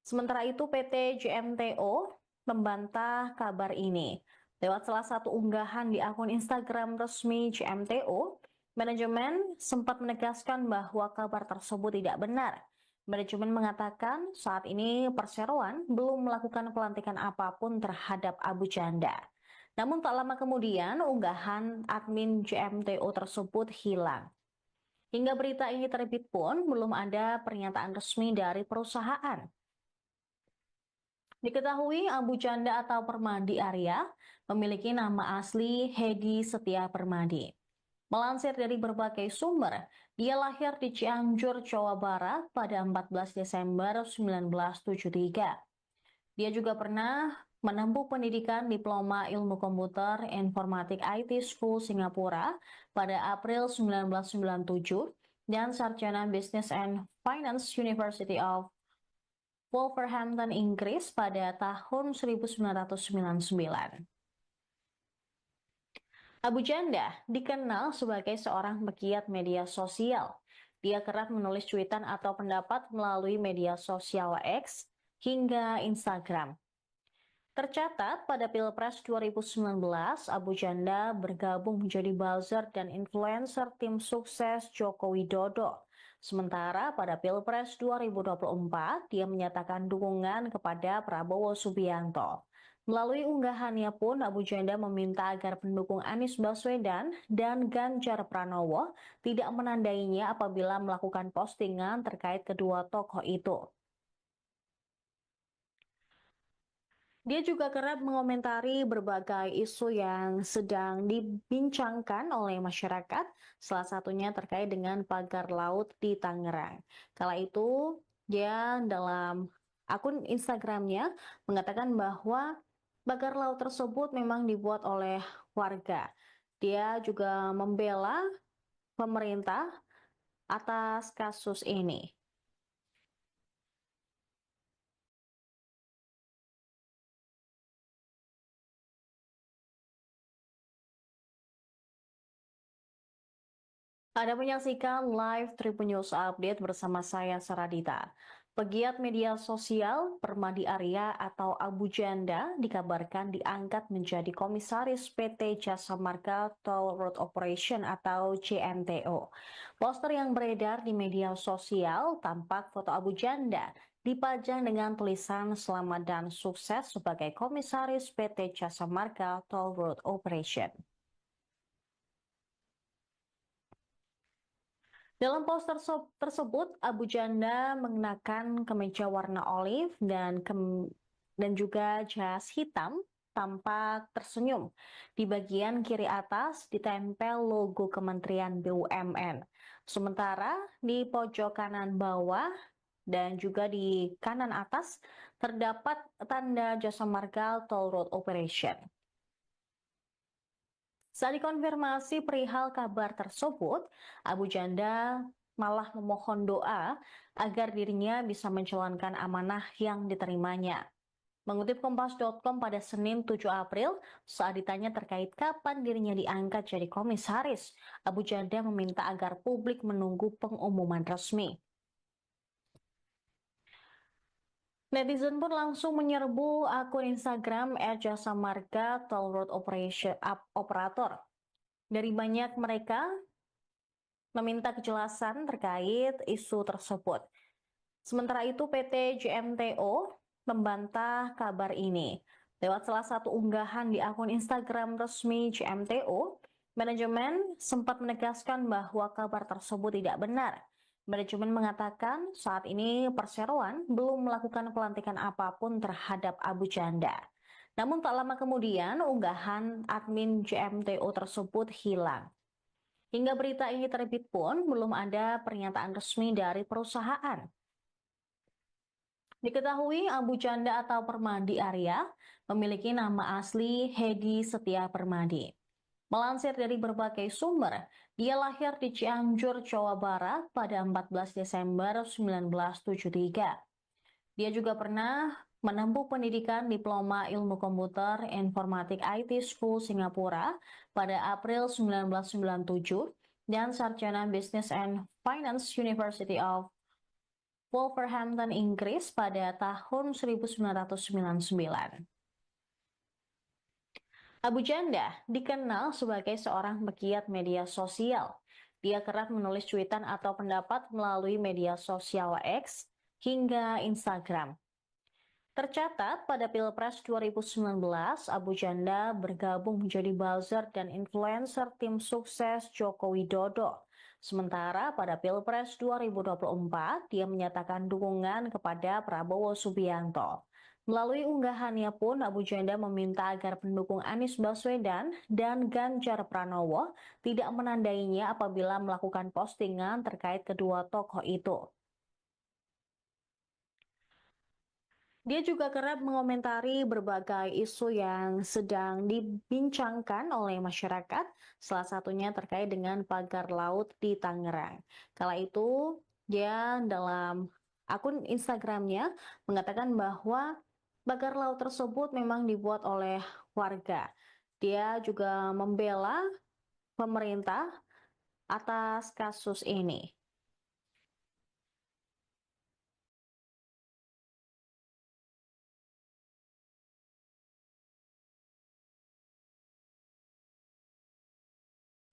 [SPEAKER 1] Sementara itu PT JMTO membantah kabar ini. Lewat salah satu unggahan di akun Instagram resmi JMTO, manajemen sempat menegaskan bahwa kabar tersebut tidak benar. Manajemen mengatakan saat ini perseroan belum melakukan pelantikan apapun terhadap Abu Janda. Namun tak lama kemudian unggahan admin JMTO tersebut hilang. Hingga berita ini terbit pun belum ada pernyataan resmi dari perusahaan. Diketahui Abu Janda atau Permadi Arya memiliki nama asli Hedi Setia Permadi. Melansir dari berbagai sumber, dia lahir di Cianjur, Jawa Barat pada 14 Desember 1973. Dia juga pernah menempuh pendidikan Diploma Ilmu Komputer Informatik IT School Singapura pada April 1997 dan Sarjana Business and Finance University of Wolverhampton, Inggris pada tahun 1999. Abu Janda dikenal sebagai seorang pegiat media sosial. Dia kerap menulis cuitan atau pendapat melalui media sosial X hingga Instagram. Tercatat pada Pilpres 2019, Abu Janda bergabung menjadi buzzer dan influencer tim sukses Joko Widodo. Sementara pada Pilpres 2024, dia menyatakan dukungan kepada Prabowo Subianto. Melalui unggahannya pun, Abu Janda meminta agar pendukung Anies Baswedan dan Ganjar Pranowo tidak menandainya apabila melakukan postingan terkait kedua tokoh itu. Dia juga kerap mengomentari berbagai isu yang sedang dibincangkan oleh masyarakat, salah satunya terkait dengan pagar laut di Tangerang. Kala itu, dia dalam akun Instagramnya mengatakan bahwa pagar laut tersebut memang dibuat oleh warga. Dia juga membela pemerintah atas kasus ini. Anda menyaksikan live Tribun News Update bersama saya Saradita. Pegiat media sosial Permadi Arya atau Abu Janda dikabarkan diangkat menjadi komisaris PT Jasa Marga Toll Road Operation atau JMTO. Poster yang beredar di media sosial tampak foto Abu Janda dipajang dengan tulisan selamat dan sukses sebagai komisaris PT Jasa Marga Toll Road Operation. Dalam poster tersebut, Abu Janda mengenakan kemeja warna olive dan juga jas hitam, tampak tersenyum. Di bagian kiri atas ditempel logo Kementerian BUMN. Sementara di pojok kanan bawah dan juga di kanan atas terdapat tanda Jasa Marga Toll Road Operation. Saat dikonfirmasi perihal kabar tersebut, Abu Janda malah memohon doa agar dirinya bisa menjalankan amanah yang diterimanya. Mengutip Kompas.com pada Senin 7 April, saat ditanya terkait kapan dirinya diangkat jadi komisaris, Abu Janda meminta agar publik menunggu pengumuman resmi. Netizen pun langsung menyerbu akun Instagram @jasa marga Toll Road Operator. Dari banyak mereka meminta kejelasan terkait isu tersebut. Sementara itu PT JMTO membantah kabar ini. Lewat salah satu unggahan di akun Instagram resmi JMTO, manajemen sempat menegaskan bahwa kabar tersebut tidak benar. Manajemen mengatakan saat ini perseroan belum melakukan pelantikan apapun terhadap Abu Janda. Namun tak lama kemudian unggahan admin JMTO tersebut hilang. Hingga berita ini terbit pun belum ada pernyataan resmi dari perusahaan. Diketahui Abu Janda atau Permadi Arya memiliki nama asli Hedi Setia Permadi. Melansir dari berbagai sumber, dia lahir di Cianjur, Jawa Barat pada 14 Desember 1973. Dia juga pernah menempuh pendidikan Diploma Ilmu Komputer Informatik IT School Singapura pada April 1997 dan Sarjana Business and Finance University of Wolverhampton, Inggris pada tahun 1999. Abu Janda dikenal sebagai seorang pegiat media sosial. Dia kerap menulis cuitan atau pendapat melalui media sosial X hingga Instagram. Tercatat pada Pilpres 2019, Abu Janda bergabung menjadi buzzer dan influencer tim sukses Joko Widodo. Sementara pada Pilpres 2024, dia menyatakan dukungan kepada Prabowo Subianto. Melalui unggahannya pun, Abu Janda meminta agar pendukung Anies Baswedan dan Ganjar Pranowo tidak menandainya apabila melakukan postingan terkait kedua tokoh itu. Dia juga kerap mengomentari berbagai isu yang sedang dibincangkan oleh masyarakat, salah satunya terkait dengan pagar laut di Tangerang. Kala itu, dia dalam akun Instagramnya mengatakan bahwa pagar laut tersebut memang dibuat oleh warga. Dia juga membela pemerintah atas kasus ini.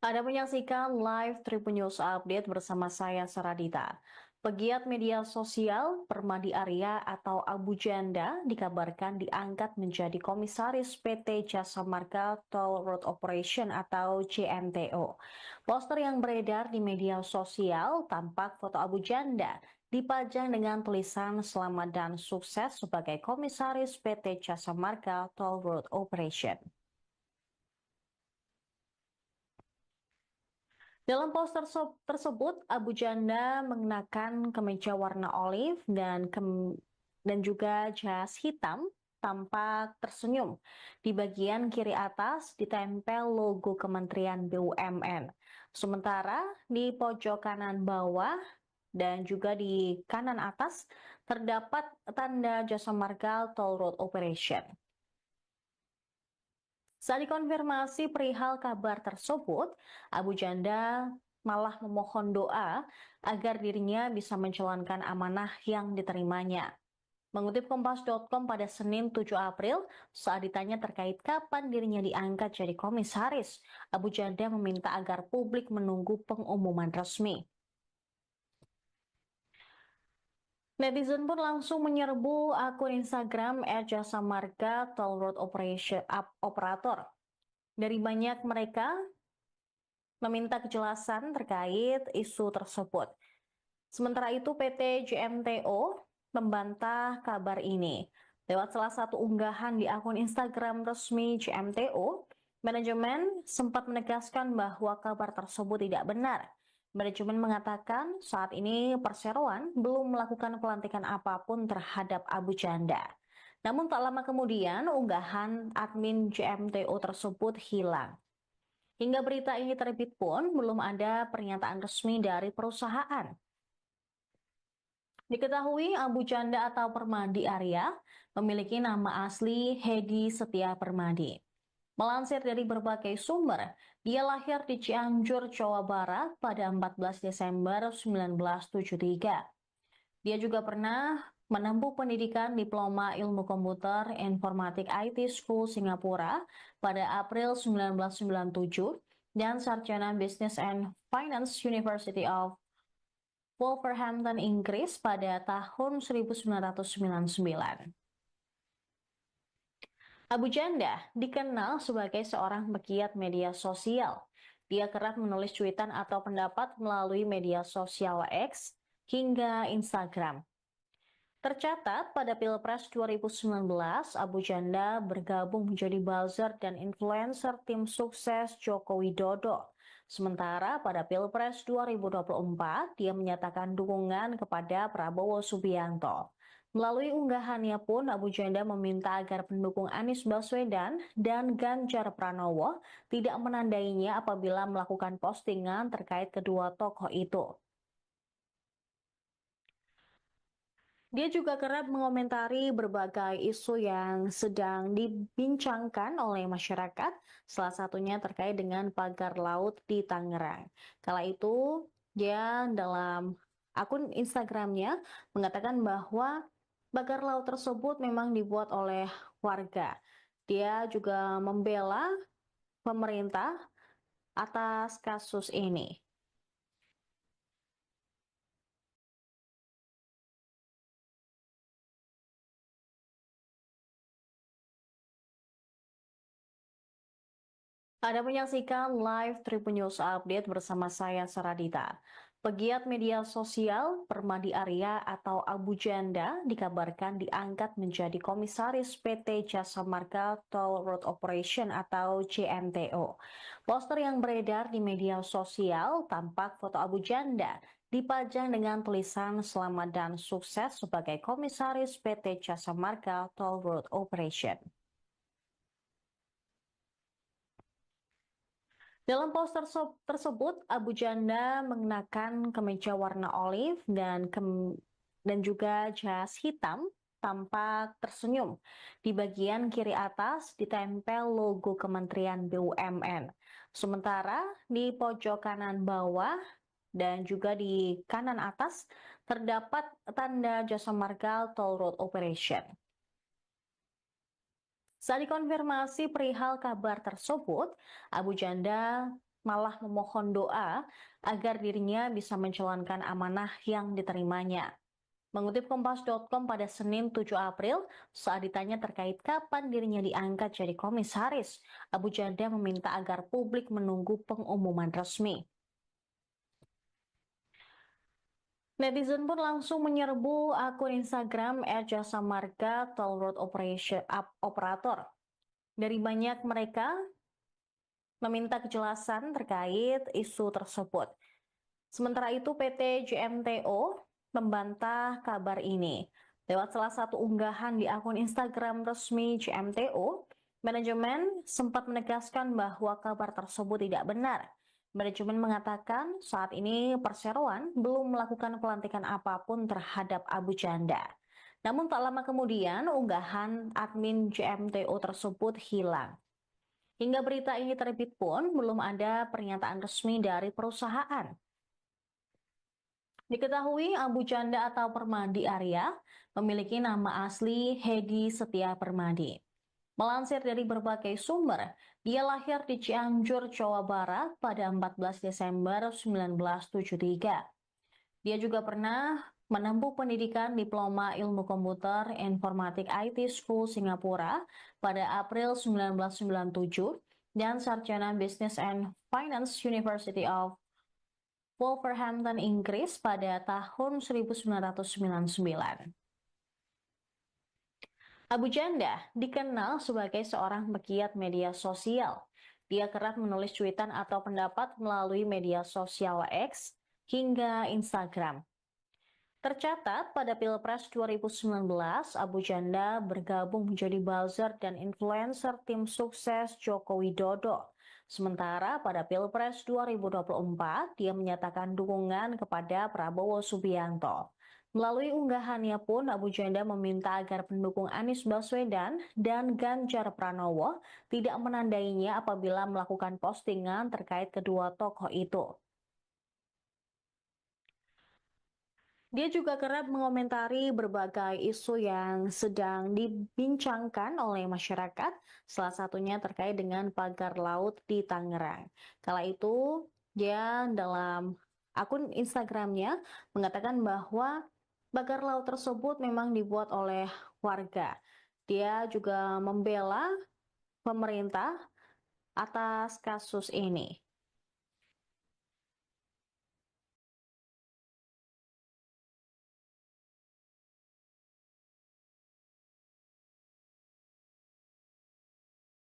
[SPEAKER 1] Anda menyaksikan live Tribun News Update bersama saya Saradita. Pegiat media sosial Permadi Arya atau Abu Janda dikabarkan diangkat menjadi komisaris PT Jasa Marga Toll Road Operation atau JMTO. Poster yang beredar di media sosial tampak foto Abu Janda dipajang dengan tulisan selamat dan sukses sebagai komisaris PT Jasa Marga Toll Road Operation. Dalam poster tersebut, Abu Janda mengenakan kemeja warna olive dan juga jas hitam, tampak tersenyum. Di bagian kiri atas ditempel logo Kementerian BUMN. Sementara di pojok kanan bawah dan juga di kanan atas terdapat tanda Jasa Marga Toll Road Operation. Saat dikonfirmasi perihal kabar tersebut, Abu Janda malah memohon doa agar dirinya bisa menjalankan amanah yang diterimanya. Mengutip Kompas.com pada Senin 7 April, saat ditanya terkait kapan dirinya diangkat jadi komisaris, Abu Janda meminta agar publik menunggu pengumuman resmi. Netizen pun langsung menyerbu akun Instagram @jasamarga Toll Road Operator. Dari banyak mereka meminta kejelasan terkait isu tersebut. Sementara itu PT JMTO membantah kabar ini. Lewat salah satu unggahan di akun Instagram resmi JMTO, manajemen sempat menegaskan bahwa kabar tersebut tidak benar. Manajemen mengatakan saat ini Perseroan belum melakukan pelantikan apapun terhadap Abu Janda. Namun tak lama kemudian unggahan admin JMTO tersebut hilang. Hingga berita ini terbit pun belum ada pernyataan resmi dari perusahaan. Diketahui Abu Janda atau Permadi Arya memiliki nama asli Hedi Setia Permadi. Melansir dari berbagai sumber, dia lahir di Cianjur, Jawa Barat pada 14 Desember 1973. Dia juga pernah menempuh pendidikan Diploma Ilmu Komputer Informatik IT School Singapura pada April 1997 dan Sarjana Business and Finance University of Wolverhampton, Inggris pada tahun 1999. Abu Janda dikenal sebagai seorang pegiat media sosial. Dia kerap menulis cuitan atau pendapat melalui media sosial X hingga Instagram. Tercatat pada Pilpres 2019, Abu Janda bergabung menjadi buzzer dan influencer tim sukses Joko Widodo. Sementara pada Pilpres 2024, dia menyatakan dukungan kepada Prabowo Subianto. Melalui unggahannya pun, Abu Janda meminta agar pendukung Anies Baswedan dan Ganjar Pranowo tidak menandainya apabila melakukan postingan terkait kedua tokoh itu. Dia juga kerap mengomentari berbagai isu yang sedang dibincangkan oleh masyarakat, salah satunya terkait dengan pagar laut di Tangerang. Kala itu, dia dalam akun Instagramnya mengatakan bahwa pagar laut tersebut memang dibuat oleh warga. Dia juga membela pemerintah atas kasus ini. Anda menyaksikan live Tribun News Update bersama saya Saradita. Pegiat media sosial Permadi Arya atau Abu Janda dikabarkan diangkat menjadi komisaris PT Jasa Marga Toll Road Operation atau JMTO. Poster yang beredar di media sosial tampak foto Abu Janda dipajang dengan tulisan selamat dan sukses sebagai komisaris PT Jasa Marga Toll Road Operation. Dalam poster tersebut, Abu Janda mengenakan kemeja warna olive dan juga jas hitam, tampak tersenyum. Di bagian kiri atas ditempel logo Kementerian BUMN. Sementara di pojok kanan bawah dan juga di kanan atas terdapat tanda Jasa Marga Toll Road Operation. Saat dikonfirmasi perihal kabar tersebut, Abu Janda malah memohon doa agar dirinya bisa menjalankan amanah yang diterimanya. Mengutip Kompas.com pada Senin 7 April, saat ditanya terkait kapan dirinya diangkat jadi komisaris, Abu Janda meminta agar publik menunggu pengumuman resmi. Netizen pun langsung menyerbu akun Instagram @jasamarga Toll Road Operator. Dari banyak mereka meminta kejelasan terkait isu tersebut. Sementara itu PT JMTO membantah kabar ini. Lewat salah satu unggahan di akun Instagram resmi JMTO, manajemen sempat menegaskan bahwa kabar tersebut tidak benar. Manajemen mengatakan saat ini Perseroan belum melakukan pelantikan apapun terhadap Abu Janda. Namun tak lama kemudian unggahan admin JMTO tersebut hilang. Hingga berita ini terbit pun, belum ada pernyataan resmi dari perusahaan. Diketahui Abu Janda atau Permadi Arya memiliki nama asli Hedi Setia Permadi. Melansir dari berbagai sumber, dia lahir di Cianjur, Jawa Barat pada 14 Desember 1973. Dia juga pernah menempuh pendidikan Diploma Ilmu Komputer Informatik IT School Singapura pada April 1997 dan Sarjana Business and Finance University of Wolverhampton, Inggris pada tahun 1999. Abu Janda dikenal sebagai seorang pegiat media sosial. Dia kerap menulis cuitan atau pendapat melalui media sosial X hingga Instagram. Tercatat pada Pilpres 2019, Abu Janda bergabung menjadi buzzer dan influencer tim sukses Joko Widodo. Sementara pada Pilpres 2024, dia menyatakan dukungan kepada Prabowo Subianto. Melalui unggahannya pun, Abu Janda meminta agar pendukung Anies Baswedan dan Ganjar Pranowo tidak menandainya apabila melakukan postingan terkait kedua tokoh itu. Dia juga kerap mengomentari berbagai isu yang sedang dibincangkan oleh masyarakat, salah satunya terkait dengan pagar laut di Tangerang. Kala itu, dia dalam akun Instagramnya mengatakan bahwa pagar laut tersebut memang dibuat oleh warga. Dia juga membela pemerintah atas kasus ini.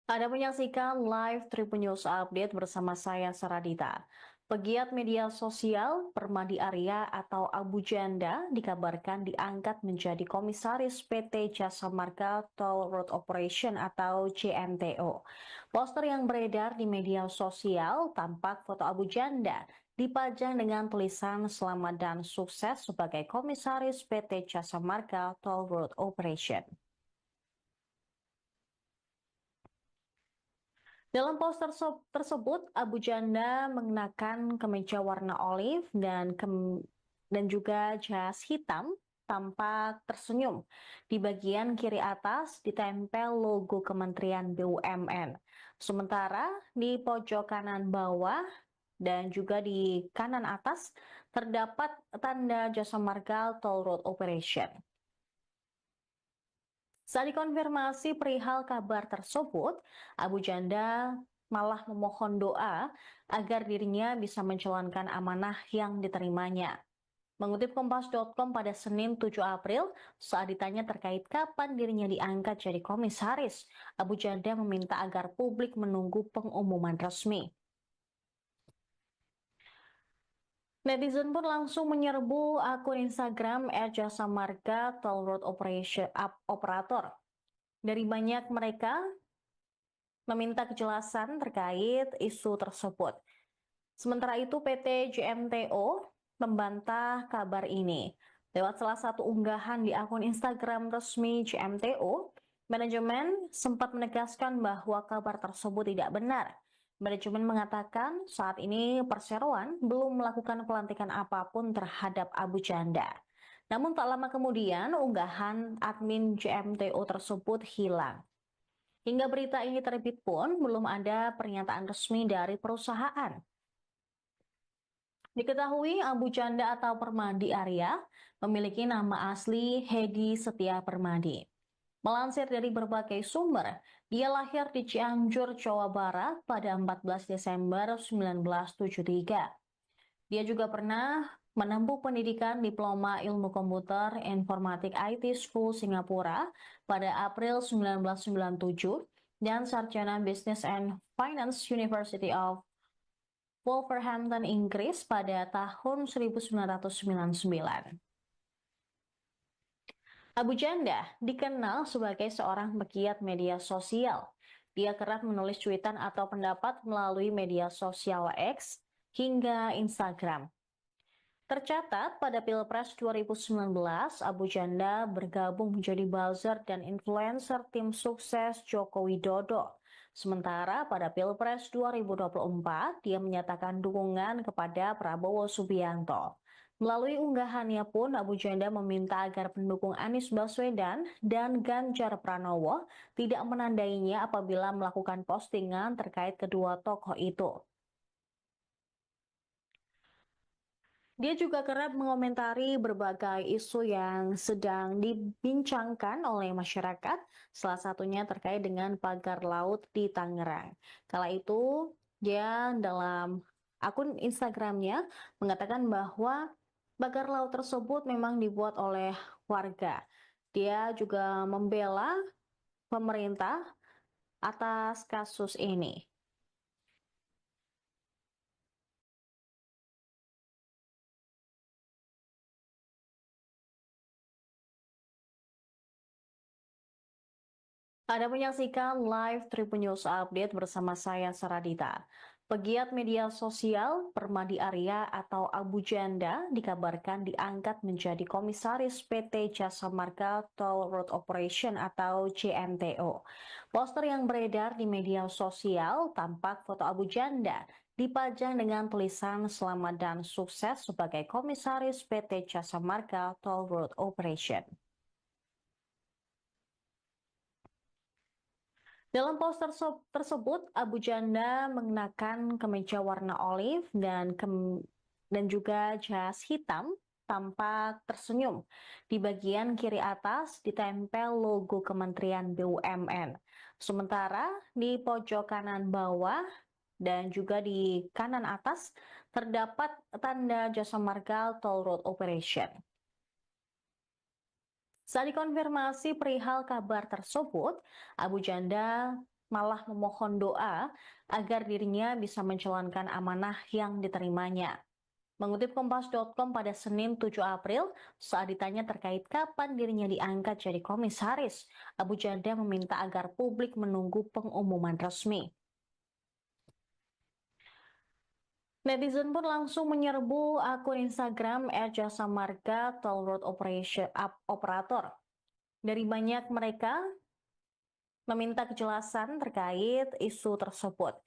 [SPEAKER 1] Anda menyaksikan live Tribun News Update bersama saya Saradita. Pegiat media sosial Permadi Arya atau Abu Janda dikabarkan diangkat menjadi komisaris PT Jasa Marga Toll Road Operation atau JMTO. Poster yang beredar di media sosial tampak foto Abu Janda dipajang dengan tulisan selamat dan sukses sebagai komisaris PT Jasa Marga Toll Road Operation. Dalam poster tersebut, Abu Janda mengenakan kemeja warna olive dan juga jas hitam, tampak tersenyum. Di bagian kiri atas ditempel logo Kementerian BUMN. Sementara di pojok kanan bawah dan juga di kanan atas terdapat tanda Jasa Marga Toll Road Operation. Saat dikonfirmasi perihal kabar tersebut, Abu Janda malah memohon doa agar dirinya bisa menjalankan amanah yang diterimanya. Mengutip Kompas.com pada Senin 7 April, saat ditanya terkait kapan dirinya diangkat jadi komisaris, Abu Janda meminta agar publik menunggu pengumuman resmi. Netizen pun langsung menyerbu akun Instagram @jasa marga Toll Road Operator. Dari banyak mereka meminta kejelasan terkait isu tersebut. Sementara itu PT JMTO membantah kabar ini. Lewat salah satu unggahan di akun Instagram resmi JMTO, manajemen sempat menegaskan bahwa kabar tersebut tidak benar. Manajemen mengatakan saat ini perseroan belum melakukan pelantikan apapun terhadap Abu Janda. Namun tak lama kemudian unggahan admin JMTO tersebut hilang. Hingga berita ini terbit pun belum ada pernyataan resmi dari perusahaan. Diketahui Abu Janda atau Permadi Arya memiliki nama asli Hedi Setia Permadi. Melansir dari berbagai sumber, dia lahir di Cianjur, Jawa Barat pada 14 Desember 1973. Dia juga pernah menempuh pendidikan Diploma Ilmu Komputer Informatik IT School Singapura pada April 1997 dan Sarjana Business and Finance University of Wolverhampton, Inggris pada tahun 1999. Abu Janda dikenal sebagai seorang pegiat media sosial. Dia kerap menulis cuitan atau pendapat melalui media sosial X hingga Instagram. Tercatat pada Pilpres 2019, Abu Janda bergabung menjadi buzzer dan influencer tim sukses Joko Widodo. Sementara pada Pilpres 2024, dia menyatakan dukungan kepada Prabowo Subianto. Melalui unggahannya pun, Abu Janda meminta agar pendukung Anies Baswedan dan Ganjar Pranowo tidak menandainya apabila melakukan postingan terkait kedua tokoh itu. Dia juga kerap mengomentari berbagai isu yang sedang dibincangkan oleh masyarakat, salah satunya terkait dengan pagar laut di Tangerang. Kala itu, dia dalam akun Instagramnya mengatakan bahwa pagar laut tersebut memang dibuat oleh warga. Dia juga membela pemerintah atas kasus ini. Anda menyaksikan live Tribun News Update bersama saya Saradita. Pegiat media sosial Permadi Arya atau Abu Janda dikabarkan diangkat menjadi komisaris PT Jasa Marga Toll Road Operation atau JMTO. Poster yang beredar di media sosial tampak foto Abu Janda dipajang dengan tulisan selamat dan sukses sebagai komisaris PT Jasa Marga Toll Road Operation. Dalam poster tersebut, Abu Janda mengenakan kemeja warna olive dan juga jas hitam, tampak tersenyum. Di bagian kiri atas ditempel logo Kementerian BUMN. Sementara di pojok kanan bawah dan juga di kanan atas terdapat tanda Jasa Marga Toll Road Operation. Saat dikonfirmasi perihal kabar tersebut, Abu Janda malah memohon doa agar dirinya bisa menjalankan amanah yang diterimanya. Mengutip Kompas.com pada Senin 7 April, saat ditanya terkait kapan dirinya diangkat jadi komisaris, Abu Janda meminta agar publik menunggu pengumuman resmi. Netizen pun langsung menyerbu akun Instagram @jasa marga Toll Road Operator. Dari banyak mereka meminta kejelasan terkait isu tersebut.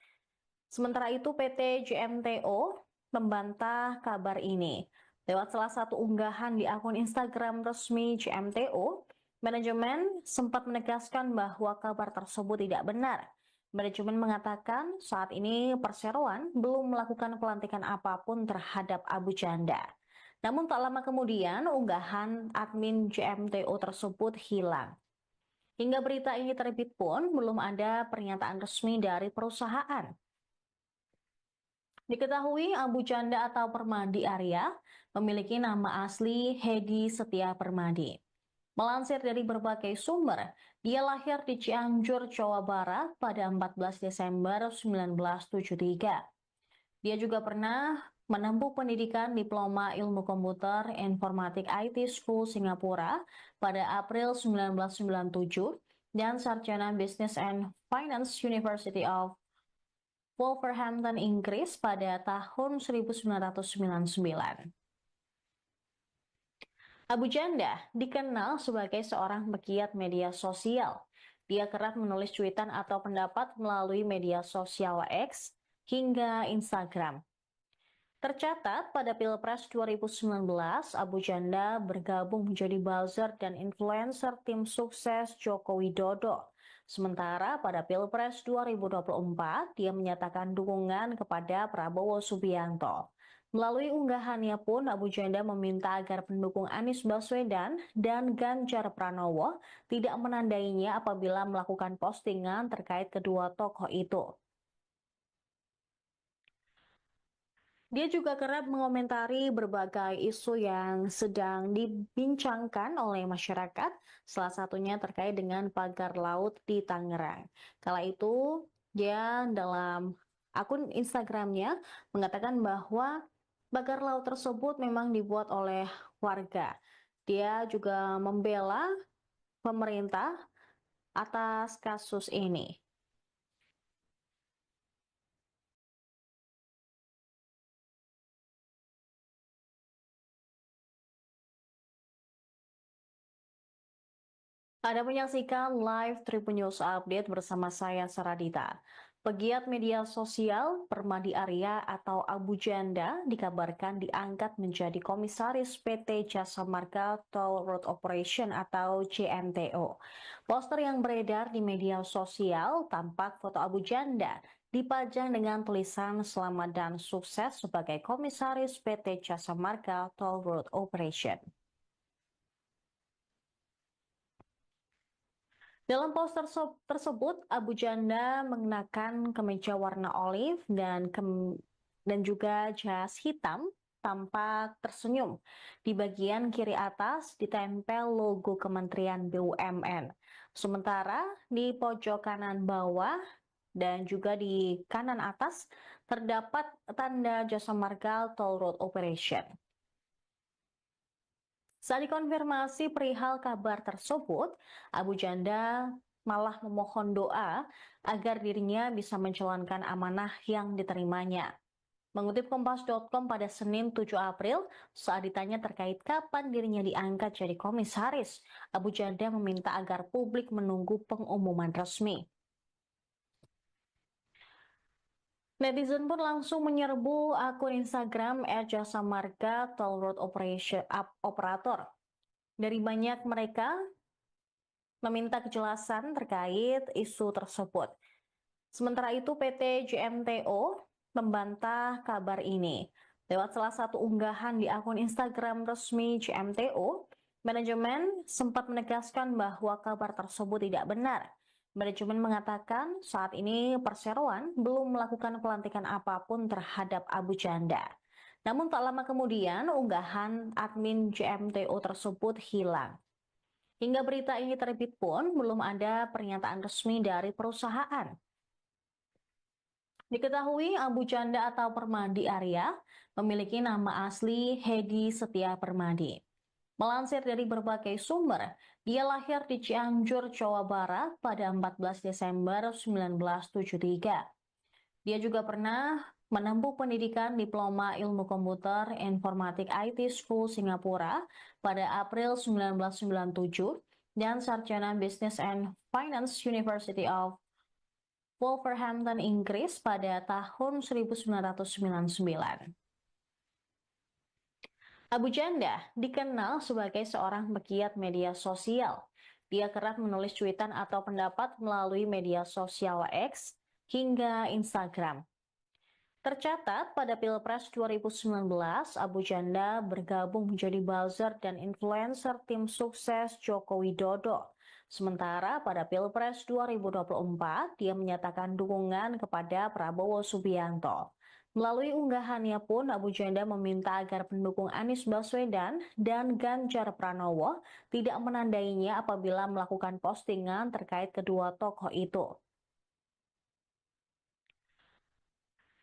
[SPEAKER 1] Sementara itu PT JMTO membantah kabar ini. Lewat salah satu unggahan di akun Instagram resmi JMTO, manajemen sempat menegaskan bahwa kabar tersebut tidak benar. Manajemen mengatakan saat ini perseroan belum melakukan pelantikan apapun terhadap Abu Janda. Namun tak lama kemudian unggahan admin JMTO tersebut hilang. Hingga berita ini terbit pun belum ada pernyataan resmi dari perusahaan. Diketahui Abu Janda atau Permadi Arya memiliki nama asli Hedi Setia Permadi. Melansir dari berbagai sumber, dia lahir di Cianjur, Jawa Barat pada 14 Desember 1973. Dia juga pernah menempuh pendidikan Diploma Ilmu Komputer Informatik IT School Singapura pada April 1997 dan Sarjana Business and Finance University of Wolverhampton, Inggris pada tahun 1999. Abu Janda dikenal sebagai seorang pegiat media sosial. Dia kerap menulis cuitan atau pendapat melalui media sosial X hingga Instagram. Tercatat pada Pilpres 2019, Abu Janda bergabung menjadi buzzer dan influencer tim sukses Joko Widodo. Sementara pada Pilpres 2024, dia menyatakan dukungan kepada Prabowo Subianto. Melalui unggahannya pun, Abu Janda meminta agar pendukung Anies Baswedan dan Ganjar Pranowo tidak menandainya apabila melakukan postingan terkait kedua tokoh itu. Dia juga kerap mengomentari berbagai isu yang sedang dibincangkan oleh masyarakat, salah satunya terkait dengan pagar laut di Tangerang. Kala itu, dia dalam akun Instagramnya mengatakan bahwa pagar laut tersebut memang dibuat oleh warga. Dia juga membela pemerintah atas kasus ini. Anda menyaksikan live Tribun News Update bersama saya Saradita. Pegiat media sosial Permadi Arya atau Abu Janda dikabarkan diangkat menjadi komisaris PT Jasa Marga Toll Road Operation atau JMTO. Poster yang beredar di media sosial tampak foto Abu Janda dipajang dengan tulisan selamat dan sukses sebagai komisaris PT Jasa Marga Toll Road Operation. Dalam poster tersebut, Abu Janda mengenakan kemeja warna olive dan juga jas hitam, tampak tersenyum. Di bagian kiri atas ditempel logo Kementerian BUMN. Sementara di pojok kanan bawah dan juga di kanan atas terdapat tanda Jasa Marga Toll Road Operation. Saat dikonfirmasi perihal kabar tersebut, Abu Janda malah memohon doa agar dirinya bisa menjalankan amanah yang diterimanya. Mengutip Kompas.com pada Senin 7 April, saat ditanya terkait kapan dirinya diangkat jadi komisaris, Abu Janda meminta agar publik menunggu pengumuman resmi. Netizen pun langsung menyerbu akun Instagram @jasa marga Toll Road Operator. Dari banyak mereka meminta kejelasan terkait isu tersebut. Sementara itu PT JMTO membantah kabar ini. Lewat salah satu unggahan di akun Instagram resmi JMTO, manajemen sempat menegaskan bahwa kabar tersebut tidak benar. Manajemen mengatakan saat ini perseroan belum melakukan pelantikan apapun terhadap Abu Janda. Namun tak lama kemudian unggahan admin JMTO tersebut hilang. Hingga berita ini terbit pun belum ada pernyataan resmi dari perusahaan. Diketahui Abu Janda atau Permadi Arya memiliki nama asli Hedi Setia Permadi. Melansir dari berbagai sumber, dia lahir di Cianjur, Jawa Barat pada 14 Desember 1973. Dia juga pernah menempuh pendidikan Diploma Ilmu Komputer Informatik IT School Singapura pada April 1997 dan Sarjana Business and Finance University of Wolverhampton, Inggris pada tahun 1999. Abu Janda dikenal sebagai seorang pegiat media sosial. Dia kerap menulis cuitan atau pendapat melalui media sosial X hingga Instagram. Tercatat pada Pilpres 2019, Abu Janda bergabung menjadi buzzer dan influencer tim sukses Joko Widodo. Sementara pada Pilpres 2024, dia menyatakan dukungan kepada Prabowo Subianto. Melalui unggahannya pun, Abu Janda meminta agar pendukung Anies Baswedan dan Ganjar Pranowo tidak menandainya apabila melakukan postingan terkait kedua tokoh itu.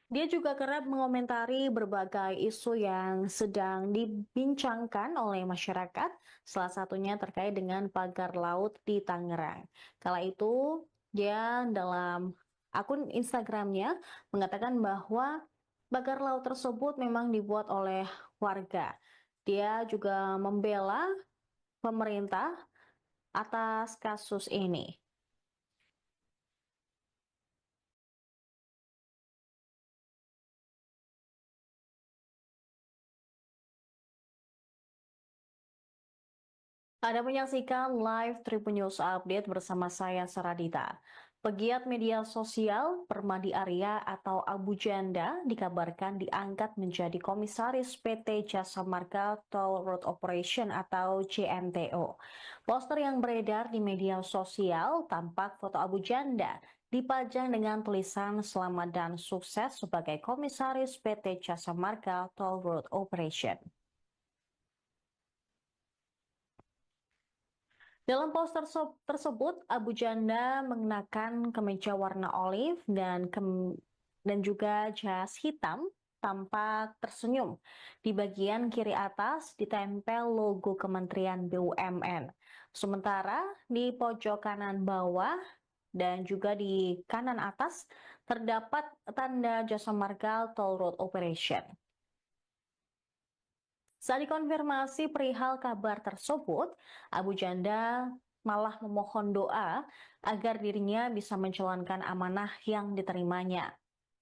[SPEAKER 1] Dia juga kerap mengomentari berbagai isu yang sedang dibincangkan oleh masyarakat, salah satunya terkait dengan pagar laut di Tangerang. Kala itu, dia dalam akun Instagramnya mengatakan bahwa pagar laut tersebut memang dibuat oleh warga. Dia juga membela pemerintah atas kasus ini. Anda menyaksikan live Tribun News Update bersama saya Saradita. Pegiat media sosial Permadi Arya atau Abu Janda dikabarkan diangkat menjadi komisaris PT Jasa Marga Toll Road Operation atau JMTO. Poster yang beredar di media sosial tampak foto Abu Janda dipajang dengan tulisan selamat dan sukses sebagai komisaris PT Jasa Marga Toll Road Operation. Dalam poster tersebut, Abu Janda mengenakan kemeja warna olive dan juga jas hitam, tampak tersenyum. Di bagian kiri atas ditempel logo Kementerian BUMN. Sementara di pojok kanan bawah dan juga di kanan atas terdapat tanda Jasa Marga Toll Road Operation. Saat dikonfirmasi perihal kabar tersebut, Abu Janda malah memohon doa agar dirinya bisa menjalankan amanah yang diterimanya.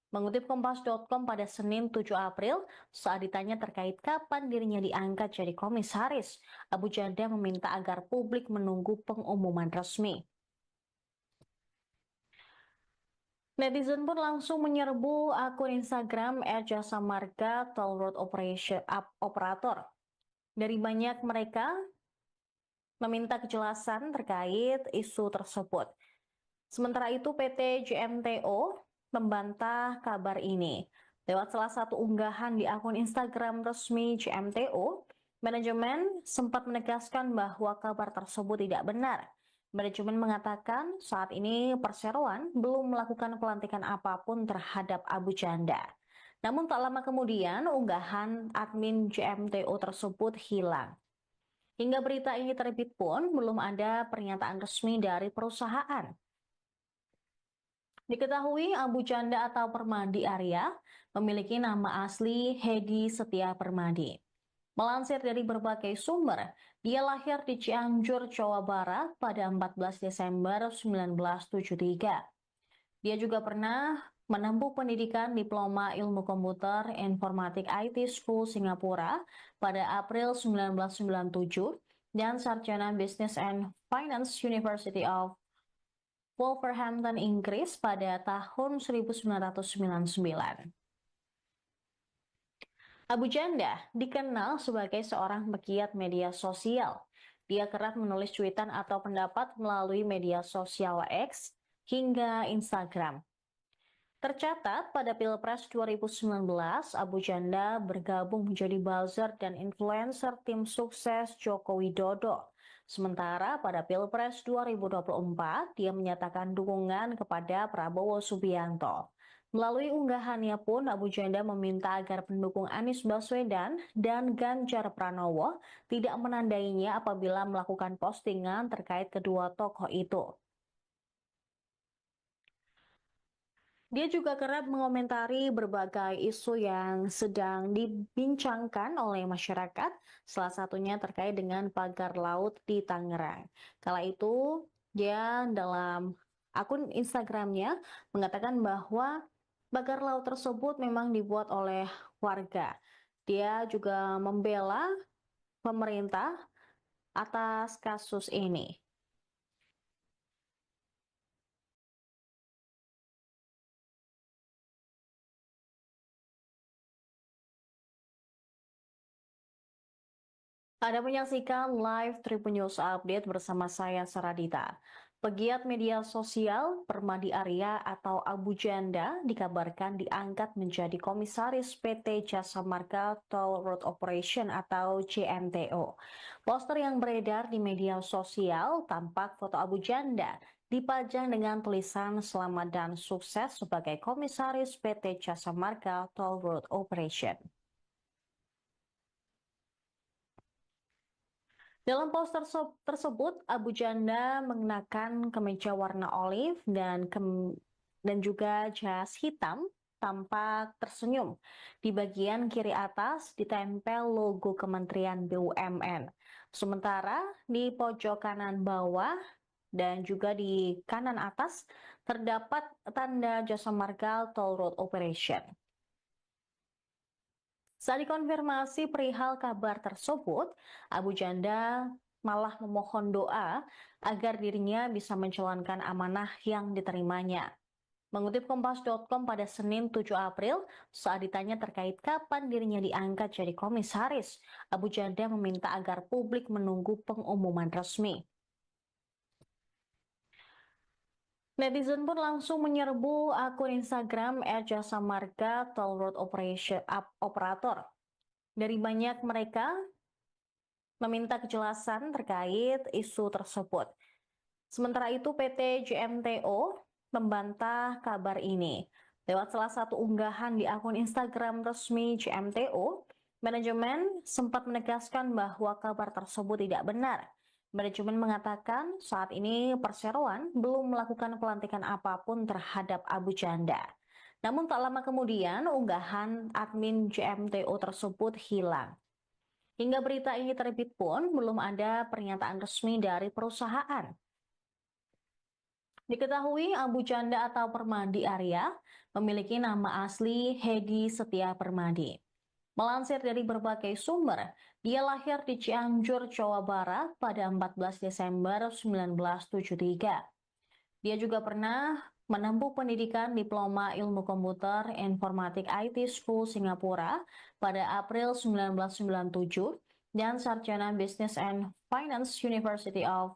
[SPEAKER 1] Mengutip Kompas.com pada Senin 7 April, saat ditanya terkait kapan dirinya diangkat jadi komisaris, Abu Janda meminta agar publik menunggu pengumuman resmi. Netizen pun langsung menyerbu akun Instagram @jasa marga toll road operator. Dari banyak mereka meminta kejelasan terkait isu tersebut. Sementara itu PT JMTO membantah kabar ini. Lewat salah satu unggahan di akun Instagram resmi JMTO, manajemen sempat menegaskan bahwa kabar tersebut tidak benar. Manajemen mengatakan saat ini perseroan belum melakukan pelantikan apapun terhadap Abu Janda. Namun tak lama kemudian unggahan admin JMTO tersebut hilang. Hingga berita ini terbit pun belum ada pernyataan resmi dari perusahaan. Diketahui Abu Janda atau Permadi Arya memiliki nama asli Hedi Setia Permadi. Melansir dari berbagai sumber, dia lahir di Cianjur, Jawa Barat pada 14 Desember 1973. Dia juga pernah menempuh pendidikan Diploma Ilmu Komputer Informatik IT School Singapura pada April 1997 dan Sarjana Business and Finance University of Wolverhampton, Inggris pada tahun 1999. Abu Janda dikenal sebagai seorang pegiat media sosial. Dia kerap menulis cuitan atau pendapat melalui media sosial X hingga Instagram. Tercatat pada Pilpres 2019, Abu Janda bergabung menjadi buzzer dan influencer tim sukses Joko Widodo. Sementara pada Pilpres 2024, dia menyatakan dukungan kepada Prabowo Subianto. Melalui unggahannya pun, Abu Janda meminta agar pendukung Anies Baswedan dan Ganjar Pranowo tidak menandainya apabila melakukan postingan terkait kedua tokoh itu. Dia juga kerap mengomentari berbagai isu yang sedang dibincangkan oleh masyarakat, salah satunya terkait dengan pagar laut di Tangerang. Kala itu, dia dalam akun Instagramnya mengatakan bahwa pagar laut tersebut memang dibuat oleh warga. Dia juga membela pemerintah atas kasus ini. Anda menyaksikan live Tribun News Update bersama saya Saradita. Pegiat media sosial Permadi Arya atau Abu Janda dikabarkan diangkat menjadi komisaris PT Jasa Marga Toll Road Operation atau JMTO. Poster yang beredar di media sosial tampak foto Abu Janda dipajang dengan tulisan selamat dan sukses sebagai komisaris PT Jasa Marga Toll Road Operation. Dalam poster tersebut, Abu Janda mengenakan kemeja warna olive dan juga jas hitam, tampak tersenyum. Di bagian kiri atas ditempel logo Kementerian BUMN. Sementara di pojok kanan bawah dan juga di kanan atas terdapat tanda Jasa Marga Toll Road Operation. Saat dikonfirmasi perihal kabar tersebut, Abu Janda malah memohon doa agar dirinya bisa menjalankan amanah yang diterimanya. Mengutip Kompas.com pada Senin 7 April, saat ditanya terkait kapan dirinya diangkat jadi komisaris, Abu Janda meminta agar publik menunggu pengumuman resmi. Netizen pun langsung menyerbu akun Instagram @jasa marga toll road operator. Dari banyak mereka meminta kejelasan terkait isu tersebut. Sementara itu PT JMTO membantah kabar ini. Lewat salah satu unggahan di akun Instagram resmi JMTO, manajemen sempat menegaskan bahwa kabar tersebut tidak benar. Manajemen mengatakan saat ini perseroan belum melakukan pelantikan apapun terhadap Abu Janda. Namun tak lama kemudian unggahan admin JMTO tersebut hilang. Hingga berita ini terbit pun belum ada pernyataan resmi dari perusahaan. Diketahui Abu Janda atau Permadi Arya memiliki nama asli Hedi Setia Permadi. Melansir dari berbagai sumber, dia lahir di Cianjur, Jawa Barat pada 14 Desember 1973. Dia juga pernah menempuh pendidikan Diploma Ilmu Komputer Informatik IT School Singapura pada April 1997 dan Sarjana Business and Finance University of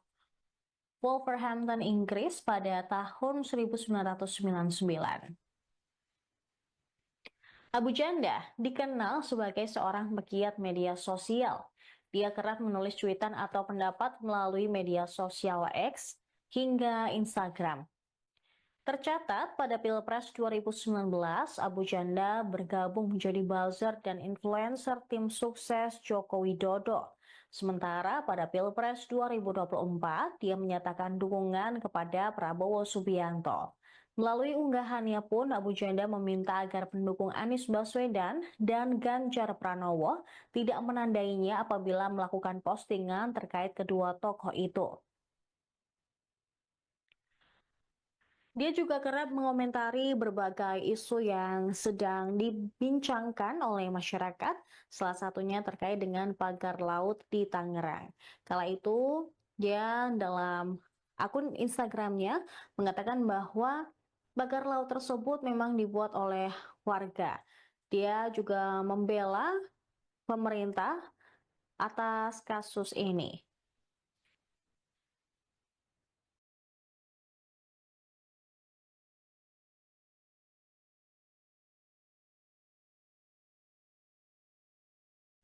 [SPEAKER 1] Wolverhampton, Inggris pada tahun 1999. Abu Janda dikenal sebagai seorang pegiat media sosial. Dia kerap menulis cuitan atau pendapat melalui media sosial X hingga Instagram. Tercatat pada Pilpres 2019, Abu Janda bergabung menjadi buzzer dan influencer tim sukses Joko Widodo. Sementara pada Pilpres 2024, dia menyatakan dukungan kepada Prabowo Subianto. Melalui unggahannya pun, Abu Janda meminta agar pendukung Anies Baswedan dan Ganjar Pranowo tidak menandainya apabila melakukan postingan terkait kedua tokoh itu. Dia juga kerap mengomentari berbagai isu yang sedang dibincangkan oleh masyarakat, salah satunya terkait dengan pagar laut di Tangerang. Kala itu, dia dalam akun Instagramnya mengatakan bahwa pagar laut tersebut memang dibuat oleh warga. Dia juga membela pemerintah atas kasus ini.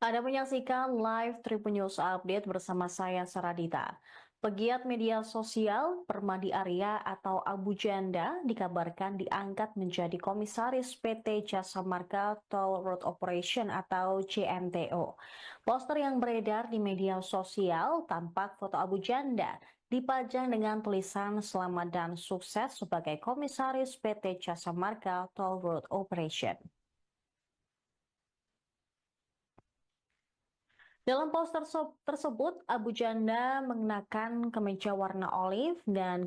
[SPEAKER 1] Anda menyaksikan live Tribun News Update bersama saya Saradita. Pegiat media sosial Permadi Arya atau Abu Janda dikabarkan diangkat menjadi komisaris PT Jasa Marga Toll Road Operation atau JMTO. Poster yang beredar di media sosial tampak foto Abu Janda dipajang dengan tulisan selamat dan sukses sebagai komisaris PT Jasa Marga Toll Road Operation. Dalam poster tersebut, Abu Janda mengenakan kemeja warna olive dan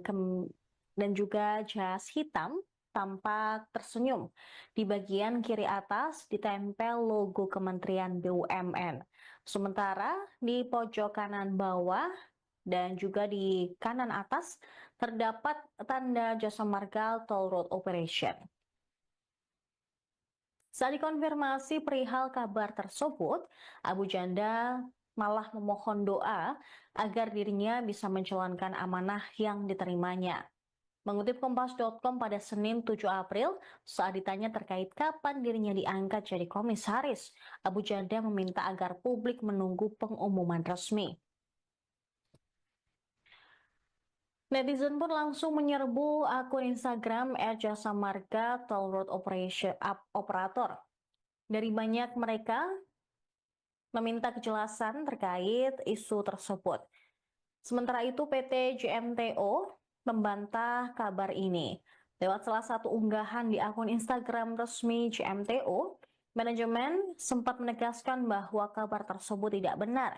[SPEAKER 1] juga jas hitam, tampak tersenyum. Di bagian kiri atas ditempel logo Kementerian BUMN. Sementara di pojok kanan bawah dan juga di kanan atas terdapat tanda Jasa Marga Toll Road Operation. Saat dikonfirmasi perihal kabar tersebut, Abu Janda malah memohon doa agar dirinya bisa menjalankan amanah yang diterimanya. Mengutip Kompas.com pada Senin 7 April, saat ditanya terkait kapan dirinya diangkat jadi komisaris, Abu Janda meminta agar publik menunggu pengumuman resmi. Netizen pun langsung menyerbu akun Instagram @jasa marga Toll Road Operator. Dari banyak mereka meminta kejelasan terkait isu tersebut. Sementara itu PT JMTO membantah kabar ini. Lewat salah satu unggahan di akun Instagram resmi JMTO, manajemen sempat menegaskan bahwa kabar tersebut tidak benar.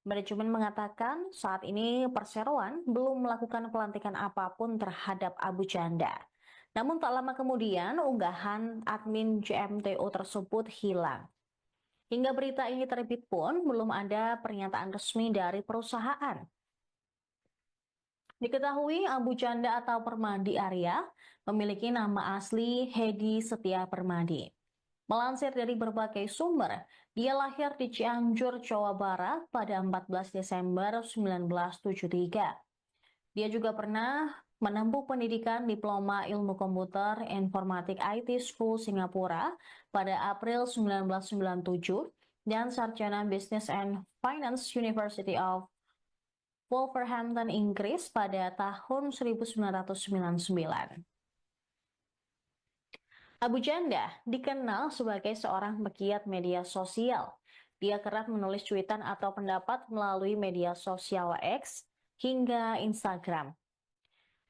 [SPEAKER 1] Manajemen mengatakan saat ini perseroan belum melakukan pelantikan apapun terhadap Abu Janda. Namun tak lama kemudian unggahan admin JMTO tersebut hilang. Hingga berita ini terbit pun belum ada pernyataan resmi dari perusahaan. Diketahui Abu Janda atau Permadi Arya memiliki nama asli Hedi Setia Permadi. Melansir dari berbagai sumber, dia lahir di Cianjur, Jawa Barat pada 14 Desember 1973. Dia juga pernah menempuh pendidikan Diploma Ilmu Komputer Informatik IT School Singapura pada April 1997 dan Sarjana Business and Finance University of Wolverhampton, Inggris pada tahun 1999. Abu Janda dikenal sebagai seorang pegiat media sosial. Dia kerap menulis cuitan atau pendapat melalui media sosial X hingga Instagram.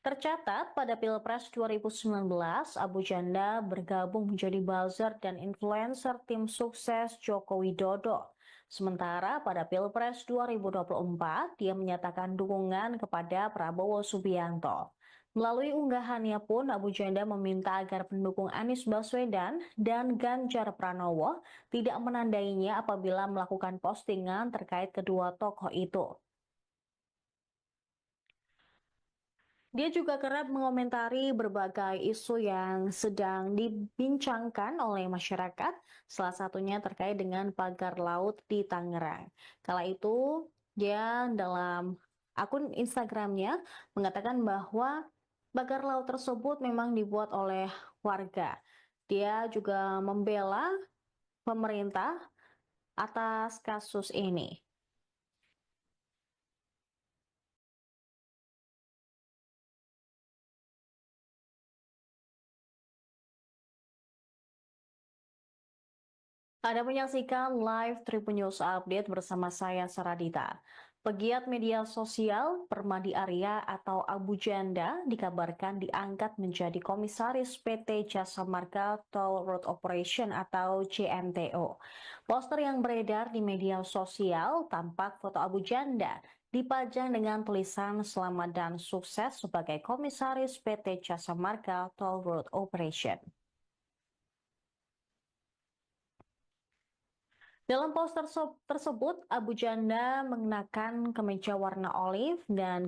[SPEAKER 1] Tercatat pada Pilpres 2019, Abu Janda bergabung menjadi buzzer dan influencer tim sukses Joko Widodo. Sementara pada Pilpres 2024, dia menyatakan dukungan kepada Prabowo Subianto. Melalui unggahannya pun, Abu Janda meminta agar pendukung Anies Baswedan dan Ganjar Pranowo tidak menandainya apabila melakukan postingan terkait kedua tokoh itu. Dia juga kerap mengomentari berbagai isu yang sedang dibincangkan oleh masyarakat, salah satunya terkait dengan pagar laut di Tangerang. Kala itu, dia dalam akun Instagramnya mengatakan bahwa pagar laut tersebut memang dibuat oleh warga. Dia juga membela pemerintah atas kasus ini. Anda menyaksikan live Tribun News Update bersama saya Saradita. Pegiat media sosial Permadi Arya atau Abu Janda dikabarkan diangkat menjadi komisaris PT Jasa Marga Toll Road Operation atau JMTO. Poster yang beredar di media sosial tampak foto Abu Janda dipajang dengan tulisan selamat dan sukses sebagai komisaris PT Jasa Marga Toll Road Operation. Dalam poster tersebut, Abu Janda mengenakan kemeja warna olive dan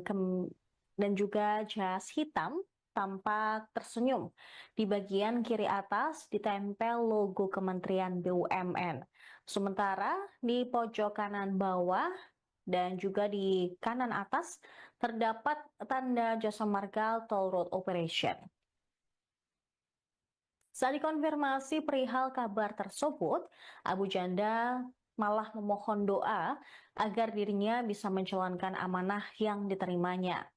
[SPEAKER 1] juga jas hitam, tampak tersenyum. Di bagian kiri atas ditempel logo Kementerian BUMN. Sementara di pojok kanan bawah dan juga di kanan atas terdapat tanda Jasa Marga Toll Road Operation. Saat dikonfirmasi perihal kabar tersebut, Abu Janda malah memohon doa agar dirinya bisa menjalankan amanah yang diterimanya.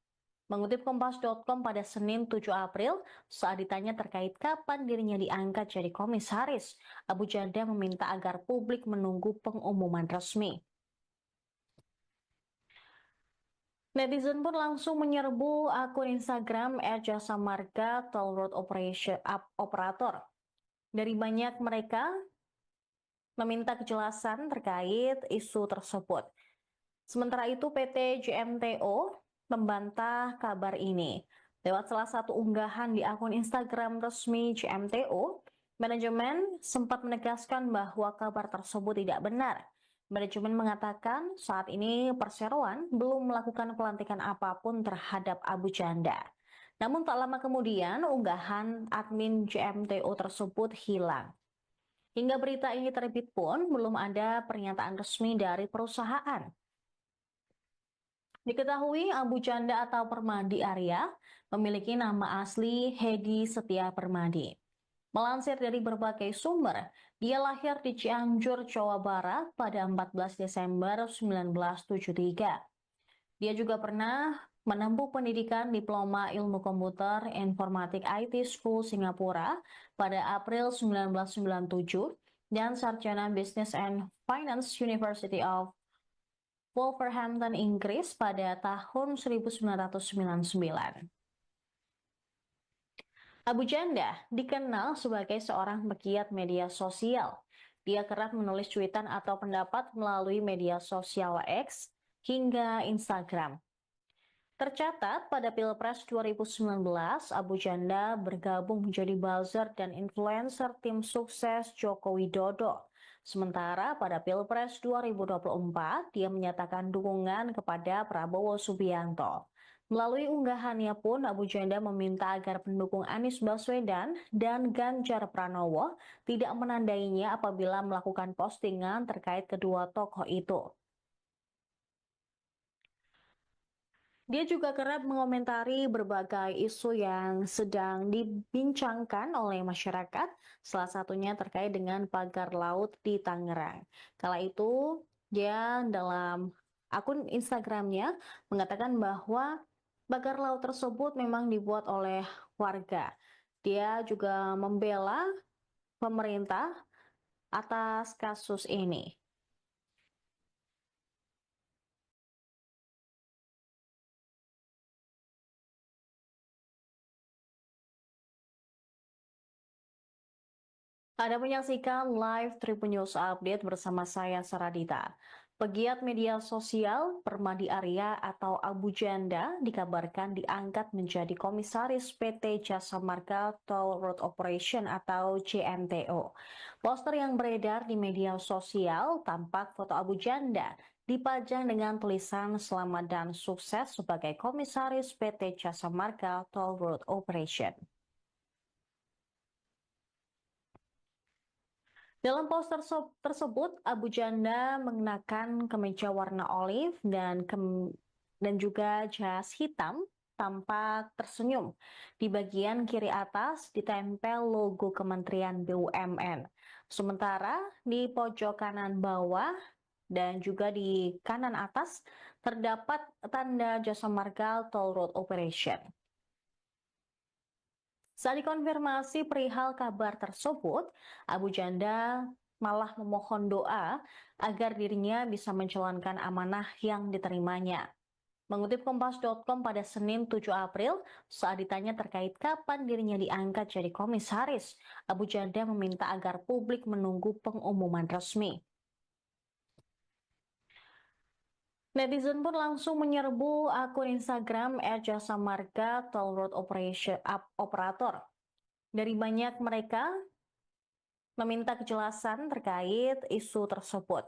[SPEAKER 1] Mengutip Kompas.com pada Senin 7 April, saat ditanya terkait kapan dirinya diangkat jadi komisaris, Abu Janda meminta agar publik menunggu pengumuman resmi. Netizen pun langsung menyerbu akun Instagram @jasa marga Toll Road Operator. Dari banyak mereka meminta kejelasan terkait isu tersebut. Sementara itu PT JMTO membantah kabar ini. Lewat salah satu unggahan di akun Instagram resmi JMTO, manajemen sempat menegaskan bahwa kabar tersebut tidak benar. Manajemen mengatakan saat ini perseroan belum melakukan pelantikan apapun terhadap Abu Janda. Namun tak lama kemudian unggahan admin JMTO tersebut hilang. Hingga berita ini terbit pun belum ada pernyataan resmi dari perusahaan. Diketahui Abu Janda atau Permadi Arya memiliki nama asli Hedi Setia Permadi. Melansir dari berbagai sumber, dia lahir di Cianjur, Jawa Barat pada 14 Desember 1973. Dia juga pernah menempuh pendidikan Diploma Ilmu Komputer Informatik IT School Singapura pada April 1997 dan Sarjana Business and Finance University of Wolverhampton, Inggris pada tahun 1999. Abu Janda dikenal sebagai seorang pegiat media sosial. Dia kerap menulis cuitan atau pendapat melalui media sosial X hingga Instagram. Tercatat pada Pilpres 2019, Abu Janda bergabung menjadi buzzer dan influencer tim sukses Joko Widodo. Sementara pada Pilpres 2024, dia menyatakan dukungan kepada Prabowo Subianto. Melalui unggahannya pun, Abu Janda meminta agar pendukung Anies Baswedan dan Ganjar Pranowo tidak menandainya apabila melakukan postingan terkait kedua tokoh itu. Dia juga kerap mengomentari berbagai isu yang sedang dibincangkan oleh masyarakat, salah satunya terkait dengan pagar laut di Tangerang. Kala itu, dia dalam akun Instagramnya mengatakan bahwa pagar laut tersebut memang dibuat oleh warga. Dia juga membela pemerintah atas kasus ini. Anda menyaksikan live Tribun News Update bersama saya Saradita. Pegiat media sosial Permadi Arya atau Abu Janda dikabarkan diangkat menjadi komisaris PT Jasa Marga Toll Road Operation atau JMTO. Poster yang beredar di media sosial tampak foto Abu Janda dipajang dengan tulisan selamat dan sukses sebagai komisaris PT Jasa Marga Toll Road Operation. Dalam poster tersebut, Abu Janda mengenakan kemeja warna olive dan juga jas hitam, tampak tersenyum. Di bagian kiri atas ditempel logo Kementerian BUMN. Sementara di pojok kanan bawah dan juga di kanan atas terdapat tanda Jasa Marga Toll Road Operation. Saat dikonfirmasi perihal kabar tersebut, Abu Janda malah memohon doa agar dirinya bisa menjalankan amanah yang diterimanya. Mengutip Kompas.com pada Senin 7 April, saat ditanya terkait kapan dirinya diangkat jadi komisaris, Abu Janda meminta agar publik menunggu pengumuman resmi. Netizen pun langsung menyerbu akun Instagram @jasa marga Toll Road Operator. Dari banyak mereka meminta kejelasan terkait isu tersebut.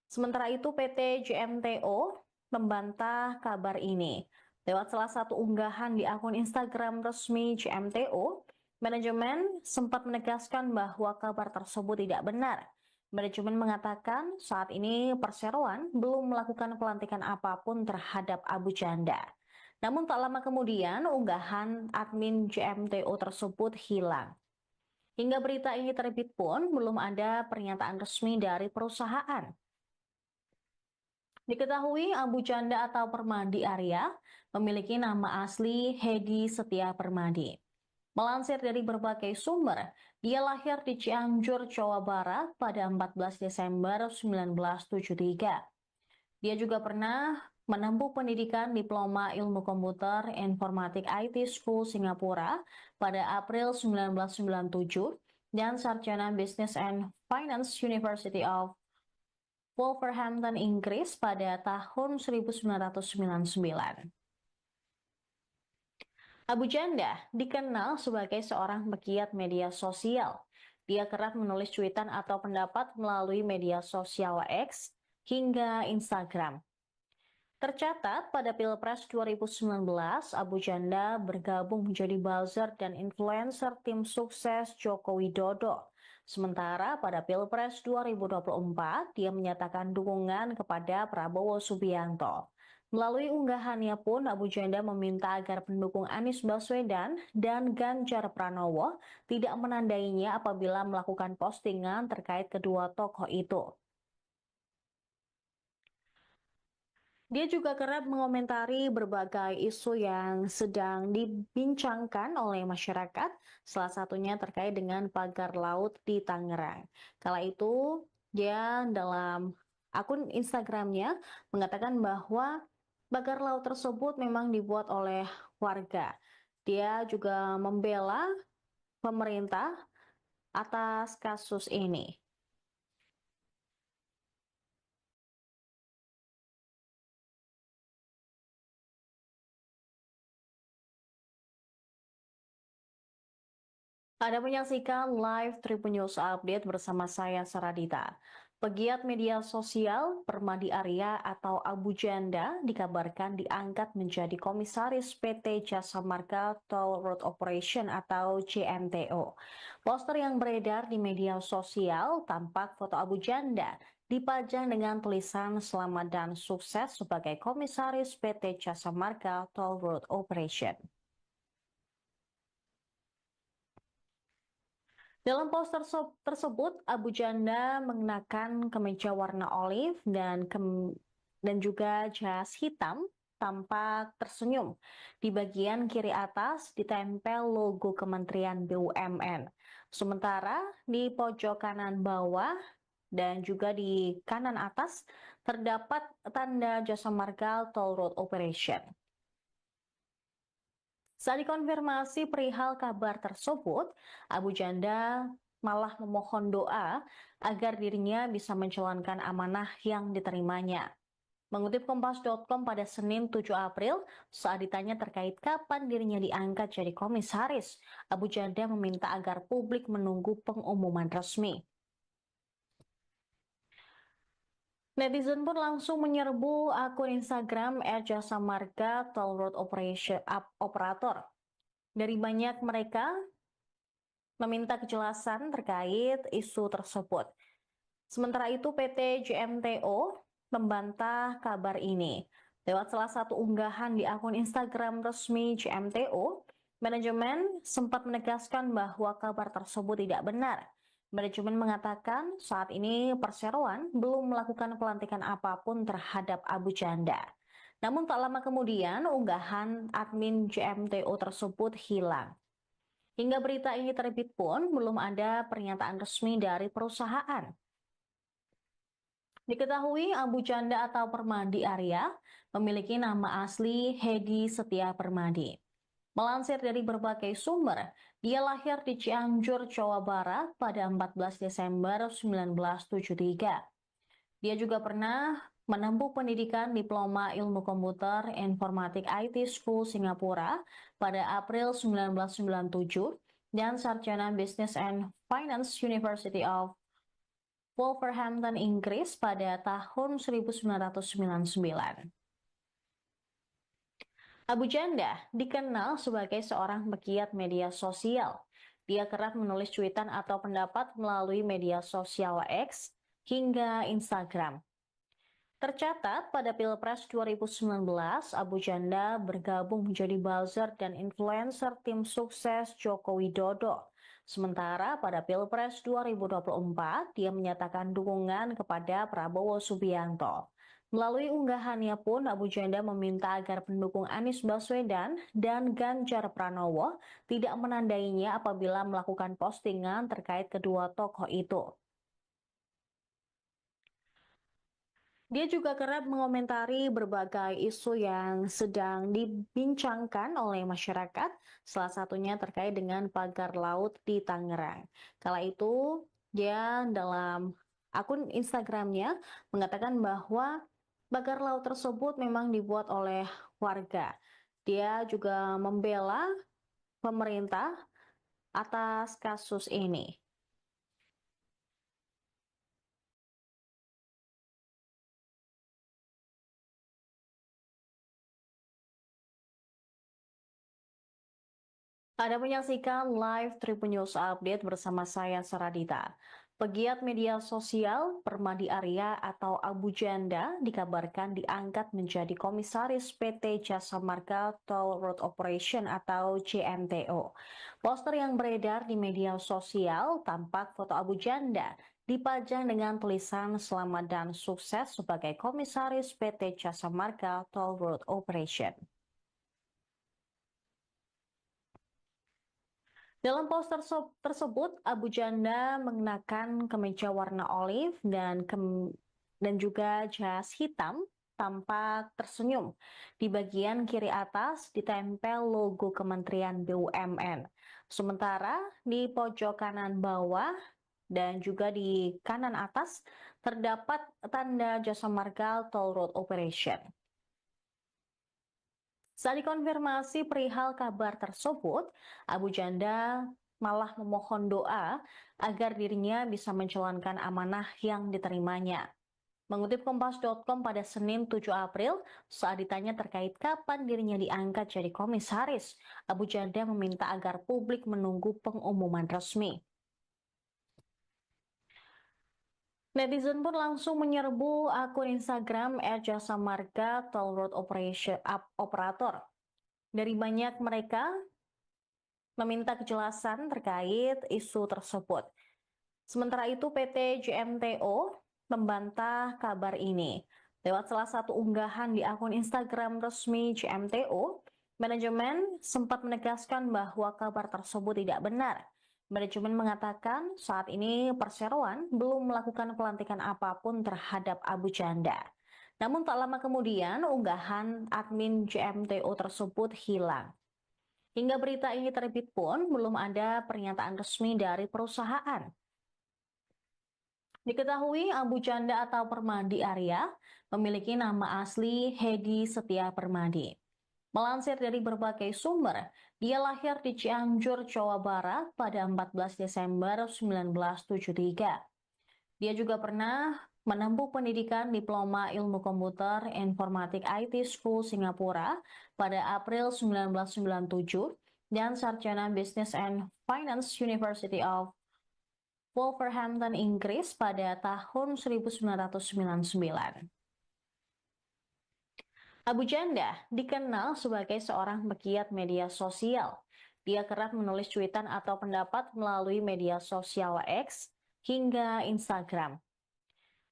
[SPEAKER 1] Sementara itu PT JMTO membantah kabar ini. Lewat salah satu unggahan di akun Instagram resmi JMTO, manajemen sempat menegaskan bahwa kabar tersebut tidak benar. Manajemen mengatakan saat ini perseroan belum melakukan pelantikan apapun terhadap Abu Janda. Namun tak lama kemudian unggahan admin JMTO tersebut hilang. Hingga berita ini terbit pun belum ada pernyataan resmi dari perusahaan. Diketahui Abu Janda atau Permadi Arya memiliki nama asli Hedi Setia Permadi. Melansir dari berbagai sumber, dia lahir di Cianjur, Jawa Barat pada 14 Desember 1973. Dia juga pernah menempuh pendidikan Diploma Ilmu Komputer Informatik IT School Singapura pada April 1997 dan Sarjana Business and Finance University of Wolverhampton, Inggris pada tahun 1999. Abu Janda dikenal sebagai seorang pegiat media sosial. Dia kerap menulis cuitan atau pendapat melalui media sosial X hingga Instagram. Tercatat pada Pilpres 2019, Abu Janda bergabung menjadi buzzer dan influencer tim sukses Joko Widodo. Sementara pada Pilpres 2024, dia menyatakan dukungan kepada Prabowo Subianto. Melalui unggahannya pun, Abu Janda meminta agar pendukung Anies Baswedan dan Ganjar Pranowo tidak menandainya apabila melakukan postingan terkait kedua tokoh itu. Dia juga kerap mengomentari berbagai isu yang sedang dibincangkan oleh masyarakat, salah satunya terkait dengan pagar laut di Tangerang. Kala itu, dia dalam akun Instagramnya mengatakan bahwa pagar laut tersebut memang dibuat oleh warga. Dia juga membela pemerintah atas kasus ini. Anda menyaksikan live Tribun News Update bersama saya Saradita. Pegiat media sosial Permadi Arya atau Abu Janda dikabarkan diangkat menjadi komisaris PT Jasa Marga Toll Road Operation atau JMTO. Poster yang beredar di media sosial tampak foto Abu Janda dipajang dengan tulisan selamat dan sukses sebagai komisaris PT Jasa Marga Toll Road Operation. Dalam poster tersebut, Abu Janda mengenakan kemeja warna olive dan juga jas hitam, tampak tersenyum. Di bagian kiri atas ditempel logo Kementerian BUMN. Sementara di pojok kanan bawah dan juga di kanan atas terdapat tanda Jasa Marga Toll Road Operation. Saat dikonfirmasi perihal kabar tersebut, Abu Janda malah memohon doa agar dirinya bisa menjalankan amanah yang diterimanya. Mengutip Kompas.com pada Senin 7 April, saat ditanya terkait kapan dirinya diangkat jadi komisaris, Abu Janda meminta agar publik menunggu pengumuman resmi. Netizen pun langsung menyerbu akun Instagram @jasa marga toll road operator. Dari banyak mereka meminta kejelasan terkait isu tersebut. Sementara itu PT JMTO membantah kabar ini. Lewat salah satu unggahan di akun Instagram resmi JMTO, manajemen sempat menegaskan bahwa kabar tersebut tidak benar. Manajemen mengatakan saat ini perseroan belum melakukan pelantikan apapun terhadap Abu Janda. Namun tak lama kemudian unggahan admin JMTO tersebut hilang. Hingga berita ini terbit pun belum ada pernyataan resmi dari perusahaan. Diketahui Abu Janda atau Permadi Arya memiliki nama asli Hedi Setia Permadi. Melansir dari berbagai sumber, dia lahir di Cianjur, Jawa Barat pada 14 Desember 1973. Dia juga pernah menempuh pendidikan Diploma Ilmu Komputer Informatik IT School Singapura pada April 1997 dan Sarjana Business and Finance University of Wolverhampton, Inggris pada tahun 1999. Abu Janda dikenal sebagai seorang pegiat media sosial. Dia kerap menulis cuitan atau pendapat melalui media sosial X hingga Instagram. Tercatat pada Pilpres 2019, Abu Janda bergabung menjadi buzzer dan influencer tim sukses Joko Widodo. Sementara pada Pilpres 2024, dia menyatakan dukungan kepada Prabowo Subianto. Melalui unggahannya pun, Abu Janda meminta agar pendukung Anies Baswedan dan Ganjar Pranowo tidak menandainya apabila melakukan postingan terkait kedua tokoh itu. Dia juga kerap mengomentari berbagai isu yang sedang dibincangkan oleh masyarakat, salah satunya terkait dengan pagar laut di Tangerang. Kala itu, dia dalam akun Instagramnya mengatakan bahwa pagar laut tersebut memang dibuat oleh warga. Dia juga membela pemerintah atas kasus ini. Anda menyaksikan live Tribun News Update bersama saya Saradita. Pegiat media sosial Permadi Arya atau Abu Janda dikabarkan diangkat menjadi komisaris PT Jasa Marga Toll Road Operation atau JMTO. Poster yang beredar di media sosial tampak foto Abu Janda dipajang dengan tulisan selamat dan sukses sebagai komisaris PT Jasa Marga Toll Road Operation. Dalam poster tersebut, Abu Janda mengenakan kemeja warna olive dan juga jas hitam, tampak tersenyum. Di bagian kiri atas ditempel logo Kementerian BUMN. Sementara di pojok kanan bawah dan juga di kanan atas terdapat tanda Jasa Marga Toll Road Operation. Saat dikonfirmasi perihal kabar tersebut, Abu Janda malah memohon doa agar dirinya bisa menjalankan amanah yang diterimanya. Mengutip Kompas.com pada Senin 7 April, saat ditanya terkait kapan dirinya diangkat jadi komisaris, Abu Janda meminta agar publik menunggu pengumuman resmi. Netizen pun langsung menyerbu akun Instagram @jasa marga toll road operator. Dari banyak mereka meminta kejelasan terkait isu tersebut. Sementara itu PT JMTO membantah kabar ini. Lewat salah satu unggahan di akun Instagram resmi JMTO, manajemen sempat menegaskan bahwa kabar tersebut tidak benar. Manajemen mengatakan saat ini perseroan belum melakukan pelantikan apapun terhadap Abu Janda. Namun tak lama kemudian unggahan admin JMTO tersebut hilang. Hingga berita ini terbit pun, belum ada pernyataan resmi dari perusahaan. Diketahui Abu Janda atau Permadi Arya memiliki nama asli Hedi Setia Permadi. Melansir dari berbagai sumber, dia lahir di Cianjur, Jawa Barat pada 14 Desember 1973. Dia juga pernah menempuh pendidikan Diploma Ilmu Komputer Informatik IT School Singapura pada April 1997 dan Sarjana Business and Finance University of Wolverhampton, Inggris pada tahun 1999. Abu Janda dikenal sebagai seorang pegiat media sosial. Dia kerap menulis cuitan atau pendapat melalui media sosial X hingga Instagram.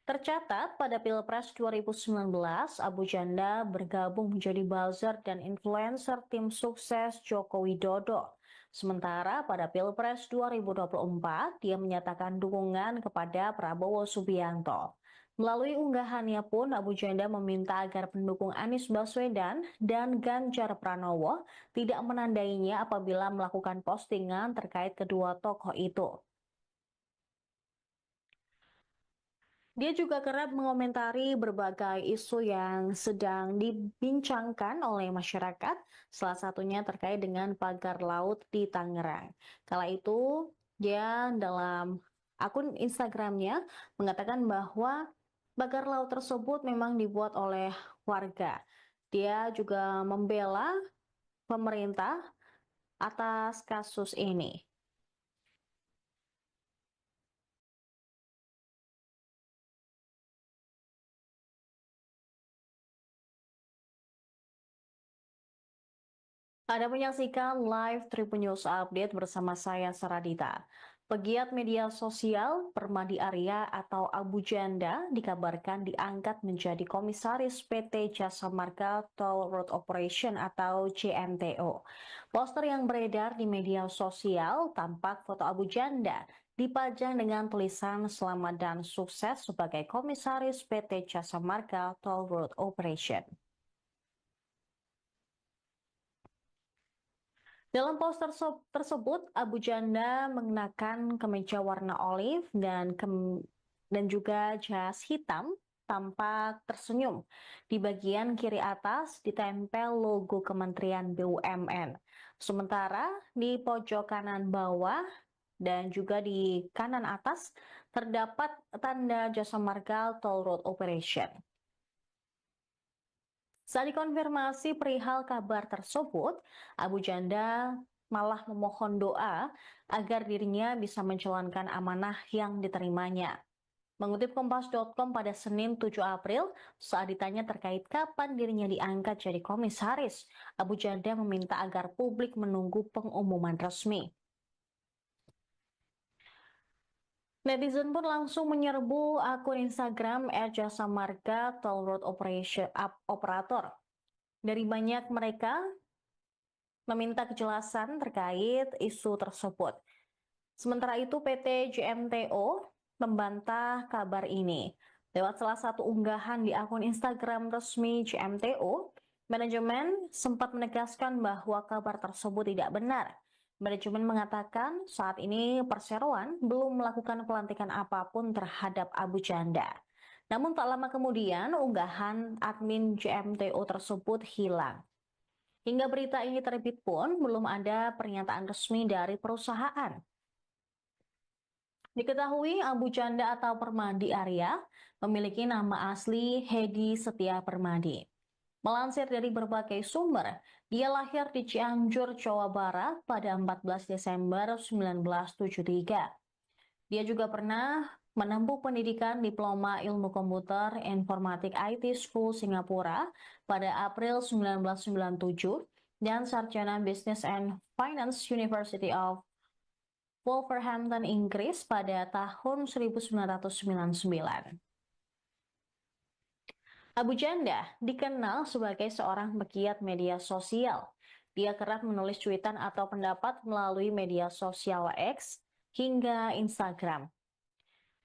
[SPEAKER 1] Tercatat pada Pilpres 2019, Abu Janda bergabung menjadi buzzer dan influencer tim sukses Joko Widodo. Sementara pada Pilpres 2024, dia menyatakan dukungan kepada Prabowo Subianto. Melalui unggahannya pun, Abu Janda meminta agar pendukung Anies Baswedan dan Ganjar Pranowo tidak menandainya apabila melakukan postingan terkait kedua tokoh itu. Dia juga kerap mengomentari berbagai isu yang sedang dibincangkan oleh masyarakat, salah satunya terkait dengan pagar laut di Tangerang. Kala itu, dia dalam akun Instagramnya mengatakan bahwa pagar laut tersebut memang dibuat oleh warga. Dia juga membela pemerintah atas kasus ini. Anda menyaksikan live Tribun News Update bersama saya Saradita. Pegiat media sosial Permadi Arya atau Abu Janda dikabarkan diangkat menjadi komisaris PT Jasa Marga Toll Road Operation atau JMTO. Poster yang beredar di media sosial tampak foto Abu Janda dipajang dengan tulisan selamat dan sukses sebagai komisaris PT Jasa Marga Toll Road Operation. Dalam poster tersebut, Abu Janda mengenakan kemeja warna olive dan juga jas hitam, tampak tersenyum. Di bagian kiri atas ditempel logo Kementerian BUMN. Sementara di pojok kanan bawah dan juga di kanan atas terdapat tanda Jasa Marga Toll Road Operation. Saat dikonfirmasi perihal kabar tersebut, Abu Janda malah memohon doa agar dirinya bisa menjalankan amanah yang diterimanya. Mengutip Kompas.com pada Senin 7 April, saat ditanya terkait kapan dirinya diangkat jadi komisaris, Abu Janda meminta agar publik menunggu pengumuman resmi. Netizen pun langsung menyerbu akun Instagram @jasa marga Toll Road Operator. Dari banyak mereka meminta kejelasan terkait isu tersebut. Sementara itu PT JMTO membantah kabar ini. Lewat salah satu unggahan di akun Instagram resmi JMTO, manajemen sempat menegaskan bahwa kabar tersebut tidak benar. Manajemen mengatakan saat ini perseroan belum melakukan pelantikan apapun terhadap Abu Janda. Namun tak lama kemudian unggahan admin JMTO tersebut hilang. Hingga berita ini terbit pun belum ada pernyataan resmi dari perusahaan. Diketahui Abu Janda atau Permadi Arya memiliki nama asli Hedi Setia Permadi. Melansir dari berbagai sumber, dia lahir di Cianjur, Jawa Barat pada 14 Desember 1973. Dia juga pernah menempuh pendidikan Diploma Ilmu Komputer Informatik IT School Singapura pada April 1997 dan Sarjana Business and Finance University of Wolverhampton, Inggris pada tahun 1999. Abu Janda dikenal sebagai seorang pegiat media sosial. Dia kerap menulis cuitan atau pendapat melalui media sosial X hingga Instagram.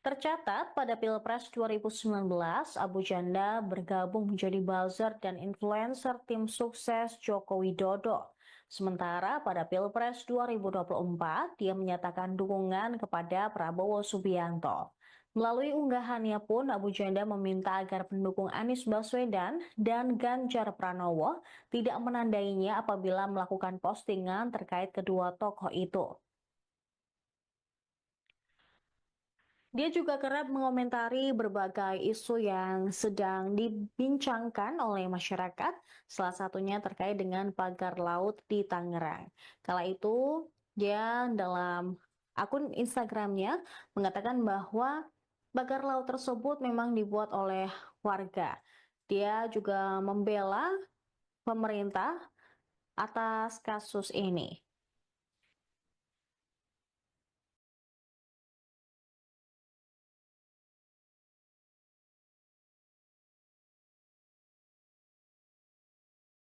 [SPEAKER 1] Tercatat pada Pilpres 2019, Abu Janda bergabung menjadi buzzer dan influencer tim sukses Joko Widodo. Sementara pada Pilpres 2024, dia menyatakan dukungan kepada Prabowo Subianto. Melalui unggahannya pun, Abu Janda meminta agar pendukung Anies Baswedan dan Ganjar Pranowo tidak menandainya apabila melakukan postingan terkait kedua tokoh itu. Dia juga kerap mengomentari berbagai isu yang sedang dibincangkan oleh masyarakat, salah satunya terkait dengan pagar laut di Tangerang. Kala itu, dia dalam akun Instagramnya mengatakan bahwa pagar laut tersebut memang dibuat oleh warga. Dia juga membela pemerintah atas kasus ini.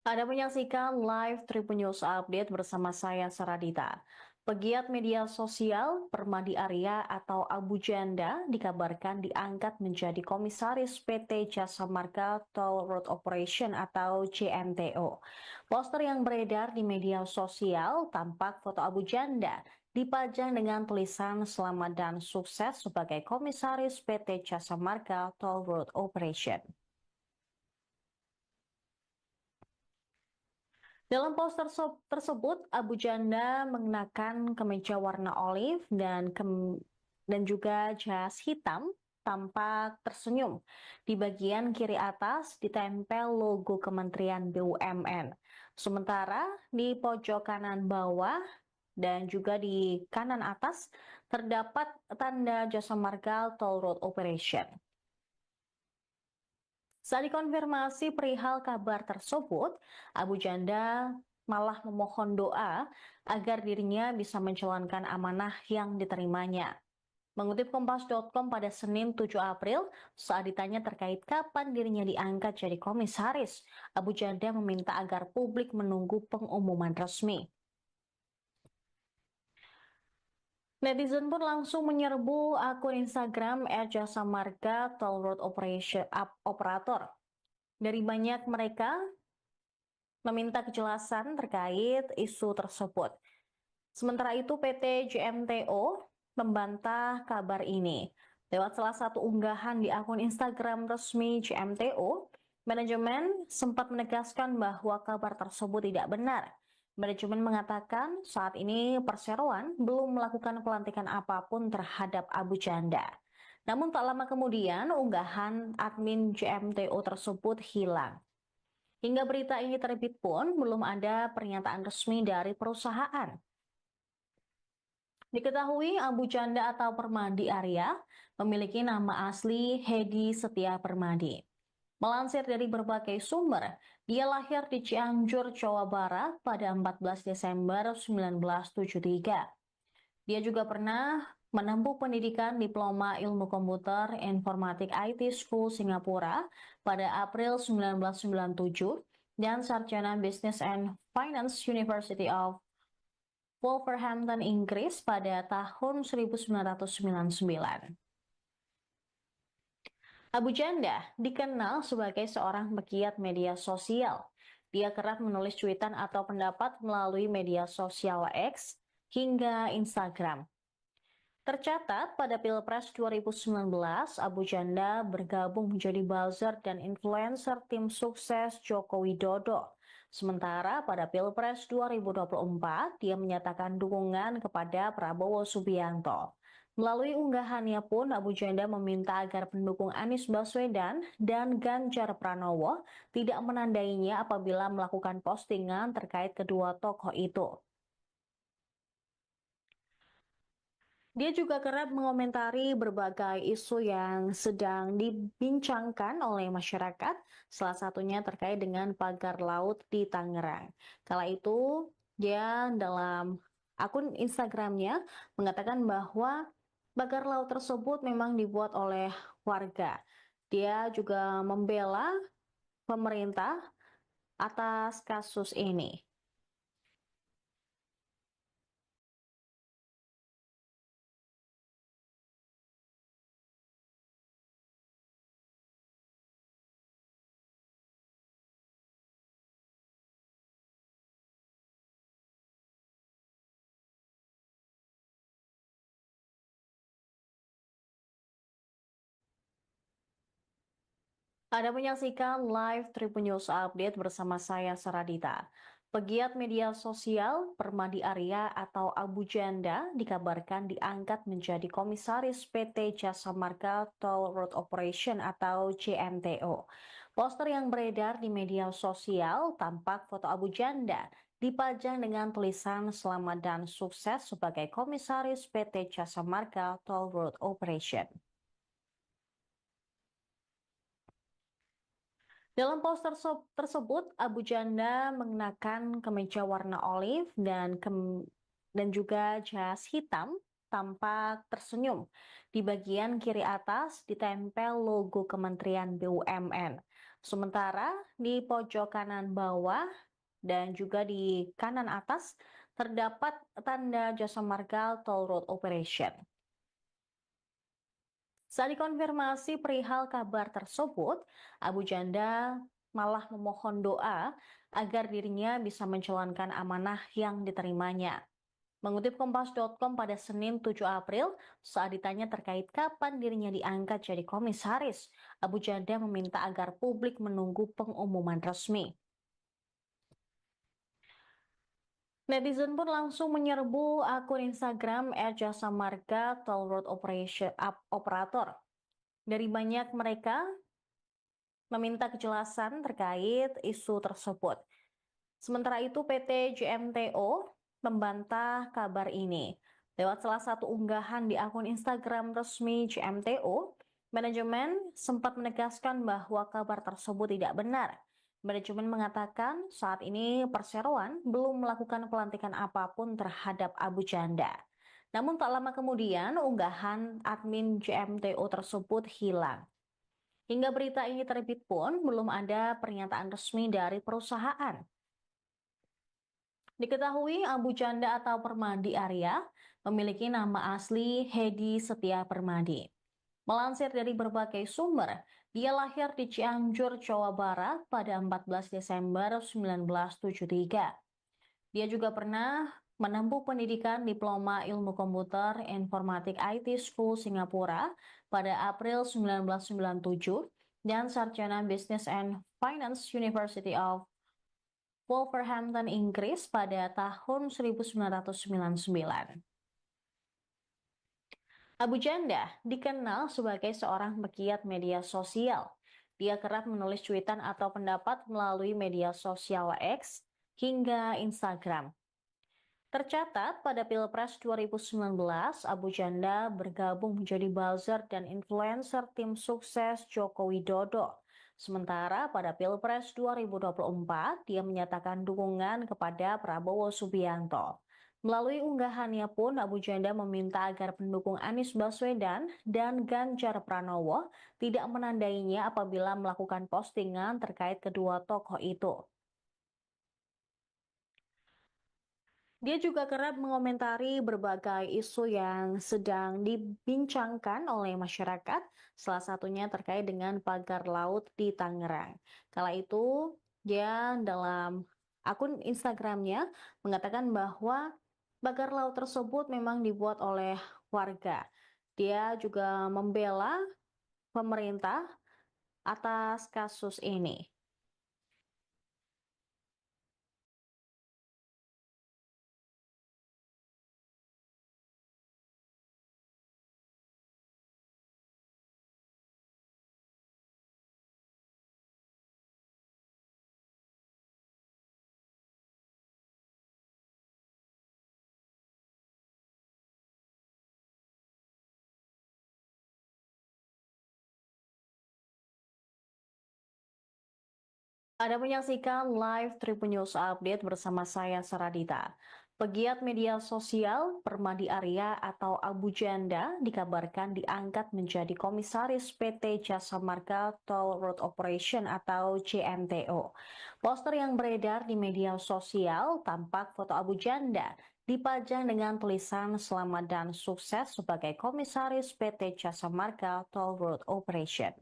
[SPEAKER 1] Anda menyaksikan live Tribun News Update bersama saya Saradita. Pegiat media sosial Permadi Arya atau Abu Janda dikabarkan diangkat menjadi komisaris PT Jasa Marga Toll Road Operation atau JMTO. Poster yang beredar di media sosial tampak foto Abu Janda dipajang dengan tulisan selamat dan sukses sebagai komisaris PT Jasa Marga Toll Road Operation. Dalam poster tersebut, Abu Janda mengenakan kemeja warna olive dan juga jas hitam, tampak tersenyum. Di bagian kiri atas ditempel logo Kementerian BUMN. Sementara di pojok kanan bawah dan juga di kanan atas terdapat tanda Jasa Marga Toll Road Operation. Saat dikonfirmasi perihal kabar tersebut, Abu Janda malah memohon doa agar dirinya bisa menjalankan amanah yang diterimanya. Mengutip Kompas.com pada Senin 7 April, saat ditanya terkait kapan dirinya diangkat jadi komisaris, Abu Janda meminta agar publik menunggu pengumuman resmi. Netizen pun langsung menyerbu akun Instagram @jasa marga Toll Road Operator. Dari banyak mereka meminta kejelasan terkait isu tersebut. Sementara itu PT JMTO membantah kabar ini. Lewat salah satu unggahan di akun Instagram resmi JMTO, manajemen sempat menegaskan bahwa kabar tersebut tidak benar. Manajemen mengatakan saat ini perseroan belum melakukan pelantikan apapun terhadap Abu Janda. Namun tak lama kemudian unggahan admin JMTO tersebut hilang. Hingga berita ini terbit pun belum ada pernyataan resmi dari perusahaan. Diketahui Abu Janda atau Permadi Arya memiliki nama asli Hedi Setia Permadi. Melansir dari berbagai sumber, dia lahir di Cianjur, Jawa Barat pada 14 Desember 1973. Dia juga pernah menempuh pendidikan Diploma Ilmu Komputer Informatik IT School Singapura pada April 1997 dan Sarjana Business and Finance University of Wolverhampton, Inggris pada tahun 1999. Abu Janda dikenal sebagai seorang pegiat media sosial. Dia kerap menulis cuitan atau pendapat melalui media sosial X hingga Instagram. Tercatat pada Pilpres 2019, Abu Janda bergabung menjadi buzzer dan influencer tim sukses Joko Widodo. Sementara pada Pilpres 2024, dia menyatakan dukungan kepada Prabowo Subianto. Melalui unggahannya pun, Abu Janda meminta agar pendukung Anies Baswedan dan Ganjar Pranowo tidak menandainya apabila melakukan postingan terkait kedua tokoh itu. Dia juga kerap mengomentari berbagai isu yang sedang dibincangkan oleh masyarakat, salah satunya terkait dengan pagar laut di Tangerang. Kala itu, dia dalam akun Instagramnya mengatakan bahwa pagar laut tersebut memang dibuat oleh warga. Dia juga membela pemerintah atas kasus ini. Anda menyaksikan live Tribun News Update bersama saya Saradita. Pegiat media sosial Permadi Arya atau Abu Janda dikabarkan diangkat menjadi komisaris PT Jasa Marga Toll Road Operation atau JMTO. Poster yang beredar di media sosial tampak foto Abu Janda dipajang dengan tulisan selamat dan sukses sebagai komisaris PT Jasa Marga Toll Road Operation. Dalam poster tersebut, Abu Janda mengenakan kemeja warna olive dan juga jas hitam tampak tersenyum. Di bagian kiri atas ditempel logo Kementerian BUMN. Sementara di pojok kanan bawah dan juga di kanan atas terdapat tanda Jasa Marga Toll Road Operation. Saat dikonfirmasi perihal kabar tersebut, Abu Janda malah memohon doa agar dirinya bisa menjalankan amanah yang diterimanya. Mengutip Kompas.com pada Senin 7 April, saat ditanya terkait kapan dirinya diangkat jadi komisaris, Abu Janda meminta agar publik menunggu pengumuman resmi. Netizen pun langsung menyerbu akun Instagram @jasamarga Toll Road Operator. Dari banyak mereka meminta kejelasan terkait isu tersebut. Sementara itu PT JMTO membantah kabar ini. Lewat salah satu unggahan di akun Instagram resmi JMTO, manajemen sempat menegaskan bahwa kabar tersebut tidak benar. Manajemen mengatakan saat ini Perseroan belum melakukan pelantikan apapun terhadap Abu Janda. Namun tak lama kemudian unggahan admin JMTO tersebut hilang. Hingga berita ini terbit pun belum ada pernyataan resmi dari perusahaan. Diketahui Abu Janda atau Permadi Arya memiliki nama asli Hedi Setia Permadi. Melansir dari berbagai sumber, dia lahir di Cianjur, Jawa Barat pada 14 Desember 1973. Dia juga pernah menempuh pendidikan Diploma Ilmu Komputer Informatik IT School Singapura pada April 1997 dan Sarjana Business and Finance University of Wolverhampton, Inggris pada tahun 1999. Abu Janda dikenal sebagai seorang pegiat media sosial. Dia kerap menulis cuitan atau pendapat melalui media sosial X hingga Instagram. Tercatat pada Pilpres 2019, Abu Janda bergabung menjadi buzzer dan influencer tim sukses Joko Widodo. Sementara pada Pilpres 2024, dia menyatakan dukungan kepada Prabowo Subianto. Melalui unggahannya pun, Abu Janda meminta agar pendukung Anies Baswedan dan Ganjar Pranowo tidak menandainya apabila melakukan postingan terkait kedua tokoh itu. Dia juga kerap mengomentari berbagai isu yang sedang dibincangkan oleh masyarakat, salah satunya terkait dengan pagar laut di Tangerang. Kala itu, dia dalam akun Instagramnya mengatakan bahwa pagar laut tersebut memang dibuat oleh warga. Dia juga membela pemerintah atas kasus ini. Anda menyaksikan live Tribun News Update bersama saya Saradita. Pegiat media sosial Permadi Arya atau Abu Janda dikabarkan diangkat menjadi komisaris PT Jasa Marga Toll Road Operation atau JMTO. Poster yang beredar di media sosial tampak foto Abu Janda dipajang dengan tulisan selamat dan sukses sebagai komisaris PT Jasa Marga Toll Road Operation.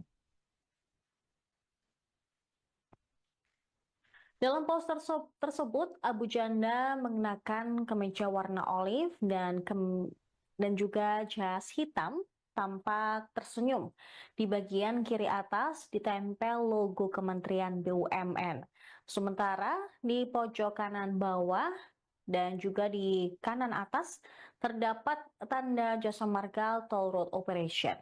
[SPEAKER 1] Dalam poster tersebut, Abu Janda mengenakan kemeja warna olive dan juga jas hitam tampak tersenyum. Di bagian kiri atas ditempel logo Kementerian BUMN. Sementara di pojok kanan bawah dan juga di kanan atas terdapat tanda Jasa Marga Toll Road Operation.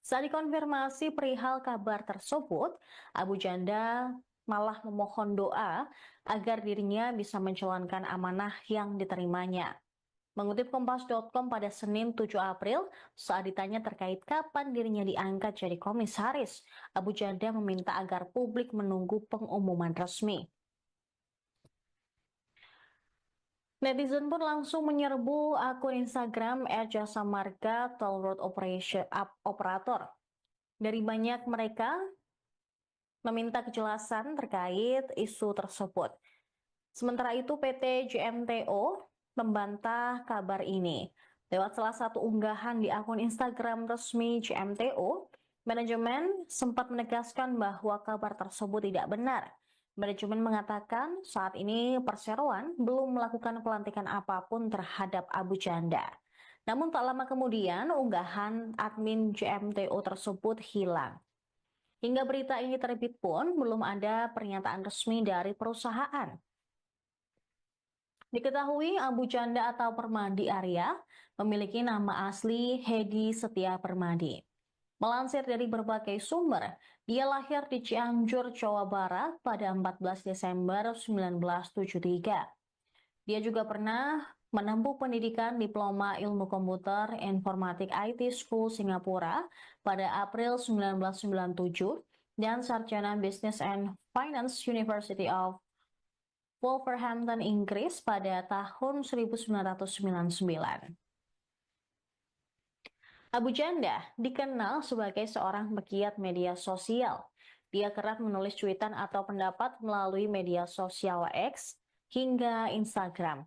[SPEAKER 1] Saat dikonfirmasi perihal kabar tersebut, Abu Janda malah memohon doa agar dirinya bisa menjalankan amanah yang diterimanya. Mengutip Kompas.com pada Senin 7 April, saat ditanya terkait kapan dirinya diangkat jadi komisaris, Abu Janda meminta agar publik menunggu pengumuman resmi. Netizen pun langsung menyerbu akun Instagram @jasa marga Toll Road Operator. Dari banyak mereka meminta kejelasan terkait isu tersebut. Sementara itu PT JMTO membantah kabar ini. Lewat salah satu unggahan di akun Instagram resmi JMTO, manajemen sempat menegaskan bahwa kabar tersebut tidak benar. Manajemen mengatakan saat ini perseroan belum melakukan pelantikan apapun terhadap Abu Janda. Namun tak lama kemudian unggahan admin JMTO tersebut hilang. Hingga berita ini terbit pun belum ada pernyataan resmi dari perusahaan. Diketahui Abu Janda atau Permadi Arya memiliki nama asli Hedi Setia Permadi. Melansir dari berbagai sumber, dia lahir di Cianjur, Jawa Barat pada 14 Desember 1973. Dia juga pernah menempuh pendidikan Diploma Ilmu Komputer Informatik IT School Singapura pada April 1997 dan Sarjana Business and Finance University of Wolverhampton, Inggris pada tahun 1999. Abu Janda dikenal sebagai seorang pegiat media sosial. Dia kerap menulis cuitan atau pendapat melalui media sosial X hingga Instagram.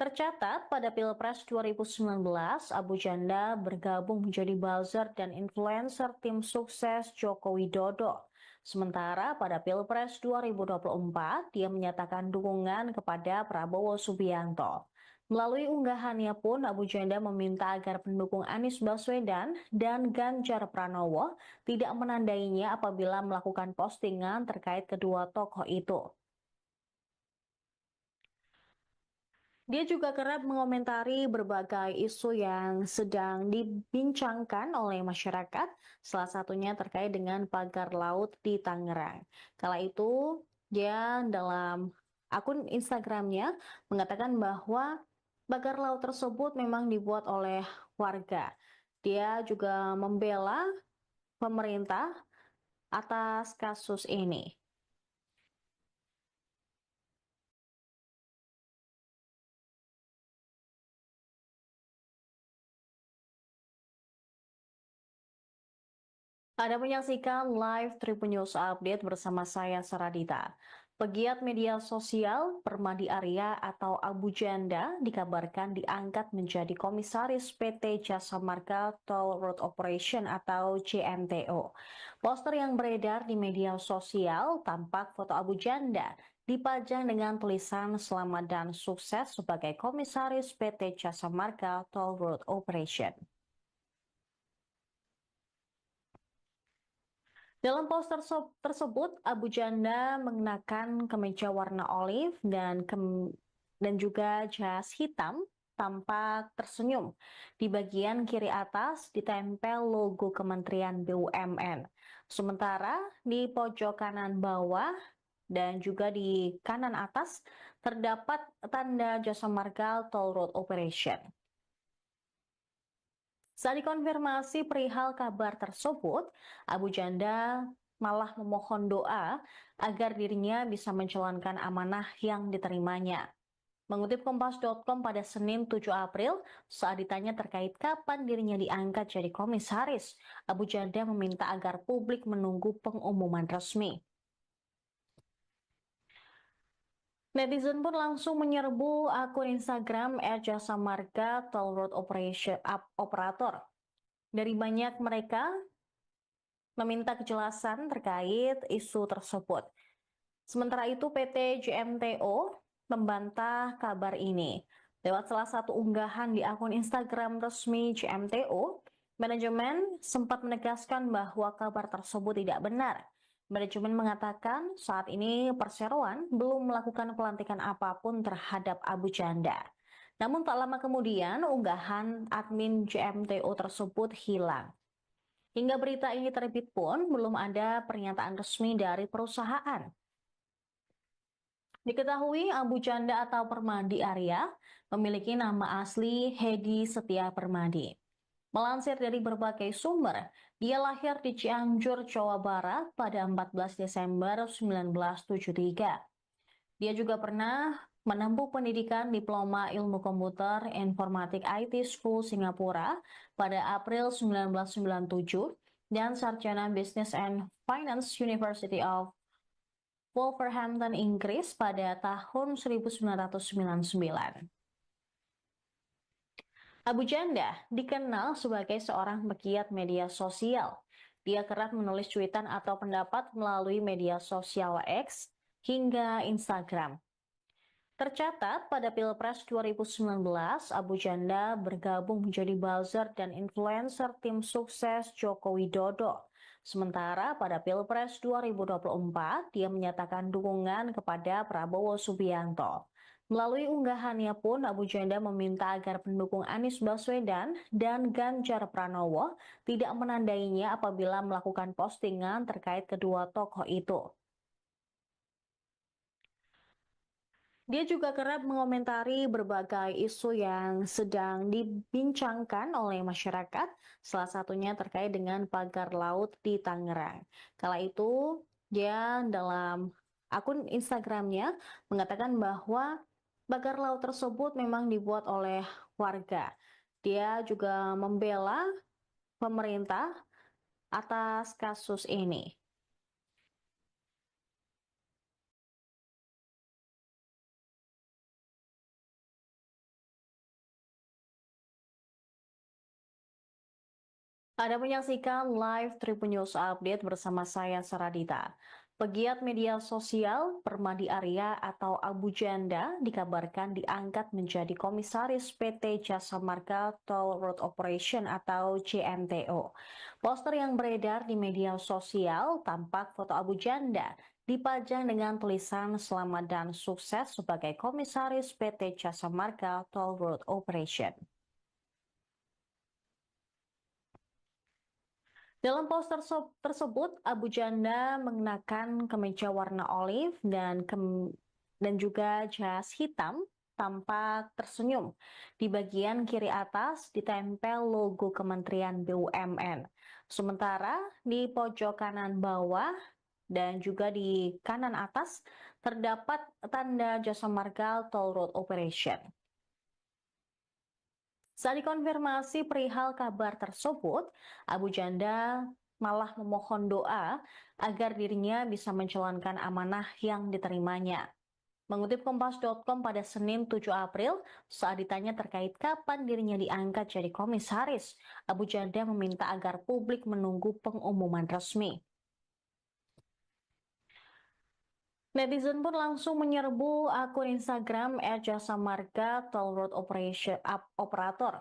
[SPEAKER 1] Tercatat pada Pilpres 2019, Abu Janda bergabung menjadi buzzer dan influencer tim sukses Joko Widodo. Sementara pada Pilpres 2024, dia menyatakan dukungan kepada Prabowo Subianto. Melalui unggahannya pun, Abu Janda meminta agar pendukung Anies Baswedan dan Ganjar Pranowo tidak menandainya apabila melakukan postingan terkait kedua tokoh itu. Dia juga kerap mengomentari berbagai isu yang sedang dibincangkan oleh masyarakat, salah satunya terkait dengan pagar laut di Tangerang. Kala itu, dia dalam akun Instagramnya mengatakan bahwa pagar laut tersebut memang dibuat oleh warga. Dia juga membela pemerintah atas kasus ini. Anda menyaksikan live Tribun News Update bersama saya Saradita. Pegiat media sosial Permadi Arya atau Abu Janda dikabarkan diangkat menjadi komisaris PT Jasa Marga Toll Road Operation atau JMTO. Poster yang beredar di media sosial tampak foto Abu Janda dipajang dengan tulisan selamat dan sukses sebagai komisaris PT Jasa Marga Toll Road Operation. Dalam poster tersebut, Abu Janda mengenakan kemeja warna olive dan juga jas hitam, tampak tersenyum. Di bagian kiri atas ditempel logo Kementerian BUMN. Sementara di pojok kanan bawah dan juga di kanan atas terdapat tanda Jasa Marga Toll Road Operation. Saat dikonfirmasi perihal kabar tersebut, Abu Janda malah memohon doa agar dirinya bisa menjalankan amanah yang diterimanya. Mengutip Kompas.com pada Senin 7 April, saat ditanya terkait kapan dirinya diangkat jadi komisaris, Abu Janda meminta agar publik menunggu pengumuman resmi. Netizen pun langsung menyerbu akun Instagram @jasa marga Toll Road Operator. Dari banyak mereka meminta kejelasan terkait isu tersebut. Sementara itu PT JMTO membantah kabar ini. Lewat salah satu unggahan di akun Instagram resmi JMTO, manajemen sempat menegaskan bahwa kabar tersebut tidak benar. Manajemen mengatakan saat ini Perseroan belum melakukan pelantikan apapun terhadap Abu Janda. Namun tak lama kemudian unggahan admin JMTO tersebut hilang. Hingga berita ini terbit pun belum ada pernyataan resmi dari perusahaan. Diketahui Abu Janda atau Permadi Arya memiliki nama asli Hedi Setia Permadi. Melansir dari berbagai sumber, dia lahir di Cianjur, Jawa Barat pada 14 Desember 1973. Dia juga pernah menempuh pendidikan Diploma Ilmu Komputer Informatik IT School Singapura pada April 1997 dan Sarjana Business and Finance University of Wolverhampton, Inggris pada tahun 1999. Abu Janda dikenal sebagai seorang pegiat media sosial. Dia kerap menulis cuitan atau pendapat melalui media sosial X hingga Instagram. Tercatat pada Pilpres 2019, Abu Janda bergabung menjadi buzzer dan influencer tim sukses Joko Widodo. Sementara pada Pilpres 2024, dia menyatakan dukungan kepada Prabowo Subianto. Melalui unggahannya pun, Abu Janda meminta agar pendukung Anies Baswedan dan Ganjar Pranowo tidak menandainya apabila melakukan postingan terkait kedua tokoh itu. Dia juga kerap mengomentari berbagai isu yang sedang dibincangkan oleh masyarakat, salah satunya terkait dengan pagar laut di Tangerang. Kala itu, dia dalam akun Instagramnya mengatakan bahwa pagar laut tersebut memang dibuat oleh warga. Dia juga membela pemerintah atas kasus ini. Anda menyaksikan live Tribun News Update bersama saya Saradita. Pegiat media sosial Permadi Arya atau Abu Janda dikabarkan diangkat menjadi komisaris PT Jasa Marga Toll Road Operation atau JMTO. Poster yang beredar di media sosial tampak foto Abu Janda dipajang dengan tulisan selamat dan sukses sebagai komisaris PT Jasa Marga Toll Road Operation. Dalam poster tersebut, Abu Janda mengenakan kemeja warna olive dan juga jas hitam, tampak tersenyum. Di bagian kiri atas ditempel logo Kementerian BUMN. Sementara di pojok kanan bawah dan juga di kanan atas terdapat tanda Jasa Marga Toll Road Operation. Saat dikonfirmasi perihal kabar tersebut, Abu Janda malah memohon doa agar dirinya bisa menjalankan amanah yang diterimanya. Mengutip Kompas.com pada Senin 7 April, saat ditanya terkait kapan dirinya diangkat jadi komisaris, Abu Janda meminta agar publik menunggu pengumuman resmi. Netizen pun langsung menyerbu akun Instagram @jasa marga Toll Road Operator.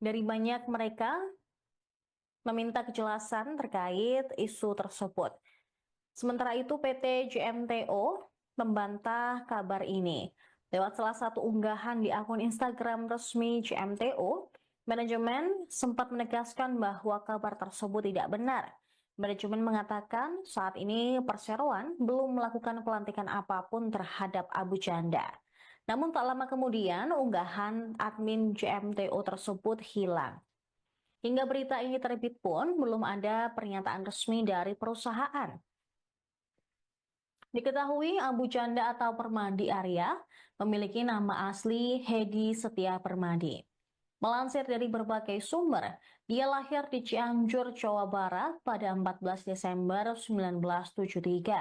[SPEAKER 1] Dari banyak mereka meminta kejelasan terkait isu tersebut. Sementara itu PT JMTO membantah kabar ini. Lewat salah satu unggahan di akun Instagram resmi JMTO, manajemen sempat menegaskan bahwa kabar tersebut tidak benar. Manajemen mengatakan saat ini Perseroan belum melakukan pelantikan apapun terhadap Abu Janda. Namun tak lama kemudian unggahan admin JMTO tersebut hilang. Hingga berita ini terbit pun belum ada pernyataan resmi dari perusahaan. Diketahui Abu Janda atau Permadi Arya memiliki nama asli Hedi Setia Permadi. Melansir dari berbagai sumber, dia lahir di Cianjur, Jawa Barat pada 14 Desember 1973.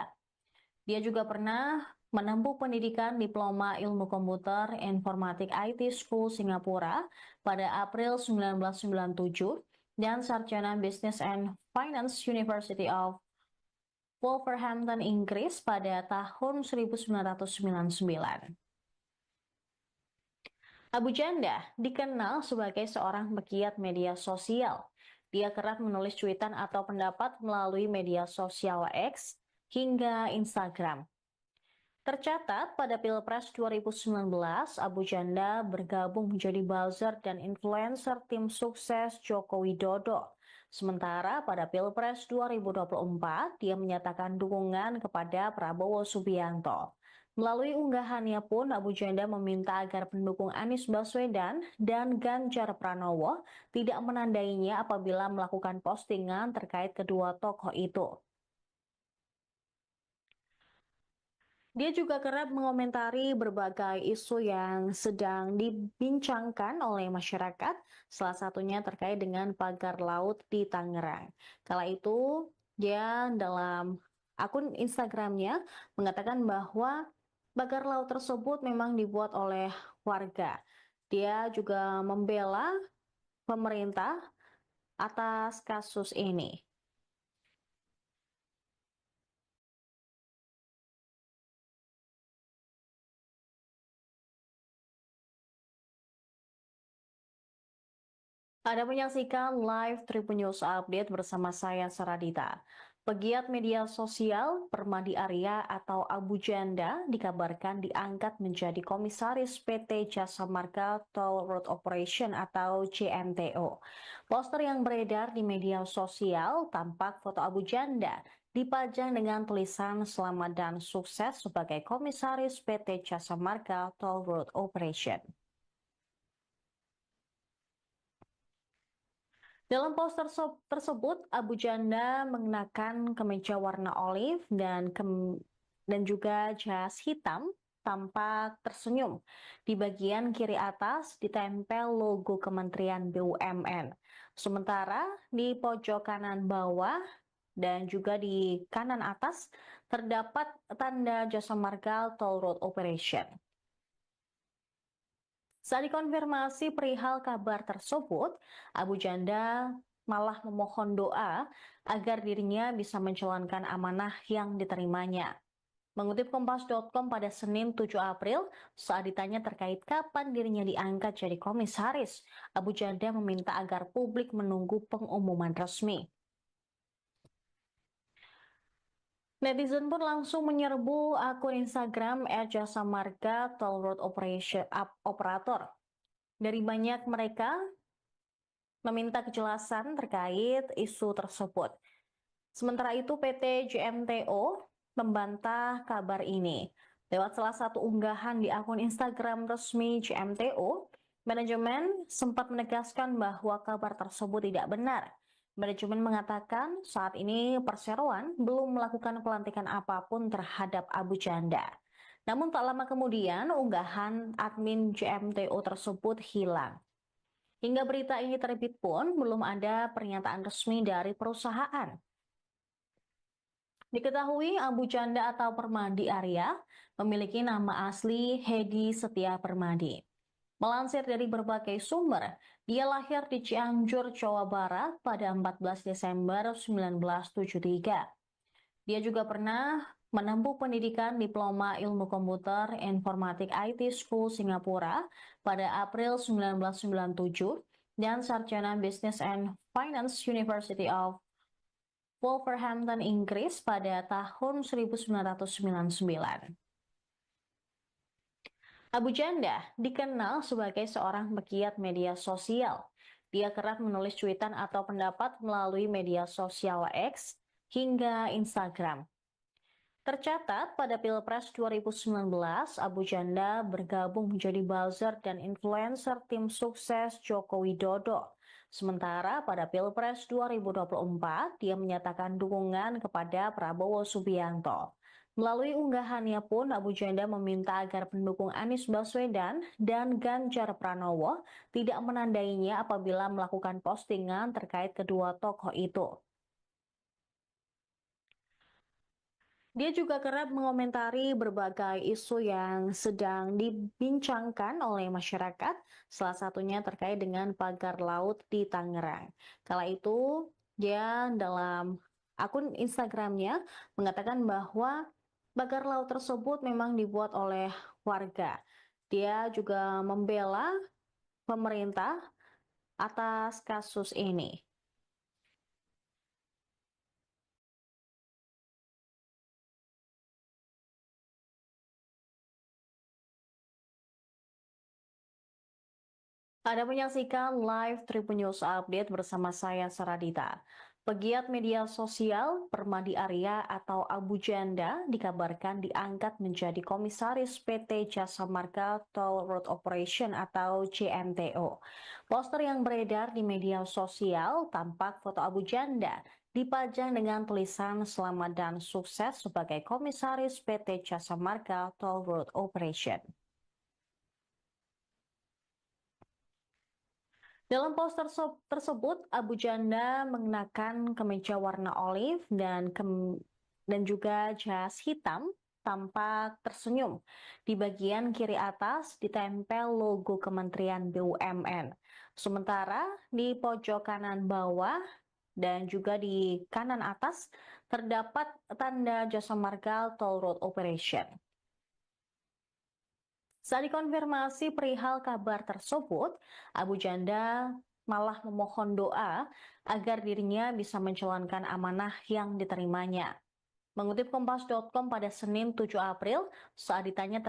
[SPEAKER 1] Dia juga pernah menempuh pendidikan Diploma Ilmu Komputer Informatik IT School Singapura pada April 1997 dan Sarjana Business and Finance University of Wolverhampton, Inggris pada tahun 1999. Abu Janda dikenal sebagai seorang pegiat media sosial. Dia kerap menulis cuitan atau pendapat melalui media sosial X hingga Instagram. Tercatat pada Pilpres 2019, Abu Janda bergabung menjadi buzzer dan influencer tim sukses Joko Widodo. Sementara pada Pilpres 2024, dia menyatakan dukungan kepada Prabowo Subianto. Melalui unggahannya pun, Abu Janda meminta agar pendukung Anies Baswedan dan Ganjar Pranowo tidak menandainya apabila melakukan postingan terkait kedua tokoh itu. Dia juga kerap mengomentari berbagai isu yang sedang dibincangkan oleh masyarakat, salah satunya terkait dengan pagar laut di Tangerang. Kala itu, dia dalam akun Instagramnya mengatakan bahwa pagar laut tersebut memang dibuat oleh warga. Dia juga membela pemerintah atas kasus ini. Anda menyaksikan live Tribun News Update bersama saya Saradita. Pegiat media sosial Permadi Arya atau Abu Janda dikabarkan diangkat menjadi komisaris PT Jasa Marga Toll Road Operation atau JMTO. Poster yang beredar di media sosial tampak foto Abu Janda dipajang dengan tulisan selamat dan sukses sebagai komisaris PT Jasa Marga Toll Road Operation. Dalam poster tersebut, Abu Janda mengenakan kemeja warna olive dan juga jas hitam, tampak tersenyum. Di bagian kiri atas ditempel logo Kementerian BUMN. Sementara di pojok kanan bawah dan juga di kanan atas terdapat tanda Jasa Marga Toll Road Operation. Saat dikonfirmasi perihal kabar tersebut, Abu Janda malah memohon doa agar dirinya bisa menjalankan amanah yang diterimanya. Mengutip Kompas.com pada Senin 7 April, saat ditanya terkait kapan dirinya diangkat jadi komisaris, Abu Janda meminta agar publik menunggu pengumuman resmi. Netizen pun langsung menyerbu akun Instagram @jasa marga Toll Road Operation Operator. Dari banyak mereka meminta kejelasan terkait isu tersebut. Sementara itu PT JMTO membantah kabar ini. Lewat salah satu unggahan di akun Instagram resmi JMTO, manajemen sempat menegaskan bahwa kabar tersebut tidak benar. Manajemen mengatakan saat ini perseroan belum melakukan pelantikan apapun terhadap Abu Janda. Namun tak lama kemudian unggahan admin JMTO tersebut hilang. Hingga berita ini terbit pun belum ada pernyataan resmi dari perusahaan. Diketahui Abu Janda atau Permadi Arya memiliki nama asli Hedi Setia Permadi. Melansir dari berbagai sumber, dia lahir di Cianjur, Jawa Barat pada 14 Desember 1973. Dia juga pernah menempuh pendidikan Diploma Ilmu Komputer Informatik IT School Singapura pada April 1997 dan Sarjana Business and Finance University of Wolverhampton, Inggris pada tahun 1999. Abu Janda dikenal sebagai seorang pegiat media sosial. Dia kerap menulis cuitan atau pendapat melalui media sosial X hingga Instagram. Tercatat pada Pilpres 2019, Abu Janda bergabung menjadi buzzer dan influencer tim sukses Joko Widodo. Sementara pada Pilpres 2024, dia menyatakan dukungan kepada Prabowo Subianto. Melalui unggahannya pun, Abu Janda meminta agar pendukung Anies Baswedan dan Ganjar Pranowo tidak menandainya apabila melakukan postingan terkait kedua tokoh itu. Dia juga kerap mengomentari berbagai isu yang sedang dibincangkan oleh masyarakat, salah satunya terkait dengan pagar laut di Tangerang. Kala itu, dia dalam akun Instagramnya mengatakan bahwa pagar laut tersebut memang dibuat oleh warga. Dia juga membela pemerintah atas kasus ini. Anda menyaksikan live Tribun News Update bersama saya Saradita. Pegiat media sosial Permadi Arya atau Abu Janda dikabarkan diangkat menjadi komisaris PT Jasa Marga Toll Road Operation atau JMTO. Poster yang beredar di media sosial tampak foto Abu Janda dipajang dengan tulisan selamat dan sukses sebagai komisaris PT Jasa Marga Toll Road Operation. Dalam poster tersebut, Abu Janda mengenakan kemeja warna olive dan juga jas hitam, tampak tersenyum. Di bagian kiri atas ditempel logo Kementerian BUMN. Sementara di pojok kanan bawah dan juga di kanan atas terdapat tanda Jasa Marga Toll Road Operation. Saat dikonfirmasi perihal kabar tersebut, Abu Janda malah memohon doa agar dirinya bisa menjalankan amanah yang diterimanya. Mengutip Kompas.com pada Senin 7 April, saat ditanya